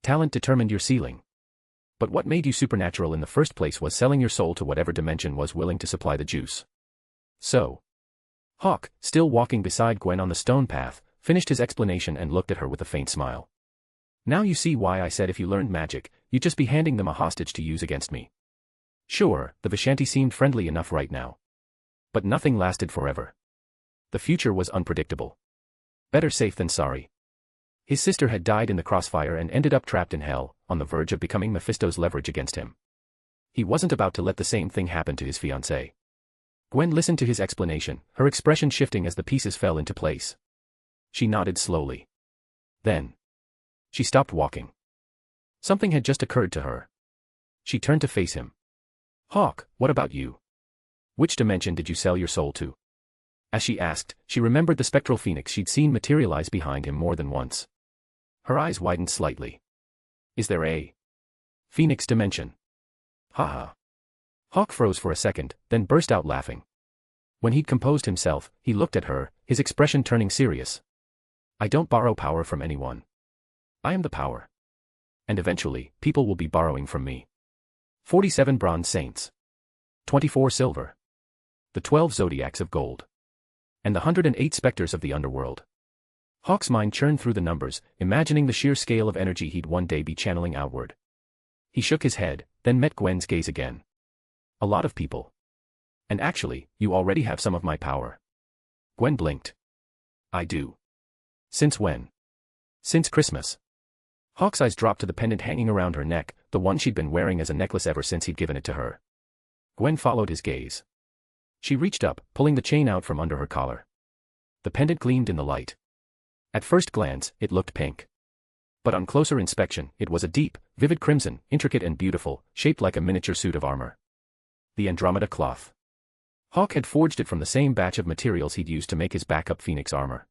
Talent determined your ceiling. But what made you supernatural in the first place was selling your soul to whatever dimension was willing to supply the juice. So, Hawk, still walking beside Gwen on the stone path, finished his explanation and looked at her with a faint smile. Now you see why I said if you learned magic, you'd just be handing them a hostage to use against me. Sure, the Vishanti seemed friendly enough right now. But nothing lasted forever. The future was unpredictable. Better safe than sorry. His sister had died in the crossfire and ended up trapped in hell, on the verge of becoming Mephisto's leverage against him. He wasn't about to let the same thing happen to his fiancée. Gwen listened to his explanation, her expression shifting as the pieces fell into place. She nodded slowly. Then, she stopped walking. Something had just occurred to her. She turned to face him. Hawk, what about you? Which dimension did you sell your soul to? As she asked, she remembered the spectral phoenix she'd seen materialize behind him more than once. Her eyes widened slightly. Is there a phoenix dimension? Ha. Hawk froze for a second, then burst out laughing. When he'd composed himself, he looked at her, his expression turning serious. I don't borrow power from anyone. I am the power. And eventually, people will be borrowing from me. 47 bronze saints. 24 silver. The 12 zodiacs of gold. And the 108 specters of the underworld. Hawk's mind churned through the numbers, imagining the sheer scale of energy he'd one day be channeling outward. He shook his head, then met Gwen's gaze again. A lot of people. And actually, you already have some of my power. Gwen blinked. I do. Since when? Since Christmas. Hawk's eyes dropped to the pendant hanging around her neck, the one she'd been wearing as a necklace ever since he'd given it to her. Gwen followed his gaze. She reached up, pulling the chain out from under her collar. The pendant gleamed in the light. At first glance, it looked pink. But on closer inspection, it was a deep, vivid crimson, intricate and beautiful, shaped like a miniature suit of armor. The Andromeda cloth. Hawk had forged it from the same batch of materials he'd used to make his backup Phoenix armor.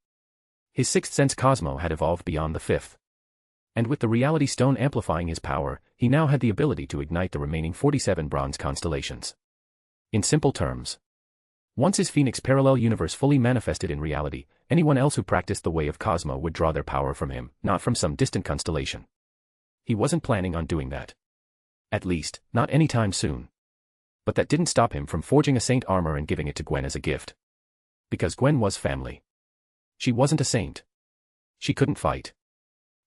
His sixth sense Cosmo had evolved beyond the fifth. And with the reality stone amplifying his power, he now had the ability to ignite the remaining 47 bronze constellations. In simple terms, once his Phoenix parallel universe fully manifested in reality, anyone else who practiced the way of Cosmo would draw their power from him, not from some distant constellation. He wasn't planning on doing that. At least, not anytime soon. But that didn't stop him from forging a saint armor and giving it to Gwen as a gift. Because Gwen was family. She wasn't a saint. She couldn't fight.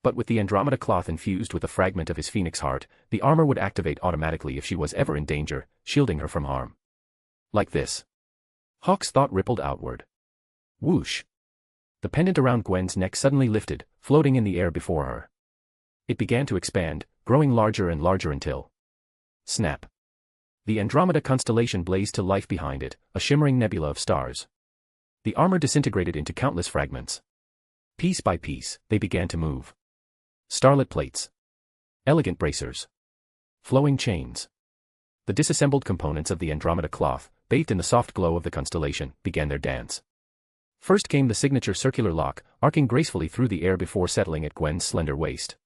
But with the Andromeda cloth infused with a fragment of his Phoenix heart, the armor would activate automatically if she was ever in danger, shielding her from harm. Like this. Hawk's thought rippled outward. Whoosh. The pendant around Gwen's neck suddenly lifted, floating in the air before her. It began to expand, growing larger and larger until... Snap. The Andromeda constellation blazed to life behind it, a shimmering nebula of stars. The armor disintegrated into countless fragments. Piece by piece, they began to move. Starlit plates. Elegant bracers. Flowing chains. The disassembled components of the Andromeda cloth, bathed in the soft glow of the constellation, began their dance. First came the signature circular lock, arcing gracefully through the air before settling at Gwen's slender waist.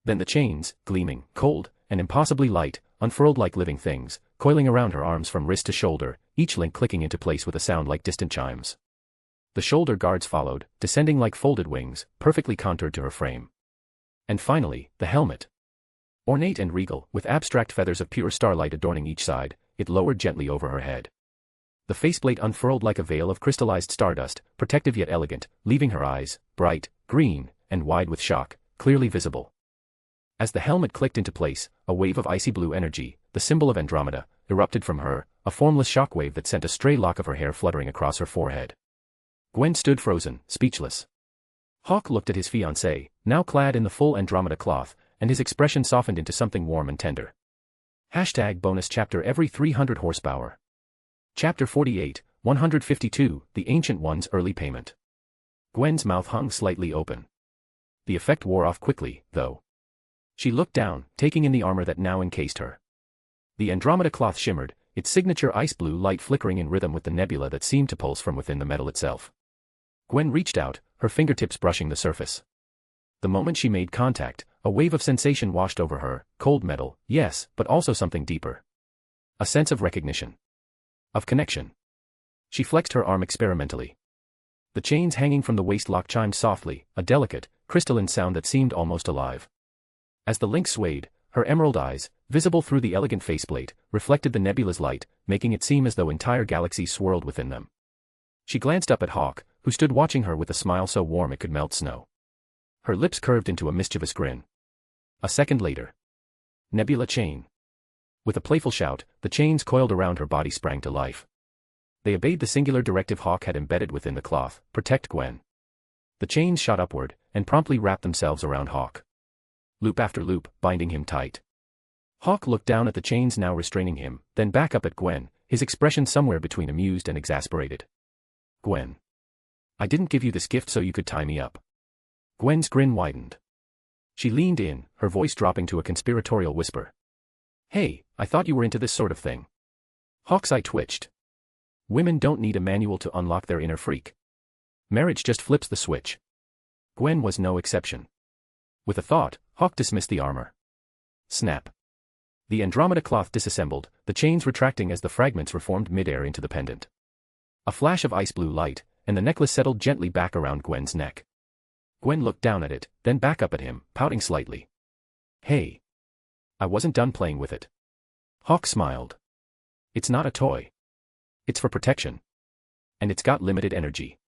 Then the chains, gleaming, cold, and impossibly light, unfurled like living things, coiling around her arms from wrist to shoulder, each link clicking into place with a sound like distant chimes. The shoulder guards followed, descending like folded wings, perfectly contoured to her frame. And finally, the helmet. Ornate and regal, with abstract feathers of pure starlight adorning each side, it lowered gently over her head. The faceplate unfurled like a veil of crystallized stardust, protective yet elegant, leaving her eyes, bright, green, and wide with shock, clearly visible. As the helmet clicked into place, a wave of icy blue energy, the symbol of Andromeda, erupted from her, a formless shockwave that sent a stray lock of her hair fluttering across her forehead. Gwen stood frozen, speechless. Hawk looked at his fiancée, now clad in the full Andromeda cloth, and his expression softened into something warm and tender. #bonus chapter every 300 horsepower. Chapter 48, 152, The Ancient One's Early Payment. Gwen's mouth hung slightly open. The effect wore off quickly, though. She looked down, taking in the armor that now encased her. The Andromeda cloth shimmered, its signature ice blue light flickering in rhythm with the nebula that seemed to pulse from within the metal itself. Gwen reached out, her fingertips brushing the surface. The moment she made contact, a wave of sensation washed over her, cold metal, yes, but also something deeper. A sense of recognition. Of connection. She flexed her arm experimentally. The chains hanging from the waist lock chimed softly, a delicate, crystalline sound that seemed almost alive. As the link swayed, her emerald eyes, visible through the elegant faceplate, reflected the nebula's light, making it seem as though entire galaxies swirled within them. She glanced up at Hawk, who stood watching her with a smile so warm it could melt snow. Her lips curved into a mischievous grin. A second later. Nebula chain. With a playful shout, the chains coiled around her body sprang to life. They obeyed the singular directive Hawk had embedded within the cloth: protect Gwen. The chains shot upward, and promptly wrapped themselves around Hawk. Loop after loop, binding him tight. Hawk looked down at the chains now restraining him, then back up at Gwen, his expression somewhere between amused and exasperated. Gwen. I didn't give you this gift so you could tie me up. Gwen's grin widened. She leaned in, her voice dropping to a conspiratorial whisper. Hey, I thought you were into this sort of thing. Hawk's eye twitched. Women don't need a manual to unlock their inner freak. Marriage just flips the switch. Gwen was no exception. With a thought, Hawk dismissed the armor. Snap. The Andromeda cloth disassembled, the chains retracting as the fragments reformed midair into the pendant. A flash of ice blue light, and the necklace settled gently back around Gwen's neck. Gwen looked down at it, then back up at him, pouting slightly. Hey. I wasn't done playing with it. Hawk smiled. It's not a toy. It's for protection. And it's got limited energy.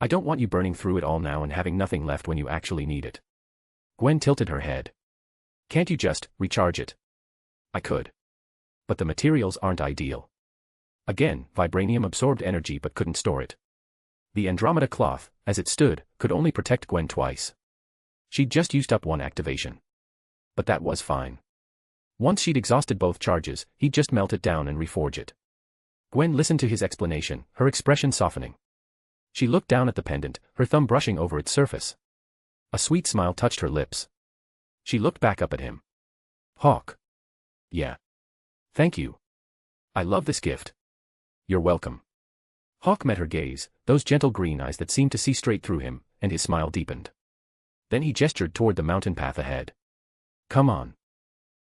I don't want you burning through it all now and having nothing left when you actually need it. Gwen tilted her head. Can't you just recharge it? I could. But the materials aren't ideal. Again, vibranium absorbed energy but couldn't store it. The Andromeda cloth, as it stood, could only protect Gwen twice. She'd just used up one activation. But that was fine. Once she'd exhausted both charges, he'd just melt it down and reforge it. Gwen listened to his explanation, her expression softening. She looked down at the pendant, her thumb brushing over its surface. A sweet smile touched her lips. She looked back up at him. Hawk. Yeah. Thank you. I love this gift. You're welcome. Hawk met her gaze, those gentle green eyes that seemed to see straight through him, and his smile deepened. Then he gestured toward the mountain path ahead. Come on.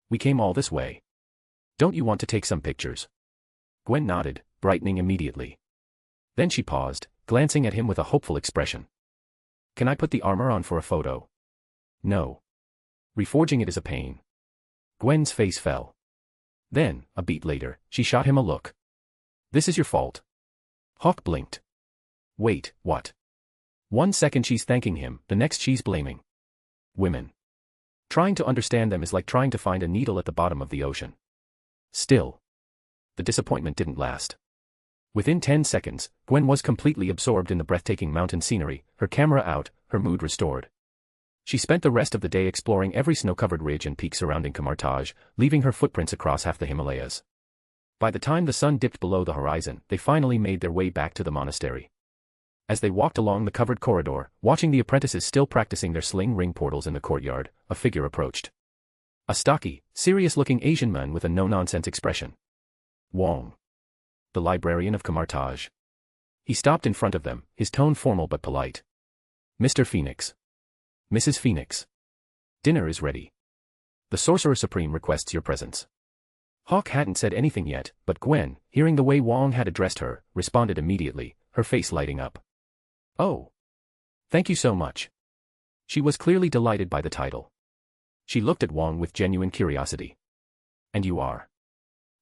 We came all this way. Don't you want to take some pictures? Gwen nodded, brightening immediately. Then she paused, glancing at him with a hopeful expression. Can I put the armor on for a photo? No. Reforging it is a pain. Gwen's face fell. Then, a beat later, she shot him a look. This is your fault. Hawk blinked. Wait, what? 1 second she's thanking him, the next she's blaming. Women. Trying to understand them is like trying to find a needle at the bottom of the ocean. Still. The disappointment didn't last. Within 10 seconds, Gwen was completely absorbed in the breathtaking mountain scenery, her camera out, her mood restored. She spent the rest of the day exploring every snow-covered ridge and peak surrounding Kamartaj, leaving her footprints across half the Himalayas. By the time the sun dipped below the horizon, they finally made their way back to the monastery. As they walked along the covered corridor, watching the apprentices still practicing their sling ring portals in the courtyard, a figure approached. A stocky, serious-looking Asian man with a no-nonsense expression. Wong. The librarian of Kamartaj. He stopped in front of them, his tone formal but polite. Mr. Phoenix. Mrs. Phoenix. Dinner is ready. The Sorcerer Supreme requests your presence. Hawk hadn't said anything yet, but Gwen, hearing the way Wong had addressed her, responded immediately, her face lighting up. Oh. Thank you so much. She was clearly delighted by the title. She looked at Wong with genuine curiosity. And you are?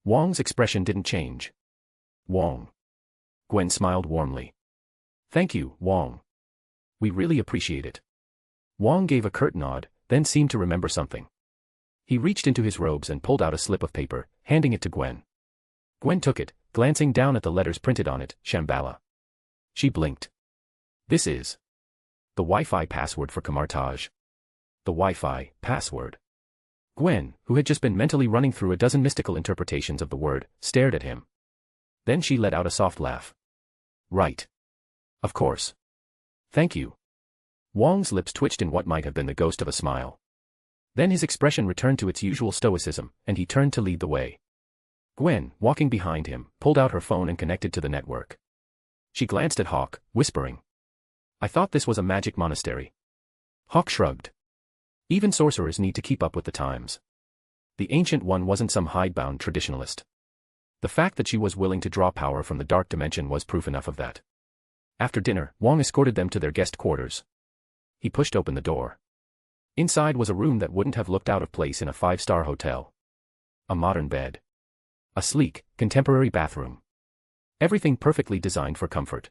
Wong's expression didn't change. Wong. Gwen smiled warmly. Thank you, Wong. We really appreciate it. Wong gave a curt nod, then seemed to remember something. He reached into his robes and pulled out a slip of paper, handing it to Gwen. Gwen took it, glancing down at the letters printed on it, Shambhala. She blinked. This is the Wi-Fi password for Kamartaj. The Wi-Fi password. Gwen, who had just been mentally running through a dozen mystical interpretations of the word, stared at him. Then she let out a soft laugh. Right. Of course. Thank you. Wong's lips twitched in what might have been the ghost of a smile. Then his expression returned to its usual stoicism, and he turned to lead the way. Gwen, walking behind him, pulled out her phone and connected to the network. She glanced at Hawk, whispering. I thought this was a magic monastery. Hawk shrugged. Even sorcerers need to keep up with the times. The Ancient One wasn't some hidebound traditionalist. The fact that she was willing to draw power from the dark dimension was proof enough of that. After dinner, Wong escorted them to their guest quarters. He pushed open the door. Inside was a room that wouldn't have looked out of place in a five-star hotel. A modern bed. A sleek, contemporary bathroom. Everything perfectly designed for comfort.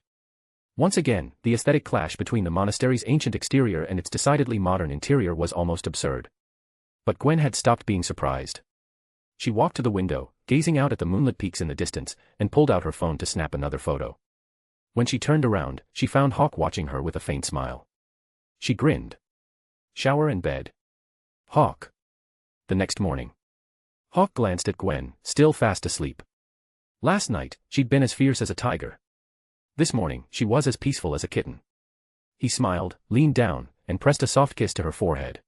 Once again, the aesthetic clash between the monastery's ancient exterior and its decidedly modern interior was almost absurd. But Gwen had stopped being surprised. She walked to the window, gazing out at the moonlit peaks in the distance, and pulled out her phone to snap another photo. When she turned around, she found Hawk watching her with a faint smile. She grinned. Shower and bed. Hawk. The next morning. Hawk glanced at Gwen, still fast asleep. Last night, she'd been as fierce as a tiger. This morning, she was as peaceful as a kitten. He smiled, leaned down, and pressed a soft kiss to her forehead.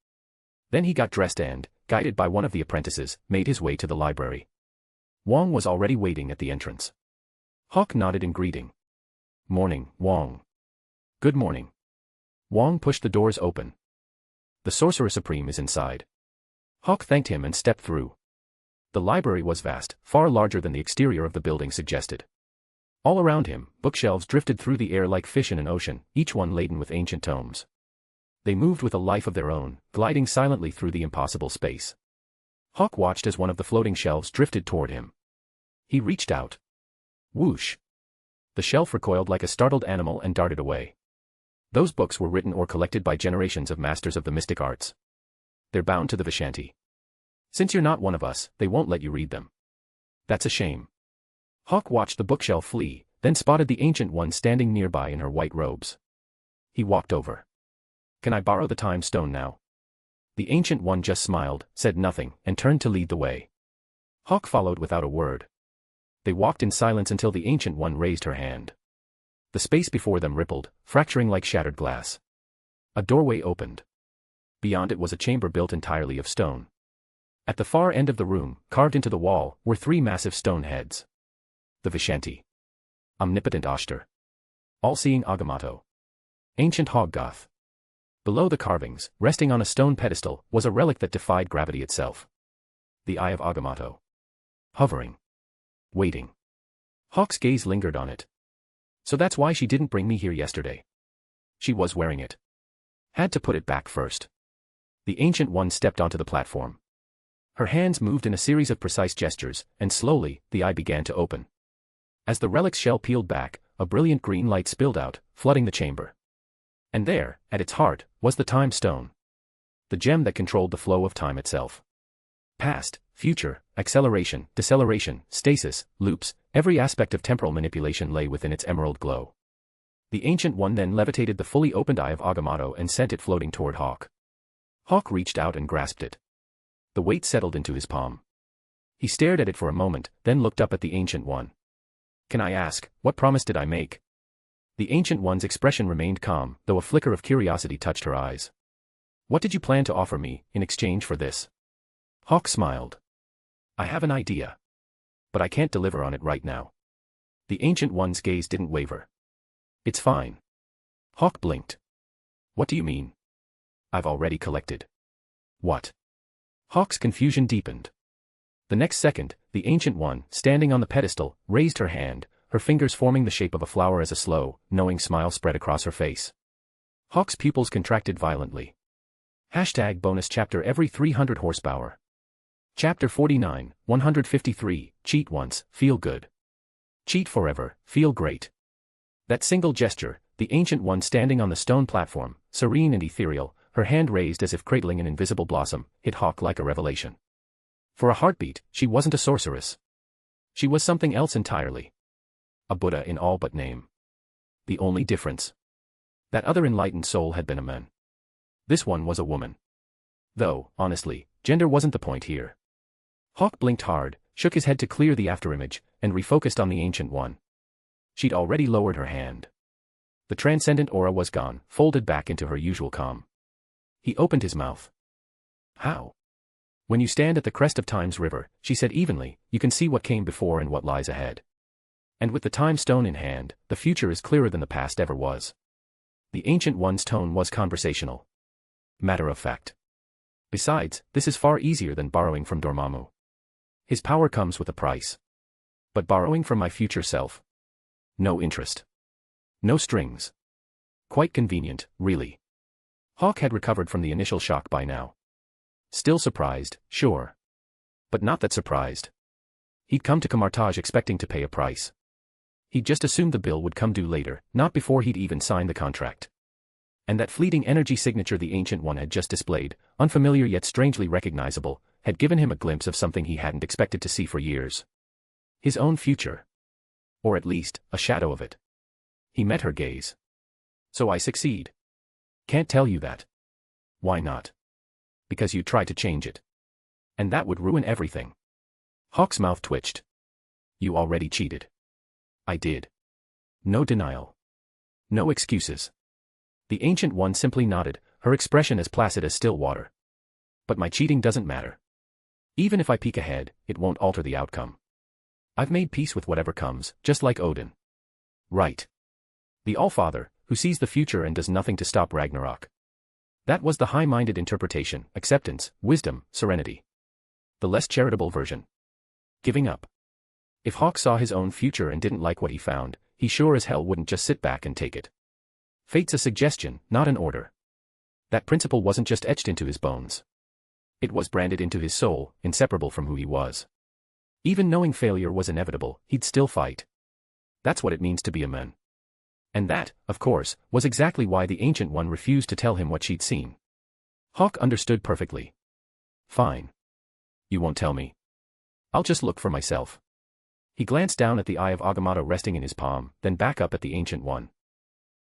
Then he got dressed and, guided by one of the apprentices, made his way to the library. Wong was already waiting at the entrance. Hawk nodded in greeting. Morning, Wong. Good morning. Wong pushed the doors open. The Sorcerer Supreme is inside. Hawk thanked him and stepped through. The library was vast, far larger than the exterior of the building suggested. All around him, bookshelves drifted through the air like fish in an ocean, each one laden with ancient tomes. They moved with a life of their own, gliding silently through the impossible space. Hawk watched as one of the floating shelves drifted toward him. He reached out. Whoosh. The shelf recoiled like a startled animal and darted away. Those books were written or collected by generations of masters of the mystic arts. They're bound to the Vishanti. Since you're not one of us, they won't let you read them. That's a shame. Hawk watched the bookshelf flee, then spotted the Ancient One standing nearby in her white robes. He walked over. Can I borrow the time stone now? The Ancient One just smiled, said nothing, and turned to lead the way. Hawk followed without a word. They walked in silence until the Ancient One raised her hand. The space before them rippled, fracturing like shattered glass. A doorway opened. Beyond it was a chamber built entirely of stone. At the far end of the room, carved into the wall, were three massive stone heads. The Vishanti. Omnipotent Ashtar. All-seeing Agamotto. Ancient Hoggoth. Below the carvings, resting on a stone pedestal, was a relic that defied gravity itself. The Eye of Agamotto. Hovering. Waiting. Hawk's gaze lingered on it. So that's why she didn't bring me here yesterday. She was wearing it. Had to put it back first. The Ancient One stepped onto the platform. Her hands moved in a series of precise gestures, and slowly, the eye began to open. As the relic's shell peeled back, a brilliant green light spilled out, flooding the chamber. And there, at its heart, was the Time Stone. The gem that controlled the flow of time itself. Past, future, acceleration, deceleration, stasis, loops, every aspect of temporal manipulation lay within its emerald glow. The Ancient One then levitated the fully opened Eye of Agamotto and sent it floating toward Hawk. Hawk reached out and grasped it. The weight settled into his palm. He stared at it for a moment, then looked up at the Ancient One. Can I ask, what promise did I make? The Ancient One's expression remained calm, though a flicker of curiosity touched her eyes. What did you plan to offer me, in exchange for this? Hawk smiled. I have an idea. But I can't deliver on it right now. The Ancient One's gaze didn't waver. It's fine. Hawk blinked. What do you mean? I've already collected. What? Hawk's confusion deepened. The next second, The Ancient One, standing on the pedestal, raised her hand, her fingers forming the shape of a flower as a slow, knowing smile spread across her face. Hawk's pupils contracted violently. Hashtag bonus chapter every 300 horsepower. Chapter 49, 153, cheat once, feel good. Cheat forever, feel great. That single gesture, the Ancient One standing on the stone platform, serene and ethereal, her hand raised as if cradling an invisible blossom, hit Hawk like a revelation. For a heartbeat, she wasn't a sorceress. She was something else entirely. A Buddha in all but name. The only difference. That other enlightened soul had been a man. This one was a woman. Though, honestly, gender wasn't the point here. Hawk blinked hard, shook his head to clear the afterimage, and refocused on the Ancient One. She'd already lowered her hand. The transcendent aura was gone, folded back into her usual calm. He opened his mouth. How? When you stand at the crest of Time's river, she said evenly, you can see what came before and what lies ahead. And with the time stone in hand, the future is clearer than the past ever was. The Ancient One's tone was conversational. Matter of fact. Besides, this is far easier than borrowing from Dormammu. His power comes with a price. But borrowing from my future self? No interest. No strings. Quite convenient, really. Hawk had recovered from the initial shock by now. Still surprised, sure. But not that surprised. He'd come to Camartage expecting to pay a price. He'd just assumed the bill would come due later, not before he'd even signed the contract. And that fleeting energy signature the Ancient One had just displayed, unfamiliar yet strangely recognizable, had given him a glimpse of something he hadn't expected to see for years. His own future. Or at least, a shadow of it. He met her gaze. So I succeed. Can't tell you that. Why not? Because you tried to change it. And that would ruin everything. Hawk's mouth twitched. You already cheated. I did. No denial. No excuses. The Ancient One simply nodded, her expression as placid as still water. But my cheating doesn't matter. Even if I peek ahead, it won't alter the outcome. I've made peace with whatever comes, just like Odin. Right. The Allfather, who sees the future and does nothing to stop Ragnarok. That was the high-minded interpretation, acceptance, wisdom, serenity. The less charitable version. Giving up. If Hawk saw his own future and didn't like what he found, he sure as hell wouldn't just sit back and take it. Fate's a suggestion, not an order. That principle wasn't just etched into his bones. It was branded into his soul, inseparable from who he was. Even knowing failure was inevitable, he'd still fight. That's what it means to be a man. And that, of course, was exactly why the Ancient One refused to tell him what she'd seen. Hawk understood perfectly. Fine. You won't tell me. I'll just look for myself. He glanced down at the eye of Agamotto resting in his palm, then back up at the Ancient One.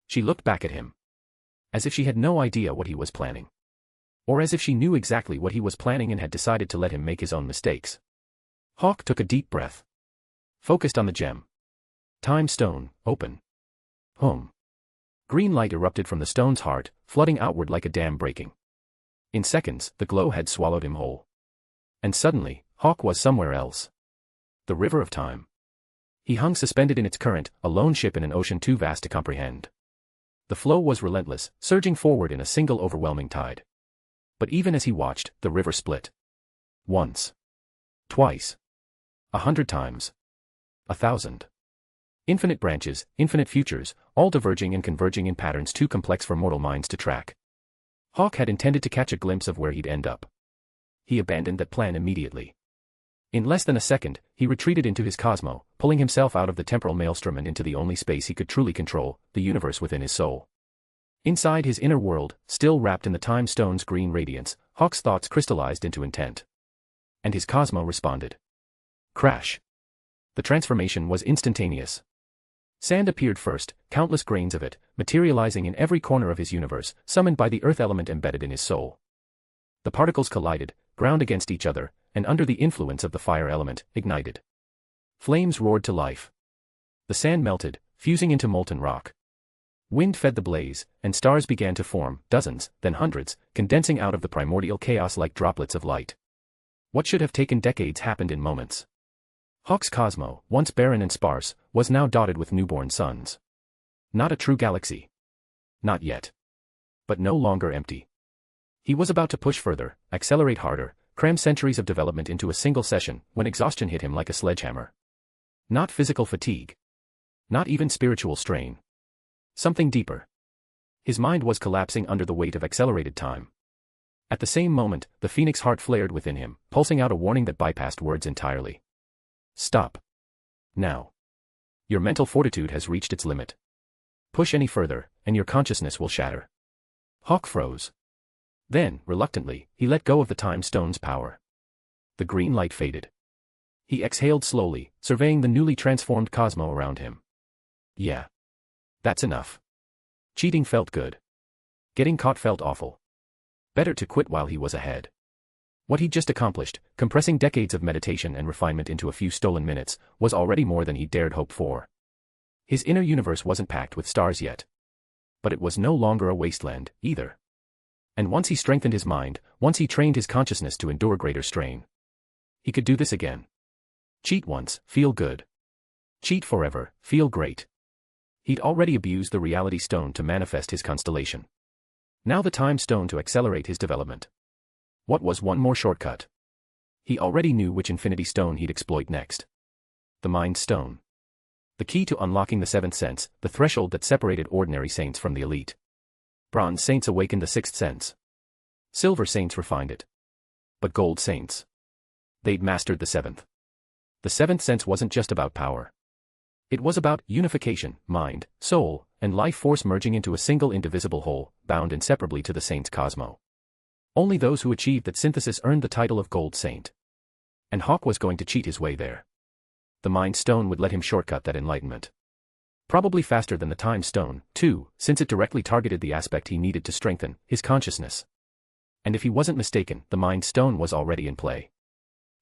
She looked back at him. As if she had no idea what he was planning. Or as if she knew exactly what he was planning and had decided to let him make his own mistakes. Hawk took a deep breath. Focused on the gem. Time stone, open. Green light erupted from the stone's heart, flooding outward like a dam breaking. In seconds, the glow had swallowed him whole. And suddenly, Hawk was somewhere else. The river of time. He hung suspended in its current, a lone ship in an ocean too vast to comprehend. The flow was relentless, surging forward in a single overwhelming tide. But even as he watched, the river split. Once. Twice. 100 times. 1,000. Infinite branches, infinite futures, all diverging and converging in patterns too complex for mortal minds to track. Hawk had intended to catch a glimpse of where he'd end up. He abandoned that plan immediately. In less than a second, he retreated into his cosmo, pulling himself out of the temporal maelstrom and into the only space he could truly control, the universe within his soul. Inside his inner world, still wrapped in the time stone's green radiance, Hawk's thoughts crystallized into intent. And his cosmo responded. Crash. The transformation was instantaneous. Sand appeared first, countless grains of it, materializing in every corner of his universe, summoned by the earth element embedded in his soul. The particles collided, ground against each other, and under the influence of the fire element, ignited. Flames roared to life. The sand melted, fusing into molten rock. Wind fed the blaze, and stars began to form, dozens, then hundreds, condensing out of the primordial chaos like droplets of light. What should have taken decades happened in moments. Hawk's cosmo, once barren and sparse, was now dotted with newborn suns. Not a true galaxy. Not yet. But no longer empty. He was about to push further, accelerate harder, cram centuries of development into a single session, when exhaustion hit him like a sledgehammer. Not physical fatigue. Not even spiritual strain. Something deeper. His mind was collapsing under the weight of accelerated time. At the same moment, the phoenix heart flared within him, pulsing out a warning that bypassed words entirely. Stop. Now. Your mental fortitude has reached its limit. Push any further, and your consciousness will shatter. Hawk froze. Then, reluctantly, he let go of the time stone's power. The green light faded. He exhaled slowly, surveying the newly transformed cosmos around him. Yeah. That's enough. Cheating felt good. Getting caught felt awful. Better to quit while he was ahead. What he'd just accomplished, compressing decades of meditation and refinement into a few stolen minutes, was already more than he dared hope for. His inner universe wasn't packed with stars yet. But it was no longer a wasteland, either. And once he strengthened his mind, once he trained his consciousness to endure greater strain, he could do this again. Cheat once, feel good. Cheat forever, feel great. He'd already abused the reality stone to manifest his constellation. Now the time stone to accelerate his development. What was one more shortcut? He already knew which infinity stone he'd exploit next. The mind stone. The key to unlocking the seventh sense, the threshold that separated ordinary saints from the elite. Bronze saints awakened the sixth sense. Silver saints refined it. But gold saints, they'd mastered the seventh. The seventh sense wasn't just about power. It was about unification, mind, soul, and life force merging into a single indivisible whole, bound inseparably to the saint's cosmos. Only those who achieved that synthesis earned the title of Gold Saint. And Hawk was going to cheat his way there. The Mind Stone would let him shortcut that enlightenment. Probably faster than the Time Stone, too, since it directly targeted the aspect he needed to strengthen, his consciousness. And if he wasn't mistaken, the Mind Stone was already in play.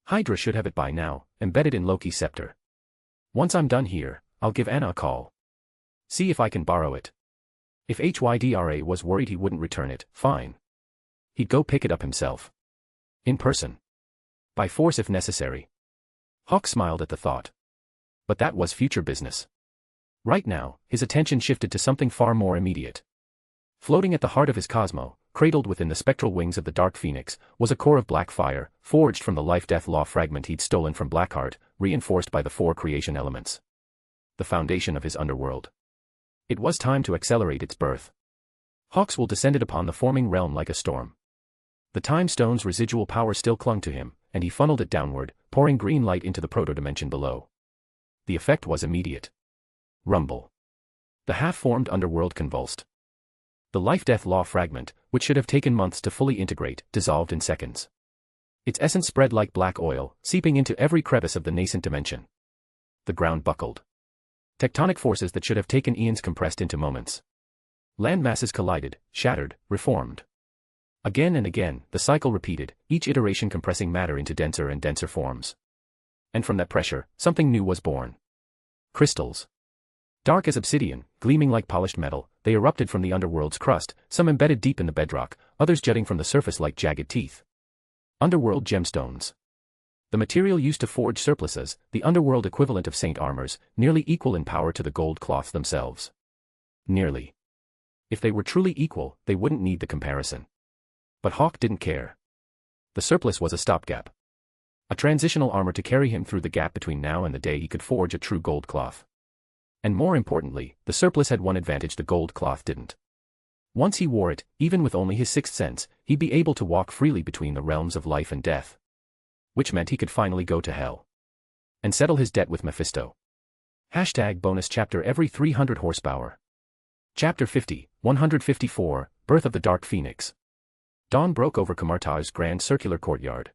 Hydra should have it by now, embedded in Loki's scepter. Once I'm done here, I'll give Anna a call. See if I can borrow it. If Hydra was worried he wouldn't return it, fine. He'd go pick it up himself. In person. By force if necessary. Hawk smiled at the thought. But that was future business. Right now, his attention shifted to something far more immediate. Floating at the heart of his cosmos, cradled within the spectral wings of the Dark Phoenix, was a core of black fire, forged from the life-death law fragment he'd stolen from Blackheart, reinforced by the four creation elements. The foundation of his underworld. It was time to accelerate its birth. Hawk's will descended upon the forming realm like a storm. The Time Stone's residual power still clung to him, and he funneled it downward, pouring green light into the proto-dimension below. The effect was immediate. Rumble. The half-formed underworld convulsed. The life-death law fragment, which should have taken months to fully integrate, dissolved in seconds. Its essence spread like black oil, seeping into every crevice of the nascent dimension. The ground buckled. Tectonic forces that should have taken eons compressed into moments. Land masses collided, shattered, reformed. Again and again, the cycle repeated, each iteration compressing matter into denser and denser forms. And from that pressure, something new was born. Crystals. Dark as obsidian, gleaming like polished metal, they erupted from the underworld's crust, some embedded deep in the bedrock, others jutting from the surface like jagged teeth. Underworld gemstones. The material used to forge surplices, the underworld equivalent of saint armors, nearly equal in power to the gold cloths themselves. Nearly. If they were truly equal, they wouldn't need the comparison. But Hawk didn't care. The surplus was a stopgap. A transitional armor to carry him through the gap between now and the day he could forge a true gold cloth. And more importantly, the surplus had one advantage the gold cloth didn't. Once he wore it, even with only his sixth sense, he'd be able to walk freely between the realms of life and death. Which meant he could finally go to hell. And settle his debt with Mephisto. #bonus chapter every 300 horsepower. Chapter 50, 154, Birth of the Dark Phoenix. Dawn broke over Kamartar's grand circular courtyard.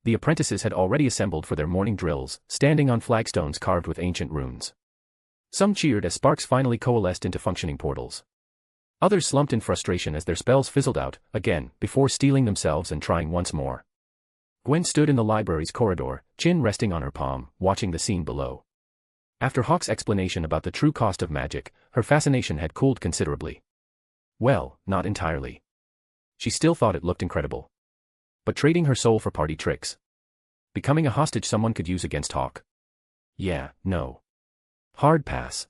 The apprentices had already assembled for their morning drills, standing on flagstones carved with ancient runes. Some cheered as sparks finally coalesced into functioning portals. Others slumped in frustration as their spells fizzled out, again, before steeling themselves and trying once more. Gwen stood in the library's corridor, chin resting on her palm, watching the scene below. After Hawk's explanation about the true cost of magic, her fascination had cooled considerably. Well, not entirely. She still thought it looked incredible. But trading her soul for party tricks. Becoming a hostage someone could use against Hawk. Yeah, no. Hard pass.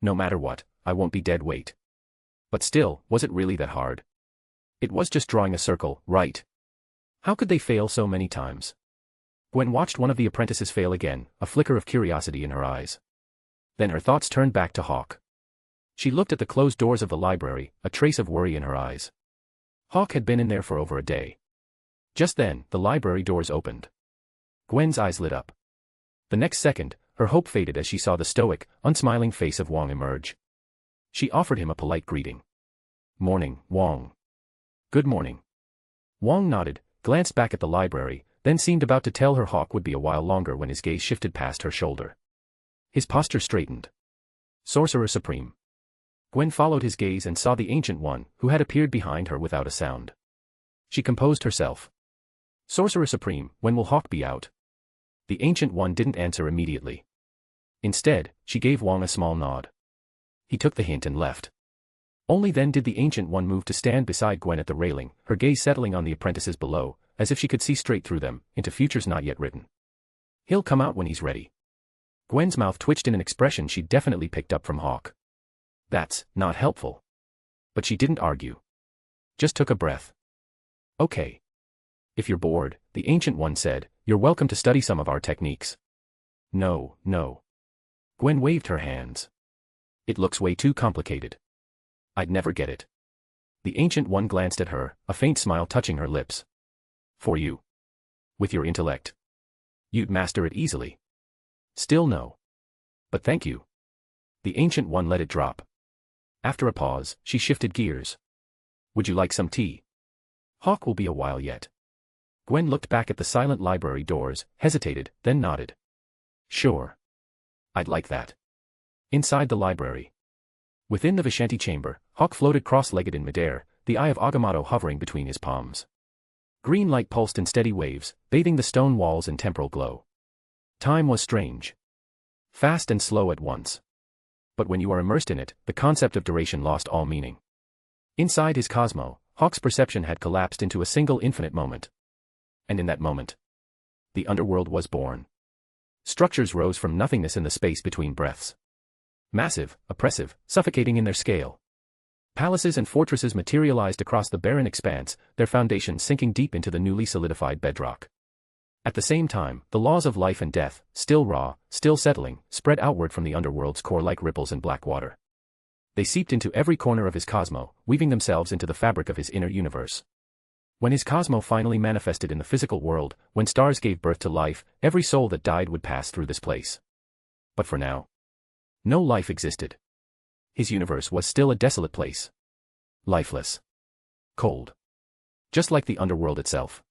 No matter what, I won't be dead weight. But still, was it really that hard? It was just drawing a circle, right? How could they fail so many times? Gwen watched one of the apprentices fail again, a flicker of curiosity in her eyes. Then her thoughts turned back to Hawk. She looked at the closed doors of the library, a trace of worry in her eyes. Hawk had been in there for over a day. Just then, the library doors opened. Gwen's eyes lit up. The next second, her hope faded as she saw the stoic, unsmiling face of Wong emerge. She offered him a polite greeting. "Morning, Wong." "Good morning." Wong nodded, glanced back at the library, then seemed about to tell her Hawk would be a while longer when his gaze shifted past her shoulder. His posture straightened. "Sorcerer Supreme." Gwen followed his gaze and saw the Ancient One, who had appeared behind her without a sound. She composed herself. "Sorcerer Supreme, when will Hawk be out?" The Ancient One didn't answer immediately. Instead, she gave Wong a small nod. He took the hint and left. Only then did the Ancient One move to stand beside Gwen at the railing, her gaze settling on the apprentices below, as if she could see straight through them, into futures not yet written. "He'll come out when he's ready." Gwen's mouth twitched in an expression she'd definitely picked up from Hawk. "That's not helpful." But she didn't argue. Just took a breath. "Okay. If you're bored," the Ancient One said, "you're welcome to study some of our techniques." "No, no." Gwen waved her hands. "It looks way too complicated. I'd never get it." The Ancient One glanced at her, a faint smile touching her lips. "For you. With your intellect. You'd master it easily." "Still no. But thank you." The Ancient One let it drop. After a pause, she shifted gears. "Would you like some tea? Hawk will be a while yet." Gwen looked back at the silent library doors, hesitated, then nodded. "Sure. I'd like that." Inside the library. Within the Vishanti chamber, Hawk floated cross-legged in midair, the eye of Agamotto hovering between his palms. Green light pulsed in steady waves, bathing the stone walls in temporal glow. Time was strange. Fast and slow at once. But when you are immersed in it, the concept of duration lost all meaning. Inside his cosmo, Hawk's perception had collapsed into a single infinite moment. And in that moment, the underworld was born. Structures rose from nothingness in the space between breaths. Massive, oppressive, suffocating in their scale. Palaces and fortresses materialized across the barren expanse, their foundations sinking deep into the newly solidified bedrock. At the same time, the laws of life and death, still raw, still settling, spread outward from the underworld's core like ripples in black water. They seeped into every corner of his cosmo, weaving themselves into the fabric of his inner universe. When his cosmo finally manifested in the physical world, when stars gave birth to life, every soul that died would pass through this place. But for now, no life existed. His universe was still a desolate place. Lifeless. Cold. Just like the underworld itself.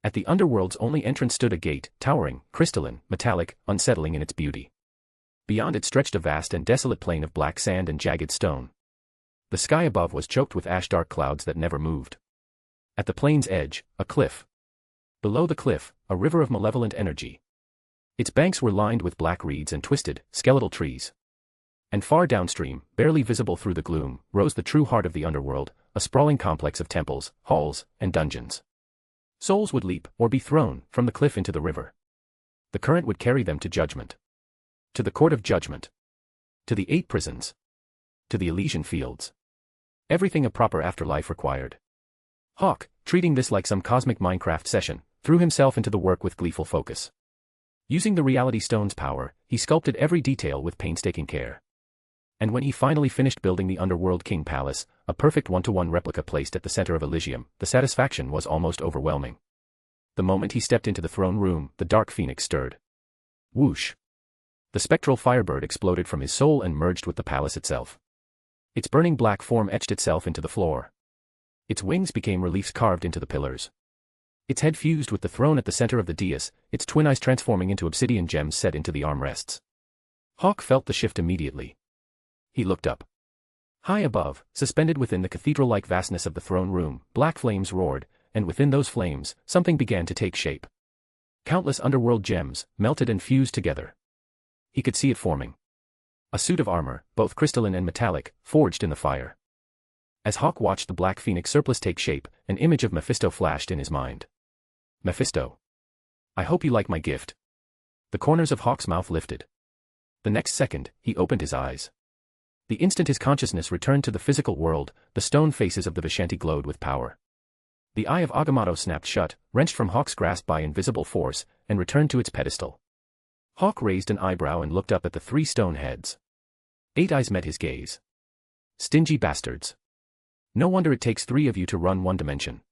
At the underworld's only entrance stood a gate, towering, crystalline, metallic, unsettling in its beauty. Beyond it stretched a vast and desolate plain of black sand and jagged stone. The sky above was choked with ash-dark clouds that never moved. At the plain's edge, a cliff. Below the cliff, a river of malevolent energy. Its banks were lined with black reeds and twisted, skeletal trees. And far downstream, barely visible through the gloom, rose the true heart of the underworld, a sprawling complex of temples, halls, and dungeons. Souls would leap, or be thrown, from the cliff into the river. The current would carry them to judgment. To the court of judgment. To the 8 prisons. To the Elysian fields. Everything a proper afterlife required. Hawk, treating this like some cosmic Minecraft session, threw himself into the work with gleeful focus. Using the Reality Stone's power, he sculpted every detail with painstaking care. And when he finally finished building the Underworld King Palace, a perfect one-to-one replica placed at the center of Elysium, the satisfaction was almost overwhelming. The moment he stepped into the throne room, the dark phoenix stirred. Whoosh! The spectral firebird exploded from his soul and merged with the palace itself. Its burning black form etched itself into the floor. Its wings became reliefs carved into the pillars. Its head fused with the throne at the center of the dais, its twin eyes transforming into obsidian gems set into the armrests. Hawk felt the shift immediately. He looked up. High above, suspended within the cathedral-like vastness of the throne room, black flames roared, and within those flames, something began to take shape. Countless underworld gems, melted and fused together. He could see it forming. A suit of armor, both crystalline and metallic, forged in the fire. As Hawk watched the black phoenix surplus take shape, an image of Mephisto flashed in his mind. Mephisto. I hope you like my gift. The corners of Hawk's mouth lifted. The next second, he opened his eyes. The instant his consciousness returned to the physical world, the stone faces of the Vishanti glowed with power. The eye of Agamotto snapped shut, wrenched from Hawk's grasp by invisible force, and returned to its pedestal. Hawk raised an eyebrow and looked up at the 3 stone heads. 8 eyes met his gaze. Stingy bastards. No wonder it takes 3 of you to run 1 dimension.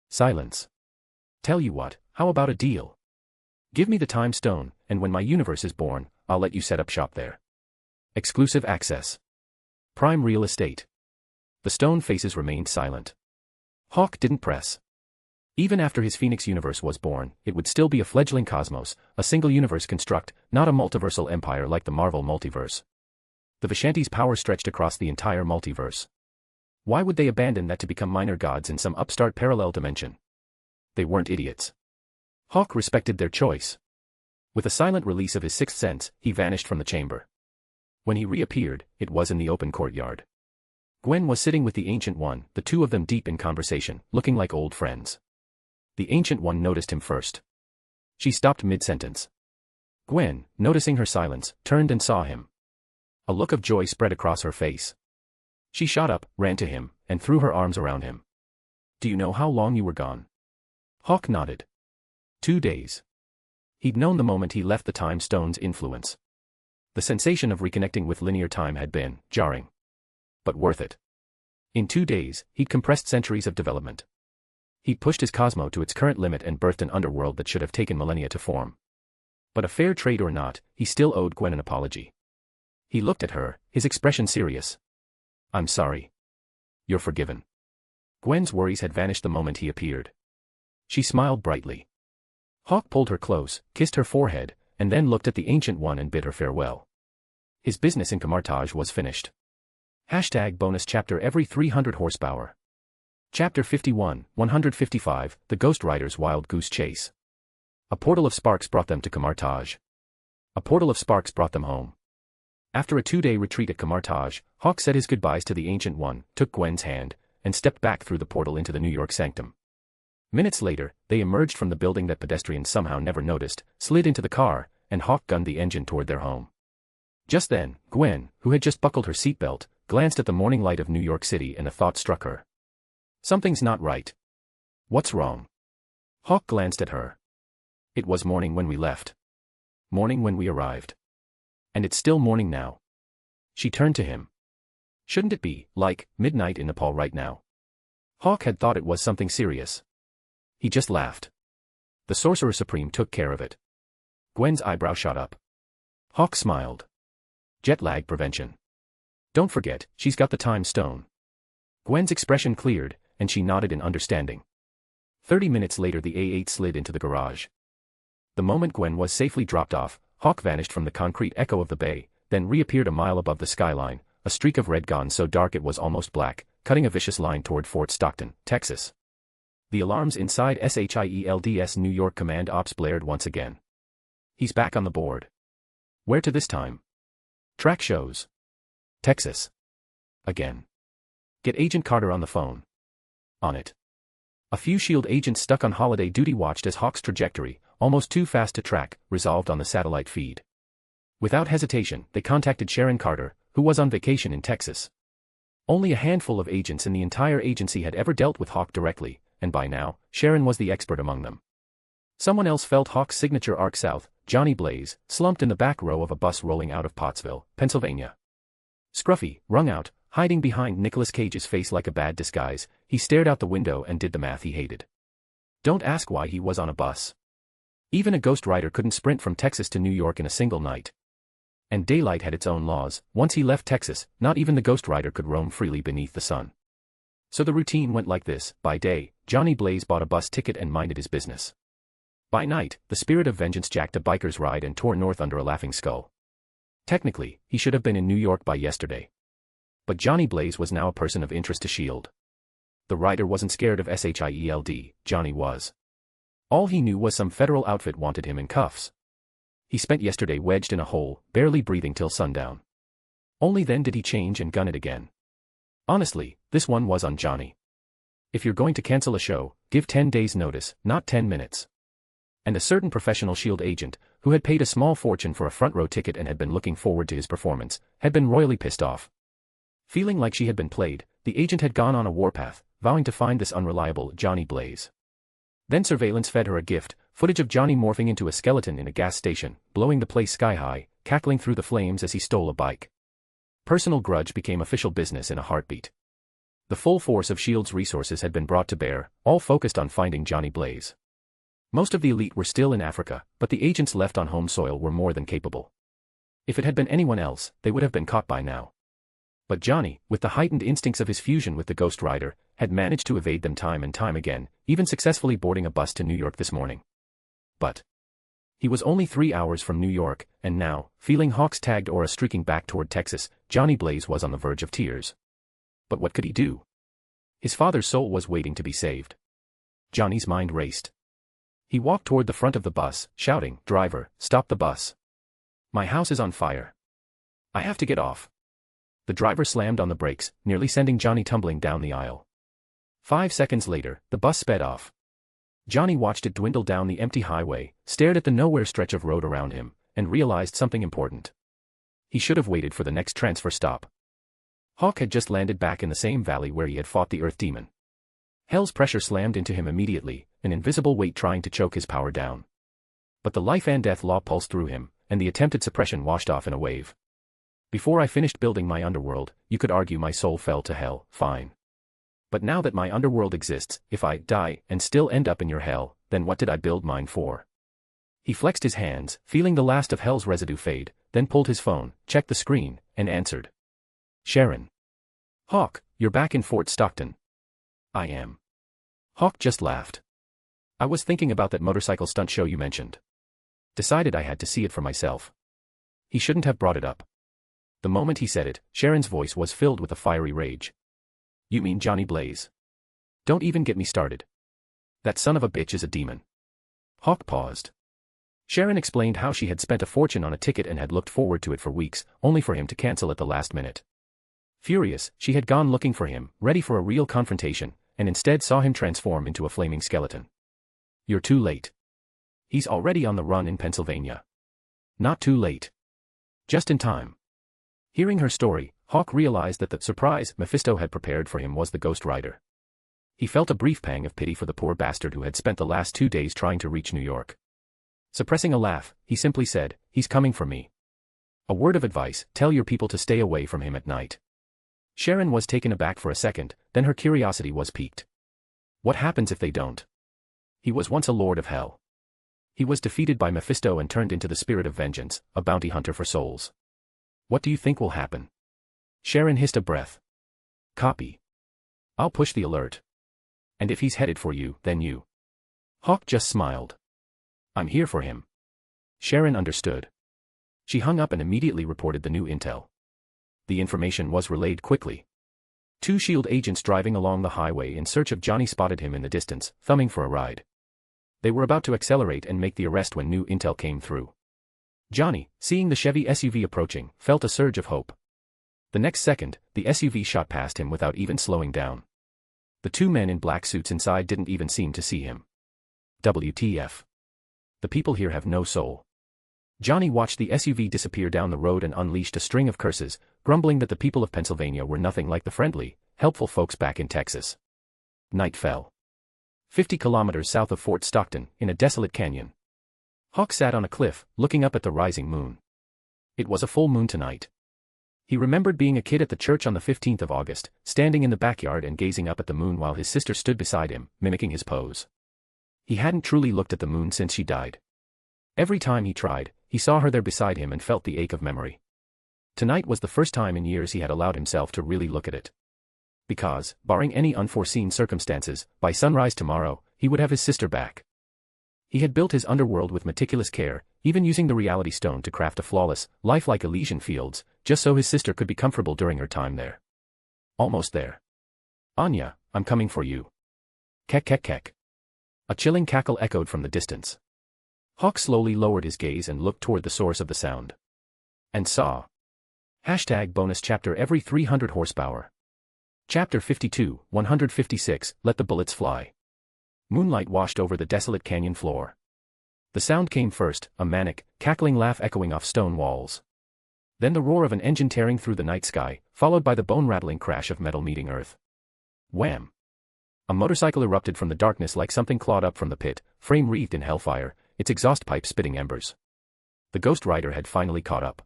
Silence. Tell you what, how about a deal? Give me the time stone, and when my universe is born, I'll let you set up shop there. Exclusive access. Prime real estate. The stone faces remained silent. Hawk didn't press. Even after his Phoenix universe was born, it would still be a fledgling cosmos, a single universe construct, not a multiversal empire like the Marvel multiverse. The Vishanti's power stretched across the entire multiverse. Why would they abandon that to become minor gods in some upstart parallel dimension? They weren't idiots. Hawk respected their choice. With a silent release of his 6th sense, he vanished from the chamber. When he reappeared, it was in the open courtyard. Gwen was sitting with the Ancient One, the 2 of them deep in conversation, looking like old friends. The Ancient One noticed him first. She stopped mid-sentence. Gwen, noticing her silence, turned and saw him. A look of joy spread across her face. She shot up, ran to him, and threw her arms around him. Do you know how long you were gone? Hawk nodded. 2 days. He'd known the moment he left the time stone's influence. The sensation of reconnecting with linear time had been jarring. But worth it. In 2 days, he'd compressed centuries of development. He'd pushed his cosmo to its current limit and birthed an underworld that should have taken millennia to form. But a fair trade or not, he still owed Gwen an apology. He looked at her, his expression serious. I'm sorry. You're forgiven. Gwen's worries had vanished the moment he appeared. She smiled brightly. Hawk pulled her close, kissed her forehead, and then looked at the Ancient One and bid her farewell. His business in Camartage was finished. #bonus chapter every 300 horsepower. Chapter 51, 155, The Ghost Rider's Wild Goose Chase. A portal of sparks brought them to Camartage. A portal of sparks brought them home. After a 2-day retreat at Camartage, Hawk said his goodbyes to the Ancient One, took Gwen's hand, and stepped back through the portal into the New York sanctum. Minutes later, they emerged from the building that pedestrians somehow never noticed, slid into the car, and Hawk gunned the engine toward their home. Just then, Gwen, who had just buckled her seatbelt, glanced at the morning light of New York City and a thought struck her. Something's not right. What's wrong? Hawk glanced at her. It was morning when we left. Morning when we arrived. And it's still morning now. She turned to him. Shouldn't it be, like, midnight in Nepal right now? Hawk had thought it was something serious. He just laughed. The Sorcerer Supreme took care of it. Gwen's eyebrow shot up. Hawk smiled. Jet lag prevention. Don't forget, she's got the time stone. Gwen's expression cleared, and she nodded in understanding. 30 minutes later the A8 slid into the garage. The moment Gwen was safely dropped off, Hawk vanished from the concrete echo of the bay, then reappeared a mile above the skyline, a streak of red gone so dark it was almost black, cutting a vicious line toward Fort Stockton, Texas. The alarms inside SHIELD's New York Command Ops blared once again. He's back on the board. Where to this time? Track shows. Texas. Again. Get Agent Carter on the phone. On it. A few SHIELD agents stuck on holiday duty watched as Hawk's trajectory, almost too fast to track, resolved on the satellite feed. Without hesitation, they contacted Sharon Carter, who was on vacation in Texas. Only a handful of agents in the entire agency had ever dealt with Hawk directly, and by now, Sharon was the expert among them. Someone else felt Hawk's signature arc south, Johnny Blaze, slumped in the back row of a bus rolling out of Pottsville, Pennsylvania. Scruffy, wrung out, hiding behind Nicolas Cage's face like a bad disguise, he stared out the window and did the math he hated. Don't ask why he was on a bus. Even a Ghost Rider couldn't sprint from Texas to New York in a single night. And daylight had its own laws. Once he left Texas, not even the Ghost Rider could roam freely beneath the sun. So the routine went like this. By day, Johnny Blaze bought a bus ticket and minded his business. By night, the spirit of vengeance jacked a biker's ride and tore north under a laughing skull. Technically, he should have been in New York by yesterday. But Johnny Blaze was now a person of interest to S.H.I.E.L.D. The rider wasn't scared of SHIELD, Johnny was. All he knew was some federal outfit wanted him in cuffs. He spent yesterday wedged in a hole, barely breathing till sundown. Only then did he change and gun it again. Honestly, this one was on Johnny. If you're going to cancel a show, give 10 days notice, not 10 minutes. And a certain professional S.H.I.E.L.D. agent, who had paid a small fortune for a front-row ticket and had been looking forward to his performance, had been royally pissed off. Feeling like she had been played, the agent had gone on a warpath, vowing to find this unreliable Johnny Blaze. Then surveillance fed her a gift, footage of Johnny morphing into a skeleton in a gas station, blowing the place sky-high, cackling through the flames as he stole a bike. Personal grudge became official business in a heartbeat. The full force of S.H.I.E.L.D.'s resources had been brought to bear, all focused on finding Johnny Blaze. Most of the elite were still in Africa, but the agents left on home soil were more than capable. If it had been anyone else, they would have been caught by now. But Johnny, with the heightened instincts of his fusion with the Ghost Rider, had managed to evade them time and time again, even successfully boarding a bus to New York this morning. But he was only 3 hours from New York, and now, feeling Hawk's tagged aura streaking back toward Texas, Johnny Blaze was on the verge of tears. But what could he do? His father's soul was waiting to be saved. Johnny's mind raced. He walked toward the front of the bus, shouting, "Driver, stop the bus. My house is on fire. I have to get off." The driver slammed on the brakes, nearly sending Johnny tumbling down the aisle. 5 seconds later, the bus sped off. Johnny watched it dwindle down the empty highway, stared at the nowhere stretch of road around him, and realized something important. He should have waited for the next transfer stop. Hawk had just landed back in the same valley where he had fought the Earth Demon. Hell's pressure slammed into him immediately, an invisible weight trying to choke his power down. But the life and death law pulsed through him, and the attempted suppression washed off in a wave. Before I finished building my underworld, you could argue my soul fell to hell, fine. But now that my underworld exists, if I die and still end up in your hell, then what did I build mine for? He flexed his hands, feeling the last of hell's residue fade, then pulled his phone, checked the screen, and answered. Sharon. Hawk, you're back in Fort Stockton. I am. Hawk just laughed. I was thinking about that motorcycle stunt show you mentioned. Decided I had to see it for myself. He shouldn't have brought it up. The moment he said it, Sharon's voice was filled with a fiery rage. You mean Johnny Blaze? Don't even get me started. That son of a bitch is a demon. Hawk paused. Sharon explained how she had spent a fortune on a ticket and had looked forward to it for weeks, only for him to cancel at the last minute. Furious, she had gone looking for him, ready for a real confrontation, and instead saw him transform into a flaming skeleton. You're too late. He's already on the run in Pennsylvania. Not too late. Just in time. Hearing her story, Hawk realized that the surprise Mephisto had prepared for him was the Ghost Rider. He felt a brief pang of pity for the poor bastard who had spent the last 2 days trying to reach New York. Suppressing a laugh, he simply said, "He's coming for me. A word of advice, tell your people to stay away from him at night." Sharon was taken aback for a second, then her curiosity was piqued. What happens if they don't? He was once a lord of hell. He was defeated by Mephisto and turned into the spirit of vengeance, a bounty hunter for souls. What do you think will happen? Sharon hissed a breath. Copy. I'll push the alert. And if he's headed for you, then you. Hawk just smiled. I'm here for him. Sharon understood. She hung up and immediately reported the new intel. The information was relayed quickly. 2 S.H.I.E.L.D. agents driving along the highway in search of Johnny spotted him in the distance, thumbing for a ride. They were about to accelerate and make the arrest when new intel came through. Johnny, seeing the Chevy SUV approaching, felt a surge of hope. The next second, the SUV shot past him without even slowing down. The 2 men in black suits inside didn't even seem to see him. WTF. The people here have no soul. Johnny watched the SUV disappear down the road and unleashed a string of curses, grumbling that the people of Pennsylvania were nothing like the friendly, helpful folks back in Texas. Night fell. 50 kilometers south of Fort Stockton, in a desolate canyon. Hawk sat on a cliff, looking up at the rising moon. It was a full moon tonight. He remembered being a kid at the church on the 15th of August, standing in the backyard and gazing up at the moon while his sister stood beside him, mimicking his pose. He hadn't truly looked at the moon since she died. Every time he tried, he saw her there beside him and felt the ache of memory. Tonight was the first time in years he had allowed himself to really look at it. Because, barring any unforeseen circumstances, by sunrise tomorrow, he would have his sister back. He had built his underworld with meticulous care, even using the reality stone to craft a flawless, lifelike Elysian fields, just so his sister could be comfortable during her time there. Almost there. Anya, I'm coming for you. Kek kek kek. A chilling cackle echoed from the distance. Hawk slowly lowered his gaze and looked toward the source of the sound. And saw. #bonus chapter every 300 horsepower. Chapter 52, 156, Let the Bullets Fly. Moonlight washed over the desolate canyon floor. The sound came first, a manic, cackling laugh echoing off stone walls. Then the roar of an engine tearing through the night sky, followed by the bone-rattling crash of metal meeting earth. Wham! A motorcycle erupted from the darkness like something clawed up from the pit, frame wreathed in hellfire, its exhaust pipe spitting embers. The Ghost Rider had finally caught up.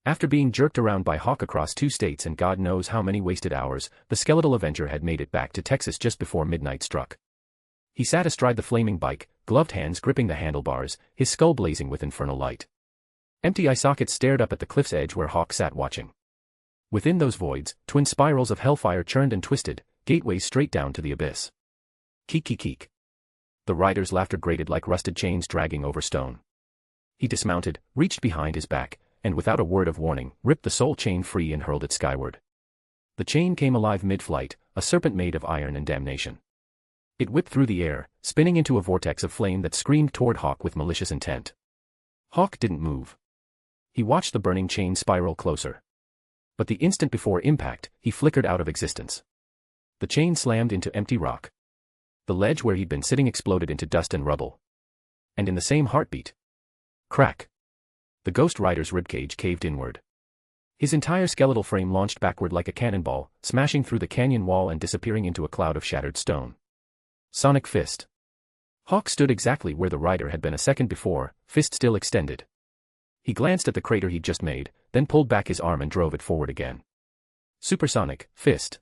After being jerked around by Hawk across 2 states and God knows how many wasted hours, the skeletal Avenger had made it back to Texas just before midnight struck. He sat astride the flaming bike, gloved hands gripping the handlebars, his skull blazing with infernal light. Empty eye sockets stared up at the cliff's edge where Hawk sat watching. Within those voids, twin spirals of hellfire churned and twisted, gateways straight down to the abyss. Keek keek keek. The rider's laughter grated like rusted chains dragging over stone. He dismounted, reached behind his back, and without a word of warning, ripped the soul chain free and hurled it skyward. The chain came alive mid-flight, a serpent made of iron and damnation. It whipped through the air, spinning into a vortex of flame that screamed toward Hawk with malicious intent. Hawk didn't move. He watched the burning chain spiral closer. But the instant before impact, he flickered out of existence. The chain slammed into empty rock. The ledge where he'd been sitting exploded into dust and rubble. And in the same heartbeat. Crack. The Ghost Rider's ribcage caved inward. His entire skeletal frame launched backward like a cannonball, smashing through the canyon wall and disappearing into a cloud of shattered stone. Sonic fist. Hawk stood exactly where the rider had been a second before, fist still extended. He glanced at the crater he'd just made, then pulled back his arm and drove it forward again. Supersonic fist.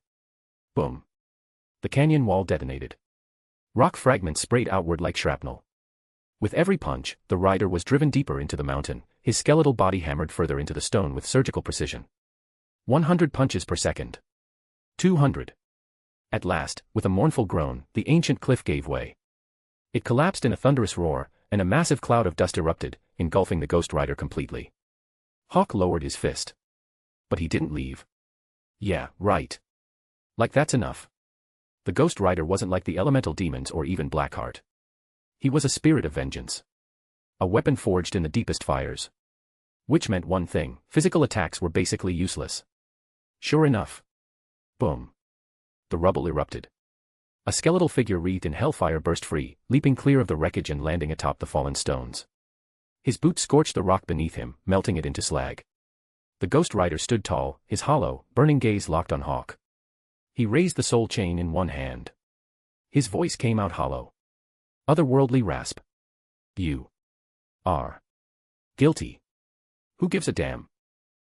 Boom. The canyon wall detonated. Rock fragments sprayed outward like shrapnel. With every punch, the rider was driven deeper into the mountain, his skeletal body hammered further into the stone with surgical precision. 100 punches per second. 200. At last, with a mournful groan, the ancient cliff gave way. It collapsed in a thunderous roar, and a massive cloud of dust erupted, engulfing the Ghost Rider completely. Hawk lowered his fist. But he didn't leave. Yeah, right. Like that's enough. The Ghost Rider wasn't like the elemental demons or even Blackheart. He was a spirit of vengeance. A weapon forged in the deepest fires. Which meant one thing: physical attacks were basically useless. Sure enough. Boom. The rubble erupted. A skeletal figure wreathed in hellfire burst free, leaping clear of the wreckage and landing atop the fallen stones. His boots scorched the rock beneath him, melting it into slag. The Ghost Rider stood tall, his hollow, burning gaze locked on Hawk. He raised the soul chain in one hand. His voice came out hollow. Otherworldly rasp. You are guilty. Who gives a damn?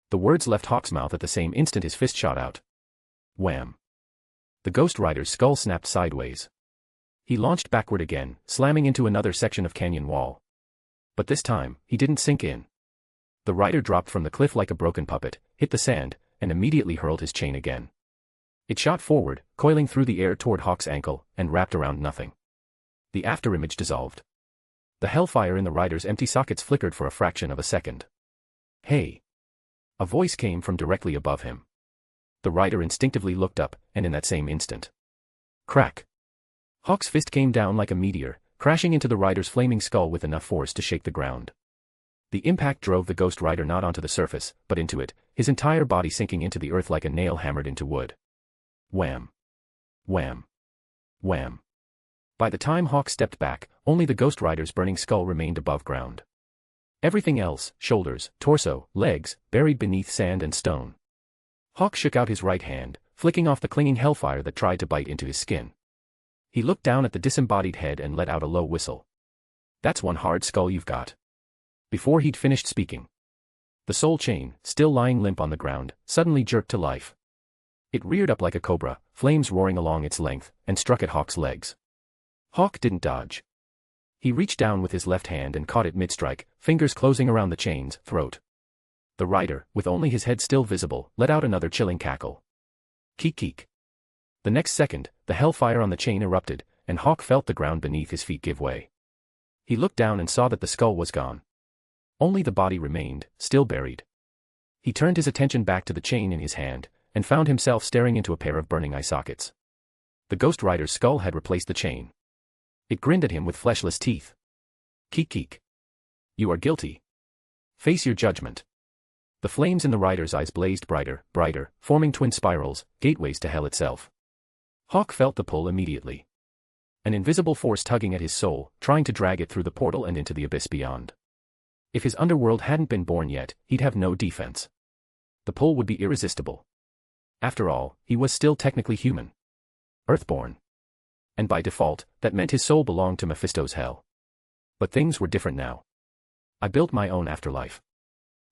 The words left Hawk's mouth at the same instant his fist shot out. Wham. The Ghost Rider's skull snapped sideways. He launched backward again, slamming into another section of canyon wall. But this time, he didn't sink in. The rider dropped from the cliff like a broken puppet, hit the sand, and immediately hurled his chain again. It shot forward, coiling through the air toward Hawk's ankle, and wrapped around nothing. The afterimage dissolved. The hellfire in the rider's empty sockets flickered for a fraction of a second. Hey! A voice came from directly above him. The rider instinctively looked up, and in that same instant. Crack! Hawk's fist came down like a meteor, crashing into the rider's flaming skull with enough force to shake the ground. The impact drove the Ghost Rider not onto the surface, but into it, his entire body sinking into the earth like a nail hammered into wood. Wham! Wham! Wham! By the time Hawk stepped back, only the Ghost Rider's burning skull remained above ground. Everything else, shoulders, torso, legs, buried beneath sand and stone. Hawk shook out his right hand, flicking off the clinging hellfire that tried to bite into his skin. He looked down at the disembodied head and let out a low whistle. That's one hard skull you've got. Before he'd finished speaking, the soul chain, still lying limp on the ground, suddenly jerked to life. It reared up like a cobra, flames roaring along its length, and struck at Hawk's legs. Hawk didn't dodge. He reached down with his left hand and caught it mid-strike, fingers closing around the chain's throat. The rider, with only his head still visible, let out another chilling cackle. Keek keek. The next second, the hellfire on the chain erupted, and Hawk felt the ground beneath his feet give way. He looked down and saw that the skull was gone. Only the body remained, still buried. He turned his attention back to the chain in his hand, and found himself staring into a pair of burning eye sockets. The Ghost Rider's skull had replaced the chain. It grinned at him with fleshless teeth. Keek keek. You are guilty. Face your judgment. The flames in the rider's eyes blazed brighter, brighter, forming twin spirals, gateways to hell itself. Hawk felt the pull immediately. An invisible force tugging at his soul, trying to drag it through the portal and into the abyss beyond. If his underworld hadn't been born yet, he'd have no defense. The pull would be irresistible. After all, he was still technically human. Earthborn. And by default, that meant his soul belonged to Mephisto's hell. But things were different now. I built my own afterlife.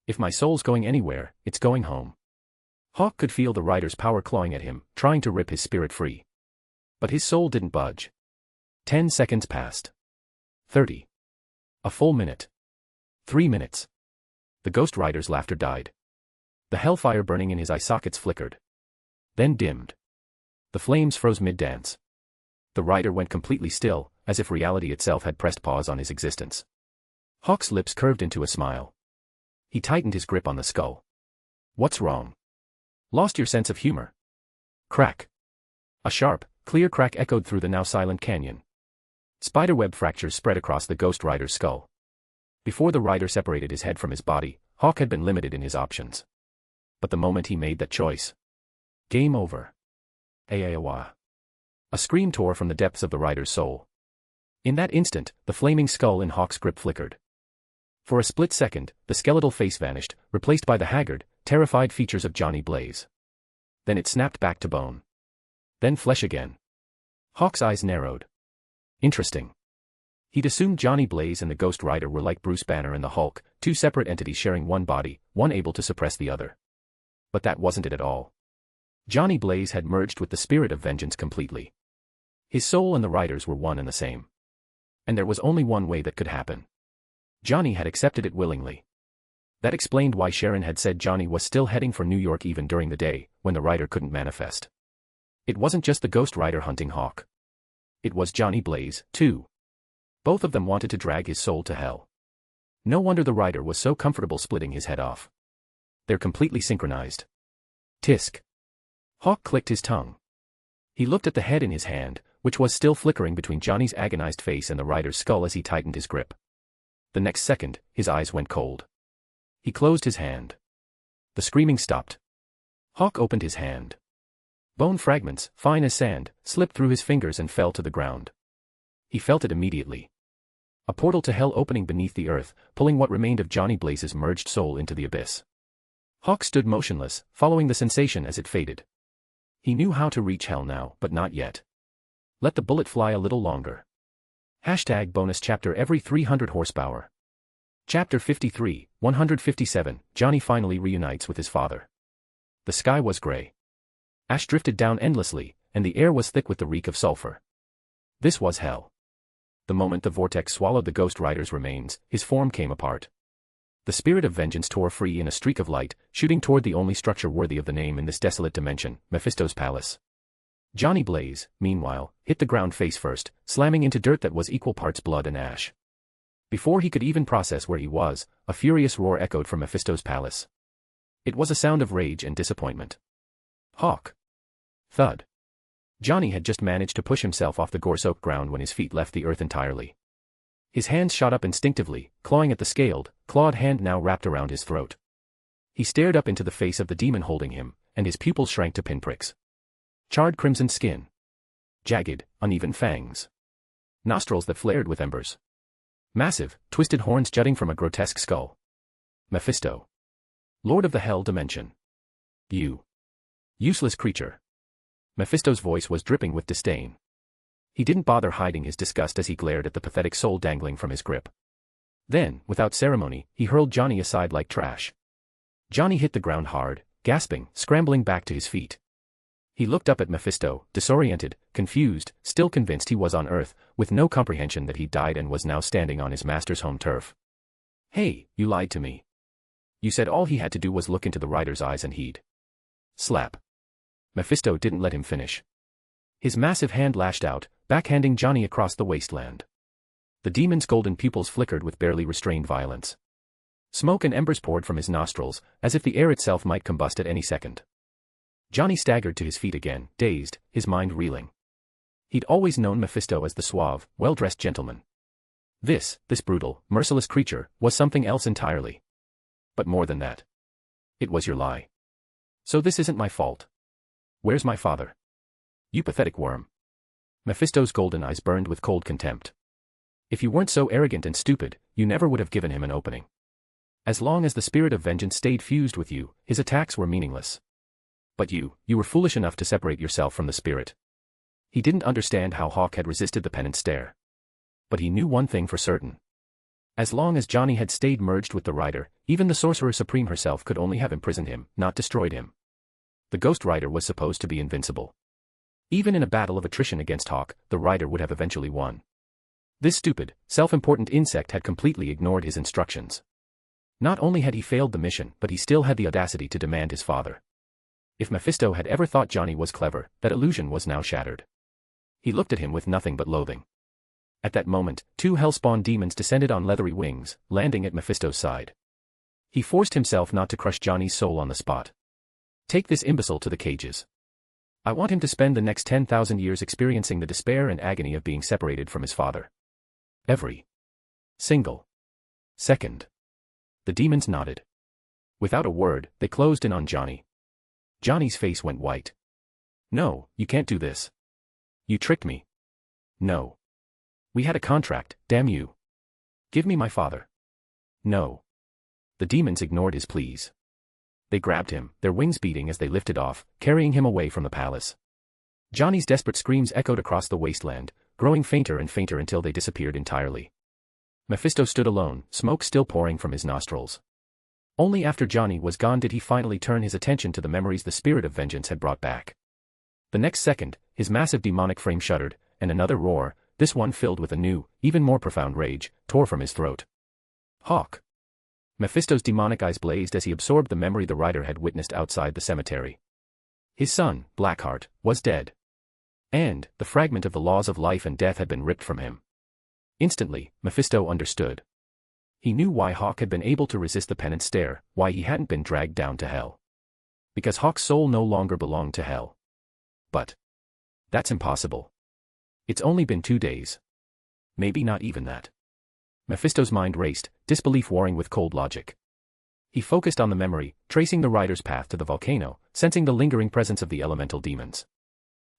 If my soul's going anywhere, it's going home. Hawk could feel the rider's power clawing at him, trying to rip his spirit free. But his soul didn't budge. 10 seconds passed. 30. A full minute. 3 minutes. The Ghost Rider's laughter died. The hellfire burning in his eye sockets flickered. Then dimmed. The flames froze mid-dance. The rider went completely still, as if reality itself had pressed pause on his existence. Hawk's lips curved into a smile. He tightened his grip on the skull. What's wrong? Lost your sense of humor? Crack. A sharp, clear crack echoed through the now silent canyon. Spiderweb fractures spread across the Ghost Rider's skull. Before the rider separated his head from his body, Hawk had been limited in his options. But the moment he made that choice. Game over. Aawa. A scream tore from the depths of the rider's soul. In that instant, the flaming skull in Hawk's grip flickered. For a split second, the skeletal face vanished, replaced by the haggard, terrified features of Johnny Blaze. Then it snapped back to bone. Then flesh again. Hawk's eyes narrowed. Interesting. He'd assumed Johnny Blaze and the Ghost Rider were like Bruce Banner and the Hulk, two separate entities sharing one body, one able to suppress the other. But that wasn't it at all. Johnny Blaze had merged with the spirit of vengeance completely. His soul and the rider's were one and the same. And there was only one way that could happen. Johnny had accepted it willingly. That explained why Sharon had said Johnny was still heading for New York even during the day, when the rider couldn't manifest. It wasn't just the Ghost Rider hunting Hawk. It was Johnny Blaze, too. Both of them wanted to drag his soul to hell. No wonder the rider was so comfortable splitting his head off. They're completely synchronized. Tisk. Hawk clicked his tongue. He looked at the head in his hand, which was still flickering between Johnny's agonized face and the rider's skull as he tightened his grip. The next second, his eyes went cold. He closed his hand. The screaming stopped. Hawk opened his hand. Bone fragments, fine as sand, slipped through his fingers and fell to the ground. He felt it immediately. A portal to hell opening beneath the earth, pulling what remained of Johnny Blaze's merged soul into the abyss. Hawk stood motionless, following the sensation as it faded. He knew how to reach hell now, but not yet. Let the bullet fly a little longer. #bonus chapter every 300 horsepower. Chapter 53, 157, Johnny finally reunites with his father. The sky was gray. Ash drifted down endlessly, and the air was thick with the reek of sulfur. This was hell. The moment the vortex swallowed the Ghost Rider's remains, his form came apart. The spirit of vengeance tore free in a streak of light, shooting toward the only structure worthy of the name in this desolate dimension, Mephisto's palace. Johnny Blaze, meanwhile, hit the ground face first, slamming into dirt that was equal parts blood and ash. Before he could even process where he was, a furious roar echoed from Mephisto's palace. It was a sound of rage and disappointment. Hawk. Thud. Johnny had just managed to push himself off the gore-soaked ground when his feet left the earth entirely. His hands shot up instinctively, clawing at the scaled, clawed hand now wrapped around his throat. He stared up into the face of the demon holding him, and his pupils shrank to pinpricks. Charred crimson skin. Jagged, uneven fangs. Nostrils that flared with embers. Massive, twisted horns jutting from a grotesque skull. Mephisto. Lord of the Hell Dimension. You. Useless creature. Mephisto's voice was dripping with disdain. He didn't bother hiding his disgust as he glared at the pathetic soul dangling from his grip. Then, without ceremony, he hurled Johnny aside like trash. Johnny hit the ground hard, gasping, scrambling back to his feet. He looked up at Mephisto, disoriented, confused, still convinced he was on Earth, with no comprehension that he died and was now standing on his master's home turf. Hey, you lied to me. You said all he had to do was look into the rider's eyes and he'd. Slap. Mephisto didn't let him finish. His massive hand lashed out, backhanding Johnny across the wasteland. The demon's golden pupils flickered with barely restrained violence. Smoke and embers poured from his nostrils, as if the air itself might combust at any second. Johnny staggered to his feet again, dazed, his mind reeling. He'd always known Mephisto as the suave, well-dressed gentleman. This brutal, merciless creature, was something else entirely. But more than that. It was your lie. So this isn't my fault. Where's my father? You pathetic worm. Mephisto's golden eyes burned with cold contempt. If you weren't so arrogant and stupid, you never would have given him an opening. As long as the spirit of vengeance stayed fused with you, his attacks were meaningless. But you were foolish enough to separate yourself from the spirit. He didn't understand how Hawk had resisted the penance stare. But he knew one thing for certain. As long as Johnny had stayed merged with the rider, even the Sorcerer Supreme herself could only have imprisoned him, not destroyed him. The Ghost Rider was supposed to be invincible. Even in a battle of attrition against Hawk, the rider would have eventually won. This stupid, self-important insect had completely ignored his instructions. Not only had he failed the mission, but he still had the audacity to demand his father. If Mephisto had ever thought Johnny was clever, that illusion was now shattered. He looked at him with nothing but loathing. At that moment, two hellspawn demons descended on leathery wings, landing at Mephisto's side. He forced himself not to crush Johnny's soul on the spot. Take this imbecile to the cages. I want him to spend the next 10,000 years experiencing the despair and agony of being separated from his father. Every single second. The demons nodded. Without a word, they closed in on Johnny. Johnny's face went white. No, you can't do this. You tricked me. No. We had a contract, damn you. Give me my father. No. The demons ignored his pleas. They grabbed him, their wings beating as they lifted off, carrying him away from the palace. Johnny's desperate screams echoed across the wasteland, growing fainter and fainter until they disappeared entirely. Mephisto stood alone, smoke still pouring from his nostrils. Only after Johnny was gone did he finally turn his attention to the memories the spirit of vengeance had brought back. The next second, his massive demonic frame shuddered, and another roar, this one filled with a new, even more profound rage, tore from his throat. Hawk. Mephisto's demonic eyes blazed as he absorbed the memory the rider had witnessed outside the cemetery. His son, Blackheart, was dead. And, the fragment of the laws of life and death had been ripped from him. Instantly, Mephisto understood. He knew why Hawk had been able to resist the penance stare, why he hadn't been dragged down to hell. Because Hawk's soul no longer belonged to hell. But that's impossible. It's only been 2 days. Maybe not even that. Mephisto's mind raced, disbelief warring with cold logic. He focused on the memory, tracing the rider's path to the volcano, sensing the lingering presence of the elemental demons.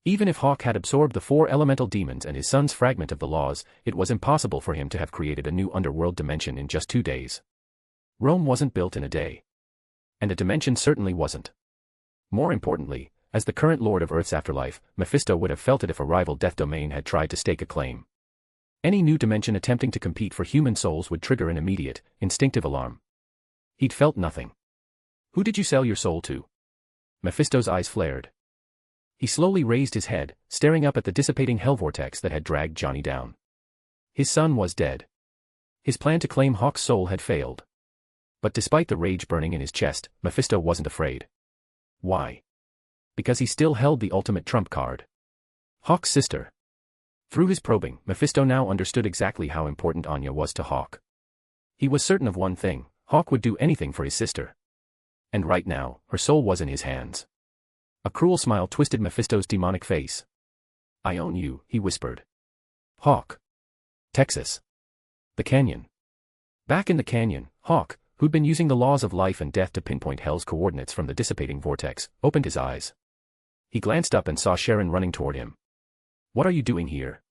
Even if Hawk had absorbed the 4 elemental demons and his son's fragment of the laws, it was impossible for him to have created a new underworld dimension in just 2 days. Rome wasn't built in a day. And a dimension certainly wasn't. More importantly, as the current lord of Earth's afterlife, Mephisto would have felt it if a rival death domain had tried to stake a claim. Any new dimension attempting to compete for human souls would trigger an immediate, instinctive alarm. He'd felt nothing. Who did you sell your soul to? Mephisto's eyes flared. He slowly raised his head, staring up at the dissipating hell vortex that had dragged Johnny down. His son was dead. His plan to claim Hawk's soul had failed. But despite the rage burning in his chest, Mephisto wasn't afraid. Why? Because he still held the ultimate trump card. Hawk's sister. Through his probing, Mephisto now understood exactly how important Anya was to Hawk. He was certain of one thing, Hawk would do anything for his sister. And right now, her soul was in his hands. A cruel smile twisted Mephisto's demonic face. I own you, he whispered. Hawk. Texas. The canyon. Back in the canyon, Hawk, who'd been using the laws of life and death to pinpoint hell's coordinates from the dissipating vortex, opened his eyes. He glanced up and saw Sharon running toward him. What are you doing here?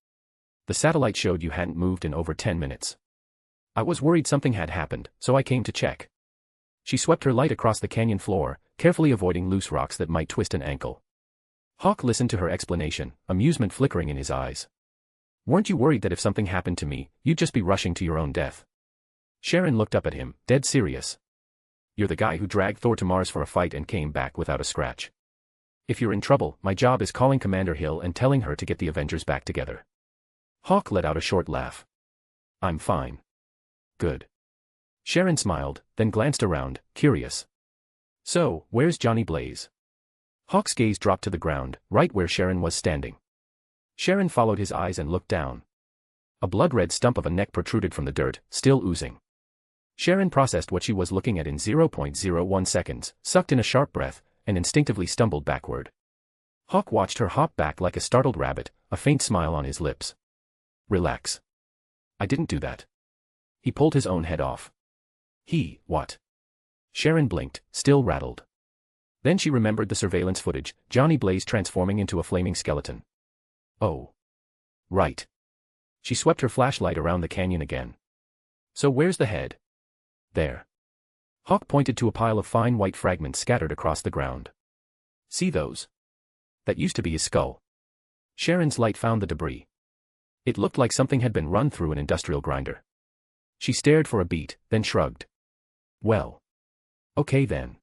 The satellite showed you hadn't moved in over 10 minutes. I was worried something had happened, so I came to check. She swept her light across the canyon floor, carefully avoiding loose rocks that might twist an ankle. Hawk listened to her explanation, amusement flickering in his eyes. Weren't you worried that if something happened to me, you'd just be rushing to your own death? Sharon looked up at him, dead serious. You're the guy who dragged Thor to Mars for a fight and came back without a scratch. If you're in trouble, my job is calling Commander Hill and telling her to get the Avengers back together. Hawk let out a short laugh. I'm fine. Good. Sharon smiled, then glanced around, curious. So, where's Johnny Blaze? Hawk's gaze dropped to the ground, right where Sharon was standing. Sharon followed his eyes and looked down. A blood-red stump of a neck protruded from the dirt, still oozing. Sharon processed what she was looking at in 0.01 seconds, sucked in a sharp breath, and instinctively stumbled backward. Hawk watched her hop back like a startled rabbit, a faint smile on his lips. Relax. I didn't do that. He pulled his own head off. What? Sharon blinked, still rattled. Then she remembered the surveillance footage, Johnny Blaze transforming into a flaming skeleton. Oh. Right. She swept her flashlight around the canyon again. So where's the head? There. Hawk pointed to a pile of fine white fragments scattered across the ground. See those? That used to be his skull. Sharon's light found the debris. It looked like something had been run through an industrial grinder. She stared for a beat, then shrugged. Well. Okay then.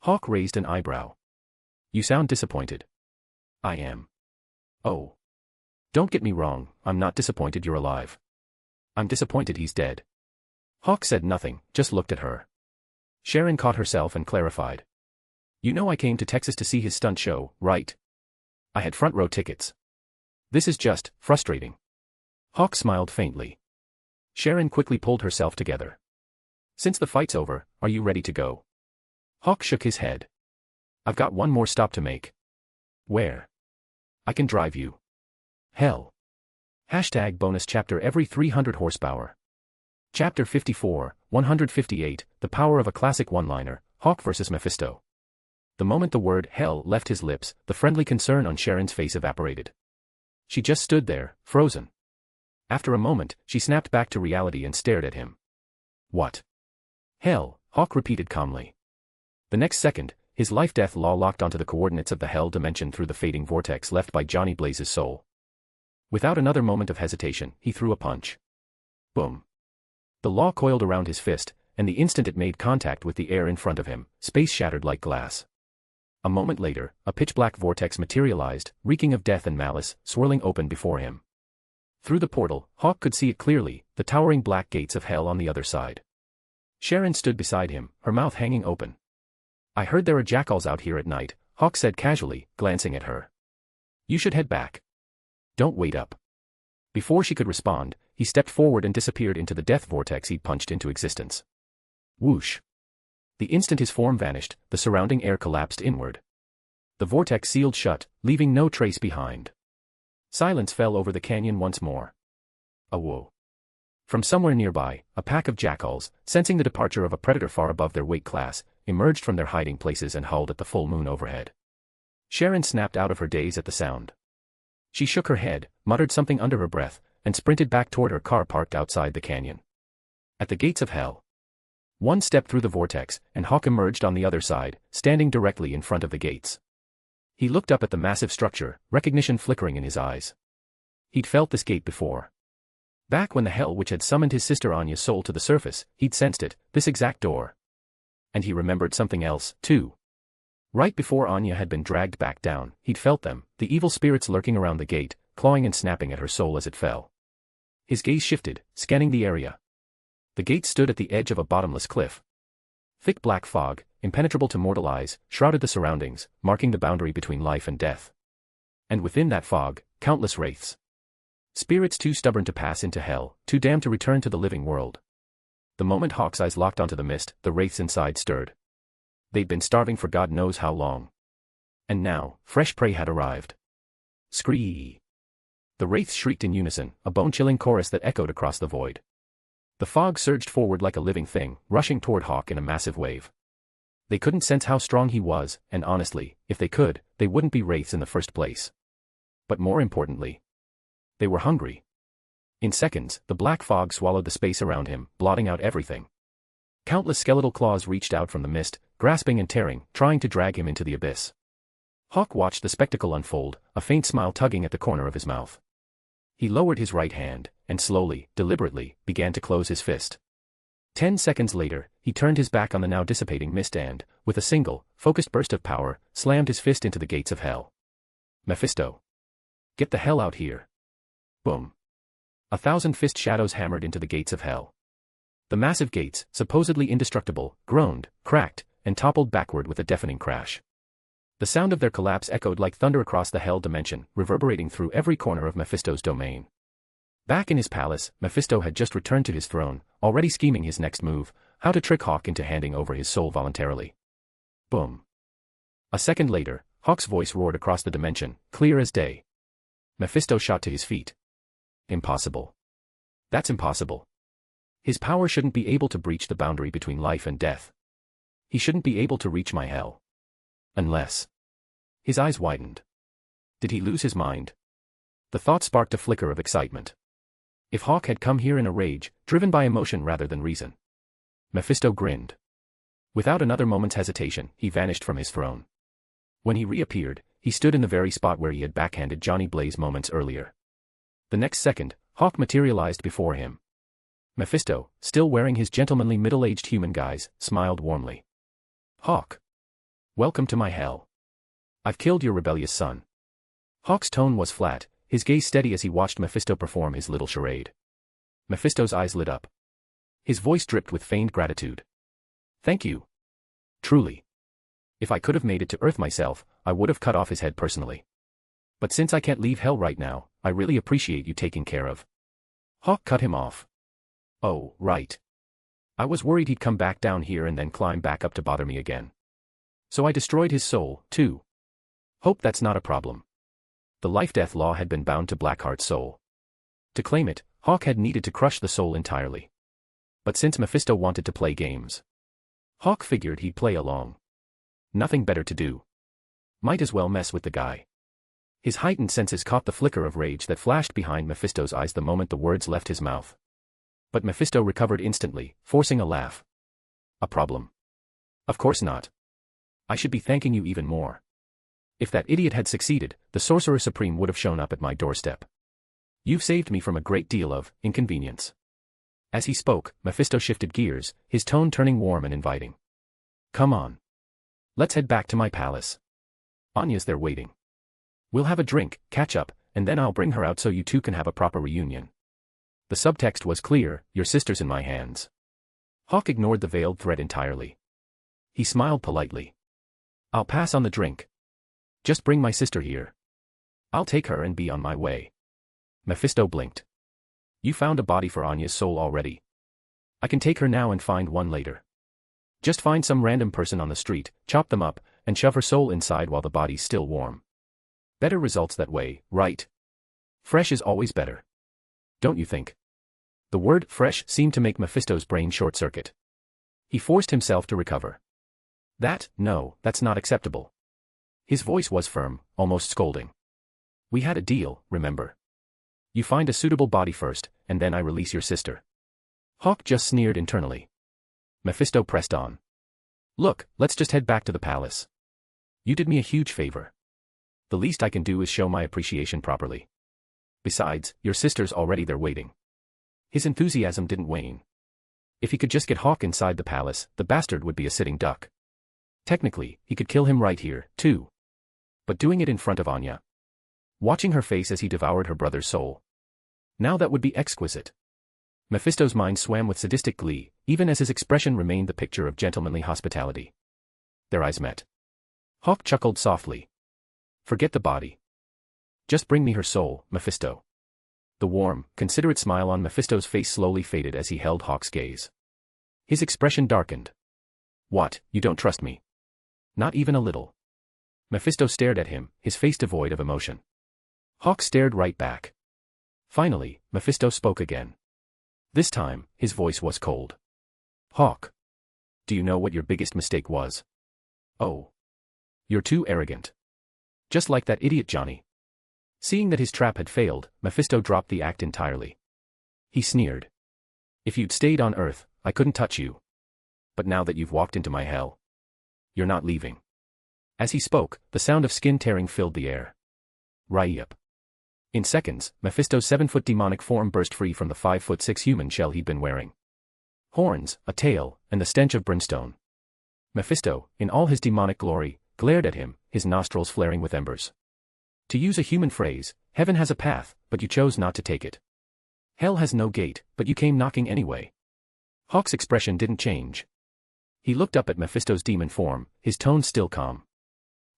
Hawk raised an eyebrow. You sound disappointed. I am. Oh. Don't get me wrong, I'm not disappointed you're alive. I'm disappointed he's dead. Hawk said nothing, just looked at her. Sharon caught herself and clarified. You know I came to Texas to see his stunt show, right? I had front row tickets. This is just frustrating. Hawk smiled faintly. Sharon quickly pulled herself together. Since the fight's over, are you ready to go? Hawk shook his head. I've got one more stop to make. Where? I can drive you. Hell. Hashtag bonus chapter every 300 horsepower. Chapter 54, 158, The Power of a Classic One-Liner, Hawk vs. Mephisto. The moment the word hell left his lips, the friendly concern on Sharon's face evaporated. She just stood there, frozen. After a moment, she snapped back to reality and stared at him. What? Hell, Hawk repeated calmly. The next second, his life-death law locked onto the coordinates of the hell dimension through the fading vortex left by Johnny Blaze's soul. Without another moment of hesitation, he threw a punch. Boom. The law coiled around his fist, and the instant it made contact with the air in front of him, space shattered like glass. A moment later, a pitch-black vortex materialized, reeking of death and malice, swirling open before him. Through the portal, Hawk could see it clearly, the towering black gates of hell on the other side. Sharon stood beside him, her mouth hanging open. I heard there are jackals out here at night, Hawk said casually, glancing at her. You should head back. Don't wait up. Before she could respond, he stepped forward and disappeared into the death vortex he'd punched into existence. Whoosh. The instant his form vanished, the surrounding air collapsed inward. The vortex sealed shut, leaving no trace behind. Silence fell over the canyon once more. A whoa. From somewhere nearby, a pack of jackals, sensing the departure of a predator far above their weight class, emerged from their hiding places and howled at the full moon overhead. Sharon snapped out of her daze at the sound. She shook her head, muttered something under her breath, and sprinted back toward her car parked outside the canyon. At the gates of hell. One step through the vortex, and Hawk emerged on the other side, standing directly in front of the gates. He looked up at the massive structure, recognition flickering in his eyes. He'd felt this gate before. Back when the hell which had summoned his sister Anya's soul to the surface, he'd sensed it, this exact door. And he remembered something else, too. Right before Anya had been dragged back down, he'd felt them, the evil spirits lurking around the gate, clawing and snapping at her soul as it fell. His gaze shifted, scanning the area. The gate stood at the edge of a bottomless cliff. Thick black fog, impenetrable to mortal eyes, shrouded the surroundings, marking the boundary between life and death. And within that fog, countless wraiths. Spirits too stubborn to pass into hell, too damned to return to the living world. The moment Hawk's eyes locked onto the mist, the wraiths inside stirred. They'd been starving for God knows how long. And now, fresh prey had arrived. Scree! The wraiths shrieked in unison, a bone-chilling chorus that echoed across the void. The fog surged forward like a living thing, rushing toward Hawk in a massive wave. They couldn't sense how strong he was, and honestly, if they could, they wouldn't be wraiths in the first place. But more importantly, they were hungry. In seconds, the black fog swallowed the space around him, blotting out everything. Countless skeletal claws reached out from the mist, grasping and tearing, trying to drag him into the abyss. Hawk watched the spectacle unfold, a faint smile tugging at the corner of his mouth. He lowered his right hand, and slowly, deliberately, began to close his fist. 10 seconds later, he turned his back on the now dissipating mist and, with a single, focused burst of power, slammed his fist into the gates of hell. Mephisto. Get the hell out here. Boom. 1,000 fist shadows hammered into the gates of hell. The massive gates, supposedly indestructible, groaned, cracked, and toppled backward with a deafening crash. The sound of their collapse echoed like thunder across the hell dimension, reverberating through every corner of Mephisto's domain. Back in his palace, Mephisto had just returned to his throne, already scheming his next move, how to trick Hawk into handing over his soul voluntarily. Boom. A second later, Hawk's voice roared across the dimension, clear as day. Mephisto shot to his feet. Impossible. That's impossible. His power shouldn't be able to breach the boundary between life and death. He shouldn't be able to reach my hell. Unless. His eyes widened. Did he lose his mind? The thought sparked a flicker of excitement. If Hawk had come here in a rage, driven by emotion rather than reason. Mephisto grinned. Without another moment's hesitation, he vanished from his throne. When he reappeared, He stood in the very spot where he had backhanded Johnny Blaze moments earlier. The next second, Hawk materialized before him. Mephisto, still wearing his gentlemanly middle-aged human guise, smiled warmly. Hawk. Welcome to my hell. I've killed your rebellious son. Hawk's tone was flat, his gaze steady as he watched Mephisto perform his little charade. Mephisto's eyes lit up. His voice dripped with feigned gratitude. Thank you. Truly. If I could have made it to Earth myself, I would have cut off his head personally. But since I can't leave hell right now, I really appreciate you taking care of. Hawk cut him off. Oh, right. I was worried he'd come back down here and then climb back up to bother me again. So I destroyed his soul, too. Hope that's not a problem. The life-death law had been bound to Blackheart's soul. To claim it, Hawk had needed to crush the soul entirely. But since Mephisto wanted to play games, Hawk figured he'd play along. Nothing better to do. Might as well mess with the guy. His heightened senses caught the flicker of rage that flashed behind Mephisto's eyes the moment the words left his mouth. But Mephisto recovered instantly, forcing a laugh. A problem? Of course not. I should be thanking you even more. If that idiot had succeeded, the Sorcerer Supreme would have shown up at my doorstep. You've saved me from a great deal of inconvenience. As he spoke, Mephisto shifted gears, his tone turning warm and inviting. Come on. Let's head back to my palace. Anya's there waiting. We'll have a drink, catch up, and then I'll bring her out so you two can have a proper reunion. The subtext was clear, your sister's in my hands. Hawk ignored the veiled threat entirely. He smiled politely. I'll pass on the drink. Just bring my sister here. I'll take her and be on my way. Mephisto blinked. You found a body for Anya's soul already. I can take her now and find one later. Just find some random person on the street, chop them up, and shove her soul inside while the body's still warm. Better results that way, right? Fresh is always better. Don't you think? The word fresh seemed to make Mephisto's brain short-circuit. He forced himself to recover. No, that's not acceptable. His voice was firm, almost scolding. We had a deal, remember? You find a suitable body first, and then I release your sister. Hawk just sneered internally. Mephisto pressed on. Look, let's just head back to the palace. You did me a huge favor. The least I can do is show my appreciation properly. Besides, your sister's already there waiting. His enthusiasm didn't wane. If he could just get Hawk inside the palace, the bastard would be a sitting duck. Technically, he could kill him right here, too. But doing it in front of Anya. Watching her face as he devoured her brother's soul. Now that would be exquisite. Mephisto's mind swam with sadistic glee, even as his expression remained the picture of gentlemanly hospitality. Their eyes met. Hawk chuckled softly. Forget the body. Just bring me her soul, Mephisto. The warm, considerate smile on Mephisto's face slowly faded as he held Hawk's gaze. His expression darkened. What, you don't trust me? Not even a little. Mephisto stared at him, his face devoid of emotion. Hawk stared right back. Finally, Mephisto spoke again. This time, his voice was cold. Hawk. Do you know what your biggest mistake was? Oh. You're too arrogant. Just like that idiot Johnny. Seeing that his trap had failed, Mephisto dropped the act entirely. He sneered. If you'd stayed on Earth, I couldn't touch you. But now that you've walked into my hell, you're not leaving. As he spoke, the sound of skin tearing filled the air. Ryep. In seconds, Mephisto's 7-foot demonic form burst free from the 5'6" human shell he'd been wearing. Horns, a tail, and the stench of brimstone. Mephisto, in all his demonic glory, glared at him, his nostrils flaring with embers. To use a human phrase, heaven has a path, but you chose not to take it. Hell has no gate, but you came knocking anyway. Hawk's expression didn't change. He looked up at Mephisto's demon form, his tone still calm.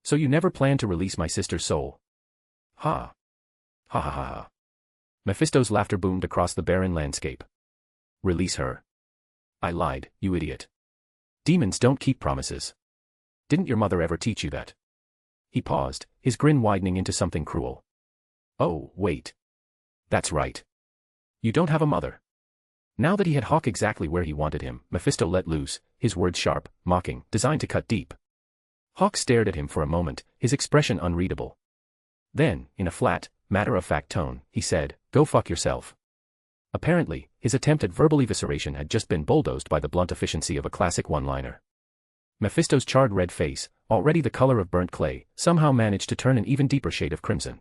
So you never planned to release my sister's soul? Ha. Ha ha ha ha. Mephisto's laughter boomed across the barren landscape. Release her. I lied, you idiot. Demons don't keep promises. Didn't your mother ever teach you that? He paused, his grin widening into something cruel. Oh, wait. That's right. You don't have a mother. Now that he had Hawk exactly where he wanted him, Mephisto let loose, his words sharp, mocking, designed to cut deep. Hawk stared at him for a moment, his expression unreadable. Then, in a flat, matter-of-fact tone, he said, "Go fuck yourself." Apparently, his attempt at verbal evisceration had just been bulldozed by the blunt efficiency of a classic one-liner. Mephisto's charred red face, already the color of burnt clay, somehow managed to turn an even deeper shade of crimson.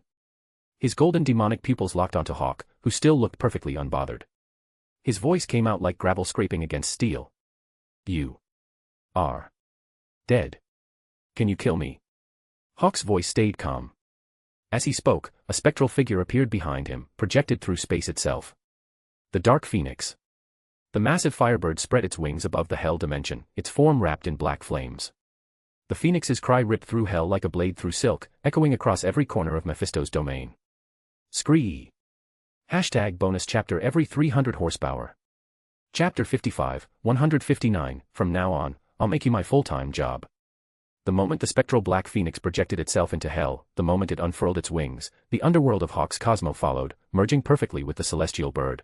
His golden demonic pupils locked onto Hawk, who still looked perfectly unbothered. His voice came out like gravel scraping against steel. You are dead. Can you kill me? Hawk's voice stayed calm. As he spoke, a spectral figure appeared behind him, projected through space itself. The Dark Phoenix. The massive firebird spread its wings above the hell dimension, its form wrapped in black flames. The phoenix's cry ripped through hell like a blade through silk, echoing across every corner of Mephisto's domain. Scree. #bonus chapter every 300 horsepower. Chapter 55, 159, from now on, I'll make you my full-time job. The moment the spectral black phoenix projected itself into hell, the moment it unfurled its wings, the underworld of Hawk's cosmo followed, merging perfectly with the celestial bird.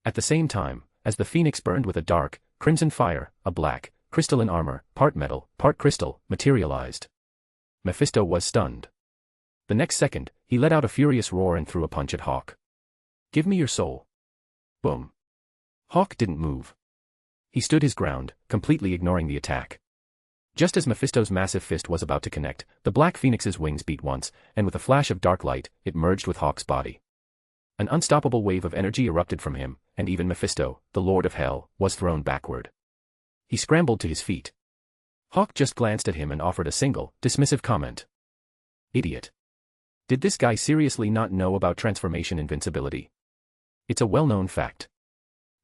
At the same time, as the phoenix burned with a dark, crimson fire, a black, crystalline armor, part metal, part crystal, materialized. Mephisto was stunned. The next second, he let out a furious roar and threw a punch at Hawk. Give me your soul. Boom. Hawk didn't move. He stood his ground, completely ignoring the attack. Just as Mephisto's massive fist was about to connect, the black phoenix's wings beat once, and with a flash of dark light, it merged with Hawk's body. An unstoppable wave of energy erupted from him, and even Mephisto, the Lord of Hell, was thrown backward. He scrambled to his feet. Hawk just glanced at him and offered a single, dismissive comment. Idiot. Did this guy seriously not know about transformation invincibility? It's a well-known fact.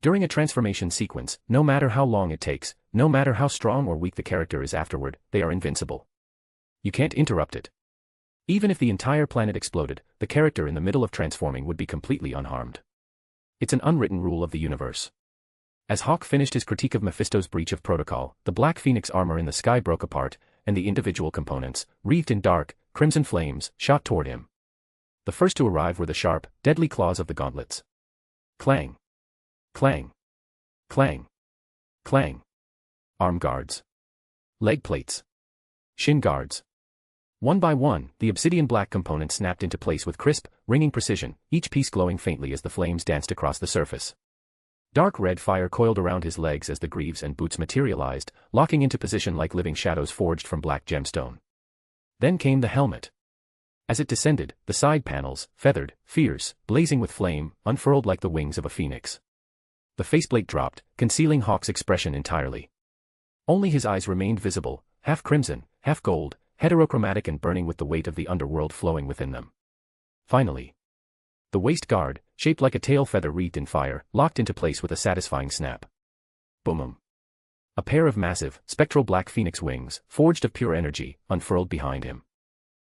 During a transformation sequence, no matter how long it takes, no matter how strong or weak the character is afterward, they are invincible. You can't interrupt it. Even if the entire planet exploded, the character in the middle of transforming would be completely unharmed. It's an unwritten rule of the universe. As Hawk finished his critique of Mephisto's breach of protocol, the black phoenix armor in the sky broke apart, and the individual components, wreathed in dark, crimson flames, shot toward him. The first to arrive were the sharp, deadly claws of the gauntlets. Clang. Clang. Clang. Clang. Arm guards. Leg plates. Shin guards. One by one, the obsidian black components snapped into place with crisp, ringing precision, each piece glowing faintly as the flames danced across the surface. Dark red fire coiled around his legs as the greaves and boots materialized, locking into position like living shadows forged from black gemstone. Then came the helmet. As it descended, the side panels, feathered, fierce, blazing with flame, unfurled like the wings of a phoenix. The faceplate dropped, concealing Hawk's expression entirely. Only his eyes remained visible, half crimson, half gold, heterochromatic and burning with the weight of the underworld flowing within them. Finally, the waist guard, shaped like a tail feather wreathed in fire, locked into place with a satisfying snap. Boom. A pair of massive, spectral black phoenix wings, forged of pure energy, unfurled behind him.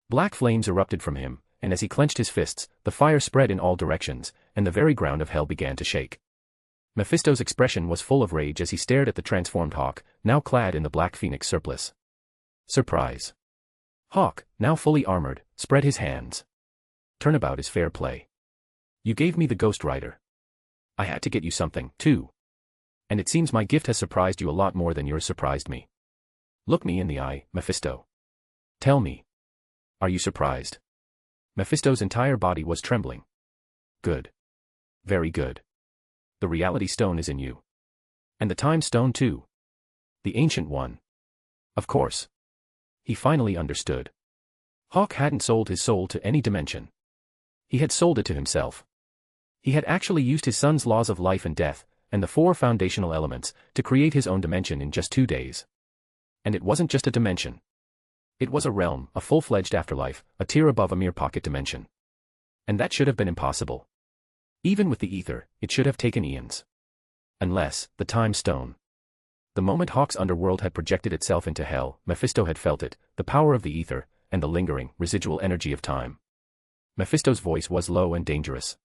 Black flames erupted from him, and as he clenched his fists, the fire spread in all directions, and the very ground of hell began to shake. Mephisto's expression was full of rage as he stared at the transformed Hawk, now clad in the black phoenix surplice. Surprise. Hawk, now fully armored, spread his hands. Turnabout is fair play. You gave me the Ghost Rider. I had to get you something, too. And it seems my gift has surprised you a lot more than yours surprised me. Look me in the eye, Mephisto. Tell me. Are you surprised? Mephisto's entire body was trembling. Good. Very good. The reality stone is in you. And the time stone too. The ancient one. Of course. He finally understood. Hawk hadn't sold his soul to any dimension. He had sold it to himself. He had actually used his son's laws of life and death, and the 4 foundational elements, to create his own dimension in just 2 days. And it wasn't just a dimension. It was a realm, a full-fledged afterlife, a tier above a mere pocket dimension. And that should have been impossible. Even with the ether, it should have taken eons. Unless, the time stone. The moment Hawk's underworld had projected itself into hell, Mephisto had felt it, the power of the ether, and the lingering, residual energy of time. Mephisto's voice was low and dangerous.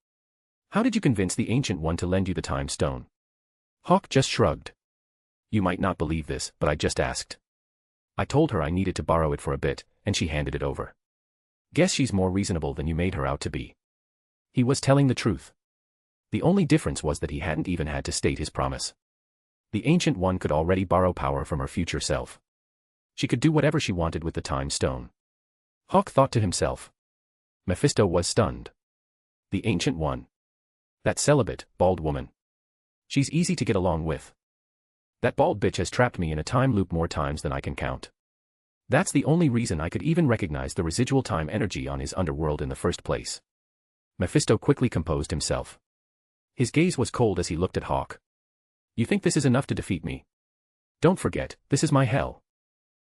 How did you convince the Ancient One to lend you the time stone? Hawk just shrugged. You might not believe this, but I just asked. I told her I needed to borrow it for a bit, and she handed it over. Guess she's more reasonable than you made her out to be. He was telling the truth. The only difference was that he hadn't even had to state his promise. The Ancient One could already borrow power from her future self. She could do whatever she wanted with the time stone. Hawk thought to himself. Mephisto was stunned. The Ancient One. That celibate, bald woman. She's easy to get along with. That bald bitch has trapped me in a time loop more times than I can count. That's the only reason I could even recognize the residual time energy on his underworld in the first place. Mephisto quickly composed himself. His gaze was cold as he looked at Hawk. You think this is enough to defeat me? Don't forget, this is my hell.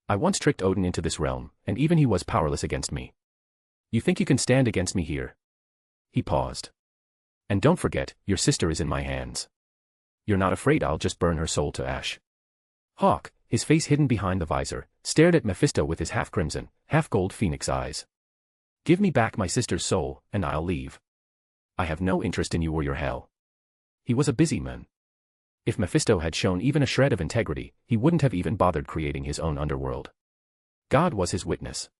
I once tricked Odin into this realm, and even he was powerless against me. You think you can stand against me here? He paused. And don't forget, your sister is in my hands. You're not afraid I'll just burn her soul to ash? Hawk, his face hidden behind the visor, stared at Mephisto with his half-crimson, half-gold phoenix eyes. Give me back my sister's soul, and I'll leave. I have no interest in you or your hell. He was a busy man. If Mephisto had shown even a shred of integrity, he wouldn't have even bothered creating his own underworld. God was his witness.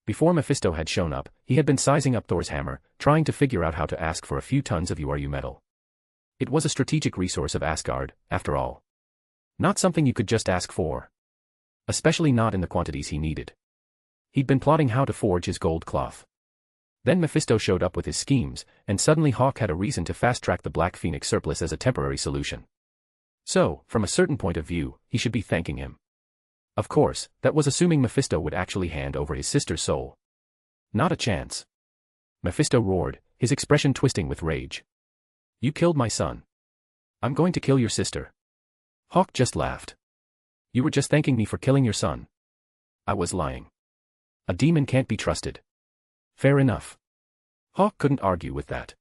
Before Mephisto had shown up, he had been sizing up Thor's hammer, trying to figure out how to ask for a few tons of URU metal. It was a strategic resource of Asgard, after all. Not something you could just ask for. Especially not in the quantities he needed. He'd been plotting how to forge his gold cloth. Then Mephisto showed up with his schemes, and suddenly Hawk had a reason to fast-track the Black Phoenix surplus as a temporary solution. So, from a certain point of view, he should be thanking him. Of course, that was assuming Mephisto would actually hand over his sister's soul. Not a chance. Mephisto roared, his expression twisting with rage. You killed my son. I'm going to kill your sister. Hawk just laughed. You were just thanking me for killing your son. I was lying. A demon can't be trusted. Fair enough. Hawk couldn't argue with that.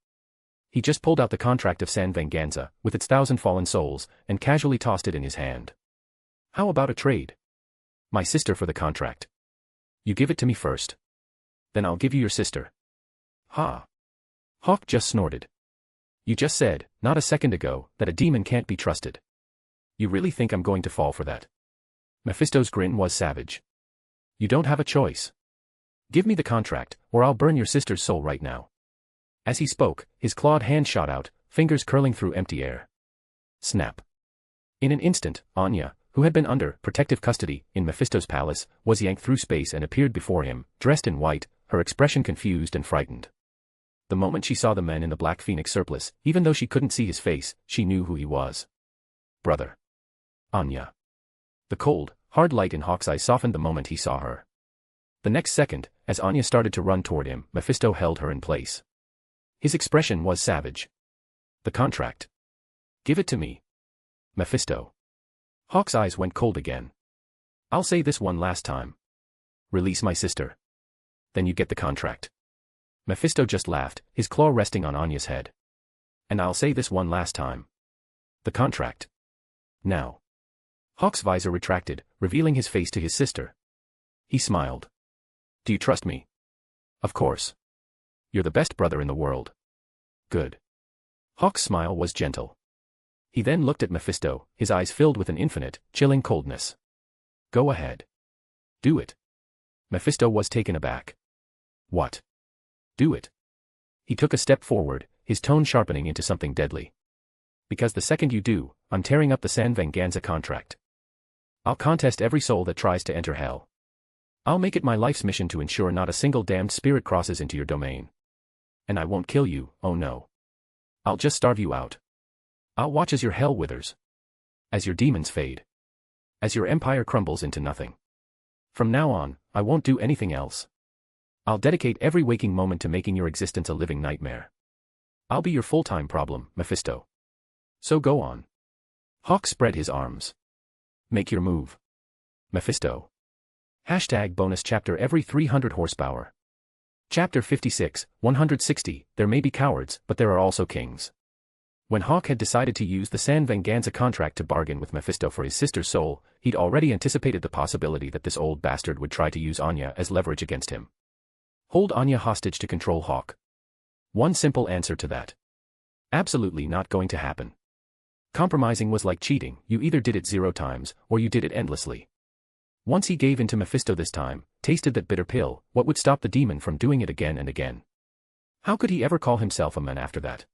He just pulled out the contract of San Venganza, with its 1,000 fallen souls, and casually tossed it in his hand. How about a trade? My sister for the contract. You give it to me first. Then I'll give you your sister. Ha. Hawk just snorted. You just said, not a second ago, that a demon can't be trusted. You really think I'm going to fall for that? Mephisto's grin was savage. You don't have a choice. Give me the contract, or I'll burn your sister's soul right now. As he spoke, his clawed hand shot out, fingers curling through empty air. Snap. In an instant, Anya, who had been under protective custody in Mephisto's palace, was yanked through space and appeared before him, dressed in white, her expression confused and frightened. The moment she saw the man in the Black Phoenix surplice, even though she couldn't see his face, she knew who he was. Brother. Anya. The cold, hard light in Hawk's eyes softened the moment he saw her. The next second, as Anya started to run toward him, Mephisto held her in place. His expression was savage. The contract. Give it to me. Mephisto. Hawk's eyes went cold again. I'll say this one last time. Release my sister. Then you get the contract. Mephisto just laughed, his claw resting on Anya's head. And I'll say this one last time. The contract. Now. Hawk's visor retracted, revealing his face to his sister. He smiled. Do you trust me? Of course. You're the best brother in the world. Good. Hawk's smile was gentle. He then looked at Mephisto, his eyes filled with an infinite, chilling coldness. Go ahead. Do it. Mephisto was taken aback. What? Do it. He took a step forward, his tone sharpening into something deadly. Because the second you do, I'm tearing up the San Venganza contract. I'll contest every soul that tries to enter hell. I'll make it my life's mission to ensure not a single damned spirit crosses into your domain. And I won't kill you, oh no. I'll just starve you out. I'll watch as your hell withers. As your demons fade. As your empire crumbles into nothing. From now on, I won't do anything else. I'll dedicate every waking moment to making your existence a living nightmare. I'll be your full-time problem, Mephisto. So go on. Hawk spread his arms. Make your move. Mephisto. #bonus chapter every 300 horsepower. Chapter 56, 160, There may be cowards, but there are also kings. When Hawk had decided to use the San Venganza contract to bargain with Mephisto for his sister's soul, he'd already anticipated the possibility that this old bastard would try to use Anya as leverage against him. Hold Anya hostage to control Hawk. One simple answer to that. Absolutely not going to happen. Compromising was like cheating, you either did it 0 times, or you did it endlessly. Once he gave in to Mephisto this time, tasted that bitter pill, what would stop the demon from doing it again and again? How could he ever call himself a man after that?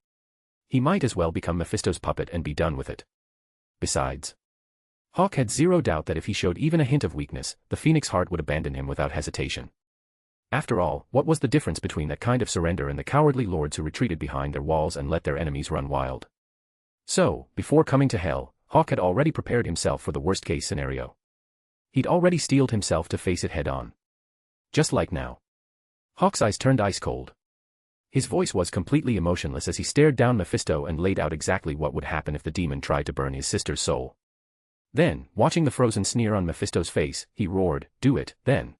He might as well become Mephisto's puppet and be done with it. Besides, Hawk had zero doubt that if he showed even a hint of weakness, the Phoenix Heart would abandon him without hesitation. After all, what was the difference between that kind of surrender and the cowardly lords who retreated behind their walls and let their enemies run wild? So, before coming to hell, Hawk had already prepared himself for the worst-case scenario. He'd already steeled himself to face it head-on. Just like now. Hawk's eyes turned ice-cold. His voice was completely emotionless as he stared down Mephisto and laid out exactly what would happen if the demon tried to burn his sister's soul. Then, watching the frozen sneer on Mephisto's face, he roared, "Do it, then."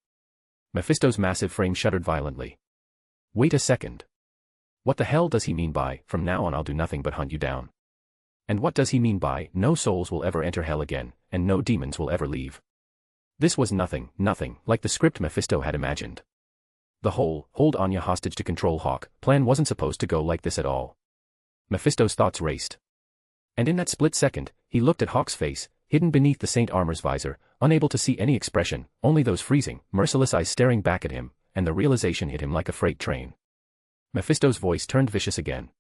Mephisto's massive frame shuddered violently. "Wait a second. What the hell does he mean by, from now on I'll do nothing but hunt you down? And what does he mean by, no souls will ever enter hell again, and no demons will ever leave?" This was nothing like the script Mephisto had imagined. The whole, hold Anya hostage to control Hawk, plan wasn't supposed to go like this at all. Mephisto's thoughts raced. And in that split second, he looked at Hawk's face, hidden beneath the Saint Armor's visor, unable to see any expression, only those freezing, merciless eyes staring back at him, and the realization hit him like a freight train. Mephisto's voice turned vicious again.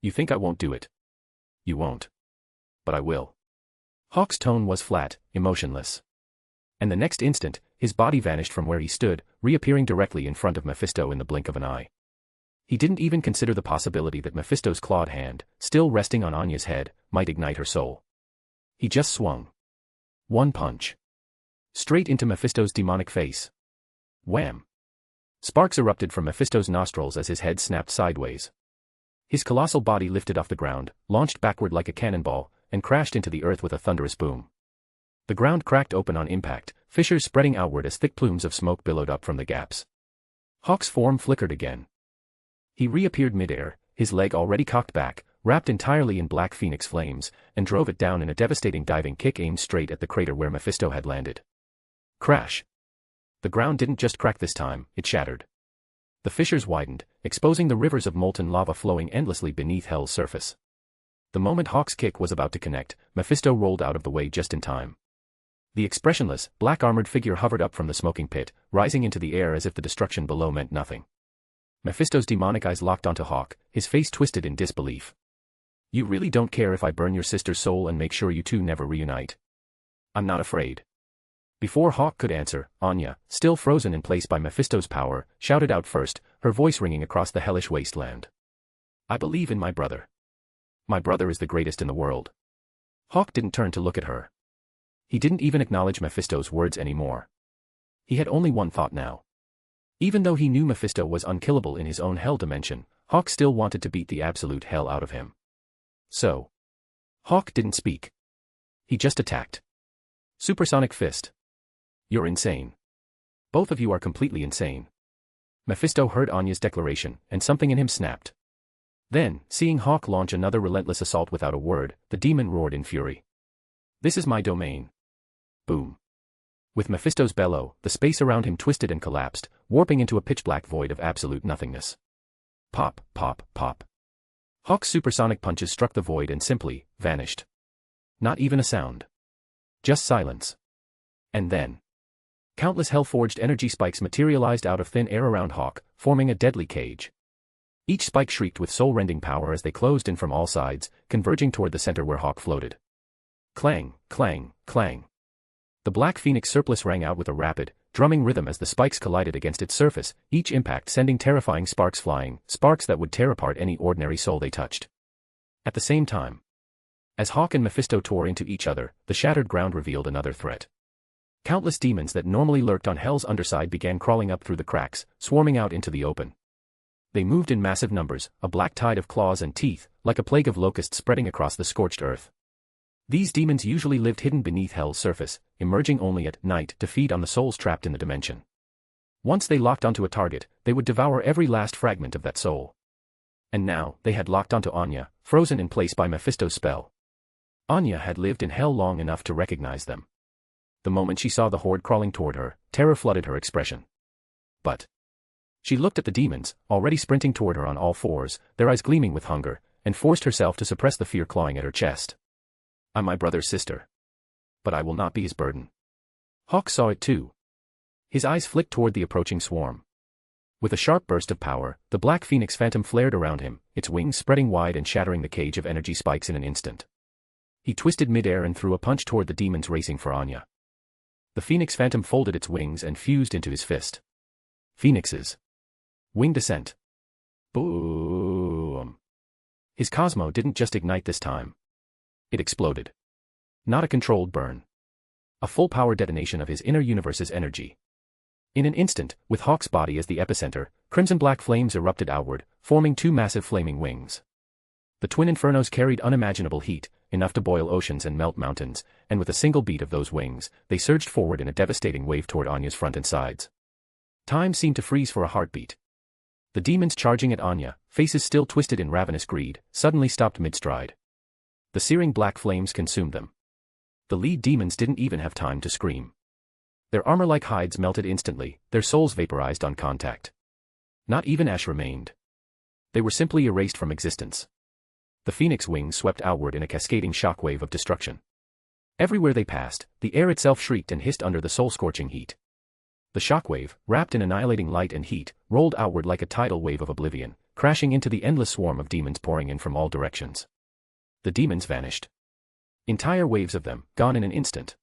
"You think I won't do it? You won't. But I will." Hawk's tone was flat, emotionless. And the next instant, his body vanished from where he stood, reappearing directly in front of Mephisto in the blink of an eye. He didn't even consider the possibility that Mephisto's clawed hand, still resting on Anya's head, might ignite her soul. He just swung. One punch. Straight into Mephisto's demonic face. Wham! Sparks erupted from Mephisto's nostrils as his head snapped sideways. His colossal body lifted off the ground, launched backward like a cannonball, and crashed into the earth with a thunderous boom. The ground cracked open on impact, fissures spreading outward as thick plumes of smoke billowed up from the gaps. Hawk's form flickered again. He reappeared midair, his leg already cocked back, wrapped entirely in black phoenix flames, and drove it down in a devastating diving kick aimed straight at the crater where Mephisto had landed. Crash! The ground didn't just crack this time, it shattered. The fissures widened, exposing the rivers of molten lava flowing endlessly beneath Hell's surface. The moment Hawk's kick was about to connect, Mephisto rolled out of the way just in time. The expressionless, black-armored figure hovered up from the smoking pit, rising into the air as if the destruction below meant nothing. Mephisto's demonic eyes locked onto Hawk, his face twisted in disbelief. "You really don't care if I burn your sister's soul and make sure you two never reunite?" "I'm not afraid." Before Hawk could answer, Anya, still frozen in place by Mephisto's power, shouted out first, her voice ringing across the hellish wasteland. "I believe in my brother. My brother is the greatest in the world." Hawk didn't turn to look at her. He didn't even acknowledge Mephisto's words anymore. He had only one thought now. Even though he knew Mephisto was unkillable in his own hell dimension, Hawk still wanted to beat the absolute hell out of him. So, Hawk didn't speak. He just attacked. Supersonic fist. "You're insane. Both of you are completely insane." Mephisto heard Anya's declaration, and something in him snapped. Then, seeing Hawk launch another relentless assault without a word, the demon roared in fury. "This is my domain." Boom. With Mephisto's bellow, the space around him twisted and collapsed, warping into a pitch-black void of absolute nothingness. Pop, pop, pop. Hawk's supersonic punches struck the void and simply vanished. Not even a sound. Just silence. And then, countless hell-forged energy spikes materialized out of thin air around Hawk, forming a deadly cage. Each spike shrieked with soul-rending power as they closed in from all sides, converging toward the center where Hawk floated. Clang, clang, clang. The black phoenix surplus rang out with a rapid, drumming rhythm as the spikes collided against its surface, each impact sending terrifying sparks flying, sparks that would tear apart any ordinary soul they touched. At the same time, as Hawk and Mephisto tore into each other, the shattered ground revealed another threat. Countless demons that normally lurked on Hell's underside began crawling up through the cracks, swarming out into the open. They moved in massive numbers, a black tide of claws and teeth, like a plague of locusts spreading across the scorched earth. These demons usually lived hidden beneath Hell's surface, emerging only at night to feed on the souls trapped in the dimension. Once they locked onto a target, they would devour every last fragment of that soul. And now, they had locked onto Anya, frozen in place by Mephisto's spell. Anya had lived in Hell long enough to recognize them. The moment she saw the horde crawling toward her, terror flooded her expression. But she looked at the demons, already sprinting toward her on all fours, their eyes gleaming with hunger, and forced herself to suppress the fear clawing at her chest. "I'm my brother's sister. But I will not be his burden." Hawk saw it too. His eyes flicked toward the approaching swarm. With a sharp burst of power, the black phoenix phantom flared around him, its wings spreading wide and shattering the cage of energy spikes in an instant. He twisted midair and threw a punch toward the demons racing for Anya. The phoenix phantom folded its wings and fused into his fist. Phoenixes. Wing descent. Boom. His Cosmo didn't just ignite this time. It exploded. Not a controlled burn. A full-power detonation of his inner universe's energy. In an instant, with Hawk's body as the epicenter, crimson-black flames erupted outward, forming two massive flaming wings. The twin infernos carried unimaginable heat, enough to boil oceans and melt mountains, and with a single beat of those wings, they surged forward in a devastating wave toward Anya's front and sides. Time seemed to freeze for a heartbeat. The demons charging at Anya, faces still twisted in ravenous greed, suddenly stopped mid-stride. The searing black flames consumed them. The lead demons didn't even have time to scream. Their armor-like hides melted instantly, their souls vaporized on contact. Not even ash remained. They were simply erased from existence. The phoenix wings swept outward in a cascading shockwave of destruction. Everywhere they passed, the air itself shrieked and hissed under the soul-scorching heat. The shockwave, wrapped in annihilating light and heat, rolled outward like a tidal wave of oblivion, crashing into the endless swarm of demons pouring in from all directions. The demons vanished. Entire waves of them, gone in an instant.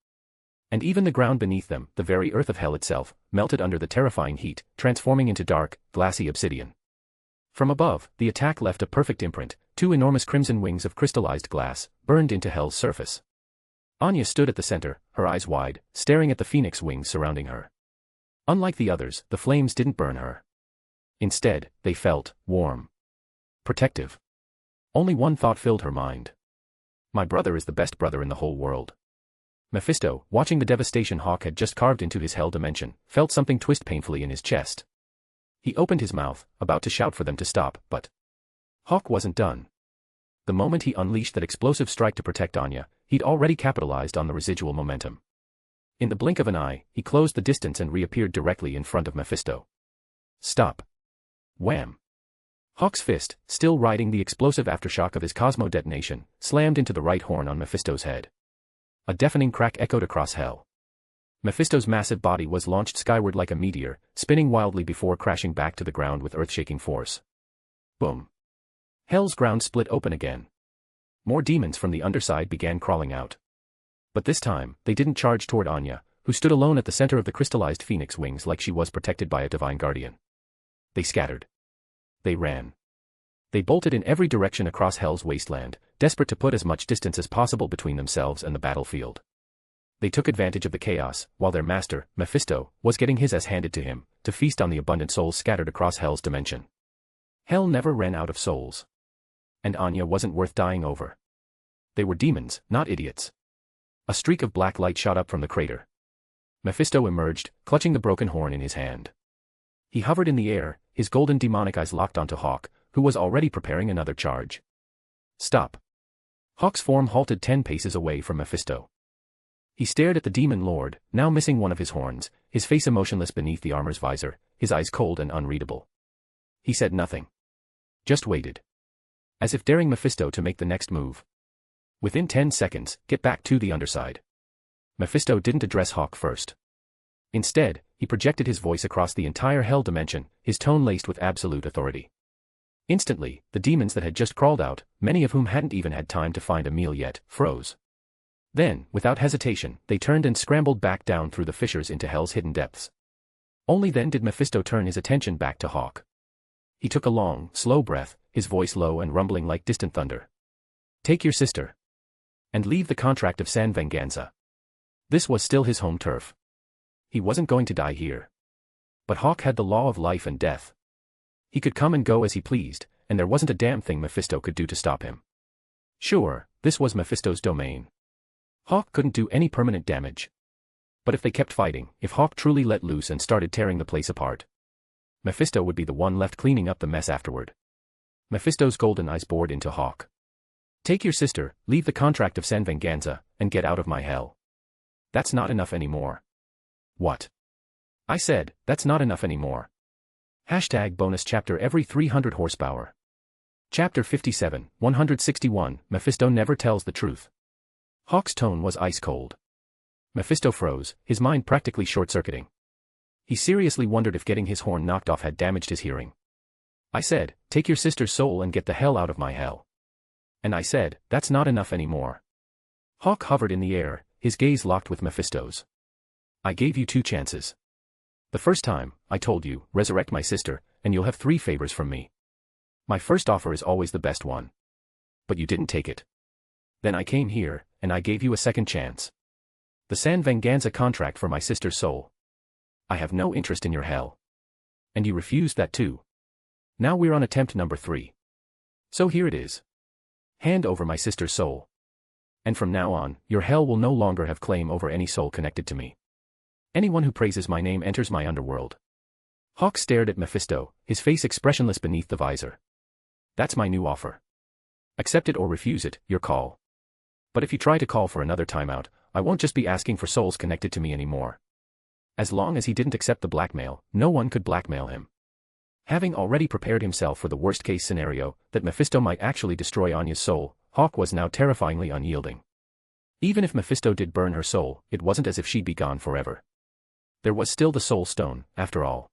And even the ground beneath them, the very earth of hell itself, melted under the terrifying heat, transforming into dark, glassy obsidian. From above, the attack left a perfect imprint, two enormous crimson wings of crystallized glass, burned into hell's surface. Anya stood at the center, her eyes wide, staring at the phoenix wings surrounding her. Unlike the others, the flames didn't burn her. Instead, they felt warm. Protective. Only one thought filled her mind. My brother is the best brother in the whole world. Mephisto, watching the devastation Hawk had just carved into his hell dimension, felt something twist painfully in his chest. He opened his mouth, about to shout for them to stop, but Hawk wasn't done. The moment he unleashed that explosive strike to protect Anya, he'd already capitalized on the residual momentum. In the blink of an eye, he closed the distance and reappeared directly in front of Mephisto. Stop. Wham! Hawk's fist, still riding the explosive aftershock of his Cosmo detonation, slammed into the right horn on Mephisto's head. A deafening crack echoed across hell. Mephisto's massive body was launched skyward like a meteor, spinning wildly before crashing back to the ground with earth-shaking force. Boom. Hell's ground split open again. More demons from the underside began crawling out. But this time, they didn't charge toward Anya, who stood alone at the center of the crystallized phoenix wings like she was protected by a divine guardian. They scattered. They ran. They bolted in every direction across Hell's wasteland, desperate to put as much distance as possible between themselves and the battlefield. They took advantage of the chaos, while their master, Mephisto, was getting his ass handed to him, to feast on the abundant souls scattered across Hell's dimension. Hell never ran out of souls. And Anya wasn't worth dying over. They were demons, not idiots. A streak of black light shot up from the crater. Mephisto emerged, clutching the broken horn in his hand. He hovered in the air, his golden demonic eyes locked onto Hawk, who was already preparing another charge. Stop. Hawk's form halted 10 paces away from Mephisto. He stared at the demon lord, now missing one of his horns, his face emotionless beneath the armor's visor, his eyes cold and unreadable. He said nothing. Just waited. As if daring Mephisto to make the next move. Within 10 seconds, get back to the underside. Mephisto didn't address Hawk first. Instead, he projected his voice across the entire hell dimension, his tone laced with absolute authority. Instantly, the demons that had just crawled out, many of whom hadn't even had time to find a meal yet, froze. Then, without hesitation, they turned and scrambled back down through the fissures into hell's hidden depths. Only then did Mephisto turn his attention back to Hawk. He took a long, slow breath, his voice low and rumbling like distant thunder. Take your sister. And leave the contract of San Venganza. This was still his home turf. He wasn't going to die here. But Hawk had the law of life and death. He could come and go as he pleased, and there wasn't a damn thing Mephisto could do to stop him. Sure, this was Mephisto's domain. Hawk couldn't do any permanent damage. But if they kept fighting, if Hawk truly let loose and started tearing the place apart, Mephisto would be the one left cleaning up the mess afterward. Mephisto's golden eyes bored into Hawk. Take your sister, leave the contract of San Venganza, and get out of my hell. That's not enough anymore. What? I said, that's not enough anymore. #bonus chapter every 300 horsepower. Chapter 57, 161, Mephisto never tells the truth. Hawk's tone was ice cold. Mephisto froze, his mind practically short-circuiting. He seriously wondered if getting his horn knocked off had damaged his hearing. I said, take your sister's soul and get the hell out of my hell. And I said, that's not enough anymore. Hawk hovered in the air, his gaze locked with Mephisto's. I gave you 2 chances. The first time, I told you, resurrect my sister, and you'll have 3 favors from me. My first offer is always the best one. But you didn't take it. Then I came here, and I gave you a second chance. The San Venganza contract for my sister's soul. I have no interest in your hell. And you refused that too. Now we're on attempt number 3. So here it is. Hand over my sister's soul. And from now on, your hell will no longer have claim over any soul connected to me. Anyone who praises my name enters my underworld. Hawk stared at Mephisto, his face expressionless beneath the visor. That's my new offer. Accept it or refuse it, your call. But if you try to call for another timeout, I won't just be asking for souls connected to me anymore. As long as he didn't accept the blackmail, no one could blackmail him. Having already prepared himself for the worst-case scenario, that Mephisto might actually destroy Anya's soul, Hawk was now terrifyingly unyielding. Even if Mephisto did burn her soul, it wasn't as if she'd be gone forever. There was still the Soul Stone, after all.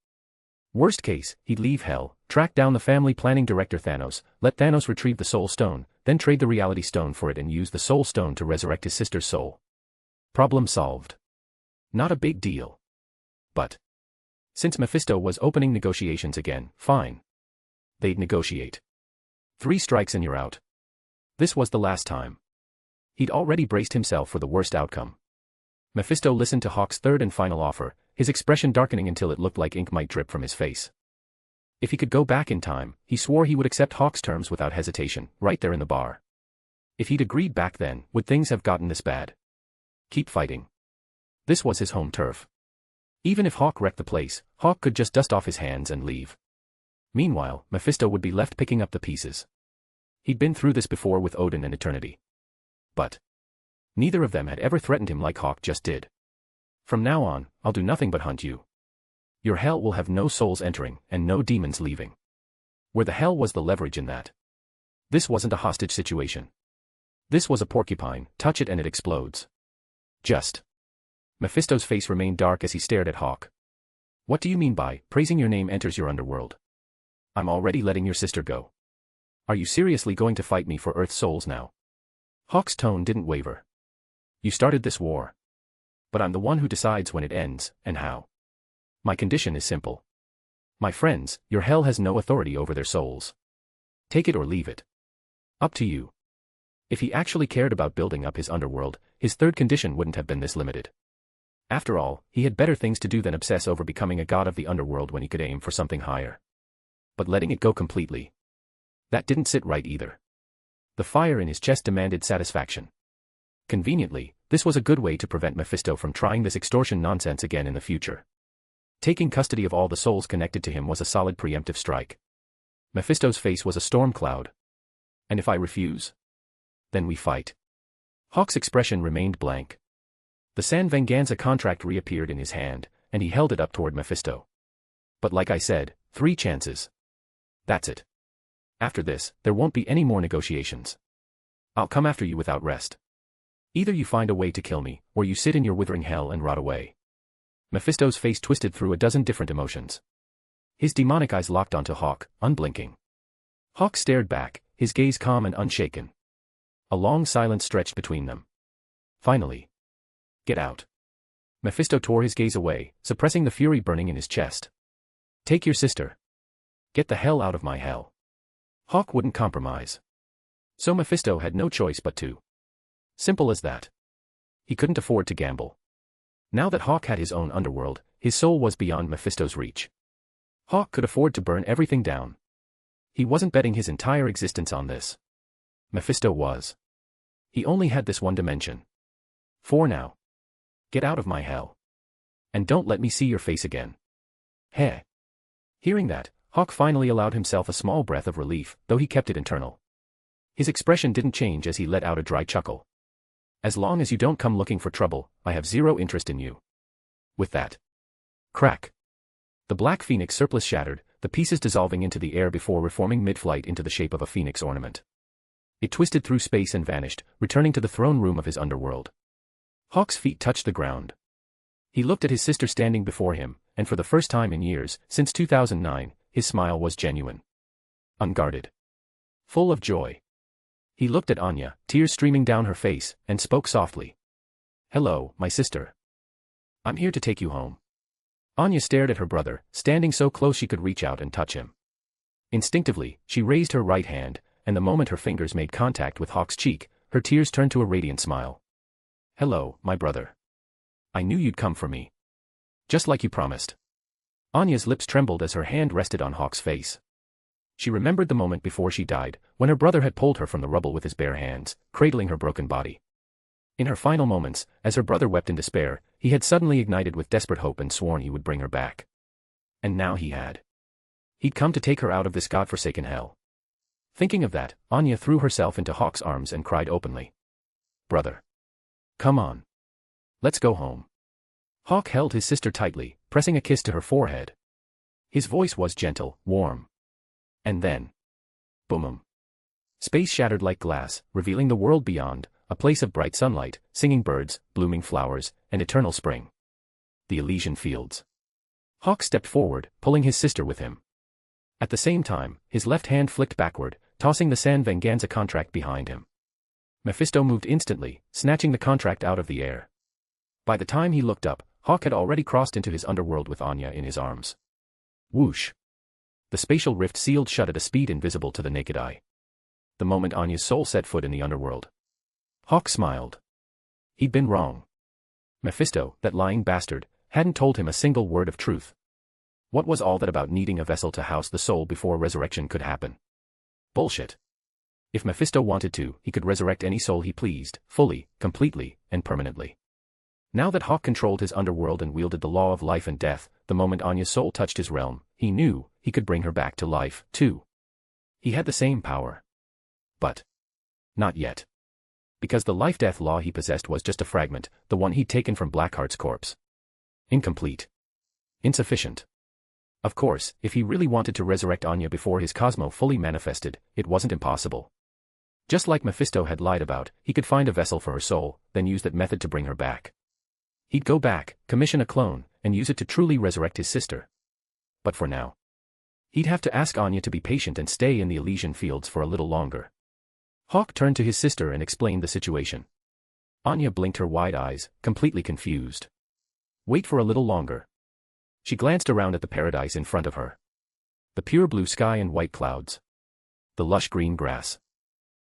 Worst case, he'd leave Hell, track down the family planning director Thanos, let Thanos retrieve the Soul Stone, then trade the Reality Stone for it and use the Soul Stone to resurrect his sister's soul. Problem solved. Not a big deal. But since Mephisto was opening negotiations again, fine. They'd negotiate. 3 strikes and you're out. This was the last time. He'd already braced himself for the worst outcome. Mephisto listened to Hawk's third and final offer, his expression darkening until it looked like ink might drip from his face. If he could go back in time, he swore he would accept Hawk's terms without hesitation, right there in the bar. If he'd agreed back then, would things have gotten this bad? Keep fighting. This was his home turf. Even if Hawk wrecked the place, Hawk could just dust off his hands and leave. Meanwhile, Mephisto would be left picking up the pieces. He'd been through this before with Odin and Eternity. But neither of them had ever threatened him like Hawk just did. From now on, I'll do nothing but hunt you. Your hell will have no souls entering, and no demons leaving. Where the hell was the leverage in that? This wasn't a hostage situation. This was a porcupine, touch it and it explodes. Just. Mephisto's face remained dark as he stared at Hawk. What do you mean by, praising your name enters your underworld? I'm already letting your sister go. Are you seriously going to fight me for Earth's souls now? Hawk's tone didn't waver. You started this war. But I'm the one who decides when it ends, and how. My condition is simple. My friends, your hell has no authority over their souls. Take it or leave it. Up to you. If he actually cared about building up his underworld, his third condition wouldn't have been this limited. After all, he had better things to do than obsess over becoming a god of the underworld when he could aim for something higher. But letting it go completely. That didn't sit right either. The fire in his chest demanded satisfaction. Conveniently, this was a good way to prevent Mephisto from trying this extortion nonsense again in the future. Taking custody of all the souls connected to him was a solid preemptive strike. Mephisto's face was a storm cloud. And if I refuse? Then we fight. Hawk's expression remained blank. The San Venganza contract reappeared in his hand, and he held it up toward Mephisto. But like I said, 3 chances. That's it. After this, there won't be any more negotiations. I'll come after you without rest. Either you find a way to kill me, or you sit in your withering hell and rot away. Mephisto's face twisted through a dozen different emotions. His demonic eyes locked onto Hawk, unblinking. Hawk stared back, his gaze calm and unshaken. A long silence stretched between them. Finally. Get out. Mephisto tore his gaze away, suppressing the fury burning in his chest. Take your sister. Get the hell out of my hell. Hawk wouldn't compromise. So Mephisto had no choice but to. Simple as that. He couldn't afford to gamble. Now that Hawk had his own underworld, his soul was beyond Mephisto's reach. Hawk could afford to burn everything down. He wasn't betting his entire existence on this. Mephisto was. He only had this one dimension. For now. Get out of my hell. And don't let me see your face again. Heh. Hearing that, Hawk finally allowed himself a small breath of relief, though he kept it internal. His expression didn't change as he let out a dry chuckle. As long as you don't come looking for trouble, I have zero interest in you. With that. Crack. The black phoenix surplus shattered, the pieces dissolving into the air before reforming mid-flight into the shape of a phoenix ornament. It twisted through space and vanished, returning to the throne room of his underworld. Hawk's feet touched the ground. He looked at his sister standing before him, and for the first time in years, since 2009, his smile was genuine. Unguarded. Full of joy. He looked at Anya, tears streaming down her face, and spoke softly. Hello, my sister. I'm here to take you home. Anya stared at her brother, standing so close she could reach out and touch him. Instinctively, she raised her right hand, and the moment her fingers made contact with Hawk's cheek, her tears turned to a radiant smile. "Hello, my brother. I knew you'd come for me. Just like you promised." Anya's lips trembled as her hand rested on Hawk's face. She remembered the moment before she died, when her brother had pulled her from the rubble with his bare hands, cradling her broken body. In her final moments, as her brother wept in despair, he had suddenly ignited with desperate hope and sworn he would bring her back. And now he had. He'd come to take her out of this godforsaken hell. Thinking of that, Anya threw herself into Hawk's arms and cried openly. "Brother. Come on. Let's go home." Hawk held his sister tightly, pressing a kiss to her forehead. His voice was gentle, warm. And then. Boom. Space shattered like glass, revealing the world beyond, a place of bright sunlight, singing birds, blooming flowers, and eternal spring. The Elysian fields. Hawk stepped forward, pulling his sister with him. At the same time, his left hand flicked backward, tossing the San Venganza contract behind him. Mephisto moved instantly, snatching the contract out of the air. By the time he looked up, Hawk had already crossed into his underworld with Anya in his arms. Whoosh! The spatial rift sealed shut at a speed invisible to the naked eye. The moment Anya's soul set foot in the underworld. Hawk smiled. He'd been wrong. Mephisto, that lying bastard, hadn't told him a single word of truth. What was all that about needing a vessel to house the soul before resurrection could happen? Bullshit. If Mephisto wanted to, he could resurrect any soul he pleased, fully, completely, and permanently. Now that Hawk controlled his underworld and wielded the law of life and death, the moment Anya's soul touched his realm, he knew he could bring her back to life, too. He had the same power. But not yet. Because the life-death law he possessed was just a fragment, the one he'd taken from Blackheart's corpse. Incomplete. Insufficient. Of course, if he really wanted to resurrect Anya before his Cosmo fully manifested, it wasn't impossible. Just like Mephisto had lied about, he could find a vessel for her soul, then use that method to bring her back. He'd go back, commission a clone, and use it to truly resurrect his sister. But for now, he'd have to ask Anya to be patient and stay in the Elysian fields for a little longer. Hawk turned to his sister and explained the situation. Anya blinked her wide eyes, completely confused. Wait for a little longer. She glanced around at the paradise in front of her. The pure blue sky and white clouds. The lush green grass.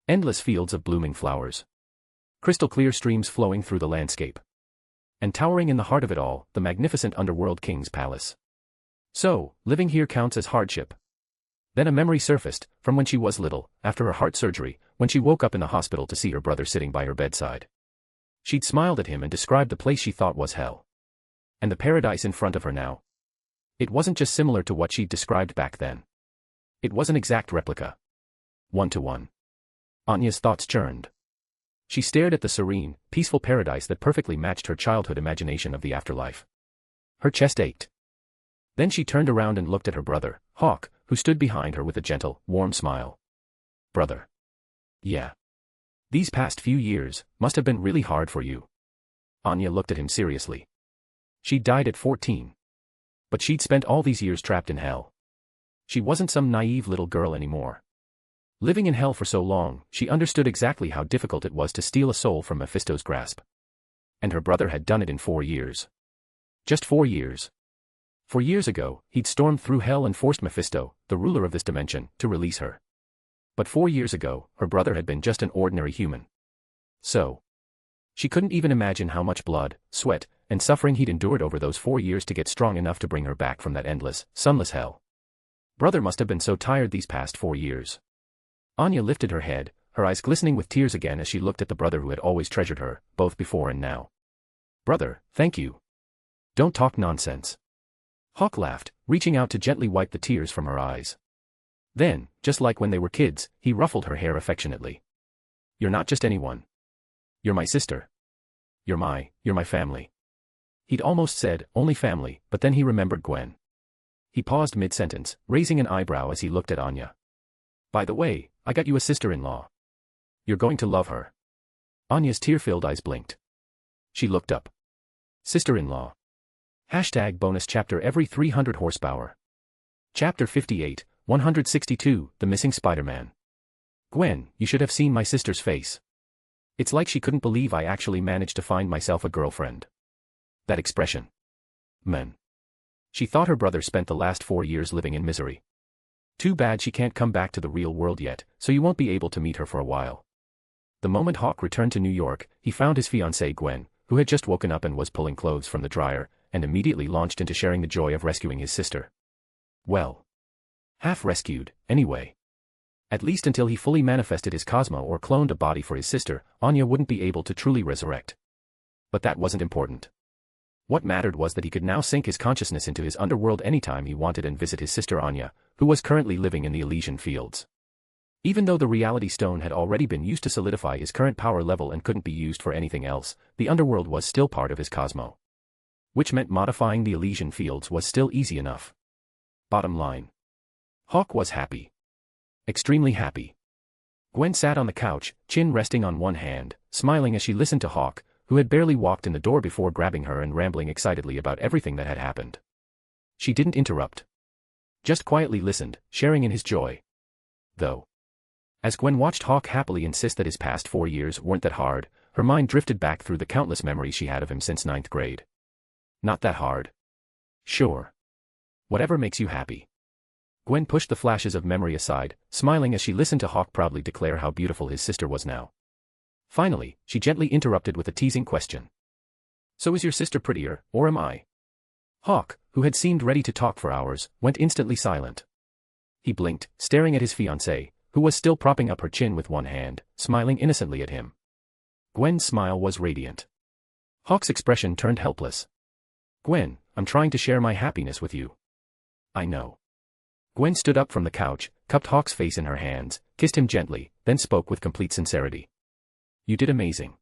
Endless fields of blooming flowers. Crystal clear streams flowing through the landscape. And towering in the heart of it all, the magnificent underworld king's palace. So, living here counts as hardship. Then a memory surfaced, from when she was little, after her heart surgery, when she woke up in the hospital to see her brother sitting by her bedside. She'd smiled at him and described the place she thought was hell. And the paradise in front of her now. It wasn't just similar to what she'd described back then. It was an exact replica. 1-to-1. Anya's thoughts churned. She stared at the serene, peaceful paradise that perfectly matched her childhood imagination of the afterlife. Her chest ached. Then she turned around and looked at her brother, Hawk, who stood behind her with a gentle, warm smile. Brother. Yeah. These past few years must have been really hard for you. Anya looked at him seriously. She died at 14. But she'd spent all these years trapped in hell. She wasn't some naive little girl anymore. Living in hell for so long, she understood exactly how difficult it was to steal a soul from Mephisto's grasp. And her brother had done it in 4 years. Just 4 years. 4 years ago, he'd stormed through hell and forced Mephisto, the ruler of this dimension, to release her. But 4 years ago, her brother had been just an ordinary human. So, she couldn't even imagine how much blood, sweat, and suffering he'd endured over those 4 years to get strong enough to bring her back from that endless, sunless hell. Brother must have been so tired these past 4 years. Anya lifted her head, her eyes glistening with tears again as she looked at the brother who had always treasured her, both before and now. Brother, thank you. Don't talk nonsense. Hawk laughed, reaching out to gently wipe the tears from her eyes. Then, just like when they were kids, he ruffled her hair affectionately. You're not just anyone. You're my sister. You're my family. He'd almost said, only family, but then he remembered Gwen. He paused mid-sentence, raising an eyebrow as he looked at Anya. By the way, I got you a sister-in-law. You're going to love her. Anya's tear-filled eyes blinked. She looked up. Sister-in-law. Hashtag bonus chapter every 300 horsepower. Chapter 58, 162, The Missing Spider-Man. Gwen, you should have seen my sister's face. It's like she couldn't believe I actually managed to find myself a girlfriend. That expression. Men. She thought her brother spent the last 4 years living in misery. Too bad she can't come back to the real world yet, so you won't be able to meet her for a while. The moment Hawk returned to New York, he found his fiancée Gwen, who had just woken up and was pulling clothes from the dryer, and immediately launched into sharing the joy of rescuing his sister. Well, half rescued, anyway. At least until he fully manifested his Cosmo or cloned a body for his sister, Anya wouldn't be able to truly resurrect. But that wasn't important. What mattered was that he could now sink his consciousness into his underworld anytime he wanted and visit his sister Anya, who was currently living in the Elysian fields. Even though the reality stone had already been used to solidify his current power level and couldn't be used for anything else, the underworld was still part of his Cosmo. Which meant modifying the Elysian fields was still easy enough. Bottom line. Hawk was happy. Extremely happy. Gwen sat on the couch, chin resting on one hand, smiling as she listened to Hawk, who had barely walked in the door before grabbing her and rambling excitedly about everything that had happened. She didn't interrupt. Just quietly listened, sharing in his joy. Though, as Gwen watched Hawk happily insist that his past 4 years weren't that hard, her mind drifted back through the countless memories she had of him since 9th grade. Not that hard. Sure. Whatever makes you happy. Gwen pushed the flashes of memory aside, smiling as she listened to Hawk proudly declare how beautiful his sister was now. Finally, she gently interrupted with a teasing question. So is your sister prettier, or am I? Hawk, who had seemed ready to talk for hours, went instantly silent. He blinked, staring at his fiancée, who was still propping up her chin with one hand, smiling innocently at him. Gwen's smile was radiant. Hawk's expression turned helpless. Gwen, I'm trying to share my happiness with you. I know. Gwen stood up from the couch, cupped Hawk's face in her hands, kissed him gently, then spoke with complete sincerity. You did amazing.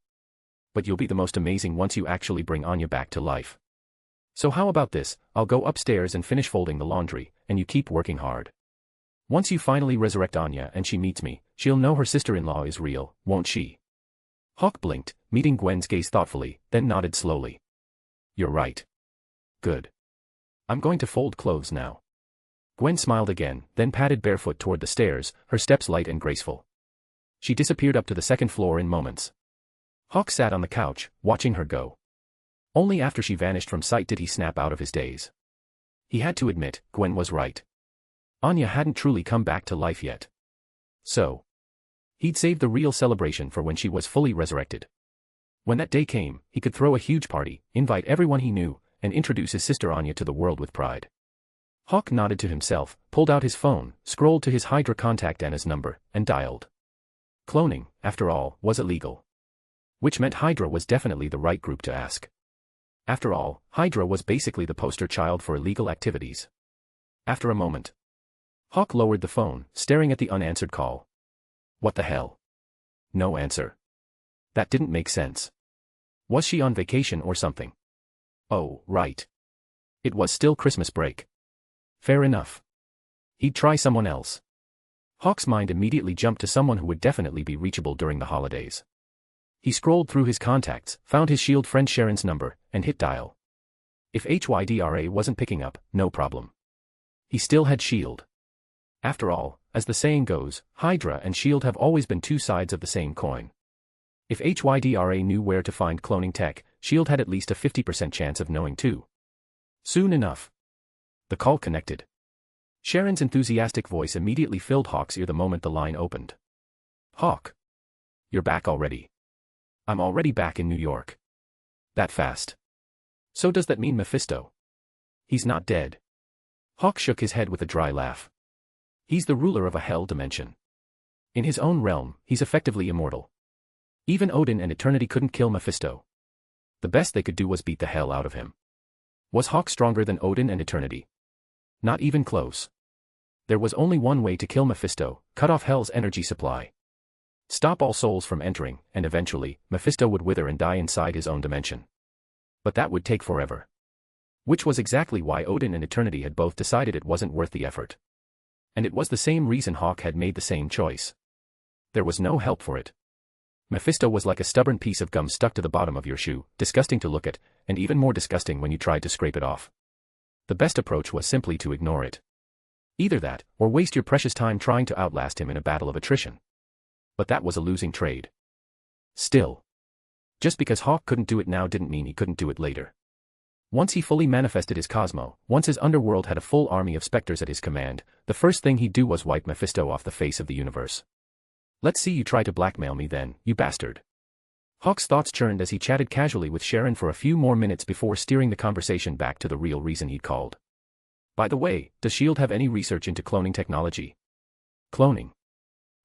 But you'll be the most amazing once you actually bring Anya back to life. So how about this, I'll go upstairs and finish folding the laundry, and you keep working hard. Once you finally resurrect Anya and she meets me, she'll know her sister-in-law is real, won't she? Hawk blinked, meeting Gwen's gaze thoughtfully, then nodded slowly. You're right. Good. I'm going to fold clothes now. Gwen smiled again, then padded barefoot toward the stairs, her steps light and graceful. She disappeared up to the second floor in moments. Hawk sat on the couch, watching her go. Only after she vanished from sight did he snap out of his daze. He had to admit, Gwen was right. Anya hadn't truly come back to life yet. So, he'd saved the real celebration for when she was fully resurrected. When that day came, he could throw a huge party, invite everyone he knew, and introduce his sister Anya to the world with pride. Hawk nodded to himself, pulled out his phone, scrolled to his Hydra contact Anna's number, and dialed. Cloning, after all, was illegal. Which meant Hydra was definitely the right group to ask. After all, Hydra was basically the poster child for illegal activities. After a moment, Hawk lowered the phone, staring at the unanswered call. What the hell? No answer. That didn't make sense. Was she on vacation or something? Oh, right. It was still Christmas break. Fair enough. He'd try someone else. Hawk's mind immediately jumped to someone who would definitely be reachable during the holidays. He scrolled through his contacts, found his S.H.I.E.L.D. friend Sharon's number, and hit dial. If HYDRA wasn't picking up, no problem. He still had S.H.I.E.L.D. After all, as the saying goes, Hydra and S.H.I.E.L.D. have always been two sides of the same coin. If HYDRA knew where to find cloning tech, S.H.I.E.L.D. had at least a 50% chance of knowing too. Soon enough. The call connected. Sharon's enthusiastic voice immediately filled Hawk's ear the moment the line opened. Hawk. You're back already. I'm already back in New York. That fast. So does that mean Mephisto? He's not dead. Hawk shook his head with a dry laugh. He's the ruler of a hell dimension. In his own realm, he's effectively immortal. Even Odin and Eternity couldn't kill Mephisto. The best they could do was beat the hell out of him. Was Hawk stronger than Odin and Eternity? Not even close. There was only one way to kill Mephisto, cut off Hell's energy supply. Stop all souls from entering, and eventually, Mephisto would wither and die inside his own dimension. But that would take forever. Which was exactly why Odin and Eternity had both decided it wasn't worth the effort. And it was the same reason Hawk had made the same choice. There was no help for it. Mephisto was like a stubborn piece of gum stuck to the bottom of your shoe, disgusting to look at, and even more disgusting when you tried to scrape it off. The best approach was simply to ignore it. Either that, or waste your precious time trying to outlast him in a battle of attrition. But that was a losing trade. Still. Just because Hawk couldn't do it now didn't mean he couldn't do it later. Once he fully manifested his Cosmo, once his underworld had a full army of specters at his command, the first thing he'd do was wipe Mephisto off the face of the universe. Let's see you try to blackmail me then, you bastard. Hawk's thoughts churned as he chatted casually with Sharon for a few more minutes before steering the conversation back to the real reason he'd called. By the way, does S.H.I.E.L.D. have any research into cloning technology? Cloning.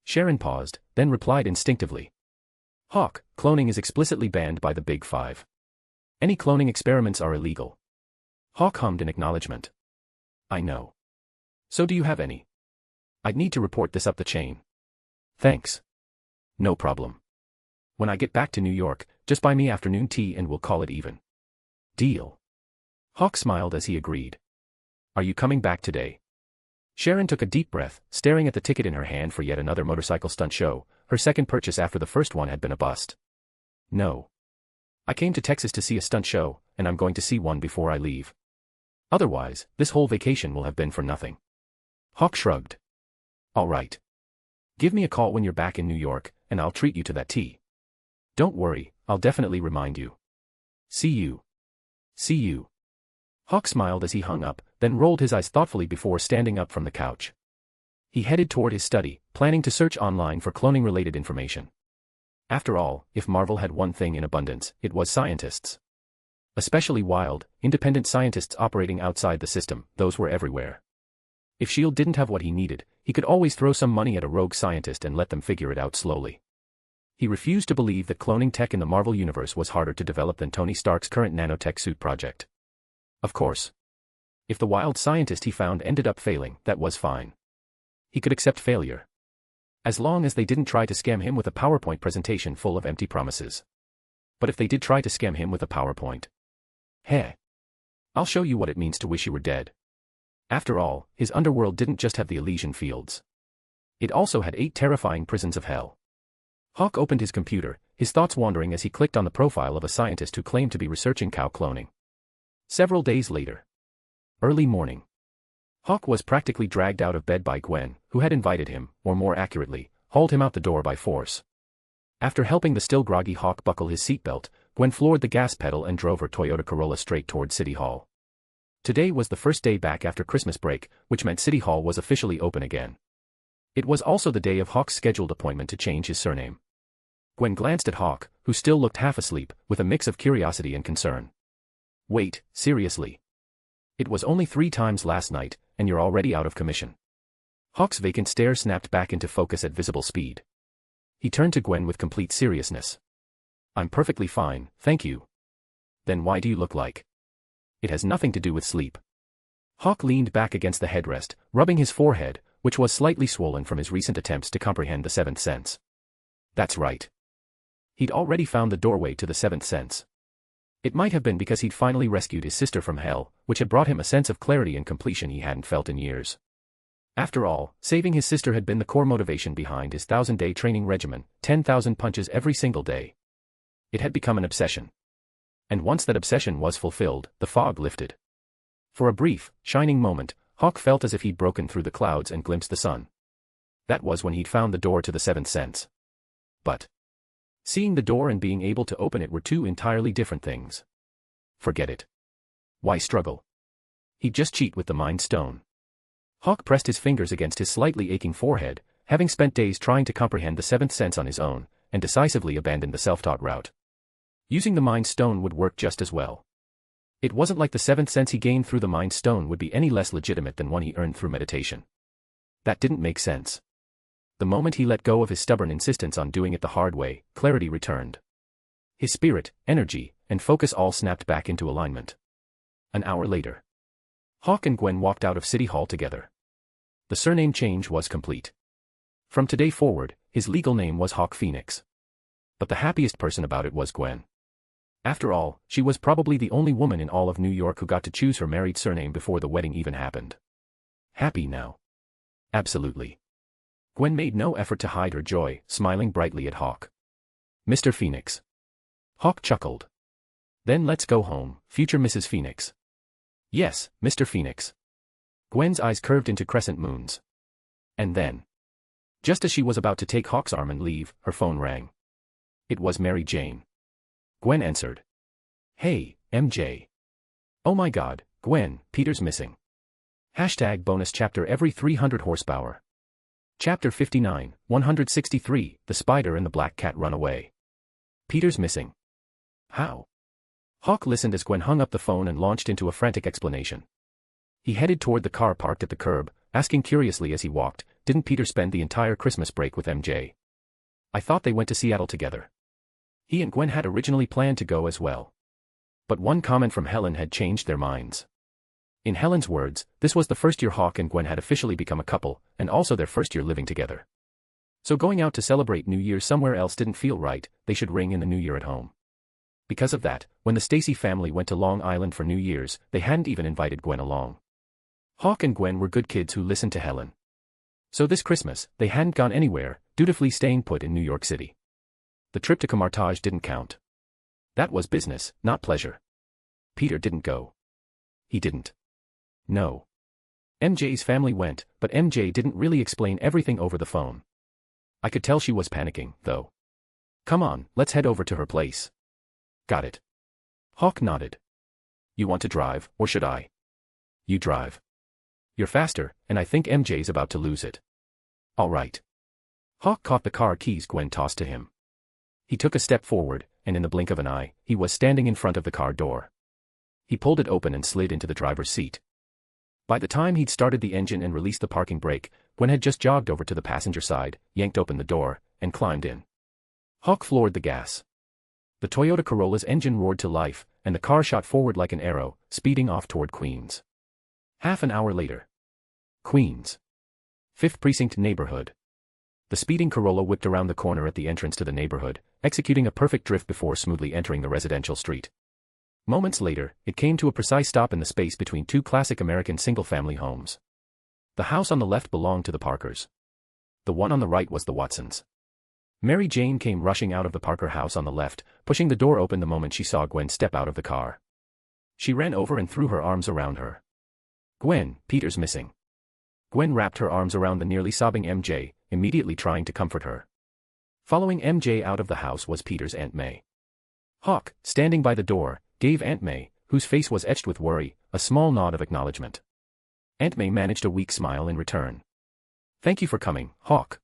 Sharon paused, then replied instinctively. Hawk, cloning is explicitly banned by the Big Five. Any cloning experiments are illegal. Hawk hummed in acknowledgement. I know. So do you have any? I'd need to report this up the chain. Thanks. No problem. When I get back to New York, just buy me afternoon tea and we'll call it even. Deal. Hawk smiled as he agreed. Are you coming back today? Sharon took a deep breath, staring at the ticket in her hand for yet another motorcycle stunt show, her second purchase after the first one had been a bust. No. I came to Texas to see a stunt show, and I'm going to see one before I leave. Otherwise, this whole vacation will have been for nothing. Hawk shrugged. All right. Give me a call when you're back in New York, and I'll treat you to that tea. Don't worry, I'll definitely remind you. See you. See you. Hawk smiled as he hung up, then rolled his eyes thoughtfully before standing up from the couch. He headed toward his study, planning to search online for cloning-related information. After all, if Marvel had one thing in abundance, it was scientists. Especially wild, independent scientists operating outside the system, those were everywhere. If S.H.I.E.L.D. didn't have what he needed, he could always throw some money at a rogue scientist and let them figure it out slowly. He refused to believe that cloning tech in the Marvel universe was harder to develop than Tony Stark's current nanotech suit project. Of course. If the wild scientist he found ended up failing, that was fine. He could accept failure. As long as they didn't try to scam him with a PowerPoint presentation full of empty promises. But if they did try to scam him with a PowerPoint. Heh. I'll show you what it means to wish you were dead. After all, his underworld didn't just have the Elysian fields. It also had 8 terrifying prisons of hell. Hawk opened his computer, his thoughts wandering as he clicked on the profile of a scientist who claimed to be researching cow cloning. Several days later. Early morning. Hawk was practically dragged out of bed by Gwen, who had invited him, or more accurately, hauled him out the door by force. After helping the still groggy Hawk buckle his seatbelt, Gwen floored the gas pedal and drove her Toyota Corolla straight toward City Hall. Today was the first day back after Christmas break, which meant City Hall was officially open again. It was also the day of Hawk's scheduled appointment to change his surname. Gwen glanced at Hawk, who still looked half asleep, with a mix of curiosity and concern. Wait, seriously? It was only 3 times last night, and you're already out of commission. Hawk's vacant stare snapped back into focus at visible speed. He turned to Gwen with complete seriousness. I'm perfectly fine, thank you. Then why do you look like? It has nothing to do with sleep. Hawk leaned back against the headrest, rubbing his forehead, which was slightly swollen from his recent attempts to comprehend the 7th sense. That's right. He'd already found the doorway to the 7th sense. It might have been because he'd finally rescued his sister from hell, which had brought him a sense of clarity and completion he hadn't felt in years. After all, saving his sister had been the core motivation behind his 1,000-day training regimen, 10,000 punches every single day. It had become an obsession. And once that obsession was fulfilled, the fog lifted. For a brief, shining moment, Hawk felt as if he'd broken through the clouds and glimpsed the sun. That was when he'd found the door to the 7th sense. But seeing the door and being able to open it were 2 entirely different things. Forget it. Why struggle? He'd just cheat with the Mind Stone. Hawk pressed his fingers against his slightly aching forehead, having spent days trying to comprehend the 7th sense on his own, and decisively abandoned the self-taught route. Using the Mind Stone would work just as well. It wasn't like the 7th sense he gained through the Mind Stone would be any less legitimate than one he earned through meditation. That didn't make sense. The moment he let go of his stubborn insistence on doing it the hard way, clarity returned. His spirit, energy, and focus all snapped back into alignment. An hour later. Hawk and Gwen walked out of City Hall together. The surname change was complete. From today forward, his legal name was Hawk Phoenix. But the happiest person about it was Gwen. After all, she was probably the only woman in all of New York who got to choose her married surname before the wedding even happened. Happy now? Absolutely. Gwen made no effort to hide her joy, smiling brightly at Hawk. Mr. Phoenix. Hawk chuckled. Then let's go home, future Mrs. Phoenix. Yes, Mr. Phoenix. Gwen's eyes curved into crescent moons. And then, just as she was about to take Hawk's arm and leave, her phone rang. It was Mary Jane. Gwen answered. Hey, MJ. Oh my god, Gwen, Peter's missing. # bonus chapter every 300 horsepower. Chapter 59, 163, The Spider and the Black Cat Run Away. Peter's missing. How? Hawk listened as Gwen hung up the phone and launched into a frantic explanation. He headed toward the car parked at the curb, asking curiously as he walked, "Didn't Peter spend the entire Christmas break with MJ? I thought they went to Seattle together." He and Gwen had originally planned to go as well. But one comment from Helen had changed their minds. In Helen's words, this was the first year Hawk and Gwen had officially become a couple, and also their first year living together. So going out to celebrate New Year's somewhere else didn't feel right, they should ring in the New Year at home. Because of that, when the Stacy family went to Long Island for New Year's, they hadn't even invited Gwen along. Hawk and Gwen were good kids who listened to Helen. So this Christmas, they hadn't gone anywhere, dutifully staying put in New York City. The trip to Camartage didn't count. That was business, not pleasure. Peter didn't go. He didn't. No. MJ's family went, but MJ didn't really explain everything over the phone. I could tell she was panicking, though. "Come on, let's head over to her place." "Got it." Hawk nodded. "You want to drive, or should I?" "You drive. You're faster, and I think MJ's about to lose it." "All right." Hawk caught the car keys Gwen tossed to him. He took a step forward, and in the blink of an eye, he was standing in front of the car door. He pulled it open and slid into the driver's seat. By the time he'd started the engine and released the parking brake, Gwen had just jogged over to the passenger side, yanked open the door, and climbed in. Hawk floored the gas. The Toyota Corolla's engine roared to life, and the car shot forward like an arrow, speeding off toward Queens. Half an hour later. Queens. 5th Precinct neighborhood. The speeding Corolla whipped around the corner at the entrance to the neighborhood, executing a perfect drift before smoothly entering the residential street. Moments later, it came to a precise stop in the space between two classic American single-family homes. The house on the left belonged to the Parkers. The one on the right was the Watsons. Mary Jane came rushing out of the Parker house on the left, pushing the door open the moment she saw Gwen step out of the car. She ran over and threw her arms around her. "Gwen, Peter's missing." Gwen wrapped her arms around the nearly sobbing MJ, immediately trying to comfort her. Following MJ out of the house was Peter's Aunt May. Hawk, standing by the door, gave Aunt May, whose face was etched with worry, a small nod of acknowledgement. Aunt May managed a weak smile in return. "Thank you for coming, Hawk.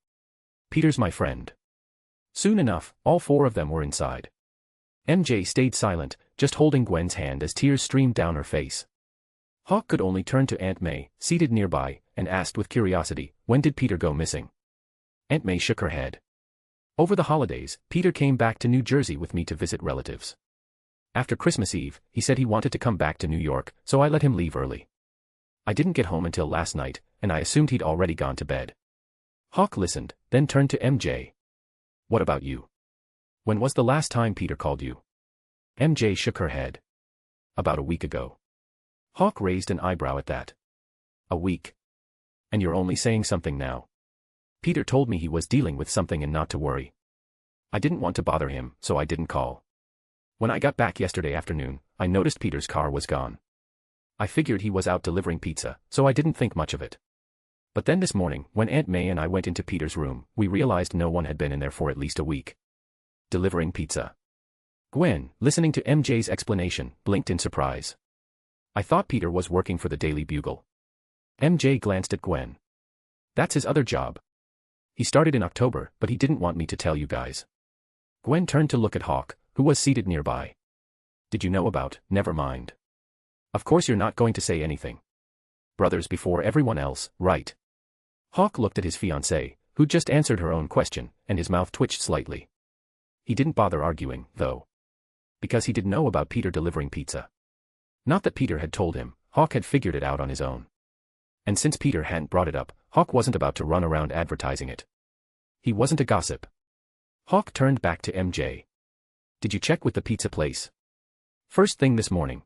Peter's my friend." Soon enough, all four of them were inside. MJ stayed silent, just holding Gwen's hand as tears streamed down her face. Hawk could only turn to Aunt May, seated nearby, and asked with curiosity, "When did Peter go missing?" Aunt May shook her head. "Over the holidays, Peter came back to New Jersey with me to visit relatives. After Christmas Eve, he said he wanted to come back to New York, so I let him leave early. I didn't get home until last night, and I assumed he'd already gone to bed." Hawk listened, then turned to MJ. "What about you? When was the last time Peter called you?" MJ shook her head. "About a week ago." Hawk raised an eyebrow at that. "A week? And you're only saying something now?" "Peter told me he was dealing with something and not to worry. I didn't want to bother him, so I didn't call. When I got back yesterday afternoon, I noticed Peter's car was gone. I figured he was out delivering pizza, so I didn't think much of it. But then this morning, when Aunt May and I went into Peter's room, we realized no one had been in there for at least a week. Delivering pizza." Gwen, listening to MJ's explanation, blinked in surprise. "I thought Peter was working for the Daily Bugle." MJ glanced at Gwen. "That's his other job. He started in October, but he didn't want me to tell you guys." Gwen turned to look at Hawk, who was seated nearby. "Did you know about, never mind. Of course you're not going to say anything. Brothers before everyone else, right?" Hawk looked at his fiancée, who'd just answered her own question, and his mouth twitched slightly. He didn't bother arguing, though. Because he did know about Peter delivering pizza. Not that Peter had told him, Hawk had figured it out on his own. And since Peter hadn't brought it up, Hawk wasn't about to run around advertising it. He wasn't a gossip. Hawk turned back to MJ. "Did you check with the pizza place?" "First thing this morning.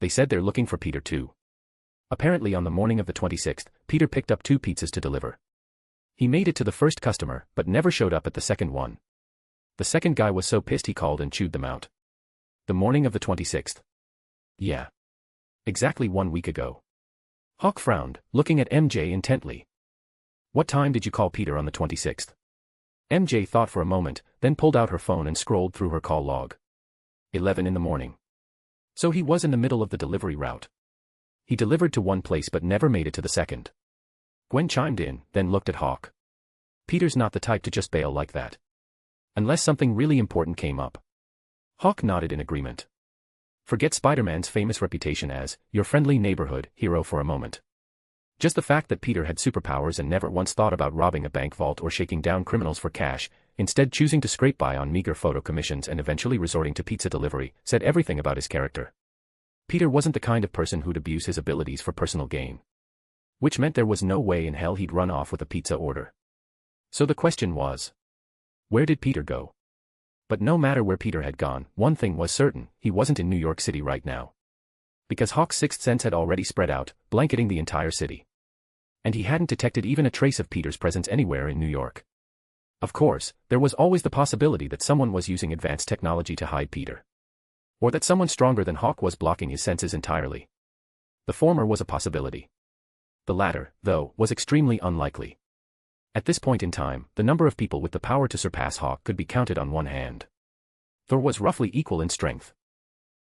They said they're looking for Peter too. Apparently on the morning of the 26th, Peter picked up 2 pizzas to deliver. He made it to the first customer, but never showed up at the second one. The second guy was so pissed he called and chewed them out. The morning of the 26th. Yeah. Exactly 1 week ago." Hawk frowned, looking at MJ intently. "What time did you call Peter on the 26th? MJ thought for a moment, then pulled out her phone and scrolled through her call log. 11 in the morning. So he was in the middle of the delivery route. He delivered to one place but never made it to the second. Gwen chimed in, then looked at Hawk. Peter's not the type to just bail like that. Unless something really important came up. Hawk nodded in agreement. Forget Spider-Man's famous reputation as your friendly neighborhood hero for a moment. Just the fact that Peter had superpowers and never once thought about robbing a bank vault or shaking down criminals for cash, instead choosing to scrape by on meager photo commissions and eventually resorting to pizza delivery, said everything about his character. Peter wasn't the kind of person who'd abuse his abilities for personal gain. Which meant there was no way in hell he'd run off with a pizza order. So the question was, where did Peter go? But no matter where Peter had gone, one thing was certain, he wasn't in New York City right now. Because Hawk's sixth sense had already spread out, blanketing the entire city. And he hadn't detected even a trace of Peter's presence anywhere in New York. Of course, there was always the possibility that someone was using advanced technology to hide Peter. Or that someone stronger than Hawk was blocking his senses entirely. The former was a possibility. The latter, though, was extremely unlikely. At this point in time, the number of people with the power to surpass Hawk could be counted on one hand. Thor was roughly equal in strength.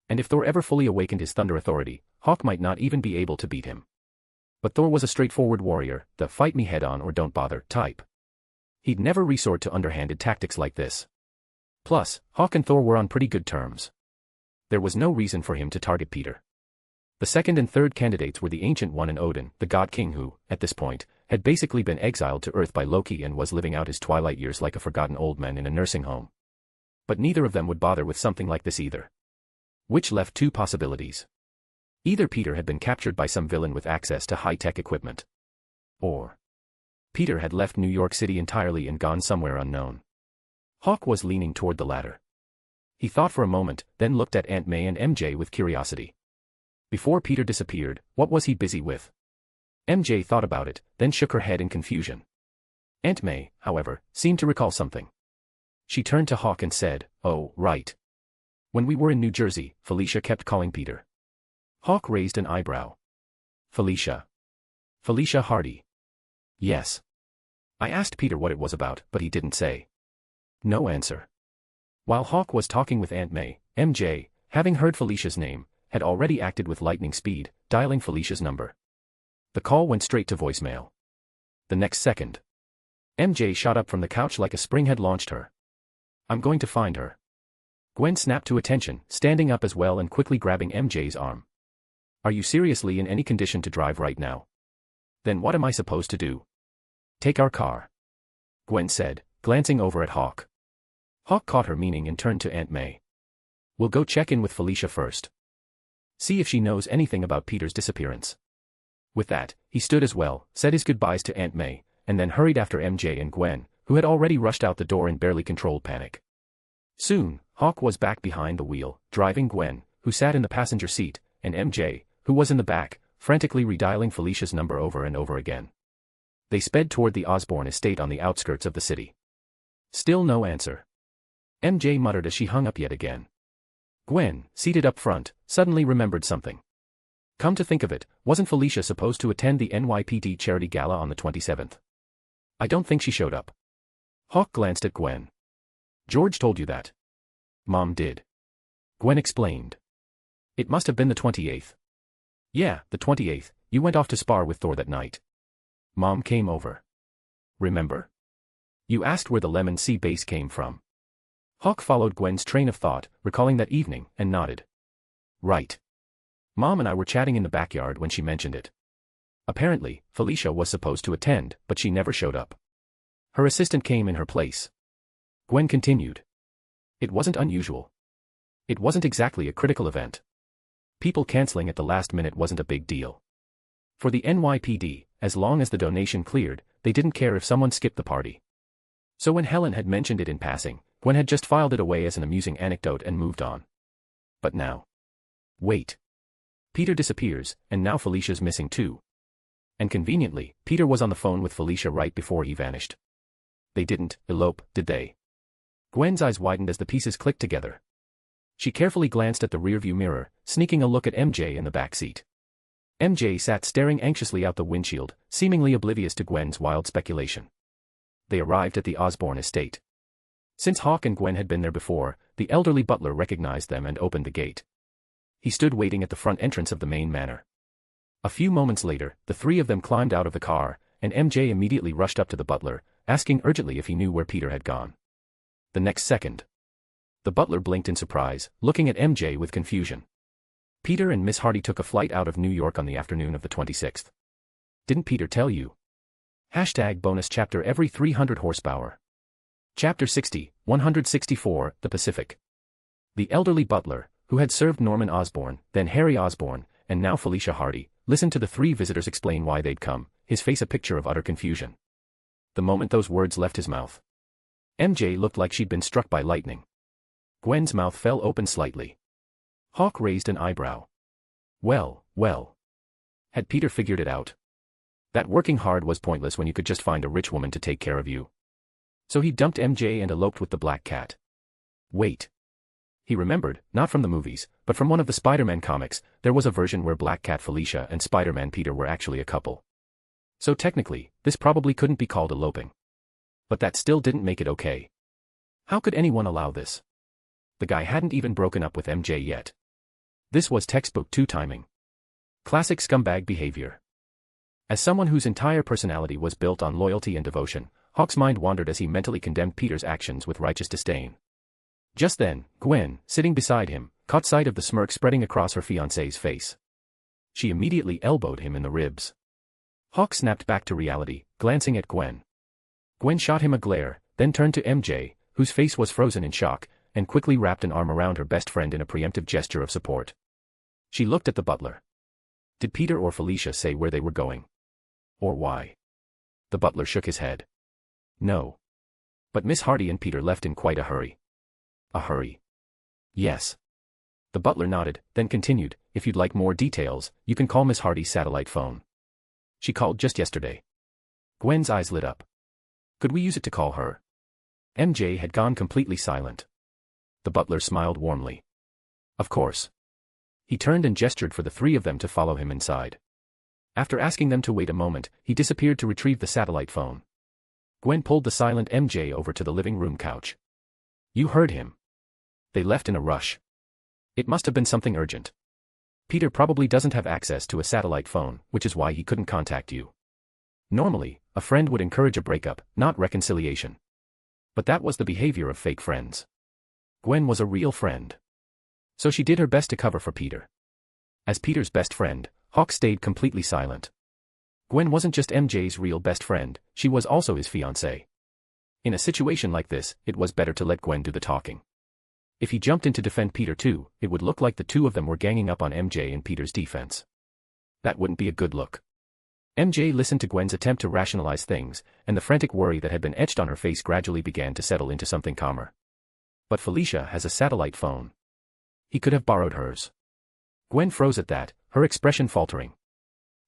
And if Thor ever fully awakened his thunder authority, Hawk might not even be able to beat him. But Thor was a straightforward warrior, the fight me head on or don't bother type. He'd never resort to underhanded tactics like this. Plus, Hawk and Thor were on pretty good terms. There was no reason for him to target Peter. The second and third candidates were the Ancient One and Odin, the God King who, at this point, had basically been exiled to Earth by Loki and was living out his twilight years like a forgotten old man in a nursing home. But neither of them would bother with something like this either. Which left two possibilities. Either Peter had been captured by some villain with access to high-tech equipment. Or Peter had left New York City entirely and gone somewhere unknown. Hawk was leaning toward the latter. He thought for a moment, then looked at Aunt May and MJ with curiosity. Before Peter disappeared, what was he busy with? MJ thought about it, then shook her head in confusion. Aunt May, however, seemed to recall something. She turned to Hawk and said, "Oh, right. When we were in New Jersey, Felicia kept calling Peter." Hawk raised an eyebrow. Felicia. Felicia Hardy. Yes. I asked Peter what it was about, but he didn't say. No answer. While Hawk was talking with Aunt May, MJ, having heard Felicia's name, had already acted with lightning speed, dialing Felicia's number. The call went straight to voicemail. The next second, MJ shot up from the couch like a spring had launched her. "I'm going to find her." Gwen snapped to attention, standing up as well and quickly grabbing MJ's arm. "Are you seriously in any condition to drive right now? Then what am I supposed to do?" "Take our car," Gwen said, glancing over at Hawk. Hawk caught her meaning and turned to Aunt May. "We'll go check in with Felicia first. See if she knows anything about Peter's disappearance." With that, he stood as well, said his goodbyes to Aunt May, and then hurried after MJ and Gwen, who had already rushed out the door in barely controlled panic. Soon, Hawk was back behind the wheel, driving Gwen, who sat in the passenger seat, and MJ, who was in the back, frantically redialing Felicia's number over and over again. They sped toward the Osborne estate on the outskirts of the city. Still no answer. MJ muttered as she hung up yet again. Gwen, seated up front, suddenly remembered something. Come to think of it, wasn't Felicia supposed to attend the NYPD charity gala on the 27th? I don't think she showed up. Hawk glanced at Gwen. "George told you that?" "Mom did." Gwen explained. "It must have been the 28th. "Yeah, the 28th, you went off to spar with Thor that night. Mom came over. Remember? You asked where the Lemon Sea base came from." Hawk followed Gwen's train of thought, recalling that evening, and nodded. "Right. Mom and I were chatting in the backyard when she mentioned it. Apparently, Felicia was supposed to attend, but she never showed up. Her assistant came in her place." Gwen continued. "It wasn't unusual. It wasn't exactly a critical event. People canceling at the last minute wasn't a big deal. For the NYPD, as long as the donation cleared, they didn't care if someone skipped the party. So when Helen had mentioned it in passing, Gwen had just filed it away as an amusing anecdote and moved on. But now. Wait. Peter disappears, and now Felicia's missing too. And conveniently, Peter was on the phone with Felicia right before he vanished. They didn't elope, did they? Gwen's eyes widened as the pieces clicked together. She carefully glanced at the rearview mirror, sneaking a look at MJ in the back seat. MJ sat staring anxiously out the windshield, seemingly oblivious to Gwen's wild speculation. They arrived at the Osborne estate. Since Hawk and Gwen had been there before, the elderly butler recognized them and opened the gate. He stood waiting at the front entrance of the main manor. A few moments later, the three of them climbed out of the car, and MJ immediately rushed up to the butler, asking urgently if he knew where Peter had gone. The next second, the butler blinked in surprise, looking at MJ with confusion. Peter and Miss Hardy took a flight out of New York on the afternoon of the 26th. Didn't Peter tell you? #bonus chapter every 300 horsepower. Chapter 60, 164, The Pacific. The elderly butler, who had served Norman Osborn, then Harry Osborn, and now Felicia Hardy, listened to the three visitors explain why they'd come, his face a picture of utter confusion. The moment those words left his mouth, MJ looked like she'd been struck by lightning. Gwen's mouth fell open slightly. Hawk raised an eyebrow. Well. Had Peter figured it out? That working hard was pointless when you could just find a rich woman to take care of you. So he dumped MJ and eloped with the black cat. Wait. He remembered, not from the movies, but from one of the Spider-Man comics, there was a version where Black Cat Felicia and Spider-Man Peter were actually a couple. So technically, this probably couldn't be called eloping. But that still didn't make it okay. How could anyone allow this? The guy hadn't even broken up with MJ yet. This was textbook 2 timing. Classic scumbag behavior. As someone whose entire personality was built on loyalty and devotion, Hawk's mind wandered as he mentally condemned Peter's actions with righteous disdain. Just then, Gwen, sitting beside him, caught sight of the smirk spreading across her fiancé's face. She immediately elbowed him in the ribs. Hawk snapped back to reality, glancing at Gwen. Gwen shot him a glare, then turned to MJ, whose face was frozen in shock, and quickly wrapped an arm around her best friend in a preemptive gesture of support. She looked at the butler. Did Peter or Felicia say where they were going? Or why? The butler shook his head. No. But Miss Hardy and Peter left in quite a hurry. A hurry? Yes. The butler nodded, then continued, if you'd like more details, you can call Miss Hardy's satellite phone. She called just yesterday. Gwen's eyes lit up. Could we use it to call her? MJ had gone completely silent. The butler smiled warmly. Of course. He turned and gestured for the three of them to follow him inside. After asking them to wait a moment, he disappeared to retrieve the satellite phone. Gwen pulled the silent MJ over to the living room couch. You heard him. They left in a rush. It must have been something urgent. Peter probably doesn't have access to a satellite phone, which is why he couldn't contact you. Normally, a friend would encourage a breakup, not reconciliation. But that was the behavior of fake friends. Gwen was a real friend. So she did her best to cover for Peter. As Peter's best friend, Hawk stayed completely silent. Gwen wasn't just MJ's real best friend, she was also his fiancée. In a situation like this, it was better to let Gwen do the talking. If he jumped in to defend Peter too, it would look like the two of them were ganging up on MJ in Peter's defense. That wouldn't be a good look. MJ listened to Gwen's attempt to rationalize things, and the frantic worry that had been etched on her face gradually began to settle into something calmer. But Felicia has a satellite phone. He could have borrowed hers. Gwen froze at that, her expression faltering.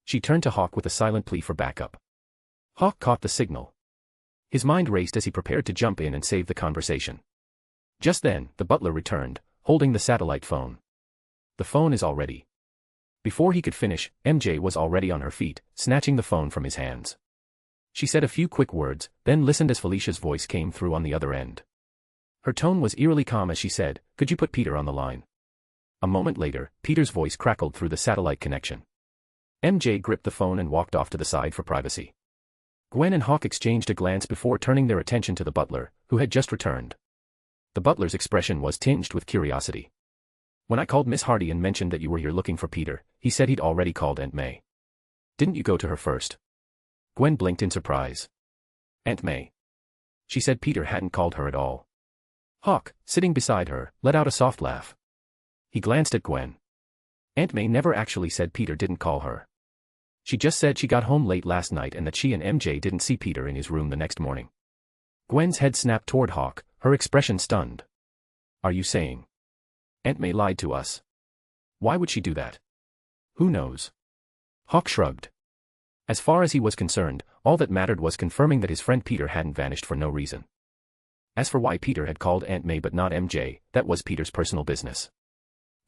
She turned to Hawk with a silent plea for backup. Hawk caught the signal. His mind raced as he prepared to jump in and save the conversation. Just then, the butler returned, holding the satellite phone. The phone is all ready. Before he could finish, MJ was already on her feet, snatching the phone from his hands. She said a few quick words, then listened as Felicia's voice came through on the other end. Her tone was eerily calm as she said, "Could you put Peter on the line?" A moment later, Peter's voice crackled through the satellite connection. MJ gripped the phone and walked off to the side for privacy. Gwen and Hawk exchanged a glance before turning their attention to the butler, who had just returned. The butler's expression was tinged with curiosity. When I called Miss Hardy and mentioned that you were here looking for Peter, he said he'd already called Aunt May. Didn't you go to her first? Gwen blinked in surprise. Aunt May. She said Peter hadn't called her at all. Hawk, sitting beside her, let out a soft laugh. He glanced at Gwen. Aunt May never actually said Peter didn't call her. She just said she got home late last night and that she and MJ didn't see Peter in his room the next morning. Gwen's head snapped toward Hawk, her expression stunned. Are you saying Aunt May lied to us? Why would she do that? Who knows? Hawk shrugged. As far as he was concerned, all that mattered was confirming that his friend Peter hadn't vanished for no reason. As for why Peter had called Aunt May but not MJ, that was Peter's personal business.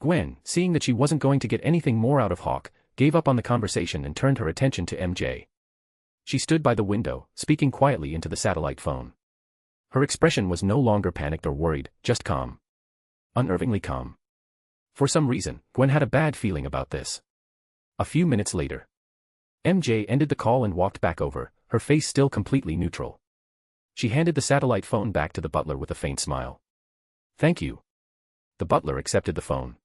Gwen, seeing that she wasn't going to get anything more out of Hawk, gave up on the conversation and turned her attention to MJ. She stood by the window, speaking quietly into the satellite phone. Her expression was no longer panicked or worried, just calm. Unnervingly calm. For some reason, Gwen had a bad feeling about this. A few minutes later, MJ ended the call and walked back over, her face still completely neutral. She handed the satellite phone back to the butler with a faint smile. Thank you. The butler accepted the phone.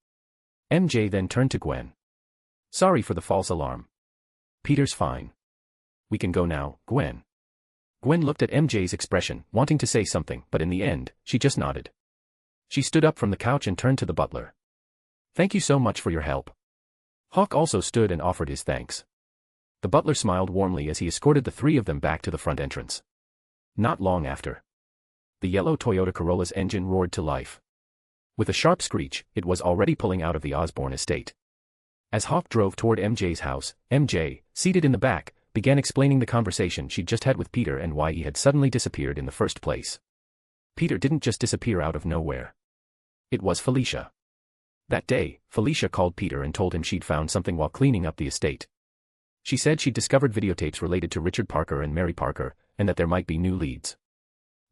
MJ then turned to Gwen. Sorry for the false alarm. Peter's fine. We can go now, Gwen. Gwen looked at MJ's expression, wanting to say something, but in the end, she just nodded. She stood up from the couch and turned to the butler. Thank you so much for your help. Hawk also stood and offered his thanks. The butler smiled warmly as he escorted the three of them back to the front entrance. Not long after, the yellow Toyota Corolla's engine roared to life. With a sharp screech, it was already pulling out of the Osborne estate. As Hawk drove toward MJ's house, MJ, seated in the back, began explaining the conversation she'd just had with Peter and why he had suddenly disappeared in the first place. Peter didn't just disappear out of nowhere. It was Felicia. That day, Felicia called Peter and told him she'd found something while cleaning up the estate. She said she'd discovered videotapes related to Richard Parker and Mary Parker, and that there might be new leads.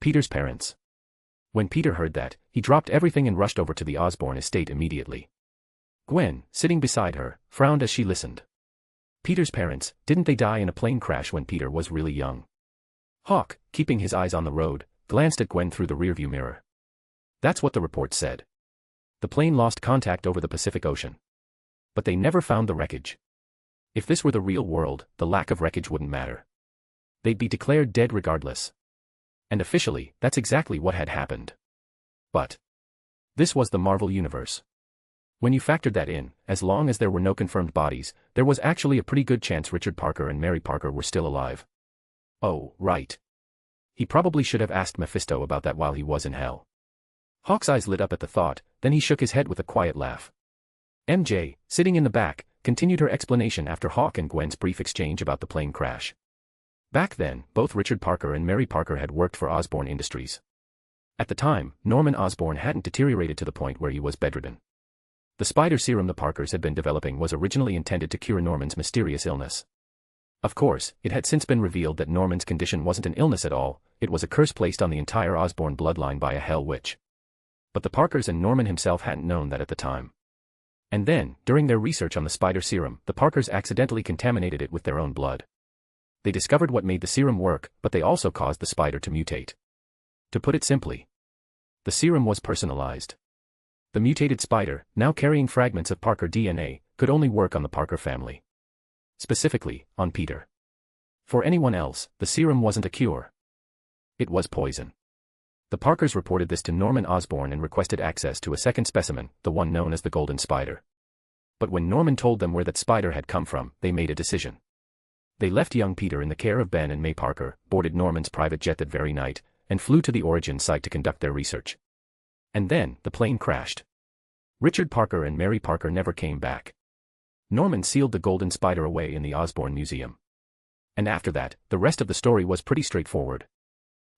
Peter's parents. When Peter heard that, he dropped everything and rushed over to the Osborne estate immediately. Gwen, sitting beside her, frowned as she listened. Peter's parents, didn't they die in a plane crash when Peter was really young? Hawk, keeping his eyes on the road, glanced at Gwen through the rearview mirror. That's what the report said. The plane lost contact over the Pacific Ocean. But they never found the wreckage. If this were the real world, the lack of wreckage wouldn't matter. They'd be declared dead regardless. And officially, that's exactly what had happened. But this was the Marvel Universe. When you factored that in, as long as there were no confirmed bodies, there was actually a pretty good chance Richard Parker and Mary Parker were still alive. Oh, right. He probably should have asked Mephisto about that while he was in hell. Hawk's eyes lit up at the thought, then he shook his head with a quiet laugh. MJ, sitting in the back, continued her explanation after Hawk and Gwen's brief exchange about the plane crash. Back then, both Richard Parker and Mary Parker had worked for Osborne Industries. At the time, Norman Osborn hadn't deteriorated to the point where he was bedridden. The spider serum the Parkers had been developing was originally intended to cure Norman's mysterious illness. Of course, it had since been revealed that Norman's condition wasn't an illness at all, it was a curse placed on the entire Osborne bloodline by a hell witch. But the Parkers and Norman himself hadn't known that at the time. And then, during their research on the spider serum, the Parkers accidentally contaminated it with their own blood. They discovered what made the serum work, but they also caused the spider to mutate. To put it simply, the serum was personalized. The mutated spider, now carrying fragments of Parker DNA, could only work on the Parker family. Specifically, on Peter. For anyone else, the serum wasn't a cure. It was poison. The Parkers reported this to Norman Osborn and requested access to a second specimen, the one known as the Golden Spider. But when Norman told them where that spider had come from, they made a decision. They left young Peter in the care of Ben and May Parker, boarded Norman's private jet that very night, and flew to the origin site to conduct their research. And then, the plane crashed. Richard Parker and Mary Parker never came back. Norman sealed the Golden Spider away in the Osborne Museum. And after that, the rest of the story was pretty straightforward.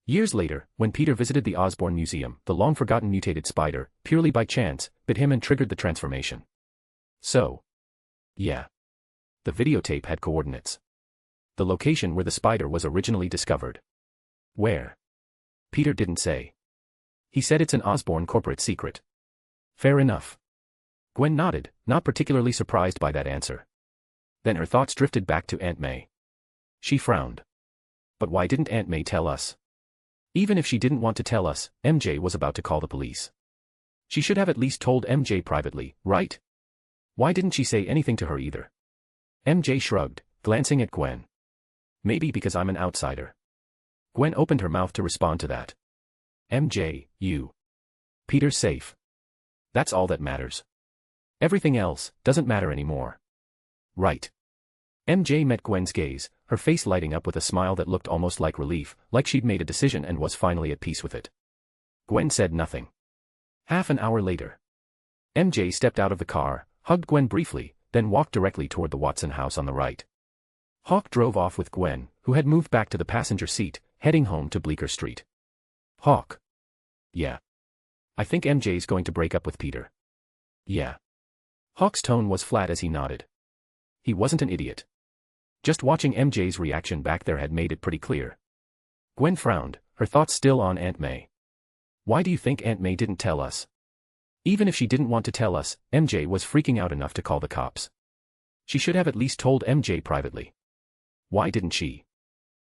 Years later, when Peter visited the Osborne Museum, the long-forgotten mutated spider, purely by chance, bit him and triggered the transformation. So, yeah. The videotape had coordinates. The location where the spider was originally discovered. Where? Peter didn't say. He said it's an Osborne corporate secret. Fair enough. Gwen nodded, not particularly surprised by that answer. Then her thoughts drifted back to Aunt May. She frowned. But why didn't Aunt May tell us? Even if she didn't want to tell us, MJ was about to call the police. She should have at least told MJ privately, right? Why didn't she say anything to her either? MJ shrugged, glancing at Gwen. Maybe because I'm an outsider. Gwen opened her mouth to respond to that. MJ, you. Peter's safe. That's all that matters. Everything else doesn't matter anymore. Right. MJ met Gwen's gaze, her face lighting up with a smile that looked almost like relief, like she'd made a decision and was finally at peace with it. Gwen said nothing. Half an hour later, MJ stepped out of the car, hugged Gwen briefly, then walked directly toward the Watson house on the right. Hawk drove off with Gwen, who had moved back to the passenger seat, heading home to Bleecker Street. Hawk. Yeah. I think MJ's going to break up with Peter. Yeah. Hawk's tone was flat as he nodded. He wasn't an idiot. Just watching MJ's reaction back there had made it pretty clear. Gwen frowned, her thoughts still on Aunt May. Why do you think Aunt May didn't tell us? Even if she didn't want to tell us, MJ was freaking out enough to call the cops. She should have at least told MJ privately. Why didn't she?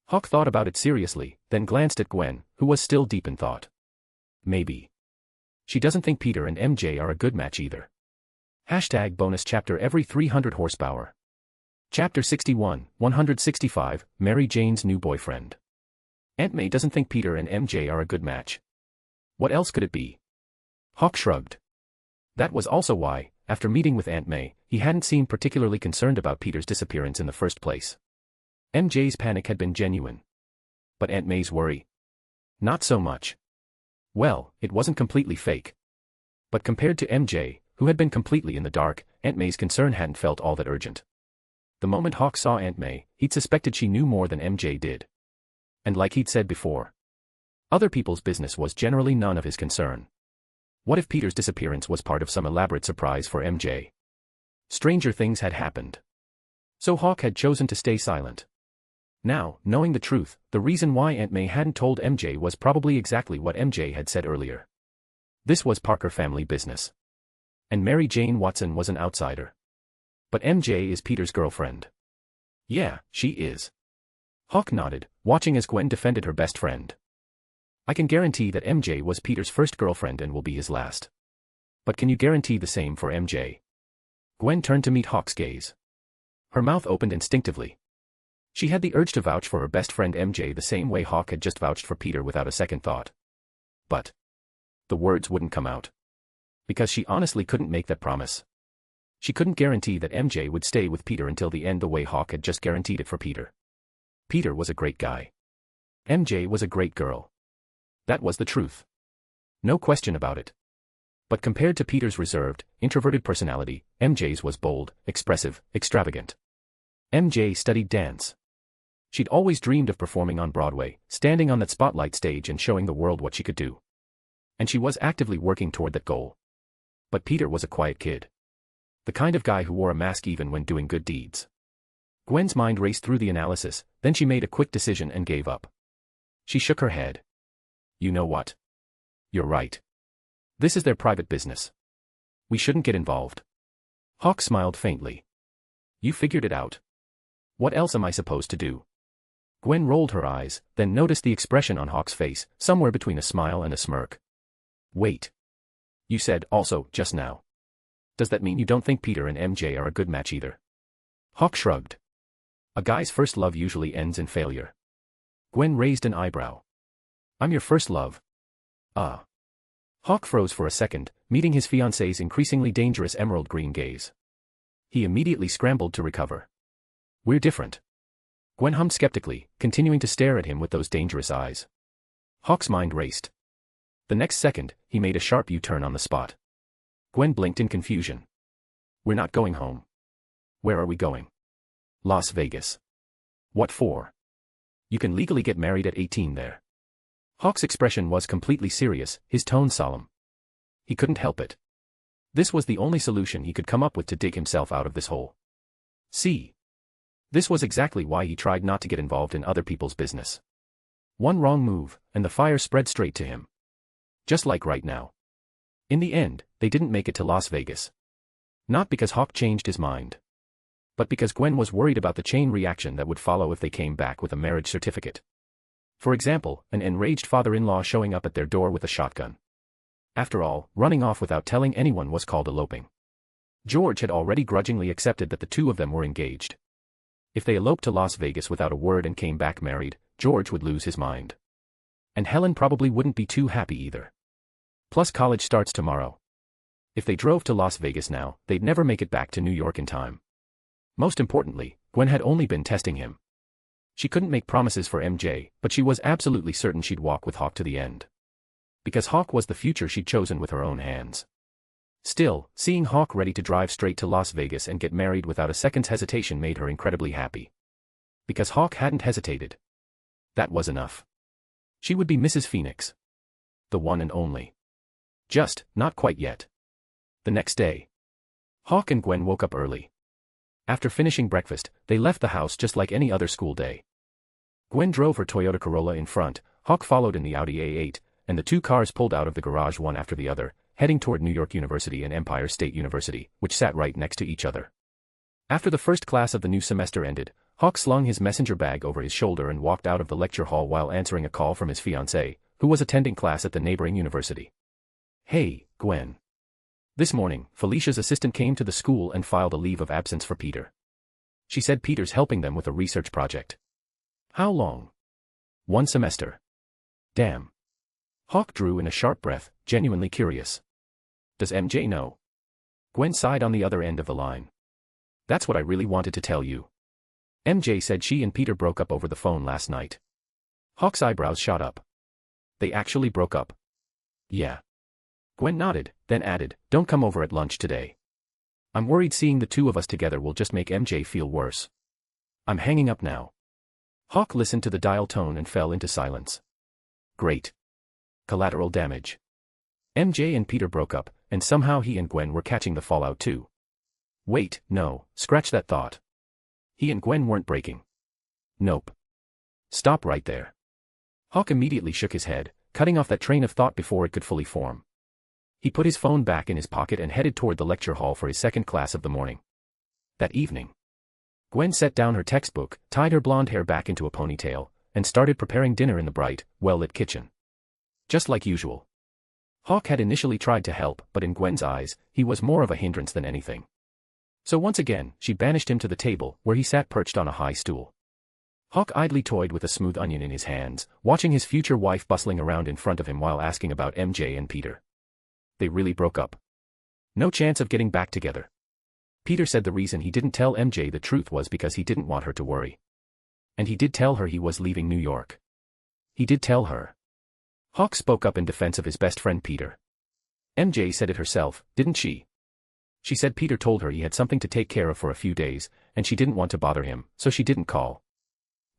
Hawk thought about it seriously, then glanced at Gwen, who was still deep in thought. Maybe. She doesn't think Peter and MJ are a good match either. Hashtag bonus chapter every 300 horsepower. Chapter 61, 165, Mary Jane's new boyfriend. Aunt May doesn't think Peter and MJ are a good match. What else could it be? Hawk shrugged. That was also why, after meeting with Aunt May, he hadn't seemed particularly concerned about Peter's disappearance in the first place. MJ's panic had been genuine. But Aunt May's worry? Not so much. Well, it wasn't completely fake. But compared to MJ, who had been completely in the dark, Aunt May's concern hadn't felt all that urgent. The moment Hawk saw Aunt May, he'd suspected she knew more than MJ did. And like he'd said before, other people's business was generally none of his concern. What if Peter's disappearance was part of some elaborate surprise for MJ? Stranger things had happened. So Hawk had chosen to stay silent. Now, knowing the truth, the reason why Aunt May hadn't told MJ was probably exactly what MJ had said earlier. This was Parker family business. And Mary Jane Watson was an outsider. But MJ is Peter's girlfriend. Yeah, she is. Hawk nodded, watching as Gwen defended her best friend. I can guarantee that MJ was Peter's first girlfriend and will be his last. But can you guarantee the same for MJ? Gwen turned to meet Hawk's gaze. Her mouth opened instinctively. She had the urge to vouch for her best friend MJ the same way Hawk had just vouched for Peter without a second thought. But the words wouldn't come out. Because she honestly couldn't make that promise. She couldn't guarantee that MJ would stay with Peter until the end the way Hawk had just guaranteed it for Peter. Peter was a great guy. MJ was a great girl. That was the truth. No question about it. But compared to Peter's reserved, introverted personality, MJ's was bold, expressive, extravagant. MJ studied dance. She'd always dreamed of performing on Broadway, standing on that spotlight stage and showing the world what she could do. And she was actively working toward that goal. But Peter was a quiet kid. The kind of guy who wore a mask even when doing good deeds. Gwen's mind raced through the analysis, then she made a quick decision and gave up. She shook her head. You know what? You're right. This is their private business. We shouldn't get involved. Hawk smiled faintly. You figured it out. What else am I supposed to do? Gwen rolled her eyes, then noticed the expression on Hawk's face, somewhere between a smile and a smirk. Wait. You said, also, just now. Does that mean you don't think Peter and MJ are a good match either? Hawk shrugged. A guy's first love usually ends in failure. Gwen raised an eyebrow. I'm your first love. Hawk froze for a second, meeting his fiancée's increasingly dangerous emerald green gaze. He immediately scrambled to recover. We're different. Gwen hummed skeptically, continuing to stare at him with those dangerous eyes. Hawk's mind raced. The next second, he made a sharp U-turn on the spot. Gwen blinked in confusion. We're not going home. Where are we going? Las Vegas. What for? You can legally get married at 18 there. Hawk's expression was completely serious, his tone solemn. He couldn't help it. This was the only solution he could come up with to dig himself out of this hole. See? This was exactly why he tried not to get involved in other people's business. One wrong move, and the fire spread straight to him. Just like right now. In the end, they didn't make it to Las Vegas. Not because Hawk changed his mind. But because Gwen was worried about the chain reaction that would follow if they came back with a marriage certificate. For example, an enraged father-in-law showing up at their door with a shotgun. After all, running off without telling anyone was called eloping. George had already grudgingly accepted that the two of them were engaged. If they eloped to Las Vegas without a word and came back married, George would lose his mind. And Helen probably wouldn't be too happy either. Plus college starts tomorrow. If they drove to Las Vegas now, they'd never make it back to New York in time. Most importantly, Gwen had only been testing him. She couldn't make promises for MJ, but she was absolutely certain she'd walk with Hawk to the end. Because Hawk was the future she'd chosen with her own hands. Still, seeing Hawk ready to drive straight to Las Vegas and get married without a second's hesitation made her incredibly happy. Because Hawk hadn't hesitated. That was enough. She would be Mrs. Phoenix. The one and only. Just, not quite yet. The next day. Hawk and Gwen woke up early. After finishing breakfast, they left the house just like any other school day. Gwen drove her Toyota Corolla in front, Hawk followed in the Audi A8, and the two cars pulled out of the garage one after the other, heading toward New York University and Empire State University, which sat right next to each other. After the first class of the new semester ended, Hawk slung his messenger bag over his shoulder and walked out of the lecture hall while answering a call from his fiancée, who was attending class at the neighboring university. "Hey, Gwen." This morning, Felicia's assistant came to the school and filed a leave of absence for Peter. She said Peter's helping them with a research project. "How long?" "1 semester. "Damn." Hawk drew in a sharp breath, genuinely curious. "Does MJ know?" Gwen sighed on the other end of the line. "That's what I really wanted to tell you. MJ said she and Peter broke up over the phone last night." Hawk's eyebrows shot up. "They actually broke up?" "Yeah." Gwen nodded, then added, "Don't come over at lunch today. I'm worried seeing the two of us together will just make MJ feel worse. I'm hanging up now." Hawk listened to the dial tone and fell into silence. Great. Collateral damage. MJ and Peter broke up, and somehow he and Gwen were catching the fallout too. Wait, no, scratch that thought. He and Gwen weren't breaking. Nope. Stop right there. Hawk immediately shook his head, cutting off that train of thought before it could fully form. He put his phone back in his pocket and headed toward the lecture hall for his second class of the morning. That evening, Gwen set down her textbook, tied her blonde hair back into a ponytail, and started preparing dinner in the bright, well-lit kitchen. Just like usual. Hawk had initially tried to help, but in Gwen's eyes, he was more of a hindrance than anything. So once again, she banished him to the table, where he sat perched on a high stool. Hawk idly toyed with a smooth onion in his hands, watching his future wife bustling around in front of him while asking about MJ and Peter. They really broke up. No chance of getting back together. Peter said the reason he didn't tell MJ the truth was because he didn't want her to worry. And he did tell her he was leaving New York. He did tell her. Hawk spoke up in defense of his best friend Peter. MJ said it herself, didn't she? She said Peter told her he had something to take care of for a few days, and she didn't want to bother him, so she didn't call.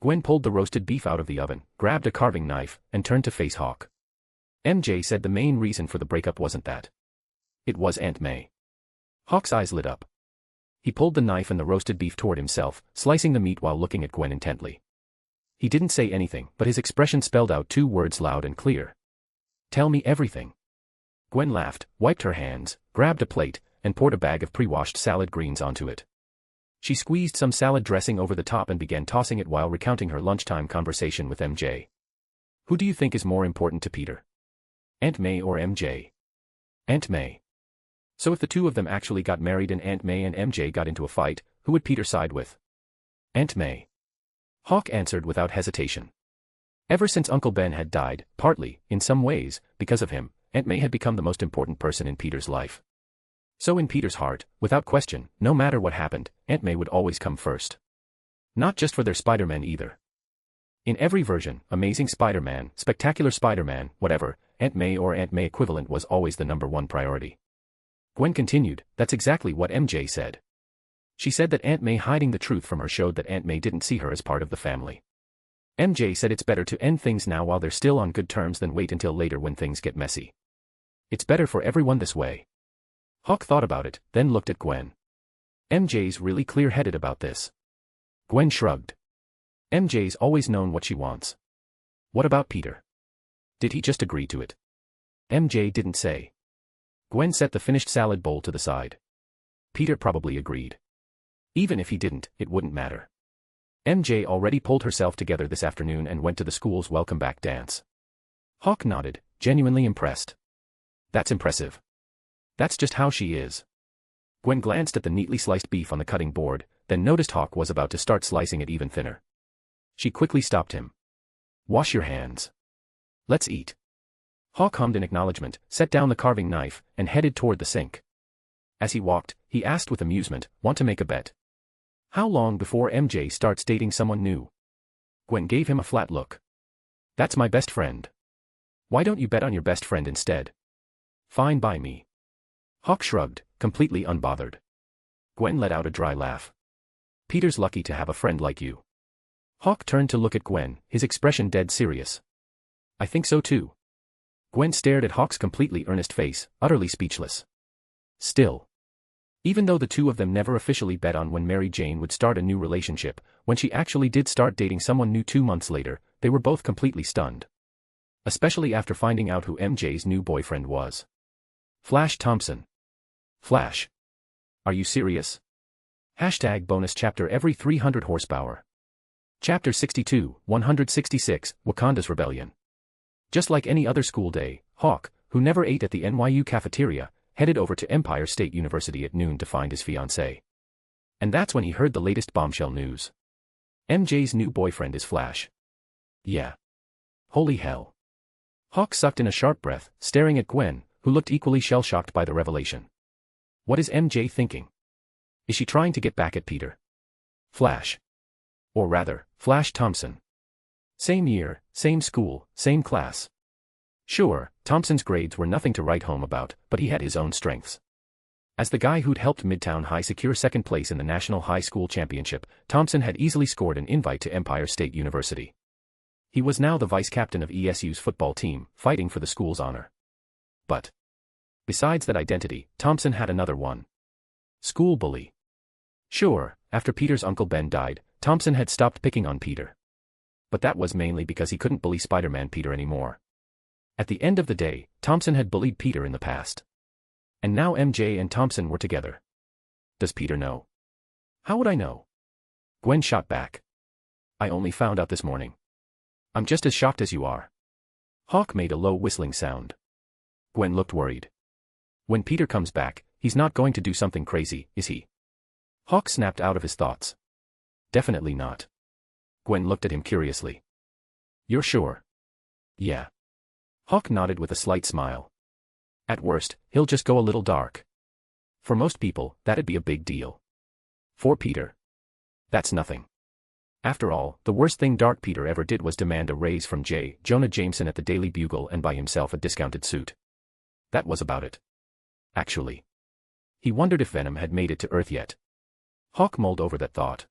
Gwen pulled the roasted beef out of the oven, grabbed a carving knife, and turned to face Hawk. MJ said the main reason for the breakup wasn't that. It was Aunt May. Hawk's eyes lit up. He pulled the knife and the roasted beef toward himself, slicing the meat while looking at Gwen intently. He didn't say anything, but his expression spelled out 2 words loud and clear. "Tell me everything." Gwen laughed, wiped her hands, grabbed a plate, and poured a bag of pre-washed salad greens onto it. She squeezed some salad dressing over the top and began tossing it while recounting her lunchtime conversation with MJ. "Who do you think is more important to Peter? Aunt May or MJ?" "Aunt May." "So if the two of them actually got married and Aunt May and MJ got into a fight, who would Peter side with?" "Aunt May." Hawk answered without hesitation. Ever since Uncle Ben had died, partly, in some ways, because of him, Aunt May had become the most important person in Peter's life. So in Peter's heart, without question, no matter what happened, Aunt May would always come first. Not just for their Spider-Man either. In every version, Amazing Spider-Man, Spectacular Spider-Man, whatever, Aunt May or Aunt May equivalent was always the #1 priority. Gwen continued, "That's exactly what MJ said. She said that Aunt May hiding the truth from her showed that Aunt May didn't see her as part of the family. MJ said it's better to end things now while they're still on good terms than wait until later when things get messy. It's better for everyone this way." Hawk thought about it, then looked at Gwen. "MJ's really clear-headed about this." Gwen shrugged. "MJ's always known what she wants." "What about Peter? Did he just agree to it?" "MJ didn't say." Gwen set the finished salad bowl to the side. "Peter probably agreed. Even if he didn't, it wouldn't matter. MJ already pulled herself together this afternoon and went to the school's welcome back dance." Hawk nodded, genuinely impressed. "That's impressive. That's just how she is." Gwen glanced at the neatly sliced beef on the cutting board, then noticed Hawk was about to start slicing it even thinner. She quickly stopped him. "Wash your hands. Let's eat." Hawk hummed in acknowledgement, set down the carving knife, and headed toward the sink. As he walked, he asked with amusement, "Want to make a bet? How long before MJ starts dating someone new?" Gwen gave him a flat look. "That's my best friend. Why don't you bet on your best friend instead?" "Fine by me." Hawk shrugged, completely unbothered. Gwen let out a dry laugh. "Peter's lucky to have a friend like you." Hawk turned to look at Gwen, his expression dead serious. "I think so too." Gwen stared at Hawk's completely earnest face, utterly speechless. Still. Even though the two of them never officially bet on when Mary Jane would start a new relationship, when she actually did start dating someone new 2 months later, they were both completely stunned. Especially after finding out who MJ's new boyfriend was. Flash Thompson. Flash. Are you serious? #bonus chapter every 300 horsepower. Chapter 62, 166, Wakanda's Rebellion. Just like any other school day, Hawk, who never ate at the NYU cafeteria, headed over to Empire State University at noon to find his fiancée. And that's when he heard the latest bombshell news. MJ's new boyfriend is Flash. Yeah. Holy hell. Hawk sucked in a sharp breath, staring at Gwen, who looked equally shell-shocked by the revelation. What is MJ thinking? Is she trying to get back at Peter? Flash. Or rather, Flash Thompson. Same year, same school, same class. Sure, Thompson's grades were nothing to write home about, but he had his own strengths. As the guy who'd helped Midtown High secure second place in the National High School Championship, Thompson had easily scored an invite to Empire State University. He was now the vice-captain of ESU's football team, fighting for the school's honor. But besides that identity, Thompson had another one. School bully. Sure, after Peter's Uncle Ben died, Thompson had stopped picking on Peter. But that was mainly because he couldn't bully Spider-Man Peter anymore. At the end of the day, Thompson had bullied Peter in the past. And now MJ and Thompson were together. Does Peter know? How would I know? Gwen shot back. I only found out this morning. I'm just as shocked as you are. Hawk made a low whistling sound. Gwen looked worried. When Peter comes back, he's not going to do something crazy, is he? Hawk snapped out of his thoughts. Definitely not. Gwen looked at him curiously. You're sure? Yeah. Hawk nodded with a slight smile. At worst, he'll just go a little dark. For most people, that'd be a big deal. For Peter, that's nothing. After all, the worst thing Dark Peter ever did was demand a raise from J. Jonah Jameson at the Daily Bugle and buy himself a discounted suit. That was about it. Actually. He wondered if Venom had made it to Earth yet. Hawk mulled over that thought.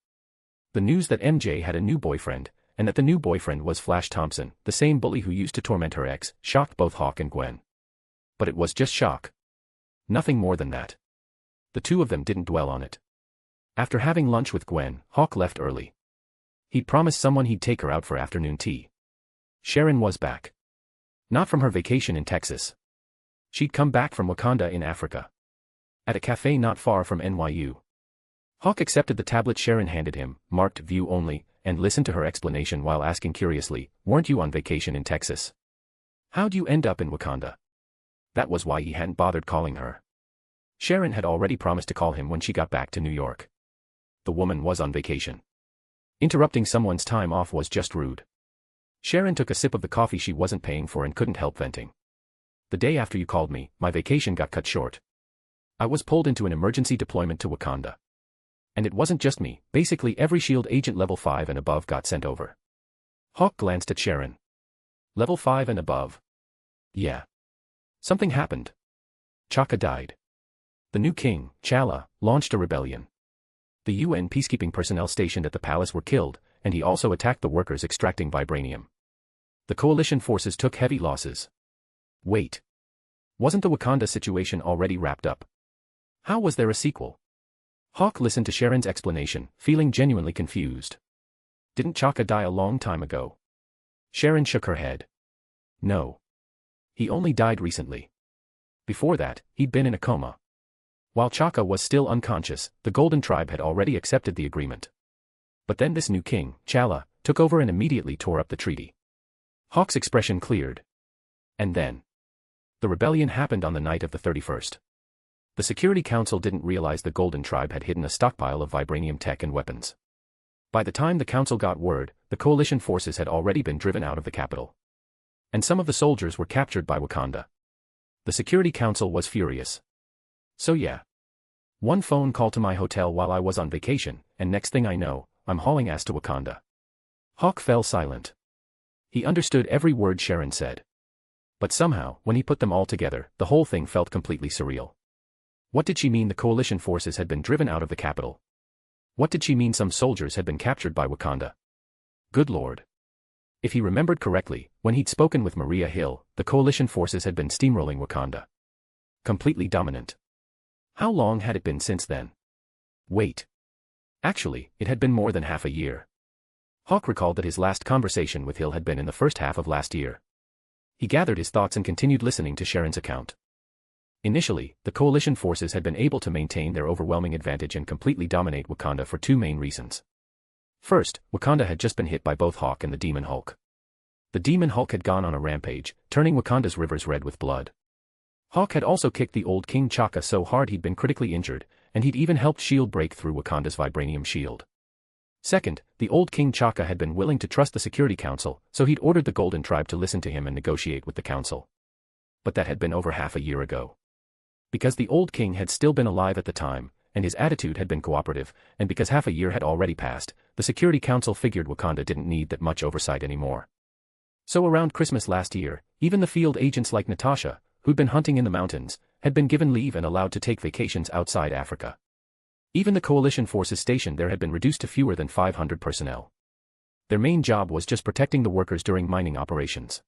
The news that MJ had a new boyfriend, and that the new boyfriend was Flash Thompson, the same bully who used to torment her ex, shocked both Hawk and Gwen. But it was just shock. Nothing more than that. The two of them didn't dwell on it. After having lunch with Gwen, Hawk left early. He'd promised someone he'd take her out for afternoon tea. Sharon was back. Not from her vacation in Texas. She'd come back from Wakanda in Africa. At a cafe not far from NYU. Hawk accepted the tablet Sharon handed him, marked View Only, and listened to her explanation while asking curiously, weren't you on vacation in Texas? How'd you end up in Wakanda? That was why he hadn't bothered calling her. Sharon had already promised to call him when she got back to New York. The woman was on vacation. Interrupting someone's time off was just rude. Sharon took a sip of the coffee she wasn't paying for and couldn't help venting. The day after you called me, my vacation got cut short. I was pulled into an emergency deployment to Wakanda. And it wasn't just me, basically every S.H.I.E.L.D. agent level 5 and above got sent over. Hawk glanced at Sharon. Level 5 and above. Yeah. Something happened. Chaka died. The new king, T'Challa, launched a rebellion. The UN peacekeeping personnel stationed at the palace were killed, and he also attacked the workers extracting vibranium. The coalition forces took heavy losses. Wait. Wasn't the Wakanda situation already wrapped up? How was there a sequel? Hawk listened to Sharon's explanation, feeling genuinely confused. Didn't Chaka die a long time ago? Sharon shook her head. No. He only died recently. Before that, he'd been in a coma. While Chaka was still unconscious, the Golden Tribe had already accepted the agreement. But then this new king, T'Challa, took over and immediately tore up the treaty. Hawk's expression cleared. And then the rebellion happened on the night of the 31st. The Security Council didn't realize the Golden Tribe had hidden a stockpile of vibranium tech and weapons. By the time the Council got word, the coalition forces had already been driven out of the capital. And some of the soldiers were captured by Wakanda. The Security Council was furious. So yeah. One phone call to my hotel while I was on vacation, and next thing I know, I'm hauling ass to Wakanda. Hawk fell silent. He understood every word Sharon said. But somehow, when he put them all together, the whole thing felt completely surreal. What did she mean the coalition forces had been driven out of the capital? What did she mean some soldiers had been captured by Wakanda? Good Lord. If he remembered correctly, when he'd spoken with Maria Hill, the coalition forces had been steamrolling Wakanda. Completely dominant. How long had it been since then? Wait. Actually, it had been more than half a year. Hawk recalled that his last conversation with Hill had been in the first half of last year. He gathered his thoughts and continued listening to Sharon's account. Initially, the coalition forces had been able to maintain their overwhelming advantage and completely dominate Wakanda for two main reasons. First, Wakanda had just been hit by both Hawk and the Demon Hulk. The Demon Hulk had gone on a rampage, turning Wakanda's rivers red with blood. Hawk had also kicked the old King T'Chaka so hard he'd been critically injured, and he'd even helped S.H.I.E.L.D. break through Wakanda's vibranium shield. Second, the old King T'Chaka had been willing to trust the Security Council, so he'd ordered the Golden Tribe to listen to him and negotiate with the Council. But that had been over half a year ago. Because the old king had still been alive at the time, and his attitude had been cooperative, and because half a year had already passed, the Security Council figured Wakanda didn't need that much oversight anymore. So around Christmas last year, even the field agents like Natasha, who'd been hunting in the mountains, had been given leave and allowed to take vacations outside Africa. Even the coalition forces stationed there had been reduced to fewer than 500 personnel. Their main job was just protecting the workers during mining operations.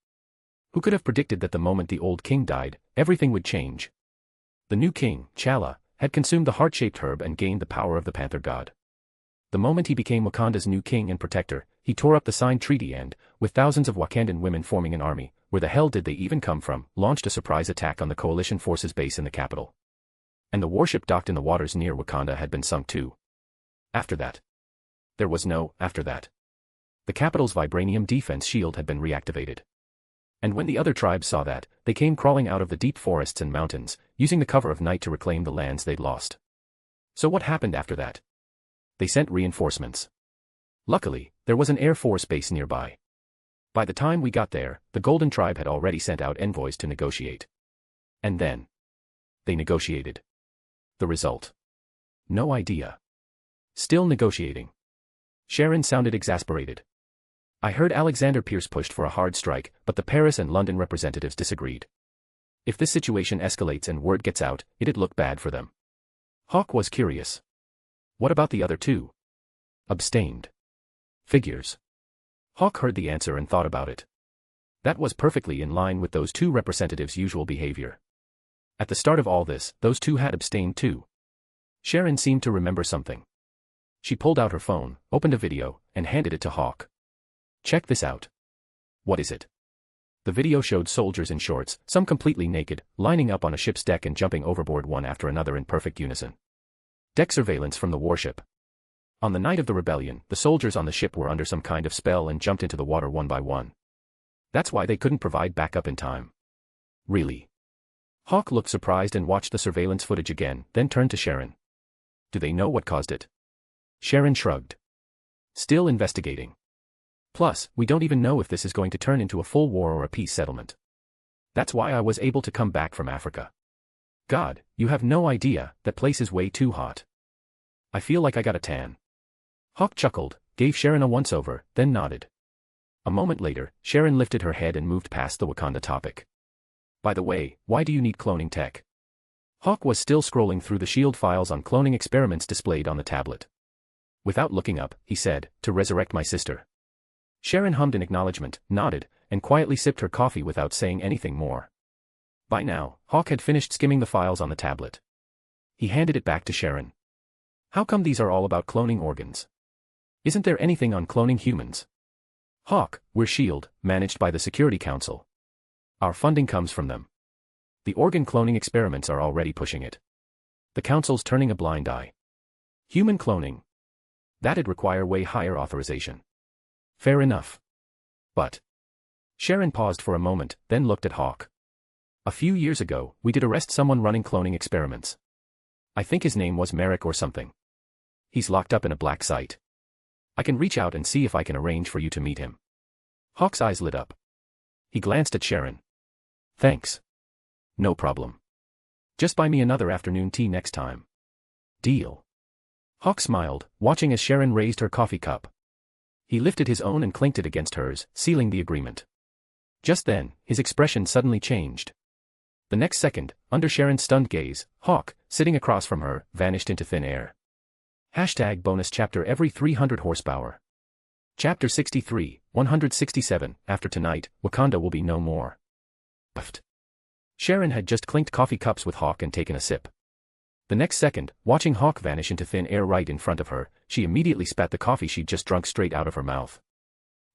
Who could have predicted that the moment the old king died, everything would change? The new king, T'Challa, had consumed the heart-shaped herb and gained the power of the Panther God. The moment he became Wakanda's new king and protector, he tore up the signed treaty and, with thousands of Wakandan women forming an army, where the hell did they even come from, launched a surprise attack on the coalition forces base in the capital. And the warship docked in the waters near Wakanda had been sunk too. After that. There was no after that. The capital's vibranium defense shield had been reactivated. And when the other tribes saw that, they came crawling out of the deep forests and mountains, using the cover of night to reclaim the lands they'd lost. So what happened after that? They sent reinforcements. Luckily, there was an Air Force base nearby. By the time we got there, the Golden Tribe had already sent out envoys to negotiate. And then. They negotiated. The result? No idea. Still negotiating. Sharon sounded exasperated. I heard Alexander Pierce pushed for a hard strike, but the Paris and London representatives disagreed. If this situation escalates and word gets out, it'd look bad for them. Hawk was curious. What about the other two? Abstained. Figures. Hawk heard the answer and thought about it. That was perfectly in line with those two representatives' usual behavior. At the start of all this, those two had abstained too. Sharon seemed to remember something. She pulled out her phone, opened a video, and handed it to Hawk. Check this out. What is it? The video showed soldiers in shorts, some completely naked, lining up on a ship's deck and jumping overboard one after another in perfect unison. Deck surveillance from the warship. On the night of the rebellion, the soldiers on the ship were under some kind of spell and jumped into the water one by one. That's why they couldn't provide backup in time. Really? Hawk looked surprised and watched the surveillance footage again, then turned to Sharon. Do they know what caused it? Sharon shrugged. Still investigating. Plus, we don't even know if this is going to turn into a full war or a peace settlement. That's why I was able to come back from Africa. God, you have no idea, that place is way too hot. I feel like I got a tan. Hawk chuckled, gave Sharon a once-over, then nodded. A moment later, Sharon lifted her head and moved past the Wakanda topic. By the way, why do you need cloning tech? Hawk was still scrolling through the S.H.I.E.L.D. files on cloning experiments displayed on the tablet. Without looking up, he said, to resurrect my sister. Sharon hummed in acknowledgement, nodded, and quietly sipped her coffee without saying anything more. By now, Hawk had finished skimming the files on the tablet. He handed it back to Sharon. How come these are all about cloning organs? Isn't there anything on cloning humans? Hawk, we're S.H.I.E.L.D., managed by the Security Council. Our funding comes from them. The organ cloning experiments are already pushing it. The Council's turning a blind eye. Human cloning. That'd require way higher authorization. Fair enough. But. Sharon paused for a moment, then looked at Hawk. A few years ago, we did arrest someone running cloning experiments. I think his name was Merrick or something. He's locked up in a black site. I can reach out and see if I can arrange for you to meet him. Hawk's eyes lit up. He glanced at Sharon. Thanks. No problem. Just buy me another afternoon tea next time. Deal. Hawk smiled, watching as Sharon raised her coffee cup. He lifted his own and clinked it against hers, sealing the agreement. Just then, his expression suddenly changed. The next second, under Sharon's stunned gaze, Hawk, sitting across from her, vanished into thin air. Hashtag bonus chapter every 300 horsepower. Chapter 63, 167, after tonight, Wakanda will be no more. Puffed. Sharon had just clinked coffee cups with Hawk and taken a sip. The next second, watching Hawk vanish into thin air right in front of her, she immediately spat the coffee she'd just drunk straight out of her mouth.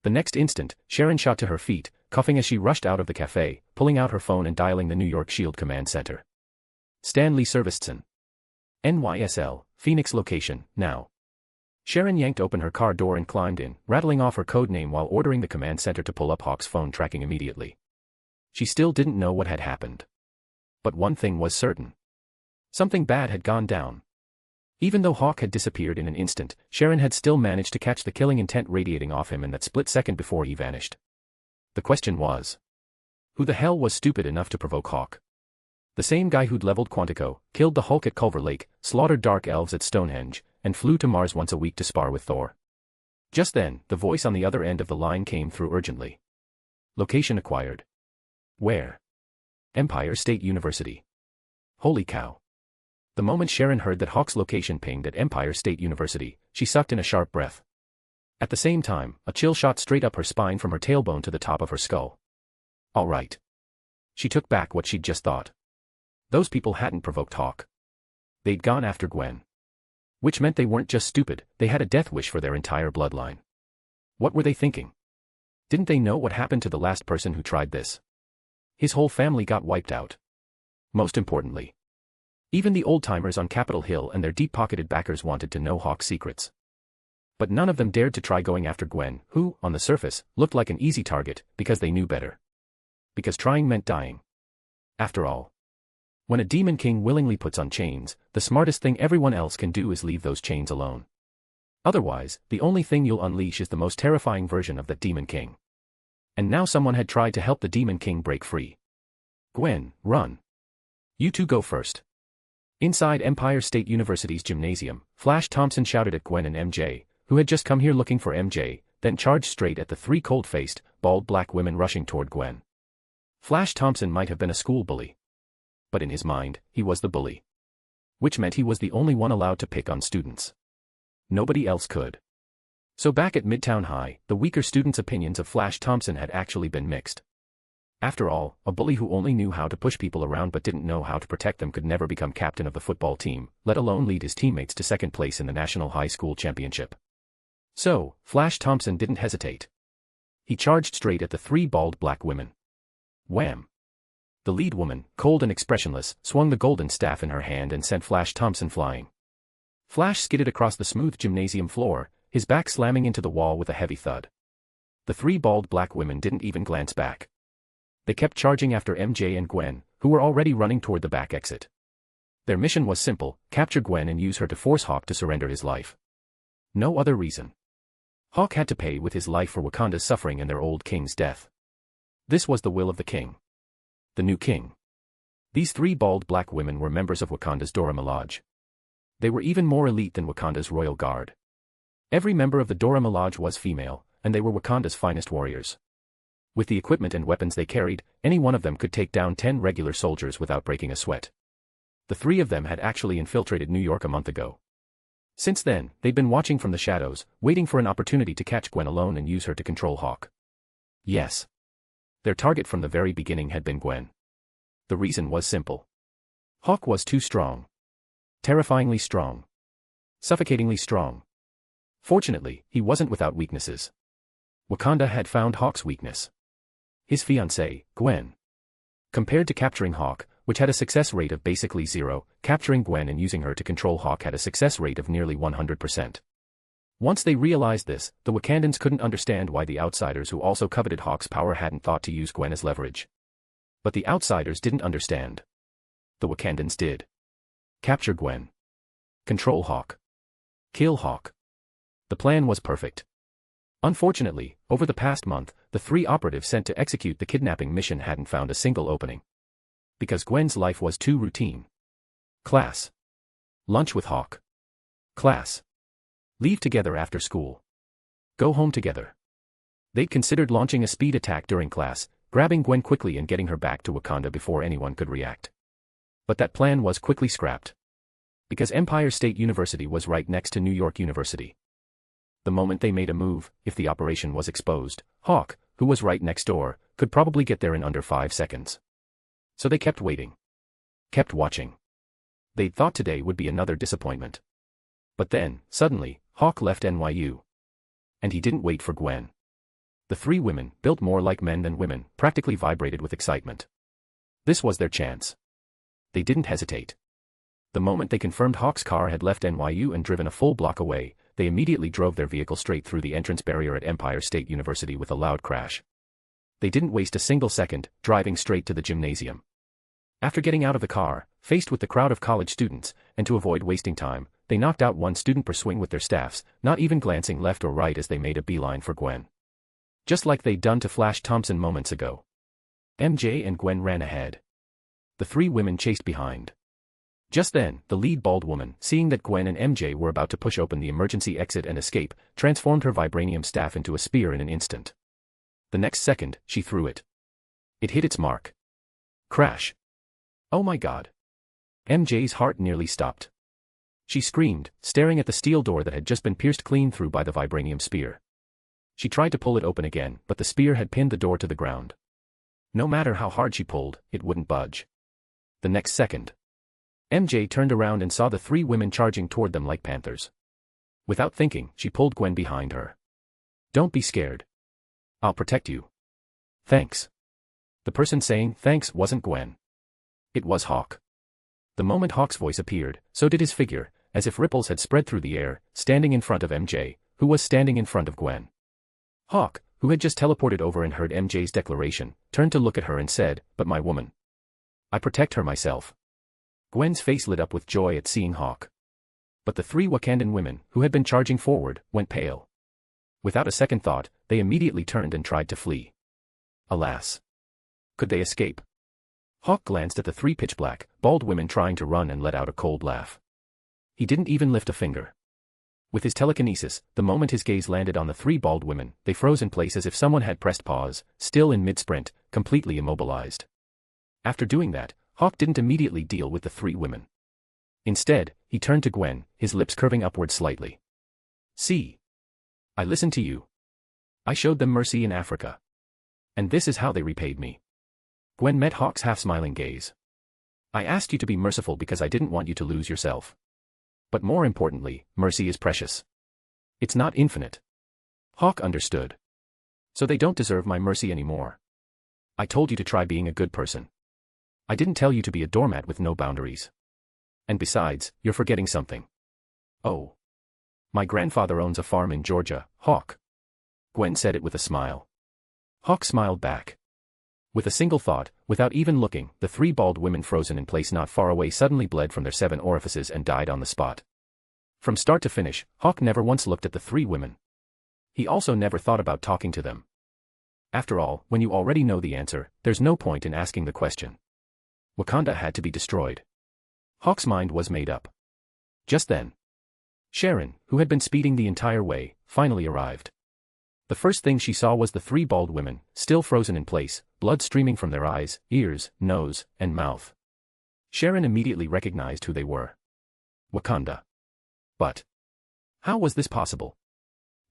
The next instant, Sharon shot to her feet, coughing as she rushed out of the cafe, pulling out her phone and dialing the New York S.H.I.E.L.D. command center. Stanley Servistson. NYSL, Phoenix location, now. Sharon yanked open her car door and climbed in, rattling off her code name while ordering the command center to pull up Hawk's phone tracking immediately. She still didn't know what had happened. But one thing was certain. Something bad had gone down. Even though Hawk had disappeared in an instant, Sharon had still managed to catch the killing intent radiating off him in that split second before he vanished. The question was, who the hell was stupid enough to provoke Hawk? The same guy who'd leveled Quantico, killed the Hulk at Culver Lake, slaughtered dark elves at Stonehenge, and flew to Mars once a week to spar with Thor. Just then, the voice on the other end of the line came through urgently. Location acquired. Where? Empire State University. Holy cow. The moment Sharon heard that Hawk's location pinged at Empire State University, she sucked in a sharp breath. At the same time, a chill shot straight up her spine from her tailbone to the top of her skull. All right. She took back what she'd just thought. Those people hadn't provoked Hawk. They'd gone after Gwen. Which meant they weren't just stupid, they had a death wish for their entire bloodline. What were they thinking? Didn't they know what happened to the last person who tried this? His whole family got wiped out. Most importantly, even the old-timers on Capitol Hill and their deep-pocketed backers wanted to know Hawk's secrets. But none of them dared to try going after Gwen, who, on the surface, looked like an easy target, because they knew better. Because trying meant dying. After all, when a demon king willingly puts on chains, the smartest thing everyone else can do is leave those chains alone. Otherwise, the only thing you'll unleash is the most terrifying version of that demon king. And now someone had tried to help the demon king break free. Gwen, run. You two go first. Inside Empire State University's gymnasium, Flash Thompson shouted at Gwen and MJ, who had just come here looking for MJ, then charged straight at the three cold-faced, bald black women rushing toward Gwen. Flash Thompson might have been a school bully. But in his mind, he was the bully. Which meant he was the only one allowed to pick on students. Nobody else could. So back at Midtown High, the weaker students' opinions of Flash Thompson had actually been mixed. After all, a bully who only knew how to push people around but didn't know how to protect them could never become captain of the football team, let alone lead his teammates to second place in the National High School Championship. So, Flash Thompson didn't hesitate. He charged straight at the three bald black women. Wham! The lead woman, cold and expressionless, swung the golden staff in her hand and sent Flash Thompson flying. Flash skidded across the smooth gymnasium floor, his back slamming into the wall with a heavy thud. The three bald black women didn't even glance back. They kept charging after MJ and Gwen, who were already running toward the back exit. Their mission was simple, capture Gwen and use her to force Hawk to surrender his life. No other reason. Hawk had to pay with his life for Wakanda's suffering and their old king's death. This was the will of the king. The new king. These three bald black women were members of Wakanda's Dora Milaje. They were even more elite than Wakanda's royal guard. Every member of the Dora Milaje was female, and they were Wakanda's finest warriors. With the equipment and weapons they carried, any one of them could take down 10 regular soldiers without breaking a sweat. The three of them had actually infiltrated New York a month ago. Since then, they'd been watching from the shadows, waiting for an opportunity to catch Gwen alone and use her to control Hawk. Yes. Their target from the very beginning had been Gwen. The reason was simple. Hawk was too strong. Terrifyingly strong. Suffocatingly strong. Fortunately, he wasn't without weaknesses. Wakanda had found Hawk's weakness. His fiancée, Gwen. Compared to capturing Hawk, which had a success rate of basically zero, capturing Gwen and using her to control Hawk had a success rate of nearly 100%. Once they realized this, the Wakandans couldn't understand why the outsiders who also coveted Hawk's power hadn't thought to use Gwen as leverage. But the outsiders didn't understand. The Wakandans did. Capture Gwen. Control Hawk. Kill Hawk. The plan was perfect. Unfortunately, over the past month, the three operatives sent to execute the kidnapping mission hadn't found a single opening. Because Gwen's life was too routine. Class. Lunch with Hawk. Class. Leave together after school. Go home together. They'd considered launching a speed attack during class, grabbing Gwen quickly and getting her back to Wakanda before anyone could react. But that plan was quickly scrapped. Because Empire State University was right next to New York University. The moment they made a move, if the operation was exposed, Hawk, who was right next door, could probably get there in under 5 seconds. So they kept waiting. Kept watching. They'd thought today would be another disappointment. But then, suddenly, Hawk left NYU. And he didn't wait for Gwen. The three women, built more like men than women, practically vibrated with excitement. This was their chance. They didn't hesitate. The moment they confirmed Hawk's car had left NYU and driven a full block away, they immediately drove their vehicle straight through the entrance barrier at Empire State University with a loud crash. They didn't waste a single second, driving straight to the gymnasium. After getting out of the car, faced with the crowd of college students, and to avoid wasting time, they knocked out one student per swing with their staffs, not even glancing left or right as they made a beeline for Gwen. Just like they'd done to Flash Thompson moments ago. MJ and Gwen ran ahead. The three women chased behind. Just then, the lead bald woman, seeing that Gwen and MJ were about to push open the emergency exit and escape, transformed her vibranium staff into a spear in an instant. The next second, she threw it. It hit its mark. Crash. Oh my God. MJ's heart nearly stopped. She screamed, staring at the steel door that had just been pierced clean through by the vibranium spear. She tried to pull it open again, but the spear had pinned the door to the ground. No matter how hard she pulled, it wouldn't budge. The next second, MJ turned around and saw the three women charging toward them like panthers. Without thinking, she pulled Gwen behind her. Don't be scared. I'll protect you. Thanks. The person saying thanks wasn't Gwen. It was Hawk. The moment Hawk's voice appeared, so did his figure, as if ripples had spread through the air, standing in front of MJ, who was standing in front of Gwen. Hawk, who had just teleported over and heard MJ's declaration, turned to look at her and said, "But my woman. I protect her myself." Gwen's face lit up with joy at seeing Hawk. But the three Wakandan women, who had been charging forward, went pale. Without a second thought, they immediately turned and tried to flee. Alas. Could they escape? Hawk glanced at the three pitch-black, bald women trying to run and let out a cold laugh. He didn't even lift a finger. With his telekinesis, the moment his gaze landed on the three bald women, they froze in place as if someone had pressed pause, still in mid-sprint, completely immobilized. After doing that, Hawk didn't immediately deal with the three women. Instead, he turned to Gwen, his lips curving upward slightly. "See. I listened to you. I showed them mercy in Africa. And this is how they repaid me." Gwen met Hawk's half-smiling gaze. "I asked you to be merciful because I didn't want you to lose yourself. But more importantly, mercy is precious. It's not infinite." Hawk understood. "So they don't deserve my mercy anymore. I told you to try being a good person. I didn't tell you to be a doormat with no boundaries. And besides, you're forgetting something." "Oh. My grandfather owns a farm in Georgia, Hawk." Gwen said it with a smile. Hawk smiled back. With a single thought, without even looking, the three bald women frozen in place not far away suddenly bled from their 7 orifices and died on the spot. From start to finish, Hawk never once looked at the three women. He also never thought about talking to them. After all, when you already know the answer, there's no point in asking the question. Wakanda had to be destroyed. Hawk's mind was made up. Just then, Sharon, who had been speeding the entire way, finally arrived. The first thing she saw was the three bald women, still frozen in place, blood streaming from their eyes, ears, nose, and mouth. Sharon immediately recognized who they were. Wakanda. But how was this possible?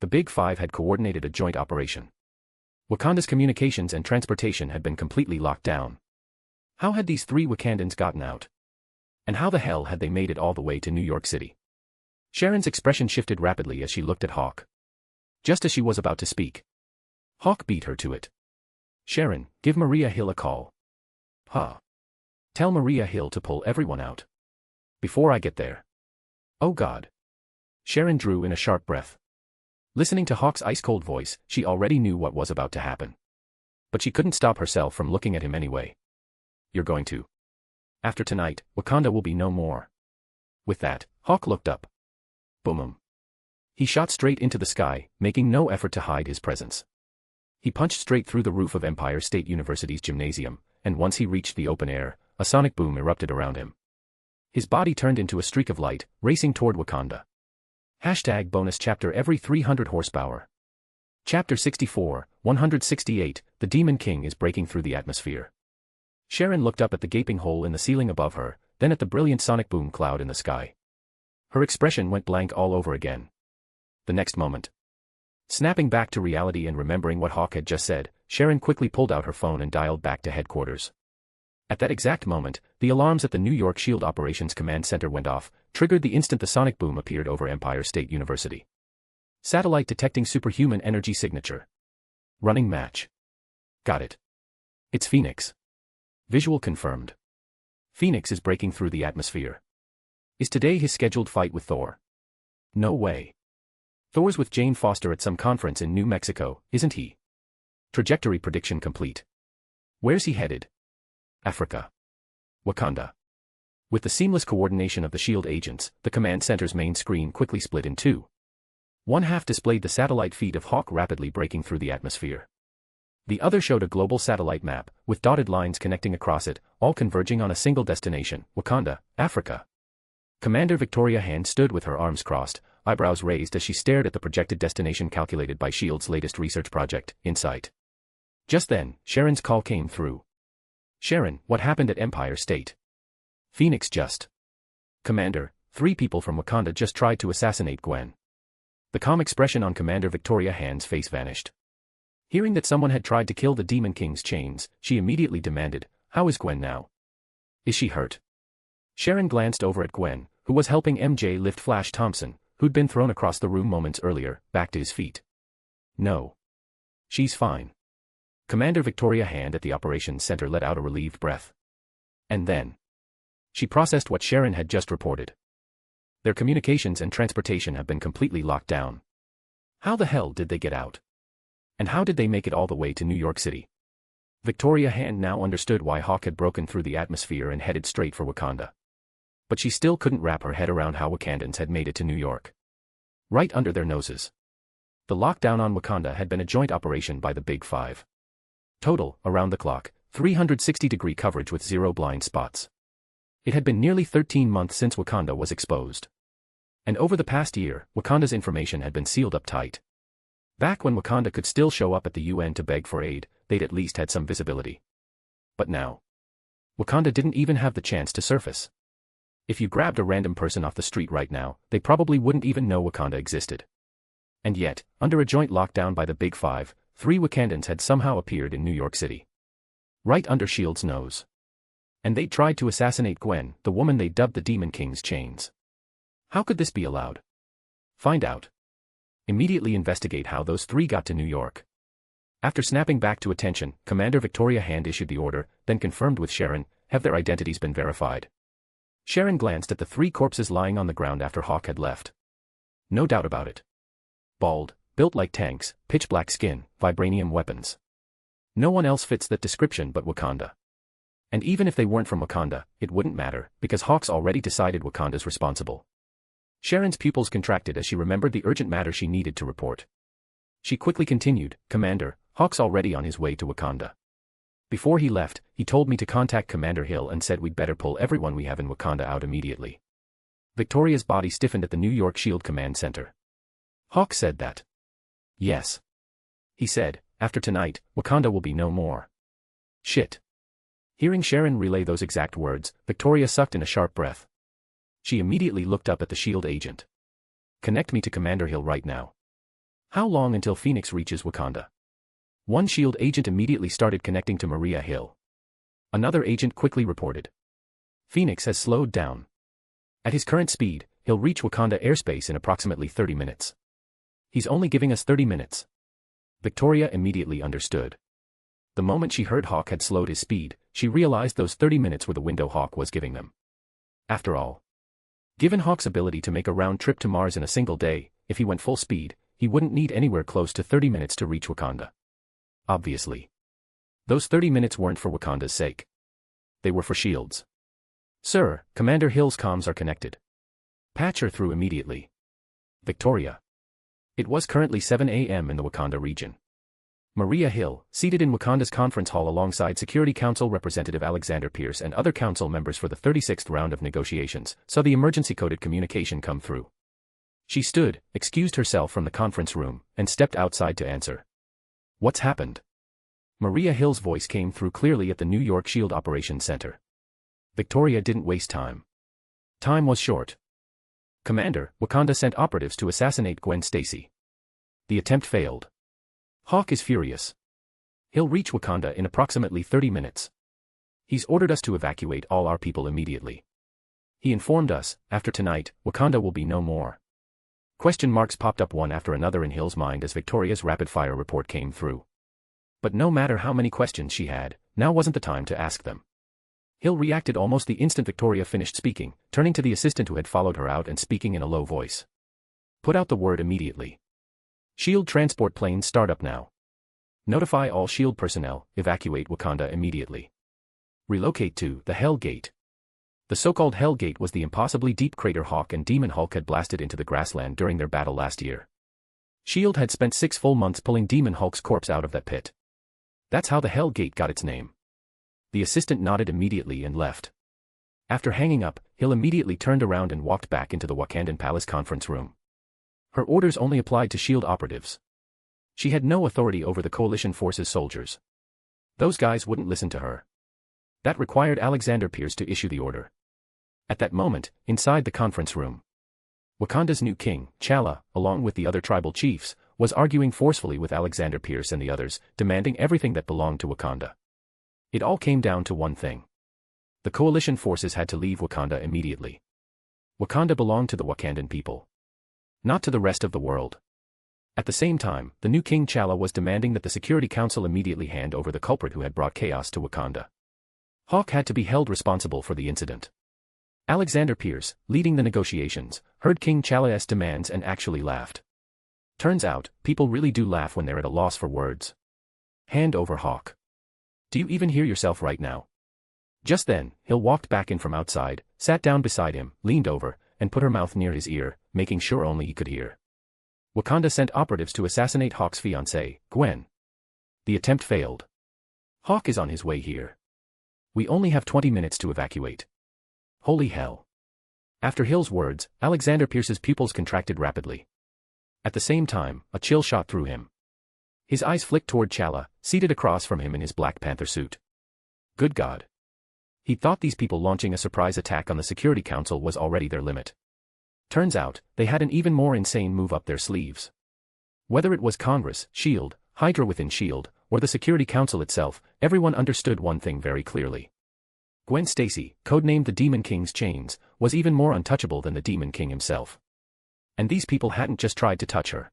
The Big Five had coordinated a joint operation. Wakanda's communications and transportation had been completely locked down. How had these three Wakandans gotten out? And how the hell had they made it all the way to New York City? Sharon's expression shifted rapidly as she looked at Hawk. Just as she was about to speak, Hawk beat her to it. "Sharon, give Maria Hill a call. Huh. Tell Maria Hill to pull everyone out. Before I get there." "Oh God." Sharon drew in a sharp breath. Listening to Hawk's ice-cold voice, she already knew what was about to happen. But she couldn't stop herself from looking at him anyway. "You're going to. After tonight, Wakanda will be no more." With that, Hawk looked up. Boom. He shot straight into the sky, making no effort to hide his presence. He punched straight through the roof of Empire State University's gymnasium, and once he reached the open air, a sonic boom erupted around him. His body turned into a streak of light, racing toward Wakanda. # bonus chapter every 300 horsepower. Chapter 64, 168, The Demon King is breaking through the atmosphere. Sharon looked up at the gaping hole in the ceiling above her, then at the brilliant sonic boom cloud in the sky. Her expression went blank all over again. The next moment, snapping back to reality and remembering what Hawk had just said, Sharon quickly pulled out her phone and dialed back to headquarters. At that exact moment, the alarms at the New York SHIELD Operations Command Center went off, triggered the instant the sonic boom appeared over Empire State University. Satellite detecting superhuman energy signature. Running match. Got it. It's Phoenix. Visual confirmed. Phoenix is breaking through the atmosphere. Is today his scheduled fight with Thor? No way. Thor's with Jane Foster at some conference in New Mexico, isn't he? Trajectory prediction complete. Where's he headed? Africa. Wakanda. With the seamless coordination of the S.H.I.E.L.D. agents, the command center's main screen quickly split in two. One half displayed the satellite feed of Hawk rapidly breaking through the atmosphere. The other showed a global satellite map, with dotted lines connecting across it, all converging on a single destination, Wakanda, Africa. Commander Victoria Hand stood with her arms crossed, eyebrows raised as she stared at the projected destination calculated by S.H.I.E.L.D.'s latest research project, Insight. Just then, Sharon's call came through. Sharon, what happened at Empire State? Phoenix just. Commander, 3 people from Wakanda just tried to assassinate Gwen. The calm expression on Commander Victoria Hand's face vanished. Hearing that someone had tried to kill the Demon King's chains, she immediately demanded, how is Gwen now? Is she hurt? Sharon glanced over at Gwen, who was helping MJ lift Flash Thompson, who'd been thrown across the room moments earlier, back to his feet. No. She's fine. Commander Victoria Hand at the operations center let out a relieved breath. And then she processed what Sharon had just reported. Their communications and transportation have been completely locked down. How the hell did they get out? And how did they make it all the way to New York City? Victoria Hand now understood why Hawk had broken through the atmosphere and headed straight for Wakanda. But she still couldn't wrap her head around how Wakandans had made it to New York. Right under their noses. The lockdown on Wakanda had been a joint operation by the Big Five. Total, around the clock, 360-degree coverage with 0 blind spots. It had been nearly 13 months since Wakanda was exposed. And over the past year, Wakanda's information had been sealed up tight. Back when Wakanda could still show up at the UN to beg for aid, they'd at least had some visibility. But now, Wakanda didn't even have the chance to surface. If you grabbed a random person off the street right now, they probably wouldn't even know Wakanda existed. And yet, under a joint lockdown by the Big Five, 3 Wakandans had somehow appeared in New York City. Right under S.H.I.E.L.D.'s nose. And they tried to assassinate Gwen, the woman they dubbed the Demon King's chains. How could this be allowed? Find out. Immediately investigate how those 3 got to New York. After snapping back to attention, Commander Victoria Hand issued the order, then confirmed with Sharon, have their identities been verified? Sharon glanced at the 3 corpses lying on the ground after Hawk had left. No doubt about it. Bald, built like tanks, pitch-black skin, vibranium weapons. No one else fits that description but Wakanda. And even if they weren't from Wakanda, it wouldn't matter, because Hawk's already decided Wakanda's responsible. Sharon's pupils contracted as she remembered the urgent matter she needed to report. She quickly continued, Commander, Hawk's already on his way to Wakanda. Before he left, he told me to contact Commander Hill and said we'd better pull everyone we have in Wakanda out immediately. Victoria's body stiffened at the New York S.H.I.E.L.D. Command Center. Hawk said that. Yes. He said, after tonight, Wakanda will be no more. Shit. Hearing Sharon relay those exact words, Victoria sucked in a sharp breath. She immediately looked up at the S.H.I.E.L.D. agent. Connect me to Commander Hill right now. How long until Phoenix reaches Wakanda? One S.H.I.E.L.D. agent immediately started connecting to Maria Hill. Another agent quickly reported. Phoenix has slowed down. At his current speed, he'll reach Wakanda airspace in approximately 30 minutes. He's only giving us 30 minutes. Victoria immediately understood. The moment she heard Hawk had slowed his speed, she realized those 30 minutes were the window Hawk was giving them. After all, given Hawk's ability to make a round trip to Mars in a single day, if he went full speed, he wouldn't need anywhere close to 30 minutes to reach Wakanda. Obviously. Those 30 minutes weren't for Wakanda's sake. They were for S.H.I.E.L.D.'s. Sir, Commander Hill's comms are connected. Patch her through immediately. Victoria. It was currently 7 a.m. in the Wakanda region. Maria Hill, seated in Wakanda's conference hall alongside Security Council Representative Alexander Pierce and other council members for the 36th round of negotiations, saw the emergency-coded communication come through. She stood, excused herself from the conference room, and stepped outside to answer. What's happened? Maria Hill's voice came through clearly at the New York S.H.I.E.L.D. Operations Center. Victoria didn't waste time. Time was short. Commander, Wakanda sent operatives to assassinate Gwen Stacy. The attempt failed. Hawk is furious. He'll reach Wakanda in approximately 30 minutes. He's ordered us to evacuate all our people immediately. He informed us, after tonight, Wakanda will be no more. Question marks popped up one after another in Hill's mind as Victoria's rapid-fire report came through. But no matter how many questions she had, now wasn't the time to ask them. Hill reacted almost the instant Victoria finished speaking, turning to the assistant who had followed her out and speaking in a low voice. Put out the word immediately. SHIELD transport plane startup now. Notify all SHIELD personnel, evacuate Wakanda immediately. Relocate to the Hell Gate. The so-called Hell Gate was the impossibly deep crater Hawk and Demon Hulk had blasted into the grassland during their battle last year. SHIELD had spent 6 full months pulling Demon Hulk's corpse out of that pit. That's how the Hell Gate got its name. The assistant nodded immediately and left. After hanging up, Hill immediately turned around and walked back into the Wakandan Palace conference room. Her orders only applied to SHIELD operatives. She had no authority over the coalition forces' soldiers. Those guys wouldn't listen to her. That required Alexander Pierce to issue the order. At that moment, inside the conference room, Wakanda's new king, T'Challa, along with the other tribal chiefs, was arguing forcefully with Alexander Pierce and the others, demanding everything that belonged to Wakanda. It all came down to one thing. The coalition forces had to leave Wakanda immediately. Wakanda belonged to the Wakandan people, not to the rest of the world. At the same time, the new king T'Challa was demanding that the Security Council immediately hand over the culprit who had brought chaos to Wakanda. Hawk had to be held responsible for the incident. Alexander Pierce, leading the negotiations, heard King T'Challa's demands and actually laughed. Turns out, people really do laugh when they're at a loss for words. Hand over Hawk. Do you even hear yourself right now? Just then, Hill walked back in from outside, sat down beside him, leaned over, and put her mouth near his ear, making sure only he could hear. Wakanda sent operatives to assassinate Hawk's fiancée, Gwen. The attempt failed. Hawk is on his way here. We only have 20 minutes to evacuate. Holy hell. After Hill's words, Alexander Pierce's pupils contracted rapidly. At the same time, a chill shot through him. His eyes flicked toward T'Challa, seated across from him in his Black Panther suit. Good God. He thought these people launching a surprise attack on the Security Council was already their limit. Turns out, they had an even more insane move up their sleeves. Whether it was Congress, SHIELD, Hydra within SHIELD, or the Security Council itself, everyone understood one thing very clearly. Gwen Stacy, codenamed the Demon King's chains, was even more untouchable than the Demon King himself. And these people hadn't just tried to touch her.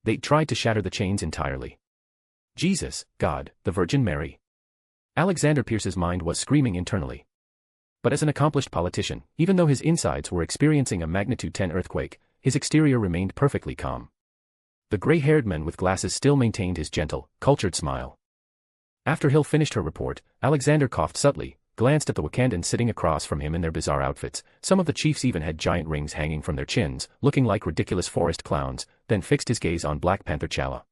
They'd tried to shatter the chains entirely. Jesus, God, the Virgin Mary. Alexander Pierce's mind was screaming internally. But as an accomplished politician, even though his insides were experiencing a magnitude 10 earthquake, his exterior remained perfectly calm. The gray-haired man with glasses still maintained his gentle, cultured smile. After Hill finished her report, Alexander coughed subtly, glanced at the Wakandans sitting across from him in their bizarre outfits. Some of the chiefs even had giant rings hanging from their chins, looking like ridiculous forest clowns, then fixed his gaze on Black Panther T'Challa.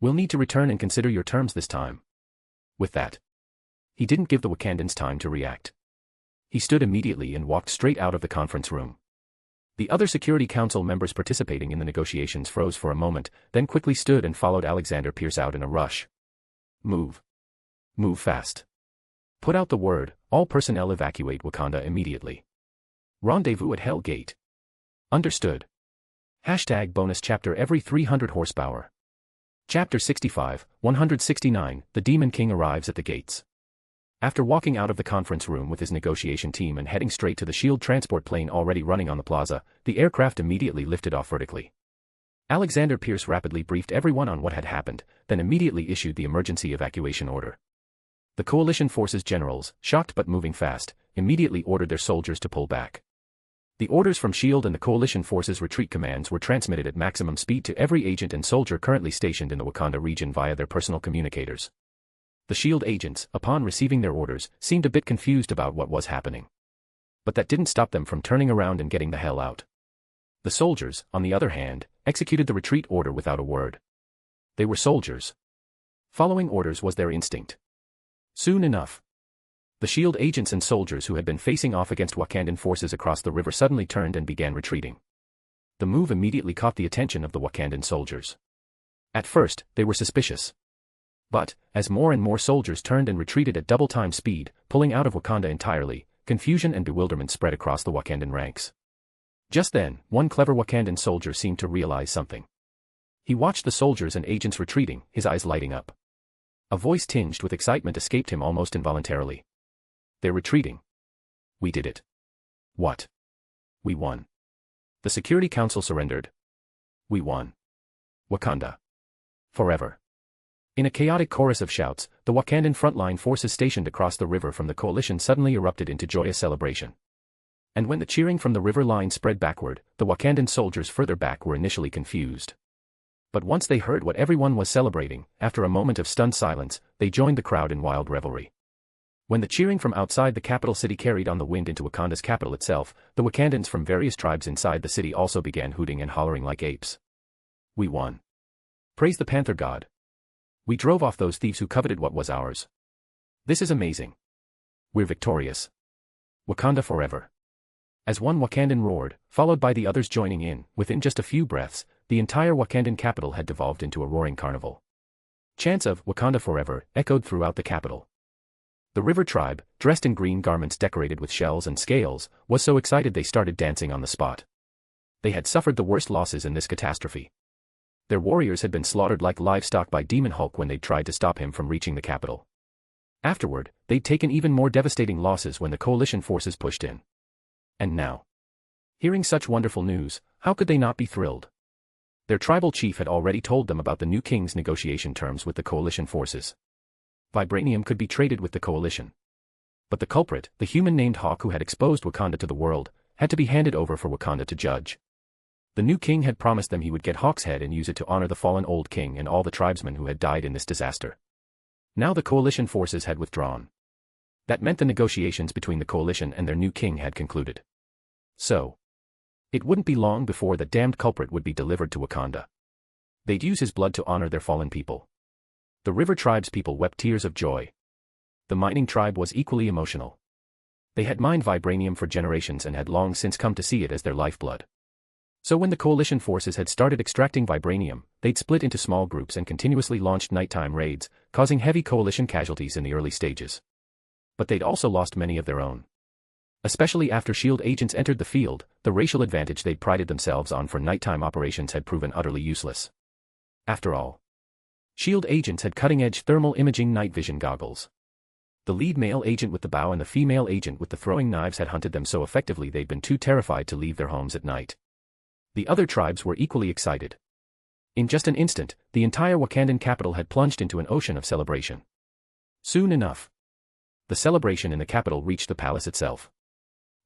We'll need to return and consider your terms this time. With that, he didn't give the Wakandans time to react. He stood immediately and walked straight out of the conference room. The other Security Council members participating in the negotiations froze for a moment, then quickly stood and followed Alexander Pierce out in a rush. Move. Move fast. Put out the word, all personnel evacuate Wakanda immediately. Rendezvous at Hell Gate. Understood. #bonus chapter every 300 horsepower. Chapter 65, 169, The Demon King arrives at the gates. After walking out of the conference room with his negotiation team and heading straight to the SHIELD transport plane already running on the plaza, the aircraft immediately lifted off vertically. Alexander Pierce rapidly briefed everyone on what had happened, then immediately issued the emergency evacuation order. The coalition forces generals, shocked but moving fast, immediately ordered their soldiers to pull back. The orders from SHIELD and the coalition forces' retreat commands were transmitted at maximum speed to every agent and soldier currently stationed in the Wakanda region via their personal communicators. The SHIELD agents, upon receiving their orders, seemed a bit confused about what was happening. But that didn't stop them from turning around and getting the hell out. The soldiers, on the other hand, executed the retreat order without a word. They were soldiers. Following orders was their instinct. Soon enough, the SHIELD agents and soldiers who had been facing off against Wakandan forces across the river suddenly turned and began retreating. The move immediately caught the attention of the Wakandan soldiers. At first, they were suspicious. But, as more and more soldiers turned and retreated at double-time speed, pulling out of Wakanda entirely, confusion and bewilderment spread across the Wakandan ranks. Just then, one clever Wakandan soldier seemed to realize something. He watched the soldiers and agents retreating, his eyes lighting up. A voice tinged with excitement escaped him almost involuntarily. They're retreating. We did it. What? We won. The Security Council surrendered. We won. Wakanda. Forever. In a chaotic chorus of shouts, the Wakandan frontline forces stationed across the river from the coalition suddenly erupted into joyous celebration. And when the cheering from the river line spread backward, the Wakandan soldiers further back were initially confused. But once they heard what everyone was celebrating, after a moment of stunned silence, they joined the crowd in wild revelry. When the cheering from outside the capital city carried on the wind into Wakanda's capital itself, the Wakandans from various tribes inside the city also began hooting and hollering like apes. We won. Praise the Panther God. We drove off those thieves who coveted what was ours. This is amazing. We're victorious. Wakanda forever. As one Wakandan roared, followed by the others joining in, within just a few breaths, the entire Wakandan capital had devolved into a roaring carnival. Chants of Wakanda forever echoed throughout the capital. The river tribe, dressed in green garments decorated with shells and scales, was so excited they started dancing on the spot. They had suffered the worst losses in this catastrophe. Their warriors had been slaughtered like livestock by Demon Hulk when they tried to stop him from reaching the capital. Afterward, they'd taken even more devastating losses when the coalition forces pushed in. And now, hearing such wonderful news, how could they not be thrilled? Their tribal chief had already told them about the new king's negotiation terms with the coalition forces. Vibranium could be traded with the coalition. But the culprit, the human named Hawk who had exposed Wakanda to the world, had to be handed over for Wakanda to judge. The new king had promised them he would get Hawk's head and use it to honor the fallen old king and all the tribesmen who had died in this disaster. Now the coalition forces had withdrawn. That meant the negotiations between the coalition and their new king had concluded. So, it wouldn't be long before the damned culprit would be delivered to Wakanda. They'd use his blood to honor their fallen people. The river tribe's people wept tears of joy. The mining tribe was equally emotional. They had mined vibranium for generations and had long since come to see it as their lifeblood. So when the coalition forces had started extracting vibranium, they'd split into small groups and continuously launched nighttime raids, causing heavy coalition casualties in the early stages. But they'd also lost many of their own. Especially after SHIELD agents entered the field, the racial advantage they'd prided themselves on for nighttime operations had proven utterly useless. After all, SHIELD agents had cutting-edge thermal imaging night vision goggles. The lead male agent with the bow and the female agent with the throwing knives had hunted them so effectively they'd been too terrified to leave their homes at night. The other tribes were equally excited. In just an instant, the entire Wakandan capital had plunged into an ocean of celebration. Soon enough, the celebration in the capital reached the palace itself.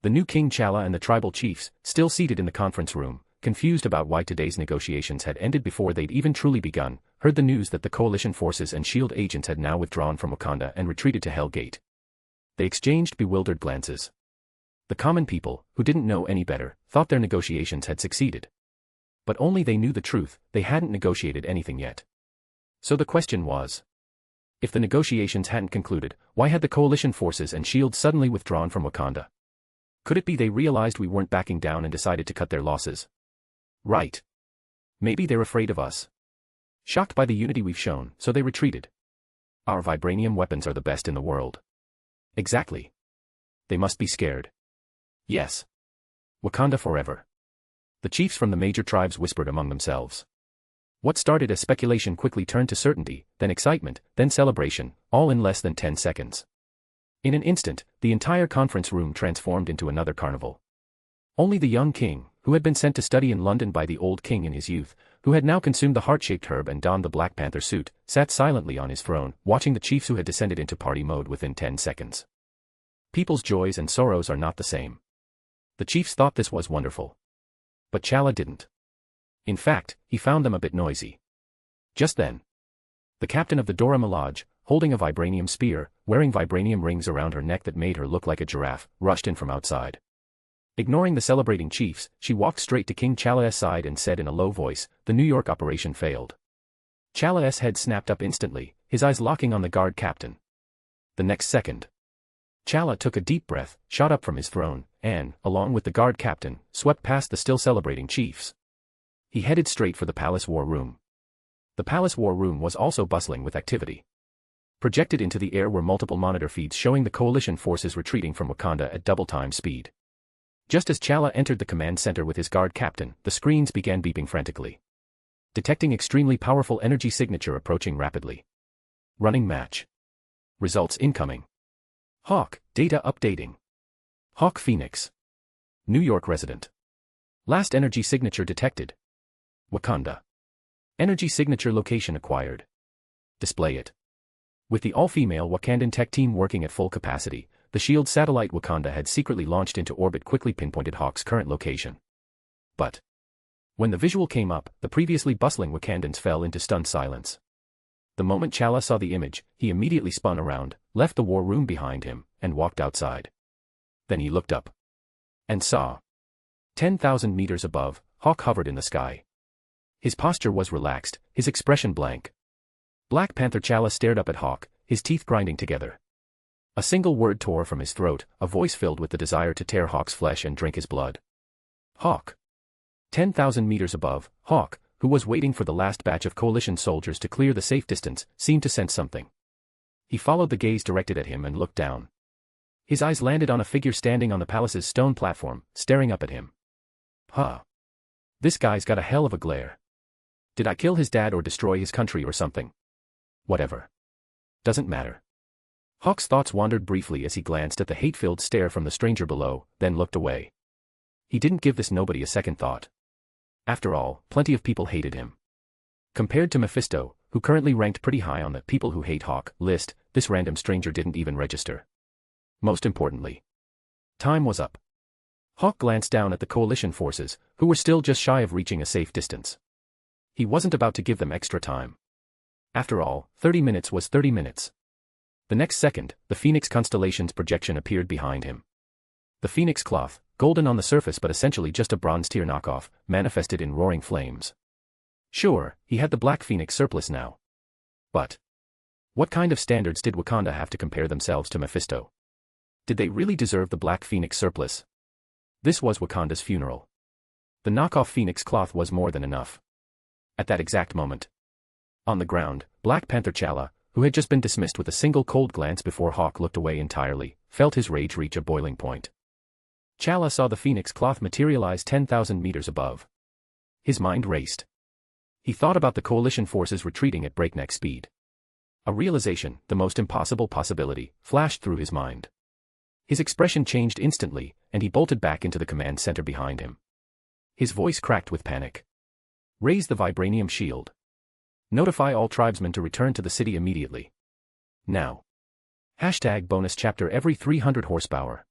The new King T'Challa and the tribal chiefs, still seated in the conference room, confused about why today's negotiations had ended before they'd even truly begun, heard the news that the coalition forces and SHIELD agents had now withdrawn from Wakanda and retreated to Hell Gate. They exchanged bewildered glances. The common people, who didn't know any better, thought their negotiations had succeeded. But only they knew the truth, they hadn't negotiated anything yet. So the question was, if the negotiations hadn't concluded, why had the coalition forces and SHIELD suddenly withdrawn from Wakanda? Could it be they realized we weren't backing down and decided to cut their losses? Right. Maybe they're afraid of us. Shocked by the unity we've shown, so they retreated. Our vibranium weapons are the best in the world. Exactly. They must be scared. Yes. Wakanda forever. The chiefs from the major tribes whispered among themselves. What started as speculation quickly turned to certainty, then excitement, then celebration, all in less than 10 seconds. In an instant, the entire conference room transformed into another carnival. Only the young king, who had been sent to study in London by the old king in his youth, who had now consumed the heart-shaped herb and donned the Black Panther suit, sat silently on his throne, watching the chiefs who had descended into party mode within 10 seconds. People's joys and sorrows are not the same. The chiefs thought this was wonderful. But T'Challa didn't. In fact, he found them a bit noisy. Just then, the captain of the Dora Milaje, holding a vibranium spear, wearing vibranium rings around her neck that made her look like a giraffe, rushed in from outside. Ignoring the celebrating chiefs, she walked straight to King T'Challa's side and said in a low voice, "The New York operation failed." T'Challa's head snapped up instantly, his eyes locking on the guard captain. The next second, T'Challa took a deep breath, shot up from his throne, and, along with the guard captain, swept past the still celebrating chiefs. He headed straight for the palace war room. The palace war room was also bustling with activity. Projected into the air were multiple monitor feeds showing the coalition forces retreating from Wakanda at double-time speed. Just as T'Challa entered the command center with his guard captain, the screens began beeping frantically. Detecting extremely powerful energy signature approaching rapidly. Running match. Results incoming. Hawk, data updating. Hawk Phoenix. New York resident. Last energy signature detected. Wakanda. Energy signature location acquired. Display it. With the all-female Wakandan tech team working at full capacity, the SHIELD satellite Wakanda had secretly launched into orbit quickly pinpointed Hawk's current location. But When the visual came up, the previously bustling Wakandans fell into stunned silence. The moment Chala saw the image, he immediately spun around, left the war room behind him, and walked outside. Then he looked up. And saw. 10,000 meters above, Hawk hovered in the sky. His posture was relaxed, his expression blank. Black Panther Chala stared up at Hawk, his teeth grinding together. A single word tore from his throat, a voice filled with the desire to tear Hawk's flesh and drink his blood. Hawk. 10,000 meters above, Hawk, who was waiting for the last batch of coalition soldiers to clear the safe distance, seemed to sense something. He followed the gaze directed at him and looked down. His eyes landed on a figure standing on the palace's stone platform, staring up at him. Huh. This guy's got a hell of a glare. Did I kill his dad or destroy his country or something? Whatever. Doesn't matter. Hawk's thoughts wandered briefly as he glanced at the hate-filled stare from the stranger below, then looked away. He didn't give this nobody a second thought. After all, plenty of people hated him. Compared to Mephisto, who currently ranked pretty high on the people who hate Hawk list, this random stranger didn't even register. Most importantly, time was up. Hawk glanced down at the coalition forces, who were still just shy of reaching a safe distance. He wasn't about to give them extra time. After all, 30 minutes was 30 minutes. The next second, the Phoenix constellation's projection appeared behind him. The Phoenix cloth, golden on the surface but essentially just a bronze tier knockoff, manifested in roaring flames. Sure, he had the Black Phoenix surplus now. But what kind of standards did Wakanda have to compare themselves to Mephisto? Did they really deserve the Black Phoenix surplus? This was Wakanda's funeral. The knockoff Phoenix cloth was more than enough. At that exact moment. On the ground, Black Panther Chala, who had just been dismissed with a single cold glance before Hawk looked away entirely, felt his rage reach a boiling point. Chala saw the Phoenix cloth materialize 10,000 meters above. His mind raced. He thought about the coalition forces retreating at breakneck speed. A realization, the most impossible possibility, flashed through his mind. His expression changed instantly, and he bolted back into the command center behind him. His voice cracked with panic. Raise the vibranium shield. Notify all tribesmen to return to the city immediately. Now. #bonus chapter every 300 horsepower.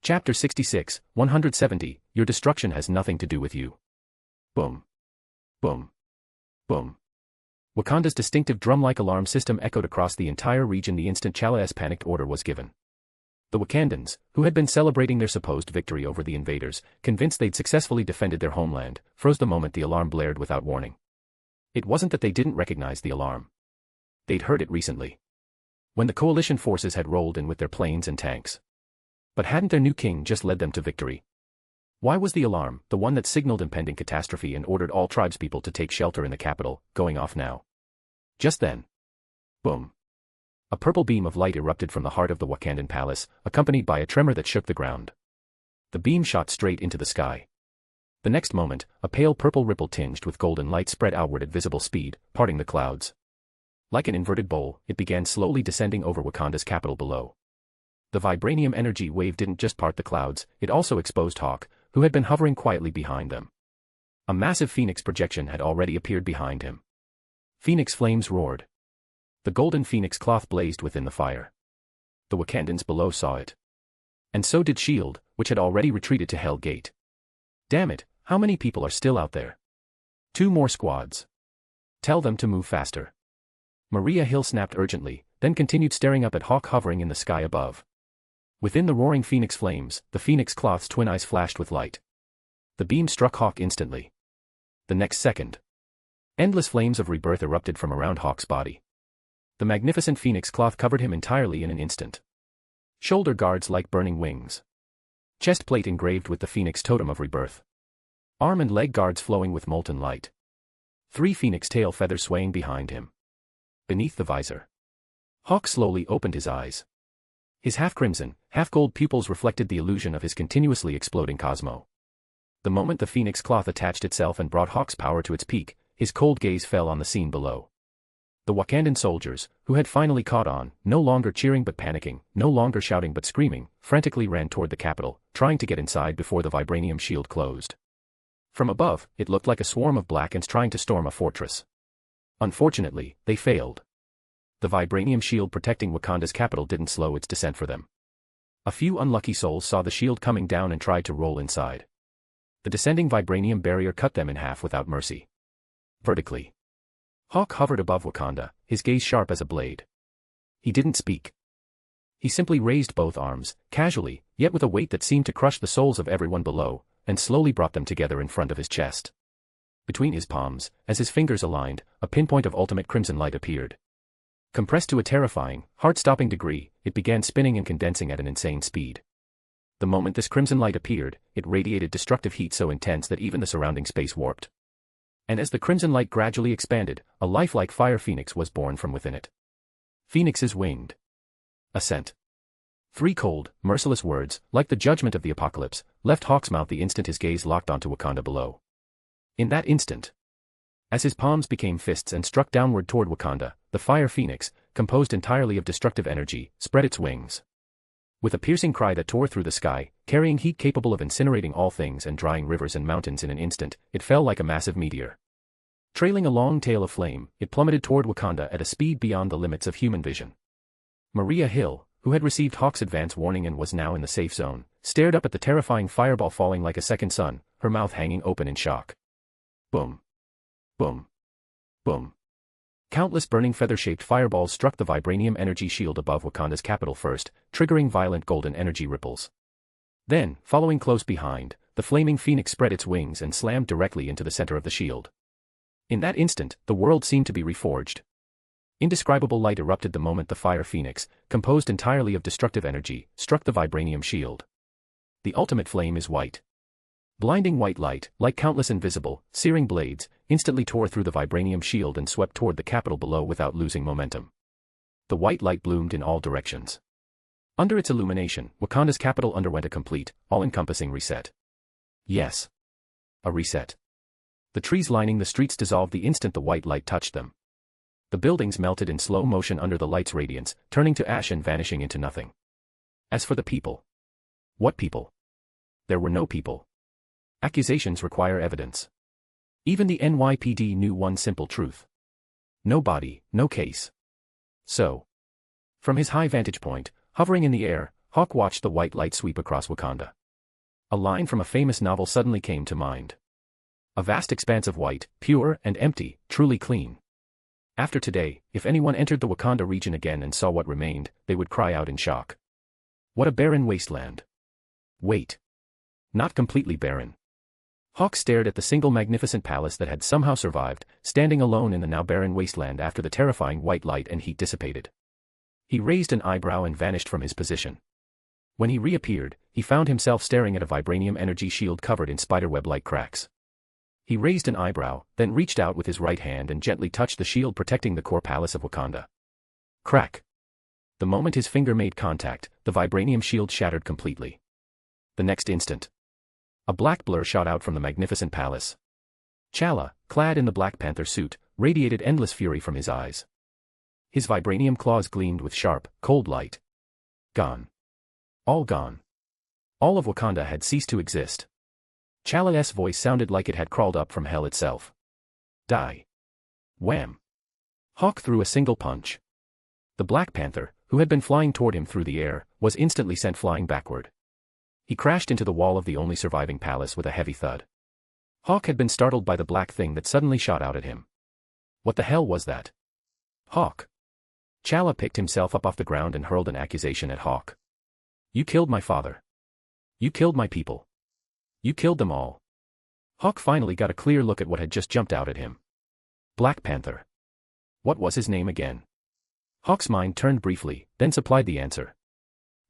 Chapter 66, 170, your destruction has nothing to do with you. Boom. Boom. Boom. Wakanda's distinctive drum-like alarm system echoed across the entire region the instant Chala's panicked order was given. The Wakandans, who had been celebrating their supposed victory over the invaders, convinced they'd successfully defended their homeland, froze the moment the alarm blared without warning. It wasn't that they didn't recognize the alarm. They'd heard it recently. When the coalition forces had rolled in with their planes and tanks. But hadn't their new king just led them to victory? Why was the alarm, the one that signaled impending catastrophe and ordered all tribespeople to take shelter in the capital, going off now? Just then. Boom. A purple beam of light erupted from the heart of the Wakandan palace, accompanied by a tremor that shook the ground. The beam shot straight into the sky. The next moment, a pale purple ripple tinged with golden light spread outward at visible speed, parting the clouds. Like an inverted bowl, it began slowly descending over Wakanda's capital below. The vibranium energy wave didn't just part the clouds, it also exposed Hawk, who had been hovering quietly behind them. A massive Phoenix projection had already appeared behind him. Phoenix flames roared. The golden Phoenix cloth blazed within the fire. The Wakandans below saw it. And so did S.H.I.E.L.D., which had already retreated to Hell Gate. Damn it, how many people are still out there? 2 more squads. Tell them to move faster. Maria Hill snapped urgently, then continued staring up at Hawk hovering in the sky above. Within the roaring Phoenix flames, the Phoenix cloth's twin eyes flashed with light. The beam struck Hawk instantly. The next second. Endless flames of rebirth erupted from around Hawk's body. The magnificent Phoenix cloth covered him entirely in an instant. Shoulder guards like burning wings. Chest plate engraved with the Phoenix totem of rebirth. Arm and leg guards flowing with molten light. 3 Phoenix tail feathers swaying behind him. Beneath the visor. Hawk slowly opened his eyes. His half-crimson, half-gold pupils reflected the illusion of his continuously exploding cosmo. The moment the Phoenix cloth attached itself and brought Hawk's power to its peak, his cold gaze fell on the scene below. The Wakandan soldiers, who had finally caught on, no longer cheering but panicking, no longer shouting but screaming, frantically ran toward the capital, trying to get inside before the vibranium shield closed. From above, it looked like a swarm of black ants trying to storm a fortress. Unfortunately, they failed. The vibranium shield protecting Wakanda's capital didn't slow its descent for them. A few unlucky souls saw the shield coming down and tried to roll inside. The descending vibranium barrier cut them in half without mercy. Vertically. Hawk hovered above Wakanda, his gaze sharp as a blade. He didn't speak. He simply raised both arms, casually, yet with a weight that seemed to crush the souls of everyone below, and slowly brought them together in front of his chest. Between his palms, as his fingers aligned, a pinpoint of ultimate crimson light appeared. Compressed to a terrifying, heart-stopping degree, it began spinning and condensing at an insane speed. The moment this crimson light appeared, it radiated destructive heat so intense that even the surrounding space warped. And as the crimson light gradually expanded, a lifelike fire phoenix was born from within it. Phoenixes winged. Ascent. 3 cold, merciless words, like the judgment of the apocalypse, left Hawk's mouth the instant his gaze locked onto Wakanda below. In that instant, as his palms became fists and struck downward toward Wakanda, the fire phoenix, composed entirely of destructive energy, spread its wings. With a piercing cry that tore through the sky, carrying heat capable of incinerating all things and drying rivers and mountains in an instant, it fell like a massive meteor. Trailing a long tail of flame, it plummeted toward Wakanda at a speed beyond the limits of human vision. Maria Hill, who had received Hawk's advance warning and was now in the safe zone, stared up at the terrifying fireball falling like a second sun, her mouth hanging open in shock. Boom. Boom. Boom. Countless burning feather-shaped fireballs struck the vibranium energy shield above Wakanda's capital first, triggering violent golden energy ripples. Then, following close behind, the flaming phoenix spread its wings and slammed directly into the center of the shield. In that instant, the world seemed to be reforged. Indescribable light erupted the moment the fire phoenix, composed entirely of destructive energy, struck the vibranium shield. The ultimate flame is white. Blinding white light, like countless invisible, searing blades, instantly tore through the vibranium shield and swept toward the capital below without losing momentum. The white light bloomed in all directions. Under its illumination, Wakanda's capital underwent a complete, all-encompassing reset. Yes. A reset. The trees lining the streets dissolved the instant the white light touched them. The buildings melted in slow motion under the light's radiance, turning to ash and vanishing into nothing. As for the people. What people? There were no people. Accusations require evidence. Even the NYPD knew one simple truth. No body, no case. So, from his high vantage point, hovering in the air, Hawk watched the white light sweep across Wakanda. A line from a famous novel suddenly came to mind. A vast expanse of white, pure and empty, truly clean. After today, if anyone entered the Wakanda region again and saw what remained, they would cry out in shock. What a barren wasteland. Wait. Not completely barren. Hawk stared at the single magnificent palace that had somehow survived, standing alone in the now barren wasteland after the terrifying white light and heat dissipated. He raised an eyebrow and vanished from his position. When he reappeared, he found himself staring at a vibranium energy shield covered in spiderweb-like cracks. He raised an eyebrow, then reached out with his right hand and gently touched the shield protecting the core palace of Wakanda. Crack. The moment his finger made contact, the vibranium shield shattered completely. The next instant, a black blur shot out from the magnificent palace. T'Challa, clad in the Black Panther suit, radiated endless fury from his eyes. His vibranium claws gleamed with sharp, cold light. Gone. All gone. All of Wakanda had ceased to exist. T'Challa's voice sounded like it had crawled up from hell itself. Die. Wham. Hawk threw a single punch. The Black Panther, who had been flying toward him through the air, was instantly sent flying backward. He crashed into the wall of the only surviving palace with a heavy thud. Hawk had been startled by the black thing that suddenly shot out at him. What the hell was that? Hawk. T'Challa picked himself up off the ground and hurled an accusation at Hawk. You killed my father. You killed my people. You killed them all. Hawk finally got a clear look at what had just jumped out at him. Black Panther. What was his name again? Hawk's mind turned briefly, then supplied the answer.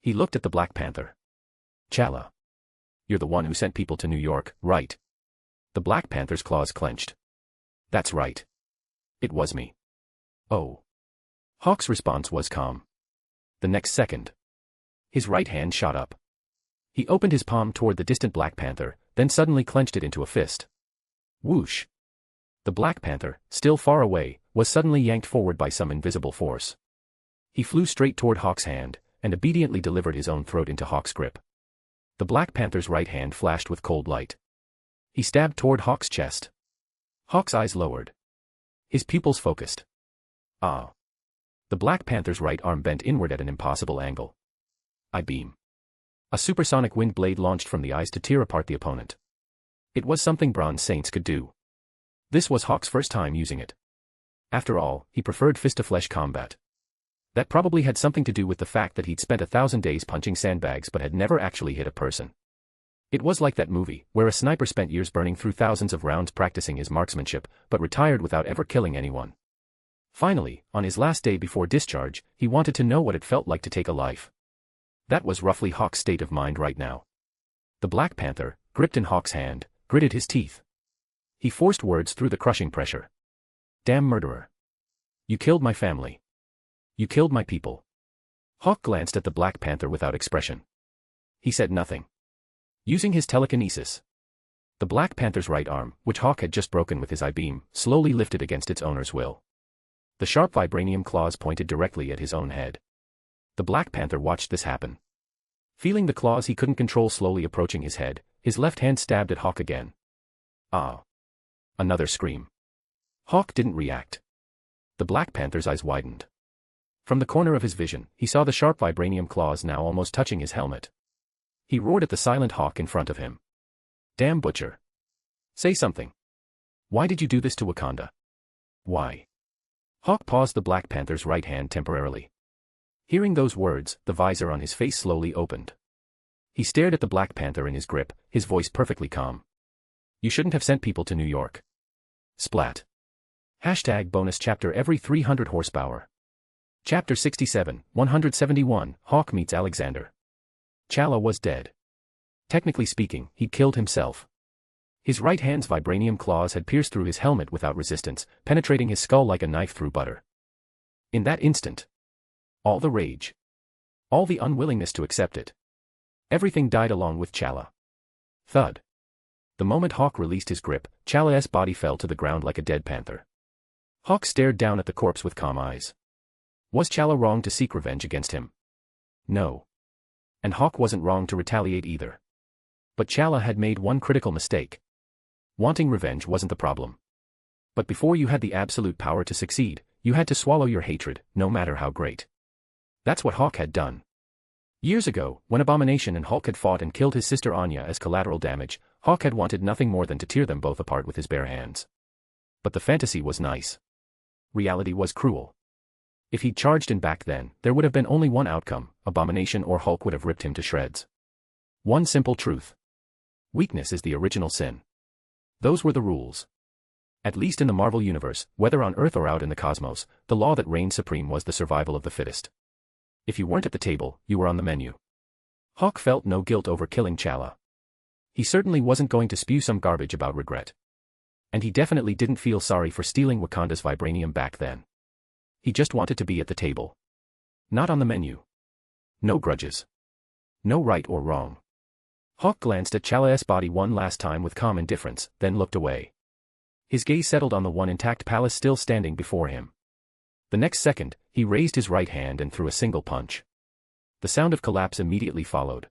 He looked at the Black Panther. T'Challa. You're the one who sent people to New York, right? The Black Panther's claws clenched. That's right. It was me. Oh. Hawk's response was calm. The next second, his right hand shot up. He opened his palm toward the distant Black Panther, then suddenly clenched it into a fist. Whoosh. The Black Panther, still far away, was suddenly yanked forward by some invisible force. He flew straight toward Hawk's hand, and obediently delivered his own throat into Hawk's grip. The Black Panther's right hand flashed with cold light. He stabbed toward Hawk's chest. Hawk's eyes lowered. His pupils focused. Ah. The Black Panther's right arm bent inward at an impossible angle. I beam. A supersonic wind blade launched from the eyes to tear apart the opponent. It was something bronze saints could do. This was Hawk's first time using it. After all, he preferred fist-to-flesh combat. That probably had something to do with the fact that he'd spent 1,000 days punching sandbags but had never actually hit a person. It was like that movie, where a sniper spent years burning through thousands of rounds practicing his marksmanship, but retired without ever killing anyone. Finally, on his last day before discharge, he wanted to know what it felt like to take a life. That was roughly Hawk's state of mind right now. The Black Panther, gripped in Hawk's hand, gritted his teeth. He forced words through the crushing pressure. Damn murderer. You killed my family. You killed my people. Hawk glanced at the Black Panther without expression. He said nothing. Using his telekinesis, the Black Panther's right arm, which Hawk had just broken with his I-beam, slowly lifted against its owner's will. The sharp vibranium claws pointed directly at his own head. The Black Panther watched this happen. Feeling the claws he couldn't control slowly approaching his head, his left hand stabbed at Hawk again. Ah! Another scream. Hawk didn't react. The Black Panther's eyes widened. From the corner of his vision, he saw the sharp vibranium claws now almost touching his helmet. He roared at the silent Hawk in front of him. Damn butcher. Say something. Why did you do this to Wakanda? Why? Hawk paused the Black Panther's right hand temporarily. Hearing those words, the visor on his face slowly opened. He stared at the Black Panther in his grip, his voice perfectly calm. You shouldn't have sent people to New York. Splat. #bonus chapter every 300 horsepower. Chapter 67, 171, Hawk meets Alexander. T'Challa was dead. Technically speaking, he'd killed himself. His right hand's vibranium claws had pierced through his helmet without resistance, penetrating his skull like a knife through butter. In that instant, all the rage, all the unwillingness to accept it, everything died along with T'Challa. Thud. The moment Hawk released his grip, T'Challa's body fell to the ground like a dead panther. Hawk stared down at the corpse with calm eyes. Was T'Challa wrong to seek revenge against him? No. And Hawk wasn't wrong to retaliate either. But T'Challa had made one critical mistake. Wanting revenge wasn't the problem. But before you had the absolute power to succeed, you had to swallow your hatred, no matter how great. That's what Hawk had done. Years ago, when Abomination and Hulk had fought and killed his sister Anya as collateral damage, Hawk had wanted nothing more than to tear them both apart with his bare hands. But the fantasy was nice. Reality was cruel. If he'd charged in back then, there would have been only one outcome: Abomination or Hulk would have ripped him to shreds. One simple truth. Weakness is the original sin. Those were the rules. At least in the Marvel Universe, whether on Earth or out in the cosmos, the law that reigned supreme was the survival of the fittest. If you weren't at the table, you were on the menu. Hawk felt no guilt over killing T'Challa. He certainly wasn't going to spew some garbage about regret. And he definitely didn't feel sorry for stealing Wakanda's vibranium back then. He just wanted to be at the table. Not on the menu. No grudges. No right or wrong. Hawk glanced at T'Challa's body one last time with calm indifference, then looked away. His gaze settled on the one intact palace still standing before him. The next second, he raised his right hand and threw a single punch. The sound of collapse immediately followed.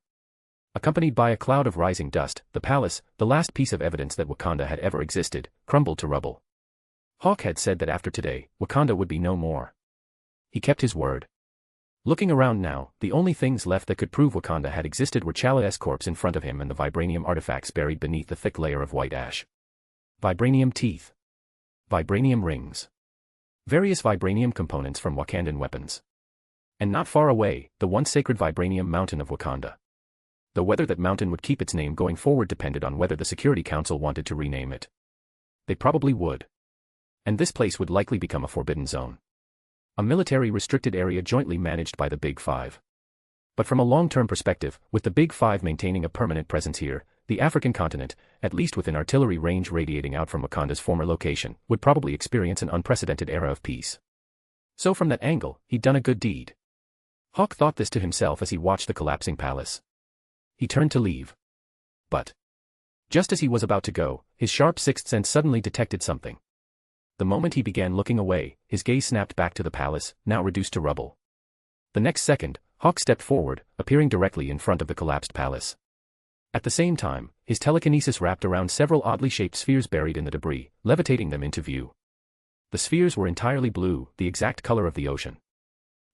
Accompanied by a cloud of rising dust, the palace, the last piece of evidence that Wakanda had ever existed, crumbled to rubble. Hawk had said that after today, Wakanda would be no more. He kept his word. Looking around now, the only things left that could prove Wakanda had existed were T'Challa's corpse in front of him and the vibranium artifacts buried beneath the thick layer of white ash. Vibranium teeth. Vibranium rings. Various vibranium components from Wakandan weapons. And not far away, the once sacred vibranium mountain of Wakanda. Though whether that mountain would keep its name going forward depended on whether the Security Council wanted to rename it. They probably would. And this place would likely become a forbidden zone. A military-restricted area jointly managed by the Big Five. But from a long-term perspective, with the Big Five maintaining a permanent presence here, the African continent, at least within artillery range radiating out from Wakanda's former location, would probably experience an unprecedented era of peace. So from that angle, he'd done a good deed. Hawk thought this to himself as he watched the collapsing palace. He turned to leave. But just as he was about to go, his sharp sixth sense suddenly detected something. The moment he began looking away, his gaze snapped back to the palace, now reduced to rubble. The next second, Hawk stepped forward, appearing directly in front of the collapsed palace. At the same time, his telekinesis wrapped around several oddly shaped spheres buried in the debris, levitating them into view. The spheres were entirely blue, the exact color of the ocean.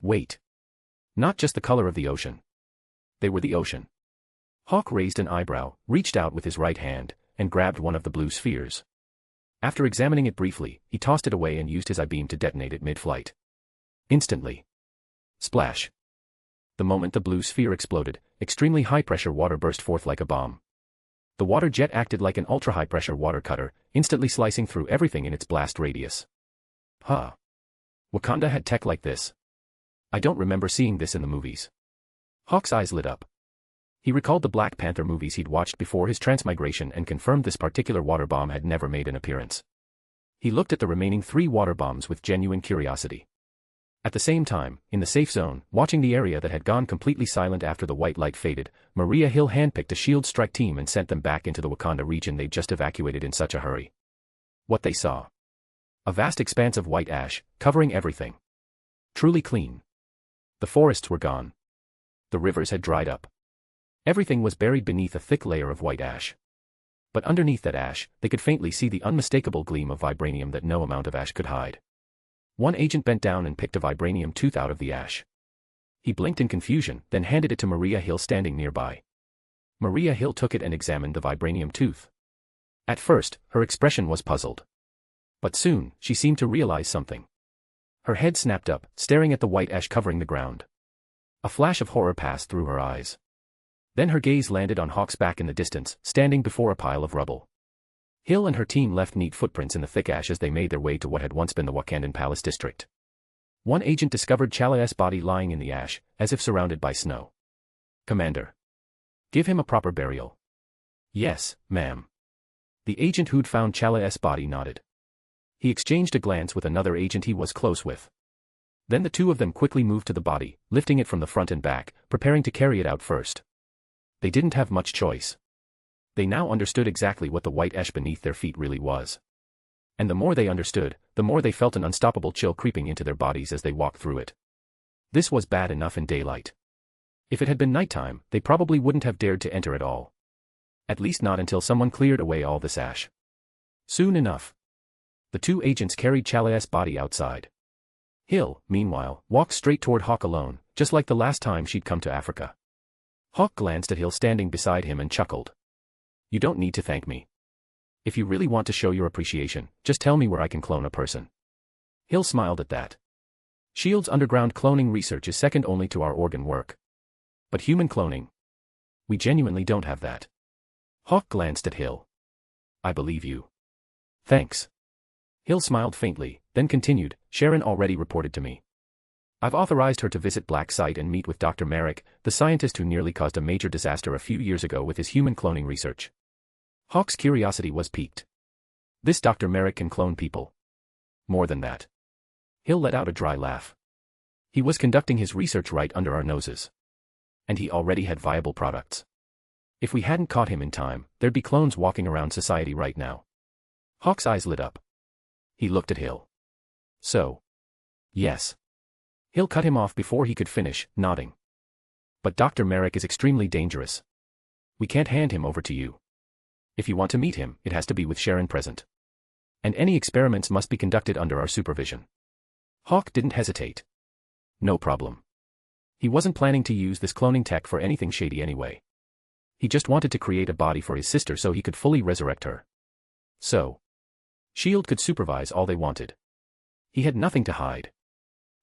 Wait. Not just the color of the ocean. They were the ocean. Hawk raised an eyebrow, reached out with his right hand, and grabbed one of the blue spheres. After examining it briefly, he tossed it away and used his I-beam to detonate it mid-flight. Instantly. Splash. The moment the blue sphere exploded, extremely high-pressure water burst forth like a bomb. The water jet acted like an ultra-high-pressure water cutter, instantly slicing through everything in its blast radius. Huh. Wakanda had tech like this. I don't remember seeing this in the movies. Hawk's eyes lit up. He recalled the Black Panther movies he'd watched before his transmigration and confirmed this particular water bomb had never made an appearance. He looked at the remaining 3 water bombs with genuine curiosity. At the same time, in the safe zone, watching the area that had gone completely silent after the white light faded, Maria Hill handpicked a shield strike team and sent them back into the Wakanda region they'd just evacuated in such a hurry. What they saw. A vast expanse of white ash, covering everything. Truly clean. The forests were gone. The rivers had dried up. Everything was buried beneath a thick layer of white ash. But underneath that ash, they could faintly see the unmistakable gleam of vibranium that no amount of ash could hide. One agent bent down and picked a vibranium tooth out of the ash. He blinked in confusion, then handed it to Maria Hill standing nearby. Maria Hill took it and examined the vibranium tooth. At first, her expression was puzzled. But soon, she seemed to realize something. Her head snapped up, staring at the white ash covering the ground. A flash of horror passed through her eyes. Then her gaze landed on Hawk's back in the distance, standing before a pile of rubble. Hill and her team left neat footprints in the thick ash as they made their way to what had once been the Wakandan Palace district. One agent discovered Chala's body lying in the ash, as if surrounded by snow. "Commander. Give him a proper burial." "Yes, ma'am." The agent who'd found Chala's body nodded. He exchanged a glance with another agent he was close with. Then the two of them quickly moved to the body, lifting it from the front and back, preparing to carry it out first. They didn't have much choice. They now understood exactly what the white ash beneath their feet really was. And the more they understood, the more they felt an unstoppable chill creeping into their bodies as they walked through it. This was bad enough in daylight. If it had been nighttime, they probably wouldn't have dared to enter at all. At least not until someone cleared away all this ash. Soon enough. The two agents carried Chala's body outside. Hill, meanwhile, walked straight toward Hawk alone, just like the last time she'd come to Africa. Hawk glanced at Hill standing beside him and chuckled. "You don't need to thank me. If you really want to show your appreciation, just tell me where I can clone a person." Hill smiled at that. S.H.I.E.L.D.'s underground cloning research is second only to our organ work. But human cloning? We genuinely don't have that. Hawk glanced at Hill. "I believe you. Thanks." Hill smiled faintly, then continued, "Sharon already reported to me. I've authorized her to visit Black Site and meet with Dr. Merrick, the scientist who nearly caused a major disaster a few years ago with his human cloning research." Hawk's curiosity was piqued. This Dr. Merrick can clone people. More than that. Hill let out a dry laugh. He was conducting his research right under our noses. And he already had viable products. If we hadn't caught him in time, there'd be clones walking around society right now. Hawk's eyes lit up. He looked at Hill. "So. Yes." Hill cut him off before he could finish, nodding. "But Dr. Merrick is extremely dangerous. We can't hand him over to you. If you want to meet him, it has to be with Sharon present. And any experiments must be conducted under our supervision." Hawk didn't hesitate. No problem. He wasn't planning to use this cloning tech for anything shady anyway. He just wanted to create a body for his sister so he could fully resurrect her. So. S.H.I.E.L.D. could supervise all they wanted. He had nothing to hide.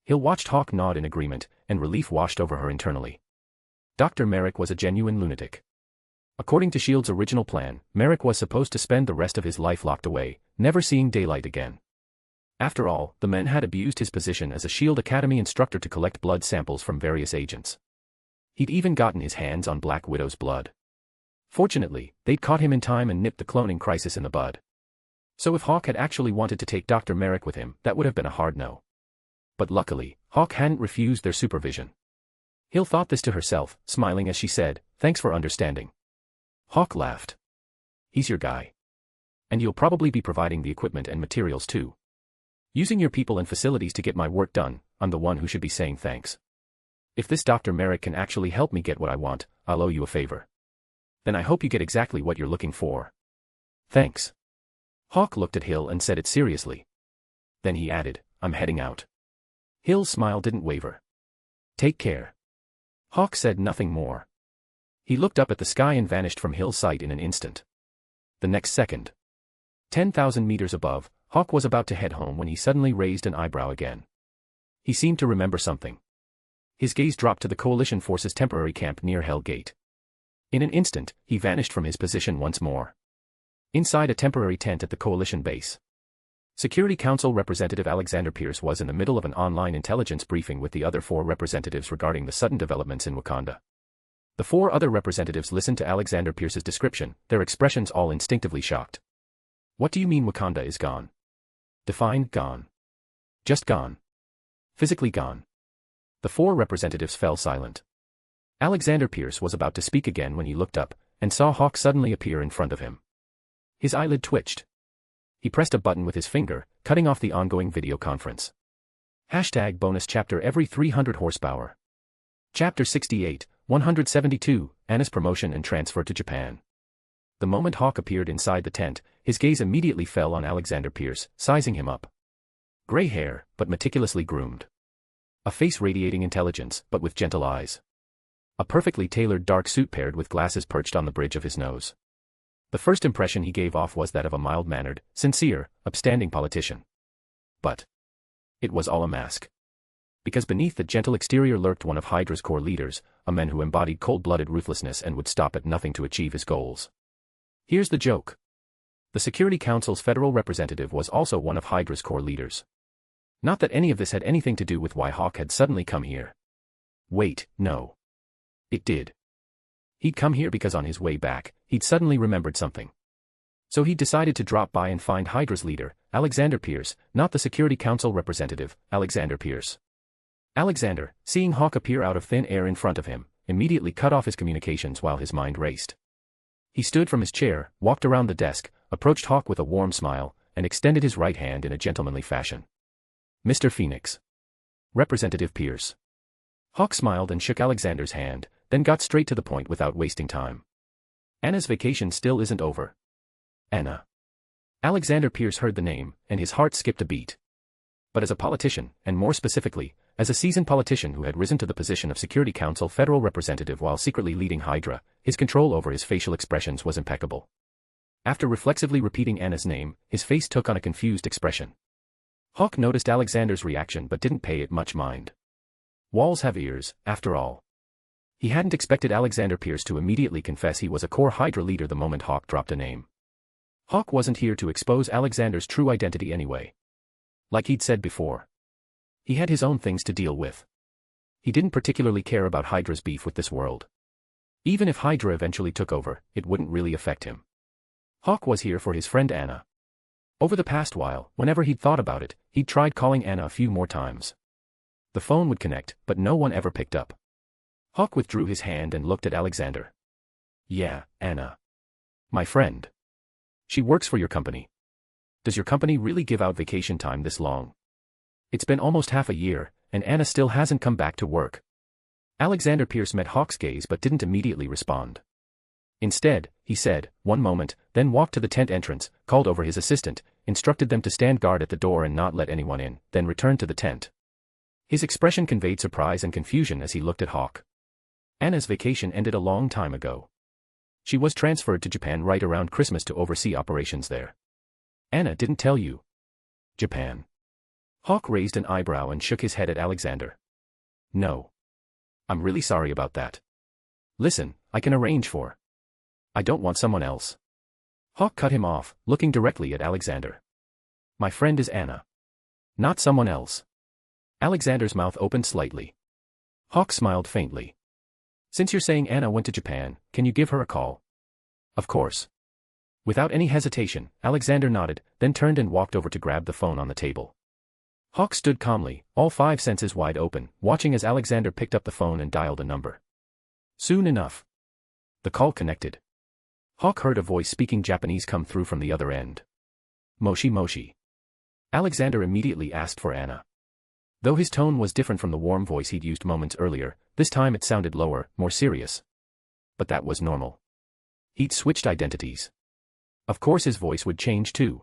Hill watched Hawk nod in agreement, and relief washed over her internally. Dr. Merrick was a genuine lunatic. According to S.H.I.E.L.D.'s original plan, Merrick was supposed to spend the rest of his life locked away, never seeing daylight again. After all, the man had abused his position as a S.H.I.E.L.D. Academy instructor to collect blood samples from various agents. He'd even gotten his hands on Black Widow's blood. Fortunately, they'd caught him in time and nipped the cloning crisis in the bud. So if Hawk had actually wanted to take Dr. Merrick with him, that would have been a hard no. But luckily, Hawk hadn't refused their supervision. Hill thought this to herself, smiling as she said, "Thanks for understanding." Hawk laughed. "He's your guy. And you'll probably be providing the equipment and materials too. Using your people and facilities to get my work done, I'm the one who should be saying thanks. If this Dr. Merrick can actually help me get what I want, I'll owe you a favor. Then I hope you get exactly what you're looking for." "Thanks." Hawk looked at Hill and said it seriously. Then he added, "I'm heading out." Hill's smile didn't waver. "Take care." Hawk said nothing more. He looked up at the sky and vanished from Hill's sight in an instant. the next second. 10,000 meters above, Hawk was about to head home when he suddenly raised an eyebrow again. He seemed to remember something. His gaze dropped to the coalition force's temporary camp near Hell Gate. In an instant, he vanished from his position once more. Inside a temporary tent at the coalition base, Security Council Representative Alexander Pierce was in the middle of an online intelligence briefing with the other 4 representatives regarding the sudden developments in Wakanda. The 4 other representatives listened to Alexander Pierce's description, their expressions all instinctively shocked. What do you mean Wakanda is gone? Define gone. Just gone. Physically gone. The 4 representatives fell silent. Alexander Pierce was about to speak again when he looked up, and saw Hawk suddenly appear in front of him. His eyelid twitched. He pressed a button with his finger, cutting off the ongoing video conference. Hashtag bonus chapter every 300 horsepower. Chapter 68, 172, Anna's promotion and transfer to Japan. The moment Hawk appeared inside the tent, his gaze immediately fell on Alexander Pierce, sizing him up. Gray hair, but meticulously groomed. A face radiating intelligence, but with gentle eyes. A perfectly tailored dark suit paired with glasses perched on the bridge of his nose. The first impression he gave off was that of a mild-mannered, sincere, upstanding politician. But it was all a mask. Because beneath the gentle exterior lurked one of Hydra's core leaders, a man who embodied cold-blooded ruthlessness and would stop at nothing to achieve his goals. Here's the joke. The Security Council's federal representative was also one of Hydra's core leaders. Not that any of this had anything to do with why Hawk had suddenly come here. Wait, no. It did. He'd come here because on his way back, he'd suddenly remembered something. So he decided to drop by and find Hydra's leader, Alexander Pierce, not the Security Council representative, Alexander Pierce. Alexander, seeing Hawk appear out of thin air in front of him, immediately cut off his communications while his mind raced. He stood from his chair, walked around the desk, approached Hawk with a warm smile, and extended his right hand in a gentlemanly fashion. Mr. Phoenix. Representative Pierce. Hawk smiled and shook Alexander's hand, then got straight to the point without wasting time. Anna's vacation still isn't over. Anna. Alexander Pierce heard the name, and his heart skipped a beat. But as a politician, and more specifically, as a seasoned politician who had risen to the position of Security Council federal representative while secretly leading Hydra, his control over his facial expressions was impeccable. After reflexively repeating Anna's name, his face took on a confused expression. Hawk noticed Alexander's reaction but didn't pay it much mind. Walls have ears, after all. He hadn't expected Alexander Pierce to immediately confess he was a core Hydra leader the moment Hawk dropped a name. Hawk wasn't here to expose Alexander's true identity anyway. Like he'd said before. He had his own things to deal with. He didn't particularly care about Hydra's beef with this world. Even if Hydra eventually took over, it wouldn't really affect him. Hawk was here for his friend Anna. Over the past while, whenever he'd thought about it, he'd tried calling Anna a few more times. The phone would connect, but no one ever picked up. Hawk withdrew his hand and looked at Alexander. Yeah, Anna. My friend. She works for your company. Does your company really give out vacation time this long? It's been almost half a year, and Anna still hasn't come back to work. Alexander Pierce met Hawk's gaze but didn't immediately respond. Instead, he said, one moment, then walked to the tent entrance, called over his assistant, instructed them to stand guard at the door and not let anyone in, then returned to the tent. His expression conveyed surprise and confusion as he looked at Hawk. Anna's vacation ended a long time ago. She was transferred to Japan right around Christmas to oversee operations there. Anna didn't tell you. Japan. Hawk raised an eyebrow and shook his head at Alexander. No. I'm really sorry about that. Listen, I can arrange for. I don't want someone else. Hawk cut him off, looking directly at Alexander. My friend is Anna. Not someone else. Alexander's mouth opened slightly. Hawk smiled faintly. Since you're saying Anna went to Japan, can you give her a call? Of course. Without any hesitation, Alexander nodded, then turned and walked over to grab the phone on the table. Hawk stood calmly, all 5 senses wide open, watching as Alexander picked up the phone and dialed a number. Soon enough. The call connected. Hawk heard a voice speaking Japanese come through from the other end. Moshi Moshi. Alexander immediately asked for Anna. Though his tone was different from the warm voice he'd used moments earlier, this time it sounded lower, more serious. But that was normal. He'd switched identities. Of course his voice would change too.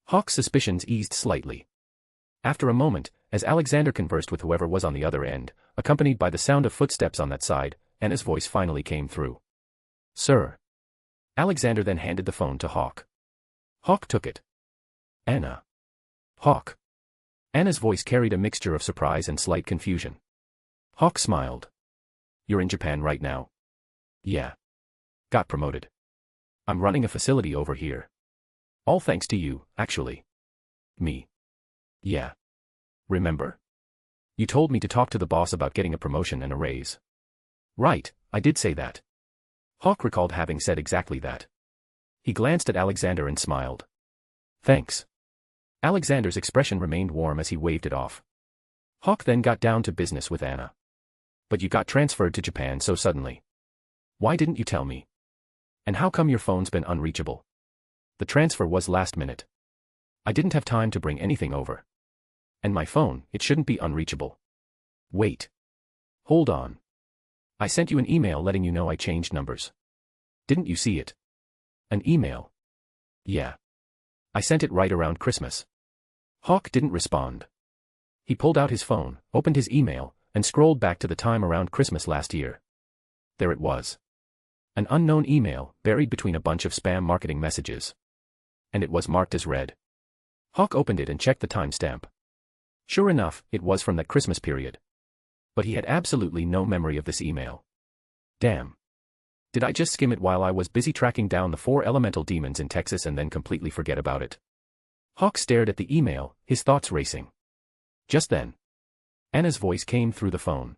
Hawk's suspicions eased slightly. After a moment, as Alexander conversed with whoever was on the other end, accompanied by the sound of footsteps on that side, Anna's voice finally came through. Sir. Alexander then handed the phone to Hawk. Hawk took it. Anna. Hawk. Anna's voice carried a mixture of surprise and slight confusion. Hawk smiled. You're in Japan right now? Yeah. Got promoted. I'm running a facility over here. All thanks to you, actually. Me. Yeah. Remember? You told me to talk to the boss about getting a promotion and a raise. Right, I did say that. Hawk recalled having said exactly that. He glanced at Alexander and smiled. Thanks. Alexander's expression remained warm as he waved it off. Hawk then got down to business with Anna. But you got transferred to Japan so suddenly. Why didn't you tell me? And how come your phone's been unreachable? The transfer was last minute. I didn't have time to bring anything over. And my phone, it shouldn't be unreachable. Wait. Hold on. I sent you an email letting you know I changed numbers. Didn't you see it? An email? Yeah. I sent it right around Christmas. Hawk didn't respond. He pulled out his phone, opened his email, and scrolled back to the time around Christmas last year. There it was. An unknown email, buried between a bunch of spam marketing messages. And it was marked as read. Hawk opened it and checked the timestamp. Sure enough, it was from that Christmas period. But he had absolutely no memory of this email. Damn. Did I just skim it while I was busy tracking down the 4 elemental demons in Texas and then completely forget about it? Hawk stared at the email, his thoughts racing. Just then, Anna's voice came through the phone.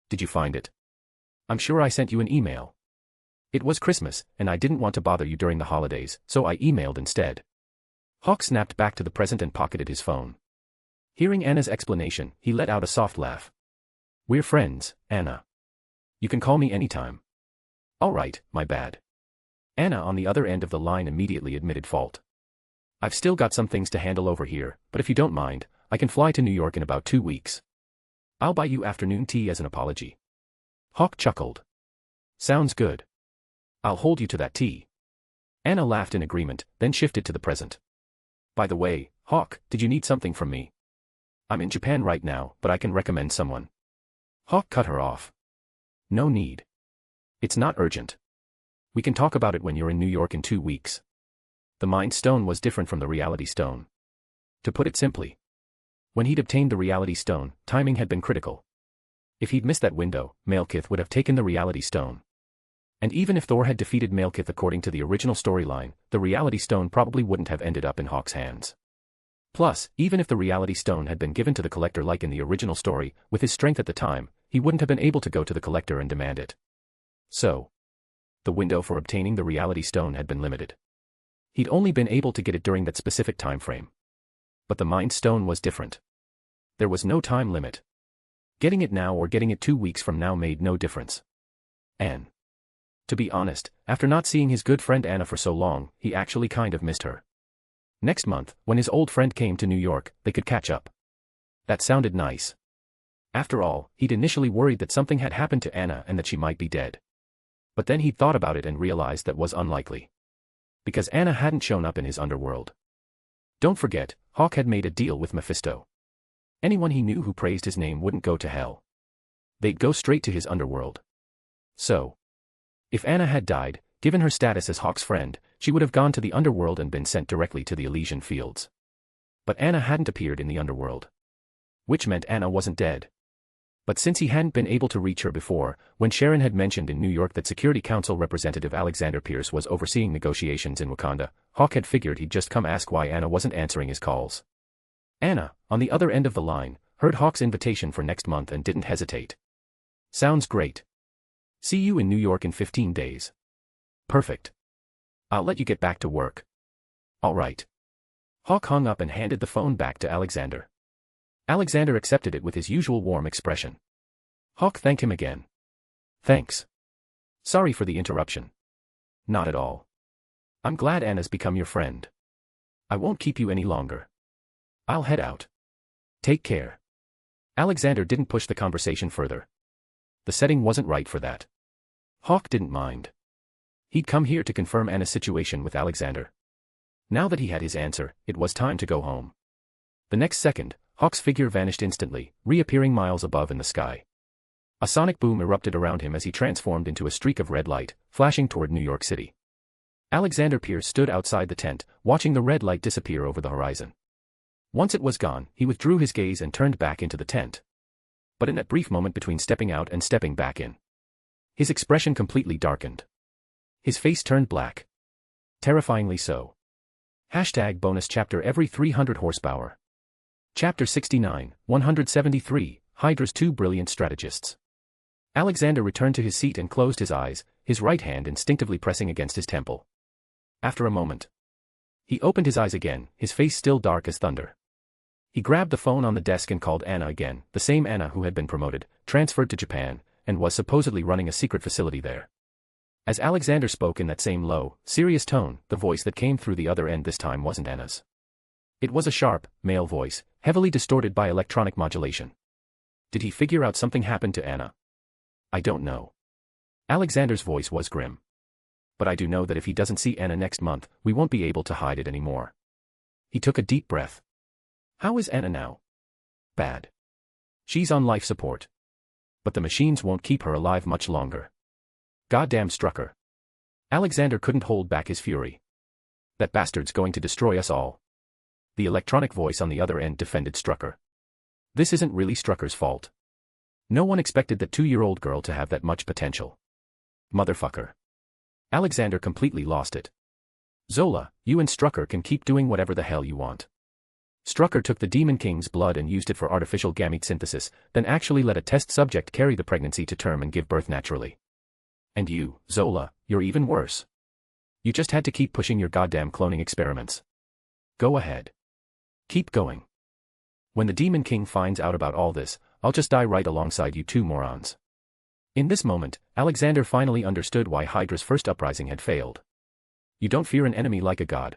Did you find it? I'm sure I sent you an email. It was Christmas, and I didn't want to bother you during the holidays, so I emailed instead. Hawk snapped back to the present and pocketed his phone. Hearing Anna's explanation, he let out a soft laugh. We're friends, Anna. You can call me anytime. All right, my bad. Anna on the other end of the line immediately admitted fault. I've still got some things to handle over here, but if you don't mind, I can fly to New York in about 2 weeks. I'll buy you afternoon tea as an apology. Hawk chuckled. Sounds good. I'll hold you to that tea. Anna laughed in agreement, then shifted to the present. By the way, Hawk, did you need something from me? I'm in Japan right now, but I can recommend someone. Hawk cut her off. No need. It's not urgent. We can talk about it when you're in New York in 2 weeks. The Mind Stone was different from the Reality Stone. To put it simply, when he'd obtained the Reality Stone, timing had been critical. If he'd missed that window, Malekith would have taken the Reality Stone. And even if Thor had defeated Malekith according to the original storyline, the Reality Stone probably wouldn't have ended up in Hawk's hands. Plus, even if the Reality Stone had been given to the Collector like in the original story, with his strength at the time, he wouldn't have been able to go to the Collector and demand it. So, the window for obtaining the Reality Stone had been limited. He'd only been able to get it during that specific time frame. But the Mind Stone was different. There was no time limit. Getting it now or getting it 2 weeks from now made no difference. And, to be honest, after not seeing his good friend Anna for so long, he actually kind of missed her. Next month, when his old friend came to New York, they could catch up. That sounded nice. After all, he'd initially worried that something had happened to Anna and that she might be dead. But then he'd thought about it and realized that was unlikely. Because Anna hadn't shown up in his underworld. Don't forget, Hawk had made a deal with Mephisto. Anyone he knew who praised his name wouldn't go to hell. They'd go straight to his underworld. So, if Anna had died, given her status as Hawk's friend, she would have gone to the underworld and been sent directly to the Elysian Fields. But Anna hadn't appeared in the underworld. Which meant Anna wasn't dead. But since he hadn't been able to reach her before, when Sharon had mentioned in New York that Security Council Representative Alexander Pierce was overseeing negotiations in Wakanda, Hawk had figured he'd just come ask why Anna wasn't answering his calls. Anna, on the other end of the line, heard Hawk's invitation for next month and didn't hesitate. Sounds great. See you in New York in 15 days. Perfect. I'll let you get back to work. All right. Hawk hung up and handed the phone back to Alexander. Alexander accepted it with his usual warm expression. Hawk thanked him again. Thanks. Sorry for the interruption. Not at all. I'm glad Anna's become your friend. I won't keep you any longer. I'll head out. Take care. Alexander didn't push the conversation further. The setting wasn't right for that. Hawk didn't mind. He'd come here to confirm Anna's situation with Alexander. Now that he had his answer, it was time to go home. The next second, Hawk's figure vanished instantly, reappearing miles above in the sky. A sonic boom erupted around him as he transformed into a streak of red light, flashing toward New York City. Alexander Pierce stood outside the tent, watching the red light disappear over the horizon. Once it was gone, he withdrew his gaze and turned back into the tent. But in that brief moment between stepping out and stepping back in, his expression completely darkened. His face turned black. Terrifyingly so. Bonus chapter every 300 horsepower. Chapter 69, 173, Hydra's two brilliant strategists. Alexander returned to his seat and closed his eyes, his right hand instinctively pressing against his temple. After a moment, he opened his eyes again, his face still dark as thunder. He grabbed the phone on the desk and called Anna again, the same Anna who had been promoted, transferred to Japan, and was supposedly running a secret facility there. As Alexander spoke in that same low, serious tone, the voice that came through the other end this time wasn't Anna's. It was a sharp, male voice, heavily distorted by electronic modulation. Did he figure out something happened to Anna? I don't know. Alexander's voice was grim. But I do know that if he doesn't see Anna next month, we won't be able to hide it anymore. He took a deep breath. How is Anna now? Bad. She's on life support. But the machines won't keep her alive much longer. Goddamn Strucker. Alexander couldn't hold back his fury. That bastard's going to destroy us all. The electronic voice on the other end defended Strucker. This isn't really Strucker's fault. No one expected that 2-year-old girl to have that much potential. Motherfucker. Alexander completely lost it. Zola, you and Strucker can keep doing whatever the hell you want. Strucker took the Demon King's blood and used it for artificial gamete synthesis, then actually let a test subject carry the pregnancy to term and give birth naturally. And you, Zola, you're even worse. You just had to keep pushing your goddamn cloning experiments. Go ahead. Keep going. When the Demon King finds out about all this, I'll just die right alongside you two morons. In this moment, Alexander finally understood why Hydra's first uprising had failed. You don't fear an enemy like a god.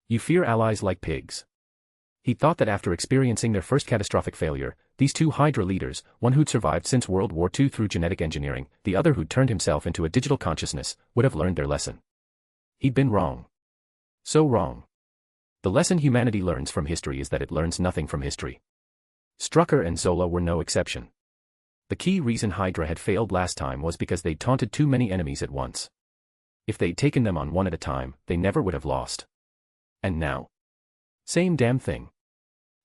You fear allies like pigs. He thought that after experiencing their first catastrophic failure, these two Hydra leaders, one who'd survived since World War II through genetic engineering, the other who'd turned himself into a digital consciousness, would have learned their lesson. He'd been wrong. So wrong. The lesson humanity learns from history is that it learns nothing from history. Strucker and Zola were no exception. The key reason Hydra had failed last time was because they'd taunted too many enemies at once. If they'd taken them on one at a time, they never would have lost. And now? Same damn thing.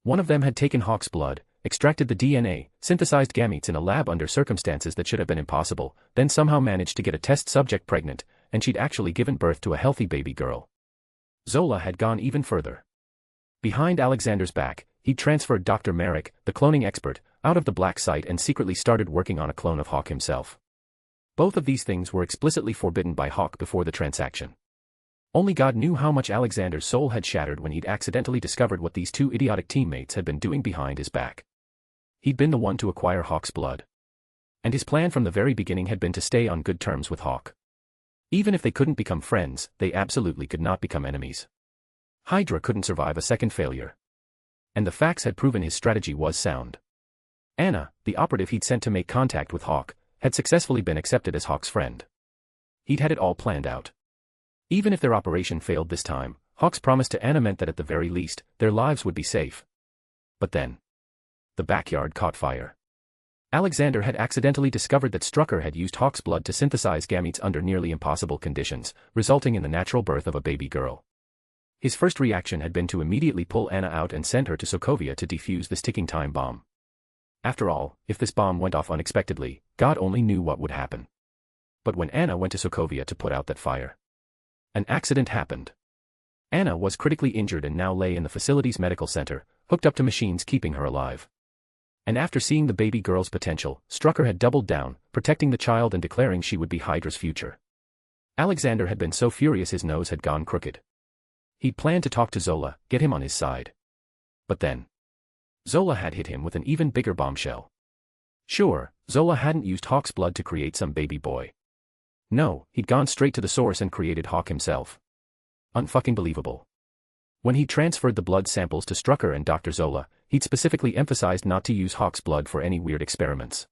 One of them had taken Hawk's blood, extracted the DNA, synthesized gametes in a lab under circumstances that should have been impossible, then somehow managed to get a test subject pregnant, and she'd actually given birth to a healthy baby girl. Zola had gone even further. Behind Alexander's back, he'd transferred Dr. Merrick, the cloning expert, out of the black site and secretly started working on a clone of Hawk himself. Both of these things were explicitly forbidden by Hawk before the transaction. Only God knew how much Alexander's soul had shattered when he'd accidentally discovered what these two idiotic teammates had been doing behind his back. He'd been the one to acquire Hawk's blood. And his plan from the very beginning had been to stay on good terms with Hawk. Even if they couldn't become friends, they absolutely could not become enemies. Hydra couldn't survive a second failure. And the facts had proven his strategy was sound. Anna, the operative he'd sent to make contact with Hawk, had successfully been accepted as Hawk's friend. He'd had it all planned out. Even if their operation failed this time, Hawk's promise to Anna meant that at the very least, their lives would be safe. But then, the backyard caught fire. Alexander had accidentally discovered that Strucker had used Hawk's blood to synthesize gametes under nearly impossible conditions, resulting in the natural birth of a baby girl. His first reaction had been to immediately pull Anna out and send her to Sokovia to defuse this ticking time bomb. After all, if this bomb went off unexpectedly, God only knew what would happen. But when Anna went to Sokovia to put out that fire, an accident happened. Anna was critically injured and now lay in the facility's medical center, hooked up to machines keeping her alive. And after seeing the baby girl's potential, Strucker had doubled down, protecting the child and declaring she would be Hydra's future. Alexander had been so furious his nose had gone crooked. He'd planned to talk to Zola, get him on his side. But then, Zola had hit him with an even bigger bombshell. Sure, Zola hadn't used Hawk's blood to create some baby boy. No, he'd gone straight to the source and created Hawk himself. Unfucking believable. When he transferred the blood samples to Strucker and Dr. Zola, he'd specifically emphasized not to use Hawk's blood for any weird experiments.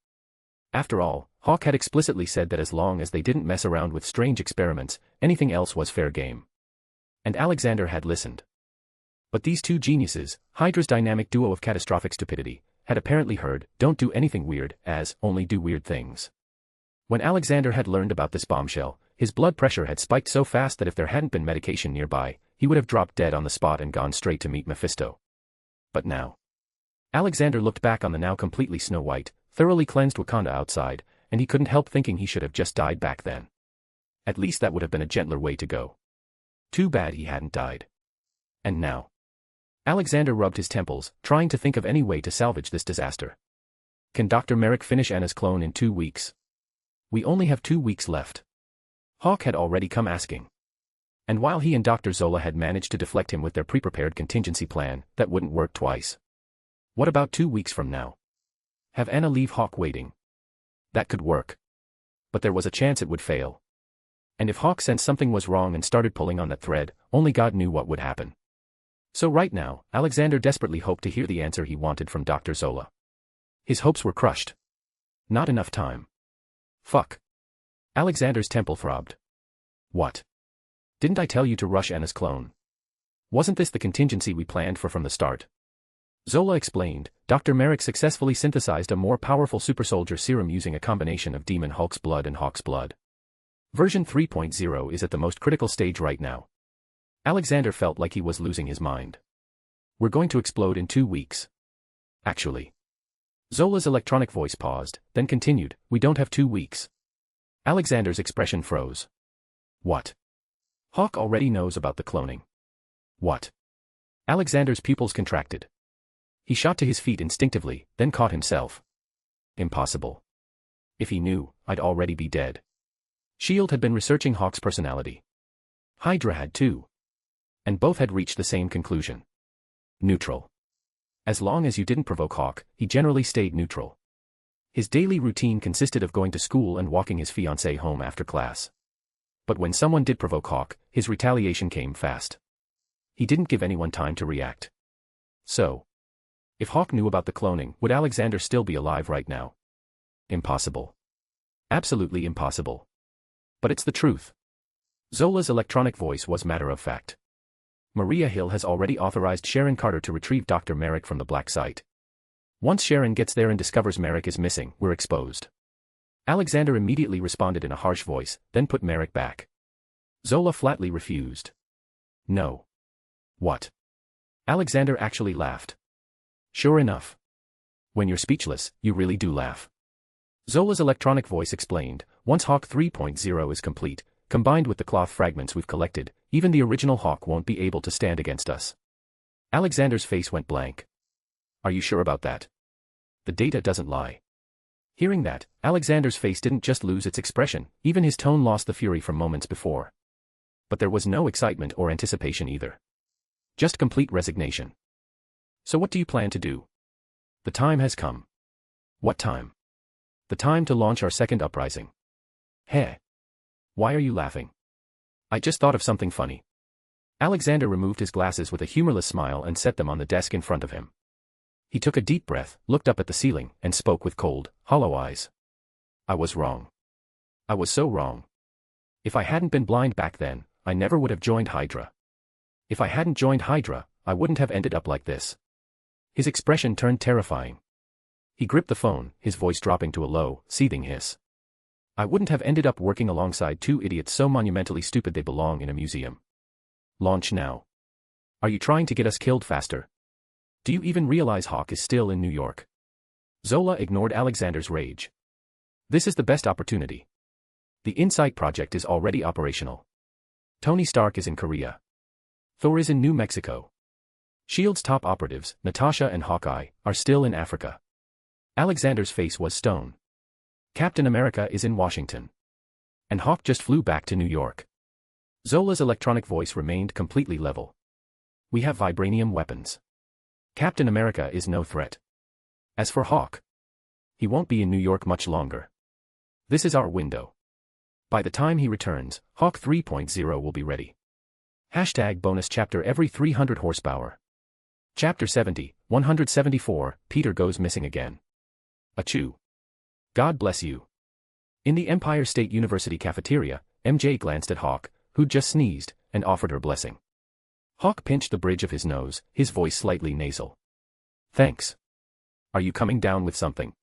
After all, Hawk had explicitly said that as long as they didn't mess around with strange experiments, anything else was fair game. And Alexander had listened. But these two geniuses, Hydra's dynamic duo of catastrophic stupidity, had apparently heard, "Don't do anything weird," as, "only do weird things." When Alexander had learned about this bombshell, his blood pressure had spiked so fast that if there hadn't been medication nearby, he would have dropped dead on the spot and gone straight to meet Mephisto. But now. Alexander looked back on the now completely snow-white, thoroughly cleansed Wakanda outside, and he couldn't help thinking he should have just died back then. At least that would have been a gentler way to go. Too bad he hadn't died. And now. Alexander rubbed his temples, trying to think of any way to salvage this disaster. Can Dr. Merrick finish Anna's clone in 2 weeks? We only have 2 weeks left. Hawk had already come asking. And while he and Dr. Zola had managed to deflect him with their pre-prepared contingency plan, that wouldn't work twice. What about 2 weeks from now? Have Anna leave Hawk waiting. That could work. But there was a chance it would fail. And if Hawk sensed something was wrong and started pulling on that thread, only God knew what would happen. So right now, Alexander desperately hoped to hear the answer he wanted from Dr. Zola. His hopes were crushed. Not enough time. Fuck. Alexander's temple throbbed. What? Didn't I tell you to rush Anna's clone? Wasn't this the contingency we planned for from the start? Zola explained, Dr. Merrick successfully synthesized a more powerful supersoldier serum using a combination of Demon Hulk's blood and Hawk's blood. Version 3.0 is at the most critical stage right now. Alexander felt like he was losing his mind. We're going to explode in 2 weeks. Actually. Zola's electronic voice paused, then continued, we don't have 2 weeks. Alexander's expression froze. What? Hawk already knows about the cloning. What? Alexander's pupils contracted. He shot to his feet instinctively, then caught himself. Impossible. If he knew, I'd already be dead. S.H.I.E.L.D. had been researching Hawk's personality. Hydra had too. And both had reached the same conclusion. Neutral. As long as you didn't provoke Hawk, he generally stayed neutral. His daily routine consisted of going to school and walking his fiancée home after class. But when someone did provoke Hawk, his retaliation came fast. He didn't give anyone time to react. So. If Hawk knew about the cloning, would Alexander still be alive right now? Impossible. Absolutely impossible. But it's the truth. Zola's electronic voice was matter-of-fact. Maria Hill has already authorized Sharon Carter to retrieve Dr. Merrick from the black site. Once Sharon gets there and discovers Merrick is missing, we're exposed. Alexander immediately responded in a harsh voice, then put Merrick back. Zola flatly refused. No. What? Alexander actually laughed. Sure enough. When you're speechless, you really do laugh. Zola's electronic voice explained, once Hawk 3.0 is complete, combined with the cloth fragments we've collected, even the original Hawk won't be able to stand against us. Alexander's face went blank. Are you sure about that? The data doesn't lie. Hearing that, Alexander's face didn't just lose its expression, even his tone lost the fury from moments before. But there was no excitement or anticipation either. Just complete resignation. So what do you plan to do? The time has come. What time? The time to launch our second uprising. Heh. Why are you laughing? I just thought of something funny. Alexander removed his glasses with a humorless smile and set them on the desk in front of him. He took a deep breath, looked up at the ceiling, and spoke with cold, hollow eyes. I was wrong. I was so wrong. If I hadn't been blind back then, I never would have joined Hydra. If I hadn't joined Hydra, I wouldn't have ended up like this. His expression turned terrifying. He gripped the phone, his voice dropping to a low, seething hiss. I wouldn't have ended up working alongside 2 idiots so monumentally stupid they belong in a museum. Launch now. Are you trying to get us killed faster? Do you even realize Hawk is still in New York? Zola ignored Alexander's rage. This is the best opportunity. The Insight project is already operational. Tony Stark is in Korea. Thor is in New Mexico. S.H.I.E.L.D's top operatives, Natasha and Hawkeye, are still in Africa. Alexander's face was stone. Captain America is in Washington. And Hawk just flew back to New York. Zola's electronic voice remained completely level. We have vibranium weapons. Captain America is no threat. As for Hawk, he won't be in New York much longer. This is our window. By the time he returns, Hawk 3.0 will be ready. #bonus chapter every 300 horsepower. Chapter 70, 174, Peter goes missing again. Achoo. God bless you. In the Empire State University cafeteria, MJ glanced at Hawk, who'd just sneezed, and offered her blessing. Hawk pinched the bridge of his nose, his voice slightly nasal. Thanks. Are you coming down with something?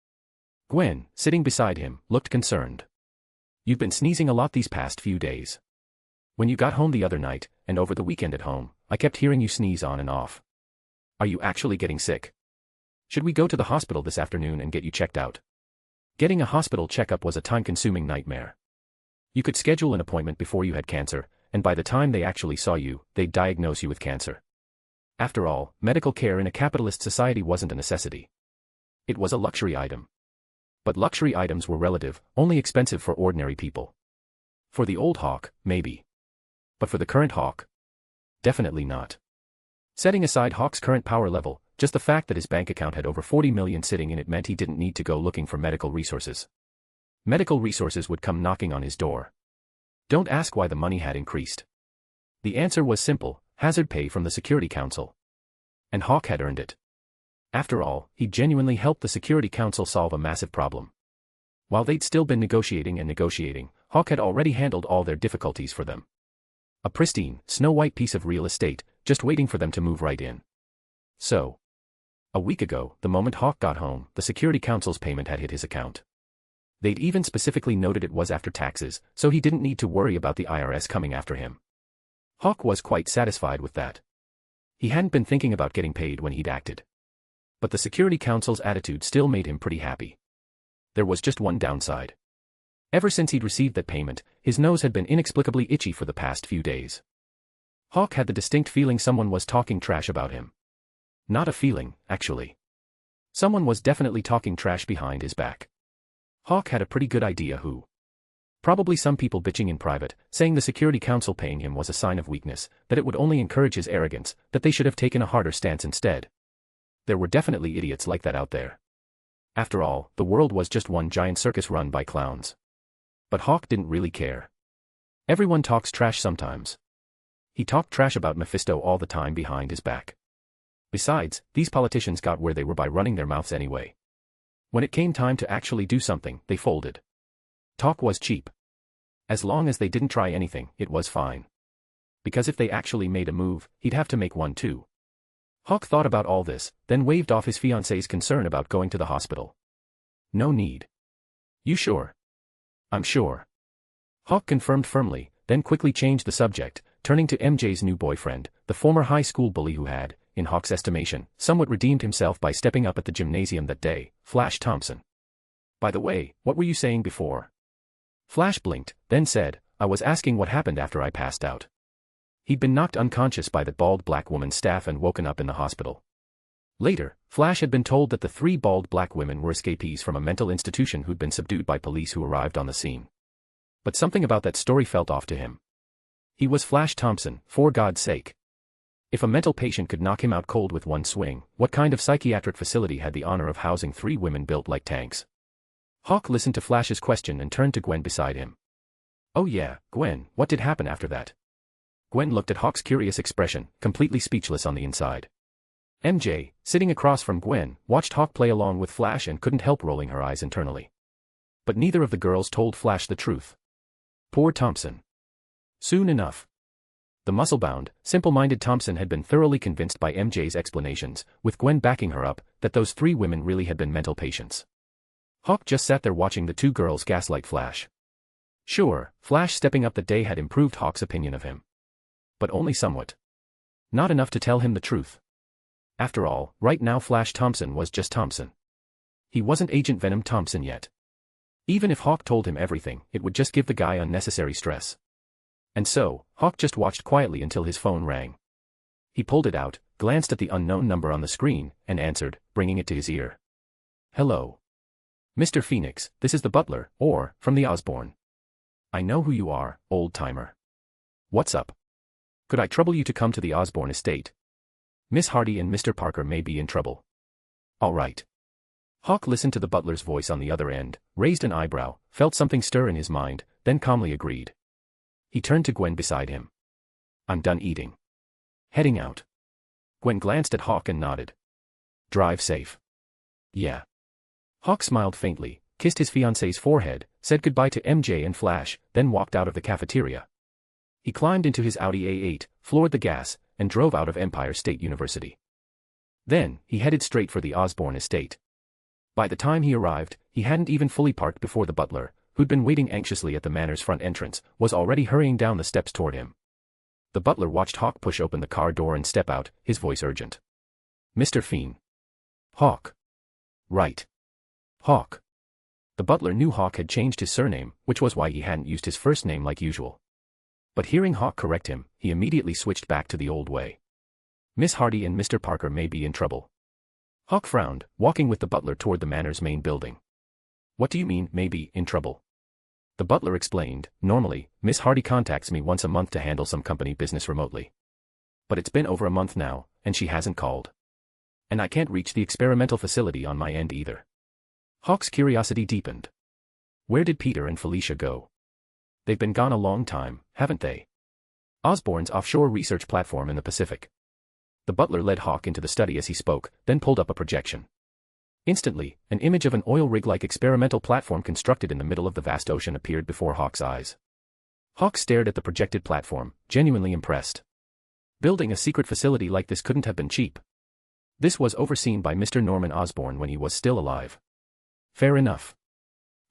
Gwen, sitting beside him, looked concerned. You've been sneezing a lot these past few days. When you got home the other night, and over the weekend at home, I kept hearing you sneeze on and off. Are you actually getting sick? Should we go to the hospital this afternoon and get you checked out? Getting a hospital checkup was a time-consuming nightmare. You could schedule an appointment before you had cancer, and by the time they actually saw you, they'd diagnose you with cancer. After all, medical care in a capitalist society wasn't a necessity. It was a luxury item. But luxury items were relative, only expensive for ordinary people. For the old Hawk, maybe. But for the current Hawk? Definitely not. Setting aside Hawk's current power level, just the fact that his bank account had over 40 million sitting in it meant he didn't need to go looking for medical resources. Medical resources would come knocking on his door. Don't ask why the money had increased. The answer was simple: hazard pay from the Security Council. And Hawk had earned it. After all, he genuinely helped the Security Council solve a massive problem. While they'd still been negotiating and negotiating, Hawk had already handled all their difficulties for them. A pristine, snow-white piece of real estate, just waiting for them to move right in. So, a week ago, the moment Hawk got home, the Security Council's payment had hit his account. They'd even specifically noted it was after taxes, so he didn't need to worry about the IRS coming after him. Hawk was quite satisfied with that. He hadn't been thinking about getting paid when he'd acted. But the Security Council's attitude still made him pretty happy. There was just one downside. Ever since he'd received that payment, his nose had been inexplicably itchy for the past few days. Hawk had the distinct feeling someone was talking trash about him. Not a feeling, actually. Someone was definitely talking trash behind his back. Hawk had a pretty good idea who. Probably some people bitching in private, saying the Security Council paying him was a sign of weakness, that it would only encourage his arrogance, that they should have taken a harder stance instead. There were definitely idiots like that out there. After all, the world was just one giant circus run by clowns. But Hawk didn't really care. Everyone talks trash sometimes. He talked trash about Mephisto all the time behind his back. Besides, these politicians got where they were by running their mouths anyway. When it came time to actually do something, they folded. Talk was cheap. As long as they didn't try anything, it was fine. Because if they actually made a move, he'd have to make one too. Hawk thought about all this, then waved off his fiancée's concern about going to the hospital. No need. You sure? I'm sure. Hawk confirmed firmly, then quickly changed the subject, turning to MJ's new boyfriend, the former high school bully who had, in Hawk's estimation, somewhat redeemed himself by stepping up at the gymnasium that day, Flash Thompson. By the way, what were you saying before? Flash blinked, then said, I was asking what happened after I passed out. He'd been knocked unconscious by the bald black woman's staff and woken up in the hospital. Later, Flash had been told that the 3 bald black women were escapees from a mental institution who'd been subdued by police who arrived on the scene. But something about that story felt off to him. He was Flash Thompson, for God's sake. If a mental patient could knock him out cold with one swing, what kind of psychiatric facility had the honor of housing 3 women built like tanks? Hawk listened to Flash's question and turned to Gwen beside him. Oh yeah, Gwen, what did happen after that? Gwen looked at Hawk's curious expression, completely speechless on the inside. MJ, sitting across from Gwen, watched Hawk play along with Flash and couldn't help rolling her eyes internally. But neither of the girls told Flash the truth. Poor Thompson. Soon enough. The muscle-bound, simple-minded Thompson had been thoroughly convinced by MJ's explanations, with Gwen backing her up, that those 3 women really had been mental patients. Hawk just sat there watching the 2 girls gaslight Flash. Sure, Flash stepping up that day had improved Hawk's opinion of him. But only somewhat. Not enough to tell him the truth. After all, right now Flash Thompson was just Thompson. He wasn't Agent Venom Thompson yet. Even if Hawk told him everything, it would just give the guy unnecessary stress. And so, Hawk just watched quietly until his phone rang. He pulled it out, glanced at the unknown number on the screen, and answered, bringing it to his ear. Hello. Mr. Phoenix, this is the butler, or, from the Osborn. I know who you are, old-timer. What's up? Could I trouble you to come to the Osborn estate? Miss Hardy and Mr. Parker may be in trouble. All right. Hawk listened to the butler's voice on the other end, raised an eyebrow, felt something stir in his mind, then calmly agreed. He turned to Gwen beside him. I'm done eating. Heading out. Gwen glanced at Hawk and nodded. Drive safe. Yeah. Hawk smiled faintly, kissed his fiancée's forehead, said goodbye to MJ and Flash, then walked out of the cafeteria. He climbed into his Audi A8, floored the gas, and drove out of Empire State University. Then, he headed straight for the Osborn estate. By the time he arrived, he hadn't even fully parked before the butler, who'd been waiting anxiously at the manor's front entrance, was already hurrying down the steps toward him. The butler watched Hawk push open the car door and step out, his voice urgent. "Mr. Fiend." "Hawk." "Right. Hawk." The butler knew Hawk had changed his surname, which was why he hadn't used his first name like usual. But hearing Hawk correct him, he immediately switched back to the old way. "Miss Hardy and Mr. Parker may be in trouble." Hawk frowned, walking with the butler toward the manor's main building. "What do you mean, maybe, in trouble?" The butler explained, "Normally, Miss Hardy contacts me once a month to handle some company business remotely. But it's been over a month now, and she hasn't called. And I can't reach the experimental facility on my end either." Hawk's curiosity deepened. Where did Peter and Felicia go? They've been gone a long time, haven't they? Osborn's offshore research platform in the Pacific. The butler led Hawk into the study as he spoke, then pulled up a projection. Instantly, an image of an oil rig-like experimental platform constructed in the middle of the vast ocean appeared before Hawk's eyes. Hawk stared at the projected platform, genuinely impressed. Building a secret facility like this couldn't have been cheap. This was overseen by Mr. Norman Osborn when he was still alive. Fair enough.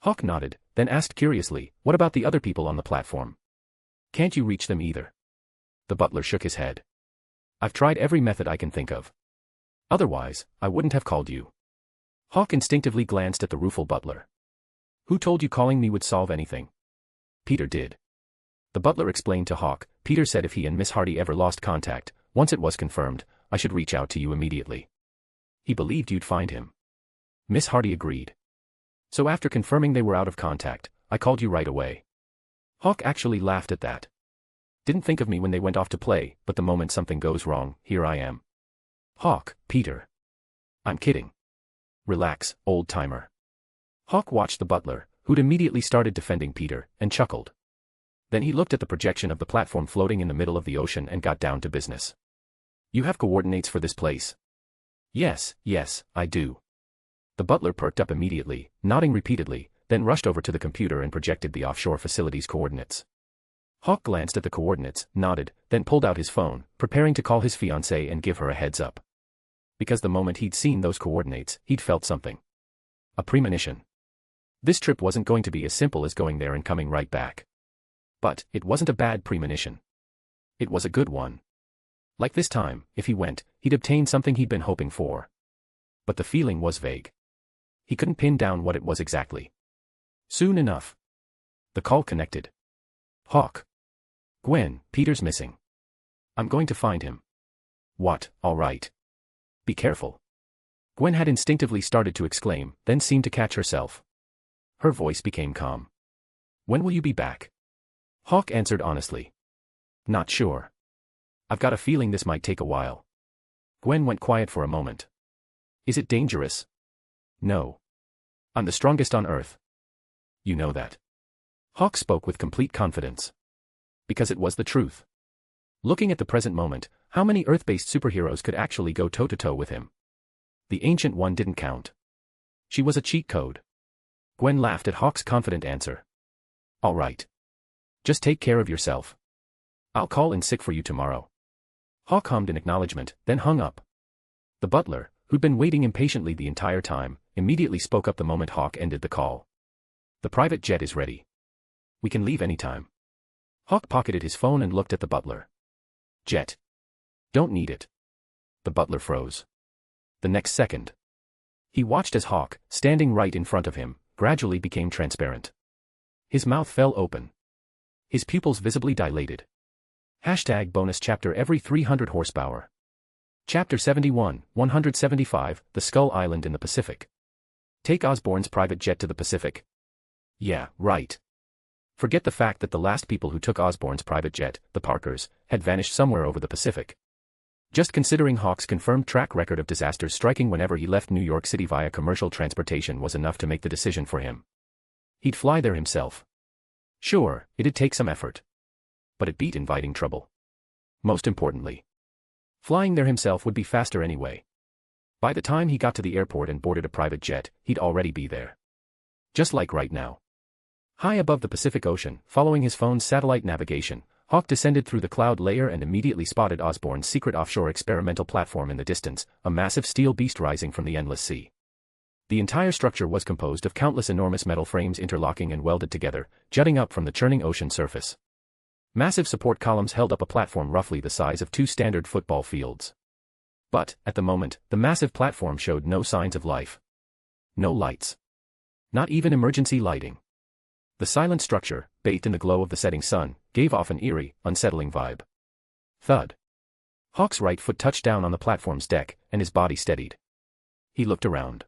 Hawk nodded, then asked curiously, "What about the other people on the platform? Can't you reach them either?" The butler shook his head. "I've tried every method I can think of. Otherwise, I wouldn't have called you." Hawk instinctively glanced at the rueful butler. "Who told you calling me would solve anything?" "Peter did." The butler explained to Hawk, "Peter said if he and Miss Hardy ever lost contact, once it was confirmed, I should reach out to you immediately. He believed you'd find him." Miss Hardy agreed. "So after confirming they were out of contact, I called you right away." Hawk actually laughed at that. "Didn't think of me when they went off to play, but the moment something goes wrong, here I am." "Hawk, Peter." "I'm kidding. Relax, old-timer." Hawk watched the butler, who'd immediately started defending Peter, and chuckled. Then he looked at the projection of the platform floating in the middle of the ocean and got down to business. "You have coordinates for this place?" Yes, I do." The butler perked up immediately, nodding repeatedly, then rushed over to the computer and projected the offshore facility's coordinates. Hawk glanced at the coordinates, nodded, then pulled out his phone, preparing to call his fiancée and give her a heads up. Because the moment he'd seen those coordinates, he'd felt something. A premonition. This trip wasn't going to be as simple as going there and coming right back. But it wasn't a bad premonition. It was a good one. Like this time, if he went, he'd obtain something he'd been hoping for. But the feeling was vague. He couldn't pin down what it was exactly. Soon enough, the call connected. "Hawk. Gwen, Peter's missing. I'm going to find him." "What, all right. Be careful." Gwen had instinctively started to exclaim, then seemed to catch herself. Her voice became calm. "When will you be back?" Hawk answered honestly. "Not sure. I've got a feeling this might take a while." Gwen went quiet for a moment. "Is it dangerous?" "No. I'm the strongest on Earth." "You know that." Hawk spoke with complete confidence. Because it was the truth. Looking at the present moment, how many Earth-based superheroes could actually go toe-to-toe with him? The Ancient One didn't count. She was a cheat code. Gwen laughed at Hawk's confident answer. "All right. Just take care of yourself. I'll call in sick for you tomorrow." Hawk hummed in acknowledgement, then hung up. The butler, who'd been waiting impatiently the entire time, immediately spoke up the moment Hawk ended the call. "The private jet is ready. We can leave anytime." Hawk pocketed his phone and looked at the butler. "Jet. Don't need it." The butler froze. The next second, he watched as Hawk, standing right in front of him, gradually became transparent. His mouth fell open. His pupils visibly dilated. #bonus chapter every 300 horsepower. Chapter 71, 175, The Skull Island in the Pacific. Take Osborn's private jet to the Pacific. Yeah, right. Forget the fact that the last people who took Osborn's private jet, the Parkers, had vanished somewhere over the Pacific. Just considering Hawk's confirmed track record of disasters striking whenever he left New York City via commercial transportation was enough to make the decision for him. He'd fly there himself. Sure, it'd take some effort. But it beat inviting trouble. Most importantly, flying there himself would be faster anyway. By the time he got to the airport and boarded a private jet, he'd already be there. Just like right now. High above the Pacific Ocean, following his phone's satellite navigation, Hawk descended through the cloud layer and immediately spotted Osborn's secret offshore experimental platform in the distance, a massive steel beast rising from the endless sea. The entire structure was composed of countless enormous metal frames interlocking and welded together, jutting up from the churning ocean surface. Massive support columns held up a platform roughly the size of 2 standard football fields. But, at the moment, the massive platform showed no signs of life. No lights. Not even emergency lighting. The silent structure, bathed in the glow of the setting sun, gave off an eerie, unsettling vibe. Thud. Hawk's right foot touched down on the platform's deck, and his body steadied. He looked around.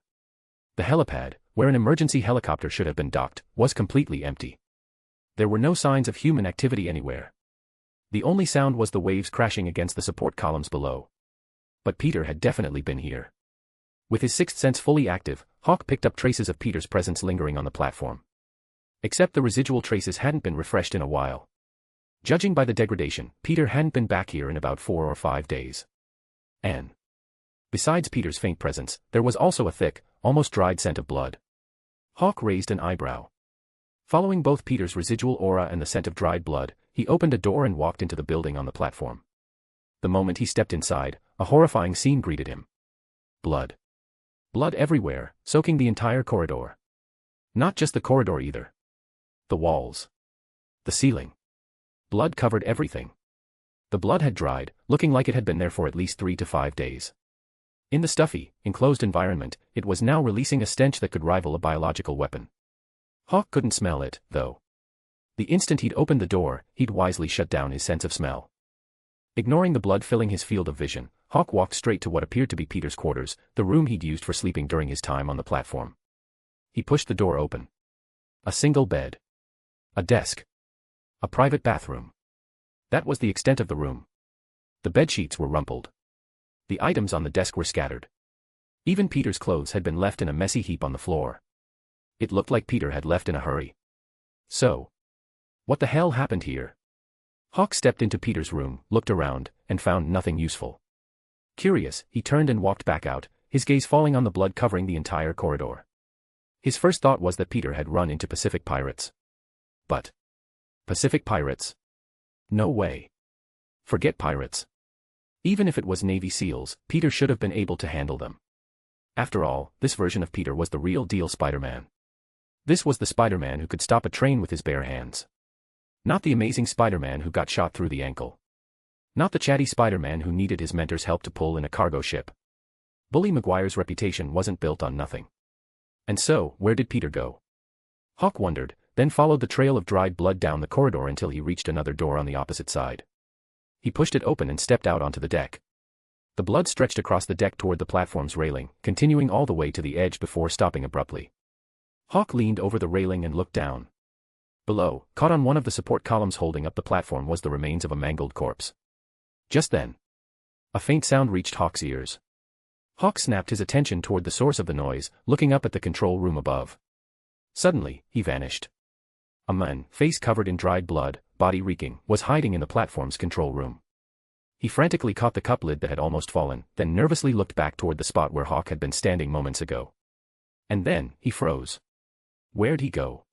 The helipad, where an emergency helicopter should have been docked, was completely empty. There were no signs of human activity anywhere. The only sound was the waves crashing against the support columns below. But Peter had definitely been here. With his sixth sense fully active, Hawk picked up traces of Peter's presence lingering on the platform. Except the residual traces hadn't been refreshed in a while. Judging by the degradation, Peter hadn't been back here in about 4 or 5 days. And besides Peter's faint presence, there was also a thick, almost dried scent of blood. Hawk raised an eyebrow. Following both Peter's residual aura and the scent of dried blood, he opened a door and walked into the building on the platform. The moment he stepped inside, a horrifying scene greeted him. Blood. Blood everywhere, soaking the entire corridor. Not just the corridor either. The walls. The ceiling. Blood covered everything. The blood had dried, looking like it had been there for at least 3 to 5 days. In the stuffy, enclosed environment, it was now releasing a stench that could rival a biological weapon. Hawk couldn't smell it, though. The instant he'd opened the door, he'd wisely shut down his sense of smell. Ignoring the blood filling his field of vision, Hawk walked straight to what appeared to be Peter's quarters, the room he'd used for sleeping during his time on the platform. He pushed the door open. A single bed. A desk. A private bathroom. That was the extent of the room. The bedsheets were rumpled. The items on the desk were scattered. Even Peter's clothes had been left in a messy heap on the floor. It looked like Peter had left in a hurry. So, what the hell happened here? Hawk stepped into Peter's room, looked around, and found nothing useful. Curious, he turned and walked back out, his gaze falling on the blood covering the entire corridor. His first thought was that Peter had run into Pacific pirates. But Pacific pirates? No way. Forget pirates. Even if it was Navy SEALs, Peter should have been able to handle them. After all, this version of Peter was the real deal Spider-Man. This was the Spider-Man who could stop a train with his bare hands. Not the amazing Spider-Man who got shot through the ankle. Not the chatty Spider-Man who needed his mentor's help to pull in a cargo ship. Bully Maguire's reputation wasn't built on nothing. And so, where did Peter go? Hawk wondered, then followed the trail of dried blood down the corridor until he reached another door on the opposite side. He pushed it open and stepped out onto the deck. The blood stretched across the deck toward the platform's railing, continuing all the way to the edge before stopping abruptly. Hawk leaned over the railing and looked down. Below, caught on one of the support columns holding up the platform, was the remains of a mangled corpse. Just then, a faint sound reached Hawk's ears. Hawk snapped his attention toward the source of the noise, looking up at the control room above. Suddenly, he vanished. A man, face covered in dried blood, body reeking, was hiding in the platform's control room. He frantically caught the cup lid that had almost fallen, then nervously looked back toward the spot where Hawk had been standing moments ago. And then, he froze. Where'd he go?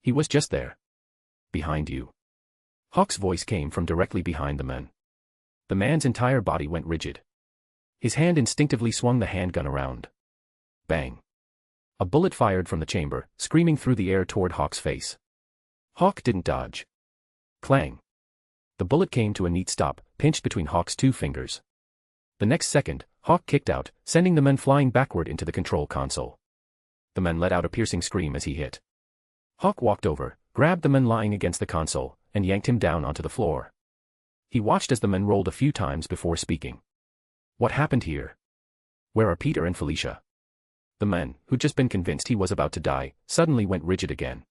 He was just there. Behind you. Hawk's voice came from directly behind the man. The man's entire body went rigid. His hand instinctively swung the handgun around. Bang. A bullet fired from the chamber, screaming through the air toward Hawk's face. Hawk didn't dodge. Clang. The bullet came to a neat stop, pinched between Hawk's 2 fingers. The next second, Hawk kicked out, sending the man flying backward into the control console. The man let out a piercing scream as he hit. Hawk walked over, grabbed the man lying against the console, and yanked him down onto the floor. He watched as the man rolled a few times before speaking. What happened here? Where are Peter and Felicia? The man, who'd just been convinced he was about to die, suddenly went rigid again.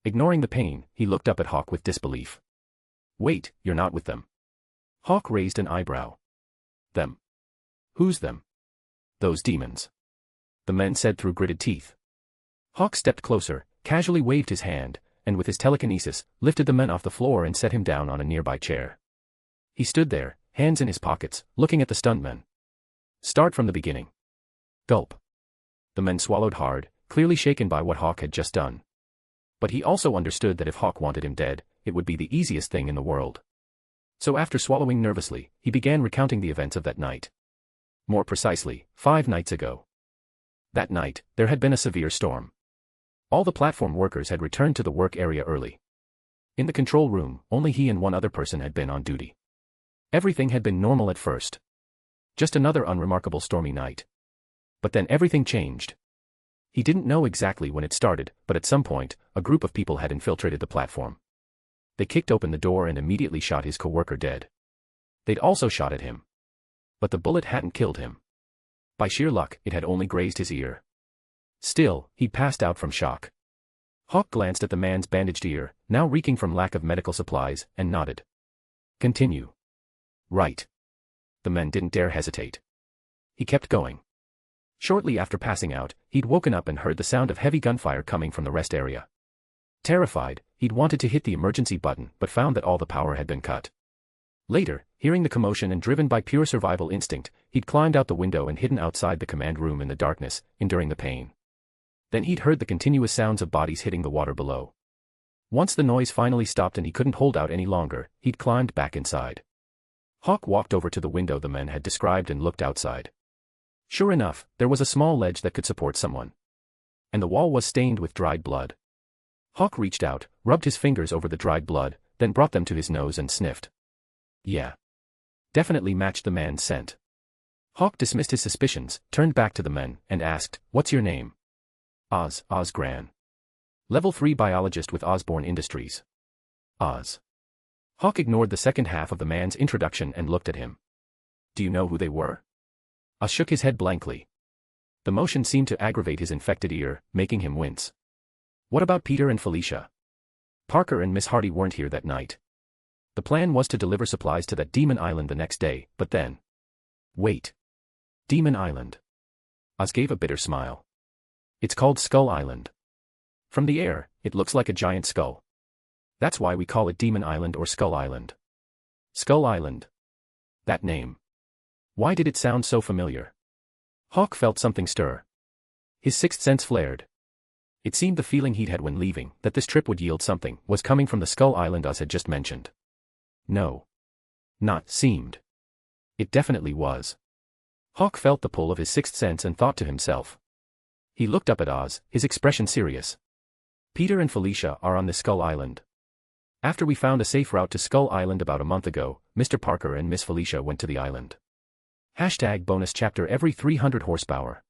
Ignoring the pain, he looked up at Hawk with disbelief. Wait, you're not with them. Hawk raised an eyebrow. Them? Who's them? Those demons. The man said through gritted teeth. Hawk stepped closer, casually waved his hand, and with his telekinesis, lifted the man off the floor and set him down on a nearby chair. He stood there, hands in his pockets, looking at the stuntman. Start from the beginning. Gulp. The man swallowed hard, clearly shaken by what Hawk had just done. But he also understood that if Hawk wanted him dead, it would be the easiest thing in the world. So after swallowing nervously, he began recounting the events of that night. More precisely, 5 nights ago. That night, there had been a severe storm. All the platform workers had returned to the work area early. In the control room, only he and one other person had been on duty. Everything had been normal at first. Just another unremarkable stormy night. But then everything changed. He didn't know exactly when it started, but at some point, a group of people had infiltrated the platform. They kicked open the door and immediately shot his coworker dead. They'd also shot at him. But the bullet hadn't killed him. By sheer luck, it had only grazed his ear. Still, he passed out from shock. Hawk glanced at the man's bandaged ear, now reeking from lack of medical supplies, and nodded. Continue. Right. The man didn't dare hesitate. He kept going. Shortly after passing out, he'd woken up and heard the sound of heavy gunfire coming from the rest area. Terrified, he'd wanted to hit the emergency button but found that all the power had been cut. Later, hearing the commotion and driven by pure survival instinct, he'd climbed out the window and hidden outside the command room in the darkness, enduring the pain. Then he'd heard the continuous sounds of bodies hitting the water below. Once the noise finally stopped and he couldn't hold out any longer, he'd climbed back inside. Hawk walked over to the window the men had described and looked outside. Sure enough, there was a small ledge that could support someone. And the wall was stained with dried blood. Hawk reached out, rubbed his fingers over the dried blood, then brought them to his nose and sniffed. Yeah. Definitely matched the man's scent. Hawk dismissed his suspicions, turned back to the men, and asked, "What's your name?" Oz Gran. Level 3 biologist with Osborne Industries. Oz. Hawk ignored the second half of the man's introduction and looked at him. Do you know who they were? Oz shook his head blankly. The motion seemed to aggravate his infected ear, making him wince. What about Peter and Felicia? Parker and Miss Hardy weren't here that night. The plan was to deliver supplies to that Demon Island the next day, but then... Wait. Demon Island. Oz gave a bitter smile. It's called Skull Island. From the air, it looks like a giant skull. That's why we call it Demon Island or Skull Island. Skull Island. That name. Why did it sound so familiar? Hawk felt something stir. His sixth sense flared. It seemed the feeling he'd had when leaving, that this trip would yield something, was coming from the Skull Island Oz had just mentioned. No. Not seemed. It definitely was. Hawk felt the pull of his sixth sense and thought to himself. He looked up at Oz, his expression serious. Peter and Felicia are on the Skull Island. After we found a safe route to Skull Island about a month ago, Mr. Parker and Miss Felicia went to the island. #bonus chapter every 300 horsepower.